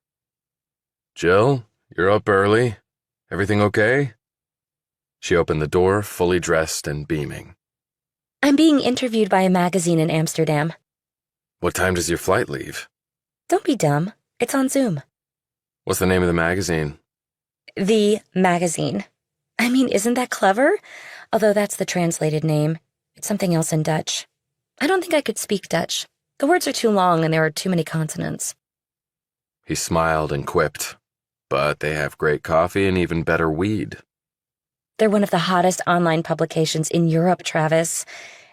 "Jill, you're up early. Everything okay?" She opened the door, fully dressed and beaming. I'm being interviewed by a magazine in Amsterdam. "What time does your flight leave?" Don't be dumb. It's on Zoom. "What's the name of the magazine?" The magazine. I mean, isn't that clever? Although that's the translated name. It's something else in Dutch. I don't think I could speak Dutch. The words are too long and there are too many consonants. He smiled and quipped, "But they have great coffee and even better weed." They're one of the hottest online publications in Europe, Travis.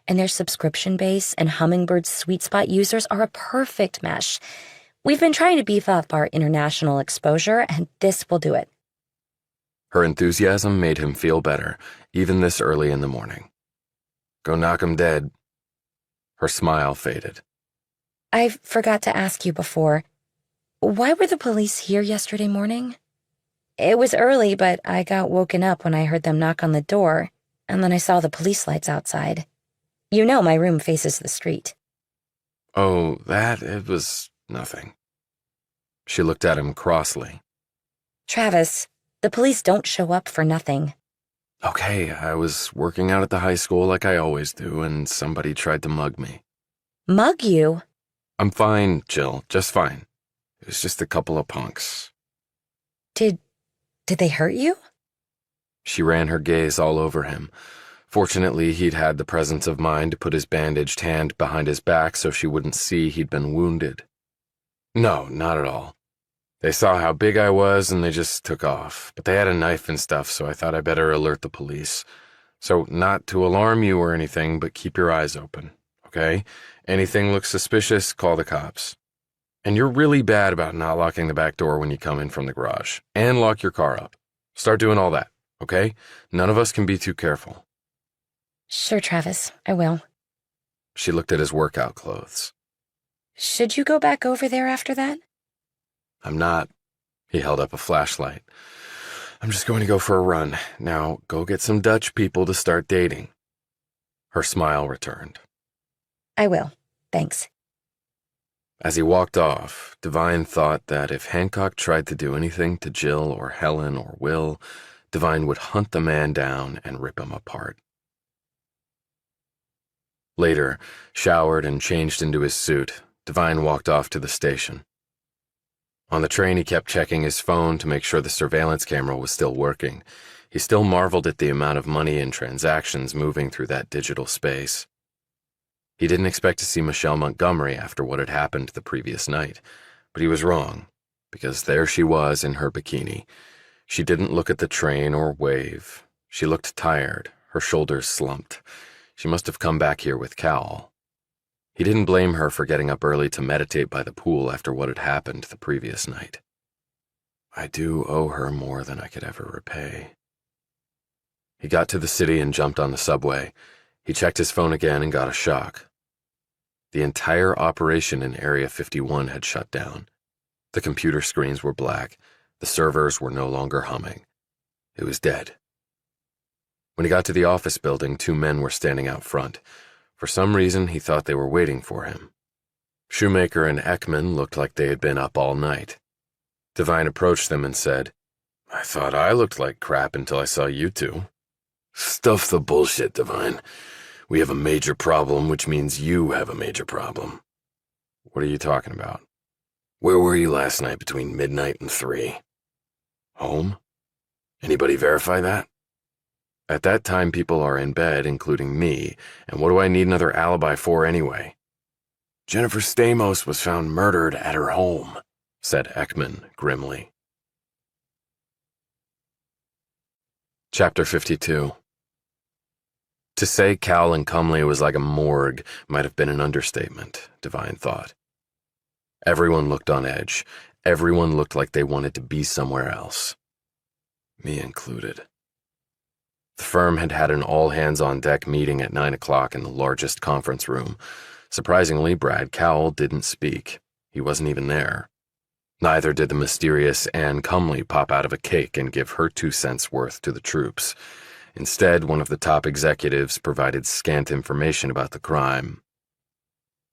And their subscription base and Hummingbird's sweet spot users are a perfect mesh. We've been trying to beef up our international exposure, and this will do it. Her enthusiasm made him feel better, even this early in the morning. "Go knock 'em dead." Her smile faded. I forgot to ask you before. Why were the police here yesterday morning? It was early, but I got woken up when I heard them knock on the door, and then I saw the police lights outside. You know my room faces the street. "Oh, it was nothing." She looked at him crossly. Travis, the police don't show up for nothing. "Okay, I was working out at the high school like I always do, and somebody tried to mug me." Mug you? "I'm fine, Jill, just fine. It was just a couple of punks." Did they hurt you? She ran her gaze all over him. Fortunately, he'd had the presence of mind to put his bandaged hand behind his back so she wouldn't see he'd been wounded. "No, not at all. They saw how big I was and they just took off. But they had a knife and stuff, so I thought I better alert the police. So not to alarm you or anything, but keep your eyes open, okay? Anything looks suspicious, call the cops. And you're really bad about not locking the back door when you come in from the garage. And lock your car up. Start doing all that, okay? None of us can be too careful." Sure, Travis, I will. She looked at his workout clothes. Should you go back over there after that? "I'm not." He held up a flashlight. "I'm just going to go for a run. Now, go get some Dutch people to start dating." Her smile returned. I will. Thanks. As he walked off, Devine thought that if Hancock tried to do anything to Jill or Helen or Will, Devine would hunt the man down and rip him apart. Later, showered and changed into his suit, Devine walked off to the station. On the train, he kept checking his phone to make sure the surveillance camera was still working. He still marveled at the amount of money and transactions moving through that digital space. He didn't expect to see Michelle Montgomery after what had happened the previous night, but he was wrong, because there she was in her bikini. She didn't look at the train or wave. She looked tired, her shoulders slumped. She must have come back here with Cal. He didn't blame her for getting up early to meditate by the pool after what had happened the previous night. I do owe her more than I could ever repay. He got to the city and jumped on the subway. He checked his phone again and got a shock. The entire operation in Area 51 had shut down. The computer screens were black. The servers were no longer humming. It was dead. When he got to the office building, 2 men were standing out front. For some reason, he thought they were waiting for him. Shoemaker and Ekman looked like they had been up all night. Devine approached them and said, "I thought I looked like crap until I saw you two." Stuff the bullshit, Devine. We have a major problem, which means you have a major problem. What are you talking about? Where were you last night between midnight and 3? Home? Anybody verify that? At that time, people are in bed, including me, and what do I need another alibi for anyway? Jennifer Stamos was found murdered at her home, said Ekman grimly. Chapter 52. To say Cal and Cumley was like a morgue might have been an understatement, Devine thought. Everyone looked on edge. Everyone looked like they wanted to be somewhere else. Me included. The firm had had an all-hands-on-deck meeting at 9 o'clock in the largest conference room. Surprisingly, Brad Cowell didn't speak. He wasn't even there. Neither did the mysterious Anne Cumley pop out of a cake and give her 2 cents worth to the troops. Instead, one of the top executives provided scant information about the crime.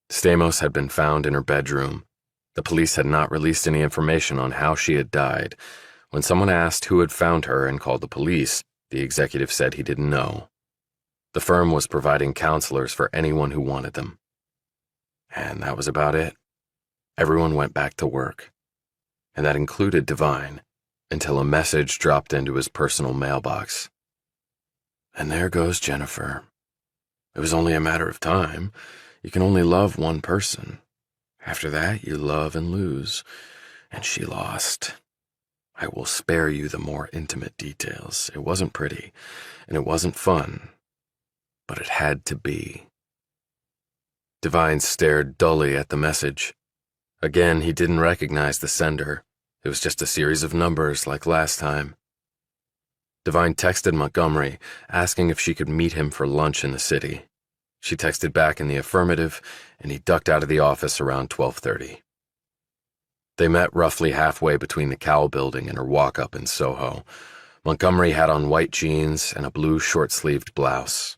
Stamos had been found in her bedroom. The police had not released any information on how she had died. When someone asked who had found her and called the police, the executive said he didn't know. The firm was providing counselors for anyone who wanted them. And that was about it. Everyone went back to work. And that included Devine, until a message dropped into his personal mailbox. And there goes Jennifer. It was only a matter of time. You can only love one person. After that, you love and lose. And she lost. I will spare you the more intimate details. It wasn't pretty, and it wasn't fun, but it had to be. Devine stared dully at the message. Again, he didn't recognize the sender. It was just a series of numbers like last time. Devine texted Montgomery, asking if she could meet him for lunch in the city. She texted back in the affirmative, and he ducked out of the office around 12:30. They met roughly halfway between the Cowell building and her walk-up in Soho. Montgomery had on white jeans and a blue short-sleeved blouse.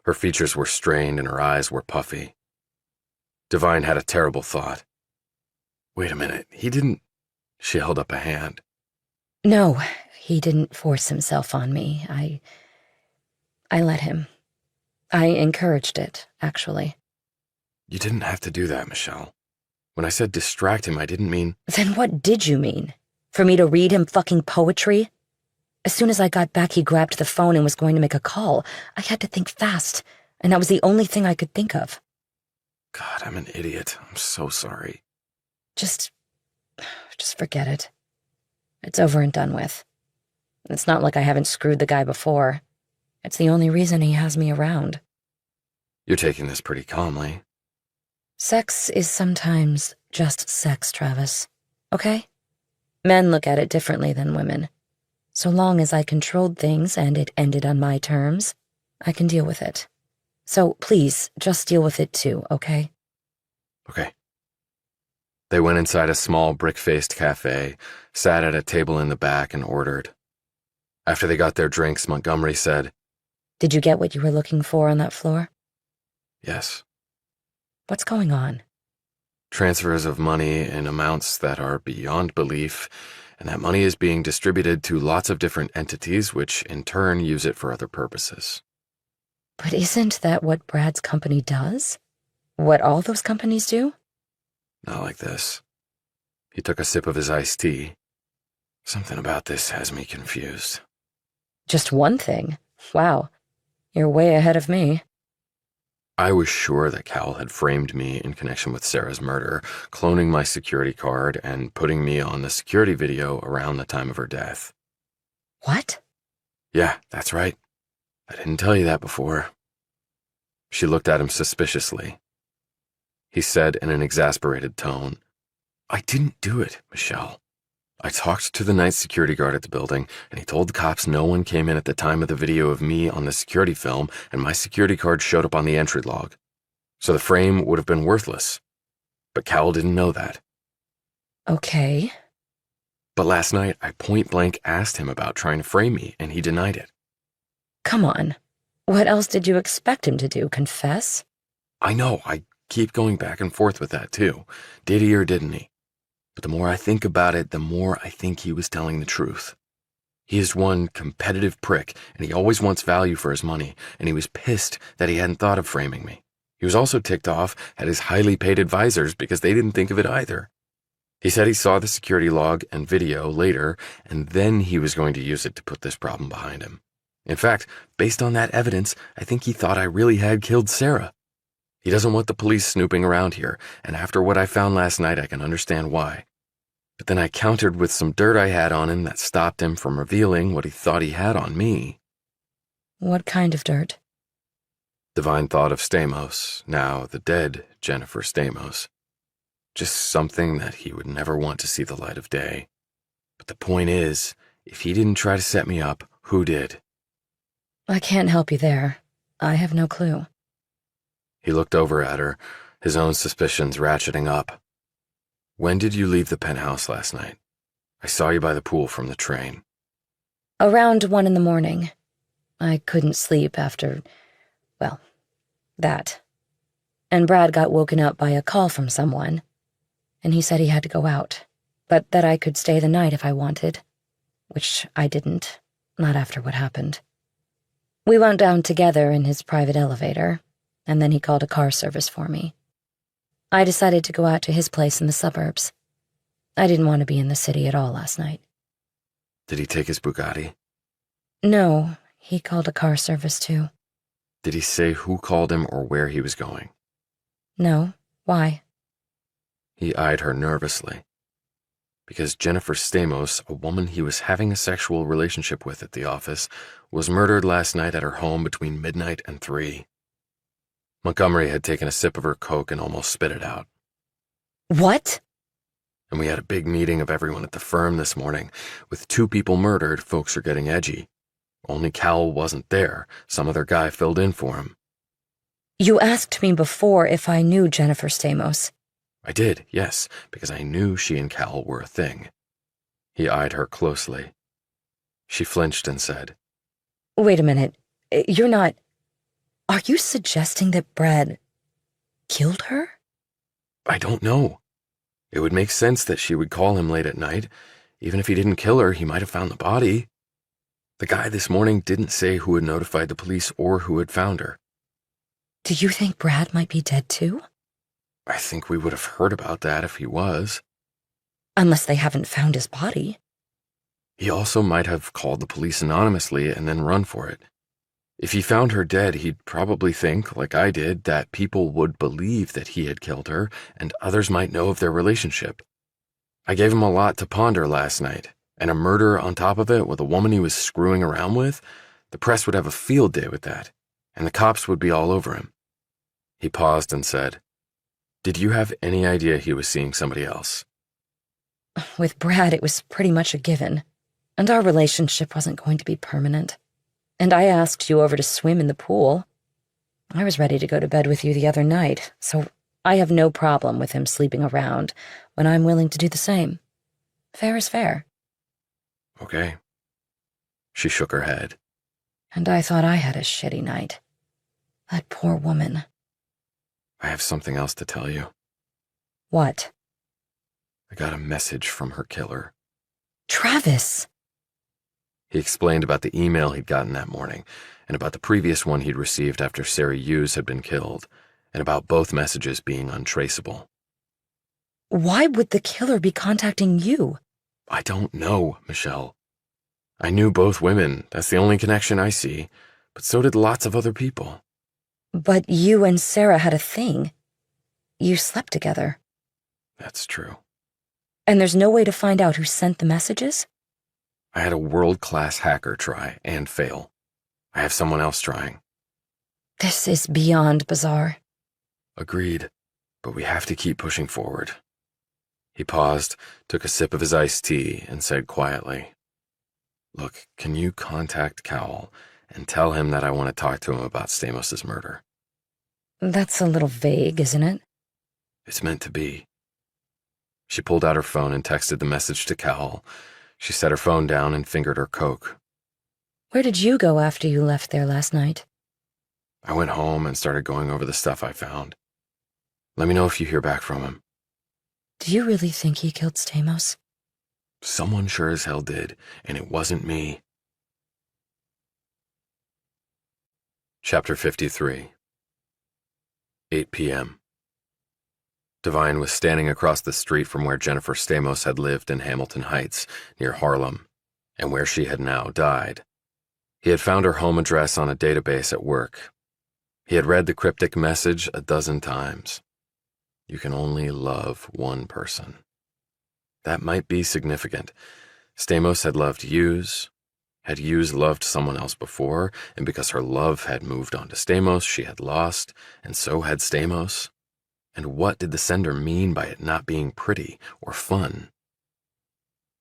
Her features were strained and her eyes were puffy. Devine had a terrible thought. Wait a minute, he didn't... She held up a hand. No, he didn't force himself on me. I let him. I encouraged it, actually. You didn't have to do that, Michelle. When I said distract him, I didn't mean... Then what did you mean? For me to read him fucking poetry? As soon as I got back, he grabbed the phone and was going to make a call. I had to think fast, and that was the only thing I could think of. God, I'm an idiot. I'm so sorry. Just forget it. It's over and done with. It's not like I haven't screwed the guy before. It's the only reason he has me around. You're taking this pretty calmly. Sex is sometimes just sex, Travis. Okay? Men look at it differently than women. So long as I controlled things and it ended on my terms, I can deal with it. So please, just deal with it too, okay? Okay. They went inside a small brick-faced cafe, sat at a table in the back, and ordered. After they got their drinks, Montgomery said, Did you get what you were looking for on that floor? Yes. What's going on? Transfers of money in amounts that are beyond belief, and that money is being distributed to lots of different entities, which in turn use it for other purposes. But isn't that what Brad's company does? What all those companies do? Not like this. He took a sip of his iced tea. Something about this has me confused. Just one thing? Wow, you're way ahead of me. I was sure that Cal had framed me in connection with Sarah's murder, cloning my security card and putting me on the security video around the time of her death. What? Yeah, that's right. I didn't tell you that before. She looked at him suspiciously. He said in an exasperated tone, I didn't do it, Michelle. I talked to the night security guard at the building, and he told the cops no one came in at the time of the video of me on the security film, and my security card showed up on the entry log. So the frame would have been worthless. But Cal didn't know that. Okay. But last night, I point-blank asked him about trying to frame me, and he denied it. Come on. What else did you expect him to do, confess? I know, I keep going back and forth with that too. Did he or didn't he? But the more I think about it, the more I think he was telling the truth. He is one competitive prick, and he always wants value for his money, and he was pissed that he hadn't thought of framing me. He was also ticked off at his highly paid advisors because they didn't think of it either. He said he saw the security log and video later, and then he was going to use it to put this problem behind him. In fact, based on that evidence, I think he thought I really had killed Sarah. He doesn't want the police snooping around here, and after what I found last night, I can understand why. But then I countered with some dirt I had on him that stopped him from revealing what he thought he had on me. What kind of dirt? Devine thought of Stamos, now the dead Jennifer Stamos. Just something that he would never want to see the light of day. But the point is, if he didn't try to set me up, who did? I can't help you there. I have no clue. He looked over at her, his own suspicions ratcheting up. When did you leave the penthouse last night? I saw you by the pool from the train. Around 1 a.m. I couldn't sleep after, well, that. And Brad got woken up by a call from someone, and he said he had to go out, but that I could stay the night if I wanted, which I didn't, not after what happened. We went down together in his private elevator, and then he called a car service for me. I decided to go out to his place in the suburbs. I didn't want to be in the city at all last night. Did he take his Bugatti? No, he called a car service too. Did he say who called him or where he was going? No, why? He eyed her nervously. Because Jennifer Stamos, a woman he was having a sexual relationship with at the office, was murdered last night at her home between midnight and 3. Montgomery had taken a sip of her Coke and almost spit it out. What? And we had a big meeting of everyone at the firm this morning. With 2 people murdered, folks are getting edgy. Only Cal wasn't there. Some other guy filled in for him. You asked me before if I knew Jennifer Stamos. I did, yes, because I knew she and Cal were a thing. He eyed her closely. She flinched and said, Wait a minute. You're not... Are you suggesting that Brad killed her? I don't know. It would make sense that she would call him late at night. Even if he didn't kill her, he might have found the body. The guy this morning didn't say who had notified the police or who had found her. Do you think Brad might be dead too? I think we would have heard about that if he was. Unless they haven't found his body. He also might have called the police anonymously and then run for it. If he found her dead, he'd probably think, like I did, that people would believe that he had killed her and others might know of their relationship. I gave him a lot to ponder last night, and a murder on top of it with a woman he was screwing around with, the press would have a field day with that, and the cops would be all over him. He paused and said, Did you have any idea he was seeing somebody else? With Brad, it was pretty much a given, and our relationship wasn't going to be permanent. And I asked you over to swim in the pool. I was ready to go to bed with you the other night, so I have no problem with him sleeping around when I'm willing to do the same. Fair is fair. Okay. She shook her head. And I thought I had a shitty night. That poor woman. I have something else to tell you. What? I got a message from her killer. Travis! He explained about the email he'd gotten that morning, and about the previous one he'd received after Sarah Hughes had been killed, and about both messages being untraceable. Why would the killer be contacting you? I don't know, Michelle. I knew both women. That's the only connection I see. But so did lots of other people. But you and Sarah had a thing. You slept together. That's true. And there's no way to find out who sent the messages? I had a world-class hacker try and fail. I have someone else trying. This is beyond bizarre. Agreed, but we have to keep pushing forward. He paused, took a sip of his iced tea, and said quietly, "Look, can you contact Cowell and tell him that I want to talk to him about Stamos' murder?" That's a little vague, isn't it? It's meant to be. She pulled out her phone and texted the message to Cowell. She set her phone down and fingered her Coke. Where did you go after you left there last night? I went home and started going over the stuff I found. Let me know if you hear back from him. Do you really think he killed Stamos? Someone sure as hell did, and it wasn't me. Chapter 53. 8 p.m. Devine was standing across the street from where Jennifer Stamos had lived in Hamilton Heights, near Harlem, and where she had now died. He had found her home address on a database at work. He had read the cryptic message a dozen times. You can only love one person. That might be significant. Stamos had loved Hughes. Had Hughes loved someone else before, and because her love had moved on to Stamos, she had lost, and so had Stamos? And what did the sender mean by it not being pretty or fun?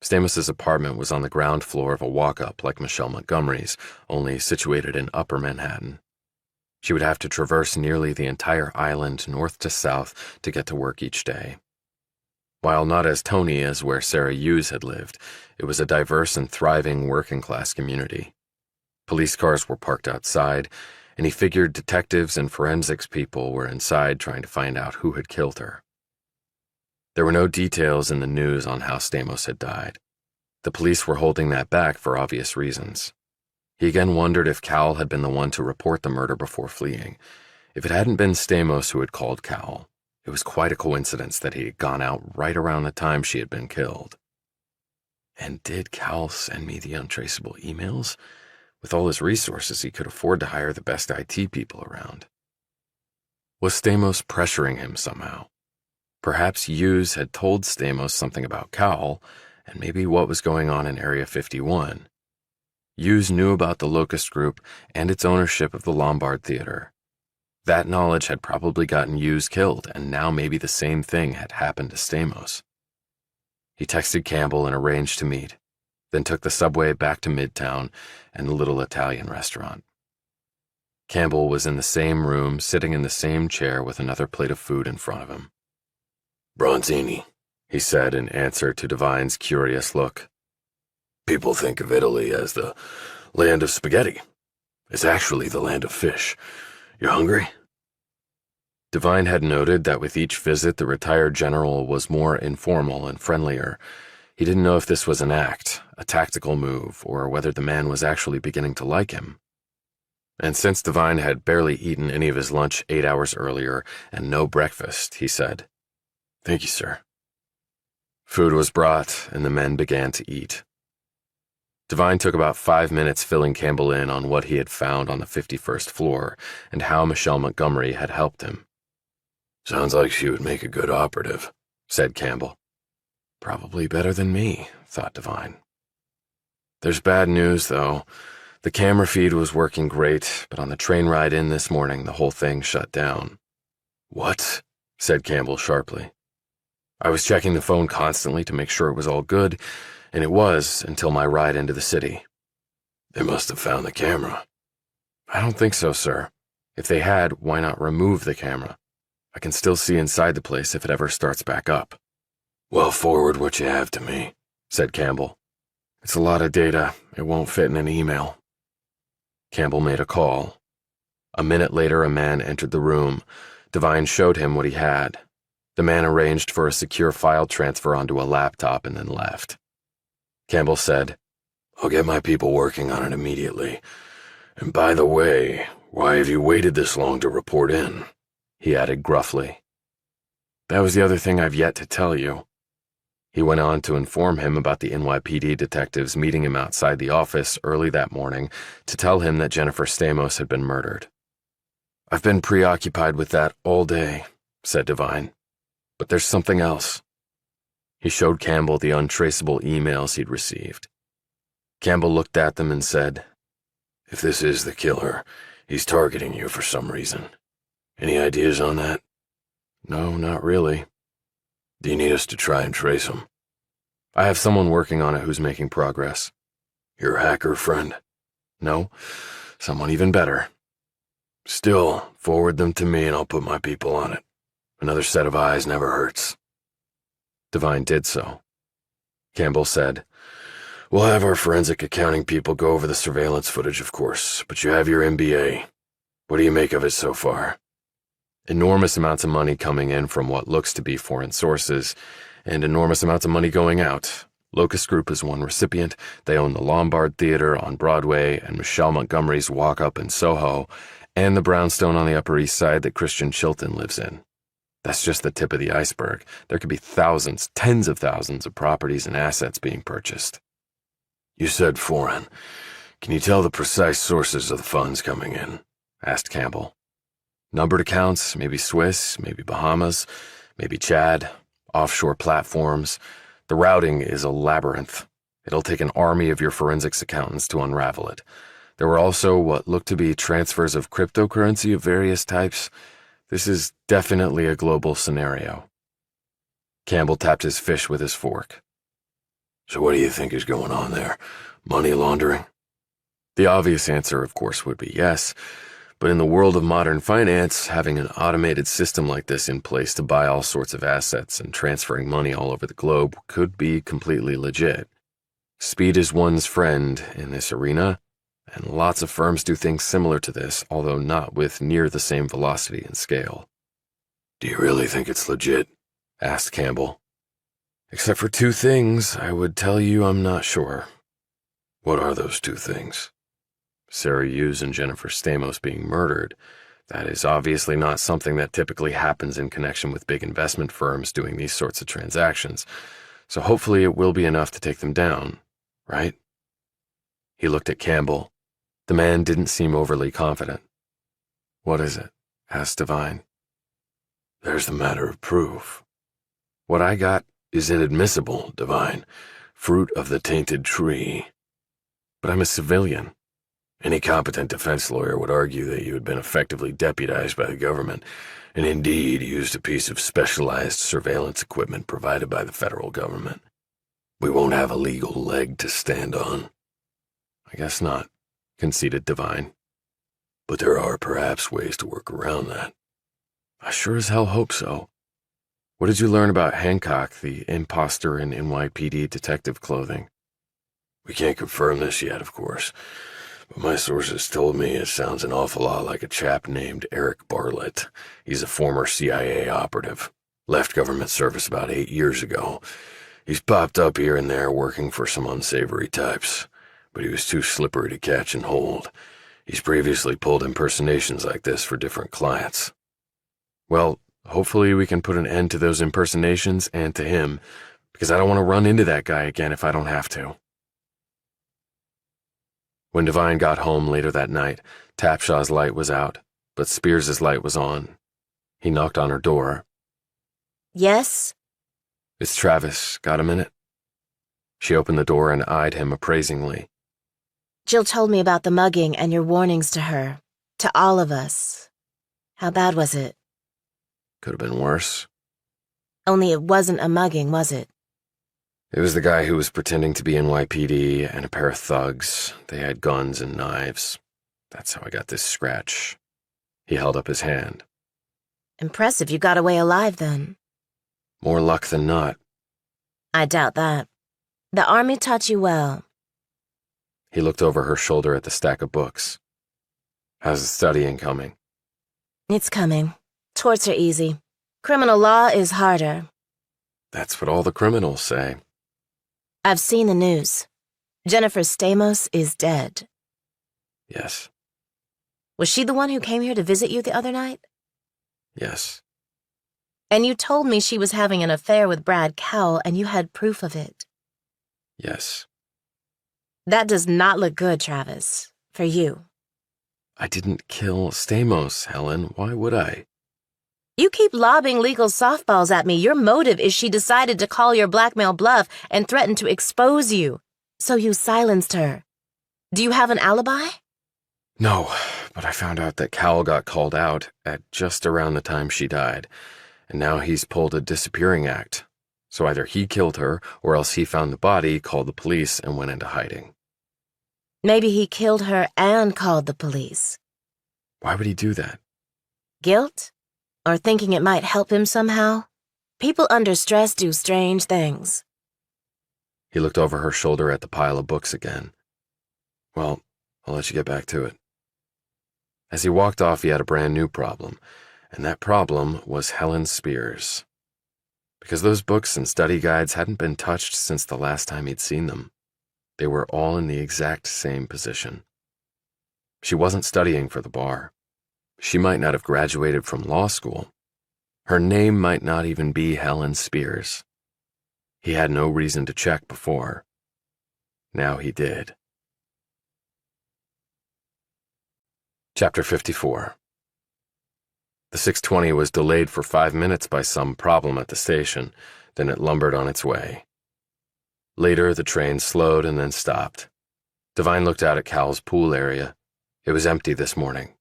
Stamos' apartment was on the ground floor of a walk-up like Michelle Montgomery's, only situated in Upper Manhattan. She would have to traverse nearly the entire island north to south to get to work each day. While not as tony as where Sarah Hughes had lived, it was a diverse and thriving working-class community. Police cars were parked outside, and he figured detectives and forensics people were inside trying to find out who had killed her. There were no details in the news on how Stamos had died. The police were holding that back for obvious reasons. He again wondered if Cowell had been the one to report the murder before fleeing. If it hadn't been Stamos who had called Cowell, it was quite a coincidence that he had gone out right around the time she had been killed. And did Cowell send me the untraceable emails? With all his resources, he could afford to hire the best IT people around. Was Stamos pressuring him somehow? Perhaps Hughes had told Stamos something about Cowell, and maybe what was going on in Area 51. Hughes knew about the Locust Group and its ownership of the Lombard Theater. That knowledge had probably gotten Hughes killed, and now maybe the same thing had happened to Stamos. He texted Campbell and arranged to meet, then took the subway back to Midtown and the little Italian restaurant. Campbell was in the same room, sitting in the same chair with another plate of food in front of him. Bronzini, He said in answer to Devine's curious look. People think of Italy as the land of spaghetti. It's actually the land of fish. You hungry? Devine had noted that with each visit the retired general was more informal and friendlier. He didn't know if this was an act, a tactical move, or whether the man was actually beginning to like him. And since Devine had barely eaten any of his lunch 8 hours earlier and no breakfast, he said, "Thank you, sir." Food was brought, and the men began to eat. Devine took about 5 minutes filling Campbell in on what he had found on the 51st floor and how Michelle Montgomery had helped him. Sounds like she would make a good operative, said Campbell. Probably better than me, thought Devine. There's bad news, though. The camera feed was working great, but on the train ride in this morning, the whole thing shut down. What? Said Campbell sharply. I was checking the phone constantly to make sure it was all good, and it was until my ride into the city. They must have found the camera. I don't think so, sir. If they had, why not remove the camera? I can still see inside the place if it ever starts back up. Well, forward what you have to me, said Campbell. It's a lot of data. It won't fit in an email. Campbell made a call. A minute later, a man entered the room. Devine showed him what he had. The man arranged for a secure file transfer onto a laptop and then left. Campbell said, I'll get my people working on it immediately. And by the way, why have you waited this long to report in? He added gruffly. That was the other thing I've yet to tell you." He went on to inform him about the NYPD detectives meeting him outside the office early that morning to tell him that Jennifer Stamos had been murdered. "I've been preoccupied with that all day," said Devine. "But there's something else." He showed Campbell the untraceable emails he'd received. Campbell looked at them and said, "If this is the killer, he's targeting you for some reason. Any ideas on that?" "No, not really." "Do you need us to try and trace him?" "I have someone working on it who's making progress." "Your hacker friend?" "No, someone even better." "Still, forward them to me and I'll put my people on it. Another set of eyes never hurts." Devine did so. Campbell said, "We'll have our forensic accounting people go over the surveillance footage, of course, but you have your MBA. What do you make of it so far?" Enormous amounts of money coming in from what looks to be foreign sources, and enormous amounts of money going out. Locust Group is one recipient. They own the Lombard Theater on Broadway and Michelle Montgomery's Walk Up in Soho, and the brownstone on the Upper East Side that Christian Chilton lives in. That's just the tip of the iceberg. There could be thousands, tens of thousands of properties and assets being purchased. "You said foreign. Can you tell the precise sources of the funds coming in?" asked Campbell. "Numbered accounts, maybe Swiss, maybe Bahamas, maybe Chad, offshore platforms. The routing is a labyrinth. It'll take an army of your forensics accountants to unravel it. There were also what looked to be transfers of cryptocurrency of various types. This is definitely a global scenario." Campbell tapped his fish with his fork. "So what do you think is going on there? Money laundering?" The obvious answer, of course, would be yes. But in the world of modern finance, having an automated system like this in place to buy all sorts of assets and transferring money all over the globe could be completely legit. Speed is one's friend in this arena, and lots of firms do things similar to this, although not with near the same velocity and scale. "Do you really think it's legit?" asked Campbell. "Except for two things, I would tell you I'm not sure." "What are those two things?" Sarah Hughes and Jennifer Stamos being murdered. That is obviously not something that typically happens in connection with big investment firms doing these sorts of transactions, so hopefully it will be enough to take them down, right? He looked at Campbell. The man didn't seem overly confident. "What is it?" asked Devine. "There's the matter of proof. "What I got is inadmissible, Devine. Fruit of the tainted tree." "But I'm a civilian." "Any competent defense lawyer would argue that you had been effectively deputized by the government, and indeed used a piece of specialized surveillance equipment provided by the federal government. We won't have a legal leg to stand on." "I guess not," conceded Devine. "But there are perhaps ways to work around that." "I sure as hell hope so. What did you learn about Hancock, the imposter in NYPD detective clothing?" "We can't confirm this yet, of course, but my sources told me it sounds an awful lot like a chap named Eric Bartlett. He's a former CIA operative. Left government service about 8 years ago. He's popped up here and there working for some unsavory types, but he was too slippery to catch and hold. He's previously pulled impersonations like this for different clients." "Well, hopefully we can put an end to those impersonations and to him, because I don't want to run into that guy again if I don't have to." When Devine got home later that night, Tapshaw's light was out, but Spears's light was on. He knocked on her door. Yes? "It's Travis. Got a minute?" She opened the door and eyed him appraisingly. Jill told me about the mugging and your warnings to her. To all of us. How bad was it? "Could have been worse." Only it wasn't a mugging, was it? "It was the guy who was pretending to be NYPD and a pair of thugs. They had guns and knives. That's how I got this scratch." He held up his hand. Impressive you got away alive then. "More luck than not." I doubt that. The Army taught you well. He looked over her shoulder at the stack of books. "How's the studying coming?" It's coming. Torts are easy. Criminal law is harder. "That's what all the criminals say." I've seen the news. Jennifer Stamos is dead. "Yes, Was she the one who came here to visit you the other night? yes." And you told me she was having an affair with Brad Cowell, and you had proof of it. Yes. That does not look good, Travis. For you. I didn't kill Stamos, Helen. Why would I? You keep lobbing legal softballs at me. Your motive is she decided to call your blackmail bluff and threatened to expose you. So you silenced her. Do you have an alibi? No, but I found out that Cowell got called out at just around the time she died, and now he's pulled a disappearing act. So either he killed her, or else he found the body, called the police, and went into hiding. Maybe he killed her and called the police. Why would he do that? Guilt? Or thinking it might help him somehow? People under stress do strange things. He looked over her shoulder at the pile of books again. Well, I'll let you get back to it. As he walked off, he had a brand new problem, and that problem was Helen Spears. Because those books and study guides hadn't been touched since the last time he'd seen them. They were all in the exact same position. She wasn't studying for the bar. She might not have graduated from law school. Her name might not even be Helen Spears. He had no reason to check before. Now he did. Chapter 54. The 6:20 was delayed for 5 minutes by some problem at the station, then it lumbered on its way. Later, the train slowed and then stopped. Devine looked out at Cowell's pool area. It was empty this morning.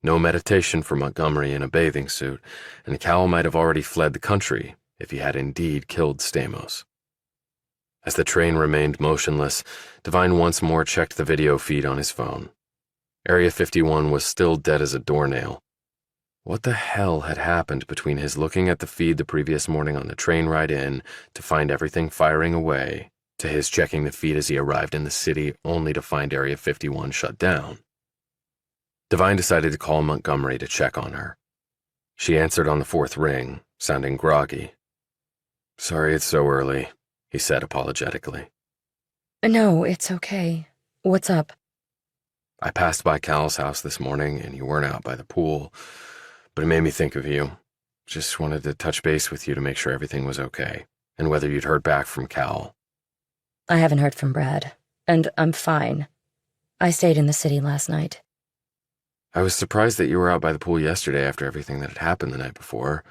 No meditation for Montgomery in a bathing suit, and Cowell might have already fled the country if he had indeed killed Stamos. As the train remained motionless, Devine once more checked the video feed on his phone. Area 51 was still dead as a doornail. What the hell had happened between his looking at the feed the previous morning on the train ride in to find everything firing away, to his checking the feed as he arrived in the city only to find Area 51 shut down? Devine decided to call Montgomery to check on her. She answered on the 4th ring, sounding groggy. "Sorry it's so early," he said apologetically. No, it's okay. What's up? "I passed by Cal's house this morning and you weren't out by the pool, but it made me think of you. Just wanted to touch base with you to make sure everything was okay, and whether you'd heard back from Cal." I haven't heard from Brad, and I'm fine. I stayed in the city last night. "I was surprised that you were out by the pool yesterday after everything that had happened the night before.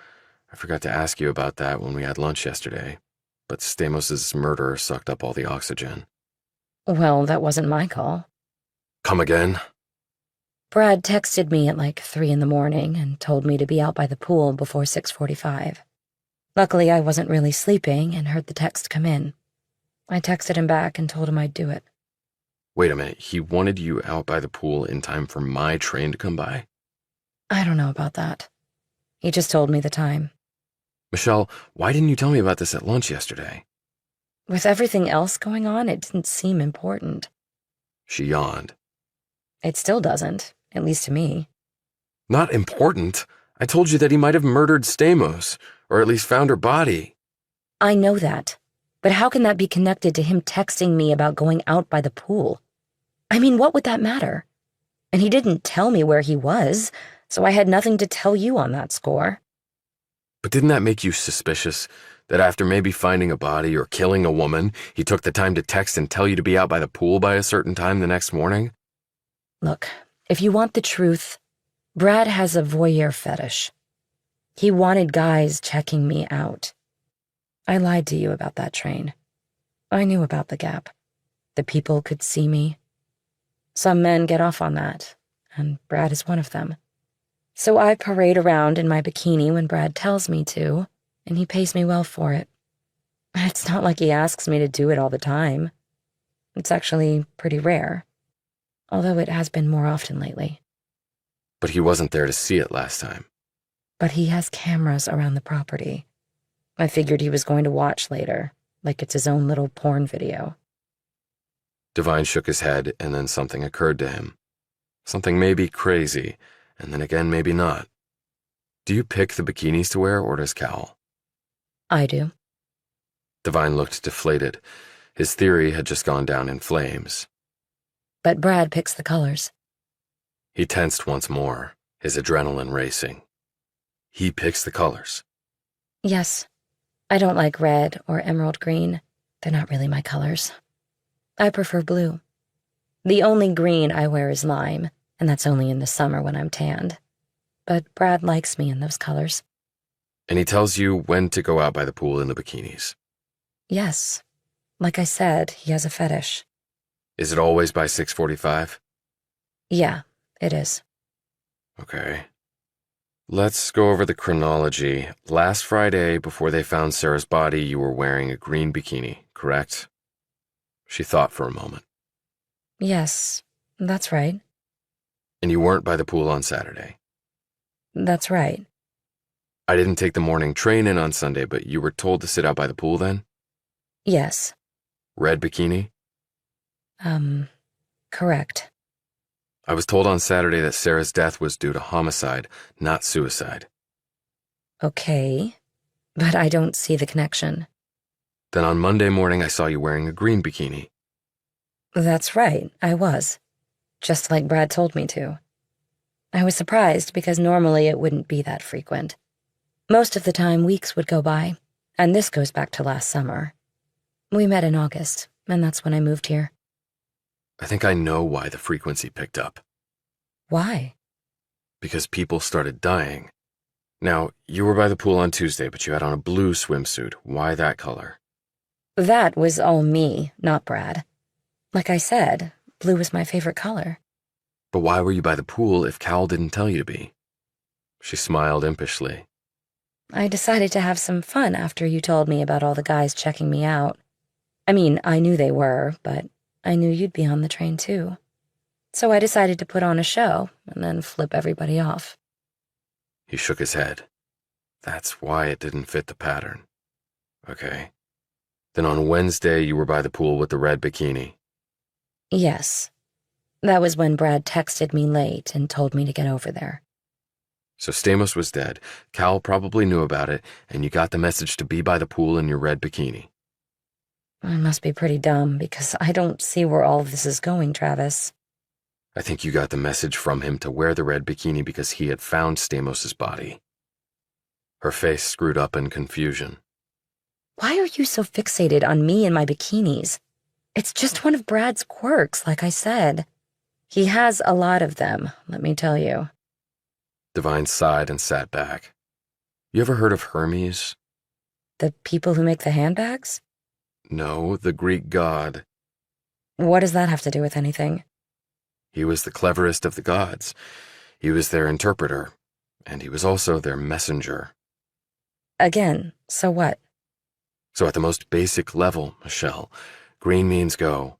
I forgot to ask you about that when we had lunch yesterday, but Stamos' murder sucked up all the oxygen." Well, that wasn't my call. "Come again?" Brad texted me at like 3 in the morning and told me to be out by the pool before 6:45. Luckily, I wasn't really sleeping and heard the text come in. I texted him back and told him I'd do it. Wait a minute, he wanted you out by the pool in time for my train to come by? I don't know about that. He just told me the time. Michelle, why didn't you tell me about this at lunch yesterday? With everything else going on, it didn't seem important. She yawned. It still doesn't, at least to me. Not important? I told you that he might have murdered Stamos, or at least found her body. I know that, but how can that be connected to him texting me about going out by the pool? I mean, what would that matter? And he didn't tell me where he was, so I had nothing to tell you on that score. But didn't that make you suspicious? That after maybe finding a body or killing a woman, he took the time to text and tell you to be out by the pool by a certain time the next morning? Look, if you want the truth, Brad has a voyeur fetish. He wanted guys checking me out. I lied to you about that train. I knew about the gap. The people could see me. Some men get off on that, and Brad is one of them. So I parade around in my bikini when Brad tells me to, and he pays me well for it. It's not like he asks me to do it all the time. It's actually pretty rare, although it has been more often lately. But he wasn't there to see it last time. But he has cameras around the property. I figured he was going to watch later, like it's his own little porn video. Devine shook his head, and then something occurred to him. Something maybe crazy, and then again maybe not. Do you pick the bikinis to wear, or does Cal? I do. Devine looked deflated. His theory had just gone down in flames. But Brad picks the colors. He tensed once more, his adrenaline racing. He picks the colors. Yes. I don't like red or emerald green. They're not really my colors. I prefer blue. The only green I wear is lime, and that's only in the summer when I'm tanned. But Brad likes me in those colors. And he tells you when to go out by the pool in the bikinis. Yes. Like I said, he has a fetish. Is it always by 6:45? Yeah, it is. Okay. Let's go over the chronology. Last Friday, before they found Sarah's body, you were wearing a green bikini, correct? She thought for a moment. Yes, that's right. And you weren't by the pool on Saturday. That's right. I didn't take the morning train in on Sunday, but you were told to sit out by the pool then? Yes. Red bikini? Correct. I was told on Saturday that Sarah's death was due to homicide, not suicide. Okay, but I don't see the connection. Then on Monday morning, I saw you wearing a green bikini. That's right, I was. Just like Brad told me to. I was surprised because normally it wouldn't be that frequent. Most of the time, weeks would go by, and this goes back to last summer. We met in August, and that's when I moved here. I think I know why the frequency picked up. Why? Because people started dying. Now, you were by the pool on Tuesday, but you had on a blue swimsuit. Why that color? That was all me, not Brad. Like I said, blue was my favorite color. But why were you by the pool if Cal didn't tell you to be? She smiled impishly. I decided to have some fun after you told me about all the guys checking me out. I mean, I knew they were, but I knew you'd be on the train too. So I decided to put on a show and then flip everybody off. He shook his head. That's why it didn't fit the pattern. Okay. Then on Wednesday, you were by the pool with the red bikini. Yes. That was when Brad texted me late and told me to get over there. So Stamos was dead, Cal probably knew about it, and you got the message to be by the pool in your red bikini. I must be pretty dumb because I don't see where all of this is going, Travis. I think you got the message from him to wear the red bikini because he had found Stamos's body. Her face screwed up in confusion. Why are you so fixated on me and my bikinis? It's just one of Brad's quirks, like I said. He has a lot of them, let me tell you. Devine sighed and sat back. You ever heard of Hermes? The people who make the handbags? No, the Greek god. What does that have to do with anything? He was the cleverest of the gods. He was their interpreter, and he was also their messenger. Again, so what? So at the most basic level, Michelle, green means go,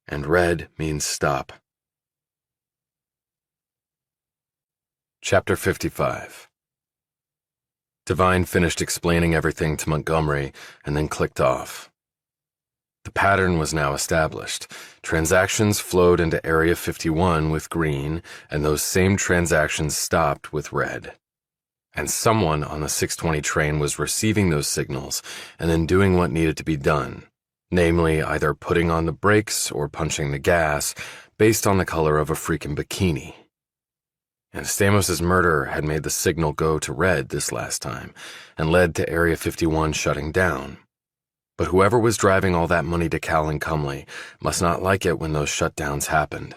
and red means stop. Chapter 55. Devine finished explaining everything to Montgomery and then clicked off. The pattern was now established. Transactions flowed into Area 51 with green, and those same transactions stopped with red. And someone on the 620 train was receiving those signals and then doing what needed to be done, namely either putting on the brakes or punching the gas based on the color of a freaking bikini. And Stamos's murder had made the signal go to red this last time and led to Area 51 shutting down. But whoever was driving all that money to Cal and Cumley must not like it when those shutdowns happened.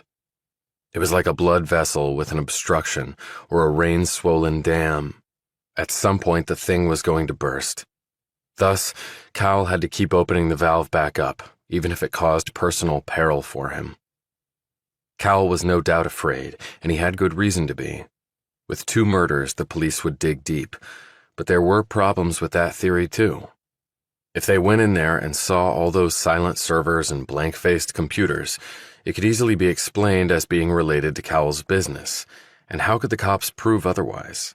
It was like a blood vessel with an obstruction or a rain-swollen dam. At some point, the thing was going to burst. Thus, Cal had to keep opening the valve back up, even if it caused personal peril for him. Cal was no doubt afraid, and he had good reason to be. With 2 murders, the police would dig deep, but there were problems with that theory too. If they went in there and saw all those silent servers and blank-faced computers, it could easily be explained as being related to Cal's business, and how could the cops prove otherwise?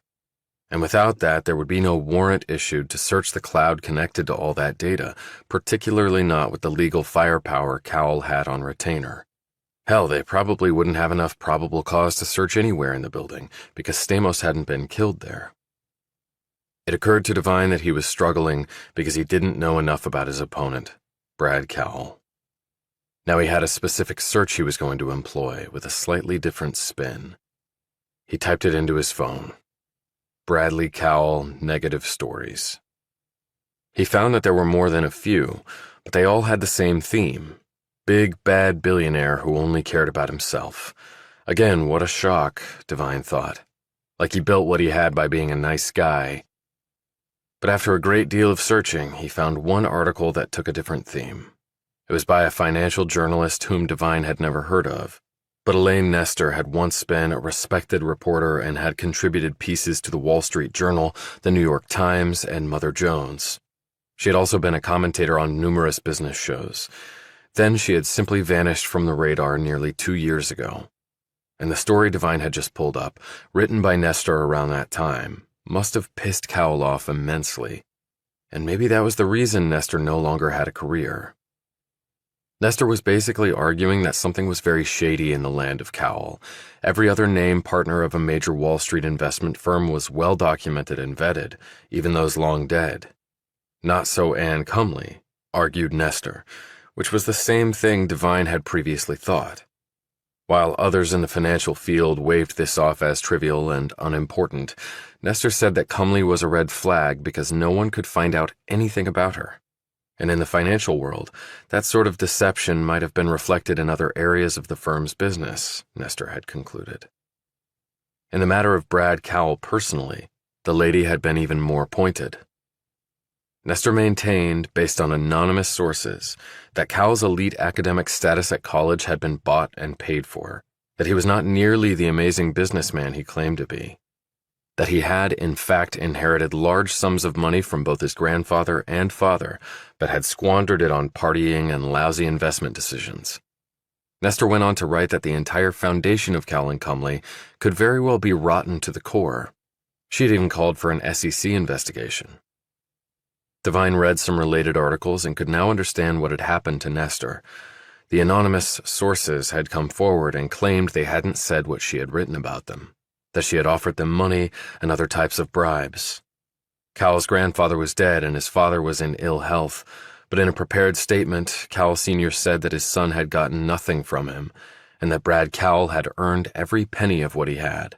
And without that, there would be no warrant issued to search the cloud connected to all that data, particularly not with the legal firepower Cal had on retainer. Hell, they probably wouldn't have enough probable cause to search anywhere in the building, because Stamos hadn't been killed there. It occurred to Devine that he was struggling because he didn't know enough about his opponent, Brad Cowell. Now he had a specific search he was going to employ with a slightly different spin. He typed it into his phone. Bradley Cowell, negative stories. He found that there were more than a few, but they all had the same theme: big, bad billionaire who only cared about himself. Again, what a shock, Devine thought. Like he built what he had by being a nice guy. But after a great deal of searching, he found one article that took a different theme. It was by a financial journalist whom Devine had never heard of. But Elaine Nestor had once been a respected reporter and had contributed pieces to the Wall Street Journal, the New York Times, and Mother Jones. She had also been a commentator on numerous business shows. Then she had simply vanished from the radar nearly 2 years ago. And the story Devine had just pulled up, written by Nestor around that time, must have pissed Cowell off immensely. And maybe that was the reason Nestor no longer had a career. Nestor was basically arguing that something was very shady in the land of Cowell. Every other named partner of a major Wall Street investment firm was well documented and vetted, even those long dead. Not so Anne Cumley, argued Nestor, which was the same thing Devine had previously thought. While others in the financial field waved this off as trivial and unimportant, Nestor said that Cumley was a red flag because no one could find out anything about her. And in the financial world, that sort of deception might have been reflected in other areas of the firm's business, Nestor had concluded. In the matter of Brad Cowell personally, the lady had been even more pointed. Nestor maintained, based on anonymous sources, that Cowell's elite academic status at college had been bought and paid for, that he was not nearly the amazing businessman he claimed to be, that he had, in fact, inherited large sums of money from both his grandfather and father, but had squandered it on partying and lousy investment decisions. Nestor went on to write that the entire foundation of Cowell & Cumley could very well be rotten to the core. She had even called for an SEC investigation. Devine read some related articles and could now understand what had happened to Nestor. The anonymous sources had come forward and claimed they hadn't said what she had written about them, that she had offered them money and other types of bribes. Cowell's grandfather was dead and his father was in ill health, but in a prepared statement, Cowell Sr. said that his son had gotten nothing from him and that Brad Cowell had earned every penny of what he had.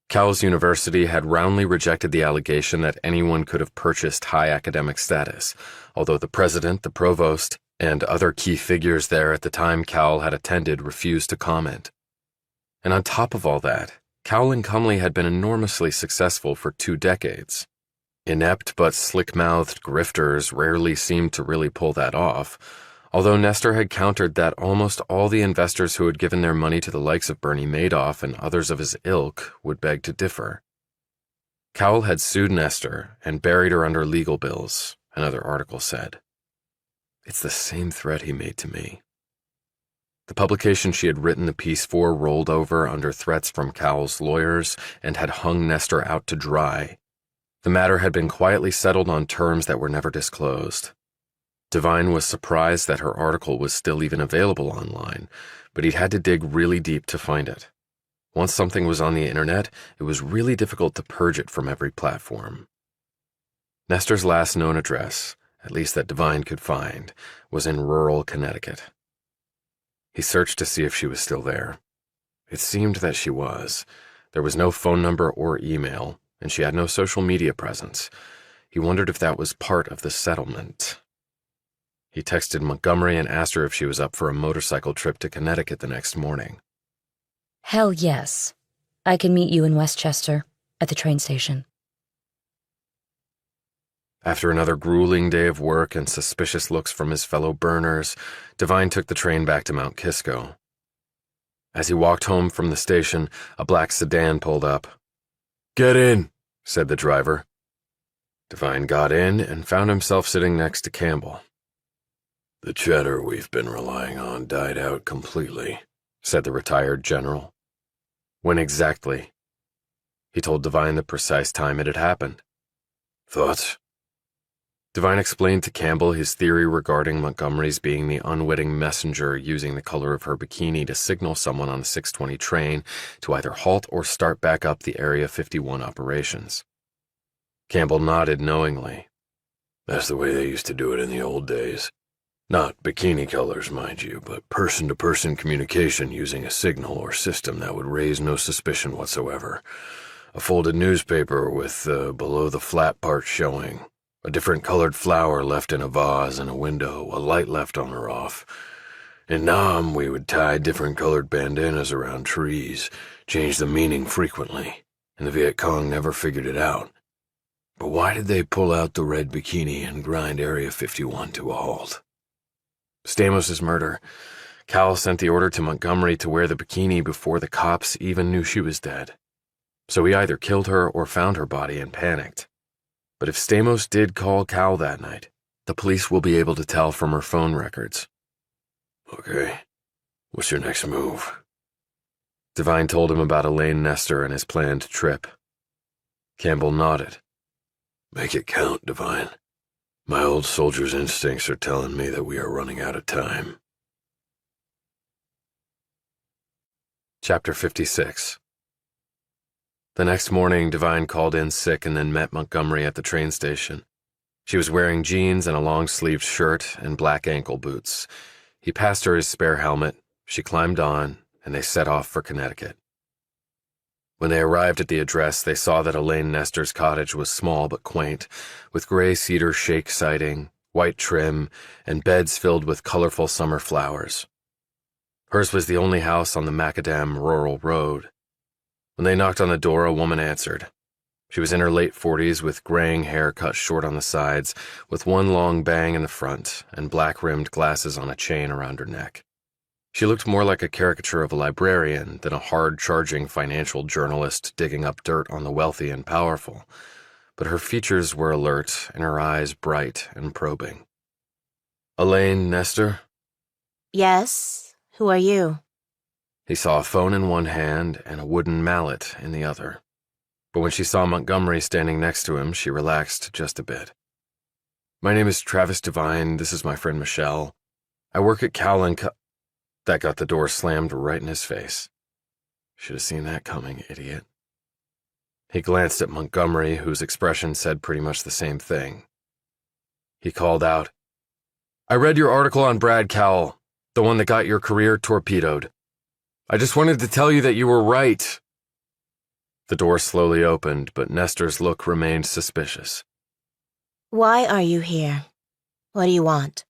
Cowell's University had roundly rejected the allegation that anyone could have purchased high academic status, although the president, the provost, and other key figures there at the time Cowell had attended refused to comment. And on top of all that, Cowell & Cumley had been enormously successful for 2 decades. Inept but slick-mouthed grifters rarely seemed to really pull that off, although Nestor had countered that almost all the investors who had given their money to the likes of Bernie Madoff and others of his ilk would beg to differ. Cowell had sued Nestor and buried her under legal bills, another article said. It's the same threat he made to me. The publication she had written the piece for rolled over under threats from Cowell's lawyers and had hung Nestor out to dry. The matter had been quietly settled on terms that were never disclosed. Devine was surprised that her article was still even available online, but he'd had to dig really deep to find it. Once something was on the internet, it was really difficult to purge it from every platform. Nestor's last known address, at least that Devine could find, was in rural Connecticut. He searched to see if she was still there. It seemed that she was. There was no phone number or email, and she had no social media presence. He wondered if that was part of the settlement. He texted Montgomery and asked her if she was up for a motorcycle trip to Connecticut the next morning. Hell yes. I can meet you in Westchester, at the train station. After another grueling day of work and suspicious looks from his fellow burners, Devine took the train back to Mount Kisco. As he walked home from the station, a black sedan pulled up. "Get in," said the driver. Devine got in and found himself sitting next to Campbell. "The cheddar we've been relying on died out completely," said the retired general. When exactly? He told Devine the precise time it had happened. "Thoughts?" Devine explained to Campbell his theory regarding Montgomery's being the unwitting messenger using the color of her bikini to signal someone on the 620 train to either halt or start back up the Area 51 operations. Campbell nodded knowingly. "That's the way they used to do it in the old days. Not bikini colors, mind you, but person-to-person communication using a signal or system that would raise no suspicion whatsoever. A folded newspaper with below the flat part showing. A different colored flower left in a vase in a window, a light left on or off. In Nam, we would tie different colored bandanas around trees, change the meaning frequently, and the Viet Cong never figured it out. But why did they pull out the red bikini and grind Area 51 to a halt? Stamos' murder. Cal sent the order to Montgomery to wear the bikini before the cops even knew she was dead. So he either killed her or found her body and panicked. But if Stamos did call Cal that night, the police will be able to tell from her phone records. Okay, what's your next move? Devine told him about Elaine Nestor and his planned trip. Campbell nodded. Make it count, Devine. My old soldier's instincts are telling me that we are running out of time. Chapter 56. The next morning, Devine called in sick and then met Montgomery at the train station. She was wearing jeans and a long-sleeved shirt and black ankle boots. He passed her his spare helmet, she climbed on, and they set off for Connecticut. When they arrived at the address, they saw that Elaine Nestor's cottage was small but quaint, with gray cedar shake siding, white trim, and beds filled with colorful summer flowers. Hers was the only house on the macadam rural road. When they knocked on the door, a woman answered. She was in her late 40s with graying hair cut short on the sides, with one long bang in the front and black-rimmed glasses on a chain around her neck. She looked more like a caricature of a librarian than a hard-charging financial journalist digging up dirt on the wealthy and powerful, but her features were alert and her eyes bright and probing. Elaine Nestor? Yes? Who are you? He saw a phone in one hand and a wooden mallet in the other. But when she saw Montgomery standing next to him, she relaxed just a bit. My name is Travis Devine. This is my friend Michelle. I work at Cal & That got the door slammed right in his face. Should have seen that coming, idiot. He glanced at Montgomery, whose expression said pretty much the same thing. He called out, I read your article on Brad Cowell, the one that got your career torpedoed. I just wanted to tell you that you were right. The door slowly opened, but Nestor's look remained suspicious. Why are you here? What do you want?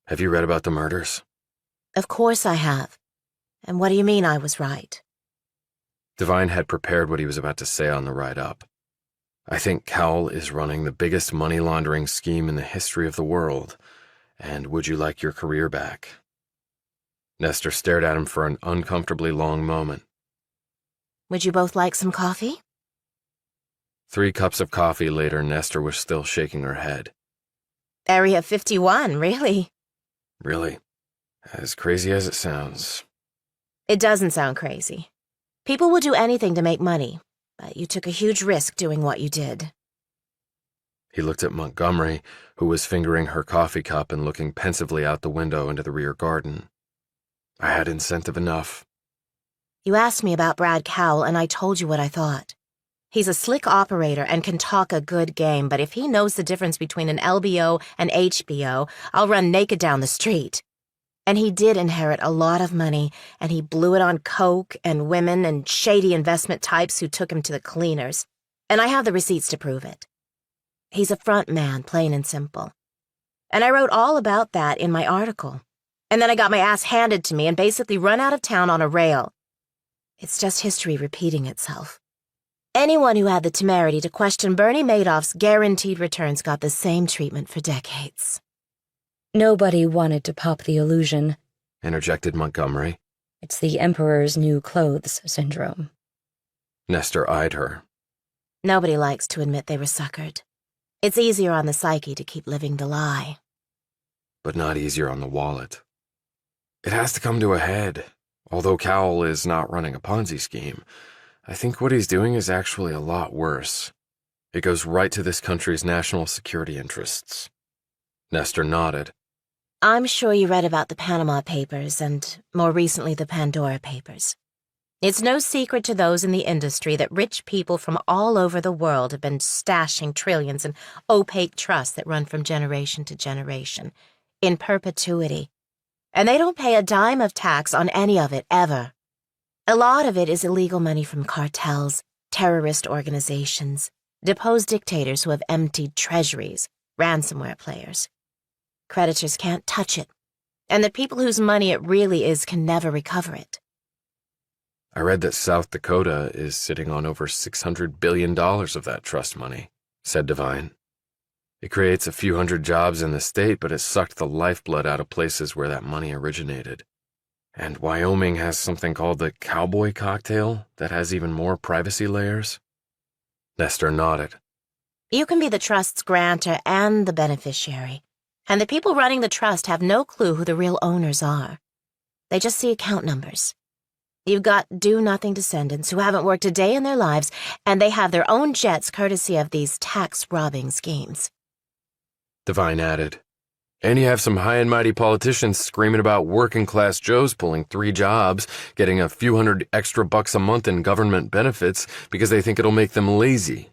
Have you read about the murders? Of course I have. And what do you mean I was right? Devine had prepared what he was about to say on the ride up. I think Cowell is running the biggest money laundering scheme in the history of the world, and would you like your career back? Nestor stared at him for an uncomfortably long moment. Would you both like some coffee? 3 cups of coffee later, Nestor was still shaking her head. Area 51, really? Really? As crazy as it sounds. It doesn't sound crazy. People will do anything to make money, but you took a huge risk doing what you did. He looked at Montgomery, who was fingering her coffee cup and looking pensively out the window into the rear garden. I had incentive enough. You asked me about Brad Cowell, and I told you what I thought. He's a slick operator and can talk a good game, but if he knows the difference between an LBO and HBO, I'll run naked down the street. And he did inherit a lot of money, and he blew it on coke and women and shady investment types who took him to the cleaners. And I have the receipts to prove it. He's a front man, plain and simple. And I wrote all about that in my article. And then I got my ass handed to me and basically run out of town on a rail. It's just history repeating itself. Anyone who had the temerity to question Bernie Madoff's guaranteed returns got the same treatment for decades. Nobody wanted to pop the illusion. Interjected Montgomery. It's the Emperor's New Clothes syndrome. Nestor eyed her. Nobody likes to admit they were suckered. It's easier on the psyche to keep living the lie. But not easier on the wallet. It has to come to a head. Although Cowell is not running a Ponzi scheme, I think what he's doing is actually a lot worse. It goes right to this country's national security interests. Nestor nodded. I'm sure you read about the Panama Papers and, more recently, the Pandora Papers. It's no secret to those in the industry that rich people from all over the world have been stashing trillions in opaque trusts that run from generation to generation, in perpetuity. And they don't pay a dime of tax on any of it, ever. A lot of it is illegal money from cartels, terrorist organizations, Depose dictators who have emptied treasuries, ransomware players. Creditors can't touch it, and the people whose money it really is can never recover it. I read that South Dakota is sitting on over $600 billion of that trust money, said Devine. It creates a few hundred jobs in the state, but it sucked the lifeblood out of places where that money originated. And Wyoming has something called the cowboy cocktail that has even more privacy layers. Nestor nodded. You can be the trust's grantor and the beneficiary, and the people running the trust have no clue who the real owners are. They just see account numbers. You've got do-nothing descendants who haven't worked a day in their lives, and they have their own jets courtesy of these tax-robbing schemes. Devine added. And you have some high and mighty politicians screaming about working-class Joes pulling 3 jobs, getting a few hundred extra bucks a month in government benefits because they think it'll make them lazy.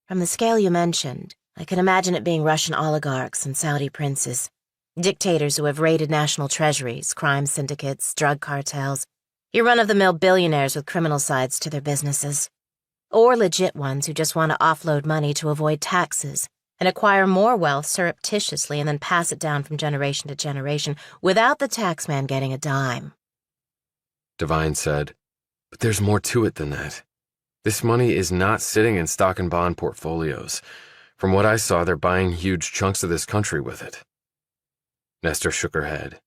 From the scale you mentioned, I can imagine it being Russian oligarchs and Saudi princes, dictators who have raided national treasuries, crime syndicates, drug cartels, your run-of-the-mill billionaires with criminal sides to their businesses, or legit ones who just want to offload money to avoid taxes and acquire more wealth surreptitiously and then pass it down from generation to generation without the taxman getting a dime. Devine said, but there's more to it than that. This money is not sitting in stock and bond portfolios. From what I saw, they're buying huge chunks of this country with it. Nestor shook her head.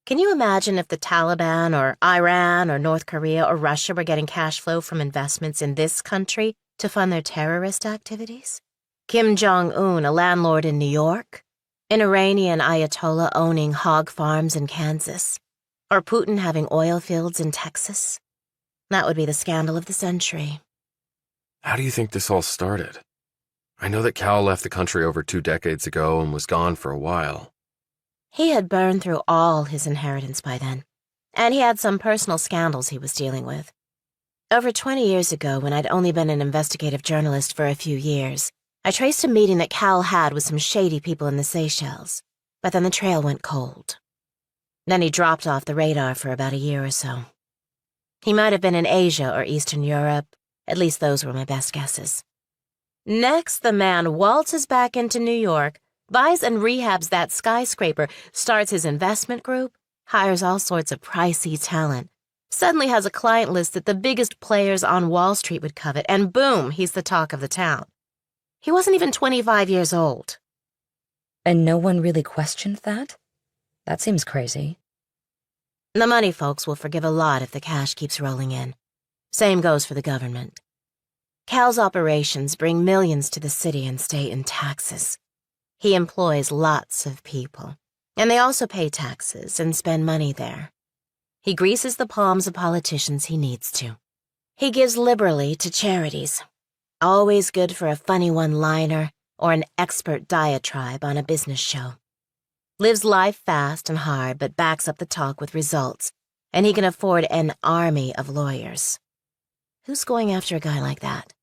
Can you imagine if the Taliban or Iran or North Korea or Russia were getting cash flow from investments in this country to fund their terrorist activities? Kim Jong-un, a landlord in New York? An Iranian Ayatollah owning hog farms in Kansas? Or Putin having oil fields in Texas? That would be the scandal of the century. How do you think this all started? I know that Cal left the country over 2 decades ago and was gone for a while. He had burned through all his inheritance by then, and he had some personal scandals he was dealing with. Over 20 years ago, when I'd only been an investigative journalist for a few years, I traced a meeting that Cal had with some shady people in the Seychelles, but then the trail went cold. Then he dropped off the radar for about a year or so. He might have been in Asia or Eastern Europe, at least those were my best guesses. Next, the man waltzes back into New York, buys and rehabs that skyscraper, starts his investment group, hires all sorts of pricey talent, suddenly has a client list that the biggest players on Wall Street would covet, and boom, he's the talk of the town. He wasn't even 25 years old. And no one really questioned that? That seems crazy. The money folks will forgive a lot if the cash keeps rolling in. Same goes for the government. Cal's operations bring millions to the city and state in taxes. He employs lots of people, and they also pay taxes and spend money there. He greases the palms of politicians he needs to. He gives liberally to charities, always good for a funny one-liner or an expert diatribe on a business show. Lives life fast and hard, but backs up the talk with results, and he can afford an army of lawyers. Who's going after a guy like that?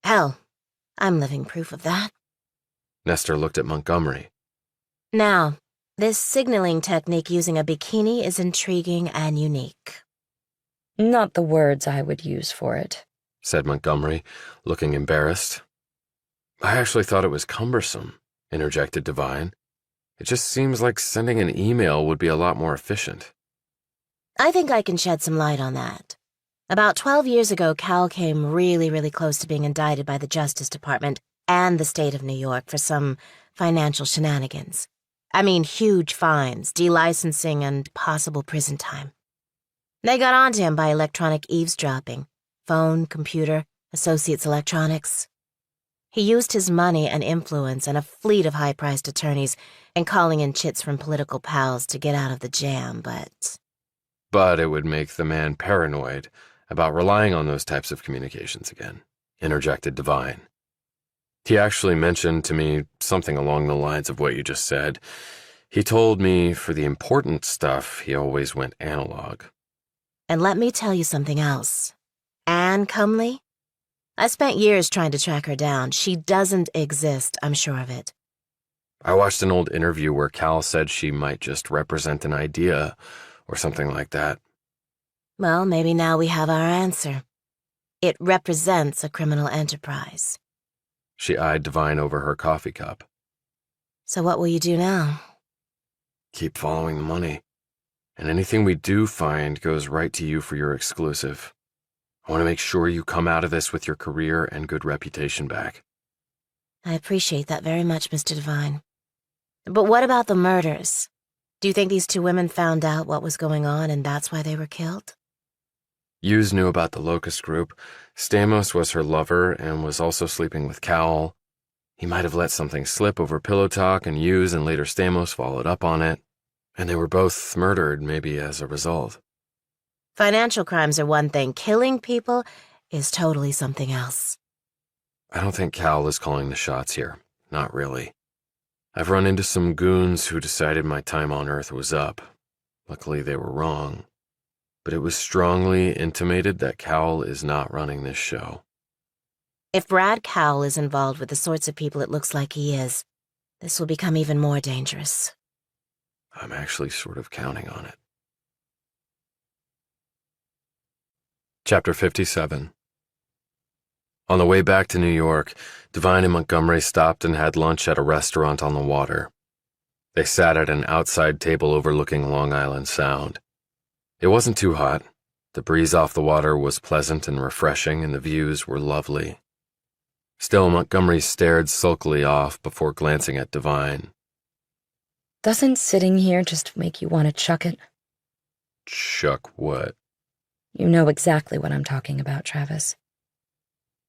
Hell, I'm living proof of that. Nestor looked at Montgomery. Now, this signaling technique using a bikini is intriguing and unique. Not the words I would use for it, said Montgomery, looking embarrassed. I actually thought it was cumbersome, interjected Devine. It just seems like sending an email would be a lot more efficient. I think I can shed some light on that. About 12 years ago, Cal came really close to being indicted by the Justice Department and the state of New York for some financial shenanigans. I mean, huge fines, delicensing, and possible prison time. They got onto him by electronic eavesdropping, phone, computer, Associates Electronics. He used his money and influence and a fleet of high-priced attorneys and calling in chits from political pals to get out of the jam, but... But it would make the man paranoid about relying on those types of communications again, interjected Devine. He actually mentioned to me something along the lines of what you just said. He told me for the important stuff, he always went analog. And let me tell you something else. Anne Cumley? I spent years trying to track her down. She doesn't exist, I'm sure of it. I watched an old interview where Cal said she might just represent an idea or something like that. Well, maybe now we have our answer. It represents a criminal enterprise. She eyed Devine over her coffee cup. So what will you do now? Keep following the money. And anything we do find goes right to you for your exclusive. I want to make sure you come out of this with your career and good reputation back. I appreciate that very much, Mr. Devine. But what about the murders? Do you think these two women found out what was going on and that's why they were killed? Hughes knew about the Locust Group. Stamos was her lover and was also sleeping with Cowell. He might have let something slip over pillow talk, and Hughes and later Stamos followed up on it. And they were both murdered, maybe as a result. Financial crimes are one thing. Killing people is totally something else. I don't think Cowell is calling the shots here. Not really. I've run into some goons who decided my time on Earth was up. Luckily, they were wrong. But it was strongly intimated that Cowell is not running this show. If Brad Cowell is involved with the sorts of people it looks like he is, this will become even more dangerous. I'm actually sort of counting on it. Chapter 57. On the way back to New York, Devine and Montgomery stopped and had lunch at a restaurant on the water. They sat at an outside table overlooking Long Island Sound. It wasn't too hot. The breeze off the water was pleasant and refreshing, and the views were lovely. Still, Montgomery stared sulkily off before glancing at Devine. Doesn't sitting here just make you want to chuck it? Chuck what? You know exactly what I'm talking about, Travis.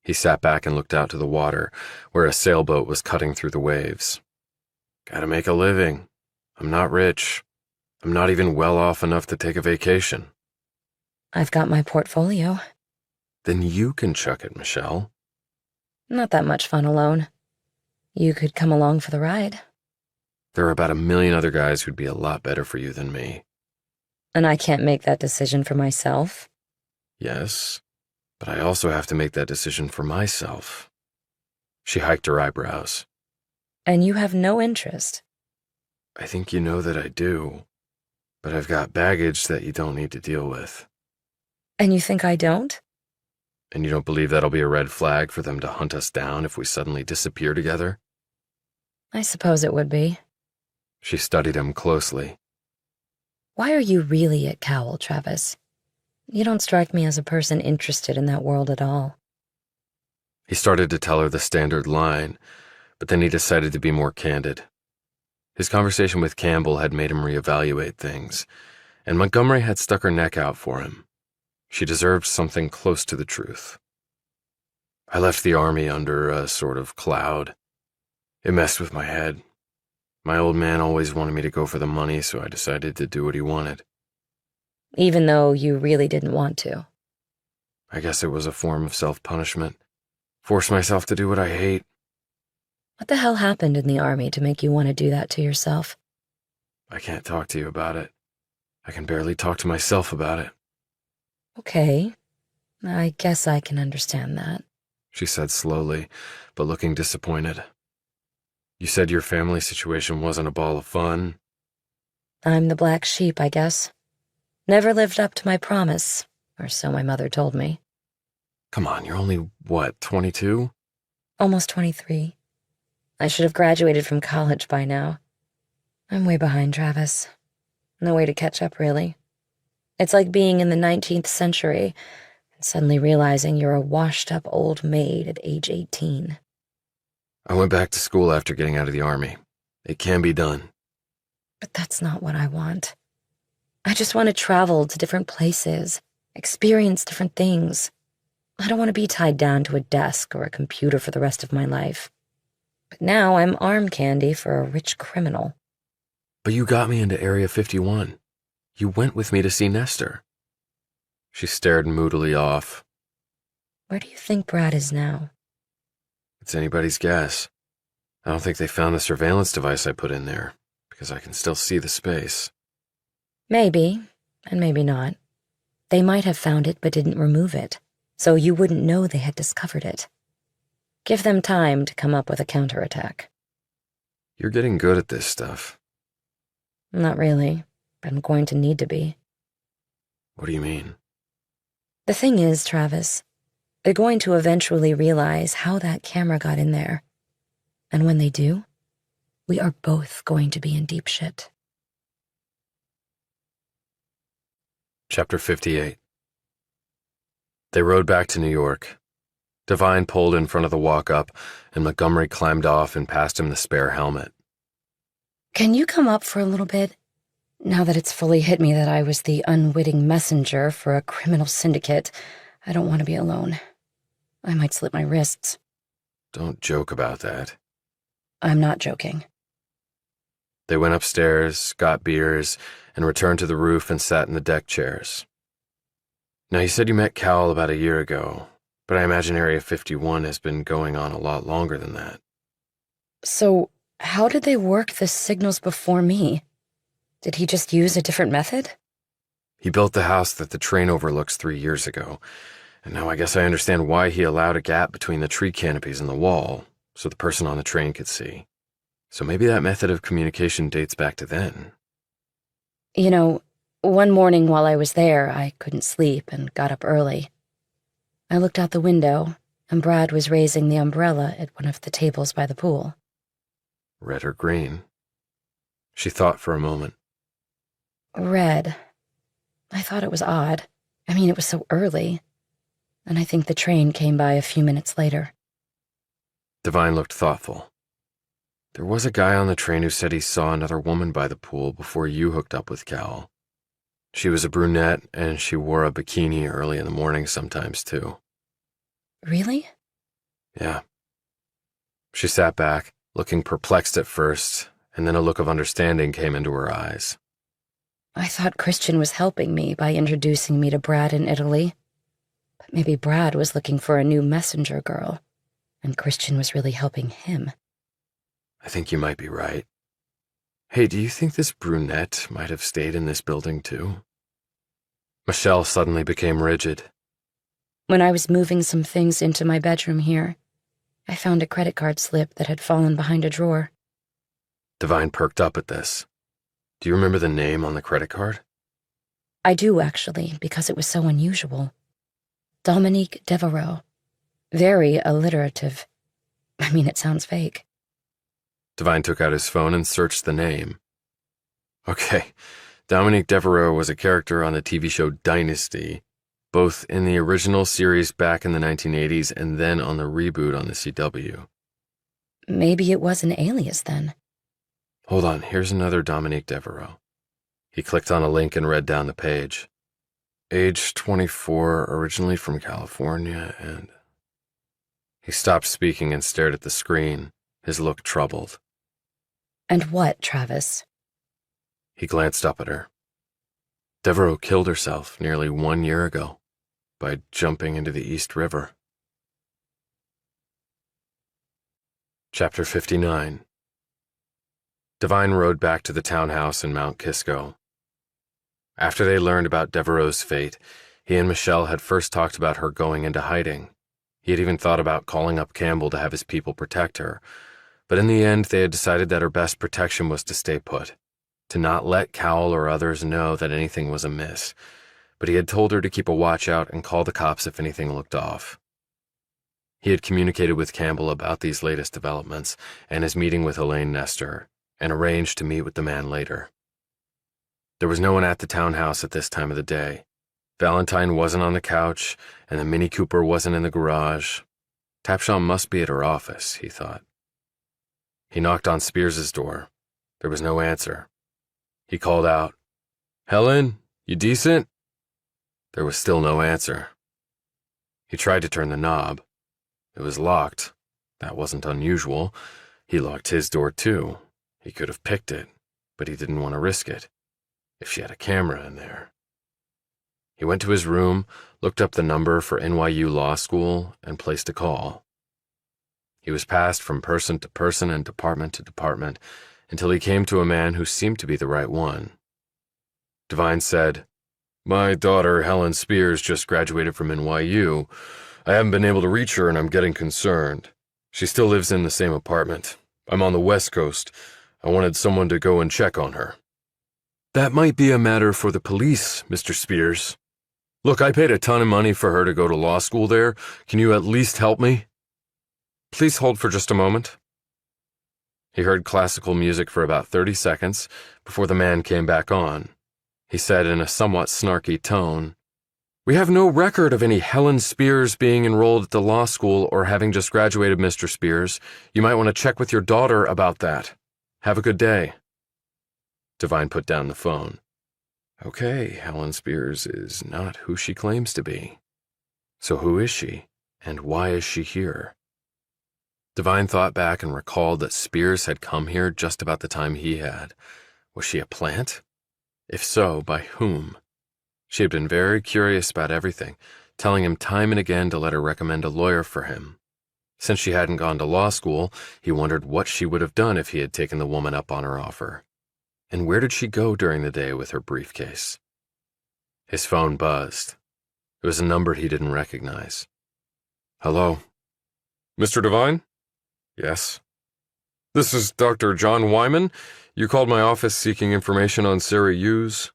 He sat back and looked out to the water, where a sailboat was cutting through the waves. Gotta make a living. I'm not rich. I'm not even well off enough to take a vacation. I've got my portfolio. Then you can chuck it, Michelle. Not that much fun alone. You could come along for the ride. There are about 1 million other guys who'd be a lot better for you than me. And I can't make that decision for myself. Yes, but I also have to make that decision for myself. She hiked her eyebrows. And you have no interest. I think you know that I do, but I've got baggage that you don't need to deal with. And you think I don't? And you don't believe that'll be a red flag for them to hunt us down if we suddenly disappear together? I suppose it would be. She studied him closely. Why are you really at Cowell, Travis? You don't strike me as a person interested in that world at all. He started to tell her the standard line, but then he decided to be more candid. His conversation with Campbell had made him reevaluate things, and Montgomery had stuck her neck out for him. She deserved something close to the truth. I left the army under a sort of cloud. It messed with my head. My old man always wanted me to go for the money, so I decided to do what he wanted. Even though you really didn't want to. I guess it was a form of self-punishment. Force myself to do what I hate. What the hell happened in the army to make you want to do that to yourself? I can't talk to you about it. I can barely talk to myself about it. Okay, I guess I can understand that, she said slowly, but looking disappointed. You said your family situation wasn't a ball of fun. I'm the black sheep, I guess. Never lived up to my promise, or so my mother told me. Come on, you're only, 22? Almost 23. I should have graduated from college by now. I'm way behind, Travis. No way to catch up, really. It's like being in the 19th century and suddenly realizing you're a washed-up old maid at age 18. I went back to school after getting out of the army. It can be done. But that's not what I want. I just want to travel to different places, experience different things. I don't want to be tied down to a desk or a computer for the rest of my life. But now I'm arm candy for a rich criminal. But you got me into Area 51. You went with me to see Nestor. She stared moodily off. Where do you think Brad is now? It's anybody's guess. I don't think they found the surveillance device I put in there, because I can still see the space. Maybe, and maybe not. They might have found it but didn't remove it, so you wouldn't know they had discovered it. Give them time to come up with a counterattack. You're getting good at this stuff. Not really, but I'm going to need to be. What do you mean? The thing is, Travis, They're going to eventually realize how that camera got in there. And when they do, we are both going to be in deep shit. Chapter 58. They rode back to New York. Devine pulled in front of the walk-up, and Montgomery climbed off and passed him the spare helmet. Can you come up for a little bit? Now that it's fully hit me that I was the unwitting messenger for a criminal syndicate, I don't want to be alone. I might slip my wrists. Don't joke about that. I'm not joking. They went upstairs, got beers, and returned to the roof and sat in the deck chairs. Now, you said you met Cowell about a year ago, but I imagine Area 51 has been going on a lot longer than that. So, how did they work the signals before me? Did he just use a different method? He built the house that the train overlooks 3 years ago, and now I guess I understand why he allowed a gap between the tree canopies and the wall, so the person on the train could see. So maybe that method of communication dates back to then. You know, one morning while I was there, I couldn't sleep and got up early. I looked out the window, and Brad was raising the umbrella at one of the tables by the pool. Red or green? She thought for a moment. Red. I thought it was odd. I mean, it was so early. And I think the train came by a few minutes later. Devine looked thoughtful. There was a guy on the train who said he saw another woman by the pool before you hooked up with Cowell. She was a brunette, and she wore a bikini early in the morning sometimes, too. Really? Yeah. She sat back, looking perplexed at first, and then a look of understanding came into her eyes. I thought Christian was helping me by introducing me to Brad in Italy. But maybe Brad was looking for a new messenger girl, and Christian was really helping him. I think you might be right. Hey, do you think this brunette might have stayed in this building, too? Michelle suddenly became rigid. When I was moving some things into my bedroom here, I found a credit card slip that had fallen behind a drawer. Devine perked up at this. Do you remember the name on the credit card? I do, actually, because it was so unusual. Dominique Devereaux. Very alliterative. I mean, it sounds fake. Devine took out his phone and searched the name. Okay, Dominique Devereaux was a character on the TV show Dynasty, both in the original series back in the 1980s and then on the reboot on the CW. Maybe it was an alias then. Hold on, here's another Dominique Devereaux. He clicked on a link and read down the page. Age 24, originally from California, and... He stopped speaking and stared at the screen, his look troubled. And what, Travis? He glanced up at her. Devereaux killed herself nearly 1 year ago by jumping into the East River. Chapter 59. Devine rode back to the townhouse in Mount Kisco. After they learned about Devereaux's fate, he and Michelle had first talked about her going into hiding. He had even thought about calling up Campbell to have his people protect her, but in the end they had decided that her best protection was to stay put, to not let Cowell or others know that anything was amiss, but he had told her to keep a watch out and call the cops if anything looked off. He had communicated with Campbell about these latest developments and his meeting with Elaine Nestor, and arranged to meet with the man later. There was no one at the townhouse at this time of the day. Valentine wasn't on the couch, and the Mini Cooper wasn't in the garage. Tapshaw must be at her office, he thought. He knocked on Spears's door. There was no answer. He called out, "Helen, you decent?" There was still no answer. He tried to turn the knob. It was locked. That wasn't unusual. He locked his door too. He could have picked it, but he didn't want to risk it. If she had a camera in there. He went to his room, looked up the number for NYU Law School, and placed a call. He was passed from person to person and department to department until he came to a man who seemed to be the right one. Devine said, "My daughter, Helen Spears, just graduated from NYU. I haven't been able to reach her and I'm getting concerned. She still lives in the same apartment. I'm on the West Coast. I wanted someone to go and check on her." "That might be a matter for the police, Mr. Spears." Look, I paid a ton of money for her to go to law school there. Can you at least help me? Please hold for just a moment. He heard classical music for about 30 seconds before the man came back on. He said in a somewhat snarky tone, "We have no record of any Helen Spears being enrolled at the law school or having just graduated, Mr. Spears. You might want to check with your daughter about that. Have a good day." Devine put down the phone. Okay, Helen Spears is not who she claims to be. So who is she, and why is she here? Devine thought back and recalled that Spears had come here just about the time he had. Was she a plant? If so, by whom? She had been very curious about everything, telling him time and again to let her recommend a lawyer for him. Since she hadn't gone to law school, he wondered what she would have done if he had taken the woman up on her offer. And where did she go during the day with her briefcase? His phone buzzed. It was a number he didn't recognize. Hello? Mr. Devine? Yes. This is Dr. John Wyman. You called my office seeking information on Sarah Hughes.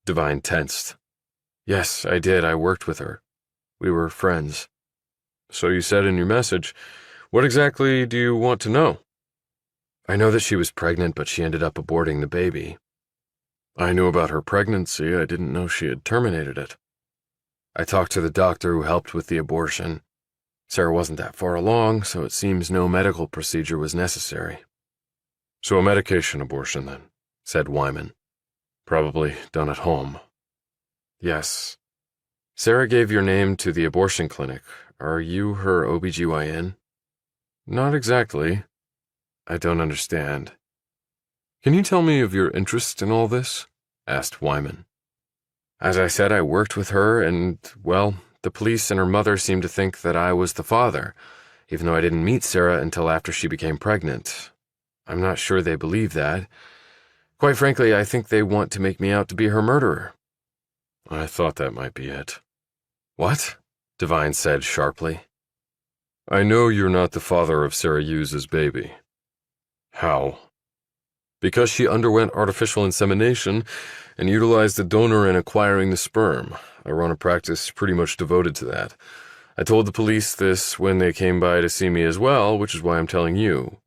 Devine tensed. Yes, I did. I worked with her. We were friends. So you said in your message. What exactly do you want to know? I know that she was pregnant, but she ended up aborting the baby. I knew about her pregnancy. I didn't know she had terminated it. I talked to the doctor who helped with the abortion. Sarah wasn't that far along, so it seems no medical procedure was necessary. So a medication abortion, then, said Wyman. Probably done at home. Yes. Sarah gave your name to the abortion clinic. Are you her OBGYN? Not exactly. I don't understand. Can you tell me of your interest in all this? Asked Wyman. As I said, I worked with her and, well, the police and her mother seemed to think that I was the father, even though I didn't meet Sarah until after she became pregnant. I'm not sure they believe that. Quite frankly, I think they want to make me out to be her murderer. I thought that might be it. What? Devine said sharply. I know you're not the father of Sarah Hughes's baby. How? Because she underwent artificial insemination and utilized the donor in acquiring the sperm. I run a practice pretty much devoted to that. I told the police this when they came by to see me as well, which is why I'm telling you.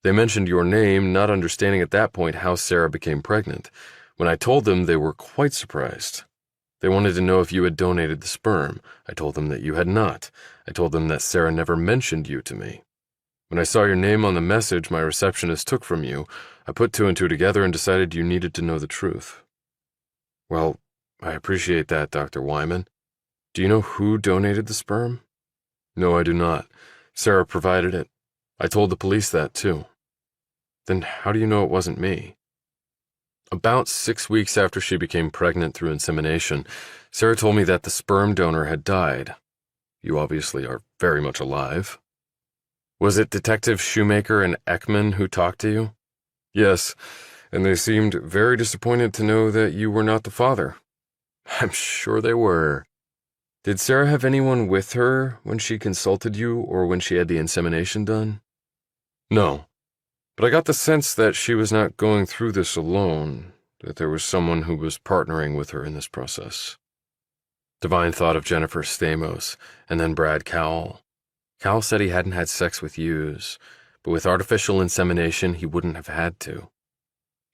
They mentioned your name, not understanding at that point how Sarah became pregnant. When I told them, they were quite surprised. They wanted to know if you had donated the sperm. I told them that you had not. I told them that Sarah never mentioned you to me. When I saw your name on the message my receptionist took from you, I put two and two together and decided you needed to know the truth. Well, I appreciate that, Dr. Wyman. Do you know who donated the sperm? No, I do not. Sarah provided it. I told the police that, too. Then how do you know it wasn't me? About 6 weeks after she became pregnant through insemination, Sarah told me that the sperm donor had died. You obviously are very much alive. Was it Detective Shoemaker and Ekman who talked to you? Yes, and they seemed very disappointed to know that you were not the father. I'm sure they were. Did Sarah have anyone with her when she consulted you or when she had the insemination done? No, but I got the sense that she was not going through this alone, that there was someone who was partnering with her in this process. Devine thought of Jennifer Stamos and then Brad Cowell. Cowell said he hadn't had sex with Hughes, but with artificial insemination he wouldn't have had to.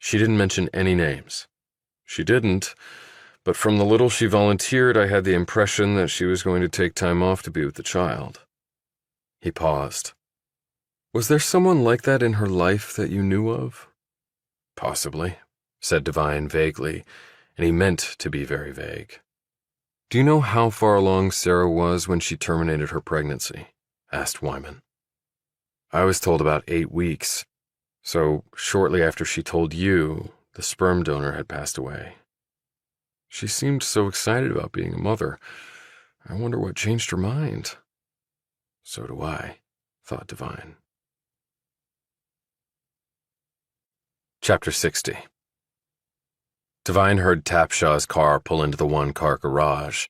She didn't mention any names. She didn't, but from the little she volunteered, I had the impression that she was going to take time off to be with the child. He paused. Was there someone like that in her life that you knew of? Possibly, said Devine vaguely, and he meant to be very vague. Do you know how far along Sarah was when she terminated her pregnancy? Asked Wyman. I was told about 8 weeks, so shortly after she told you, the sperm donor had passed away. She seemed so excited about being a mother. I wonder what changed her mind. So do I, thought Devine. Chapter 60. Devine heard Tapshaw's car pull into the one-car garage.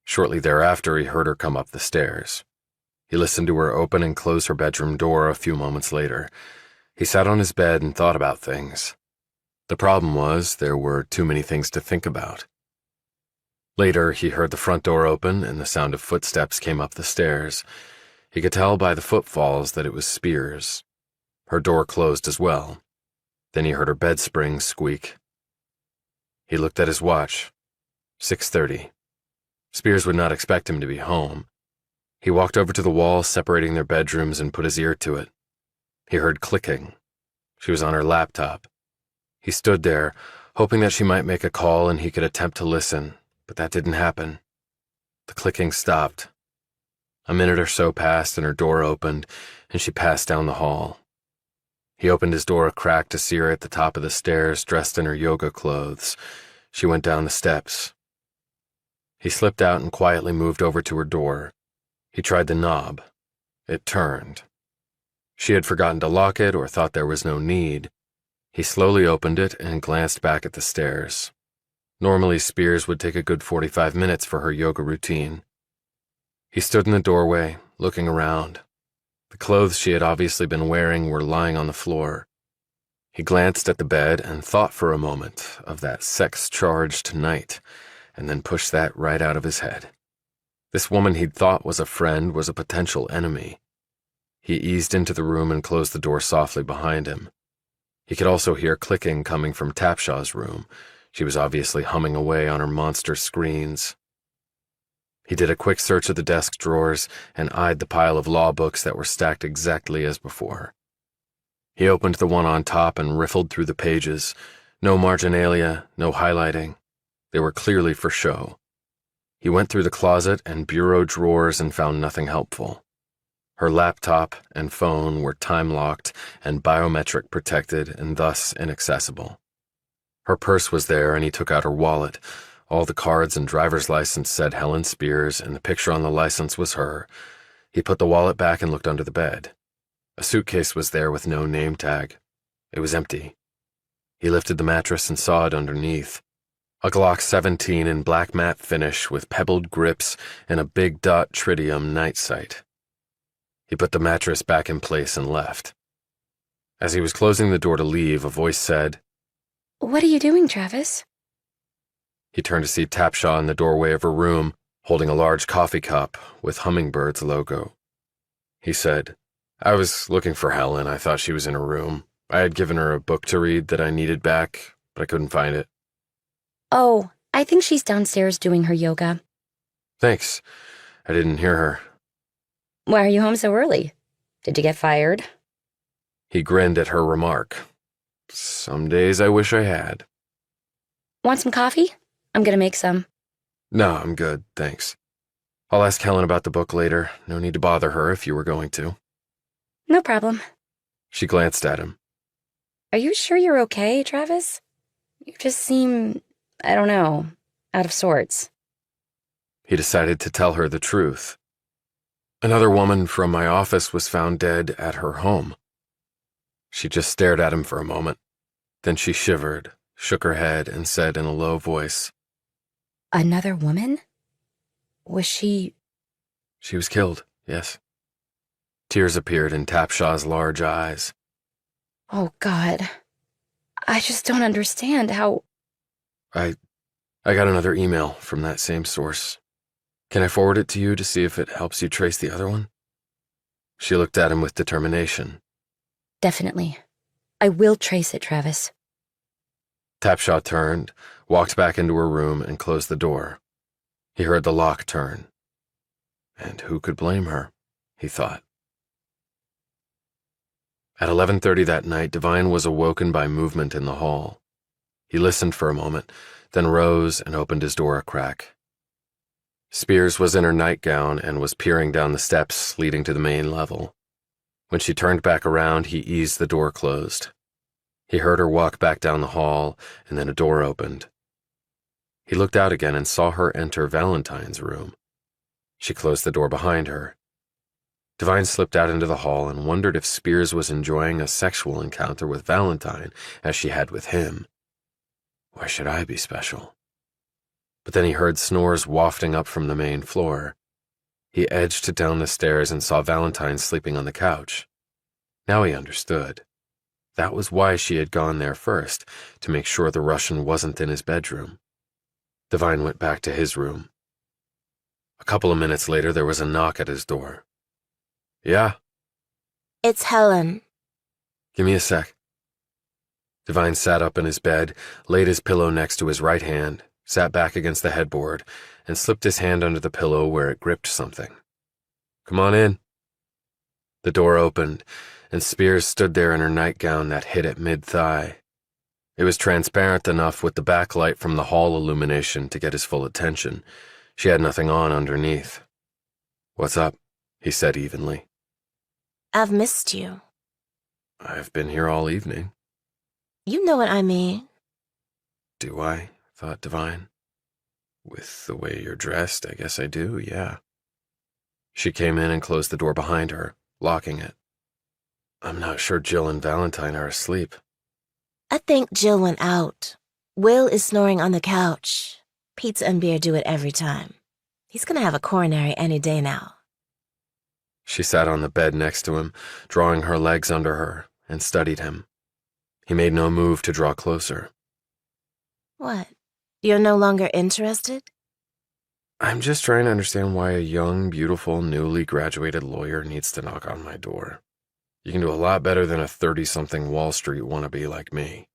Shortly thereafter, he heard her come up the stairs. He listened to her open and close her bedroom door a few moments later. He sat on his bed and thought about things. The problem was there were too many things to think about. Later, he heard the front door open and the sound of footsteps came up the stairs. He could tell by the footfalls that it was Spears. Her door closed as well. Then he heard her bed spring squeak. He looked at his watch. 6:30. Spears would not expect him to be home. He walked over to the wall separating their bedrooms and put his ear to it. He heard clicking. She was on her laptop. He stood there, hoping that she might make a call and he could attempt to listen, but that didn't happen. The clicking stopped. A minute or so passed and her door opened, and she passed down the hall. He opened his door a crack to see her at the top of the stairs, dressed in her yoga clothes. She went down the steps. He slipped out and quietly moved over to her door. He tried the knob. It turned. She had forgotten to lock it or thought there was no need. He slowly opened it and glanced back at the stairs. Normally, Spears would take a good 45 minutes for her yoga routine. He stood in the doorway, looking around. The clothes she had obviously been wearing were lying on the floor. He glanced at the bed and thought for a moment of that sex-charged night, and then pushed that right out of his head. This woman he'd thought was a friend was a potential enemy. He eased into the room and closed the door softly behind him. He could also hear clicking coming from Tapshaw's room. She was obviously humming away on her monster screens. He did a quick search of the desk drawers and eyed the pile of law books that were stacked exactly as before. He opened the one on top and riffled through the pages. No marginalia, no highlighting. They were clearly for show. He went through the closet and bureau drawers and found nothing helpful. Her laptop and phone were time-locked and biometric protected and thus inaccessible. Her purse was there and he took out her wallet. All the cards and driver's license said Helen Spears and the picture on the license was her. He put the wallet back and looked under the bed. A suitcase was there with no name tag. It was empty. He lifted the mattress and saw it underneath. A Glock 17 in black matte finish with pebbled grips and a big dot tritium night sight. He put the mattress back in place and left. As he was closing the door to leave, a voice said, "What are you doing, Travis?" He turned to see Tapshaw in the doorway of her room, holding a large coffee cup with Hummingbird's logo. He said, "I was looking for Helen. I thought she was in her room. I had given her a book to read that I needed back, but I couldn't find it." "Oh, I think she's downstairs doing her yoga." "Thanks. I didn't hear her." "Why are you home so early? Did you get fired?" He grinned at her remark. "Some days I wish I had." "Want some coffee? I'm gonna make some." "No, I'm good, thanks. I'll ask Helen about the book later. No need to bother her if you were going to." "No problem." She glanced at him. "Are you sure you're okay, Travis? You just seem, I don't know, out of sorts." He decided to tell her the truth. "Another woman from my office was found dead at her home." She just stared at him for a moment. Then she shivered, shook her head, and said in a low voice, "Another woman? Was she—" "She was killed, yes." Tears appeared in Tapshaw's large eyes. Oh, God. I just don't understand how— I got another email from that same source. Can I forward it to you to see if it helps you trace the other one?" She looked at him with determination. "Definitely. I will trace it, Travis." Tapshaw turned, walked back into her room, and closed the door. He heard the lock turn. And who could blame her, he thought. At 11:30 that night, Devine was awoken by movement in the hall. He listened for a moment, then rose and opened his door a crack. Spears was in her nightgown and was peering down the steps leading to the main level. When she turned back around, he eased the door closed. He heard her walk back down the hall, and then a door opened. He looked out again and saw her enter Valentine's room. She closed the door behind her. Devine slipped out into the hall and wondered if Spears was enjoying a sexual encounter with Valentine as she had with him. Why should I be special? But then he heard snores wafting up from the main floor. He edged down the stairs and saw Valentine sleeping on the couch. Now he understood. That was why she had gone there first, to make sure the Russian wasn't in his bedroom. Devine went back to his room. A couple of minutes later, there was a knock at his door. Yeah? It's Helen. Give me a sec. Devine sat up in his bed, laid his pillow next to his right hand, sat back against the headboard, and slipped his hand under the pillow where it gripped something. Come on in. The door opened, and Spears stood there in her nightgown that hit at mid-thigh. It was transparent enough with the backlight from the hall illumination to get his full attention. She had nothing on underneath. What's up? He said evenly. I've missed you. I've been here all evening. You know what I mean. Do I? Thought Devine. With the way you're dressed, I guess I do, yeah. She came in and closed the door behind her, locking it. I'm not sure Jill and Valentine are asleep. I think Jill went out. Will is snoring on the couch. Pizza and beer do it every time. He's gonna have a coronary any day now. She sat on the bed next to him, drawing her legs under her, and studied him. He made no move to draw closer. What? You're no longer interested? I'm just trying to understand why a young, beautiful, newly graduated lawyer needs to knock on my door. You can do a lot better than a 30-something Wall Street wannabe like me.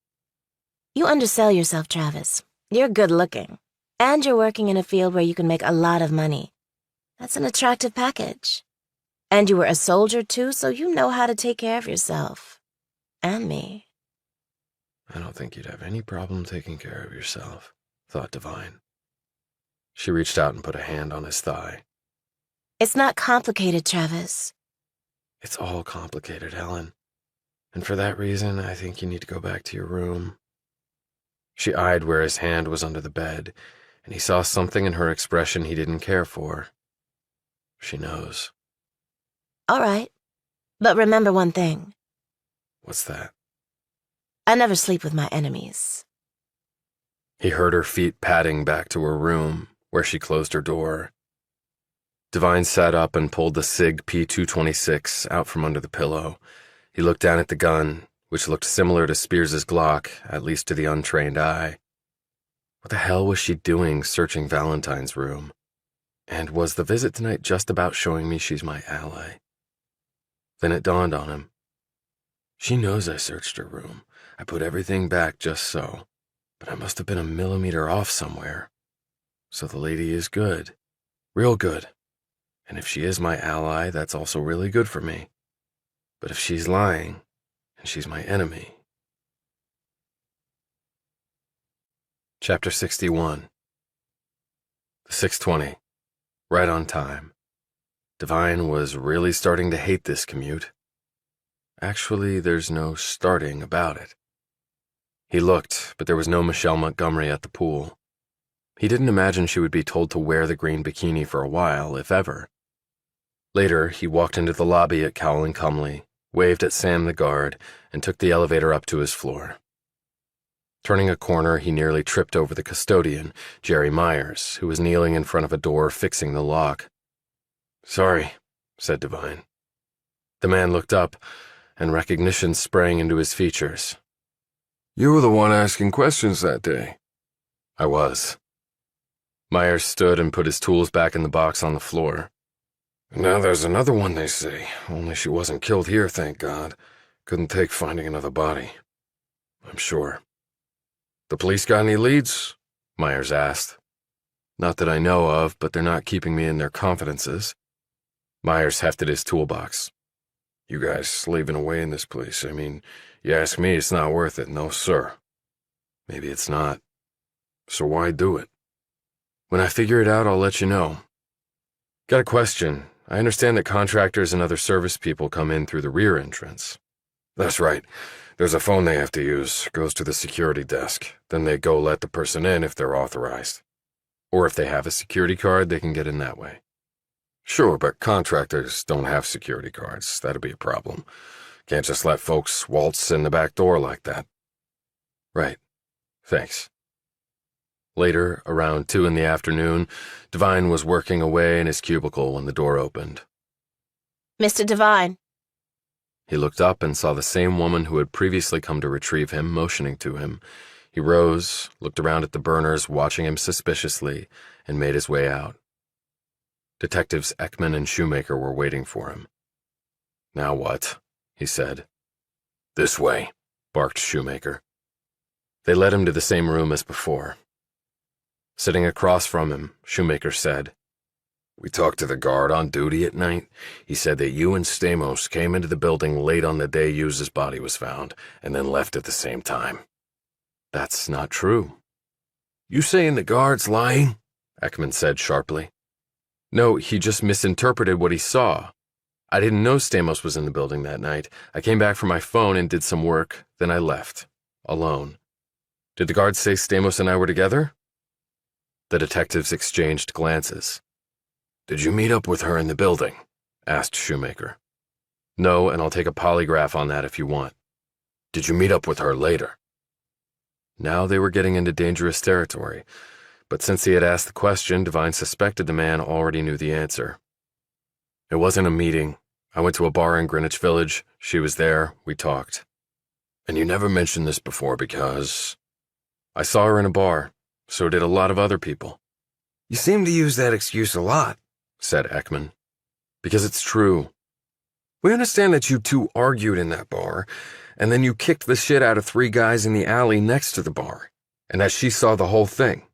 You undersell yourself, Travis. You're good looking. And you're working in a field where you can make a lot of money. That's an attractive package. And you were a soldier too, so you know how to take care of yourself. And me. I don't think you'd have any problem taking care of yourself, thought Devine. She reached out and put a hand on his thigh. It's not complicated, Travis. It's all complicated, Helen. And for that reason, I think you need to go back to your room. She eyed where his hand was under the bed, and he saw something in her expression he didn't care for. She knows. All right. But remember one thing. What's that? I never sleep with my enemies. He heard her feet padding back to her room, where she closed her door. Devine sat up and pulled the SIG P226 out from under the pillow. He looked down at the gun, which looked similar to Spears's Glock, at least to the untrained eye. What the hell was she doing searching Valentine's room? And was the visit tonight just about showing me she's my ally? Then it dawned on him. She knows I searched her room. I put everything back just so. But I must have been a millimeter off somewhere. So the lady is good. Real good. And if she is my ally, that's also really good for me. But if she's lying, and she's my enemy... Chapter 61. The 6:20. Right on time. Devine was really starting to hate this commute. Actually, there's no starting about it. He looked, but there was no Michelle Montgomery at the pool. He didn't imagine she would be told to wear the green bikini for a while, if ever. Later, he walked into the lobby at Cowell and Cumley, waved at Sam the guard, and took the elevator up to his floor. Turning a corner, he nearly tripped over the custodian, Jerry Myers, who was kneeling in front of a door fixing the lock. Sorry, said Devine. The man looked up, and recognition sprang into his features. You were the one asking questions that day. I was. Myers stood and put his tools back in the box on the floor. Now there's another one, they say. Only she wasn't killed here, thank God. Couldn't take finding another body. I'm sure. The police got any leads? Myers asked. Not that I know of, but they're not keeping me in their confidences. Myers hefted his toolbox. You guys slaving away in this place. I mean, you ask me, it's not worth it. No, sir. Maybe it's not. So why do it? When I figure it out, I'll let you know. Got a question. I understand that contractors and other service people come in through the rear entrance. That's right. There's a phone they have to use. Goes to the security desk. Then they go let the person in if they're authorized. Or if they have a security card, they can get in that way. Sure, but contractors don't have security cards. That'd be a problem. Can't just let folks waltz in the back door like that. Right. Thanks. Later, around 2 in the afternoon, Devine was working away in his cubicle when the door opened. Mr. Devine. He looked up and saw the same woman who had previously come to retrieve him motioning to him. He rose, looked around at the burners watching him suspiciously, and made his way out. Detectives Ekman and Shoemaker were waiting for him. "Now what?" he said. "This way," barked Shoemaker. They led him to the same room as before. Sitting across from him, Shoemaker said, "We talked to the guard on duty at night. He said that you and Stamos came into the building late on the day Hughes's body was found, and then left at the same time." "That's not true." "You saying the guard's lying?" Ekman said sharply. "No, he just misinterpreted what he saw. I didn't know Stamos was in the building that night. I came back from my phone and did some work, then I left. Alone. Did the guard say Stamos and I were together?" The detectives exchanged glances. "Did you meet up with her in the building?" asked Shoemaker. "No, and I'll take a polygraph on that if you want." "Did you meet up with her later?" Now they were getting into dangerous territory, but since he had asked the question, Devine suspected the man already knew the answer. "It wasn't a meeting. I went to a bar in Greenwich Village. She was there. We talked." "And you never mentioned this before because—" "I saw her in a bar. So did a lot of other people." "You seem to use that excuse a lot," said Ekman. "Because it's true. "We understand that you two argued in that bar, and then you kicked the shit out of 3 guys in the alley next to the bar, And that she saw the whole thing.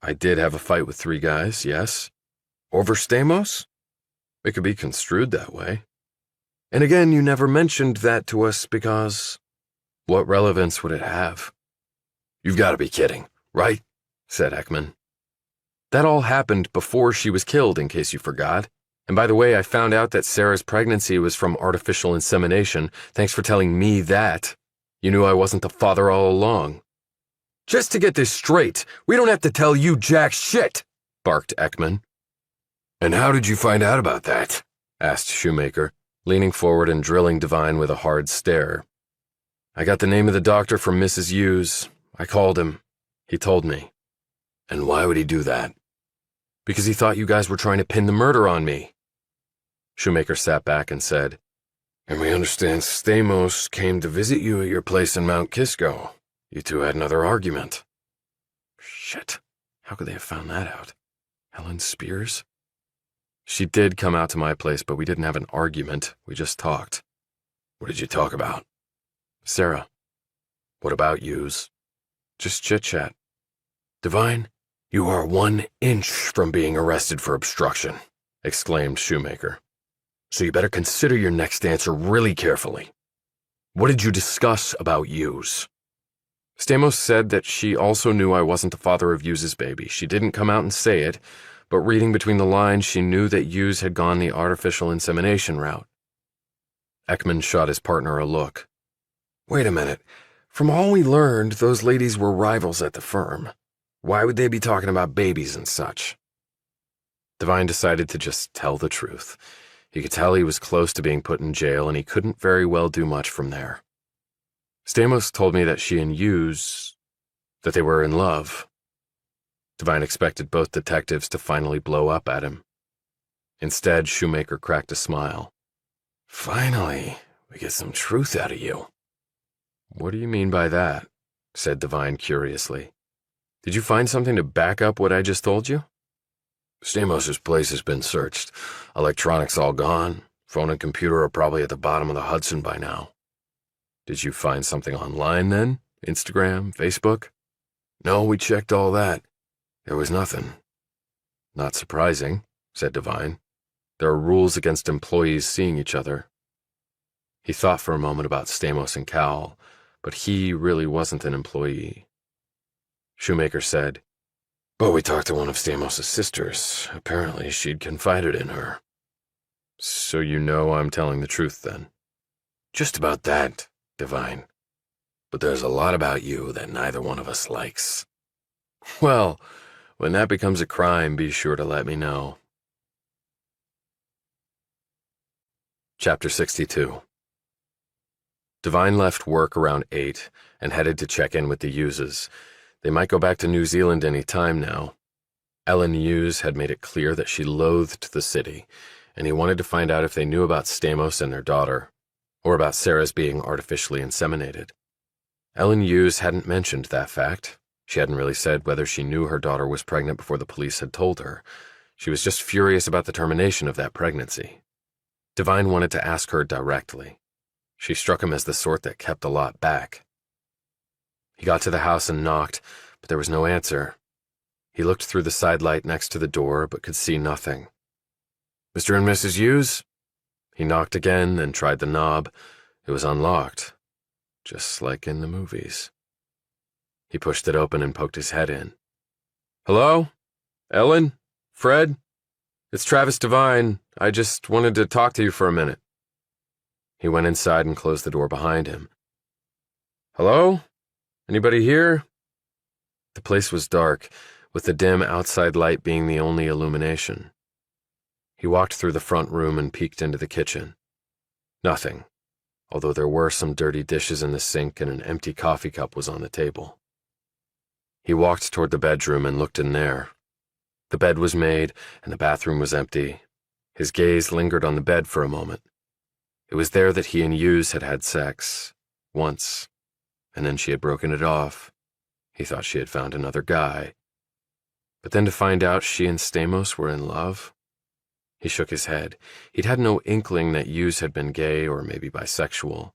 I did have a fight with 3 guys, yes. over Stamos? It could be construed that way. And again, you never mentioned that to us because—" What relevance would it have?" "You've got to be kidding, right?" said Ekman. "That all happened before she was killed, in case you forgot. And by the way, I found out that Sarah's pregnancy was from artificial insemination. Thanks for telling me that. You knew I wasn't the father all along." "Just to get this straight, we don't have to tell you jack shit," barked Ekman. "And how did you find out about that?" asked Shoemaker, leaning forward and drilling Devine with a hard stare. "I got the name of the doctor from Mrs. Hughes. I called him. He told me." "And why would he do that?" "Because he thought you guys were trying to pin the murder on me." Shoemaker sat back and said, "And we understand Stamos came to visit you at your place in Mount Kisco. You two had another argument." "Shit. How could they have found that out? Helen Spears?" "She did come out to my place, but we didn't have an argument. We just talked." "What did you talk about?" "Sarah." "What about Hughes?" "Just chit-chat." "Devine, you are 1 inch from being arrested for obstruction," exclaimed Shoemaker. "So you better consider your next answer really carefully. What did you discuss about Hughes?" Stamos said that she also knew I wasn't the father of Hughes's baby. She didn't come out and say it, but reading between the lines, she knew that Hughes had gone the artificial insemination route. Ekman shot his partner a look. "Wait a minute. From all we learned, those ladies were rivals at the firm. Why would they be talking about babies and such?" Devine decided to just tell the truth. He could tell he was close to being put in jail, and he couldn't very well do much from there. "Stamos told me that she and Hughes, that they were in love." Devine expected both detectives to finally blow up at him. Instead, Shoemaker cracked a smile. "Finally, we get some truth out of you." "What do you mean by that?" said Devine curiously. "Did you find something to back up what I just told you?" "Stamos's place has been searched. Electronics all gone. Phone and computer are probably at the bottom of the Hudson by now." "Did you find something online then? Instagram, Facebook?" "No, we checked all that. There was nothing." "Not surprising," said Devine. "There are rules against employees seeing each other." He thought for a moment about Stamos and Cal, but he really wasn't an employee. Shoemaker said, "But we talked to one of Stamos's sisters. Apparently she'd confided in her." "So you know I'm telling the truth then?" "Just about that, Devine. But there's a lot about you that neither one of us likes." "Well, when that becomes a crime, be sure to let me know." Chapter 62. Devine left work around 8 and headed to check in with the Hugheses. They might go back to New Zealand any time now. Ellen Hughes had made it clear that she loathed the city, and he wanted to find out if they knew about Stamos and their daughter, or about Sarah's being artificially inseminated. Ellen Hughes hadn't mentioned that fact. She hadn't really said whether she knew her daughter was pregnant before the police had told her. She was just furious about the termination of that pregnancy. Devine wanted to ask her directly. She struck him as the sort that kept a lot back. He got to the house and knocked, but there was no answer. He looked through the side light next to the door, but could see nothing. "Mr. and Mrs. Hughes?" He knocked again, then tried the knob. It was unlocked, just like in the movies. He pushed it open and poked his head in. "Hello? Ellen? Fred? It's Travis Devine. I just wanted to talk to you for a minute." He went inside and closed the door behind him. "Hello? Anybody here?" The place was dark, with the dim outside light being the only illumination. He walked through the front room and peeked into the kitchen. Nothing, although there were some dirty dishes in the sink and an empty coffee cup was on the table. He walked toward the bedroom and looked in there. The bed was made and the bathroom was empty. His gaze lingered on the bed for a moment. It was there that he and Hughes had had sex, once, and then she had broken it off. He thought she had found another guy. But then to find out she and Stamos were in love? He shook his head. He'd had no inkling that Hughes had been gay or maybe bisexual.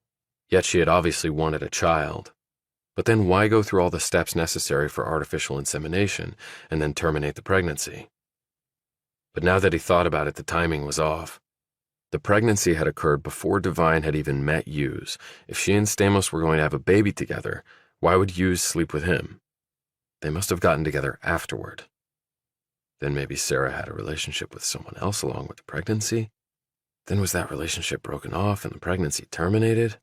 Yet she had obviously wanted a child. But then why go through all the steps necessary for artificial insemination and then terminate the pregnancy? But now that he thought about it, the timing was off. The pregnancy had occurred before Devine had even met Hughes. If she and Stamos were going to have a baby together, why would Hughes sleep with him? They must have gotten together afterward. Then maybe Sarah had a relationship with someone else along with the pregnancy. Then was that relationship broken off and the pregnancy terminated?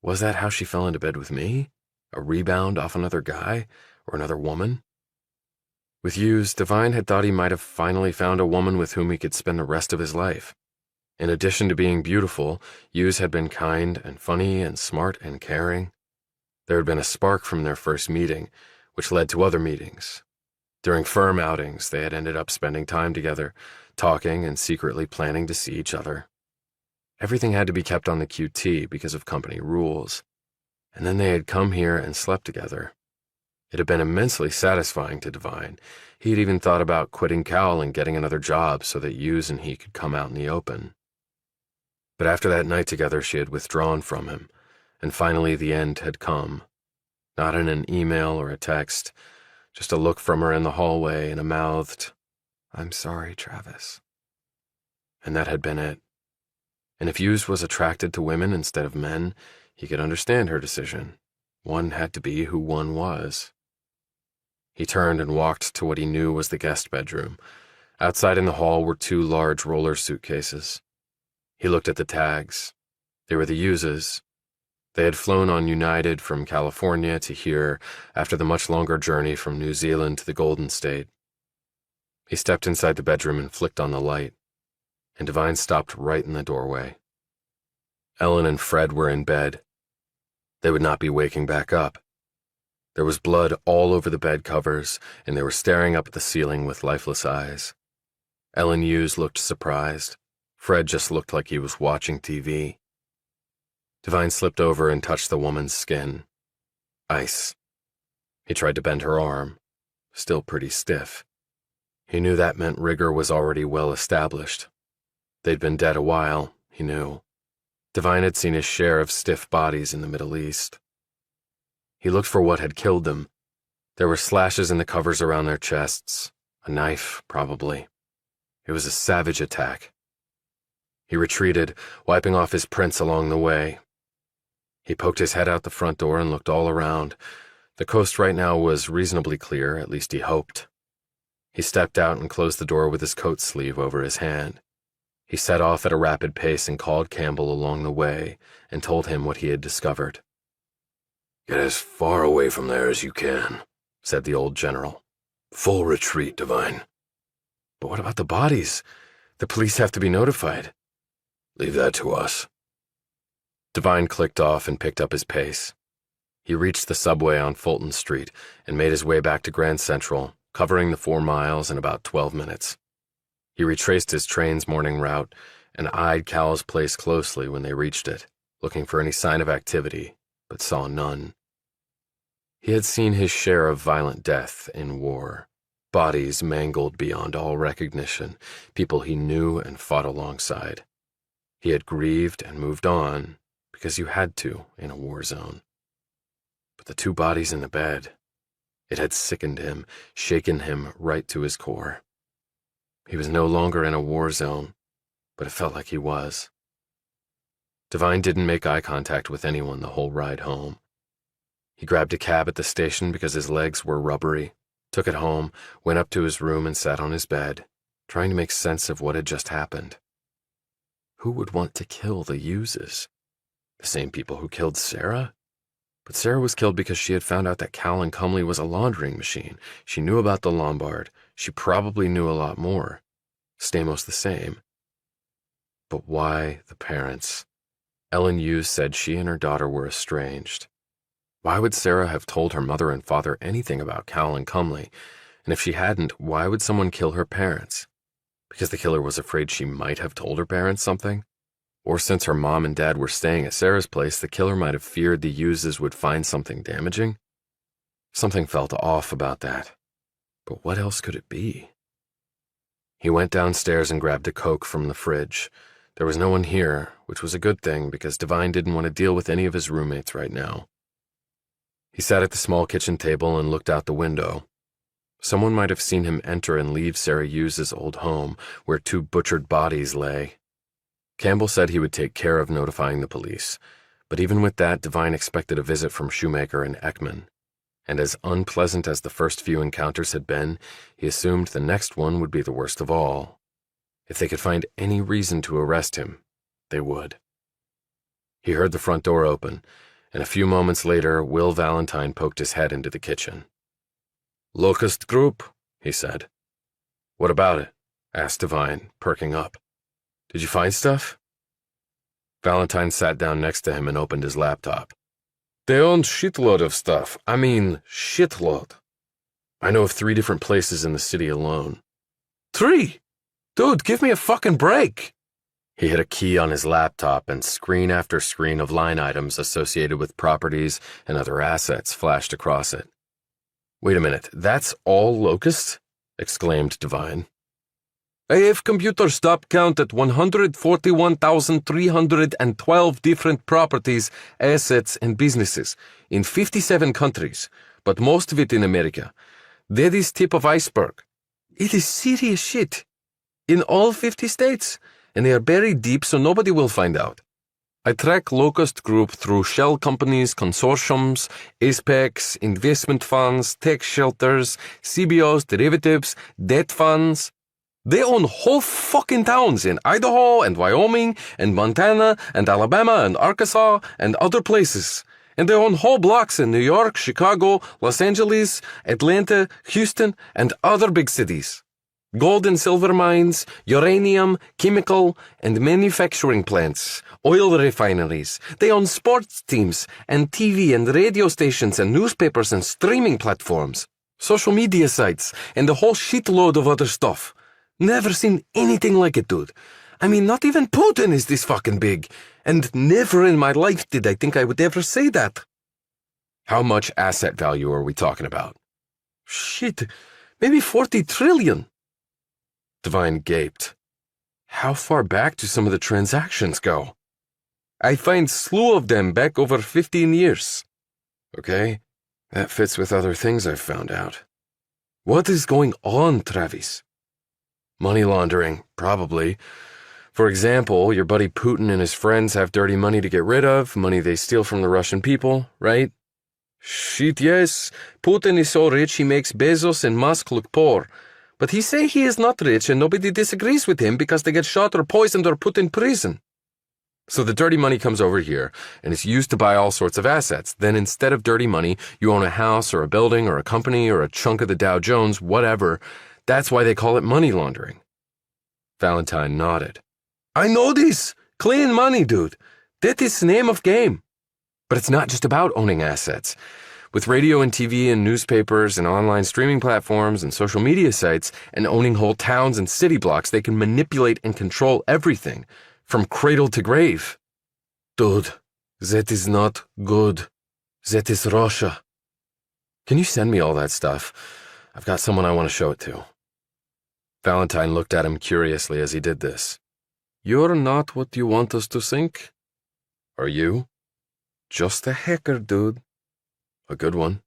Was that how she fell into bed with me? A rebound off another guy or another woman? With Hughes, Devine had thought he might have finally found a woman with whom he could spend the rest of his life. In addition to being beautiful, Hughes had been kind and funny and smart and caring. There had been a spark from their first meeting, which led to other meetings. During firm outings, they had ended up spending time together, talking and secretly planning to see each other. Everything had to be kept on the QT because of company rules. And then they had come here and slept together. It had been immensely satisfying to Devine. He had even thought about quitting Cowell and getting another job so that Hughes and he could come out in the open. But after that night together, she had withdrawn from him, and finally the end had come. Not in an email or a text, just a look from her in the hallway and a mouthed, "I'm sorry, Travis." And that had been it. And if Hughes was attracted to women instead of men, he could understand her decision. One had to be who one was. He turned and walked to what he knew was the guest bedroom. Outside in the hall were 2 large roller suitcases. He looked at the tags. They were the Hughes'. They had flown on United from California to here after the much longer journey from New Zealand to the Golden State. He stepped inside the bedroom and flicked on the light, and Devine stopped right in the doorway. Ellen and Fred were in bed. They would not be waking back up. There was blood all over the bed covers, and they were staring up at the ceiling with lifeless eyes. Ellen Hughes looked surprised. Fred just looked like he was watching TV. Devine slipped over and touched the woman's skin. Ice. He tried to bend her arm. Still pretty stiff. He knew that meant rigor was already well established. They'd been dead a while, he knew. Devine had seen his share of stiff bodies in the Middle East. He looked for what had killed them. There were slashes in the covers around their chests. A knife, probably. It was a savage attack. He retreated, wiping off his prints along the way. He poked his head out the front door and looked all around. The coast right now was reasonably clear, at least he hoped. He stepped out and closed the door with his coat sleeve over his hand. He set off at a rapid pace and called Campbell along the way and told him what he had discovered. "Get as far away from there as you can," said the old general. "Full retreat, Devine." "But what about the bodies? The police have to be notified." "Leave that to us." Devine clicked off and picked up his pace. He reached the subway on Fulton Street and made his way back to Grand Central, covering the 4 miles in about 12 minutes. He retraced his train's morning route and eyed Cowell's place closely when they reached it, looking for any sign of activity, but saw none. He had seen his share of violent death in war. Bodies mangled beyond all recognition, people he knew and fought alongside. He had grieved and moved on because you had to in a war zone. But the two bodies in the bed, it had sickened him, shaken him right to his core. He was no longer in a war zone, but it felt like he was. Devine didn't make eye contact with anyone the whole ride home. He grabbed a cab at the station because his legs were rubbery, took it home, went up to his room and sat on his bed, trying to make sense of what had just happened. Who would want to kill the Hugheses? The same people who killed Sarah? But Sarah was killed because she had found out that Callan Cumley was a laundering machine. She knew about the Lombard. She probably knew a lot more. Stamos the same. But why the parents? Ellen Hughes said she and her daughter were estranged. Why would Sarah have told her mother and father anything about Callan Cumley? And if she hadn't, why would someone kill her parents? Because the killer was afraid she might have told her parents something? Or since her mom and dad were staying at Sarah's place, the killer might have feared the Hugheses would find something damaging? Something felt off about that. But what else could it be? He went downstairs and grabbed a Coke from the fridge. There was no one here, which was a good thing because Devine didn't want to deal with any of his roommates right now. He sat at the small kitchen table and looked out the window. Someone might have seen him enter and leave Sarah Hughes' old home, where two butchered bodies lay. Campbell said he would take care of notifying the police, but even with that, Devine expected a visit from Shoemaker and Ekman. And as unpleasant as the first few encounters had been, he assumed the next one would be the worst of all. If they could find any reason to arrest him, they would. He heard the front door open, and a few moments later, Will Valentine poked his head into the kitchen. "Locust Group," he said. "What about it?" asked Devine, perking up. "Did you find stuff?" Valentine sat down next to him and opened his laptop. "They own shitload of stuff. I mean, shitload. I know of 3 different places in the city alone." "3? Dude, give me a fucking break." He hit a key on his laptop and screen after screen of line items associated with properties and other assets flashed across it. "Wait a minute, that's all Locust?" exclaimed Devine. "I have computers stop count at 141,312 different properties, assets, and businesses in 57 countries, but most of it in America. That is tip of iceberg. It is serious shit. In all 50 states, and they are buried deep so nobody will find out. I track Locust Group through shell companies, consortiums, ASPECs, investment funds, tax shelters, CBOs, derivatives, debt funds. They own whole fucking towns in Idaho and Wyoming and Montana and Alabama and Arkansas and other places. And they own whole blocks in New York, Chicago, Los Angeles, Atlanta, Houston, and other big cities. Gold and silver mines, uranium, chemical, and manufacturing plants, oil refineries. They own sports teams and TV and radio stations and newspapers and streaming platforms, social media sites, and a whole shitload of other stuff. Never seen anything like it, dude. I mean, not even Putin is this fucking big. And never in my life did I think I would ever say that." "How much asset value are we talking about?" "Shit, maybe 40 trillion. Devine gaped. How far back do some of the transactions go? "I find slew of them back over 15 years. "Okay, that fits with other things I've found out. What is going on, Travis?" "Money laundering, probably. For example, your buddy Putin and his friends have dirty money to get rid of, money they steal from the Russian people, right?" "Shit, yes. Putin is so rich he makes Bezos and Musk look poor. But he say he is not rich and nobody disagrees with him because they get shot or poisoned or put in prison. So the dirty money comes over here and it's used to buy all sorts of assets. Then instead of dirty money, you own a house or a building or a company or a chunk of the Dow Jones, whatever. That's why they call it money laundering." Valentine nodded. "I know this. Clean money, dude. That is the name of game." "But it's not just about owning assets. With radio and TV and newspapers and online streaming platforms and social media sites and owning whole towns and city blocks, they can manipulate and control everything, from cradle to grave." "Dude, that is not good. That is Russia." Can you send me all that stuff? I've got someone I want to show it to. Valentine looked at him curiously as he did this. You're not what you want us to think. Are you? Just a hacker, dude. A good one.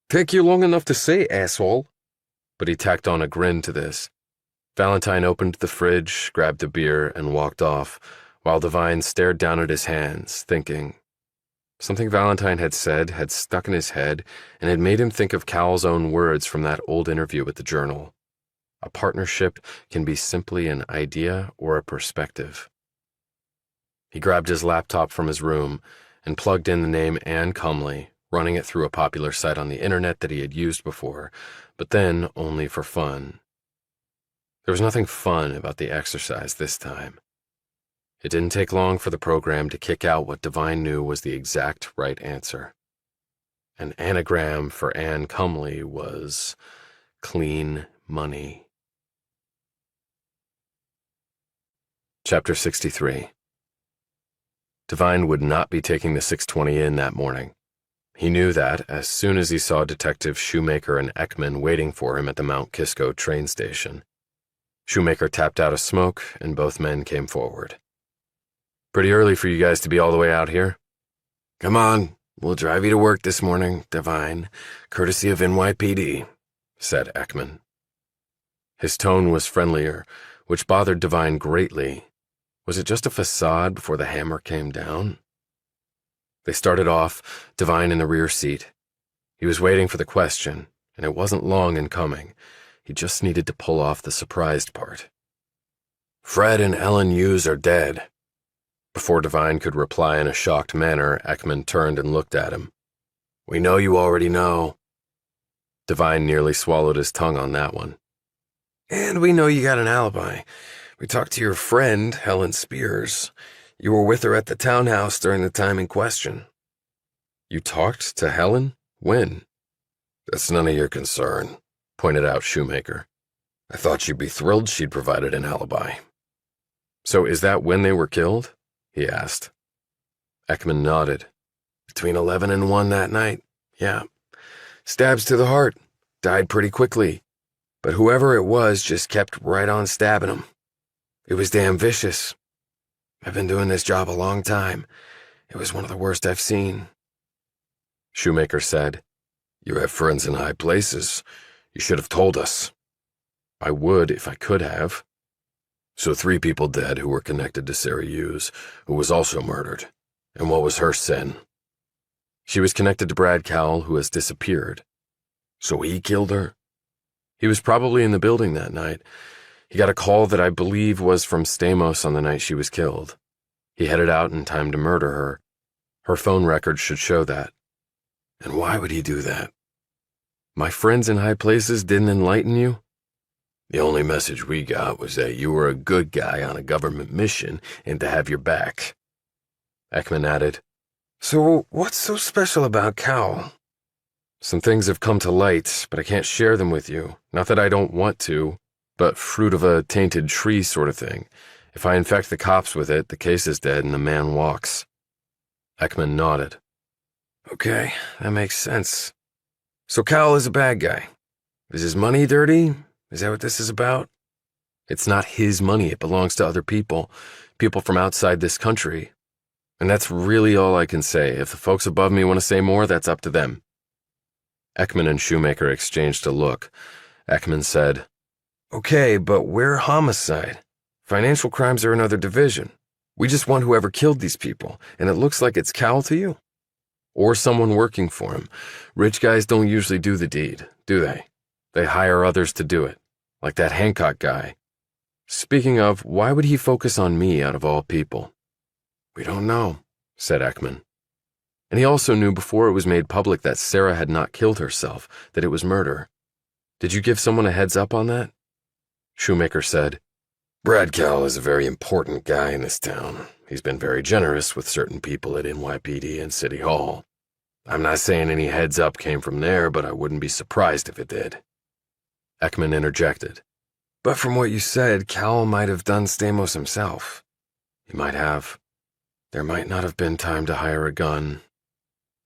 Take you long enough to say, asshole. But he tacked on a grin to this. Valentine opened the fridge, grabbed a beer, and walked off, while Devine stared down at his hands, thinking. Something Valentine had said had stuck in his head and had made him think of Cal's own words from that old interview with the Journal. A partnership can be simply an idea or a perspective. He grabbed his laptop from his room and plugged in the name Anne Comley, running it through a popular site on the internet that he had used before, but then only for fun. There was nothing fun about the exercise this time. It didn't take long for the program to kick out what Devine knew was the exact right answer. An anagram for Anne Comley was clean money. Chapter 63. Devine would not be taking the 6:20 in that morning. He knew that as soon as he saw Detectives Shoemaker and Ekman waiting for him at the Mount Kisco train station. Shoemaker tapped out a smoke, and both men came forward. Pretty early for you guys to be all the way out here? Come on, we'll drive you to work this morning, Devine, courtesy of NYPD, said Ekman. His tone was friendlier, which bothered Devine greatly. Was it just a facade before the hammer came down? They started off, Devine in the rear seat. He was waiting for the question, and it wasn't long in coming. He just needed to pull off the surprised part. Fred and Ellen Hughes are dead. Before Devine could reply in a shocked manner, Ekman turned and looked at him. We know you already know. Devine nearly swallowed his tongue on that one. And we know you got an alibi. We talked to your friend, Helen Spears. You were with her at the townhouse during the time in question. You talked to Helen? When? That's none of your concern, pointed out Shoemaker. I thought she'd be thrilled she'd provided an alibi. So is that when they were killed? He asked. Ekman nodded. Between 11 and 1 that night, yeah. Stabs to the heart. Died pretty quickly. But whoever it was just kept right on stabbing him. It was damn vicious. I've been doing this job a long time. It was one of the worst I've seen. Shoemaker said, You have friends in high places. You should have told us. I would if I could have. So 3 people dead who were connected to Sarah Hughes, who was also murdered. And what was her sin? She was connected to Brad Cowell, who has disappeared. So he killed her? He was probably in the building that night. He got a call that I believe was from Stamos on the night she was killed. He headed out in time to murder her. Her phone records should show that. And why would he do that? My friends in high places didn't enlighten you? The only message we got was that you were a good guy on a government mission and to have your back. Ekman added, So what's so special about Cowell? Some things have come to light, but I can't share them with you. Not that I don't want to, but fruit of a tainted tree sort of thing. If I infect the cops with it, the case is dead and the man walks. Ekman nodded. Okay, that makes sense. So Cowell is a bad guy. Is his money dirty? Is that what this is about? It's not his money. It belongs to other people. People from outside this country. And that's really all I can say. If the folks above me want to say more, that's up to them. Ekman and Shoemaker exchanged a look. Ekman said, Okay, but we're homicide. Financial crimes are another division. We just want whoever killed these people, and it looks like it's Cowell to you. Or someone working for him. Rich guys don't usually do the deed, do they? They hire others to do it, like that Hancock guy. Speaking of, why would he focus on me out of all people? We don't know, said Ekman. And he also knew before it was made public that Sarah had not killed herself, that it was murder. Did you give someone a heads up on that? Shoemaker said, Brad Cowell is a very important guy in this town. He's been very generous with certain people at NYPD and City Hall. I'm not saying any heads up came from there, but I wouldn't be surprised if it did. Ekman interjected. But from what you said, Cowell might have done Stamos himself. He might have. There might not have been time to hire a gun.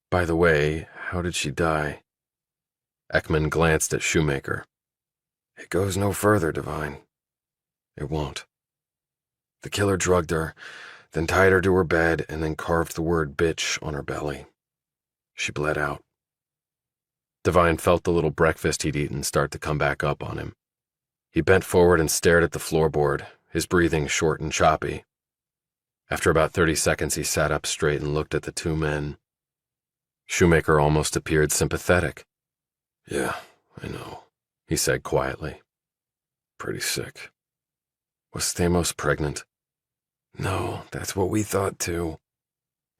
By the way, how did she die? Ekman glanced at Shoemaker. It goes no further, Devine. It won't. The killer drugged her, then tied her to her bed, and then carved the word bitch on her belly. She bled out. Devine felt the little breakfast he'd eaten start to come back up on him. He bent forward and stared at the floorboard, his breathing short and choppy. After about 30 seconds, he sat up straight and looked at the two men. Shoemaker almost appeared sympathetic. Yeah, I know, he said quietly. Pretty sick. Was Stamos pregnant? No, that's what we thought too.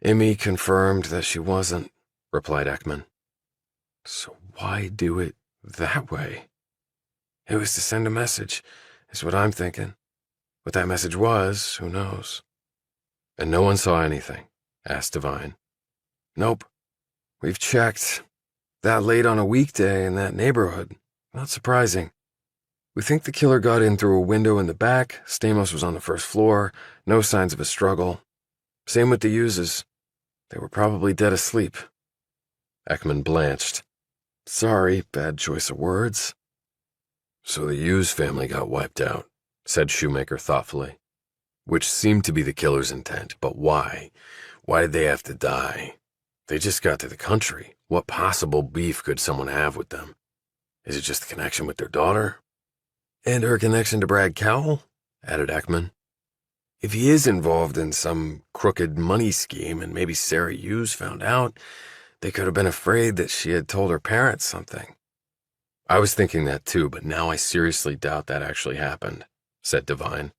Emmy confirmed that she wasn't, replied Ekman. So why do it that way? It was to send a message, is what I'm thinking. What that message was, who knows? And no one saw anything? Asked Devine. Nope. We've checked. That late on a weekday in that neighborhood. Not surprising. We think the killer got in through a window in the back. Stamos was on the first floor. No signs of a struggle. Same with the Hugheses. They were probably dead asleep. Ekman blanched. Sorry, bad choice of words. So the Hughes family got wiped out, said Shoemaker thoughtfully. Which seemed to be the killer's intent, but why? Why did they have to die? They just got to the country. What possible beef could someone have with them? Is it just a connection with their daughter? And her connection to Brad Cowell, added Ekman. If he is involved in some crooked money scheme and maybe Sarah Hughes found out, they could have been afraid that she had told her parents something. I was thinking that too, but now I seriously doubt that actually happened, said Devine.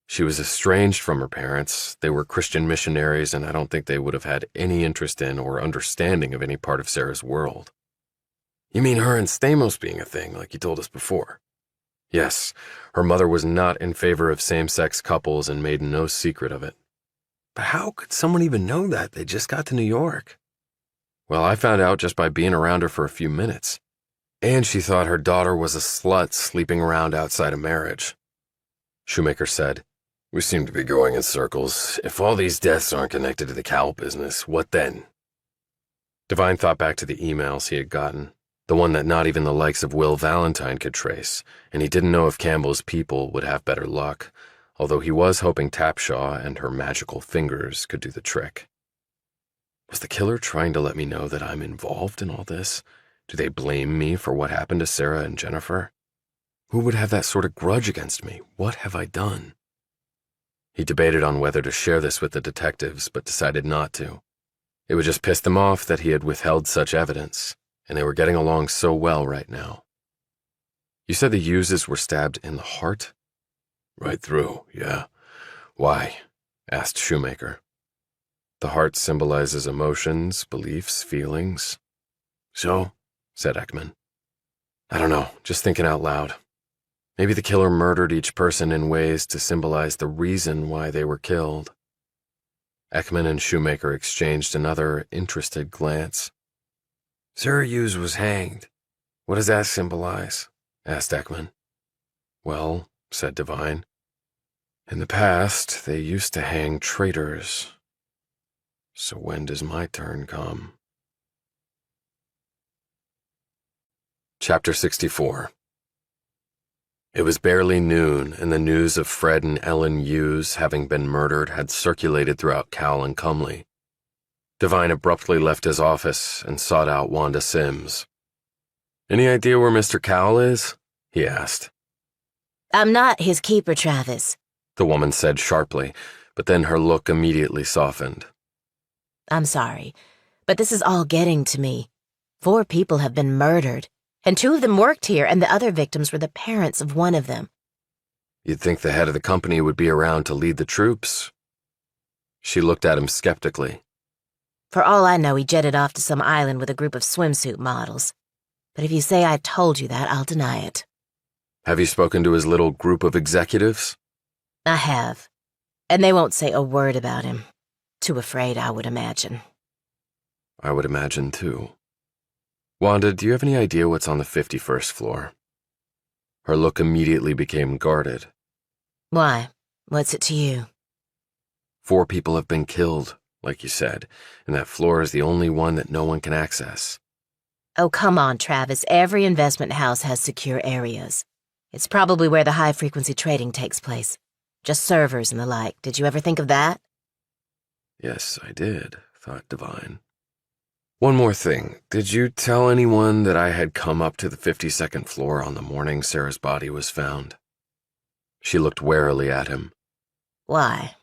She was estranged from her parents. They were Christian missionaries, and I don't think they would have had any interest in or understanding of any part of Sarah's world. You mean her and Stamos being a thing, like you told us before? Yes, her mother was not in favor of same-sex couples and made no secret of it. But how could someone even know that? They just got to New York. Well, I found out just by being around her for a few minutes. And she thought her daughter was a slut sleeping around outside of marriage. Shoemaker said, We seem to be going in circles. If all these deaths aren't connected to the Cowell business, what then? Devine thought back to the emails he had gotten, the one that not even the likes of Will Valentine could trace, and he didn't know if Campbell's people would have better luck, although he was hoping Tapshaw and her magical fingers could do the trick. Was the killer trying to let me know that I'm involved in all this? Do they blame me for what happened to Sarah and Jennifer? Who would have that sort of grudge against me? What have I done? He debated on whether to share this with the detectives, but decided not to. It would just piss them off that he had withheld such evidence, and they were getting along so well right now. You said the Hugheses were stabbed in the heart? Right through, yeah. Why? Asked Shoemaker. The heart symbolizes emotions, beliefs, feelings. So? Said Ekman. I don't know, just thinking out loud. Maybe the killer murdered each person in ways to symbolize the reason why they were killed. Ekman and Shoemaker exchanged another interested glance. Sarah Hughes was hanged. What does that symbolize? Asked Ekman. Well, said Devine, in the past they used to hang traitors. So when does my turn come? Chapter 64. It was barely noon, and the news of Fred and Ellen Hughes having been murdered had circulated throughout Cowell and Cumley. Devine abruptly left his office and sought out Wanda Sims. Any idea where Mr. Cowell is? He asked. I'm not his keeper, Travis, the woman said sharply, but then her look immediately softened. I'm sorry, but this is all getting to me. 4 people have been murdered, and 2 of them worked here, and the other victims were the parents of one of them. You'd think the head of the company would be around to lead the troops. She looked at him skeptically. For all I know, he jetted off to some island with a group of swimsuit models. But if you say I told you that, I'll deny it. Have you spoken to his little group of executives? I have. And they won't say a word about him. Too afraid, I would imagine. I would imagine, too. Wanda, do you have any idea what's on the 51st floor? Her look immediately became guarded. Why? What's it to you? 4 people have been killed, like you said, and that floor is the only one that no one can access. Oh, come on, Travis. Every investment house has secure areas. It's probably where the high-frequency trading takes place. Just servers and the like. Did you ever think of that? Yes, I did, thought Devine. One more thing. Did you tell anyone that I had come up to the 52nd floor on the morning Sarah's body was found? She looked warily at him. Why?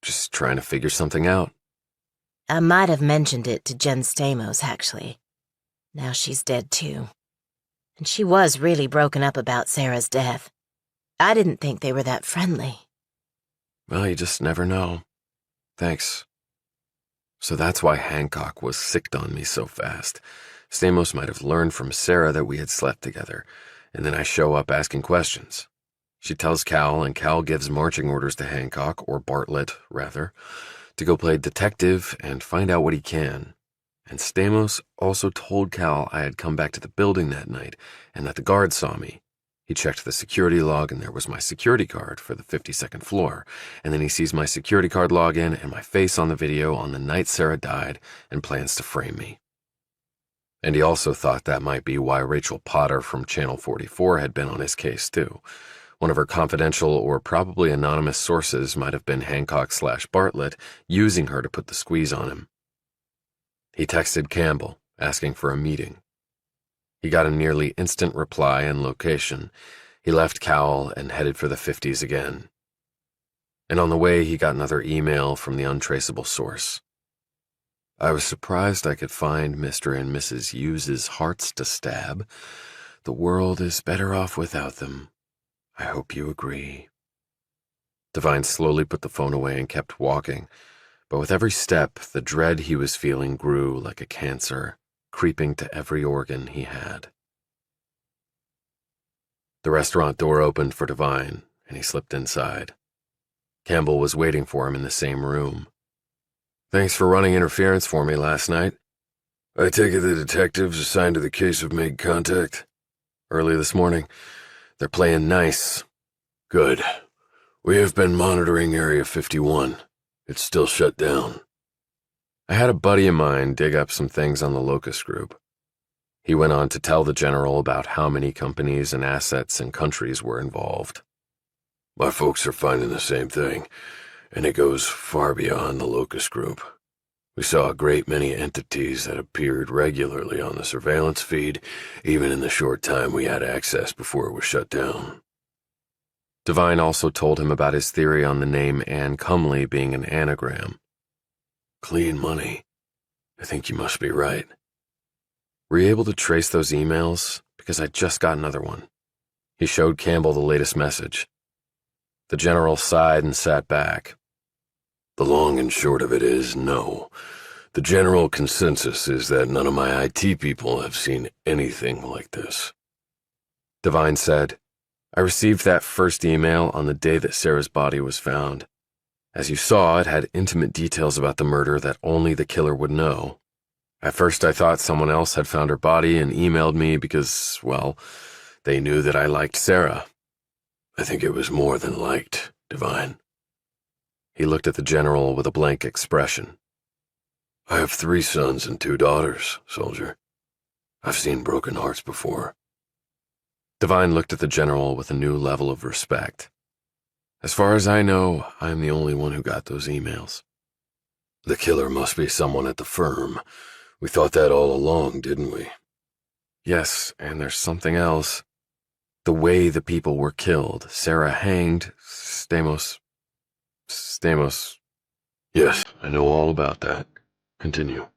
Just trying to figure something out. I might have mentioned it to Jen Stamos, actually. Now she's dead, too. And she was really broken up about Sarah's death. I didn't think they were that friendly. Well, you just never know. Thanks. So that's why Hancock was sicked on me so fast. Stamos might have learned from Sarah that we had slept together, and then I show up asking questions. She tells Cal, and Cal gives marching orders to Hancock, or Bartlett, rather, to go play detective and find out what he can. And Stamos also told Cal I had come back to the building that night and that the guard saw me. He checked the security log and there was my security card for the 52nd floor, and then he sees my security card login and my face on the video on the night Sarah died and plans to frame me. And he also thought that might be why Rachel Potter from Channel 44 had been on his case too. One of her confidential or probably anonymous sources might have been Hancock/Bartlett, using her to put the squeeze on him. He texted Campbell, asking for a meeting. He got a nearly instant reply and location. He left Cowell and headed for the 50s again. And on the way, he got another email from the untraceable source. I was surprised I could find Mr. and Mrs. Hughes's hearts to stab. The world is better off without them. I hope you agree. Devine slowly put the phone away and kept walking, but with every step, the dread he was feeling grew like a cancer, creeping to every organ he had. The restaurant door opened for Devine, and he slipped inside. Campbell was waiting for him in the same room. Thanks for running interference for me last night. I take it the detectives assigned to the case have made contact? Early this morning. They're playing nice. Good. We have been monitoring Area 51. It's still shut down. I had a buddy of mine dig up some things on the Locust Group. He went on to tell the general about how many companies and assets and countries were involved. My folks are finding the same thing, and it goes far beyond the Locust Group. We saw a great many entities that appeared regularly on the surveillance feed, even in the short time we had access before it was shut down. Devine also told him about his theory on the name Ann Cumley being an anagram. Clean money. I think you must be right. Were you able to trace those emails? Because I just got another one. He showed Campbell the latest message. The general sighed and sat back. The long and short of it is no. The general consensus is that none of my IT people have seen anything like this. Devine said, I received that first email on the day that Sarah's body was found. As you saw, it had intimate details about the murder that only the killer would know. At first I thought someone else had found her body and emailed me because, well, they knew that I liked Sarah. I think it was more than liked, Devine. He looked at the general with a blank expression. I have 3 sons and 2 daughters, soldier. I've seen broken hearts before. Devine looked at the general with a new level of respect. As far as I know, I'm the only one who got those emails. The killer must be someone at the firm. We thought that all along, didn't we? Yes, and there's something else. The way the people were killed. Sarah hanged, Stamos. Yes, I know all about that. Continue.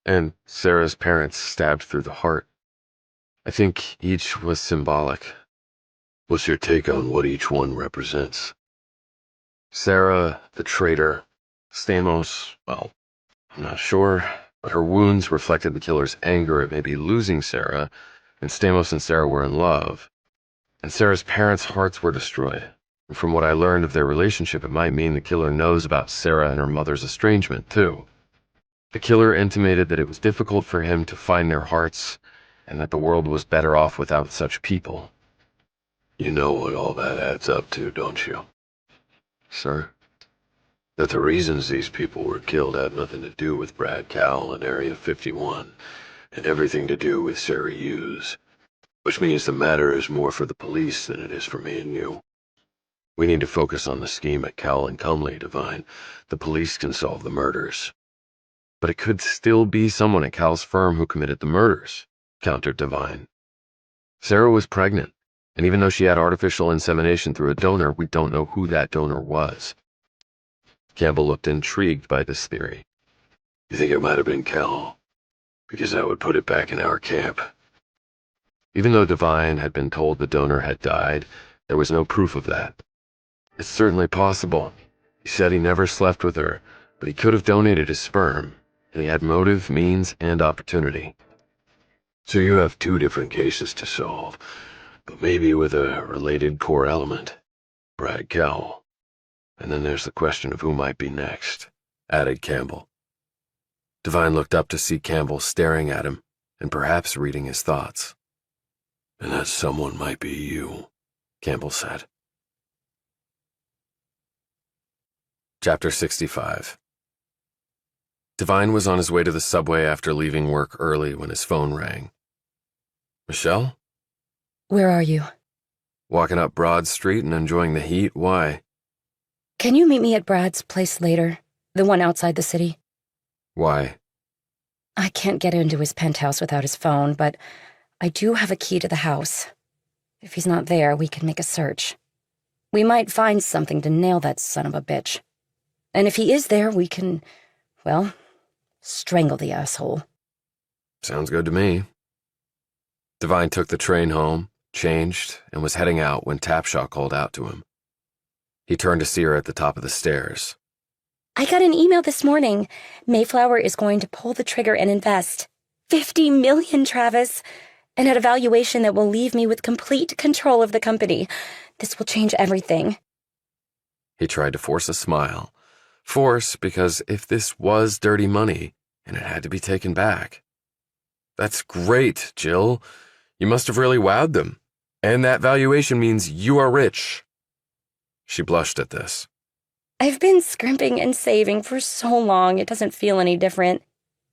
And Sarah's parents stabbed through the heart. I think each was symbolic. What's your take on what each one represents? Sarah, the traitor. Stamos, well, I'm not sure, but her wounds reflected the killer's anger at maybe losing Sarah, and Stamos and Sarah were in love. And Sarah's parents' hearts were destroyed. And from what I learned of their relationship, it might mean the killer knows about Sarah and her mother's estrangement, too. The killer intimated that it was difficult for him to find their hearts, and that the world was better off without such people. You know what all that adds up to, don't you? Sir? That the reasons these people were killed had nothing to do with Brad Cowell and Area 51, and everything to do with Sarah Hughes. Which means the matter is more for the police than it is for me and you. We need to focus on the scheme at Cowell and Cumley, Devine. The police can solve the murders. But it could still be someone at Cal's firm who committed the murders, countered Devine. Sarah was pregnant, and even though she had artificial insemination through a donor, we don't know who that donor was. Campbell looked intrigued by this theory. You think it might have been Cowell? Because that would put it back in our camp. Even though Devine had been told the donor had died, there was no proof of that. It's certainly possible. He said he never slept with her, but he could have donated his sperm, and he had motive, means, and opportunity. So you have two different cases to solve, but maybe with a related core element. Brad Cowell. And then there's the question of who might be next, added Campbell. Devine looked up to see Campbell staring at him, and perhaps reading his thoughts. And that someone might be you, Campbell said. Chapter 65. Devine was on his way to the subway after leaving work early when his phone rang. Michelle? Where are you? Walking up Broad Street and enjoying the heat? Why? Can you meet me at Brad's place later? The one outside the city? Why? I can't get into his penthouse without his phone, but I do have a key to the house. If he's not there, we can make a search. We might find something to nail that son of a bitch. And if he is there, we can, well, strangle the asshole. Sounds good to me. Devine took the train home, changed, and was heading out when Tapshaw called out to him. He turned to see her at the top of the stairs. I got an email this morning. Mayflower is going to pull the trigger and invest. $50 million, Travis. And at a valuation that will leave me with complete control of the company. This will change everything. He tried to force a smile. Force, because if this was dirty money, and it had to be taken back. That's great, Jill. You must have really wowed them. And that valuation means you are rich. She blushed at this. I've been scrimping and saving for so long, it doesn't feel any different.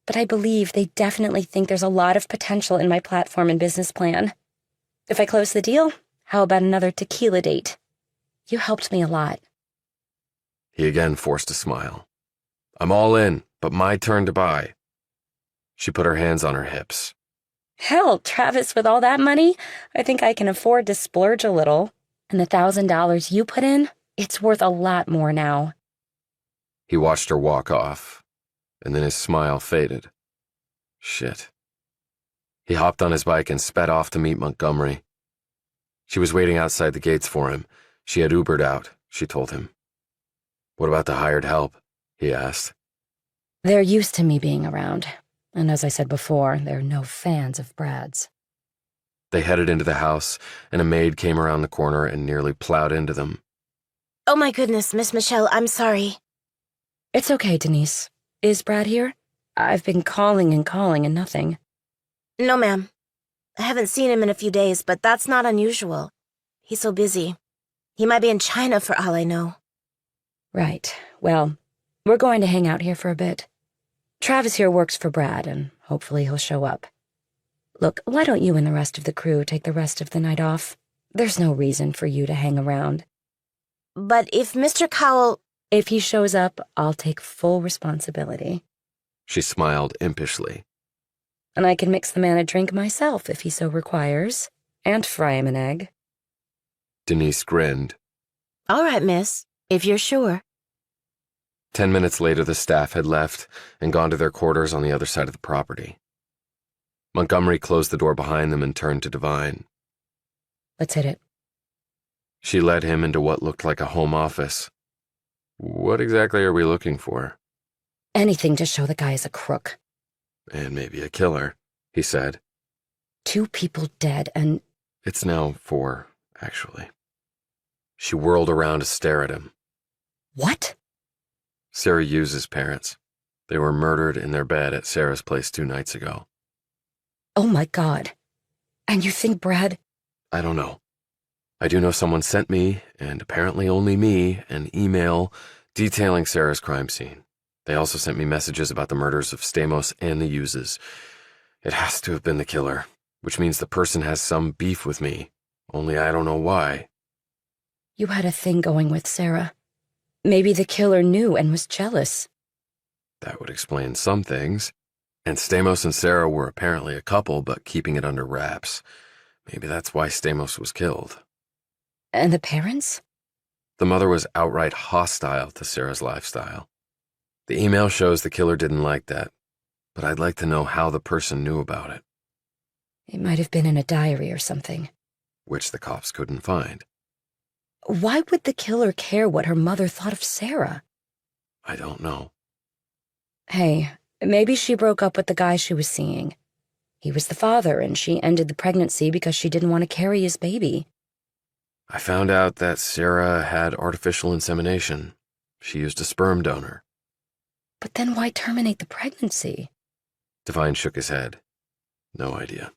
But I believe they definitely think there's a lot of potential in my platform and business plan. If I close the deal, how about another tequila date? You helped me a lot. He again forced a smile. I'm all in, but my turn to buy. She put her hands on her hips. Hell, Travis, with all that money, I think I can afford to splurge a little. And the $1,000 you put in, it's worth a lot more now. He watched her walk off, and then his smile faded. Shit. He hopped on his bike and sped off to meet Montgomery. She was waiting outside the gates for him. She had Ubered out, she told him. What about the hired help? He asked. They're used to me being around. And as I said before, they're no fans of Brad's. They headed into the house, and a maid came around the corner and nearly plowed into them. Oh my goodness, Miss Michelle, I'm sorry. It's okay, Denise. Is Brad here? I've been calling and nothing. No, ma'am. I haven't seen him in a few days, but that's not unusual. He's so busy. He might be in China for all I know. Right. Well, we're going to hang out here for a bit. Travis here works for Brad, and hopefully he'll show up. Look, why don't you and the rest of the crew take the rest of the night off? There's no reason for you to hang around. But if Mr. Cowell... If he shows up, I'll take full responsibility. She smiled impishly. And I can mix the man a drink myself if he so requires, and fry him an egg. Denise grinned. All right, miss, if you're sure. 10 minutes later, the staff had left and gone to their quarters on the other side of the property. Montgomery closed the door behind them and turned to Devine. Let's hit it. She led him into what looked like a home office. What exactly are we looking for? Anything to show the guy is a crook. And maybe a killer, he said. 2 people dead and... It's now 4, actually. She whirled around to stare at him. What? Sarah Hughes's parents. They were murdered in their bed at Sarah's place 2 nights ago. Oh my God. And you think Brad... I don't know. I do know someone sent me, and apparently only me, an email detailing Sarah's crime scene. They also sent me messages about the murders of Stamos and the Hughes's. It has to have been the killer, which means the person has some beef with me, only I don't know why. You had a thing going with Sarah. Maybe the killer knew and was jealous. That would explain some things. And Stamos and Sarah were apparently a couple, but keeping it under wraps. Maybe that's why Stamos was killed. And the parents? The mother was outright hostile to Sarah's lifestyle. The email shows the killer didn't like that, but I'd like to know how the person knew about it. It might have been in a diary or something. Which the cops couldn't find. Why would the killer care what her mother thought of Sarah? I don't know. Hey, maybe she broke up with the guy she was seeing. He was the father, and she ended the pregnancy because she didn't want to carry his baby. I found out that Sarah had artificial insemination. She used a sperm donor. But then why terminate the pregnancy? Devine shook his head. No idea.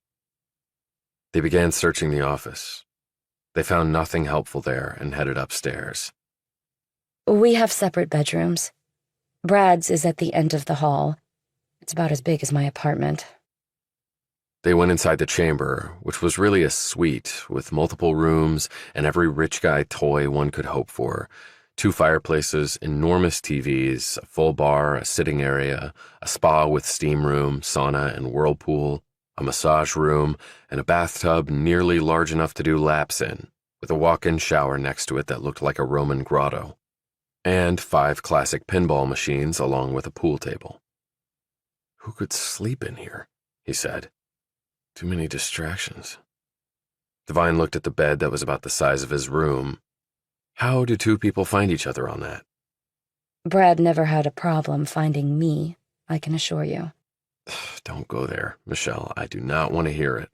They began searching the office. They found nothing helpful there and headed upstairs. We have separate bedrooms. Brad's is at the end of the hall. It's about as big as my apartment. They went inside the chamber, which was really a suite with multiple rooms and every rich guy toy one could hope for. 2 fireplaces, enormous TVs, a full bar, a sitting area, a spa with steam room, sauna and whirlpool, a massage room, and a bathtub nearly large enough to do laps in, with a walk-in shower next to it that looked like a Roman grotto, and 5 classic pinball machines along with a pool table. Who could sleep in here? He said. Too many distractions. Devine looked at the bed that was about the size of his room. How do 2 people find each other on that? Brad never had a problem finding me, I can assure you. Don't go there, Michelle. I do not want to hear it.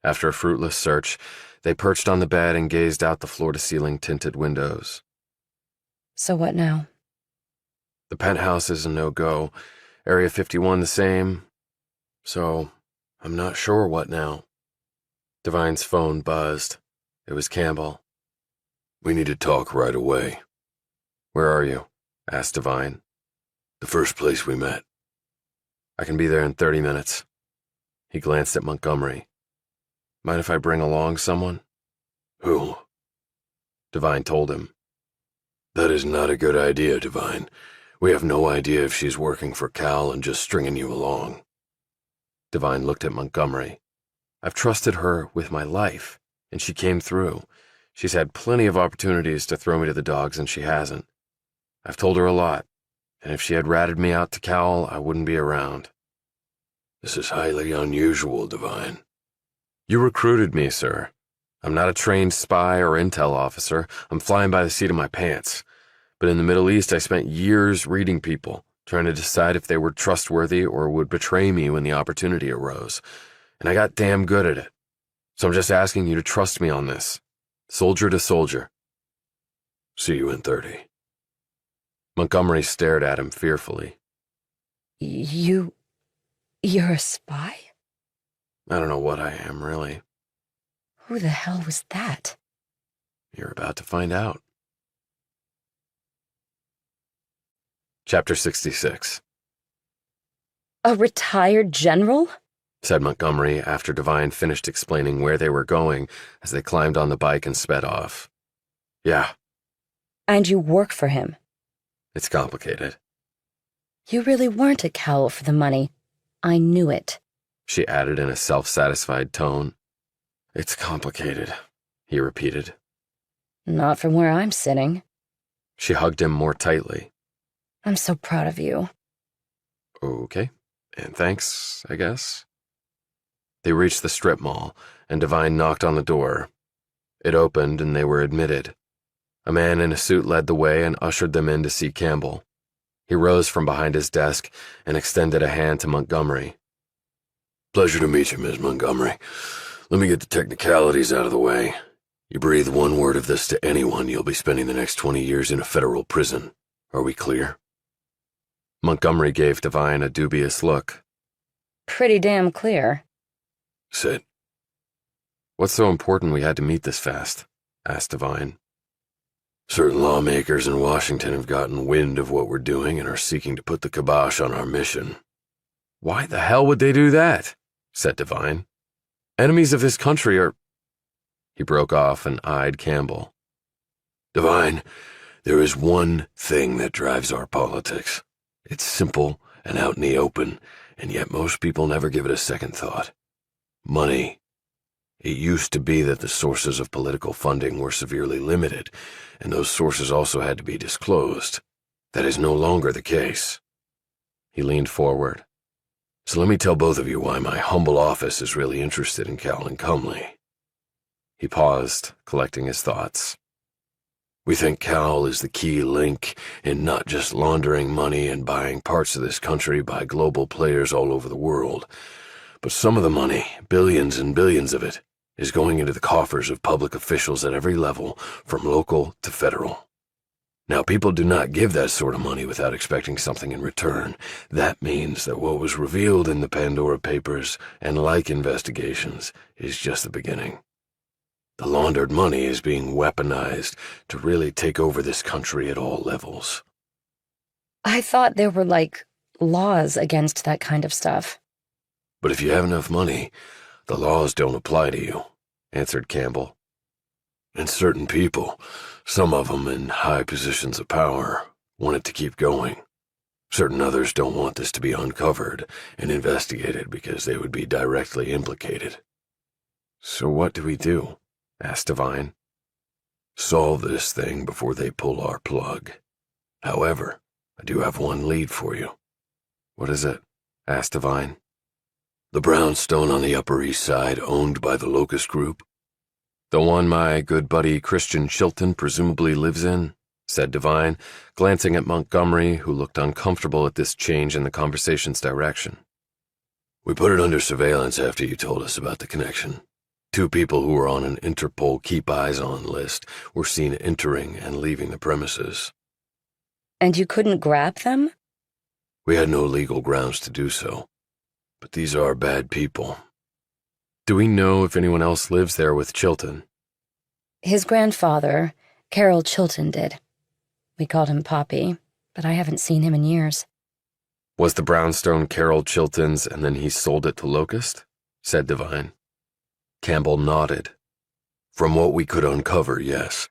After a fruitless search, they perched on the bed and gazed out the floor-to-ceiling tinted windows. So what now? The penthouse is a no-go. Area 51 the same. So, I'm not sure what now. Devine's phone buzzed. It was Campbell. We need to talk right away. Where are you? Asked Devine. The first place we met. I can be there in 30 minutes. He glanced at Montgomery. Mind if I bring along someone? Who? Devine told him. That is not a good idea, Devine. We have no idea if she's working for Cal and just stringing you along. Devine looked at Montgomery. I've trusted her with my life, and she came through. She's had plenty of opportunities to throw me to the dogs, and she hasn't. I've told her a lot, and if she had ratted me out to Cal, I wouldn't be around. This is highly unusual, Devine. You recruited me, sir. I'm not a trained spy or intel officer. I'm flying by the seat of my pants. But in the Middle East, I spent years reading people, trying to decide if they were trustworthy or would betray me when the opportunity arose. And I got damn good at it. So I'm just asking you to trust me on this. Soldier to soldier. See you in 30. Montgomery stared at him fearfully. You're a spy? I don't know what I am, really. Who the hell was that? You're about to find out. Chapter 66. A retired general? Said Montgomery after Devine finished explaining where they were going as they climbed on the bike and sped off. Yeah. And you work for him? It's complicated. You really weren't at Cal for the money. I knew it. She added in a self-satisfied tone. It's complicated, he repeated. Not from where I'm sitting. She hugged him more tightly. I'm so proud of you. Okay, and thanks, I guess. They reached the strip mall, and Devine knocked on the door. It opened, and they were admitted. A man in a suit led the way and ushered them in to see Campbell. He rose from behind his desk and extended a hand to Montgomery. Pleasure to meet you, Miss Montgomery. Let me get the technicalities out of the way. You breathe one word of this to anyone, you'll be spending the next 20 years in a federal prison. Are we clear? Montgomery gave Devine a dubious look. Pretty damn clear. Sit. What's so important we had to meet this fast? Asked Devine. Certain lawmakers in Washington have gotten wind of what we're doing and are seeking to put the kibosh on our mission. Why the hell would they do that? Said Devine. Enemies of this country are... He broke off and eyed Campbell. Devine, there is one thing that drives our politics. It's simple and out in the open, and yet most people never give it a second thought. Money. It used to be that the sources of political funding were severely limited, and those sources also had to be disclosed. That is no longer the case. He leaned forward. So let me tell both of you why my humble office is really interested in Cal and Cumley. He paused, collecting his thoughts. We think Cal is the key link in not just laundering money and buying parts of this country by global players all over the world, but some of the money, billions and billions of it, is going into the coffers of public officials at every level, from local to federal. Now, people do not give that sort of money without expecting something in return. That means that what was revealed in the Pandora Papers and like investigations is just the beginning. The laundered money is being weaponized to really take over this country at all levels. I thought there were, laws against that kind of stuff. But if you have enough money, the laws don't apply to you, answered Campbell. And certain people, some of them in high positions of power, want it to keep going. Certain others don't want this to be uncovered and investigated because they would be directly implicated. So what do we do? Asked Devine. Solve this thing before they pull our plug. However, I do have one lead for you. What is it? Asked Devine. The brownstone on the Upper East Side owned by the Locust Group. The one my good buddy Christian Chilton presumably lives in, said Devine, glancing at Montgomery, who looked uncomfortable at this change in the conversation's direction. We put it under surveillance after you told us about the connection. 2 people who were on an Interpol Keep Eyes On list were seen entering and leaving the premises. And you couldn't grab them? We had no legal grounds to do so. But these are bad people. Do we know if anyone else lives there with Chilton? His grandfather, Carol Chilton, did. We called him Poppy, but I haven't seen him in years. Was the brownstone Carol Chilton's and then he sold it to Locust? Said Devine. Campbell nodded. From what we could uncover, yes.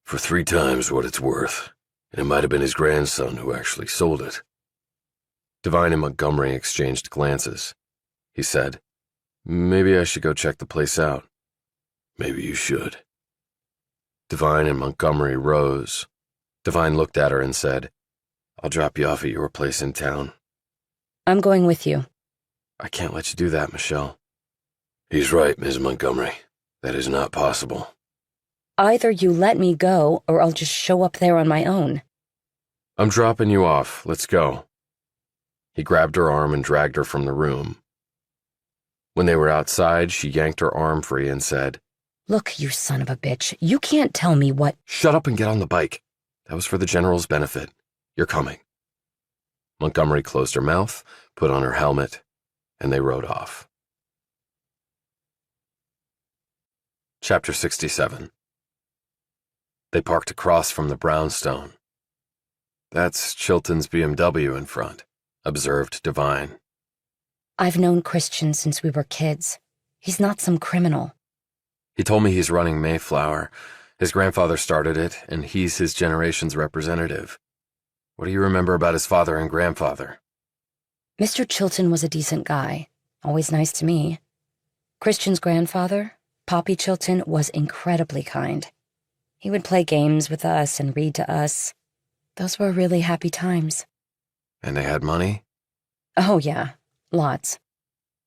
For 3 times what it's worth. And it might have been his grandson who actually sold it. Devine and Montgomery exchanged glances. He said, Maybe I should go check the place out. Maybe you should. Devine and Montgomery rose. Devine looked at her and said, I'll drop you off at your place in town. I'm going with you. I can't let you do that, Michelle. He's right, Ms. Montgomery. That is not possible. Either you let me go, or I'll just show up there on my own. I'm dropping you off. Let's go. He grabbed her arm and dragged her from the room. When they were outside, she yanked her arm free and said, Look, you son of a bitch, you can't tell me what— Shut up and get on the bike. That was for the General's benefit. You're coming. Montgomery closed her mouth, put on her helmet, and they rode off. Chapter 67. They parked across from the brownstone. That's Chilton's BMW in front, observed Devine. I've known Christian since we were kids. He's not some criminal. He told me he's running Mayflower. His grandfather started it, and he's his generation's representative. What do you remember about his father and grandfather? Mr. Chilton was a decent guy, always nice to me. Christian's grandfather, Poppy Chilton, was incredibly kind. He would play games with us and read to us. Those were really happy times. And they had money? Oh, yeah. Lots.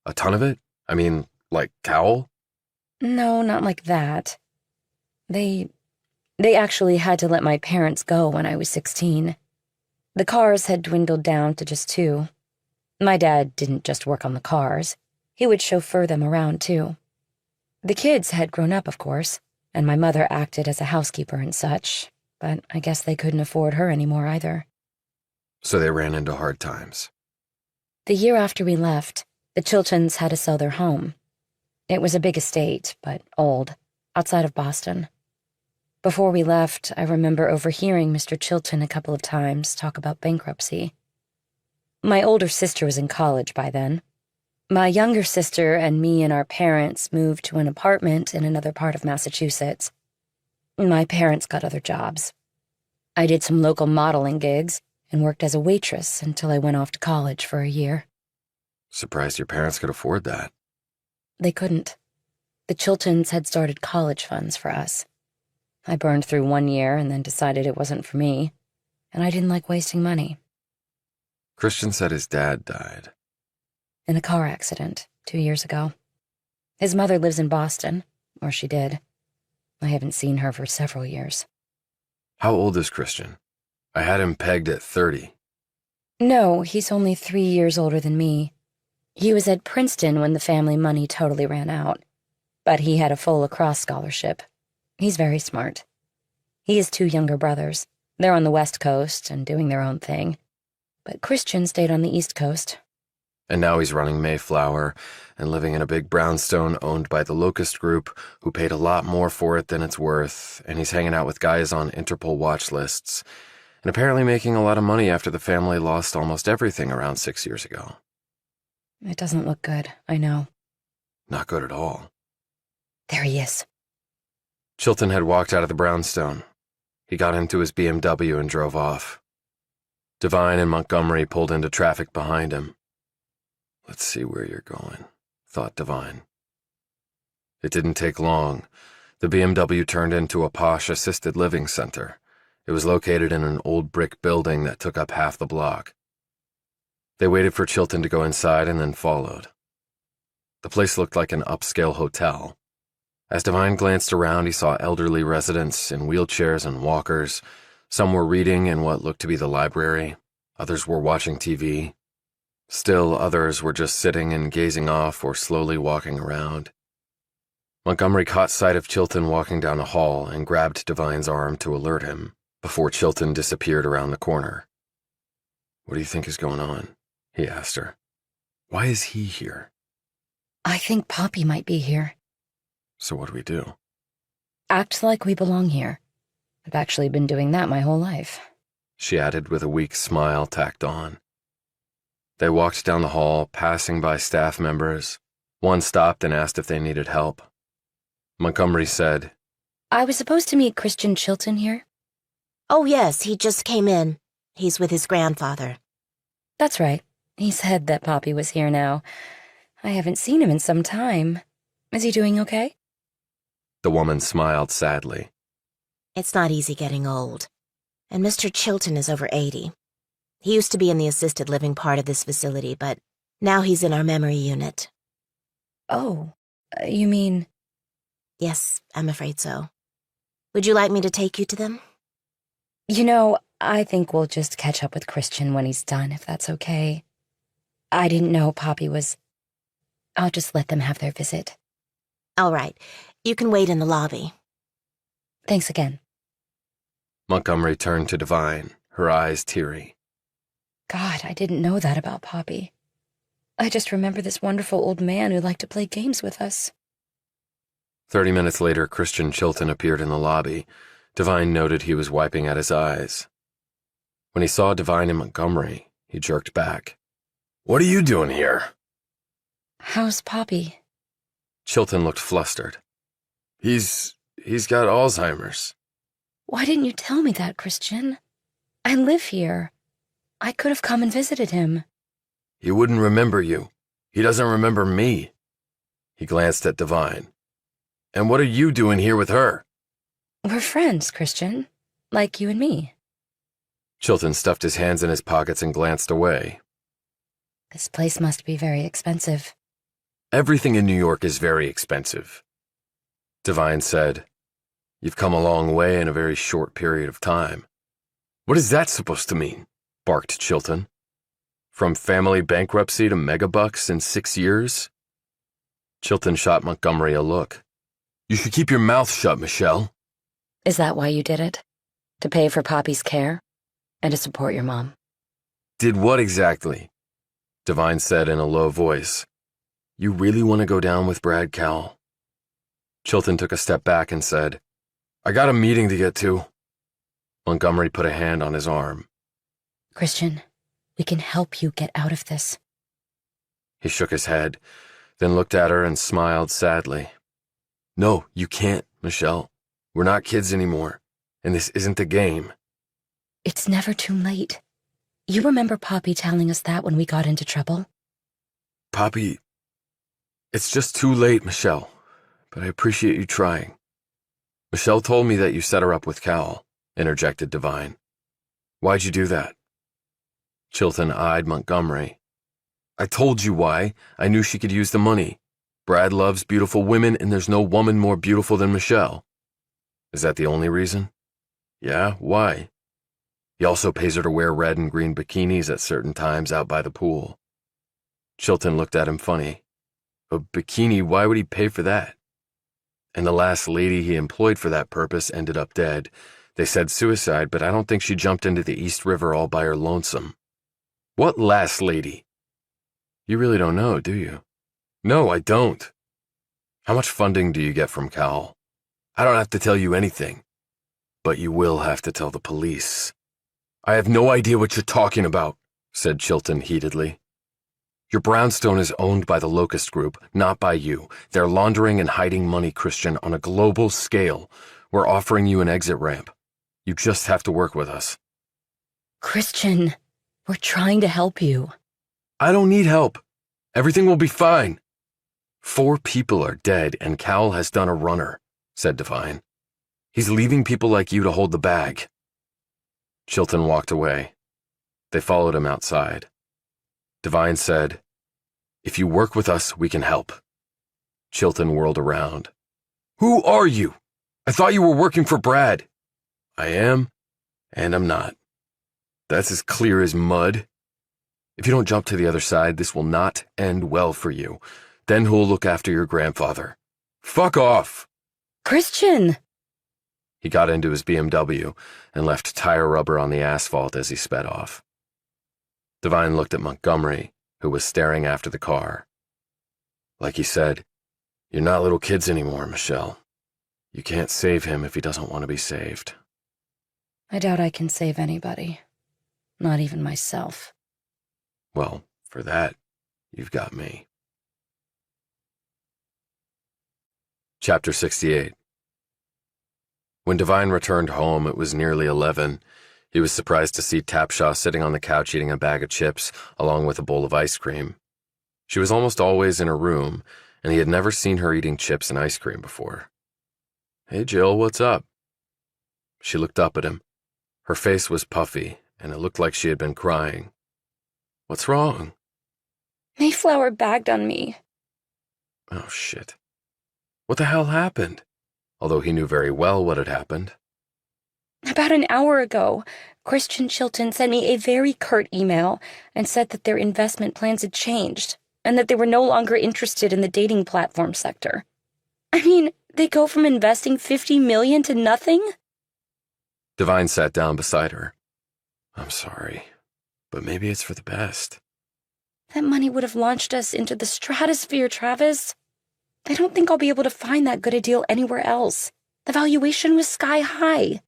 A ton of it? I mean, like Cowell? No, not like that. They actually had to let my parents go when I was 16. The cars had dwindled down to just 2. My dad didn't just work on the cars. He would chauffeur them around, too. The kids had grown up, of course, and my mother acted as a housekeeper and such, but I guess they couldn't afford her anymore either. So they ran into hard times. The year after we left, the Chiltons had to sell their home. It was a big estate, but old, outside of Boston. Before we left, I remember overhearing Mr. Chilton a couple of times talk about bankruptcy. My older sister was in college by then. My younger sister and me and our parents moved to an apartment in another part of Massachusetts. My parents got other jobs. I did some local modeling gigs and worked as a waitress until I went off to college for a year. Surprised your parents could afford that. They couldn't. The Chiltons had started college funds for us. I burned through 1 year and then decided it wasn't for me, and I didn't like wasting money. Christian said his dad died. In a car accident 2 years ago. His mother lives in Boston, or she did. I haven't seen her for several years. How old is Christian? I had him pegged at 30. No, he's only 3 years older than me. He was at Princeton when the family money totally ran out, but he had a full lacrosse scholarship. He's very smart. He has 2 younger brothers. They're on the West Coast and doing their own thing, but Christian stayed on the East Coast. And now he's running Mayflower and living in a big brownstone owned by the Locust Group, who paid a lot more for it than it's worth, and he's hanging out with guys on Interpol watch lists, and apparently making a lot of money after the family lost almost everything around 6 years ago. It doesn't look good, I know. Not good at all. There he is. Chilton had walked out of the brownstone. He got into his BMW and drove off. Devine and Montgomery pulled into traffic behind him. Let's see where you're going, thought Devine. It didn't take long. The BMW turned into a posh assisted living center. It was located in an old brick building that took up half the block. They waited for Chilton to go inside and then followed. The place looked like an upscale hotel. As Devine glanced around, he saw elderly residents in wheelchairs and walkers. Some were reading in what looked to be the library. Others were watching TV. Still others were just sitting and gazing off or slowly walking around. Montgomery caught sight of Chilton walking down a hall and grabbed Devine's arm to alert him before Chilton disappeared around the corner. "What do you think is going on?" he asked her. "Why is he here?" I think Poppy might be here. "So what do we do?" Act like we belong here. I've actually been doing that my whole life. She added with a weak smile tacked on. They walked down the hall, passing by staff members. One stopped and asked if they needed help. Montgomery said, I was supposed to meet Christian Chilton here. Oh, yes, he just came in. He's with his grandfather. That's right. He said that Poppy was here now. I haven't seen him in some time. Is he doing okay? The woman smiled sadly. It's not easy getting old. And Mr. Chilton is over 80. He used to be in the assisted living part of this facility, but now he's in our memory unit. Oh, you mean... Yes, I'm afraid so. Would you like me to take you to them? You know, I think we'll just catch up with Christian when he's done, if that's okay. I didn't know Poppy was... I'll just let them have their visit. All right. You can wait in the lobby. Thanks again. Montgomery turned to Devine, her eyes teary. God, I didn't know that about Poppy. I just remember this wonderful old man who liked to play games with us. 30 minutes later, Christian Chilton appeared in the lobby. Devine noted he was wiping at his eyes. When he saw Devine and Montgomery, he jerked back. "What are you doing here?" How's Poppy? Chilton looked flustered. He's got Alzheimer's. Why didn't you tell me that, Christian? I live here. I could have come and visited him. He wouldn't remember you. He doesn't remember me. He glanced at Devine. And what are you doing here with her? We're friends, Christian. Like you and me. Chilton stuffed his hands in his pockets and glanced away. This place must be very expensive. Everything in New York is very expensive. Devine said, You've come a long way in a very short period of time. What is that supposed to mean? Barked Chilton. From family bankruptcy to megabucks in 6 years? Chilton shot Montgomery a look. You should keep your mouth shut, Michelle. Is that why you did it? To pay for Poppy's care? And to support your mom? Did what exactly? Devine said in a low voice. You really want to go down with Brad Cowell? Chilton took a step back and said, I got a meeting to get to. Montgomery put a hand on his arm. Christian, We can help you get out of this. He shook his head, then looked at her and smiled sadly. No, you can't, Michelle. We're not kids anymore, and this isn't a game. It's never too late. You remember Poppy telling us that when we got into trouble? Poppy, it's just too late, Michelle, but I appreciate you trying. Michelle told me that you set her up with Cal, interjected Devine. Why'd you do that? Chilton eyed Montgomery. I told you why. I knew she could use the money. Brad loves beautiful women, and there's no woman more beautiful than Michelle. Is that the only reason? Yeah, why? He also pays her to wear red and green bikinis at certain times out by the pool. Chilton looked at him funny. A bikini, why would he pay for that? And the last lady he employed for that purpose ended up dead. They said suicide, but I don't think she jumped into the East River all by her lonesome. What last lady? You really don't know, do you? No, I don't. How much funding do you get from Cal? I don't have to tell you anything. But you will have to tell the police. I have no idea what you're talking about, said Chilton heatedly. Your brownstone is owned by the Locust Group, not by you. They're laundering and hiding money, Christian, on a global scale. We're offering you an exit ramp. You just have to work with us. Christian, we're trying to help you. I don't need help. Everything will be fine. 4 people are dead, and Cal has done a runner, said Devine. He's leaving people like you to hold the bag. Chilton walked away. They followed him outside. Devine said, If you work with us, we can help. Chilton whirled around. Who are you? I thought you were working for Brad. I am, and I'm not. That's as clear as mud. If you don't jump to the other side, this will not end well for you. Then who'll look after your grandfather? Fuck off! Christian! He got into his BMW and left tire rubber on the asphalt as he sped off. Devine looked at Montgomery, who was staring after the car. Like he said, you're not little kids anymore, Michelle. You can't save him if he doesn't want to be saved. I doubt I can save anybody. Not even myself. Well, for that, you've got me. Chapter 68. When Devine returned home, it was nearly 11. He was surprised to see Tapshaw sitting on the couch eating a bag of chips, along with a bowl of ice cream. She was almost always in her room, and he had never seen her eating chips and ice cream before. Hey, Jill, what's up? She looked up at him. Her face was puffy, and it looked like she had been crying. What's wrong? Mayflower bagged on me. Oh, shit. What the hell happened? Although he knew very well what had happened. About an hour ago, Christian Chilton sent me a very curt email and said that their investment plans had changed and that they were no longer interested in the dating platform sector. I mean, they go from investing $50 million to nothing? Devine sat down beside her. I'm sorry, but maybe it's for the best. That money would have launched us into the stratosphere, Travis. I don't think I'll be able to find that good a deal anywhere else. The valuation was sky high.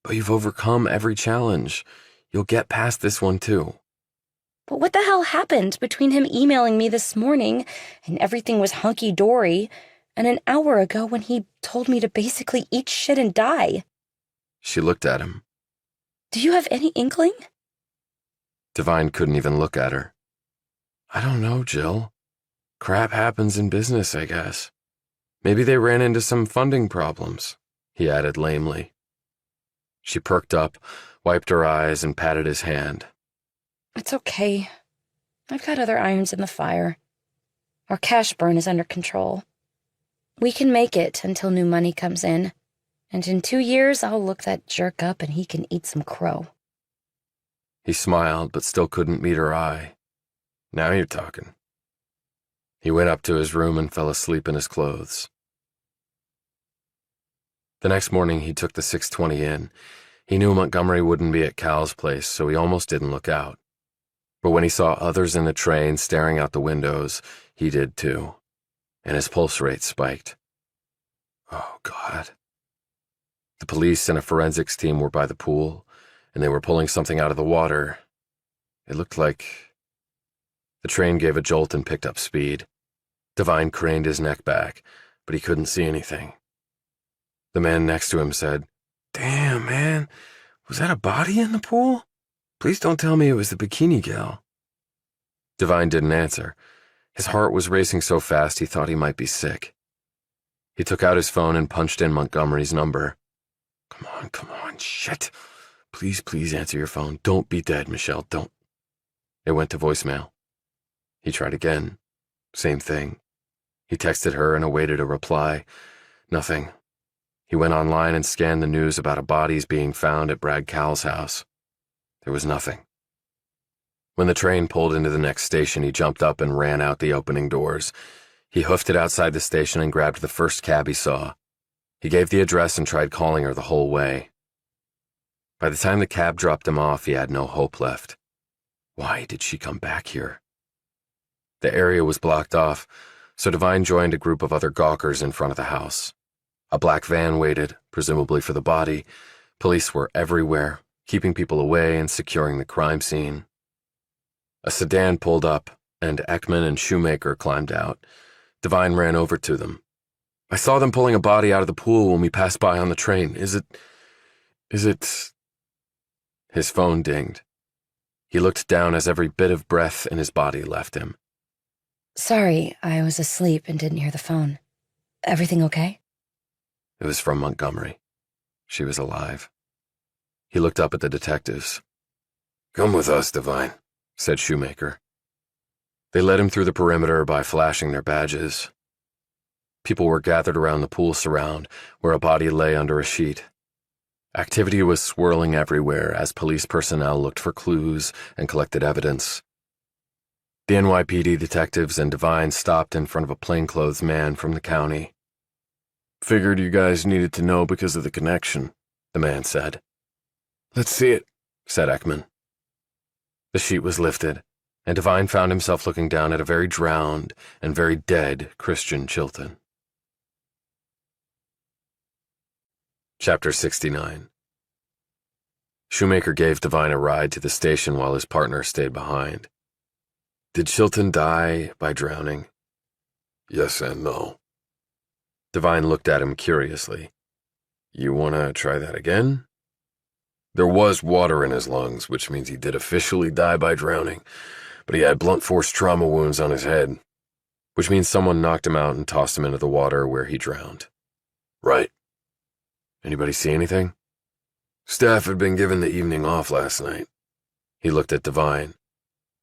But you've overcome every challenge. You'll get past this one, too. But what the hell happened between him emailing me this morning and everything was hunky-dory and an hour ago when he told me to basically eat shit and die? She looked at him. Do you have any inkling? Devine couldn't even look at her. I don't know, Jill. Crap happens in business, I guess. Maybe they ran into some funding problems, he added lamely. She perked up, wiped her eyes, and patted his hand. It's okay. I've got other irons in the fire. Our cash burn is under control. We can make it until new money comes in, and in 2 years I'll look that jerk up and he can eat some crow. He smiled, but still couldn't meet her eye. Now you're talking. He went up to his room and fell asleep in his clothes. The next morning, he took the 6:20 in. He knew Montgomery wouldn't be at Cal's place, so he almost didn't look out. But when he saw others in the train staring out the windows, he did too, and his pulse rate spiked. Oh, God. The police and a forensics team were by the pool, and they were pulling something out of the water. It looked like... The train gave a jolt and picked up speed. Devine craned his neck back, but he couldn't see anything. The man next to him said, "Damn, man, was that a body in the pool? Please don't tell me it was the bikini gal." Devine didn't answer. His heart was racing so fast he thought he might be sick. He took out his phone and punched in Montgomery's number. Come on, shit. Please answer your phone. Don't be dead, Michelle, don't. It went to voicemail. He tried again. Same thing. He texted her and awaited a reply. Nothing. He went online and scanned the news about a bodies being found at Brad Cowell's house. There was nothing. When the train pulled into the next station, he jumped up and ran out the opening doors. He hoofed it outside the station and grabbed the first cab he saw. He gave the address and tried calling her the whole way. By the time the cab dropped him off, he had no hope left. Why did she come back here? The area was blocked off, so Devine joined a group of other gawkers in front of the house. A black van waited, presumably for the body. Police were everywhere, keeping people away and securing the crime scene. A sedan pulled up, and Ekman and Shoemaker climbed out. Devine ran over to them. "I saw them pulling a body out of the pool when we passed by on the train. Is it... His phone dinged. He looked down as every bit of breath in his body left him. Sorry, I was asleep and didn't hear the phone. Everything okay? It was from Montgomery. She was alive. He looked up at the detectives. "Come with us, Devine," said Shoemaker. They led him through the perimeter by flashing their badges. People were gathered around the pool surround, where a body lay under a sheet. Activity was swirling everywhere as police personnel looked for clues and collected evidence. The NYPD detectives and Devine stopped in front of a plainclothes man from the county. "Figured you guys needed to know because of the connection," the man said. "Let's see it," said Ekman. The sheet was lifted, and Devine found himself looking down at a very drowned and very dead Christian Chilton. Chapter 69. Shoemaker gave Devine a ride to the station while his partner stayed behind. Did Chilton die by drowning? Yes and no. Devine looked at him curiously. You want to try that again? There was water in his lungs, which means he did officially die by drowning, but he had blunt force trauma wounds on his head. Which means someone knocked him out and tossed him into the water where he drowned. Right. Anybody see anything? Staff had been given the evening off last night. He looked at Devine.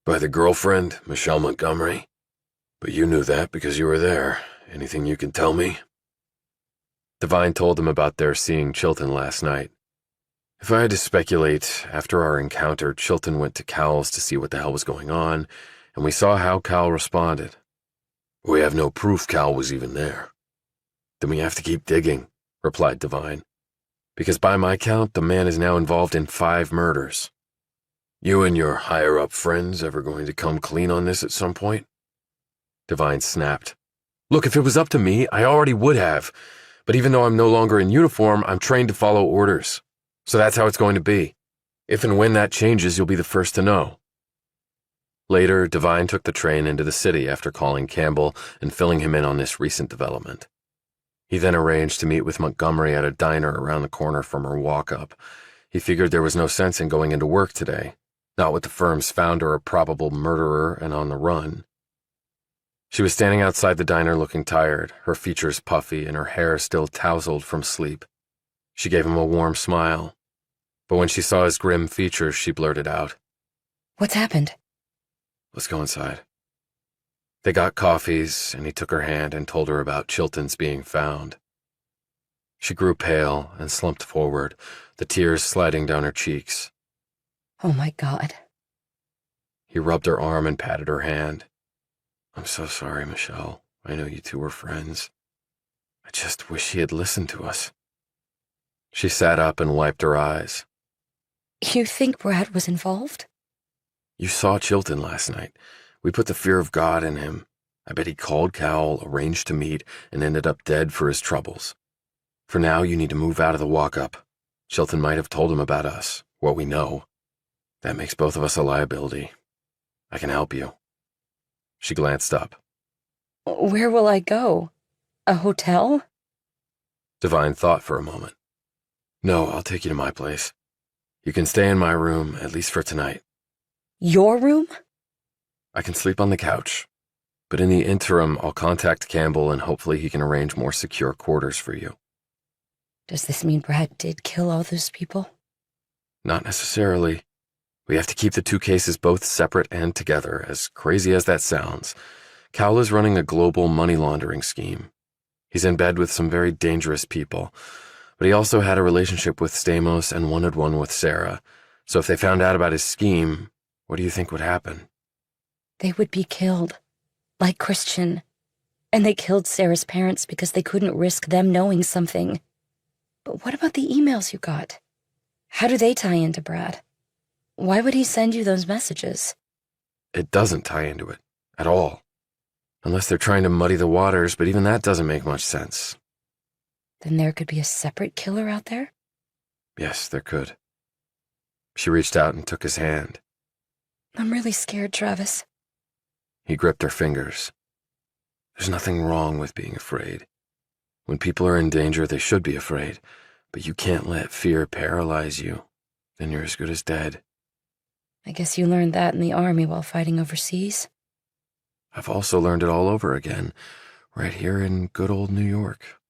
By the girlfriend, Michelle Montgomery. But you knew that because you were there. Anything you can tell me? Devine told him about their seeing Chilton last night. If I had to speculate, after our encounter, Chilton went to Cowell's to see what the hell was going on, and we saw how Cowell responded. We have no proof Cowell was even there. Then we have to keep digging, replied Devine. Because by my count, the man is now involved in 5 murders. You and your higher-up friends ever going to come clean on this at some point? Devine snapped. Look, if it was up to me, I already would have. But even though I'm no longer in uniform, I'm trained to follow orders. So that's how it's going to be. If and when that changes, you'll be the first to know. Later, Devine took the train into the city after calling Campbell and filling him in on this recent development. He then arranged to meet with Montgomery at a diner around the corner from her walk-up. He figured there was no sense in going into work today, not with the firm's founder a probable murderer and on the run. She was standing outside the diner looking tired, her features puffy and her hair still tousled from sleep. She gave him a warm smile, but when she saw his grim features, she blurted out, What's happened? Let's go inside. They got coffees, and he took her hand and told her about Chilton's being found. She grew pale and slumped forward, the tears sliding down her cheeks. Oh my God. He rubbed her arm and patted her hand. I'm so sorry, Michelle. I know you two were friends. I just wish he had listened to us. She sat up and wiped her eyes. You think Brad was involved? You saw Chilton last night. We put the fear of God in him. I bet he called Cowell, arranged to meet, and ended up dead for his troubles. For now, you need to move out of the walk-up. Chilton might have told him about us, what we know. That makes both of us a liability. I can help you. She glanced up. Where will I go? A hotel? Devine thought for a moment. No, I'll take you to my place. You can stay in my room, at least for tonight. Your room? I can sleep on the couch. But in the interim, I'll contact Campbell and hopefully he can arrange more secure quarters for you. Does this mean Brad did kill all those people? Not necessarily. We have to keep the two cases both separate and together, as crazy as that sounds. Cowell is running a global money laundering scheme. He's in bed with some very dangerous people, but he also had a relationship with Stamos and wanted one with Sarah. So if they found out about his scheme, what do you think would happen? They would be killed. Like Christian. And they killed Sarah's parents because they couldn't risk them knowing something. But what about the emails you got? How do they tie into Brad? Why would he send you those messages? It doesn't tie into it, at all. Unless they're trying to muddy the waters, but even that doesn't make much sense. Then there could be a separate killer out there? Yes, there could. She reached out and took his hand. I'm really scared, Travis. He gripped her fingers. There's nothing wrong with being afraid. When people are in danger, they should be afraid, but you can't let fear paralyze you. Then you're as good as dead. I guess you learned that in the army while fighting overseas? I've also learned it all over again, right here in good old New York.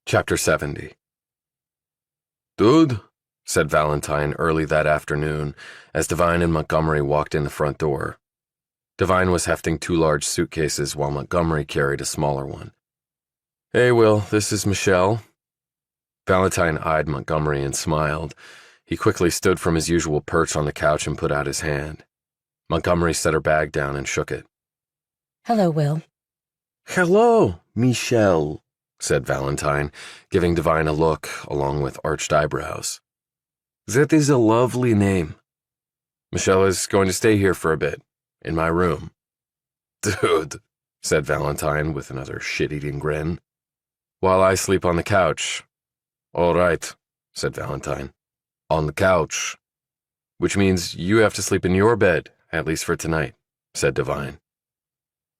Chapter 70. Dude, said Valentine early that afternoon as Devine and Montgomery walked in the front door. Devine was hefting 2 large suitcases while Montgomery carried a smaller one. Hey, Will, this is Michelle. Valentine eyed Montgomery and smiled. He quickly stood from his usual perch on the couch and put out his hand. Montgomery set her bag down and shook it. Hello, Will. Hello, Michelle, said Valentine, giving Devine a look along with arched eyebrows. That is a lovely name. Michelle is going to stay here for a bit, in my room. Dude, said Valentine with another shit-eating grin. While I sleep on the couch. All right, said Valentine. On the couch. Which means you have to sleep in your bed, at least for tonight, said Devine.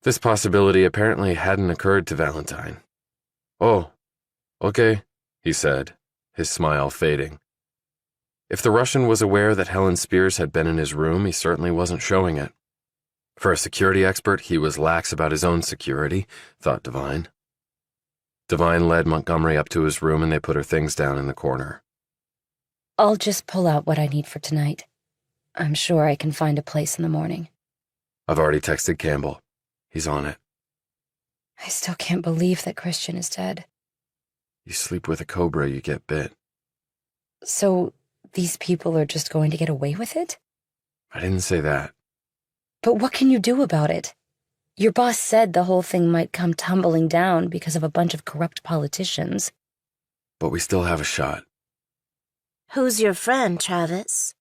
This possibility apparently hadn't occurred to Valentine. Oh, okay, he said, his smile fading. If the Russian was aware that Helen Spears had been in his room, he certainly wasn't showing it. For a security expert, he was lax about his own security, thought Devine. Devine led Montgomery up to his room and they put her things down in the corner. I'll just pull out what I need for tonight. I'm sure I can find a place in the morning. I've already texted Campbell. He's on it. I still can't believe that Christian is dead. You sleep with a cobra, you get bit. So these people are just going to get away with it? I didn't say that. But what can you do about it? Your boss said the whole thing might come tumbling down because of a bunch of corrupt politicians. But we still have a shot. Who's your friend, Travis?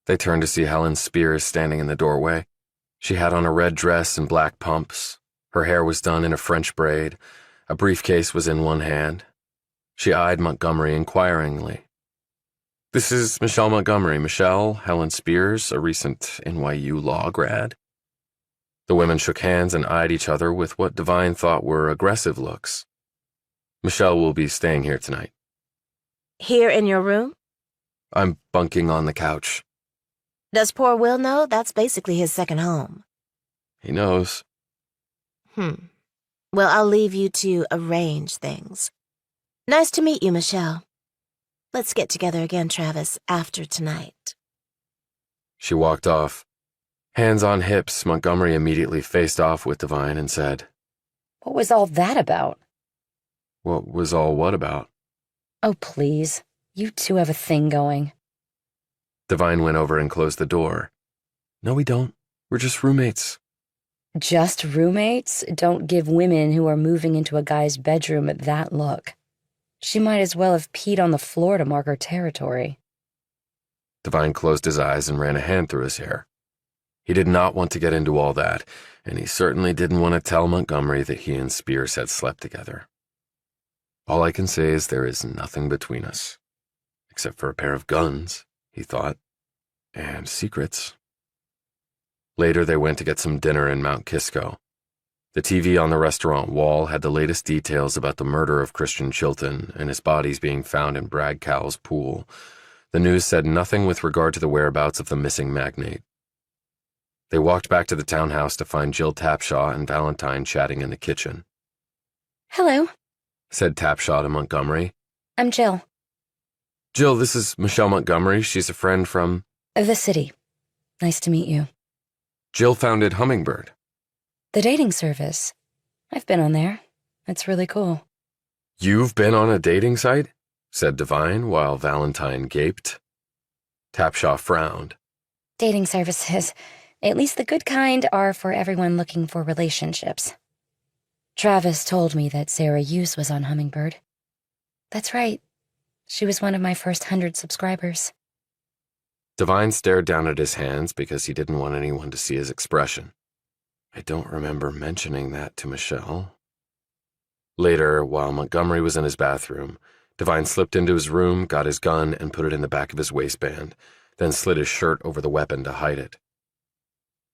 They turned to see Helen Spears standing in the doorway. She had on a red dress and black pumps. Her hair was done in a French braid. A briefcase was in one hand. She eyed Montgomery inquiringly. This is Michelle Montgomery. Michelle, Helen Spears, a recent NYU law grad. The women shook hands and eyed each other with what Devine thought were aggressive looks. Michelle will be staying here tonight. Here in your room? I'm bunking on the couch. Does poor Will know? That's basically his second home. He knows. Well, I'll leave you to arrange things. Nice to meet you, Michelle. Let's get together again, Travis, after tonight. She walked off. Hands on hips, Montgomery immediately faced off with Devine and said, What was all that about? What was all what about? Oh, please. You two have a thing going. Devine went over and closed the door. No, we don't. We're just roommates. Just roommates? Don't give women who are moving into a guy's bedroom that look. She might as well have peed on the floor to mark her territory. Devine closed his eyes and ran a hand through his hair. He did not want to get into all that, and he certainly didn't want to tell Montgomery that he and Spears had slept together. All I can say is there is nothing between us, Except for a pair of guns, he thought, and secrets. Later, they went to get some dinner in Mount Kisco. The TV on the restaurant wall had the latest details about the murder of Christian Chilton and his bodies being found in Bragg Cowell's pool. The news said nothing with regard to the whereabouts of the missing magnate. They walked back to the townhouse to find Jill Tapshaw and Valentine chatting in the kitchen. Hello, Said Tapshaw to Montgomery. I'm Jill. Jill, this is Michelle Montgomery. She's a friend from... The city. Nice to meet you. Jill founded Hummingbird. The dating service. I've been on there. It's really cool. You've been on a dating site? Said Devine, while Valentine gaped. Tapshaw frowned. Dating services, at least the good kind, are for everyone looking for relationships. Travis told me that Sarah Hughes was on Hummingbird. That's right. She was one of my first 100 subscribers. Devine stared down at his hands because he didn't want anyone to see his expression. I don't remember mentioning that to Michelle. Later, while Montgomery was in his bathroom, Devine slipped into his room, got his gun, and put it in the back of his waistband, then slid his shirt over the weapon to hide it.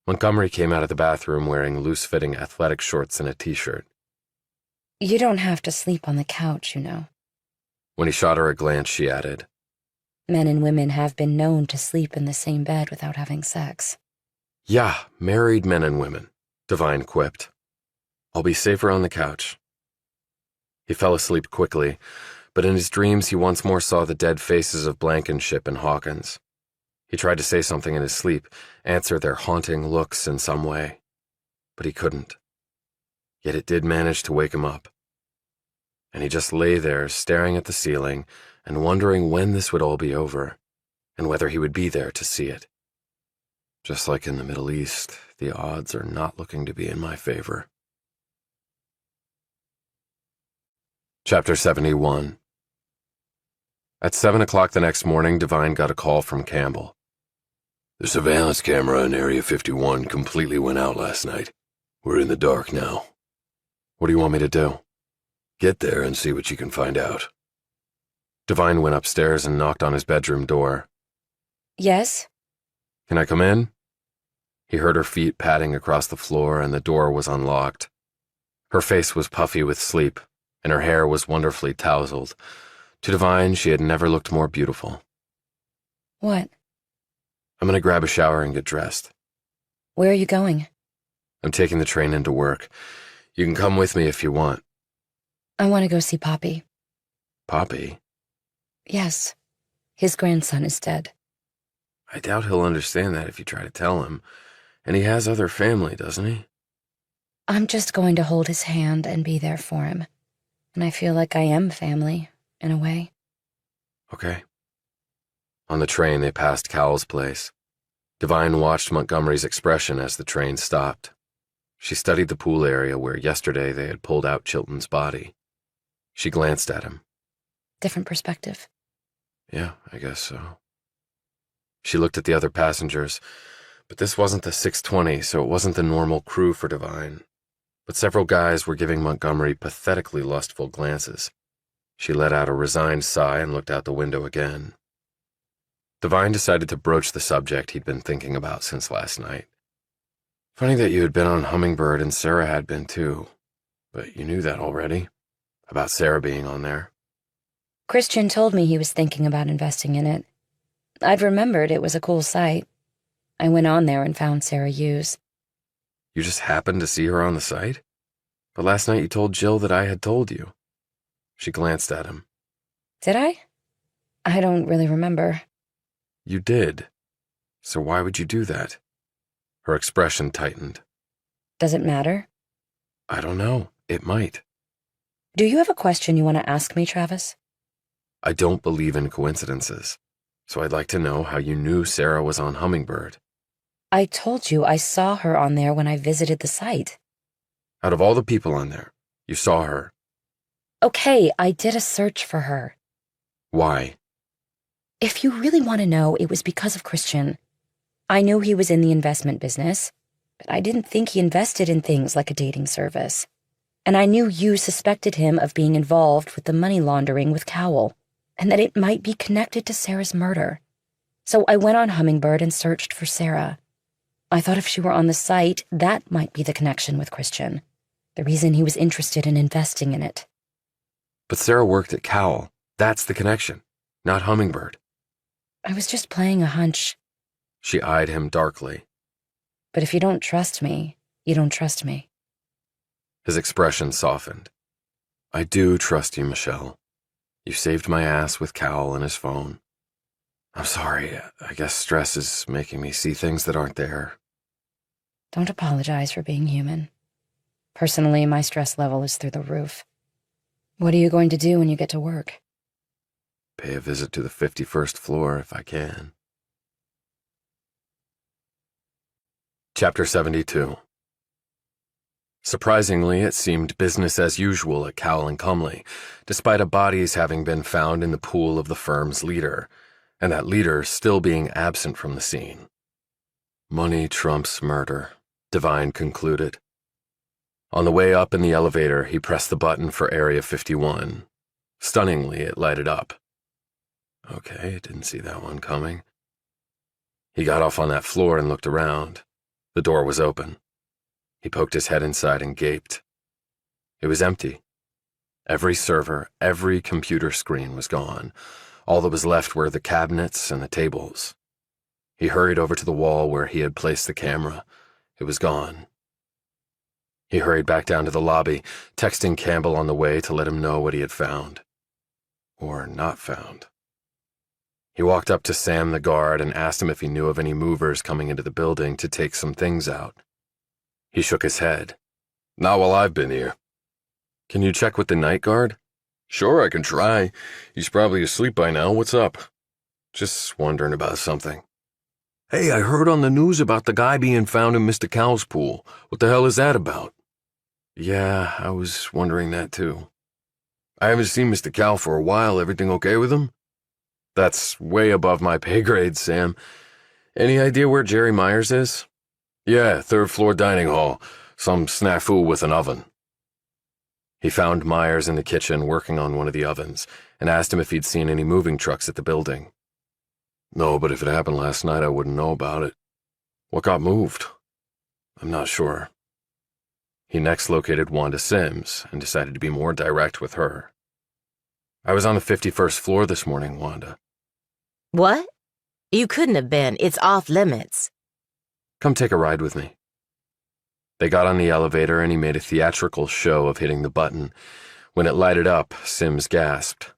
Montgomery came out of the bathroom wearing loose-fitting athletic shorts and a t-shirt. You don't have to sleep on the couch, you know. When he shot her a glance, she added, Men and women have been known to sleep in the same bed without having sex. Yeah, married men and women, Devine quipped. I'll be safer on the couch. He fell asleep quickly, but in his dreams he once more saw the dead faces of Blankenship and Hawkins. He tried to say something in his sleep, answer their haunting looks in some way, but he couldn't. Yet it did manage to wake him up. And he just lay there staring at the ceiling and wondering when this would all be over, and whether he would be there to see it. Just like in the Middle East, the odds are not looking to be in my favor. Chapter 71. At 7 o'clock the next morning, Devine got a call from Campbell. The surveillance camera in Area 51 completely went out last night. We're in the dark now. What do you want me to do? Get there and see what you can find out. Devine went upstairs and knocked on his bedroom door. Yes? Can I come in? He heard her feet padding across the floor and the door was unlocked. Her face was puffy with sleep, and her hair was wonderfully tousled. To Devine, she had never looked more beautiful. What? I'm going to grab a shower and get dressed. Where are you going? I'm taking the train into work. You can come with me if you want. I want to go see Poppy. Poppy? Yes. His grandson is dead. I doubt he'll understand that if you try to tell him. And he has other family, doesn't he? I'm just going to hold his hand and be there for him. And I feel like I am family, in a way. Okay. On the train, they passed Cowell's place. Devine watched Montgomery's expression as the train stopped. She studied the pool area where yesterday they had pulled out Chilton's body. She glanced at him. Different perspective. Yeah, I guess so. She looked at the other passengers, but this wasn't the 620, so it wasn't the normal crew for Devine. But several guys were giving Montgomery pathetically lustful glances. She let out a resigned sigh and looked out the window again. Devine decided to broach the subject he'd been thinking about since last night. Funny that you had been on Hummingbird and Sarah had been too. But you knew that already, about Sarah being on there. Christian told me he was thinking about investing in it. I'd remembered it was a cool site. I went on there and found Sarah Hughes. You just happened to see her on the site? But last night you told Jill that I had told you. She glanced at him. Did I? I don't really remember. You did. So why would you do that? Her expression tightened. Does it matter? I don't know. It might. Do you have a question you want to ask me, Travis? I don't believe in coincidences, so I'd like to know how you knew Sarah was on Hummingbird. I told you I saw her on there when I visited the site. Out of all the people on there, you saw her. Okay, I did a search for her. Why? If you really want to know, it was because of Christian. I knew he was in the investment business, but I didn't think he invested in things like a dating service. And I knew you suspected him of being involved with the money laundering with Cowell, and that it might be connected to Sarah's murder. So I went on Hummingbird and searched for Sarah. I thought if she were on the site, that might be the connection with Christian, the reason he was interested in investing in it. But Sarah worked at Cowl. That's the connection, not Hummingbird. I was just playing a hunch. She eyed him darkly. But if you don't trust me, you don't trust me. His expression softened. I do trust you, Michelle. You saved my ass with Cowl and his phone. I'm sorry, I guess stress is making me see things that aren't there. Don't apologize for being human. Personally, my stress level is through the roof. What are you going to do when you get to work? Pay a visit to the 51st floor if I can. Chapter 72. Surprisingly, it seemed business as usual at Cowl and Cumley, despite a bodies having been found in the pool of the firm's leader, and that leader still being absent from the scene. Money trumps murder, Devine concluded. On the way up in the elevator, he pressed the button for Area 51. Stunningly, it lighted up. Okay, didn't see that one coming. He got off on that floor and looked around. The door was open. He poked his head inside and gaped. It was empty. Every server, every computer screen was gone. All that was left were the cabinets and the tables. He hurried over to the wall where he had placed the camera. It was gone. He hurried back down to the lobby, texting Campbell on the way to let him know what he had found. Or not found. He walked up to Sam the guard and asked him if he knew of any movers coming into the building to take some things out. He shook his head. Not while I've been here. Can you check with the night guard? Sure, I can try. He's probably asleep by now. What's up? Just wondering about something. Hey, I heard on the news about the guy being found in Mr. Cowell's pool. What the hell is that about? Yeah, I was wondering that too. I haven't seen Mr. Cowell for a while. Everything okay with him? That's way above my pay grade, Sam. Any idea where Jerry Myers is? Yeah, 3rd floor dining hall. Some snafu with an oven. He found Myers in the kitchen working on one of the ovens and asked him if he'd seen any moving trucks at the building. No, but if it happened last night, I wouldn't know about it. What got moved? I'm not sure. He next located Wanda Sims and decided to be more direct with her. I was on the 51st floor this morning, Wanda. What? You couldn't have been. It's off limits. Come take a ride with me. They got on the elevator and he made a theatrical show of hitting the button. When it lighted up, Sims gasped.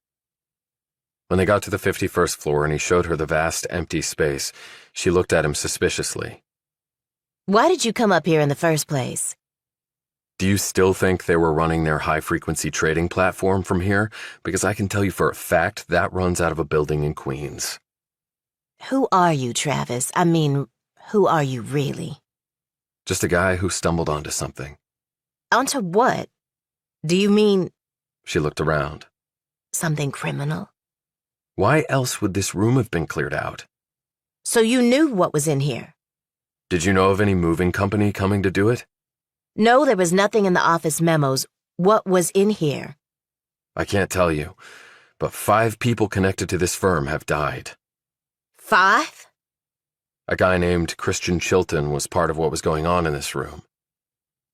When they got to the 51st floor and he showed her the vast empty space, she looked at him suspiciously. Why did you come up here in the first place? Do you still think they were running their high-frequency trading platform from here? Because I can tell you for a fact that runs out of a building in Queens. Who are you, Travis? I mean, who are you really? Just a guy who stumbled onto something. Onto what? Do you mean... She looked around. Something criminal? Why else would this room have been cleared out? So you knew what was in here? Did you know of any moving company coming to do it? No, there was nothing in the office memos. What was in here? I can't tell you, but 5 people connected to this firm have died. 5? A guy named Christian Chilton was part of what was going on in this room.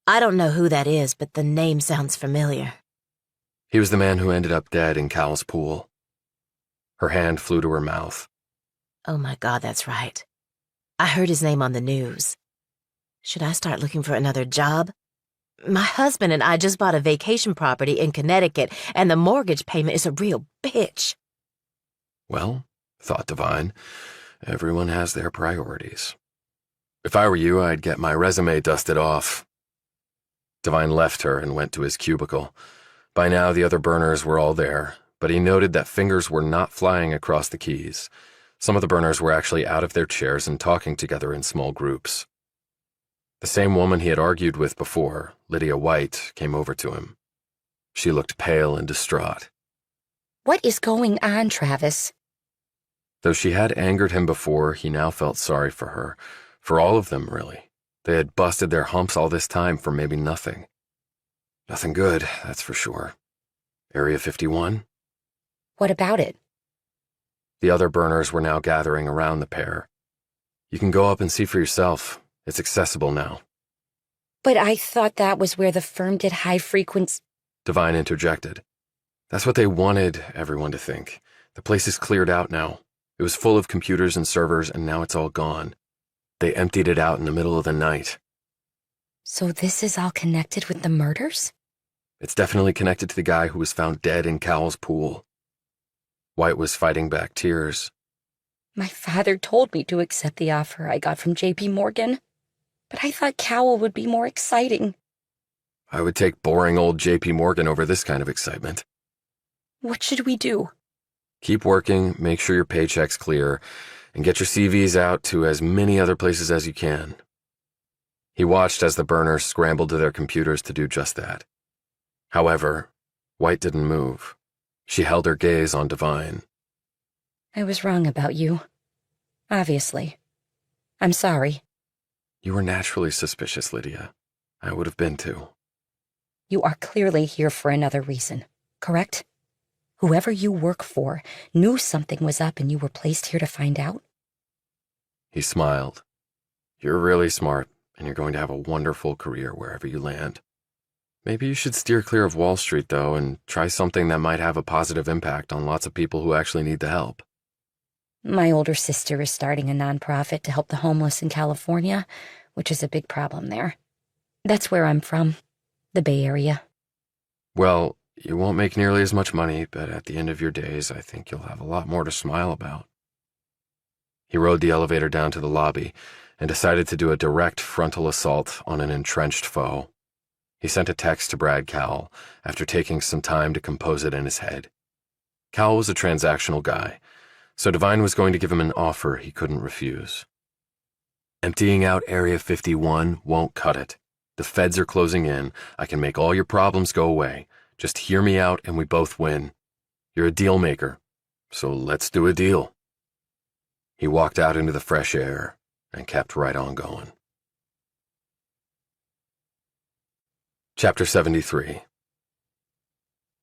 I don't know who that is, but the name sounds familiar. He was the man who ended up dead in Cowell's pool. Her hand flew to her mouth. Oh my God, that's right. I heard his name on the news. Should I start looking for another job? My husband and I just bought a vacation property in Connecticut, and the mortgage payment is a real bitch. Well, thought Devine, everyone has their priorities. If I were you, I'd get my resume dusted off. Devine left her and went to his cubicle. By now, the other burners were all there, but he noted that fingers were not flying across the keys. Some of the burners were actually out of their chairs and talking together in small groups. The same woman he had argued with before, Lydia White, came over to him. She looked pale and distraught. What is going on, Travis? Though she had angered him before, he now felt sorry for her. For all of them, really. They had busted their humps all this time for maybe nothing. Nothing good, that's for sure. Area 51? What about it? The other burners were now gathering around the pair. You can go up and see for yourself. It's accessible now. But I thought that was where the firm did high frequency. Devine interjected. That's what they wanted everyone to think. The place is cleared out now. It was full of computers and servers, and now it's all gone. They emptied it out in the middle of the night. So this is all connected with the murders? It's definitely connected to the guy who was found dead in Cowell's pool. White was fighting back tears. My father told me to accept the offer I got from J.P. Morgan, but I thought Cowell would be more exciting. I would take boring old J.P. Morgan over this kind of excitement. What should we do? Keep working, make sure your paycheck's clear, and get your CVs out to as many other places as you can. He watched as the burners scrambled to their computers to do just that. However, White didn't move. She held her gaze on Devine. I was wrong about you. Obviously. I'm sorry. You were naturally suspicious, Lydia. I would have been too. You are clearly here for another reason, correct? Whoever you work for knew something was up and you were placed here to find out? He smiled. You're really smart, and you're going to have a wonderful career wherever you land. Maybe you should steer clear of Wall Street, though, and try something that might have a positive impact on lots of people who actually need the help. My older sister is starting a nonprofit to help the homeless in California, which is a big problem there. That's where I'm from, the Bay Area. Well, you won't make nearly as much money, but at the end of your days, I think you'll have a lot more to smile about. He rode the elevator down to the lobby and decided to do a direct frontal assault on an entrenched foe. He sent a text to Brad Cowell after taking some time to compose it in his head. Cowell was a transactional guy, so Devine was going to give him an offer he couldn't refuse. Emptying out Area 51 won't cut it. The feds are closing in. I can make all your problems go away. Just hear me out and we both win. You're a deal maker, so let's do a deal. He walked out into the fresh air and kept right on going. Chapter 73.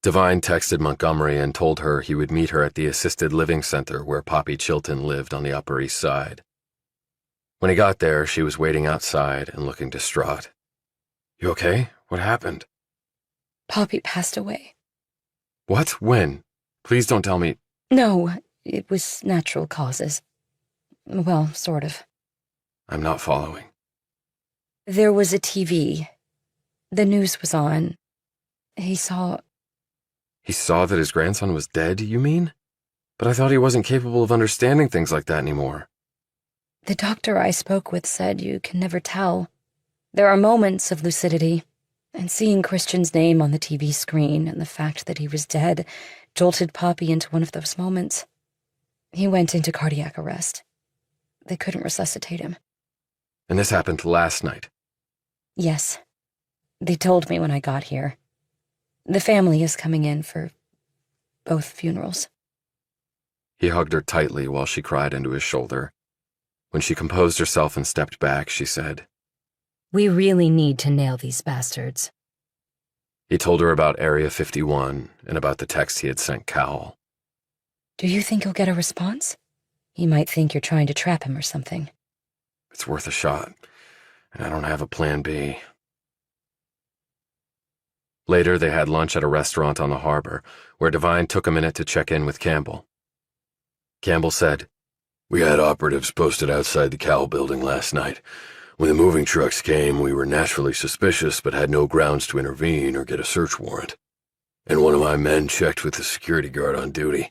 Devine texted Montgomery and told her he would meet her at the assisted living center where Poppy Chilton lived on the Upper East Side. When he got there, she was waiting outside and looking distraught. You okay? What happened? Poppy passed away. What? When? Please don't tell me. No, it was natural causes. Well, sort of. I'm not following. There was a TV. The news was on. He saw that his grandson was dead, you mean? But I thought he wasn't capable of understanding things like that anymore. The doctor I spoke with said you can never tell. There are moments of lucidity, and seeing Christian's name on the TV screen and the fact that he was dead jolted Poppy into one of those moments. He went into cardiac arrest. They couldn't resuscitate him. And this happened last night? Yes. They told me when I got here. The family is coming in for both funerals. He hugged her tightly while she cried into his shoulder. When she composed herself and stepped back, she said, We really need to nail these bastards. He told her about Area 51 and about the text he had sent Cowell. Do you think he'll get a response? He might think you're trying to trap him or something. It's worth a shot, and I don't have a plan B. Later, they had lunch at a restaurant on the harbor, where Devine took a minute to check in with Campbell. Campbell said, We had operatives posted outside the Cowell building last night. When the moving trucks came, we were naturally suspicious but had no grounds to intervene or get a search warrant. And one of my men checked with the security guard on duty.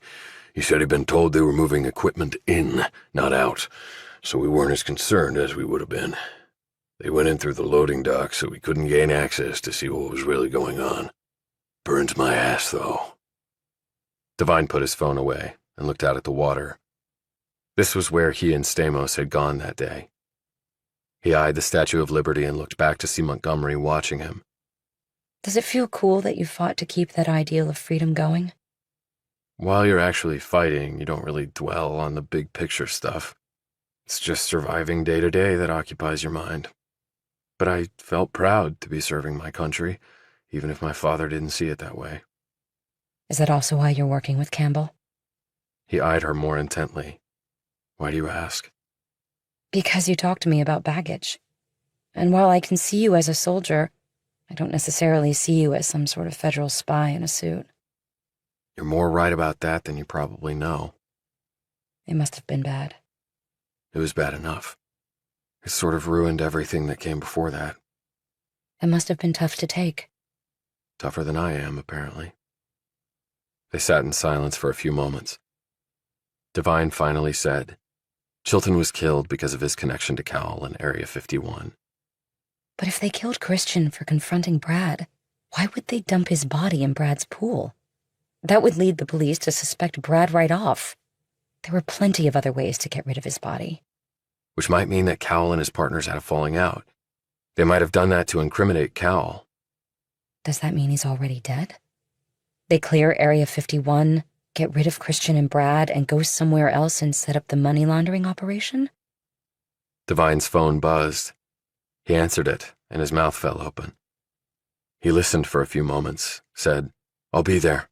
He said he'd been told they were moving equipment in, not out, so we weren't as concerned as we would have been. They went in through the loading dock, so we couldn't gain access to see what was really going on. Burns my ass, though. Devine put his phone away and looked out at the water. This was where he and Stamos had gone that day. He eyed the Statue of Liberty and looked back to see Montgomery watching him. Does it feel cool that you fought to keep that ideal of freedom going? While you're actually fighting, you don't really dwell on the big picture stuff. It's just surviving day to day that occupies your mind. But I felt proud to be serving my country, even if my father didn't see it that way. Is that also why you're working with Campbell? He eyed her more intently. Why do you ask? Because you talked to me about baggage. And while I can see you as a soldier, I don't necessarily see you as some sort of federal spy in a suit. You're more right about that than you probably know. It must have been bad. It was bad enough. It sort of ruined everything that came before that. It must have been tough to take. Tougher than I am, apparently. They sat in silence for a few moments. Devine finally said, Chilton was killed because of his connection to Cal in Area 51. But if they killed Christian for confronting Brad, why would they dump his body in Brad's pool? That would lead the police to suspect Brad right off. There were plenty of other ways to get rid of his body. Which might mean that Cal and his partners had a falling out. They might have done that to incriminate Cal. Does that mean he's already dead? They clear Area 51, get rid of Christian and Brad, and go somewhere else and set up the money laundering operation? Devine's phone buzzed. He answered it, and his mouth fell open. He listened for a few moments, said, I'll be there,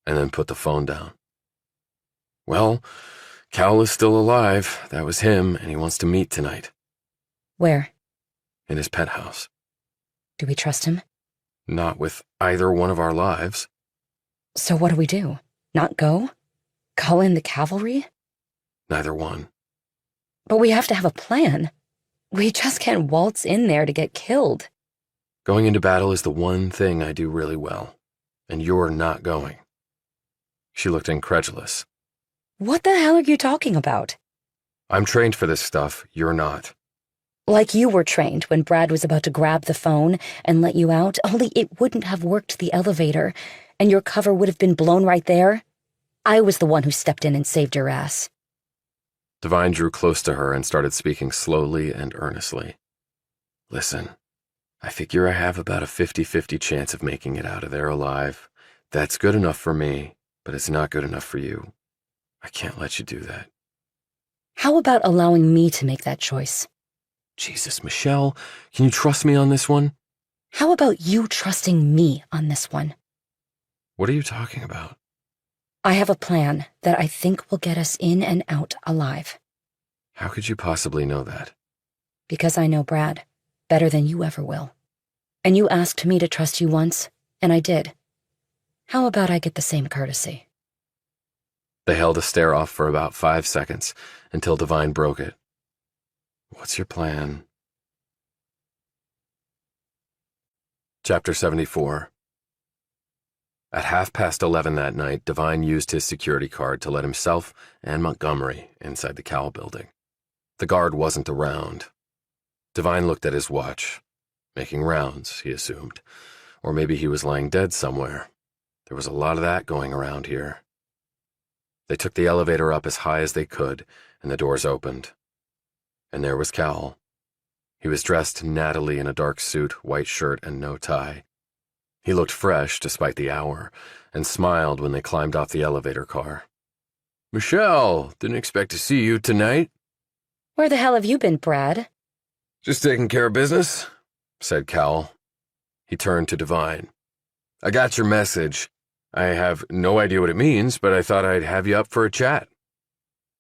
and then put the phone down. Well, Cal is still alive. That was him, and he wants to meet tonight. Where? In his penthouse. Do we trust him? Not with either one of our lives. So what do we do? Not go? Call in the cavalry? Neither one. But we have to have a plan. We just can't waltz in there to get killed. Going into battle is the one thing I do really well, and you're not going. She looked incredulous. What the hell are you talking about? I'm trained for this stuff, you're not. Like you were trained when Brad was about to grab the phone and let you out, only it wouldn't have worked the elevator, and your cover would have been blown right there. I was the one who stepped in and saved your ass. Devine drew close to her and started speaking slowly and earnestly. Listen, I figure I have about a 50-50 chance of making it out of there alive. That's good enough for me, but it's not good enough for you. I can't let you do that. How about allowing me to make that choice? Jesus, Michelle, can you trust me on this one? How about you trusting me on this one? What are you talking about? I have a plan that I think will get us in and out alive. How could you possibly know that? Because I know Brad better than you ever will. And you asked me to trust you once, and I did. How about I get the same courtesy? They held a stare-off for about 5 seconds until Devine broke it. What's your plan? Chapter 74. At 11:30 that night, Devine used his security card to let himself and Montgomery inside the Cal building. The guard wasn't around. Devine looked at his watch. Making rounds, he assumed. Or maybe he was lying dead somewhere. There was a lot of that going around here. They took the elevator up as high as they could, and the doors opened. And there was Cal. He was dressed nattily in a dark suit, white shirt, and no tie. He looked fresh despite the hour, and smiled when they climbed off the elevator car. Michelle, didn't expect to see you tonight. Where the hell have you been, Brad? Just taking care of business, said Cal. He turned to Devine. I got your message. I have no idea what it means, but I thought I'd have you up for a chat.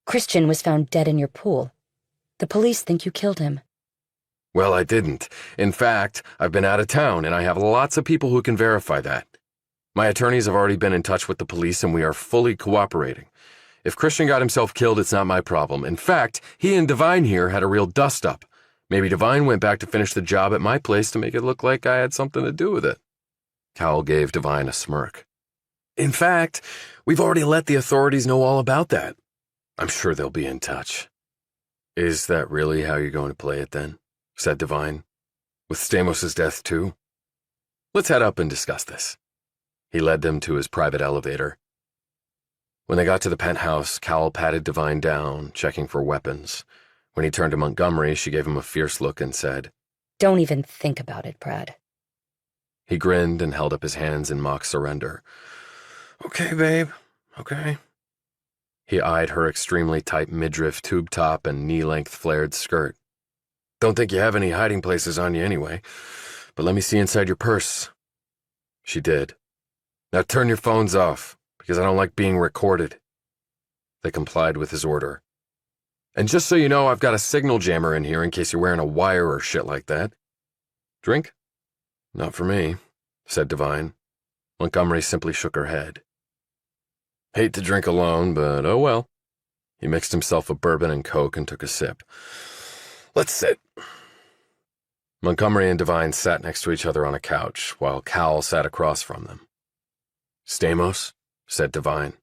Christian was found dead in your pool. The police think you killed him. Well, I didn't. In fact, I've been out of town, and I have lots of people who can verify that. My attorneys have already been in touch with the police, and we are fully cooperating. If Christian got himself killed, it's not my problem. In fact, he and Devine here had a real dust-up. Maybe Devine went back to finish the job at my place to make it look like I had something to do with it. Cal gave Devine a smirk. In fact, we've already let the authorities know all about that. I'm sure they'll be in touch. Is that really how you're going to play it then? Said Devine. With Stamos' death too? Let's head up and discuss this. He led them to his private elevator. When they got to the penthouse, Cal patted Devine down, checking for weapons. When he turned to Montgomery, she gave him a fierce look and said, Don't even think about it, Brad. He grinned and held up his hands in mock surrender. Okay, babe. Okay. He eyed her extremely tight midriff tube top and knee-length flared skirt. Don't think you have any hiding places on you anyway, but let me see inside your purse. She did. Now turn your phones off, because I don't like being recorded. They complied with his order. And just so you know, I've got a signal jammer in here in case you're wearing a wire or shit like that. Drink? Not for me, said Devine. Montgomery simply shook her head. Hate to drink alone, but oh well. He mixed himself a bourbon and Coke and took a sip. Let's sit. Montgomery and Devine sat next to each other on a couch, while Cal sat across from them. Stamos, said Devine.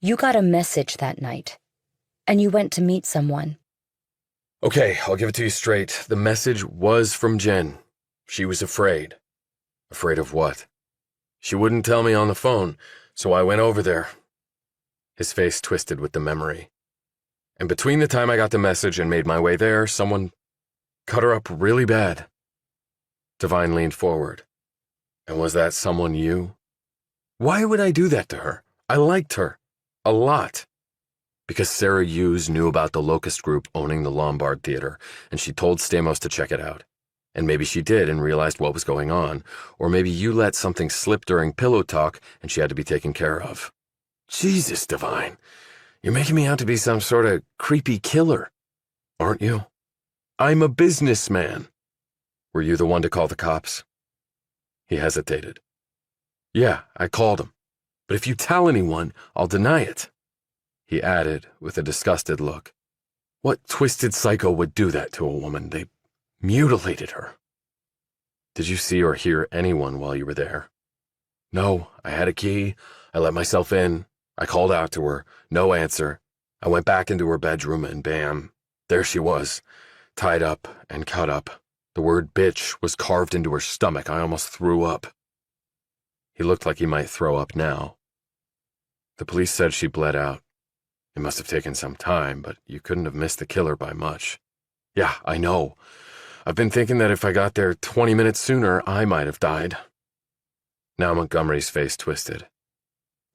You got a message that night, and you went to meet someone. Okay, I'll give it to you straight. The message was from Jen. She was afraid. Afraid of what? She wouldn't tell me on the phone, so I went over there. His face twisted with the memory. And between the time I got the message and made my way there, someone cut her up really bad. Devine leaned forward. And was that someone you? Why would I do that to her? I liked her. A lot. Because Sarah Hughes knew about the Locust Group owning the Lombard Theater, and she told Stamos to check it out. And maybe she did and realized what was going on, or maybe you let something slip during pillow talk and she had to be taken care of. Jesus, Devine, you're making me out to be some sort of creepy killer, aren't you? I'm a businessman. Were you the one to call the cops? He hesitated. Yeah, I called them. But if you tell anyone, I'll deny it. He added with a disgusted look. What twisted psycho would do that to a woman? They mutilated her. Did you see or hear anyone while you were there? No, I had a key. I let myself in. I called out to her. No answer. I went back into her bedroom and bam, there she was, tied up and cut up. The word bitch was carved into her stomach. I almost threw up. He looked like he might throw up now. The police said she bled out. It must have taken some time, but you couldn't have missed the killer by much. Yeah, I know. I've been thinking that if I got there 20 minutes sooner, I might have died. Now Montgomery's face twisted.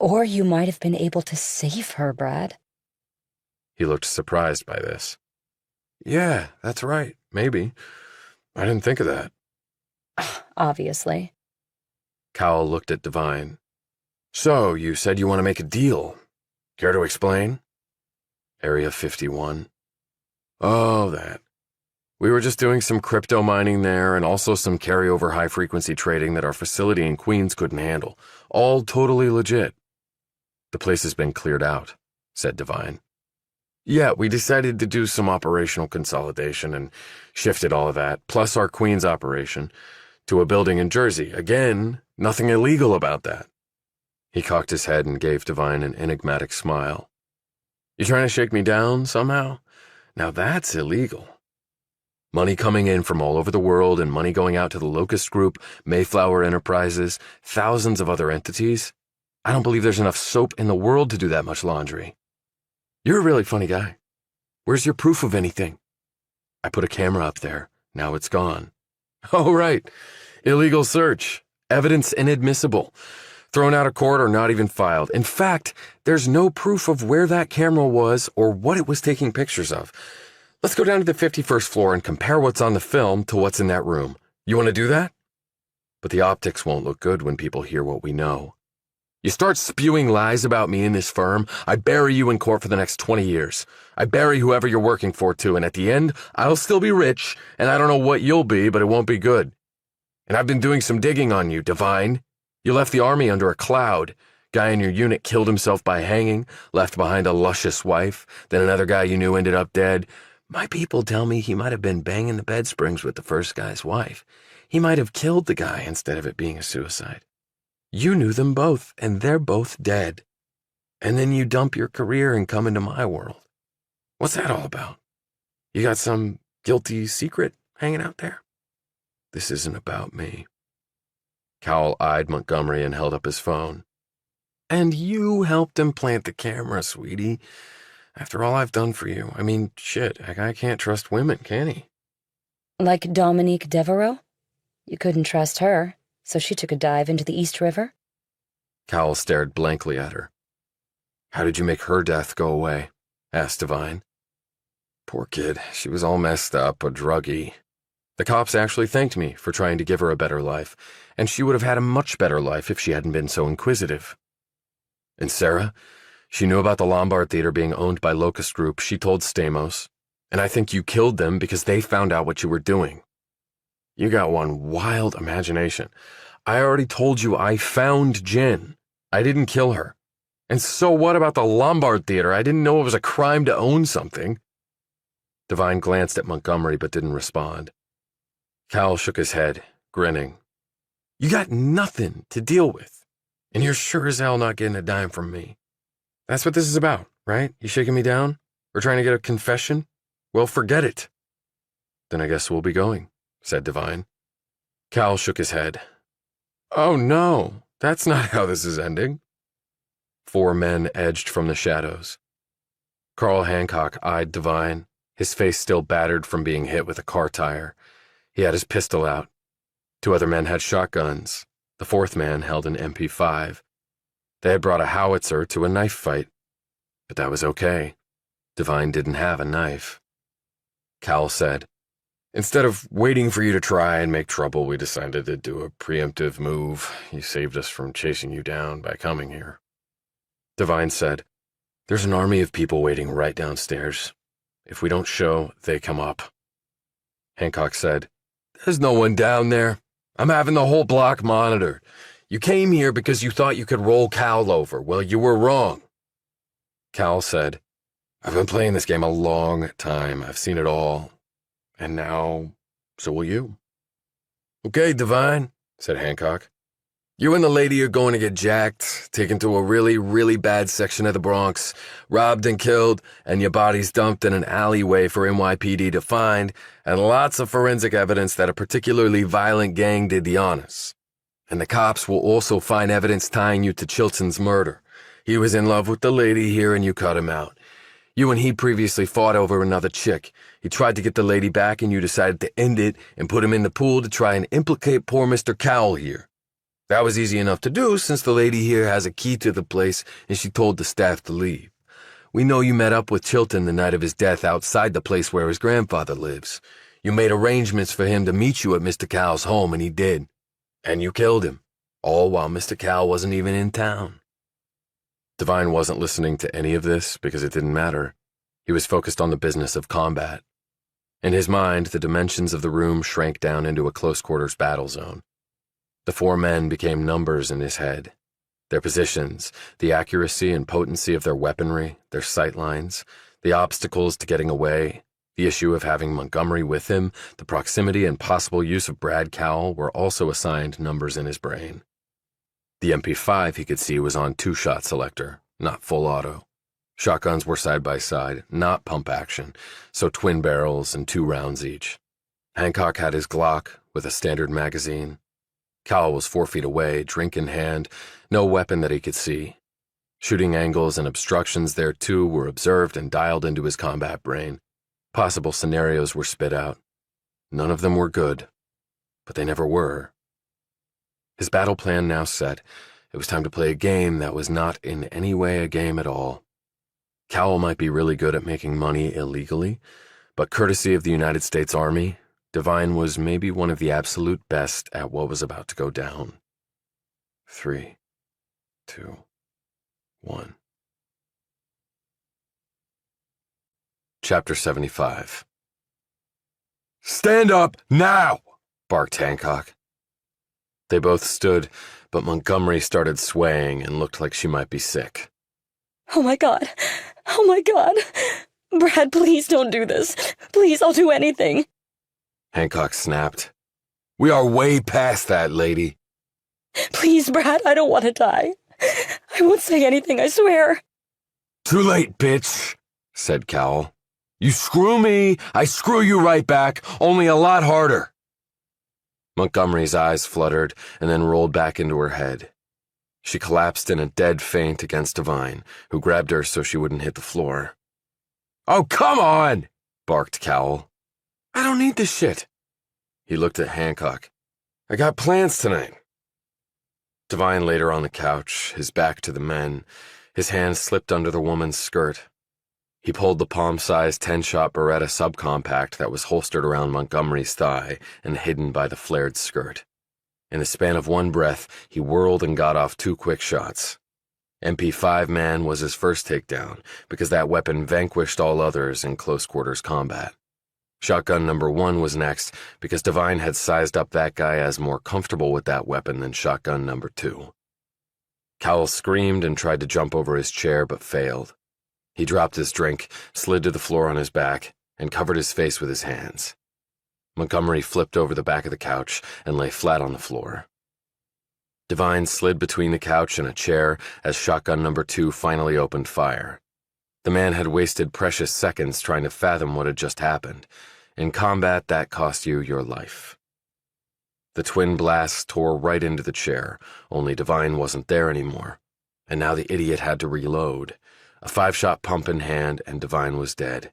Or you might have been able to save her, Brad. He looked surprised by this. Yeah, that's right. Maybe. I didn't think of that. Obviously. Cowell looked at Devine. So, you said you want to make a deal. Care to explain? Area 51. Oh, that. We were just doing some crypto mining there and also some carryover high-frequency trading that our facility in Queens couldn't handle. All totally legit. The place has been cleared out, said Devine. Yeah, we decided to do some operational consolidation and shifted all of that, plus our Queens operation, to a building in Jersey. Again, nothing illegal about that. He cocked his head and gave Devine an enigmatic smile. You trying to shake me down somehow? Now that's illegal. Money coming in from all over the world and money going out to the Locust Group, Mayflower Enterprises, thousands of other entities. I don't believe there's enough soap in the world to do that much laundry. You're a really funny guy. Where's your proof of anything? I put a camera up there. Now it's gone. Oh, right. Illegal search. Evidence inadmissible. Thrown out of court or not even filed. In fact, there's no proof of where that camera was or what it was taking pictures of. Let's go down to the 51st floor and compare what's on the film to what's in that room. You want to do that? But the optics won't look good when people hear what we know. You start spewing lies about me in this firm, I bury you in court for the next 20 years. I bury whoever you're working for, too, and at the end, I'll still be rich, and I don't know what you'll be, but it won't be good. And I've been doing some digging on you, Devine. You left the army under a cloud. Guy in your unit killed himself by hanging, left behind a luscious wife. Then another guy you knew ended up dead. My people tell me he might have been banging the bed springs with the first guy's wife. He might have killed the guy instead of it being a suicide. You knew them both, and they're both dead. And then you dump your career and come into my world. What's that all about? You got some guilty secret hanging out there? This isn't about me. Cowell eyed Montgomery and held up his phone. And you helped him plant the camera, sweetie. After all I've done for you, I mean, shit, a guy can't trust women, can he? Like Dominique Devereaux? You couldn't trust her, so she took a dive into the East River? Cowell stared blankly at her. How did you make her death go away? Asked Devine. Poor kid, she was all messed up, a druggie. The cops actually thanked me for trying to give her a better life, and she would have had a much better life if she hadn't been so inquisitive. And Sarah? She knew about the Lombard Theater being owned by Locust Group. She told Stamos. And I think you killed them because they found out what you were doing. You got one wild imagination. I already told you I found Jen. I didn't kill her. And so what about the Lombard Theater? I didn't know it was a crime to own something. Devine glanced at Montgomery but didn't respond. Cal shook his head, grinning. You got nothing to deal with, and you're sure as hell not getting a dime from me. That's what this is about, right? You shaking me down? Or trying to get a confession? Well, forget it. Then I guess we'll be going, said Devine. Cal shook his head. Oh no, that's not how this is ending. 4 men edged from the shadows. Carl Hancock eyed Devine, his face still battered from being hit with a car tire. He had his pistol out. 2 other men had shotguns. The 4th man held an MP5. They had brought a howitzer to a knife fight. But that was okay. Devine didn't have a knife. Cal said, Instead of waiting for you to try and make trouble, we decided to do a preemptive move. You saved us from chasing you down by coming here. Devine said, There's an army of people waiting right downstairs. If we don't show, they come up. Hancock said, There's no one down there. I'm having the whole block monitored. You came here because you thought you could roll Cal over. Well, you were wrong. Cal said, I've been playing this game a long time. I've seen it all. And now, so will you. Okay, Devine, said Hancock. You and the lady are going to get jacked, taken to a really, really bad section of the Bronx, robbed and killed, and your body's dumped in an alleyway for NYPD to find, and lots of forensic evidence that a particularly violent gang did the honors. And the cops will also find evidence tying you to Chilton's murder. He was in love with the lady here and you cut him out. You and he previously fought over another chick. He tried to get the lady back and you decided to end it and put him in the pool to try and implicate poor Mr. Cowell here. That was easy enough to do since the lady here has a key to the place and she told the staff to leave. We know you met up with Chilton the night of his death outside the place where his grandfather lives. You made arrangements for him to meet you at Mr. Cowell's home and he did. And you killed him, all while Mr. Cowell wasn't even in town. Devine wasn't listening to any of this because it didn't matter. He was focused on the business of combat. In his mind, the dimensions of the room shrank down into a close-quarters battle zone. The 4 men became numbers in his head. Their positions, the accuracy and potency of their weaponry, their sight lines, the obstacles to getting away, the issue of having Montgomery with him, the proximity and possible use of Brad Cowell were also assigned numbers in his brain. The MP5 he could see was on 2-shot selector, not full auto. Shotguns were side by side, not pump action, so twin barrels and 2 rounds each. Hancock had his Glock with a standard magazine. Cowell was 4 feet away, drink in hand, no weapon that he could see. Shooting angles and obstructions there too were observed and dialed into his combat brain. Possible scenarios were spit out. None of them were good, but they never were. His battle plan now set, it was time to play a game that was not in any way a game at all. Cowell might be really good at making money illegally, but courtesy of the United States Army, Devine was maybe one of the absolute best at what was about to go down. 3, 2, 1. Chapter 75. Stand up now, barked Hancock. They both stood, but Montgomery started swaying and looked like she might be sick. Oh my God. Oh my God. Brad, please don't do this. Please, I'll do anything. Hancock snapped. We are way past that, lady. Please, Brad, I don't want to die. I won't say anything, I swear. Too late, bitch, said Cowell. You screw me, I screw you right back, only a lot harder. Montgomery's eyes fluttered and then rolled back into her head. She collapsed in a dead faint against Devine, who grabbed her so she wouldn't hit the floor. Oh, come on, barked Cowell. I don't need this shit. He looked at Hancock. I got plans tonight. Devine laid her on the couch, his back to the men. His hand slipped under the woman's skirt. He pulled the palm-sized 10-shot Beretta subcompact that was holstered around Montgomery's thigh and hidden by the flared skirt. In the span of one breath, he whirled and got off 2 quick shots. MP5 Man was his first takedown because that weapon vanquished all others in close-quarters combat. Shotgun number 1 was next because Devine had sized up that guy as more comfortable with that weapon than shotgun number 2. Cowell screamed and tried to jump over his chair but failed. He dropped his drink, slid to the floor on his back, and covered his face with his hands. Montgomery flipped over the back of the couch and lay flat on the floor. Devine slid between the couch and a chair as shotgun number 2 finally opened fire. The man had wasted precious seconds trying to fathom what had just happened. In combat, that cost you your life. The twin blasts tore right into the chair, only Devine wasn't there anymore. And now the idiot had to reload. A 5-shot pump in hand, and Devine was dead.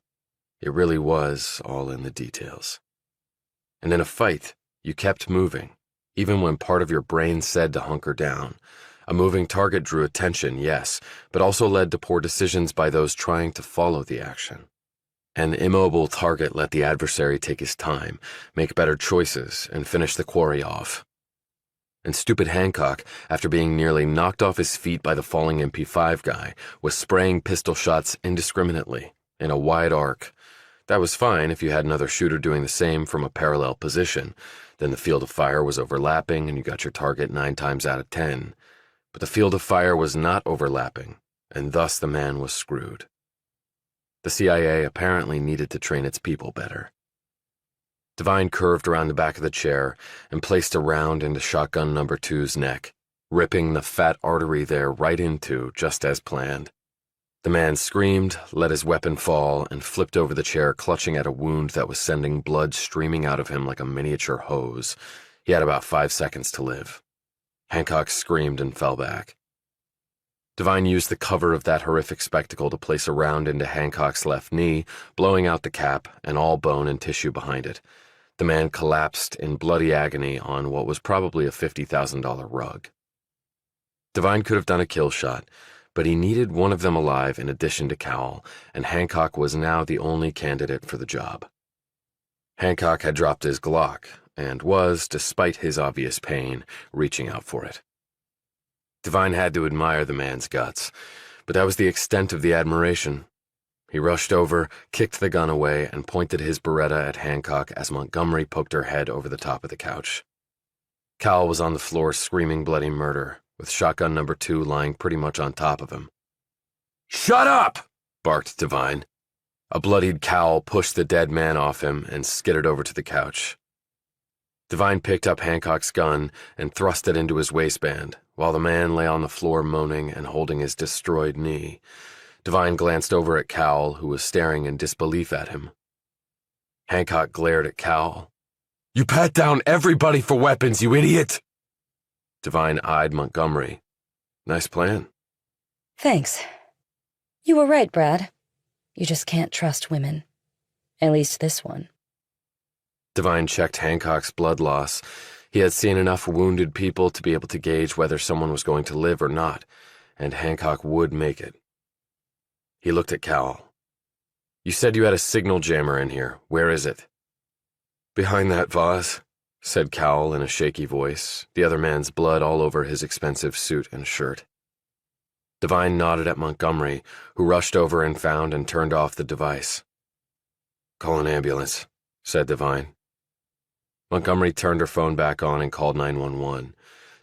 It really was all in the details. And in a fight, you kept moving, even when part of your brain said to hunker down. A moving target drew attention, yes, but also led to poor decisions by those trying to follow the action. An immobile target let the adversary take his time, make better choices, and finish the quarry off. And stupid Hancock, after being nearly knocked off his feet by the falling MP5 guy, was spraying pistol shots indiscriminately, in a wide arc. That was fine if you had another shooter doing the same from a parallel position. Then the field of fire was overlapping and you got your target 9 times out of 10. But the field of fire was not overlapping, and thus the man was screwed. The CIA apparently needed to train its people better. Devine curved around the back of the chair and placed a round into shotgun number 2's neck, ripping the fat artery there right into, just as planned. The man screamed, let his weapon fall, and flipped over the chair, clutching at a wound that was sending blood streaming out of him like a miniature hose. He had about 5 seconds to live. Hancock screamed and fell back. Devine used the cover of that horrific spectacle to place a round into Hancock's left knee, blowing out the cap and all bone and tissue behind it. The man collapsed in bloody agony on what was probably a $50,000 rug. Devine could have done a kill shot, but he needed one of them alive in addition to Cowell, and Hancock was now the only candidate for the job. Hancock had dropped his Glock and was, despite his obvious pain, reaching out for it. Devine had to admire the man's guts, but that was the extent of the admiration. He rushed over, kicked the gun away, and pointed his Beretta at Hancock as Montgomery poked her head over the top of the couch. Cowell was on the floor screaming bloody murder, with shotgun number 2 lying pretty much on top of him. "Shut up!" barked Devine. A bloodied Cowell pushed the dead man off him and skidded over to the couch. Devine picked up Hancock's gun and thrust it into his waistband, while the man lay on the floor moaning and holding his destroyed knee. Devine glanced over at Cowell, who was staring in disbelief at him. Hancock glared at Cowell. "You pat down everybody for weapons, you idiot!" Devine eyed Montgomery. "Nice plan." Thanks. You were right, Brad. You just can't trust women. At least this one. Devine checked Hancock's blood loss. He had seen enough wounded people to be able to gauge whether someone was going to live or not, and Hancock would make it. He looked at Cowell. "You said you had a signal jammer in here. Where is it?" "Behind that vase," said Cowell in a shaky voice, the other man's blood all over his expensive suit and shirt. Devine nodded at Montgomery, who rushed over and found and turned off the device. "Call an ambulance," said Devine. Montgomery turned her phone back on and called 911.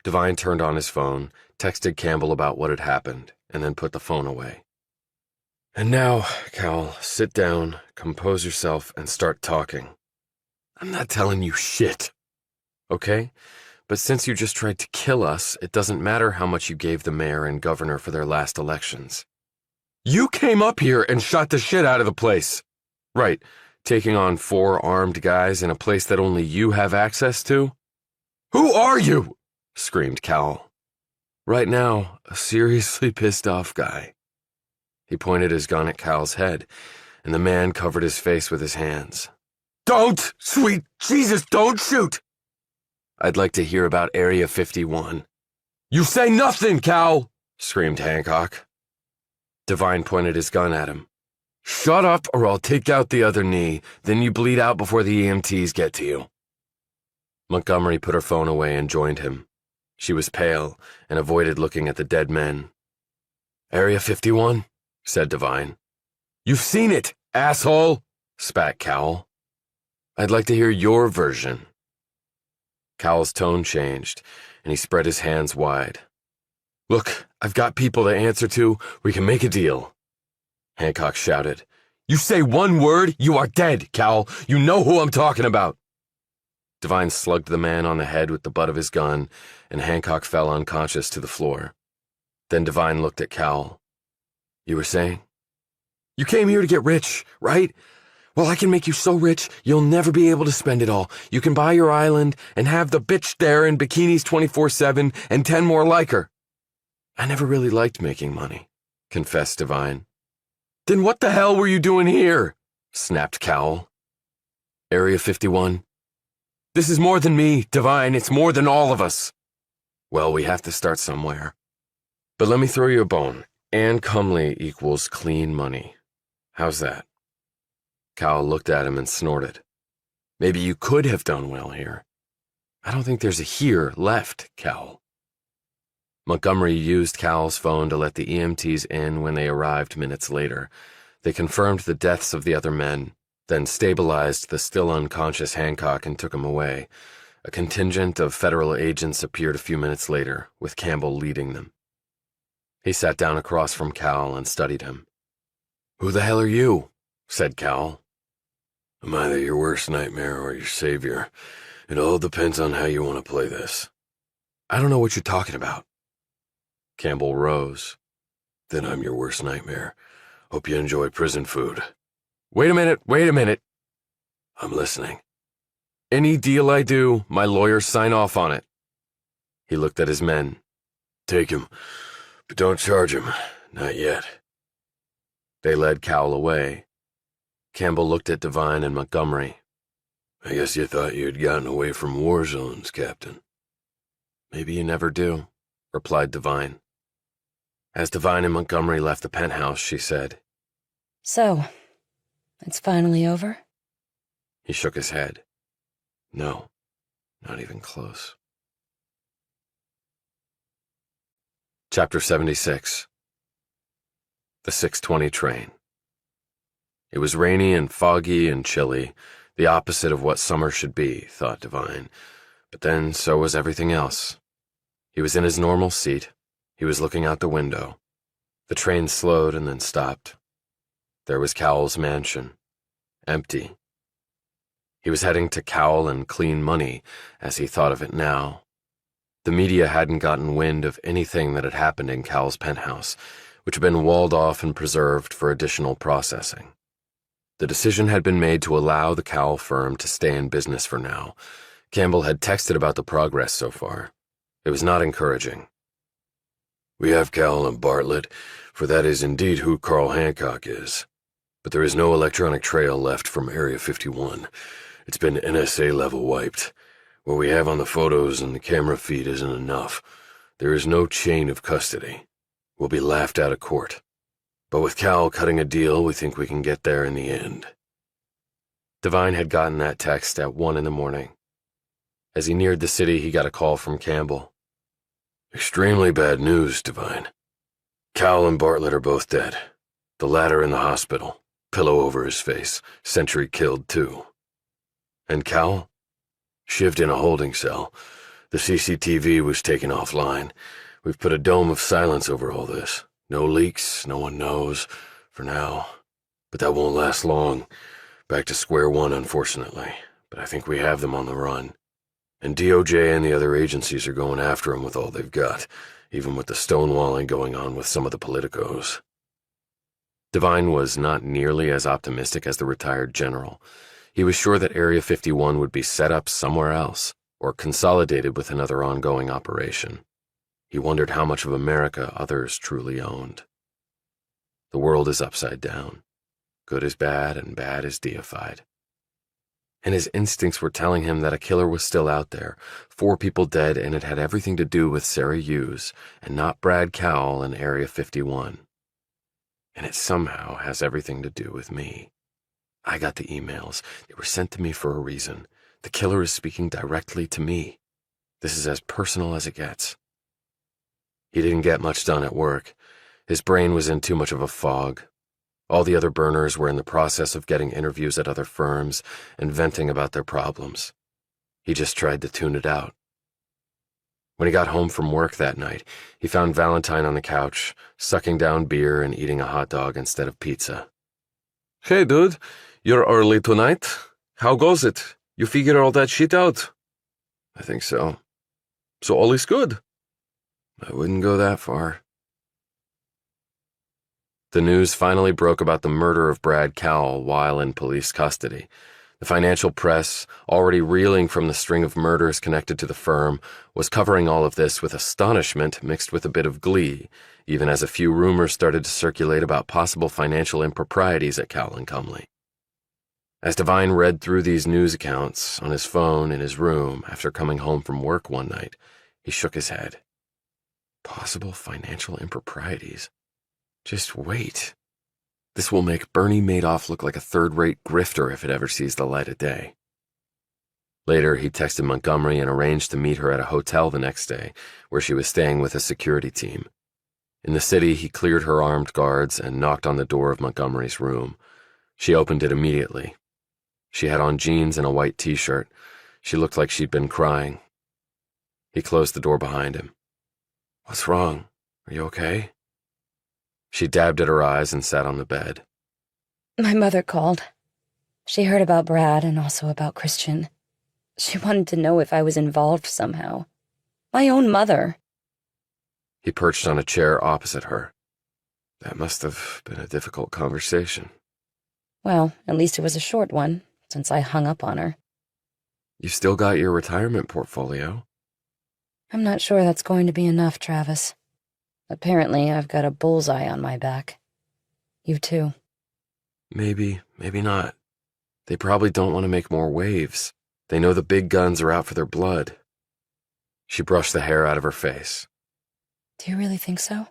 Devine turned on his phone, texted Campbell about what had happened, and then put the phone away. "And now, Cowell, sit down, compose yourself, and start talking." "I'm not telling you shit." "Okay, but since you just tried to kill us, it doesn't matter how much you gave the mayor and governor for their last elections." "You came up here and shot the shit out of the place." "Right. Taking on 4 armed guys in a place that only you have access to?" "Who are you?" screamed Cowell. "Right now, a seriously pissed off guy." He pointed his gun at Cowell's head, and the man covered his face with his hands. "Don't! Sweet Jesus, don't shoot!" "I'd like to hear about Area 51. "You say nothing, Cowell!" screamed Hancock. Devine pointed his gun at him. "Shut up or I'll take out the other knee, then you bleed out before the EMTs get to you." Montgomery put her phone away and joined him. She was pale and avoided looking at the dead men. Area 51, said Devine. You've seen it, asshole, spat Cowell. I'd like to hear your version. Cowell's tone changed, and he spread his hands wide. Look, I've got people to answer to. We can make a deal. Hancock shouted. You say one word, you are dead, Cowell. You know who I'm talking about. Devine slugged the man on the head with the butt of his gun, and Hancock fell unconscious to the floor. Then Devine looked at Cowell. You were saying? You came here to get rich, right? Well, I can make you so rich, you'll never be able to spend it all. You can buy your island and have the bitch there in bikinis 24/7 and 10 more like her. I never really liked making money, confessed Devine. Then what the hell were you doing here? Snapped Cowell. Area 51. This is more than me, Devine. It's more than all of us. Well, we have to start somewhere. But let me throw you a bone. Ann Cumley equals clean money. How's that? Cowell looked at him and snorted. Maybe you could have done well here. I don't think there's a here left, Cowell. Montgomery used Cowell's phone to let the EMTs in when they arrived minutes later. They confirmed the deaths of the other men, then stabilized the still unconscious Hancock and took him away. A contingent of federal agents appeared a few minutes later, with Campbell leading them. He sat down across from Cowell and studied him. Who the hell are you? Said Cowell. I'm either your worst nightmare or your savior. It all depends on how you want to play this. I don't know what you're talking about. Campbell rose. Then I'm your worst nightmare. Hope you enjoy prison food. Wait a minute. I'm listening. Any deal I do, my lawyers sign off on it. He looked at his men. Take him, but don't charge him. Not yet. They led Cowell away. Campbell looked at Devine and Montgomery. I guess you thought you had gotten away from war zones, Captain. Maybe you never do, replied Devine. As Devine and Montgomery left the penthouse, she said, So, it's finally over? He shook his head. No, not even close. Chapter 76. The 6:20 train. It was rainy and foggy and chilly, the opposite of what summer should be, thought Devine, but then so was everything else. He was in his normal seat. He was looking out the window. The train slowed and then stopped. There was Cowell's mansion, empty. He was heading to Cowell and Clean Money, as he thought of it now. The media hadn't gotten wind of anything that had happened in Cowell's penthouse, which had been walled off and preserved for additional processing. The decision had been made to allow the Cowell firm to stay in business for now. Campbell had texted about the progress so far. It was not encouraging. We have Cowell and Bartlett, for that is indeed who Carl Hancock is. But there is no electronic trail left from Area 51. It's been NSA level wiped. What we have on the photos and the camera feed isn't enough. There is no chain of custody. We'll be laughed out of court. But with Cowell cutting a deal, we think we can get there in the end. Devine had gotten that text at 1 a.m. As he neared the city, he got a call from Campbell. Extremely bad news, Devine. Cowell and Bartlett are both dead. The latter in the hospital, pillow over his face, sentry killed too. And Cowell? Shivved in a holding cell. The CCTV was taken offline. We've put a dome of silence over all this. No leaks, no one knows, for now. But that won't last long. Back to square one, unfortunately. But I think we have them on the run. And DOJ and the other agencies are going after him with all they've got, even with the stonewalling going on with some of the politicos. Devine was not nearly as optimistic as the retired general. He was sure that Area 51 would be set up somewhere else, or consolidated with another ongoing operation. He wondered how much of America others truly owned. The world is upside down. Good is bad, and bad is deified. And his instincts were telling him that a killer was still out there, 4 people dead, and it had everything to do with Sarah Hughes, and not Brad Cowell in Area 51. And it somehow has everything to do with me. I got the emails. They were sent to me for a reason. The killer is speaking directly to me. This is as personal as it gets. He didn't get much done at work. His brain was in too much of a fog. All the other burners were in the process of getting interviews at other firms and venting about their problems. He just tried to tune it out. When he got home from work that night, he found Valentine on the couch, sucking down beer and eating a hot dog instead of pizza. "Hey, dude, you're early tonight. How goes it? You figure all that shit out?" "I think so." "So all is good?" "I wouldn't go that far." The news finally broke about the murder of Brad Cowell while in police custody. The financial press, already reeling from the string of murders connected to the firm, was covering all of this with astonishment mixed with a bit of glee, even as a few rumors started to circulate about possible financial improprieties at Cowell & Comley. As Devine read through these news accounts on his phone in his room after coming home from work one night, he shook his head. Possible financial improprieties? Just wait. This will make Bernie Madoff look like a third-rate grifter if it ever sees the light of day. Later, he texted Montgomery and arranged to meet her at a hotel the next day, where she was staying with a security team. In the city, he cleared her armed guards and knocked on the door of Montgomery's room. She opened it immediately. She had on jeans and a white t-shirt. She looked like she'd been crying. He closed the door behind him. "What's wrong? Are you okay?" She dabbed at her eyes and sat on the bed. My mother called. She heard about Brad and also about Christian. She wanted to know if I was involved somehow. My own mother. He perched on a chair opposite her. That must have been a difficult conversation. Well, at least it was a short one, since I hung up on her. You still got your retirement portfolio? I'm not sure that's going to be enough, Travis. Apparently, I've got a bullseye on my back. You too. Maybe, maybe not. They probably don't want to make more waves. They know the big guns are out for their blood. She brushed the hair out of her face. Do you really think so?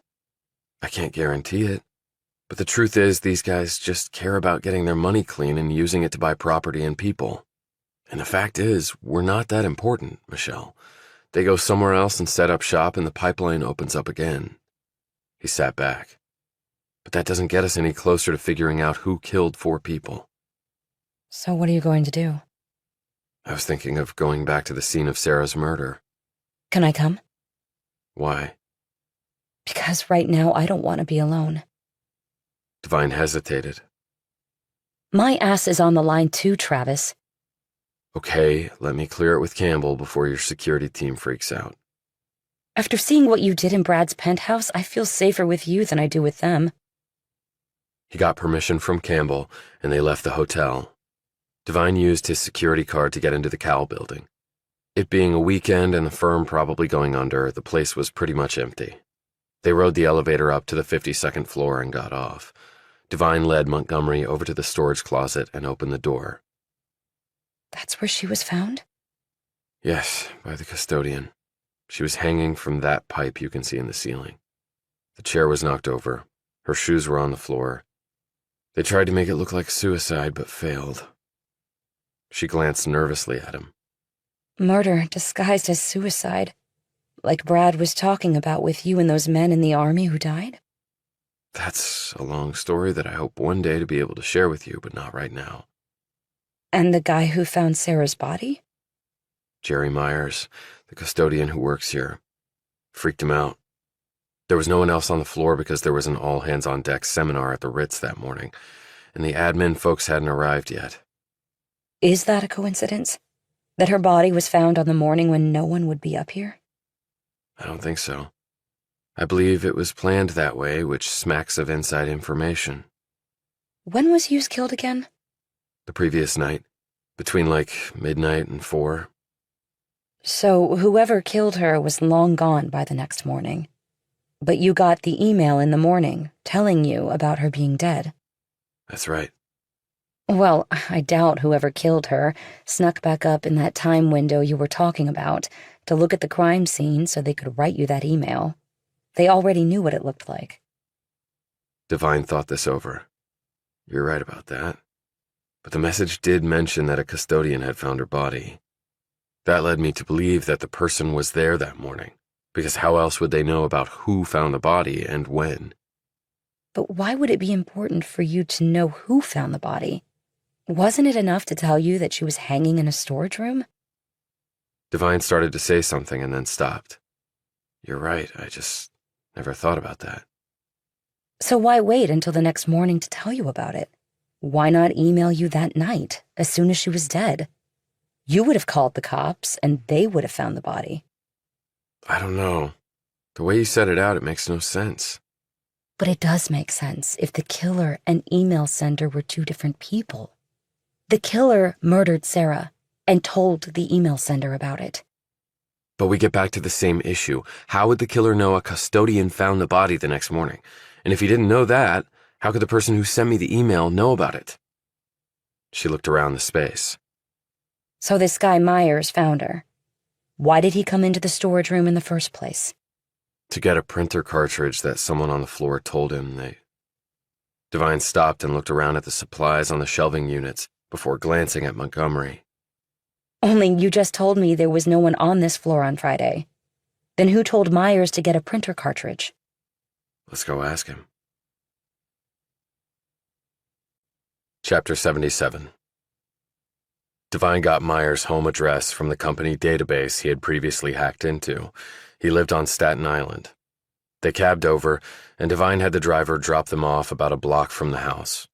I can't guarantee it. But the truth is, these guys just care about getting their money clean and using it to buy property and people. And the fact is, we're not that important, Michelle. They go somewhere else and set up shop and the pipeline opens up again. He sat back. But that doesn't get us any closer to figuring out who killed 4 people. So what are you going to do? I was thinking of going back to the scene of Sarah's murder. Can I come? Why? Because right now I don't want to be alone. Devine hesitated. My ass is on the line too, Travis. Okay, let me clear it with Campbell before your security team freaks out. After seeing what you did in Brad's penthouse, I feel safer with you than I do with them. He got permission from Campbell, and they left the hotel. Devine used his security card to get into the Cowell building. It being a weekend and the firm probably going under, the place was pretty much empty. They rode the elevator up to the 52nd floor and got off. Devine led Montgomery over to the storage closet and opened the door. That's where she was found? Yes, by the custodian. She was hanging from that pipe you can see in the ceiling. The chair was knocked over. Her shoes were on the floor. They tried to make it look like suicide, but failed. She glanced nervously at him. Murder disguised as suicide. Like Brad was talking about with you and those men in the army who died? That's a long story that I hope one day to be able to share with you, but not right now. And the guy who found Sarah's body? Jerry Myers, the custodian who works here. Freaked him out. There was no one else on the floor because there was an all-hands-on-deck seminar at the Ritz that morning, and the admin folks hadn't arrived yet. Is that a coincidence? That her body was found on the morning when no one would be up here? I don't think so. I believe it was planned that way, which smacks of inside information. When was Hughes killed again? The previous night, between like midnight and 4. So whoever killed her was long gone by the next morning. But you got the email in the morning telling you about her being dead. That's right. Well, I doubt whoever killed her snuck back up in that time window you were talking about to look at the crime scene so they could write you that email. They already knew what it looked like. Devine thought this over. You're right about that. But the message did mention that a custodian had found her body. That led me to believe that the person was there that morning, because how else would they know about who found the body and when? But why would it be important for you to know who found the body? Wasn't it enough to tell you that she was hanging in a storage room? Devine started to say something and then stopped. You're right, I just never thought about that. So why wait until the next morning to tell you about it? Why not email you that night, as soon as she was dead? You would have called the cops, and they would have found the body. I don't know. The way you set it out, it makes no sense. But it does make sense if the killer and email sender were two different people. The killer murdered Sarah and told the email sender about it. But we get back to the same issue. How would the killer know a custodian found the body the next morning? And if he didn't know that, how could the person who sent me the email know about it? She looked around the space. So this guy Myers found her. Why did he come into the storage room in the first place? To get a printer cartridge that someone on the floor told him Devine stopped and looked around at the supplies on the shelving units before glancing at Montgomery. Only you just told me there was no one on this floor on Friday. Then who told Myers to get a printer cartridge? Let's go ask him. Chapter 77. Devine got Myers' home address from the company database he had previously hacked into. He lived on Staten Island. They cabbed over, and Devine had the driver drop them off about a block from the house.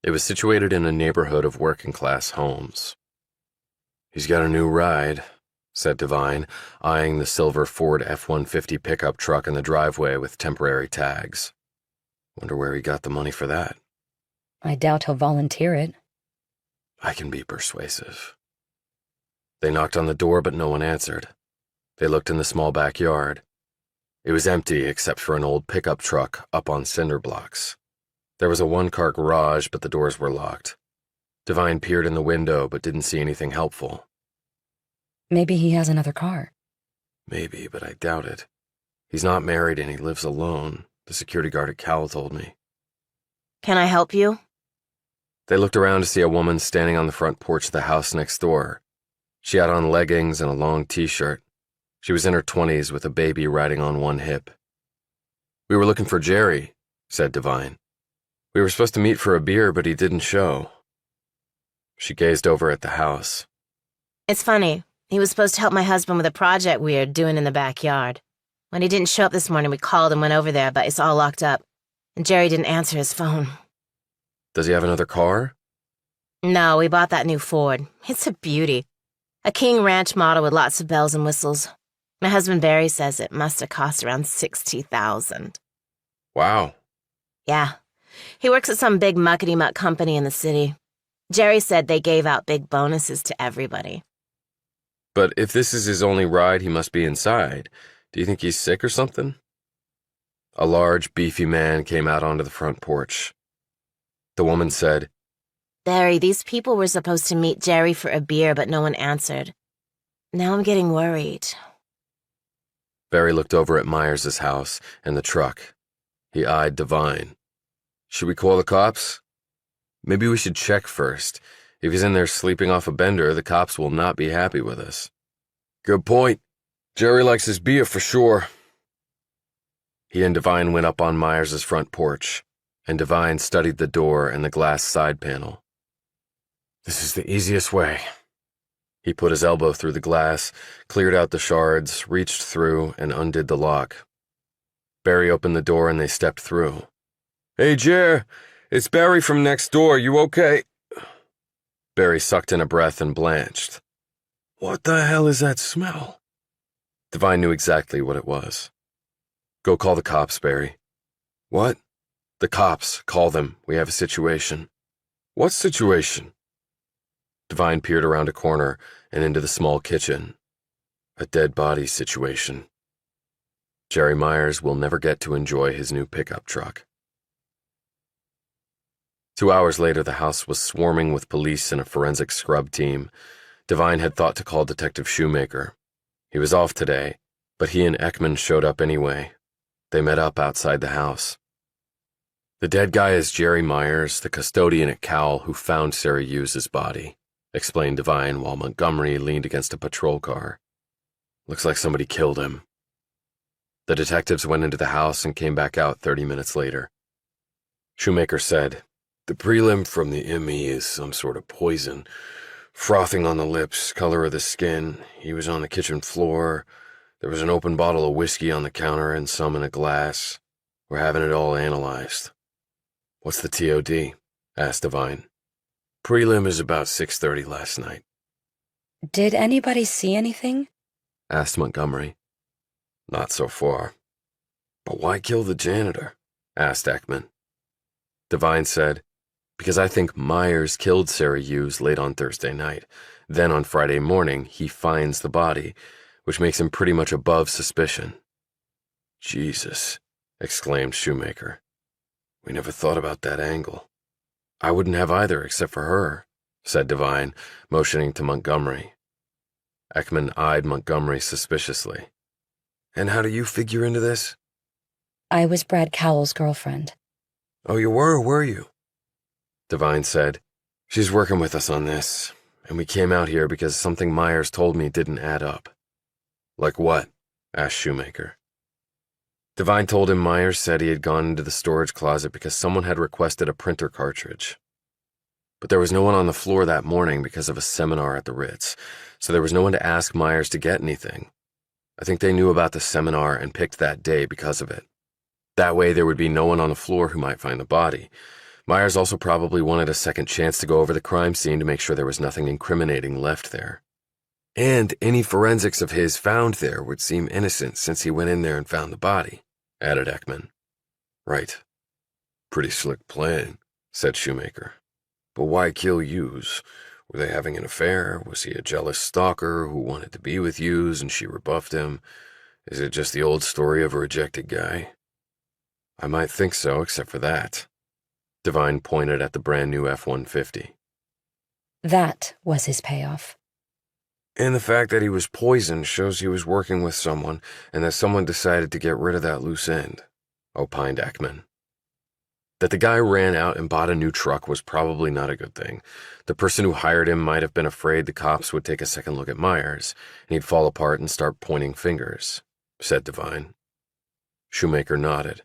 It was situated in a neighborhood of working-class homes. He's got a new ride, said Devine, eyeing the silver Ford F-150 pickup truck in the driveway with temporary tags. Wonder where he got the money for that. I doubt he'll volunteer it. I can be persuasive. They knocked on the door, but no one answered. They looked in the small backyard. It was empty except for an old pickup truck up on cinder blocks. There was a one-car garage, but the doors were locked. Devine peered in the window, but didn't see anything helpful. Maybe he has another car. Maybe, but I doubt it. He's not married and he lives alone, the security guard at Cal told me. Can I help you? They looked around to see a woman standing on the front porch of the house next door. She had on leggings and a long t-shirt. She was in her 20s with a baby riding on one hip. We were looking for Jerry, said Devine. We were supposed to meet for a beer, but he didn't show. She gazed over at the house. It's funny. He was supposed to help my husband with a project we are doing in the backyard. When he didn't show up this morning, we called and went over there, but it's all locked up. And Jerry didn't answer his phone. Does he have another car? No, we bought that new Ford. It's a beauty. A King Ranch model with lots of bells and whistles. My husband Barry says it must have cost around $60,000. Wow. Yeah. He works at some big muckety-muck company in the city. Jerry said they gave out big bonuses to everybody. But if this is his only ride, he must be inside. Do you think he's sick or something? A large, beefy man came out onto the front porch. The woman said, Barry, these people were supposed to meet Jerry for a beer, but no one answered. Now I'm getting worried. Barry looked over at Myers' house and the truck. He eyed Devine. Should we call the cops? Maybe we should check first. If he's in there sleeping off a bender, the cops will not be happy with us. Good point. Jerry likes his beer for sure. He and Devine went up on Myers' front porch, and Devine studied the door and the glass side panel. This is the easiest way. He put his elbow through the glass, cleared out the shards, reached through, and undid the lock. Barry opened the door and they stepped through. Hey, Jer, it's Barry from next door. You okay? Barry sucked in a breath and blanched. What the hell is that smell? Devine knew exactly what it was. Go call the cops, Barry. What? The cops. Call them. We have a situation. What situation? Devine peered around a corner and into the small kitchen. A dead body situation. Jerry Myers will never get to enjoy his new pickup truck. 2 hours later, the house was swarming with police and a forensic scrub team. Devine had thought to call Detective Shoemaker. He was off today, but he and Ekman showed up anyway. They met up outside the house. The dead guy is Jerry Myers, the custodian at Cal who found Sarah Hughes' body, explained Devine while Montgomery leaned against a patrol car. Looks like somebody killed him. The detectives went into the house and came back out 30 minutes later. Shoemaker said. The prelim from the ME is some sort of poison. Frothing on the lips, color of the skin. He was on the kitchen floor. There was an open bottle of whiskey on the counter and some in a glass. We're having it all analyzed. What's the TOD? Asked Devine. Prelim is about 6:30 last night. Did anybody see anything? Asked Montgomery. Not so far. But why kill the janitor? Asked Ekman. Devine said, because I think Myers killed Sarah Hughes late on Thursday night. Then on Friday morning, he finds the body, which makes him pretty much above suspicion. Jesus, exclaimed Shoemaker. We never thought about that angle. I wouldn't have either except for her, said Devine, motioning to Montgomery. Ekman eyed Montgomery suspiciously. And how do you figure into this? I was Brad Cowell's girlfriend. Oh, you were you? Devine said, she's working with us on this, and we came out here because something Myers told me didn't add up. Like what? Asked Shoemaker. Devine told him Myers said he had gone into the storage closet because someone had requested a printer cartridge. But there was no one on the floor that morning because of a seminar at the Ritz, so there was no one to ask Myers to get anything. I think they knew about the seminar and picked that day because of it. That way there would be no one on the floor who might find the body. Myers also probably wanted a second chance to go over the crime scene to make sure there was nothing incriminating left there. And any forensics of his found there would seem innocent since he went in there and found the body, added Ekman. Right. Pretty slick plan, said Shoemaker. But why kill Hughes? Were they having an affair? Was he a jealous stalker who wanted to be with Hughes and she rebuffed him? Is it just the old story of a rejected guy? I might think so, except for that. Devine pointed at the brand new F-150. That was his payoff. And the fact that he was poisoned shows he was working with someone and that someone decided to get rid of that loose end, opined Ekman. That the guy ran out and bought a new truck was probably not a good thing. The person who hired him might have been afraid the cops would take a second look at Myers, and he'd fall apart and start pointing fingers, said Devine. Shoemaker nodded.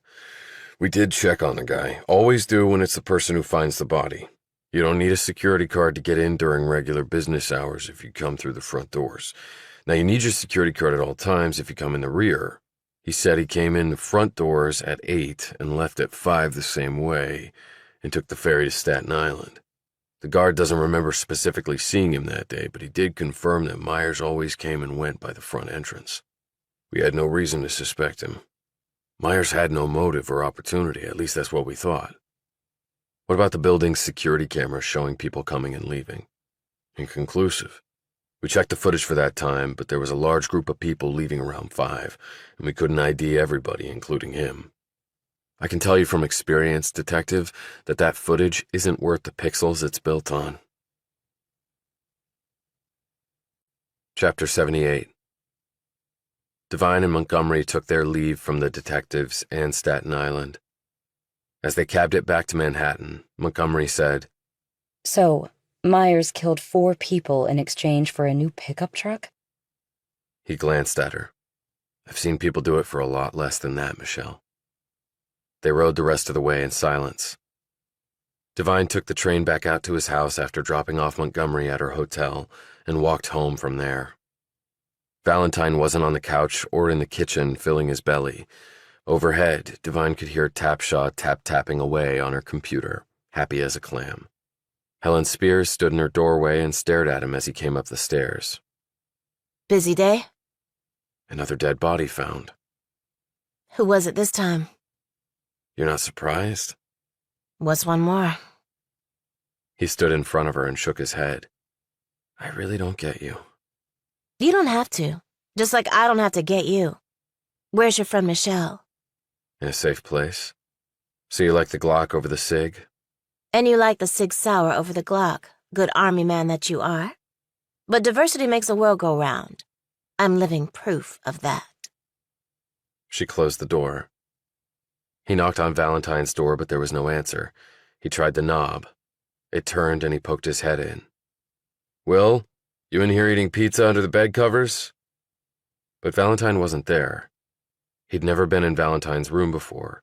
We did check on the guy. Always do when it's the person who finds the body. You don't need a security card to get in during regular business hours if you come through the front doors. Now, you need your security card at all times if you come in the rear. He said he came in the front doors at 8 and left at 5 the same way and took the ferry to Staten Island. The guard doesn't remember specifically seeing him that day, but he did confirm that Myers always came and went by the front entrance. We had no reason to suspect him. Myers had no motive or opportunity, at least that's what we thought. What about the building's security cameras showing people coming and leaving? Inconclusive. We checked the footage for that time, but there was a large group of people leaving around 5, and we couldn't ID everybody, including him. I can tell you from experience, Detective, that footage isn't worth the pixels it's built on. Chapter 78. Devine and Montgomery took their leave from the detectives and Staten Island. As they cabbed it back to Manhattan, Montgomery said, So, Myers killed 4 people in exchange for a new pickup truck? He glanced at her. I've seen people do it for a lot less than that, Michelle. They rode the rest of the way in silence. Devine took the train back out to his house after dropping off Montgomery at her hotel and walked home from there. Valentine wasn't on the couch or in the kitchen filling his belly. Overhead, Devine could hear Tapshaw tap-tapping away on her computer, happy as a clam. Helen Spears stood in her doorway and stared at him as he came up the stairs. Busy day? Another dead body found. Who was it this time? You're not surprised? What's one more? He stood in front of her and shook his head. I really don't get you. You don't have to. Just like I don't have to get you. Where's your friend Michelle? In a safe place? So you like the Glock over the Sig? And you like the Sig Sauer over the Glock, good army man that you are. But diversity makes the world go round. I'm living proof of that. She closed the door. He knocked on Valentine's door, but there was no answer. He tried the knob. It turned and he poked his head in. Will, you in here eating pizza under the bed covers? But Valentine wasn't there. He'd never been in Valentine's room before.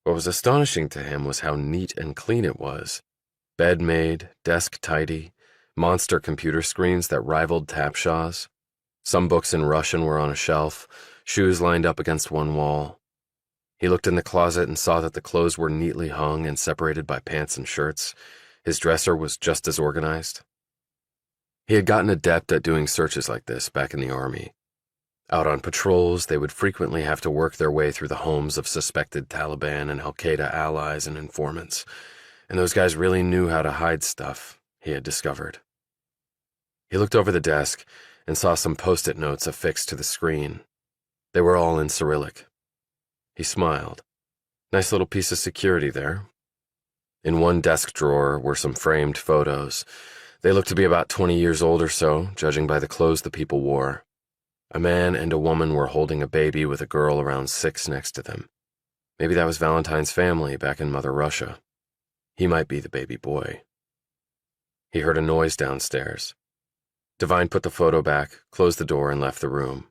What was astonishing to him was how neat and clean it was. Bed made, desk tidy, monster computer screens that rivaled Tapshaw's. Some books in Russian were on a shelf, shoes lined up against one wall. He looked in the closet and saw that the clothes were neatly hung and separated by pants and shirts. His dresser was just as organized. He had gotten adept at doing searches like this back in the Army. Out on patrols, they would frequently have to work their way through the homes of suspected Taliban and Al-Qaeda allies and informants, and those guys really knew how to hide stuff, he had discovered. He looked over the desk and saw some post-it notes affixed to the screen. They were all in Cyrillic. He smiled. Nice little piece of security there. In one desk drawer were some framed photos. They looked to be about 20 years old or so, judging by the clothes the people wore. A man and a woman were holding a baby with a girl around 6 next to them. Maybe that was Valentine's family back in Mother Russia. He might be the baby boy. He heard a noise downstairs. Devine put the photo back, closed the door, and left the room.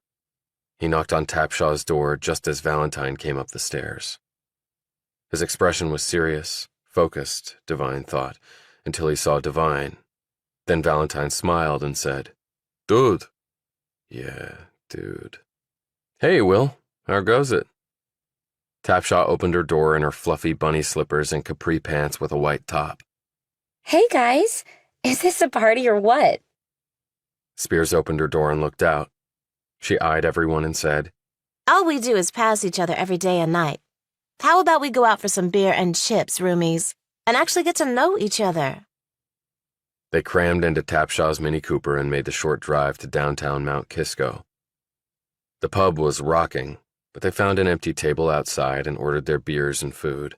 He knocked on Tapshaw's door just as Valentine came up the stairs. His expression was serious, focused, Devine thought, until he saw Devine. Then Valentine smiled and said, "Dude." "Yeah, dude." "Hey, Will. How goes it?" Tapshaw opened her door in her fluffy bunny slippers and capri pants with a white top. Hey, guys. Is this a party or what? Spears opened her door and looked out. She eyed everyone and said, "All we do is pass each other every day and night. How about we go out for some beer and chips, roomies, and actually get to know each other?" They crammed into Tapshaw's Mini Cooper and made the short drive to downtown Mount Kisco. The pub was rocking, but they found an empty table outside and ordered their beers and food.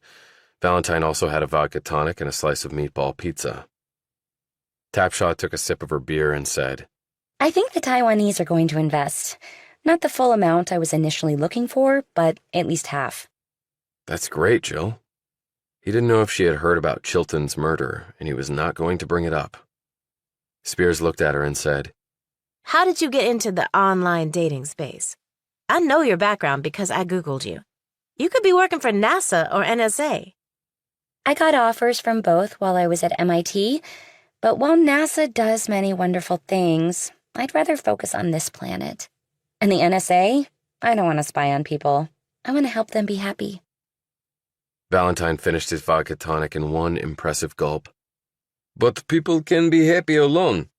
Valentine also had a vodka tonic and a slice of meatball pizza. Tapshaw took a sip of her beer and said, I think the Taiwanese are going to invest. Not the full amount I was initially looking for, but at least half. "That's great, Jill." He didn't know if she had heard about Chilton's murder, and he was not going to bring it up. Spears looked at her and said, "How did you get into the online dating space? I know your background because I Googled you. You could be working for NASA or NSA. I got offers from both while I was at MIT, but while NASA does many wonderful things, I'd rather focus on this planet. And the NSA? I don't want to spy on people. I want to help them be happy." Valentine finished his vodka tonic in one impressive gulp. "But people can be happy alone.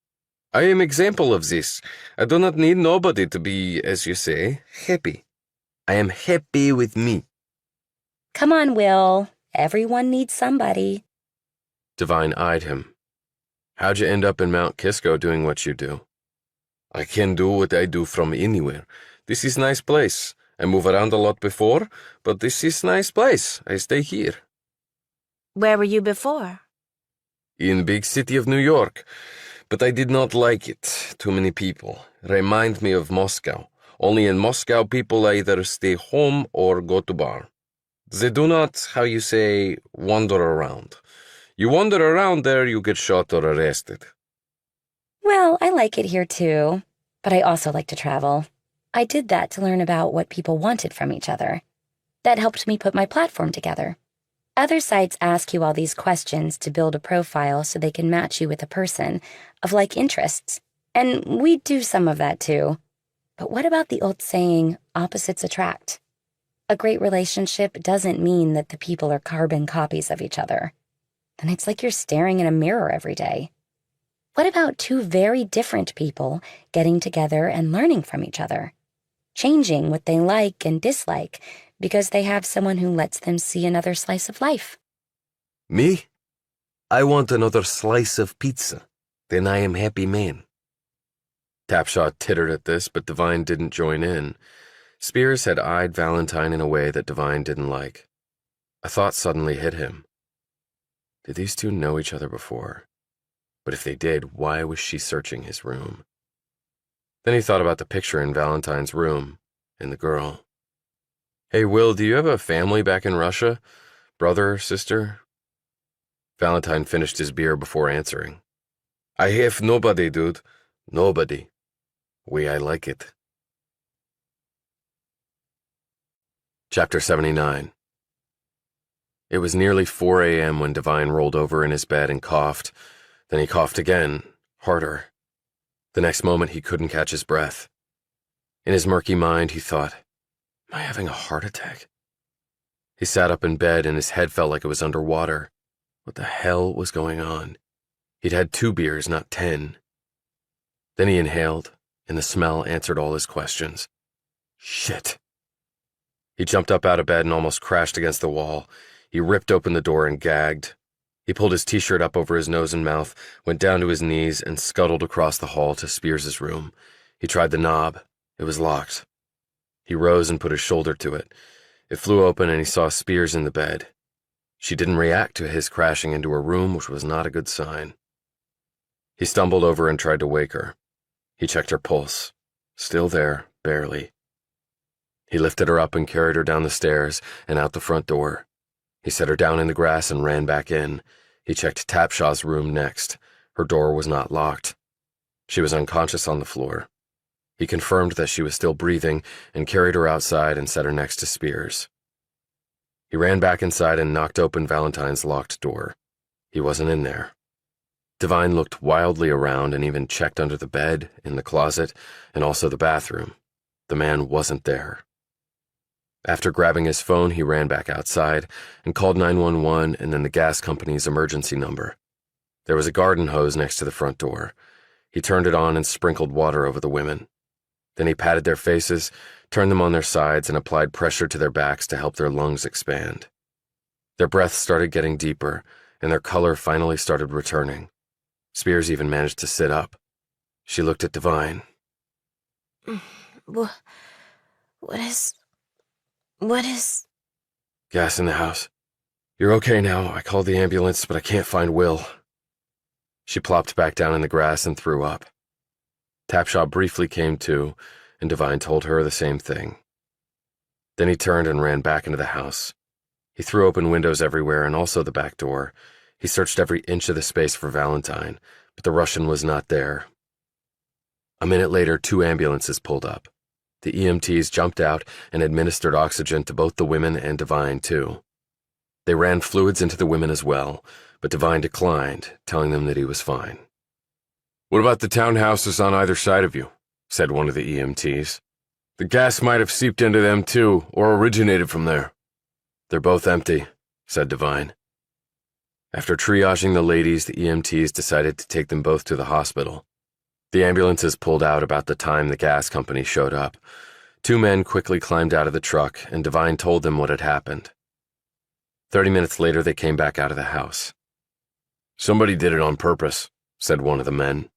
I am example of this. I do not need nobody to be, as you say, happy. I am happy with me." Come on, Will. Everyone needs somebody. Devine eyed him. "How'd you end up in Mount Kisco doing what you do?" "I can do what I do from anywhere. This is nice place. I move around a lot before, but this is nice place. I stay here." "Where were you before?" "In big city of New York, but I did not like it. Too many people. Remind me of Moscow. Only in Moscow people either stay home or go to bar. They do not, how you say, wander around. You wander around there, you get shot or arrested." Well, I like it here too, but I also like to travel. I did that to learn about what people wanted from each other. That helped me put my platform together. Other sites ask you all these questions to build a profile so they can match you with a person of like interests, and we do some of that too. But what about the old saying, opposites attract? A great relationship doesn't mean that the people are carbon copies of each other. Then it's like you're staring in a mirror every day. What about two very different people getting together and learning from each other? Changing what they like and dislike because they have someone who lets them see another slice of life. "Me? I want another slice of pizza. Then I am happy man." Tapshaw tittered at this, but Devine didn't join in. Spears had eyed Valentine in a way that Devine didn't like. A thought suddenly hit him. Did these two know each other before? But if they did, why was she searching his room? Then he thought about the picture in Valentine's room, and the girl. "Hey, Will, do you have a family back in Russia? Brother, sister?" Valentine finished his beer before answering. "I have nobody, dude. Nobody. Way I like it." Chapter 79. It was nearly 4 a.m. when Devine rolled over in his bed and coughed. Then he coughed again, harder. The next moment, he couldn't catch his breath. In his murky mind, he thought, "Am I having a heart attack?" He sat up in bed and his head felt like it was underwater. What the hell was going on? He'd had 2 beers, not 10. Then he inhaled, and the smell answered all his questions. Shit. He jumped up out of bed and almost crashed against the wall. He ripped open the door and gagged. He pulled his t-shirt up over his nose and mouth, went down to his knees, and scuttled across the hall to Spears's room. He tried the knob. It was locked. He rose and put his shoulder to it. It flew open and he saw Spears in the bed. She didn't react to his crashing into her room, which was not a good sign. He stumbled over and tried to wake her. He checked her pulse. Still there, barely. He lifted her up and carried her down the stairs and out the front door. He set her down in the grass and ran back in. He checked Tapshaw's room next. Her door was not locked. She was unconscious on the floor. He confirmed that she was still breathing and carried her outside and set her next to Spears. He ran back inside and knocked open Valentine's locked door. He wasn't in there. Devine looked wildly around and even checked under the bed, in the closet, and also the bathroom. The man wasn't there. After grabbing his phone, he ran back outside and called 911 and then the gas company's emergency number. There was a garden hose next to the front door. He turned it on and sprinkled water over the women. Then he patted their faces, turned them on their sides, and applied pressure to their backs to help their lungs expand. Their breaths started getting deeper, and their color finally started returning. Spears even managed to sit up. She looked at Devine. What is... Gas in the house. You're okay now. I called the ambulance, but I can't find Will. She plopped back down in the grass and threw up. Tapshaw briefly came to, and Devine told her the same thing. Then he turned and ran back into the house. He threw open windows everywhere and also the back door. He searched every inch of the space for Valentine, but the Russian was not there. A minute later, 2 ambulances pulled up. The EMTs jumped out and administered oxygen to both the women and Devine, too. They ran fluids into the women as well, but Devine declined, telling them that he was fine. "What about the townhouses on either side of you?" said one of the EMTs. "The gas might have seeped into them too, or originated from there." "They're both empty," said Devine. After triaging the ladies, the EMTs decided to take them both to the hospital. The ambulances pulled out about the time the gas company showed up. 2 men quickly climbed out of the truck, and Devine told them what had happened. 30 minutes later, they came back out of the house. "Somebody did it on purpose," said one of the men.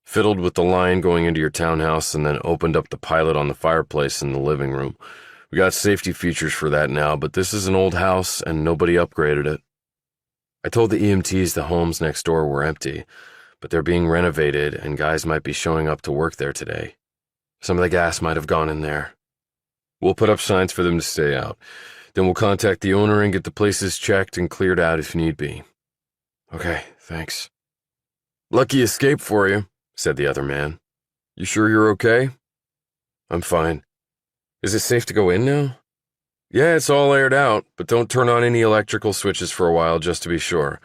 "Fiddled with the line going into your townhouse and then opened up the pilot on the fireplace in the living room. We got safety features for that now, but this is an old house and nobody upgraded it. I told the EMTs the homes next door were empty, but they're being renovated and guys might be showing up to work there today. Some of the gas might have gone in there. We'll put up signs for them to stay out. Then we'll contact the owner and get the places checked and cleared out if need be." "Okay, thanks." "Lucky escape for you," said the other man. "You sure you're okay?" "I'm fine. Is it safe to go in now?" "Yeah, it's all aired out, but don't turn on any electrical switches for a while just to be sure.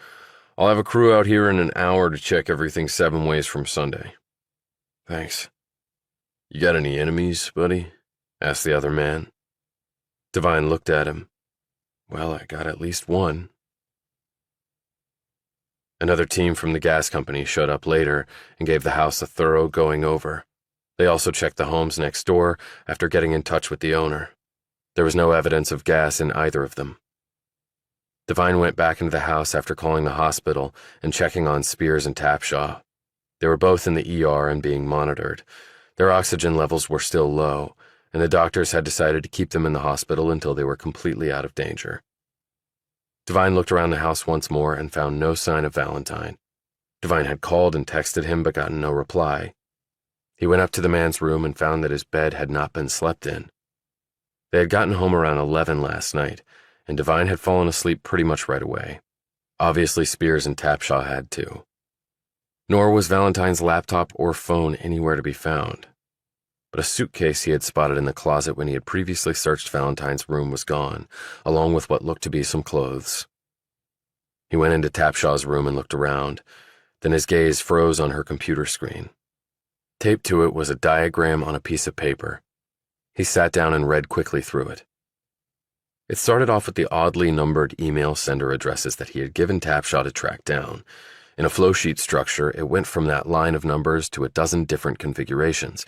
I'll have a crew out here in an hour to check everything 7 ways from Sunday." "Thanks." "You got any enemies, buddy?" asked the other man. Devine looked at him. "Well, I got at least one." Another team from the gas company showed up later and gave the house a thorough going over. They also checked the homes next door after getting in touch with the owner. There was no evidence of gas in either of them. Devine went back into the house after calling the hospital and checking on Spears and Tapshaw. They were both in the ER and being monitored. Their oxygen levels were still low, and the doctors had decided to keep them in the hospital until they were completely out of danger. Devine looked around the house once more and found no sign of Valentine. Devine had called and texted him but gotten no reply. He went up to the man's room and found that his bed had not been slept in. They had gotten home around 11 last night, and Devine had fallen asleep pretty much right away. Obviously, Spears and Tapshaw had too. Nor was Valentine's laptop or phone anywhere to be found. but a suitcase he had spotted in the closet when he had previously searched Valentine's room was gone, along with what looked to be some clothes. He went into Tapshaw's room and looked around. Then his gaze froze on her computer screen. Taped to it was a diagram on a piece of paper. He sat down and read quickly through it. It started off with the oddly numbered email sender addresses that he had given Tapshaw to track down. In a flowsheet structure, it went from that line of numbers to a dozen different configurations,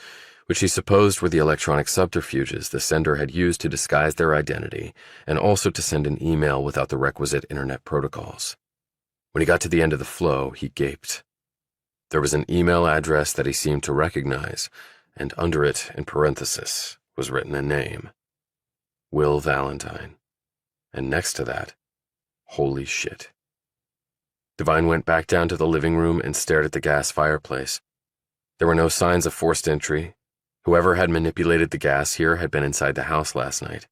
which he supposed were the electronic subterfuges the sender had used to disguise their identity and also to send an email without the requisite internet protocols. When he got to the end of the flow, he gaped. There was an email address that he seemed to recognize, and under it, in parenthesis, was written a name. Will Valentine. And next to that, holy shit. Devine went back down to the living room and stared at the gas fireplace. There were no signs of forced entry. Whoever had manipulated the gas here had been inside the house last night.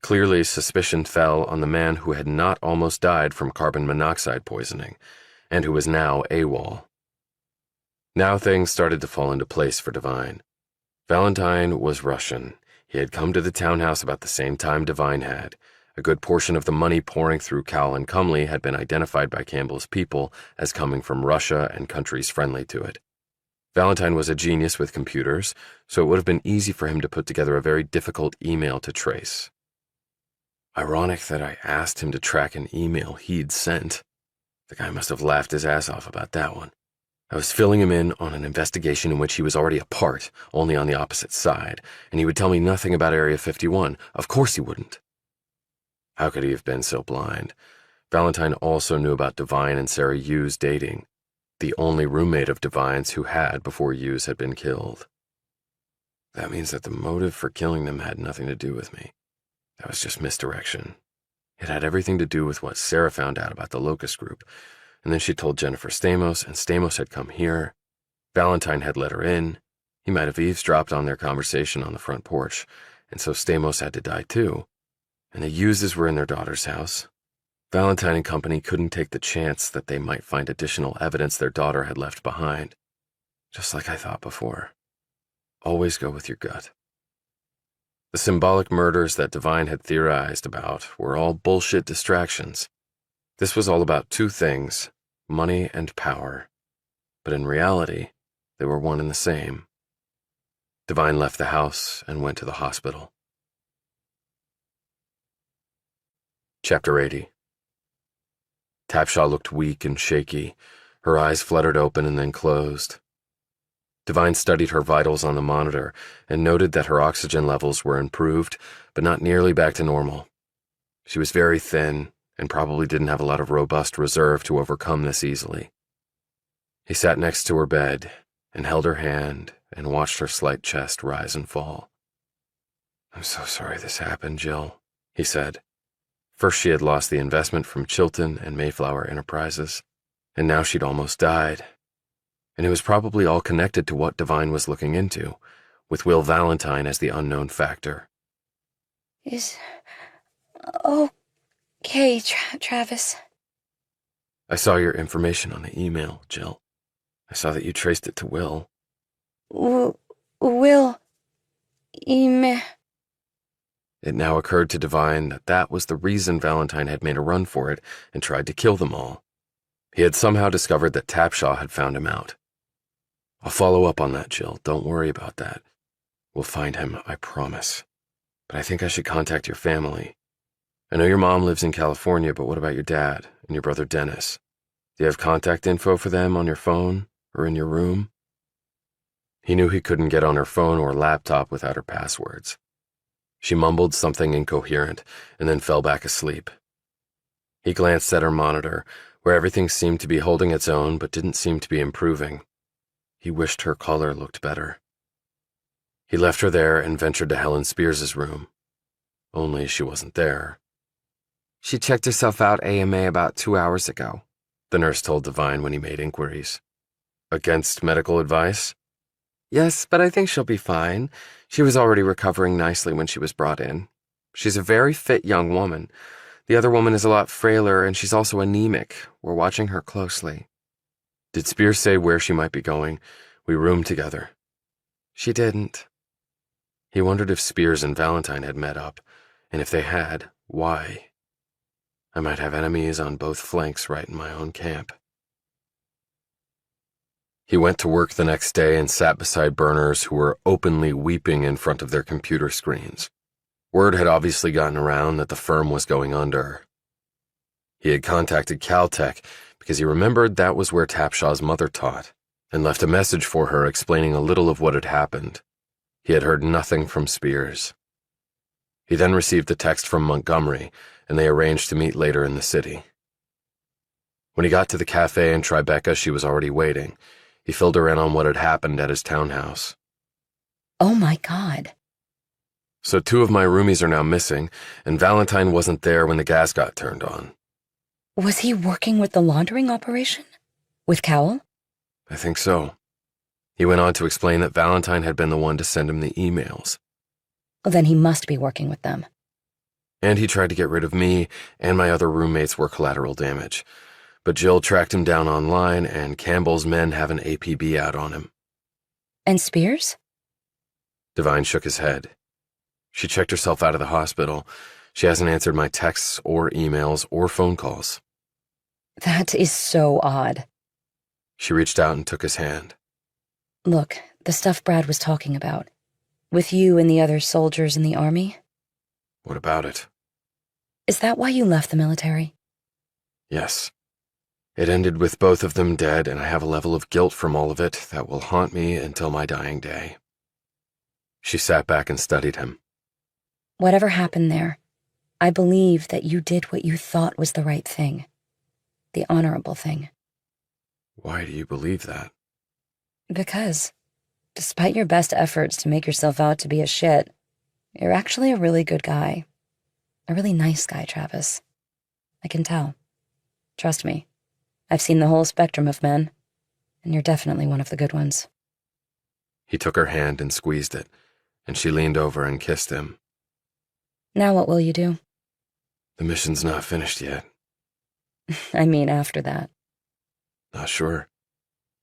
Clearly, suspicion fell on the man who had not almost died from carbon monoxide poisoning, and who was now AWOL. Now things started to fall into place for Devine. Valentine was Russian. He had come to the townhouse about the same time Devine had. A good portion of the money pouring through Cowell and Cumley had been identified by Campbell's people as coming from Russia and countries friendly to it. Valentine was a genius with computers, so it would have been easy for him to put together a very difficult email to trace. Ironic that I asked him to track an email he'd sent. The guy must have laughed his ass off about that one. I was filling him in on an investigation in which he was already a part, only on the opposite side, and he would tell me nothing about Area 51. Of course he wouldn't. How could he have been so blind? Valentine also knew about Devine and Sarah Hughes dating, the only roommate of Devine's who had before Hughes had been killed. That means that the motive for killing them had nothing to do with me. That was just misdirection. It had everything to do with what Sarah found out about the Locust Group, and then she told Jennifer Stamos, and Stamos had come here. Valentine had let her in. He might have eavesdropped on their conversation on the front porch, and so Stamos had to die too. And the Hugheses were in their daughter's house. Valentine and company couldn't take the chance that they might find additional evidence their daughter had left behind. Just like I thought before. Always go with your gut. The symbolic murders that Devine had theorized about were all bullshit distractions. This was all about two things, money and power. But in reality, they were one and the same. Devine left the house and went to the hospital. Chapter 80. Tapshaw looked weak and shaky. Her eyes fluttered open and then closed. Devine studied her vitals on the monitor and noted that her oxygen levels were improved, but not nearly back to normal. She was very thin and probably didn't have a lot of robust reserve to overcome this easily. He sat next to her bed and held her hand and watched her slight chest rise and fall. "I'm so sorry this happened, Jill," he said. First she had lost the investment from Chilton and Mayflower Enterprises, and now she'd almost died. And it was probably all connected to what Devine was looking into, with Will Valentine as the unknown factor. Is okay, Travis. I saw your information on the email, Jill. I saw that you traced it to Will. Will, email. It now occurred to Devine that that was the reason Valentine had made a run for it and tried to kill them all. He had somehow discovered that Tapshaw had found him out. I'll follow up on that, Jill. Don't worry about that. We'll find him, I promise. But I think I should contact your family. I know your mom lives in California, but what about your dad and your brother Dennis? Do you have contact info for them on your phone or in your room? He knew he couldn't get on her phone or laptop without her passwords. She mumbled something incoherent and then fell back asleep. He glanced at her monitor, where everything seemed to be holding its own but didn't seem to be improving. He wished her color looked better. He left her there and ventured to Helen Spears's room. Only she wasn't there. "She checked herself out AMA about 2 hours ago," the nurse told Devine when he made inquiries. "Against medical advice?" "Yes, but I think she'll be fine. She was already recovering nicely when she was brought in. She's a very fit young woman. The other woman is a lot frailer, and she's also anemic. We're watching her closely." "Did Spears say where she might be going? We roomed together." "She didn't. He wondered if Spears and Valentine had met up, and if they had, why? I might have enemies on both flanks right in my own camp. He went to work the next day and sat beside burners who were openly weeping in front of their computer screens. Word had obviously gotten around that the firm was going under. He had contacted Caltech because he remembered that was where Tapshaw's mother taught, and left a message for her explaining a little of what had happened. He had heard nothing from Spears. He then received a text from Montgomery, and they arranged to meet later in the city. When he got to the cafe in Tribeca, she was already waiting. He filled her in on what had happened at his townhouse. Oh my God. So 2 of my roomies are now missing, and Valentine wasn't there when the gas got turned on. Was he working with the laundering operation? With Cowell? I think so. He went on to explain that Valentine had been the one to send him the emails. Well, then he must be working with them. And he tried to get rid of me, and my other roommates were collateral damage. But Jill tracked him down online, and Campbell's men have an APB out on him. And Spears? Devine shook his head. She checked herself out of the hospital. She hasn't answered my texts or emails or phone calls. That is so odd. She reached out and took his hand. Look, the stuff Brad was talking about. With you and the other soldiers in the army? What about it? Is that why you left the military? Yes. It ended with both of them dead, and I have a level of guilt from all of it that will haunt me until my dying day. She sat back and studied him. Whatever happened there, I believe that you did what you thought was the right thing. The honorable thing. Why do you believe that? Because, despite your best efforts to make yourself out to be a shit, you're actually a really good guy. A really nice guy, Travis. I can tell. Trust me. I've seen the whole spectrum of men, and you're definitely one of the good ones. He took her hand and squeezed it, and she leaned over and kissed him. Now what will you do? The mission's not finished yet. I mean, after that. Not sure.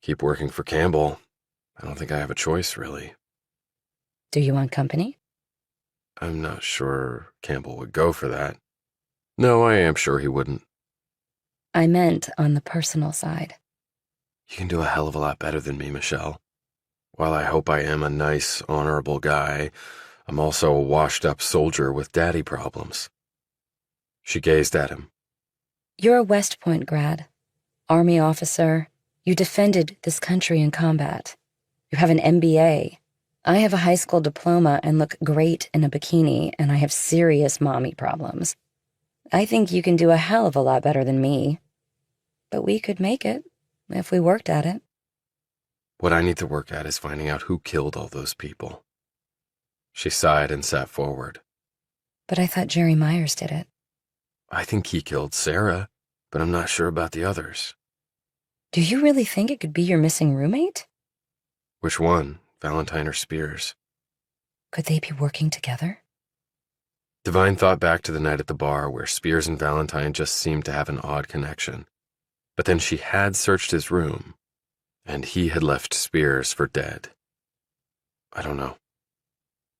Keep working for Campbell. I don't think I have a choice, really. Do you want company? I'm not sure Campbell would go for that. No, I am sure he wouldn't. I meant on the personal side. You can do a hell of a lot better than me, Michelle. While I hope I am a nice, honorable guy, I'm also a washed-up soldier with daddy problems. She gazed at him. You're a West Point grad, Army officer. You defended this country in combat. You have an MBA. I have a high school diploma and look great in a bikini, and I have serious mommy problems. I think you can do a hell of a lot better than me. But we could make it, if we worked at it. What I need to work at is finding out who killed all those people. She sighed and sat forward. But I thought Jerry Myers did it. I think he killed Sarah, but I'm not sure about the others. Do you really think it could be your missing roommate? Which one, Valentine or Spears? Could they be working together? Devine thought back to the night at the bar where Spears and Valentine just seemed to have an odd connection. But then she had searched his room, and he had left Spears for dead. I don't know.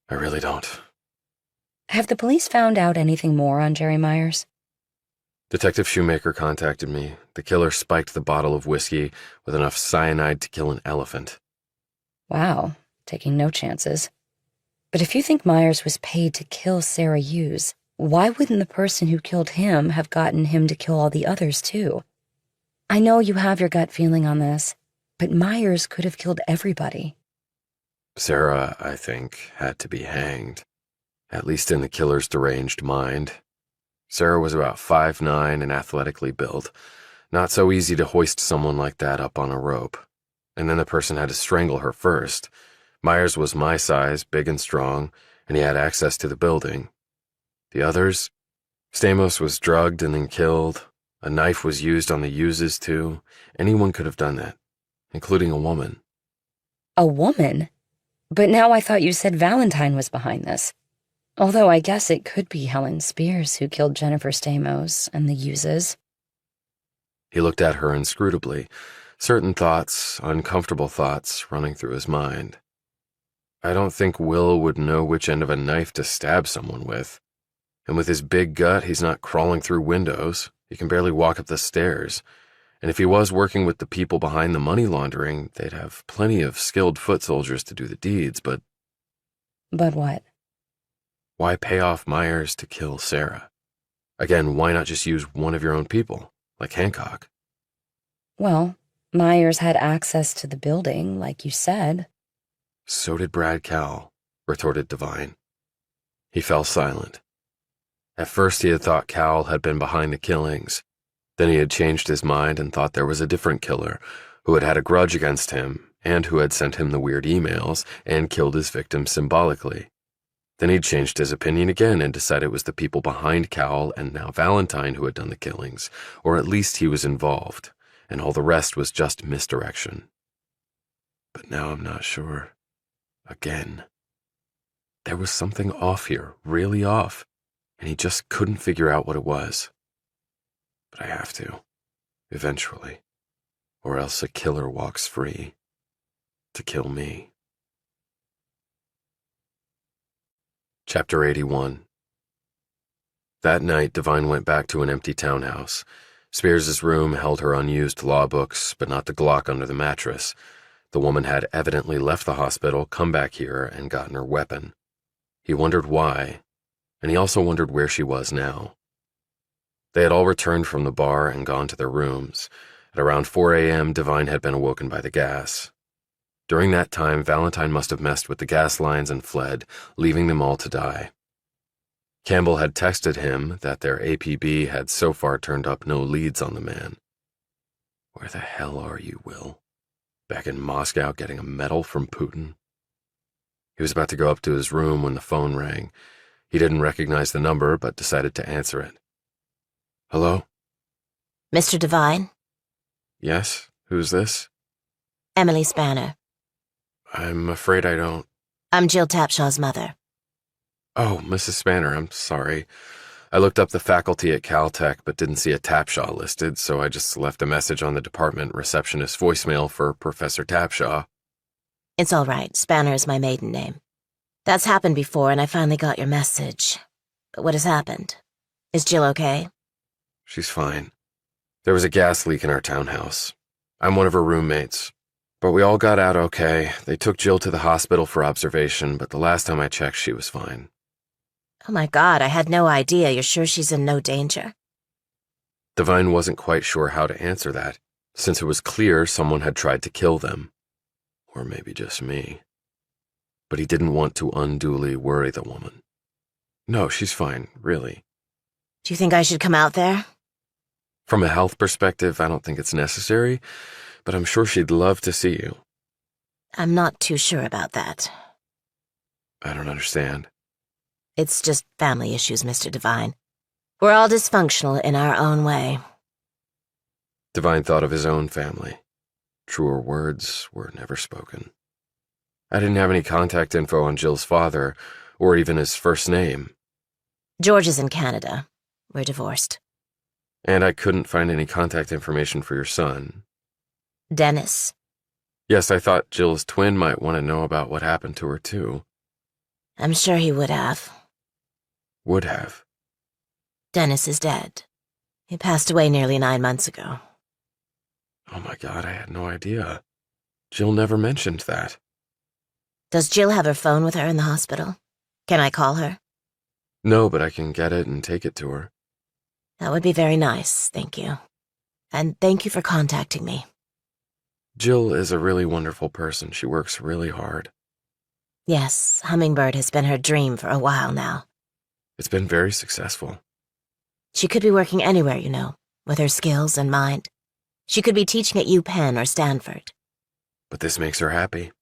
I really don't. Have the police found out anything more on Jerry Myers? Detective Shoemaker contacted me. The killer spiked the bottle of whiskey with enough cyanide to kill an elephant. Wow, taking no chances. But if you think Myers was paid to kill Sarah Hughes, why wouldn't the person who killed him have gotten him to kill all the others, too? I know you have your gut feeling on this, but Myers could have killed everybody. Sarah, I think, had to be hanged, at least in the killer's deranged mind. Sarah was about 5'9" and athletically built. Not so easy to hoist someone like that up on a rope. And then the person had to strangle her first. Myers was my size, big and strong, and he had access to the building. The others? Stamos was drugged and then killed. A knife was used on the Hughes's, too. Anyone could have done that, including a woman. A woman? But now I thought you said Valentine was behind this. Although I guess it could be Helen Spears who killed Jennifer Stamos and the Hughes's. He looked at her inscrutably, certain thoughts, uncomfortable thoughts, running through his mind. I don't think Will would know which end of a knife to stab someone with. And with his big gut, he's not crawling through windows. He can barely walk up the stairs. And if he was working with the people behind the money laundering, they'd have plenty of skilled foot soldiers to do the deeds, but... But what? Why pay off Myers to kill Sarah? Again, why not just use one of your own people, like Hancock? Well, Myers had access to the building, like you said. So did Brad Cowell, retorted Devine. He fell silent. At first he had thought Cowell had been behind the killings. Then he had changed his mind and thought there was a different killer who had had a grudge against him and who had sent him the weird emails and killed his victim symbolically. Then he'd changed his opinion again and decided it was the people behind Cowell and now Valentine who had done the killings, or at least he was involved, and all the rest was just misdirection. But now I'm not sure. Again. There was something off here, really off, and he just couldn't figure out what it was. But I have to, eventually, or else a killer walks free to kill me. Chapter 81. That night, Devine went back to an empty townhouse. Spears's room held her unused law books, but not the Glock under the mattress. The woman had evidently left the hospital, come back here, and gotten her weapon. He wondered why, and he also wondered where she was now. They had all returned from the bar and gone to their rooms. At around 4 a.m., Devine had been awoken by the gas. During that time, Valentine must have messed with the gas lines and fled, leaving them all to die. Campbell had texted him that their APB had so far turned up no leads on the man. Where the hell are you, Will? Back in Moscow getting a medal from Putin? He was about to go up to his room when the phone rang. He didn't recognize the number, but decided to answer it. Hello? Mr. Devine? Yes? Who's this? Emily Spanner. I'm afraid I don't... I'm Jill Tapshaw's mother. Oh, Mrs. Spanner, I'm sorry. I looked up the faculty at Caltech, but didn't see a Tapshaw listed, so I just left a message on the department receptionist's voicemail for Professor Tapshaw. It's all right. Spanner is my maiden name. That's happened before, and I finally got your message. But what has happened? Is Jill okay? She's fine. There was a gas leak in our townhouse. I'm one of her roommates. But we all got out okay. They took Jill to the hospital for observation, but the last time I checked, she was fine. Oh my God, I had no idea. You're sure she's in no danger? Devine wasn't quite sure how to answer that, since it was clear someone had tried to kill them. Or maybe just me. But he didn't want to unduly worry the woman. No, she's fine, really. Do you think I should come out there? From a health perspective, I don't think it's necessary, but I'm sure she'd love to see you. I'm not too sure about that. I don't understand. It's just family issues, Mr. Devine. We're all dysfunctional in our own way. Devine thought of his own family. Truer words were never spoken. I didn't have any contact info on Jill's father, or even his first name. George is in Canada. We're divorced. And I couldn't find any contact information for your son. Dennis. Yes, I thought Jill's twin might want to know about what happened to her, too. I'm sure he would have. Would have. Dennis is dead. He passed away nearly 9 months ago. Oh my God, I had no idea. Jill never mentioned that. Does Jill have her phone with her in the hospital? Can I call her? No, but I can get it and take it to her. That would be very nice, thank you. And thank you for contacting me. Jill is a really wonderful person. She works really hard. Yes, Hummingbird has been her dream for a while now. It's been very successful. She could be working anywhere, you know, with her skills and mind. She could be teaching at UPenn or Stanford. But this makes her happy,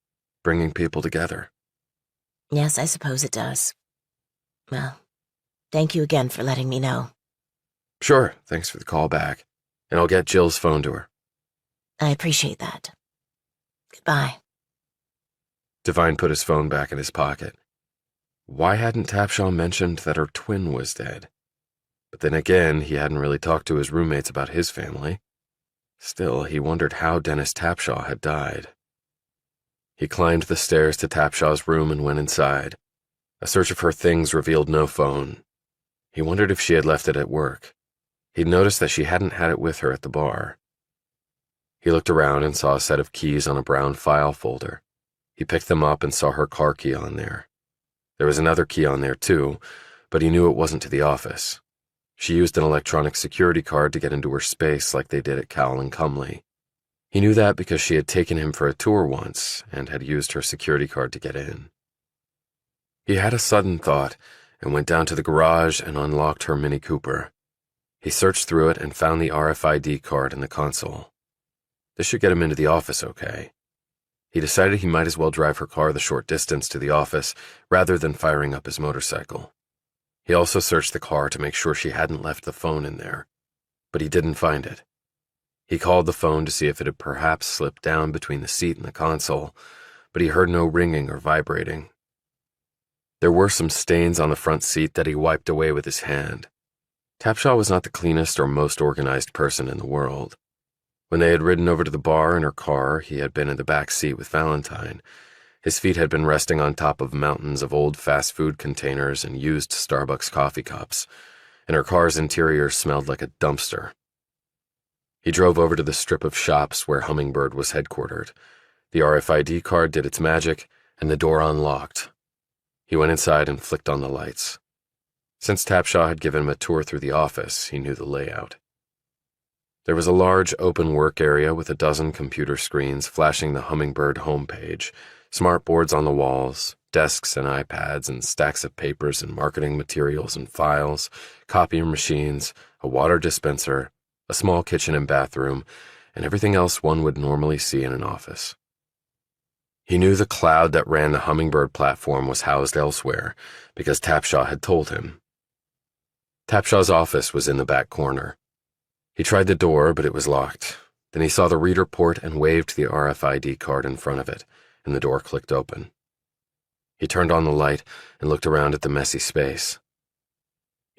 bringing people together. Yes, I suppose it does. Well, thank you again for letting me know. Sure, thanks for the call back. And I'll get Jill's phone to her. I appreciate that. Goodbye. Devine put his phone back in his pocket. Why hadn't Tapshaw mentioned that her twin was dead? But then again, he hadn't really talked to his roommates about his family. Still, he wondered how Dennis Tapshaw had died. He climbed the stairs to Tapshaw's room and went inside. A search of her things revealed no phone. He wondered if she had left it at work. He'd noticed that she hadn't had it with her at the bar. He looked around and saw a set of keys on a brown file folder. He picked them up and saw her car key on there. There was another key on there too, but he knew it wasn't to the office. She used an electronic security card to get into her space like they did at Cowell and Cumley. He knew that because she had taken him for a tour once and had used her security card to get in. He had a sudden thought and went down to the garage and unlocked her Mini Cooper. He searched through it and found the RFID card in the console. This should get him into the office okay. He decided he might as well drive her car the short distance to the office rather than firing up his motorcycle. He also searched the car to make sure she hadn't left the phone in there, but he didn't find it. He called the phone to see if it had perhaps slipped down between the seat and the console, but he heard no ringing or vibrating. There were some stains on the front seat that he wiped away with his hand. Tapshaw was not the cleanest or most organized person in the world. When they had ridden over to the bar in her car, he had been in the back seat with Valentine. His feet had been resting on top of mountains of old fast food containers and used Starbucks coffee cups, and her car's interior smelled like a dumpster. He drove over to the strip of shops where Hummingbird was headquartered. The RFID card did its magic, and the door unlocked. He went inside and flicked on the lights. Since Tapshaw had given him a tour through the office, he knew the layout. There was a large open work area with a dozen computer screens flashing the Hummingbird homepage, smart boards on the walls, desks and iPads and stacks of papers and marketing materials and files, copy machines, a water dispenser, a small kitchen and bathroom, and everything else one would normally see in an office. He knew the cloud that ran the Hummingbird platform was housed elsewhere because Tapshaw had told him. Tapshaw's office was in the back corner. He tried the door, but it was locked. Then he saw the reader port and waved the RFID card in front of it, and the door clicked open. He turned on the light and looked around at the messy space.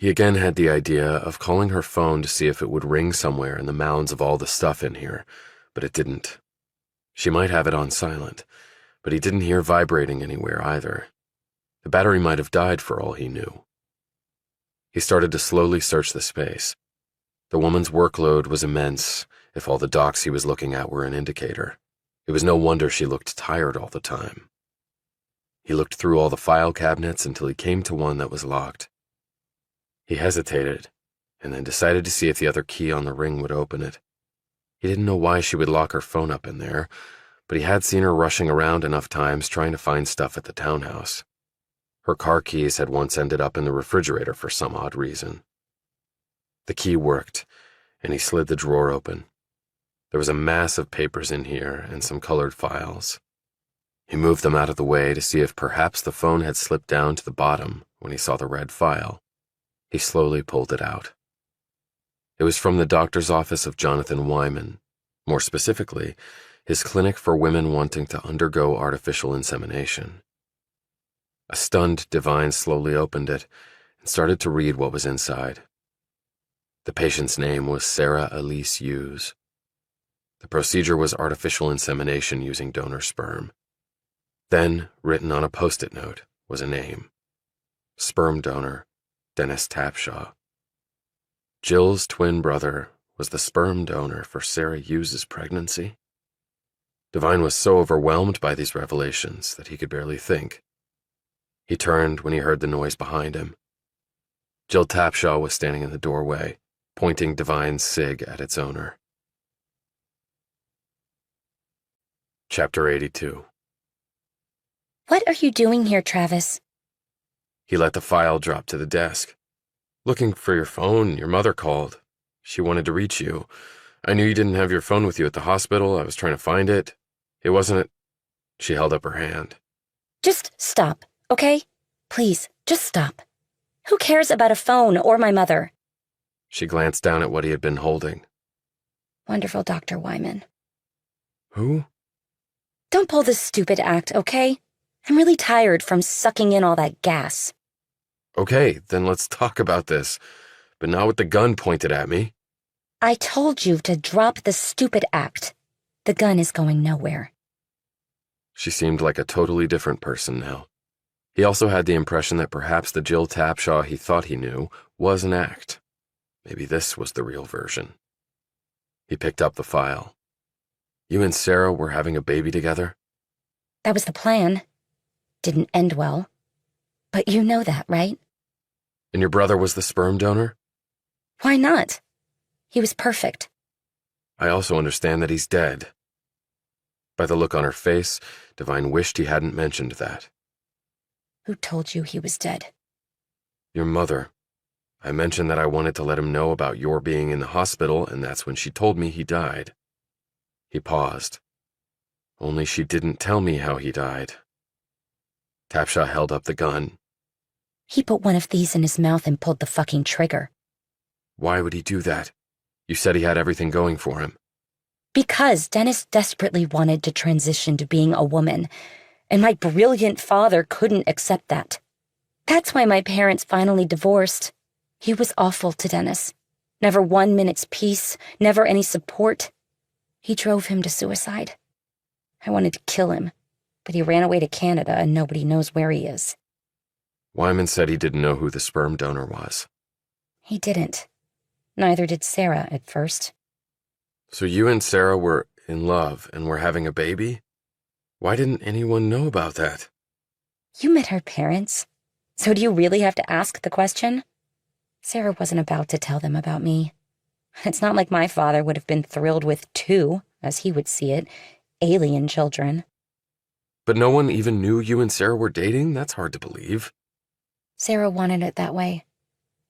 He again had the idea of calling her phone to see if it would ring somewhere in the mounds of all the stuff in here, but it didn't. She might have it on silent, but he didn't hear vibrating anywhere either. The battery might have died for all he knew. He started to slowly search the space. The woman's workload was immense, if all the docs he was looking at were an indicator. It was no wonder she looked tired all the time. He looked through all the file cabinets until he came to one that was locked. He hesitated, and then decided to see if the other key on the ring would open it. He didn't know why she would lock her phone up in there, but he had seen her rushing around enough times trying to find stuff at the townhouse. Her car keys had once ended up in the refrigerator for some odd reason. The key worked, and he slid the drawer open. There was a mass of papers in here and some colored files. He moved them out of the way to see if perhaps the phone had slipped down to the bottom when he saw the red file. He slowly pulled it out. It was from the doctor's office of Jonathan Wyman, more specifically, his clinic for women wanting to undergo artificial insemination. A stunned Devine slowly opened it and started to read what was inside. The patient's name was Sarah Elise Hughes. The procedure was artificial insemination using donor sperm. Then, written on a post-it note, was a name. Sperm donor, Dennis Tapshaw. Jill's twin brother was the sperm donor for Sarah Hughes's pregnancy. Devine was so overwhelmed by these revelations that he could barely think. He turned when he heard the noise behind him. Jill Tapshaw was standing in the doorway, pointing Devine's cig at its owner. Chapter 82. What are you doing here, Travis? He let the file drop to the desk. Looking for your phone, your mother called. She wanted to reach you. I knew you didn't have your phone with you at the hospital. I was trying to find it. It wasn't. She held up her hand. Just stop, okay? Please, just stop. Who cares about a phone or my mother? She glanced down at what he had been holding. Wonderful Dr. Wyman. Who? Don't pull this stupid act, okay? I'm really tired from sucking in all that gas. Okay, then let's talk about this, but not with the gun pointed at me. I told you to drop the stupid act. The gun is going nowhere. She seemed like a totally different person now. He also had the impression that perhaps the Jill Tapshaw he thought he knew was an act. Maybe this was the real version. He picked up the file. You and Sarah were having a baby together? That was the plan. Didn't end well. But you know that, right? And your brother was the sperm donor? Why not? He was perfect. I also understand that he's dead. By the look on her face, Devine wished he hadn't mentioned that. Who told you he was dead? Your mother. I mentioned that I wanted to let him know about your being in the hospital, and that's when she told me he died. He paused. Only she didn't tell me how he died. Tapshaw held up the gun. He put one of these in his mouth and pulled the fucking trigger. Why would he do that? You said he had everything going for him. Because Dennis desperately wanted to transition to being a woman, and my brilliant father couldn't accept that. That's why my parents finally divorced. He was awful to Dennis. Never 1 minute's peace, never any support. He drove him to suicide. I wanted to kill him, but he ran away to Canada and nobody knows where he is. Wyman said he didn't know who the sperm donor was. He didn't. Neither did Sarah at first. So you and Sarah were in love and were having a baby? Why didn't anyone know about that? You met her parents. So do you really have to ask the question? Sarah wasn't about to tell them about me. It's not like my father would have been thrilled with 2, as he would see it, alien children. But no one even knew you and Sarah were dating? That's hard to believe. Sarah wanted it that way.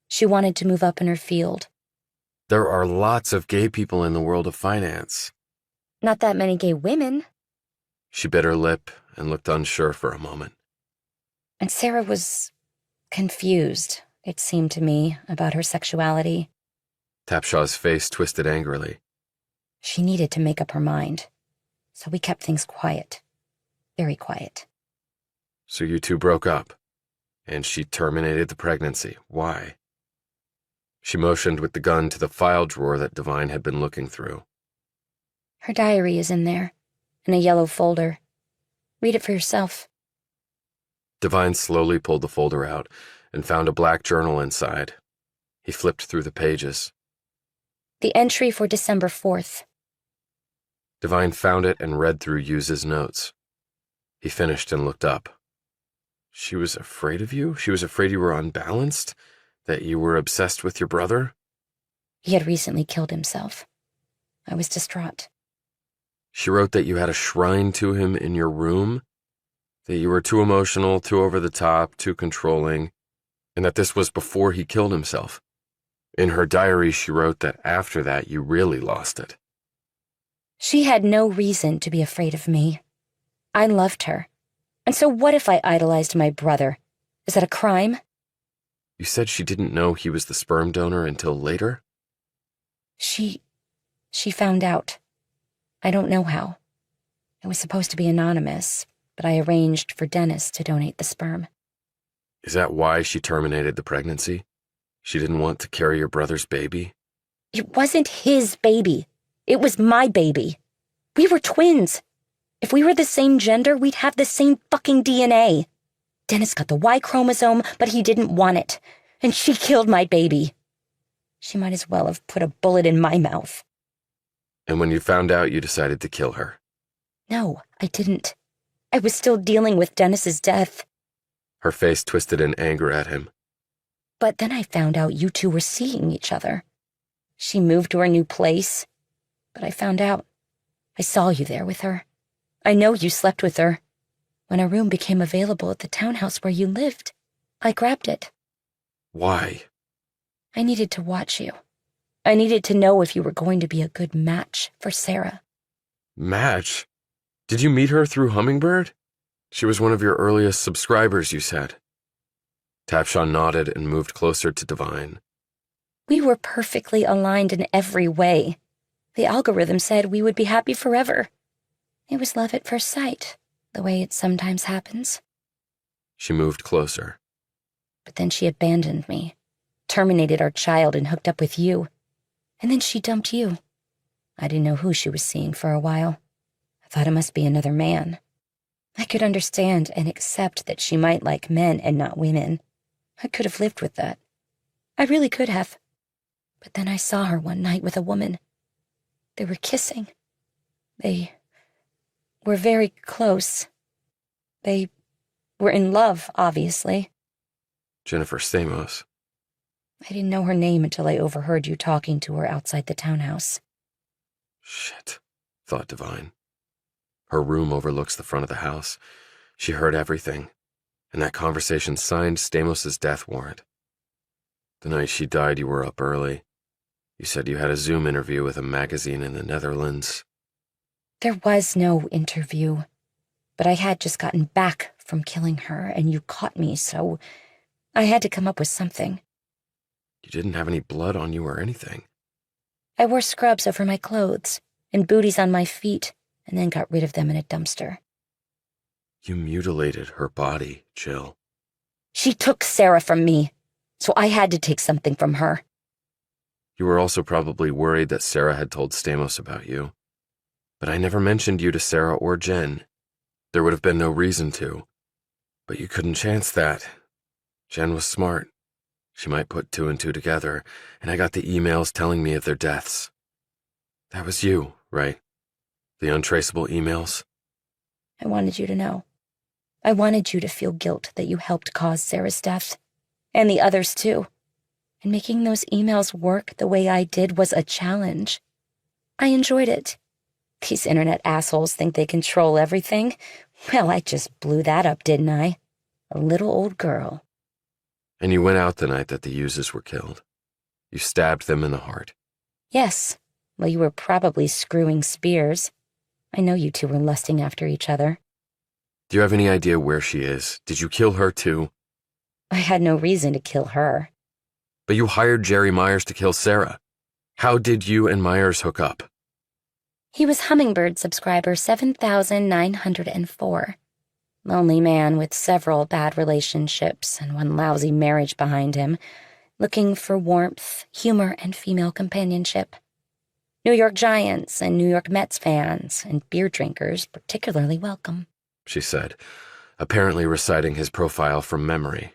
She wanted to move up in her field. There are lots of gay people in the world of finance. Not that many gay women. She bit her lip and looked unsure for a moment. And Sarah was confused, it seemed to me, about her sexuality. Tapshaw's face twisted angrily. She needed to make up her mind. So we kept things quiet. Very quiet. So you two broke up, and she terminated the pregnancy. Why? She motioned with the gun to the file drawer that Devine had been looking through. Her diary is in there, in a yellow folder. Read it for yourself. Devine slowly pulled the folder out and found a black journal inside. He flipped through the pages. The entry for December 4th. Devine found it and read through Yuze's notes. He finished and looked up. She was afraid of you? She was afraid you were unbalanced? That you were obsessed with your brother? He had recently killed himself. I was distraught. She wrote that you had a shrine to him in your room, that you were too emotional, too over the top, too controlling, and that this was before he killed himself. In her diary, she wrote that after that, you really lost it. She had no reason to be afraid of me. I loved her. And so what if I idolized my brother? Is that a crime? You said she didn't know he was the sperm donor until later? She found out. I don't know how. It was supposed to be anonymous, but I arranged for Dennis to donate the sperm. Is that why she terminated the pregnancy? She didn't want to carry your brother's baby? It wasn't his baby. It was my baby. We were twins. If we were the same gender, we'd have the same fucking DNA. Dennis got the Y chromosome, but he didn't want it. And she killed my baby. She might as well have put a bullet in my mouth. And when you found out, you decided to kill her? No, I didn't. I was still dealing with Dennis's death. Her face twisted in anger at him. But then I found out you two were seeing each other. She moved to her new place. But I found out. I saw you there with her. I know you slept with her. When a room became available at the townhouse where you lived, I grabbed it. Why? I needed to watch you. I needed to know if you were going to be a good match for Sarah. Match? Did you meet her through Hummingbird? She was one of your earliest subscribers, you said. Tapshaw nodded and moved closer to Devine. We were perfectly aligned in every way. The algorithm said we would be happy forever. It was love at first sight, the way it sometimes happens. She moved closer. But then she abandoned me, terminated our child and hooked up with you. And then she dumped you. I didn't know who she was seeing for a while. I thought it must be another man. I could understand and accept that she might like men and not women. I could have lived with that. I really could have. But then I saw her one night with a woman. They were kissing. They were very close. They were in love, obviously. Jennifer Stamos. I didn't know her name until I overheard you talking to her outside the townhouse. Shit, thought Devine. Her room overlooks the front of the house. She heard everything, and that conversation signed Stamos' death warrant. The night she died, you were up early. You said you had a Zoom interview with a magazine in the Netherlands. There was no interview, but I had just gotten back from killing her, and you caught me, so I had to come up with something. You didn't have any blood on you or anything. I wore scrubs over my clothes and booties on my feet, and then got rid of them in a dumpster. You mutilated her body, Jill. She took Sarah from me, so I had to take something from her. You were also probably worried that Sarah had told Stamos about you. But I never mentioned you to Sarah or Jen. There would have been no reason to. But you couldn't chance that. Jen was smart. She might put two and two together, and I got the emails telling me of their deaths. That was you, right? The untraceable emails? I wanted you to know. I wanted you to feel guilt that you helped cause Sarah's death. And the others, too. And making those emails work the way I did was a challenge. I enjoyed it. These internet assholes think they control everything. Well, I just blew that up, didn't I? A little old girl. And you went out the night that the Uses were killed. You stabbed them in the heart. Yes. Well, you were probably screwing spears. I know you two were lusting after each other. Do you have any idea where she is? Did you kill her too? I had no reason to kill her. But you hired Jerry Myers to kill Sarah. How did you and Myers hook up? He was Hummingbird subscriber 7,904. Lonely man with several bad relationships and one lousy marriage behind him, looking for warmth, humor, and female companionship. New York Giants and New York Mets fans and beer drinkers particularly welcome, She said, apparently reciting his profile from memory.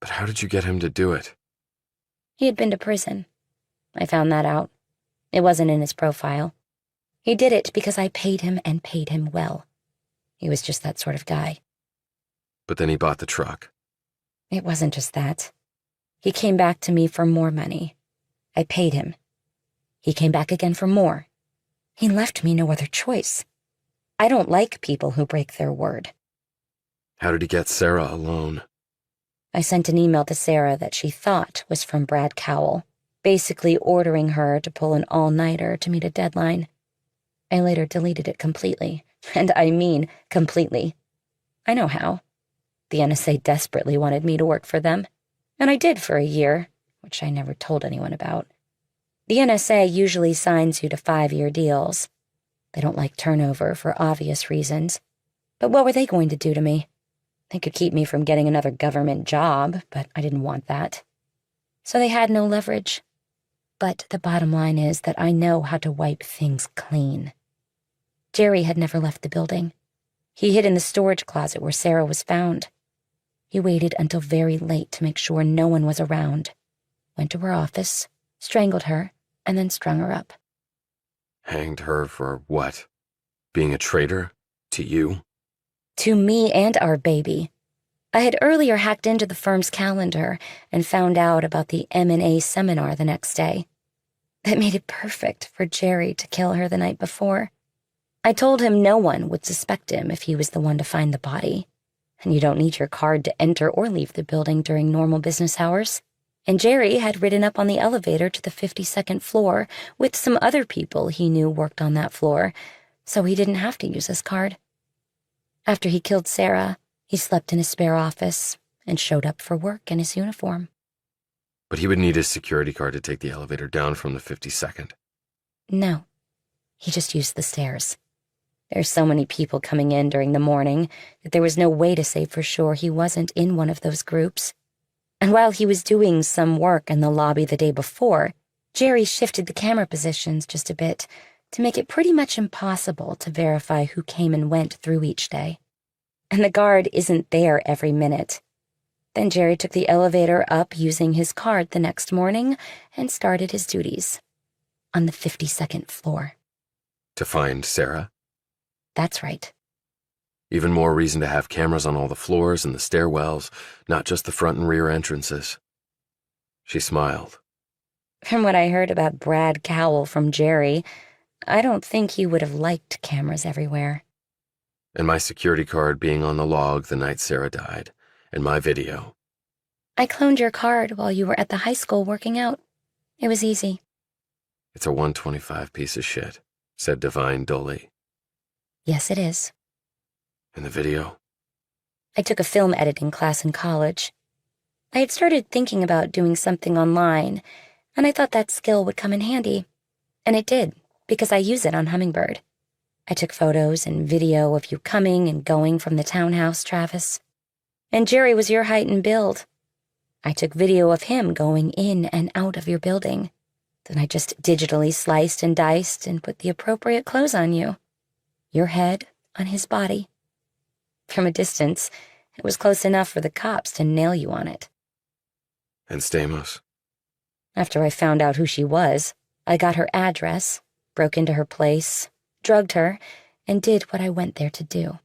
But how did you get him to do it? He had been to prison. I found that out. It wasn't in his profile. He did it because I paid him and paid him well. He was just that sort of guy. But then he bought the truck. It wasn't just that. He came back to me for more money. I paid him. He came back again for more. He left me no other choice. I don't like people who break their word. How did he get Sarah alone? I sent an email to Sarah that she thought was from Brad Cowell, basically ordering her to pull an all-nighter to meet a deadline. I later deleted it completely, and I mean completely. I know how. The NSA desperately wanted me to work for them, and I did for a year, which I never told anyone about. The NSA usually signs you to 5-year deals. They don't like turnover for obvious reasons. But what were they going to do to me? They could keep me from getting another government job, but I didn't want that. So they had no leverage. But the bottom line is that I know how to wipe things clean. Jerry had never left the building. He hid in the storage closet where Sarah was found. He waited until very late to make sure no one was around, went to her office, strangled her, and then strung her up. Hanged her for what? Being a traitor? To you? To me and our baby. I had earlier hacked into the firm's calendar and found out about the M&A seminar the next day. That made it perfect for Jerry to kill her the night before. I told him no one would suspect him if he was the one to find the body. And you don't need your card to enter or leave the building during normal business hours. And Jerry had ridden up on the elevator to the 52nd floor with some other people he knew worked on that floor, so he didn't have to use his card. After he killed Sarah, he slept in his spare office and showed up for work in his uniform. But he would need his security card to take the elevator down from the 52nd. No, he just used the stairs. There's so many people coming in during the morning that there was no way to say for sure he wasn't in one of those groups. And while he was doing some work in the lobby the day before, Jerry shifted the camera positions just a bit to make it pretty much impossible to verify who came and went through each day. And the guard isn't there every minute. Then Jerry took the elevator up using his card the next morning and started his duties on the 52nd floor. To find Sarah? That's right. Even more reason to have cameras on all the floors and the stairwells, not just the front and rear entrances. She smiled. From what I heard about Brad Cowell from Jerry, I don't think he would have liked cameras everywhere. And my security card being on the log the night Sarah died, and my video. I cloned your card while you were at the high school working out. It was easy. It's a 125 piece of shit, said Devine dully. Yes, it is. And the video? I took a film editing class in college. I had started thinking about doing something online, and I thought that skill would come in handy. And it did, because I use it on Hummingbird. I took photos and video of you coming and going from the townhouse, Travis. And Jerry was your height and build. I took video of him going in and out of your building. Then I just digitally sliced and diced and put the appropriate clothes on you. Your head on his body. From a distance, it was close enough for the cops to nail you on it. And Stamos? After I found out who she was, I got her address, broke into her place, drugged her, and did what I went there to do.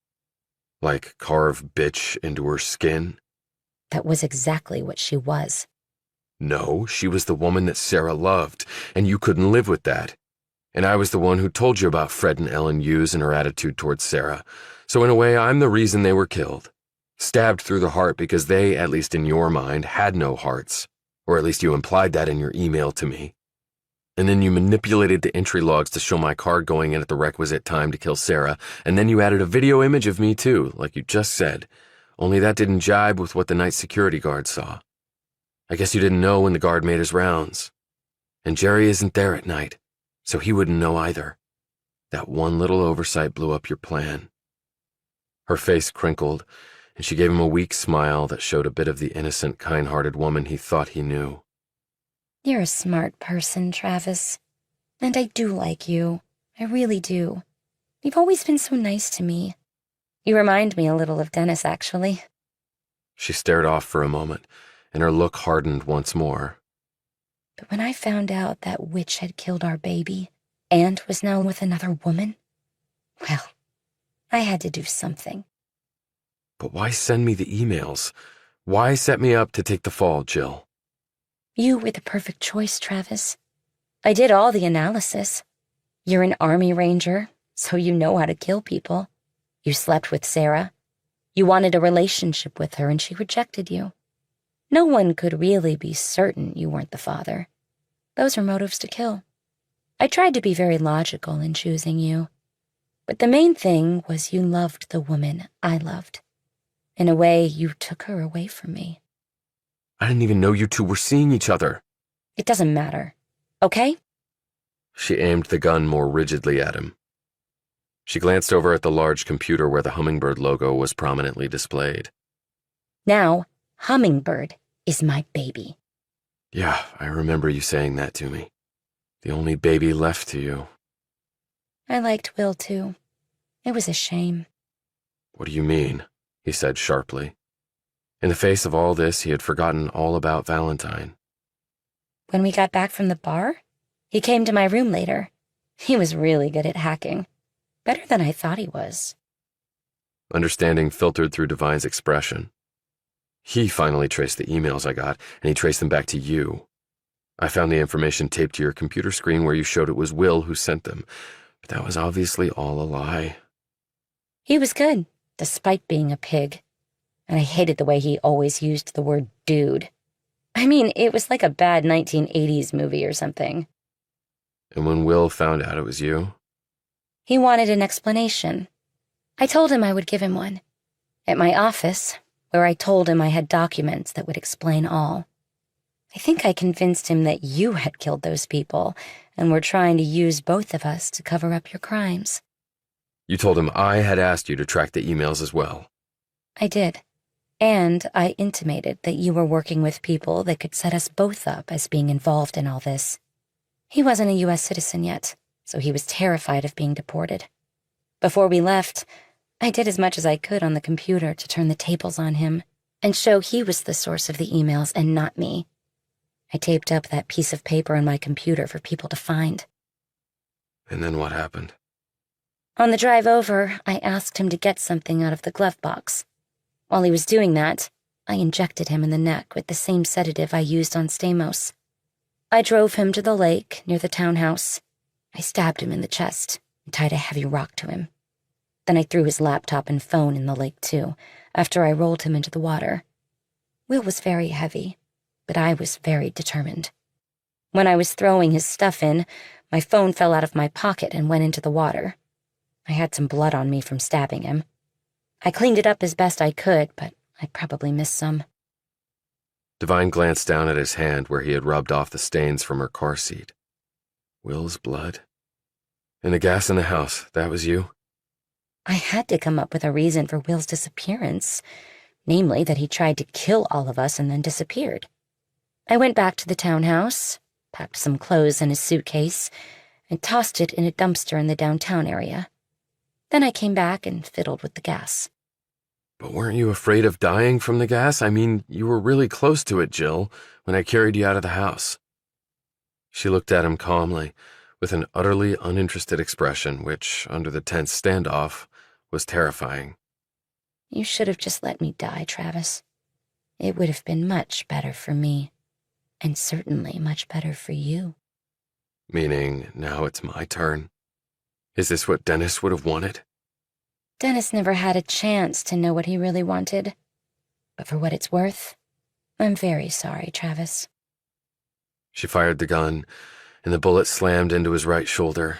Like carve bitch into her skin? That was exactly what she was. No, she was the woman that Sarah loved, and you couldn't live with that. And I was the one who told you about Fred and Ellen Hughes and her attitude towards Sarah. So in a way, I'm the reason they were killed. Stabbed through the heart because they, at least in your mind, had no hearts. Or at least you implied that in your email to me. And then you manipulated the entry logs to show my card going in at the requisite time to kill Sarah, and then you added a video image of me too, like you just said. Only that didn't jibe with what the night security guard saw. I guess you didn't know when the guard made his rounds. And Jerry isn't there at night, so he wouldn't know either. That one little oversight blew up your plan. Her face crinkled, and she gave him a weak smile that showed a bit of the innocent, kind-hearted woman he thought he knew. You're a smart person, Travis. And I do like you. I really do. You've always been so nice to me. You remind me a little of Dennis, actually. She stared off for a moment, and her look hardened once more. But when I found out that witch had killed our baby and was now with another woman, well, I had to do something. But why send me the emails? Why set me up to take the fall, Jill? You were the perfect choice, Travis. I did all the analysis. You're an Army Ranger, so you know how to kill people. You slept with Sarah. You wanted a relationship with her, and she rejected you. No one could really be certain you weren't the father. Those are motives to kill. I tried to be very logical in choosing you. But the main thing was you loved the woman I loved. In a way, you took her away from me. I didn't even know you two were seeing each other. It doesn't matter, okay? She aimed the gun more rigidly at him. She glanced over at the large computer where the Hummingbird logo was prominently displayed. Now, Hummingbird is my baby. Yeah, I remember you saying that to me. The only baby left to you. I liked Will, too. It was a shame. What do you mean? He said sharply. In the face of all this, he had forgotten all about Valentine. When we got back from the bar, he came to my room later. He was really good at hacking. Better than I thought he was. Understanding filtered through Devine's expression. He finally traced the emails I got, and he traced them back to you. I found the information taped to your computer screen where you showed it was Will who sent them, but that was obviously all a lie. He was good, despite being a pig. And I hated the way he always used the word dude. I mean, it was like a bad 1980s movie or something. And when Will found out it was you? He wanted an explanation. I told him I would give him one. At my office, where I told him I had documents that would explain all. I think I convinced him that you had killed those people and were trying to use both of us to cover up your crimes. You told him I had asked you to track the emails as well. I did. And I intimated that you were working with people that could set us both up as being involved in all this. He wasn't a U.S. citizen yet, so he was terrified of being deported. Before we left, I did as much as I could on the computer to turn the tables on him and show he was the source of the emails and not me. I taped up that piece of paper on my computer for people to find. And then what happened? On the drive over, I asked him to get something out of the glove box. While he was doing that, I injected him in the neck with the same sedative I used on Stamos. I drove him to the lake near the townhouse. I stabbed him in the chest and tied a heavy rock to him. Then I threw his laptop and phone in the lake too, after I rolled him into the water. Will was very heavy, but I was very determined. When I was throwing his stuff in, my phone fell out of my pocket and went into the water. I had some blood on me from stabbing him. I cleaned it up as best I could, but I probably missed some. Devine glanced down at his hand where he had rubbed off the stains from her car seat. Will's blood? And the gas in the house, that was you? I had to come up with a reason for Will's disappearance, namely that he tried to kill all of us and then disappeared. I went back to the townhouse, packed some clothes in his suitcase, and tossed it in a dumpster in the downtown area. Then I came back and fiddled with the gas. But weren't you afraid of dying from the gas? I mean, you were really close to it, Jill, when I carried you out of the house. She looked at him calmly, with an utterly uninterested expression which, under the tense standoff, was terrifying. You should have just let me die, Travis. It would have been much better for me, and certainly much better for you. Meaning, now it's my turn. Is this what Dennis would have wanted? Dennis never had a chance to know what he really wanted. But for what it's worth, I'm very sorry, Travis. She fired the gun, and the bullet slammed into his right shoulder.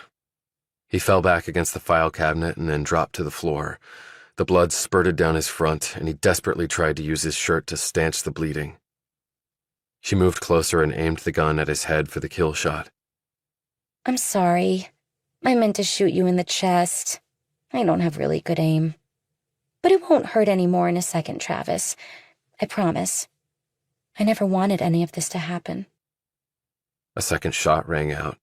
He fell back against the file cabinet and then dropped to the floor. The blood spurted down his front, and he desperately tried to use his shirt to stanch the bleeding. She moved closer and aimed the gun at his head for the kill shot. I'm sorry. I meant to shoot you in the chest. I don't have really good aim. But it won't hurt any more in a second, Travis. I promise. I never wanted any of this to happen. A second shot rang out.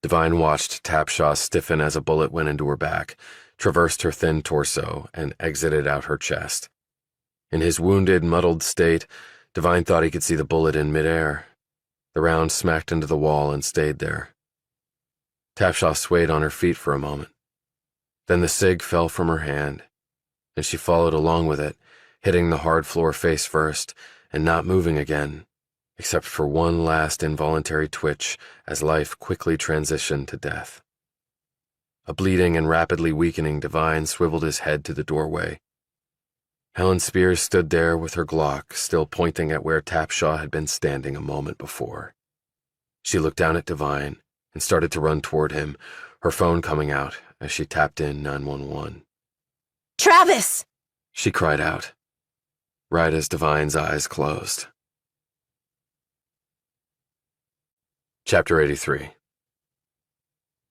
Devine watched Tapshaw stiffen as a bullet went into her back, traversed her thin torso, and exited out her chest. In his wounded, muddled state, Devine thought he could see the bullet in midair. The round smacked into the wall and stayed there. Tapshaw swayed on her feet for a moment. Then the cig fell from her hand, and she followed along with it, hitting the hard floor face first, and not moving again, except for one last involuntary twitch as life quickly transitioned to death. A bleeding and rapidly weakening Devine swiveled his head to the doorway. Helen Spears stood there with her Glock still pointing at where Tapshaw had been standing a moment before. She looked down at Devine and started to run toward him, her phone coming out as she tapped in 911. Travis! She cried out, right as Devine's eyes closed. Chapter 83.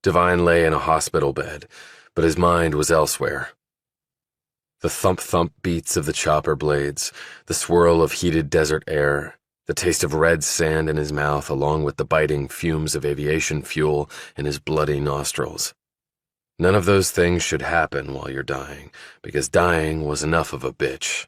Devine lay in a hospital bed, but his mind was elsewhere. The thump-thump beats of the chopper blades, the swirl of heated desert air, the taste of red sand in his mouth along with the biting fumes of aviation fuel in his bloody nostrils. None of those things should happen while you're dying, because dying was enough of a bitch.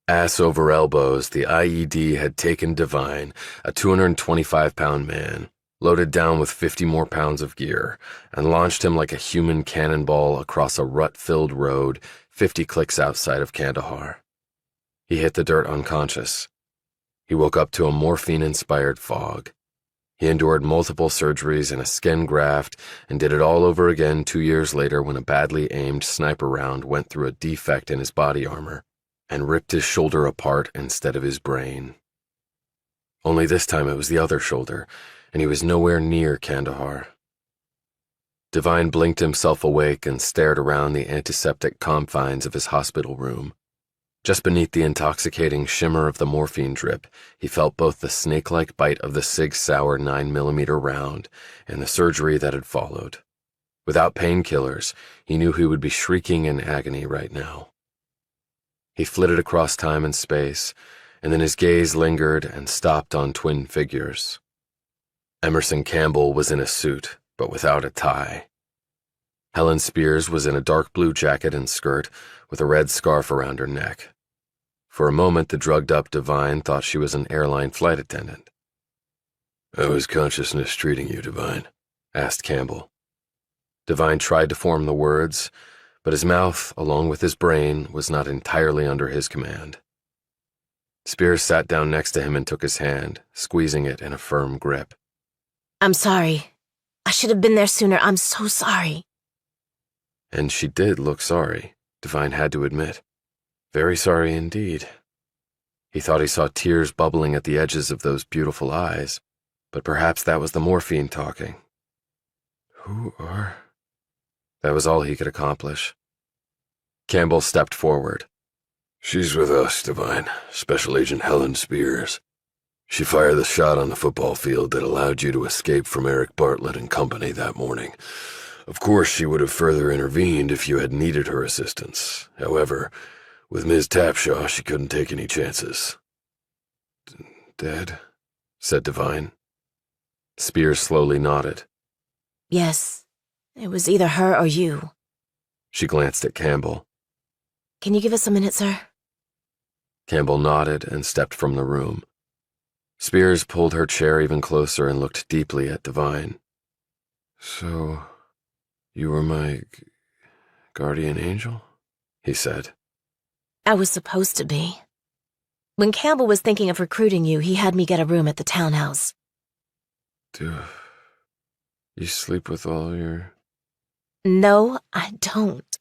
Ass over elbows, the IED had taken Devine, a 225-pound man, loaded down with 50 more pounds of gear, and launched him like a human cannonball across a rut-filled road 50 clicks outside of Kandahar. He hit the dirt unconscious. He woke up to a morphine-inspired fog. He endured multiple surgeries and a skin graft and did it all over again 2 years later when a badly aimed sniper round went through a defect in his body armor and ripped his shoulder apart instead of his brain. Only this time it was the other shoulder, and he was nowhere near Kandahar. Devine blinked himself awake and stared around the antiseptic confines of his hospital room. Just beneath the intoxicating shimmer of the morphine drip, he felt both the snake-like bite of the Sig Sauer 9mm round and the surgery that had followed. Without painkillers, he knew he would be shrieking in agony right now. He flitted across time and space, and then his gaze lingered and stopped on twin figures. Emerson Campbell was in a suit, but without a tie. Helen Spears was in a dark blue jacket and skirt with a red scarf around her neck. For a moment, the drugged-up Devine thought she was an airline flight attendant. "How is consciousness treating you, Devine?" asked Campbell. Devine tried to form the words, but his mouth, along with his brain, was not entirely under his command. Spears sat down next to him and took his hand, squeezing it in a firm grip. I'm sorry. I should have been there sooner. I'm so sorry. And she did look sorry, Devine had to admit. Very sorry indeed. He thought he saw tears bubbling at the edges of those beautiful eyes, but perhaps that was the morphine talking. Who are... That was all he could accomplish. Campbell stepped forward. "She's with us, Devine. Special Agent Helen Spears. She fired the shot on the football field that allowed you to escape from Eric Bartlett and company that morning. Of course, she would have further intervened if you had needed her assistance. However, with Ms. Tapshaw, she couldn't take any chances." "Dead?" said Devine. Spears slowly nodded. Yes, it was either her or you. She glanced at Campbell. Can you give us a minute, sir? Campbell nodded and stepped from the room. Spears pulled her chair even closer and looked deeply at Devine. "So, you were my guardian angel?" he said. I was supposed to be. When Campbell was thinking of recruiting you, he had me get a room at the townhouse. "Do you sleep with all your..." No, I don't.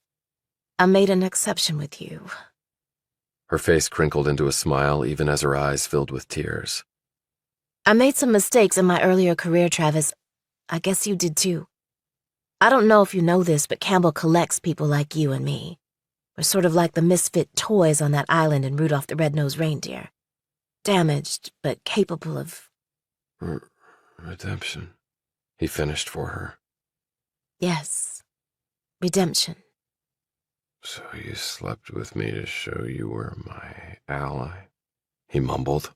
I made an exception with you. Her face crinkled into a smile even as her eyes filled with tears. I made some mistakes in my earlier career, Travis. I guess you did too. I don't know if you know this, but Campbell collects people like you and me. We're sort of like the misfit toys on that island in Rudolph the Red-Nosed Reindeer. Damaged, but capable of... Redemption, he finished for her. Yes. Redemption. "So you slept with me to show you were my ally," he mumbled.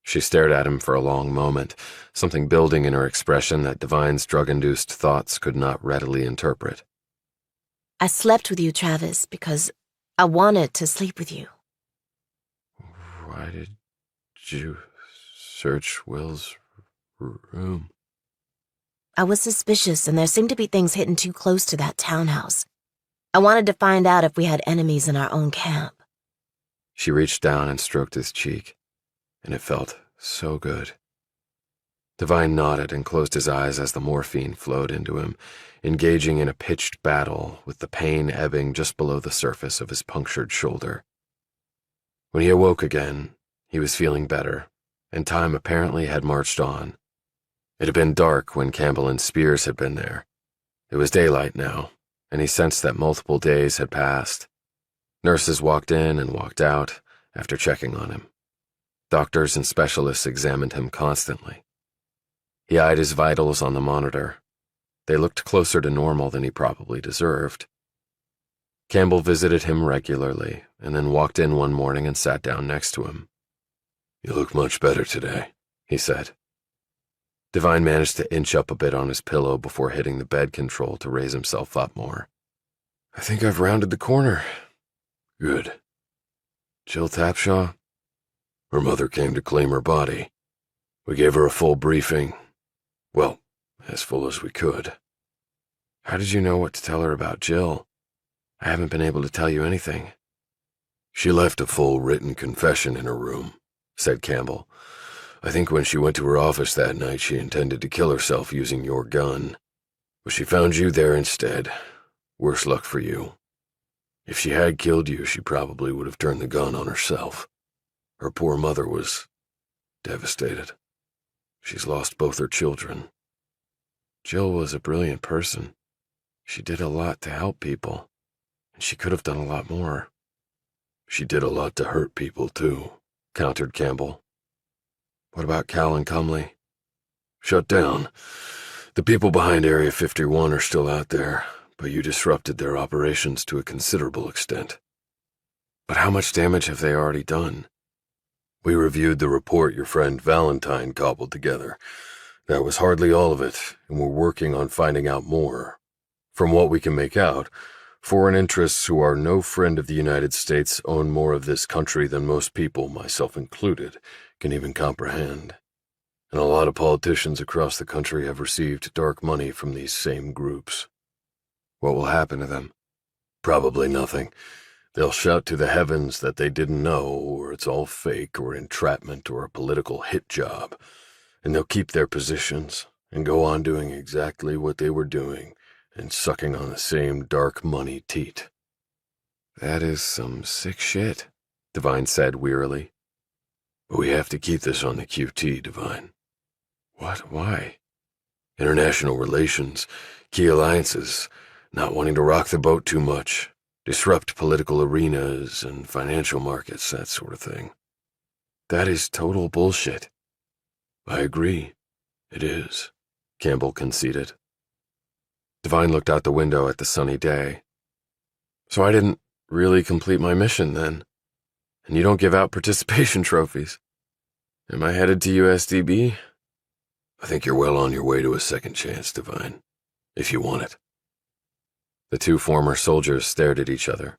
She stared at him for a long moment, something building in her expression that Devine's drug-induced thoughts could not readily interpret. I slept with you, Travis, because I wanted to sleep with you. "Why did you search Will's room?" I was suspicious, and there seemed to be things hidden too close to that townhouse. I wanted to find out if we had enemies in our own camp. She reached down and stroked his cheek, and it felt so good. Devine nodded and closed his eyes as the morphine flowed into him, engaging in a pitched battle with the pain ebbing just below the surface of his punctured shoulder. When he awoke again, he was feeling better, and time apparently had marched on. It had been dark when Campbell and Spears had been there. It was daylight now, and he sensed that multiple days had passed. Nurses walked in and walked out after checking on him. Doctors and specialists examined him constantly. He eyed his vitals on the monitor. They looked closer to normal than he probably deserved. Campbell visited him regularly and then walked in one morning and sat down next to him. "You look much better today," he said. Devine managed to inch up a bit on his pillow before hitting the bed control to raise himself up more. "I think I've rounded the corner." "Good." "Jill Tapshaw?" "Her mother came to claim her body. We gave her a full briefing. Well, as full as we could." "How did you know what to tell her about Jill? I haven't been able to tell you anything." "She left a full written confession in her room," said Campbell. "I think when she went to her office that night, she intended to kill herself using your gun. But she found you there instead. Worse luck for you. If she had killed you, she probably would have turned the gun on herself. Her poor mother was devastated. She's lost both her children." "Jill was a brilliant person. She did a lot to help people, and she could have done a lot more." "She did a lot to hurt people, too," countered Campbell. "What about Cal and Cumley?" "Shut down. The people behind Area 51 are still out there, but you disrupted their operations to a considerable extent." "But how much damage have they already done?" "We reviewed the report your friend Valentine cobbled together. That was hardly all of it, and we're working on finding out more. From what we can make out, foreign interests who are no friend of the United States own more of this country than most people, myself included, can even comprehend. And a lot of politicians across the country have received dark money from these same groups. What will happen to them? Probably nothing. They'll shout to the heavens that they didn't know, or it's all fake, or entrapment, or a political hit job. And they'll keep their positions, and go on doing exactly what they were doing, and sucking on the same dark money teat. That is some sick shit, Devine said wearily. But we have to keep this on the QT, Devine. What? Why? International relations, key alliances, not wanting to rock the boat too much, disrupt political arenas and financial markets, that sort of thing. That is total bullshit. I agree. It is, Campbell conceded. Devine looked out the window at the sunny day. So I didn't really complete my mission then. And you don't give out participation trophies. Am I headed to USDB? I think you're well on your way to a second chance, Devine, if you want it. The two former soldiers stared at each other.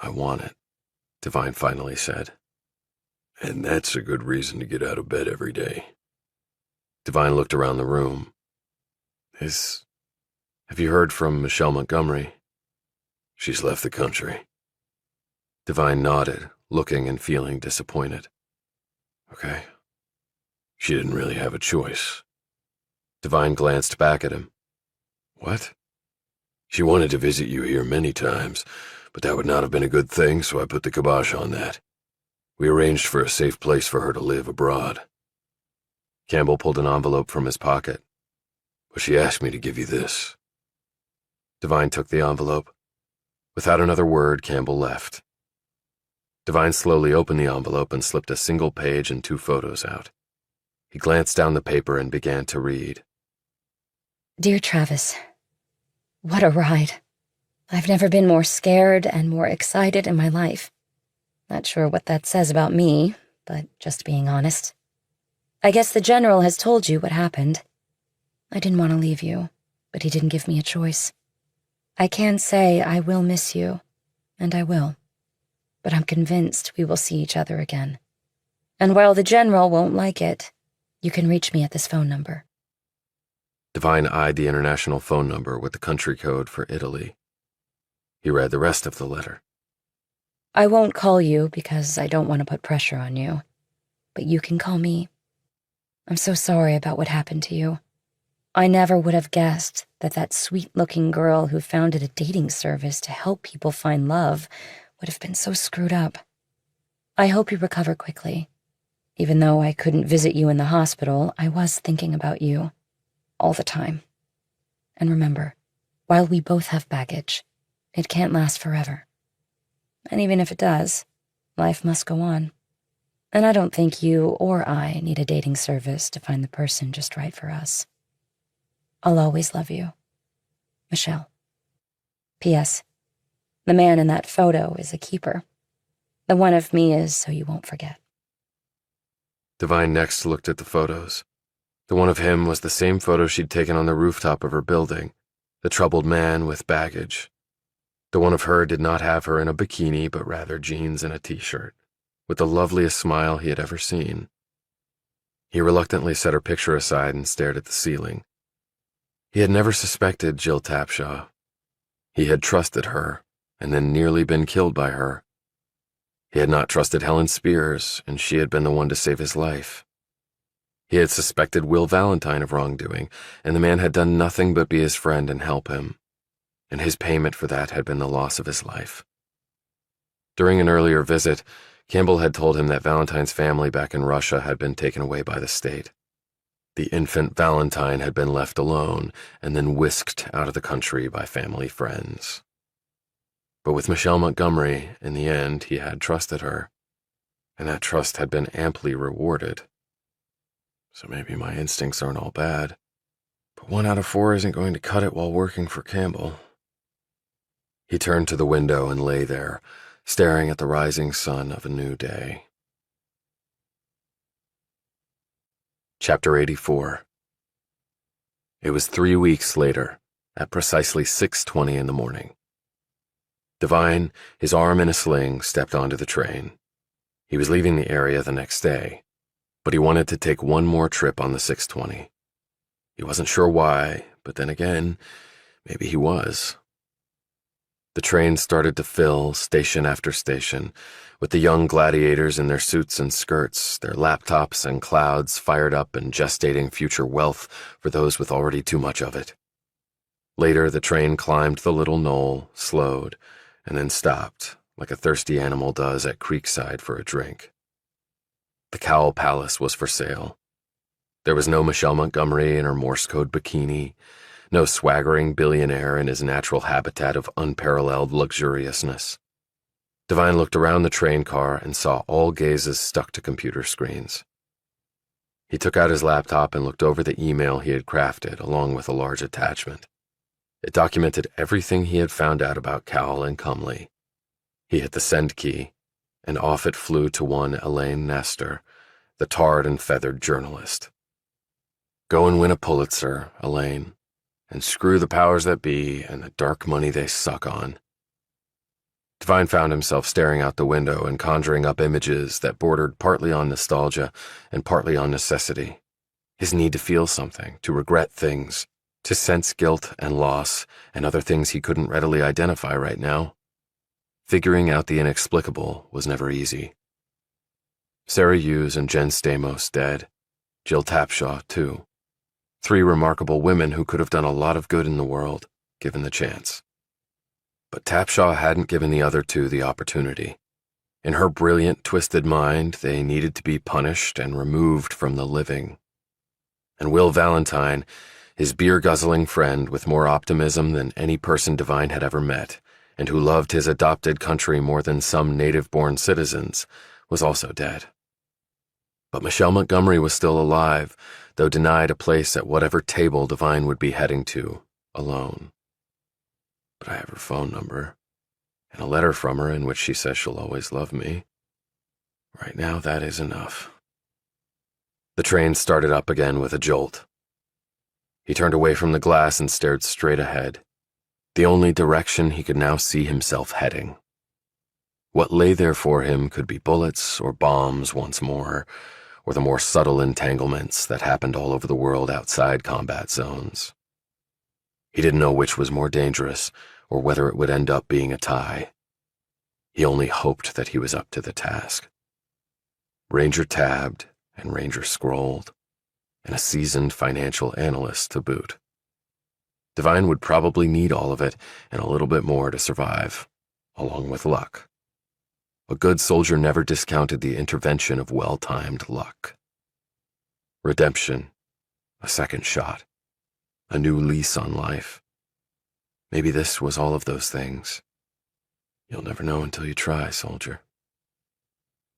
I want it, Devine finally said. And that's a good reason to get out of bed every day. Devine looked around the room. Have you heard from Michelle Montgomery? She's left the country. Devine nodded, looking and feeling disappointed. Okay. She didn't really have a choice. Devine glanced back at him. What? She wanted to visit you here many times, but that would not have been a good thing, so I put the kibosh on that. We arranged for a safe place for her to live abroad. Campbell pulled an envelope from his pocket. But she asked me to give you this. Devine took the envelope. Without another word, Campbell left. Devine slowly opened the envelope and slipped a single page and 2 photos out. He glanced down the paper and began to read. Dear Travis, what a ride. I've never been more scared and more excited in my life. Not sure what that says about me, but just being honest. I guess the general has told you what happened. I didn't want to leave you, but he didn't give me a choice. I can say I will miss you, and I will. But I'm convinced we will see each other again. And while the general won't like it, you can reach me at this phone number. Devine eyed the international phone number with the country code for Italy. He read the rest of the letter. I won't call you because I don't want to put pressure on you, but you can call me. I'm so sorry about what happened to you. I never would have guessed that that sweet-looking girl who founded a dating service to help people find love would have been so screwed up. I hope you recover quickly. Even though I couldn't visit you in the hospital, I was thinking about you. All the time. And remember, while we both have baggage, it can't last forever. And even if it does, life must go on. And I don't think you or I need a dating service to find the person just right for us. I'll always love you. Michelle. P.S. The man in that photo is a keeper. The one of me is so you won't forget. Devine next looked at the photos. The one of him was the same photo she'd taken on the rooftop of her building, the troubled man with baggage. The one of her did not have her in a bikini, but rather jeans and a t-shirt, with the loveliest smile he had ever seen. He reluctantly set her picture aside and stared at the ceiling. He had never suspected Jill Tapshaw. He had trusted her, and then nearly been killed by her. He had not trusted Helen Spears, and she had been the one to save his life. He had suspected Will Valentine of wrongdoing, and the man had done nothing but be his friend and help him, and his payment for that had been the loss of his life. During an earlier visit, Campbell had told him that Valentine's family back in Russia had been taken away by the state. The infant Valentine had been left alone and then whisked out of the country by family friends. But with Michelle Montgomery, in the end, he had trusted her, and that trust had been amply rewarded. So maybe my instincts aren't all bad, but 1 out of 4 isn't going to cut it while working for Campbell. He turned to the window and lay there, staring at the rising sun of a new day. Chapter 84. It was 3 weeks later, at precisely 6:20 in the morning. Devine, his arm in a sling, stepped onto the train. He was leaving the area the next day, but he wanted to take one more trip on the 6:20. He wasn't sure why, but then again, maybe he was. The train started to fill station after station, with the young gladiators in their suits and skirts, their laptops and clouds fired up and gestating future wealth for those with already too much of it. Later, the train climbed the little knoll, slowed, and then stopped, like a thirsty animal does at creekside for a drink. The Cowl Palace was for sale. There was no Michelle Montgomery in her Morse code bikini, no swaggering billionaire in his natural habitat of unparalleled luxuriousness. Devine looked around the train car and saw all gazes stuck to computer screens. He took out his laptop and looked over the email he had crafted, along with a large attachment. It documented everything he had found out about Cowl and Cumley. He hit the send key, and off it flew to one Elaine Nestor, the tarred and feathered journalist. Go and win a Pulitzer, Elaine, and screw the powers that be and the dark money they suck on. Devine found himself staring out the window and conjuring up images that bordered partly on nostalgia and partly on necessity. His need to feel something, to regret things, to sense guilt and loss and other things he couldn't readily identify right now. Figuring out the inexplicable was never easy. Sarah Hughes and Jen Stamos dead. Jill Tapshaw, too. 3 remarkable women who could have done a lot of good in the world, given the chance. But Tapshaw hadn't given the other 2 the opportunity. In her brilliant, twisted mind, they needed to be punished and removed from the living. And Will Valentine, his beer-guzzling friend with more optimism than any person Devine had ever met, and who loved his adopted country more than some native-born citizens, was also dead. But Michelle Montgomery was still alive, though denied a place at whatever table Devine would be heading to, alone. But I have her phone number, and a letter from her in which she says she'll always love me. Right now, that is enough. The train started up again with a jolt. He turned away from the glass and stared straight ahead, the only direction he could now see himself heading. What lay there for him could be bullets or bombs once more, or the more subtle entanglements that happened all over the world outside combat zones. He didn't know which was more dangerous, or whether it would end up being a tie. He only hoped that he was up to the task. Ranger tabbed and Ranger scrolled, and a seasoned financial analyst to boot. Devine would probably need all of it and a little bit more to survive, along with luck. A good soldier never discounted the intervention of well-timed luck. Redemption, a second shot, a new lease on life. Maybe this was all of those things. You'll never know until you try, soldier.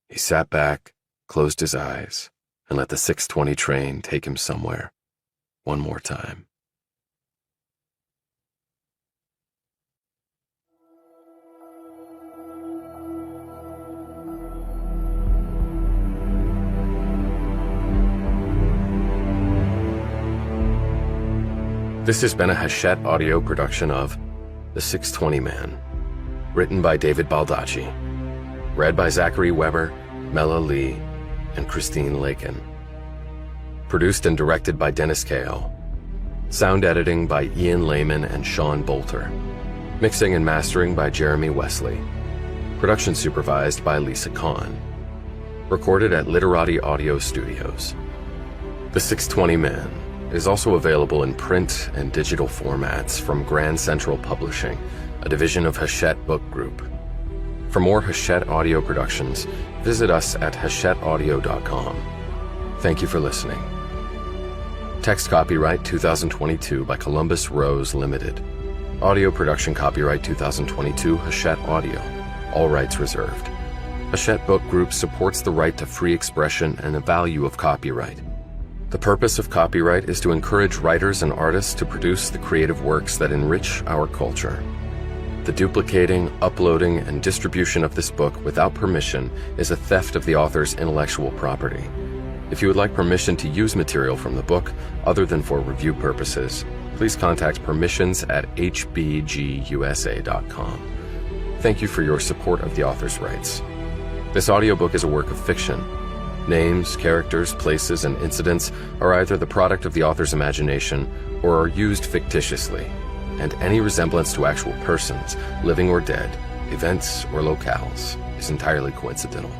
He sat back, closed his eyes, and let the 6:20 train take him somewhere, one more time. This has been a Hachette audio production of The 6:20 Man, written by David Baldacci, read by Zachary Weber, Mela Lee, and Christine Lakin. Produced and directed by Dennis Kael. Sound editing by Ian Lehman and Sean Bolter. Mixing and mastering by Jeremy Wesley. Production supervised by Lisa Kahn. Recorded at Literati Audio Studios. The 6:20 Man is also available in print and digital formats from Grand Central Publishing, a division of Hachette Book Group. For more Hachette audio productions, visit us at hachetteaudio.com. Thank you for listening. Text copyright 2022 by Columbus Rose Limited. Audio production copyright 2022 Hachette Audio. All rights reserved. Hachette Book Group supports the right to free expression and the value of copyright. The purpose of copyright is to encourage writers and artists to produce the creative works that enrich our culture. The duplicating, uploading, and distribution of this book without permission is a theft of the author's intellectual property. If you would like permission to use material from the book other than for review purposes, please contact permissions@hbgusa.com. Thank you for your support of the author's rights. This audiobook is a work of fiction. Names, characters, places, and incidents are either the product of the author's imagination or are used fictitiously, and any resemblance to actual persons, living or dead, events or locales, is entirely coincidental.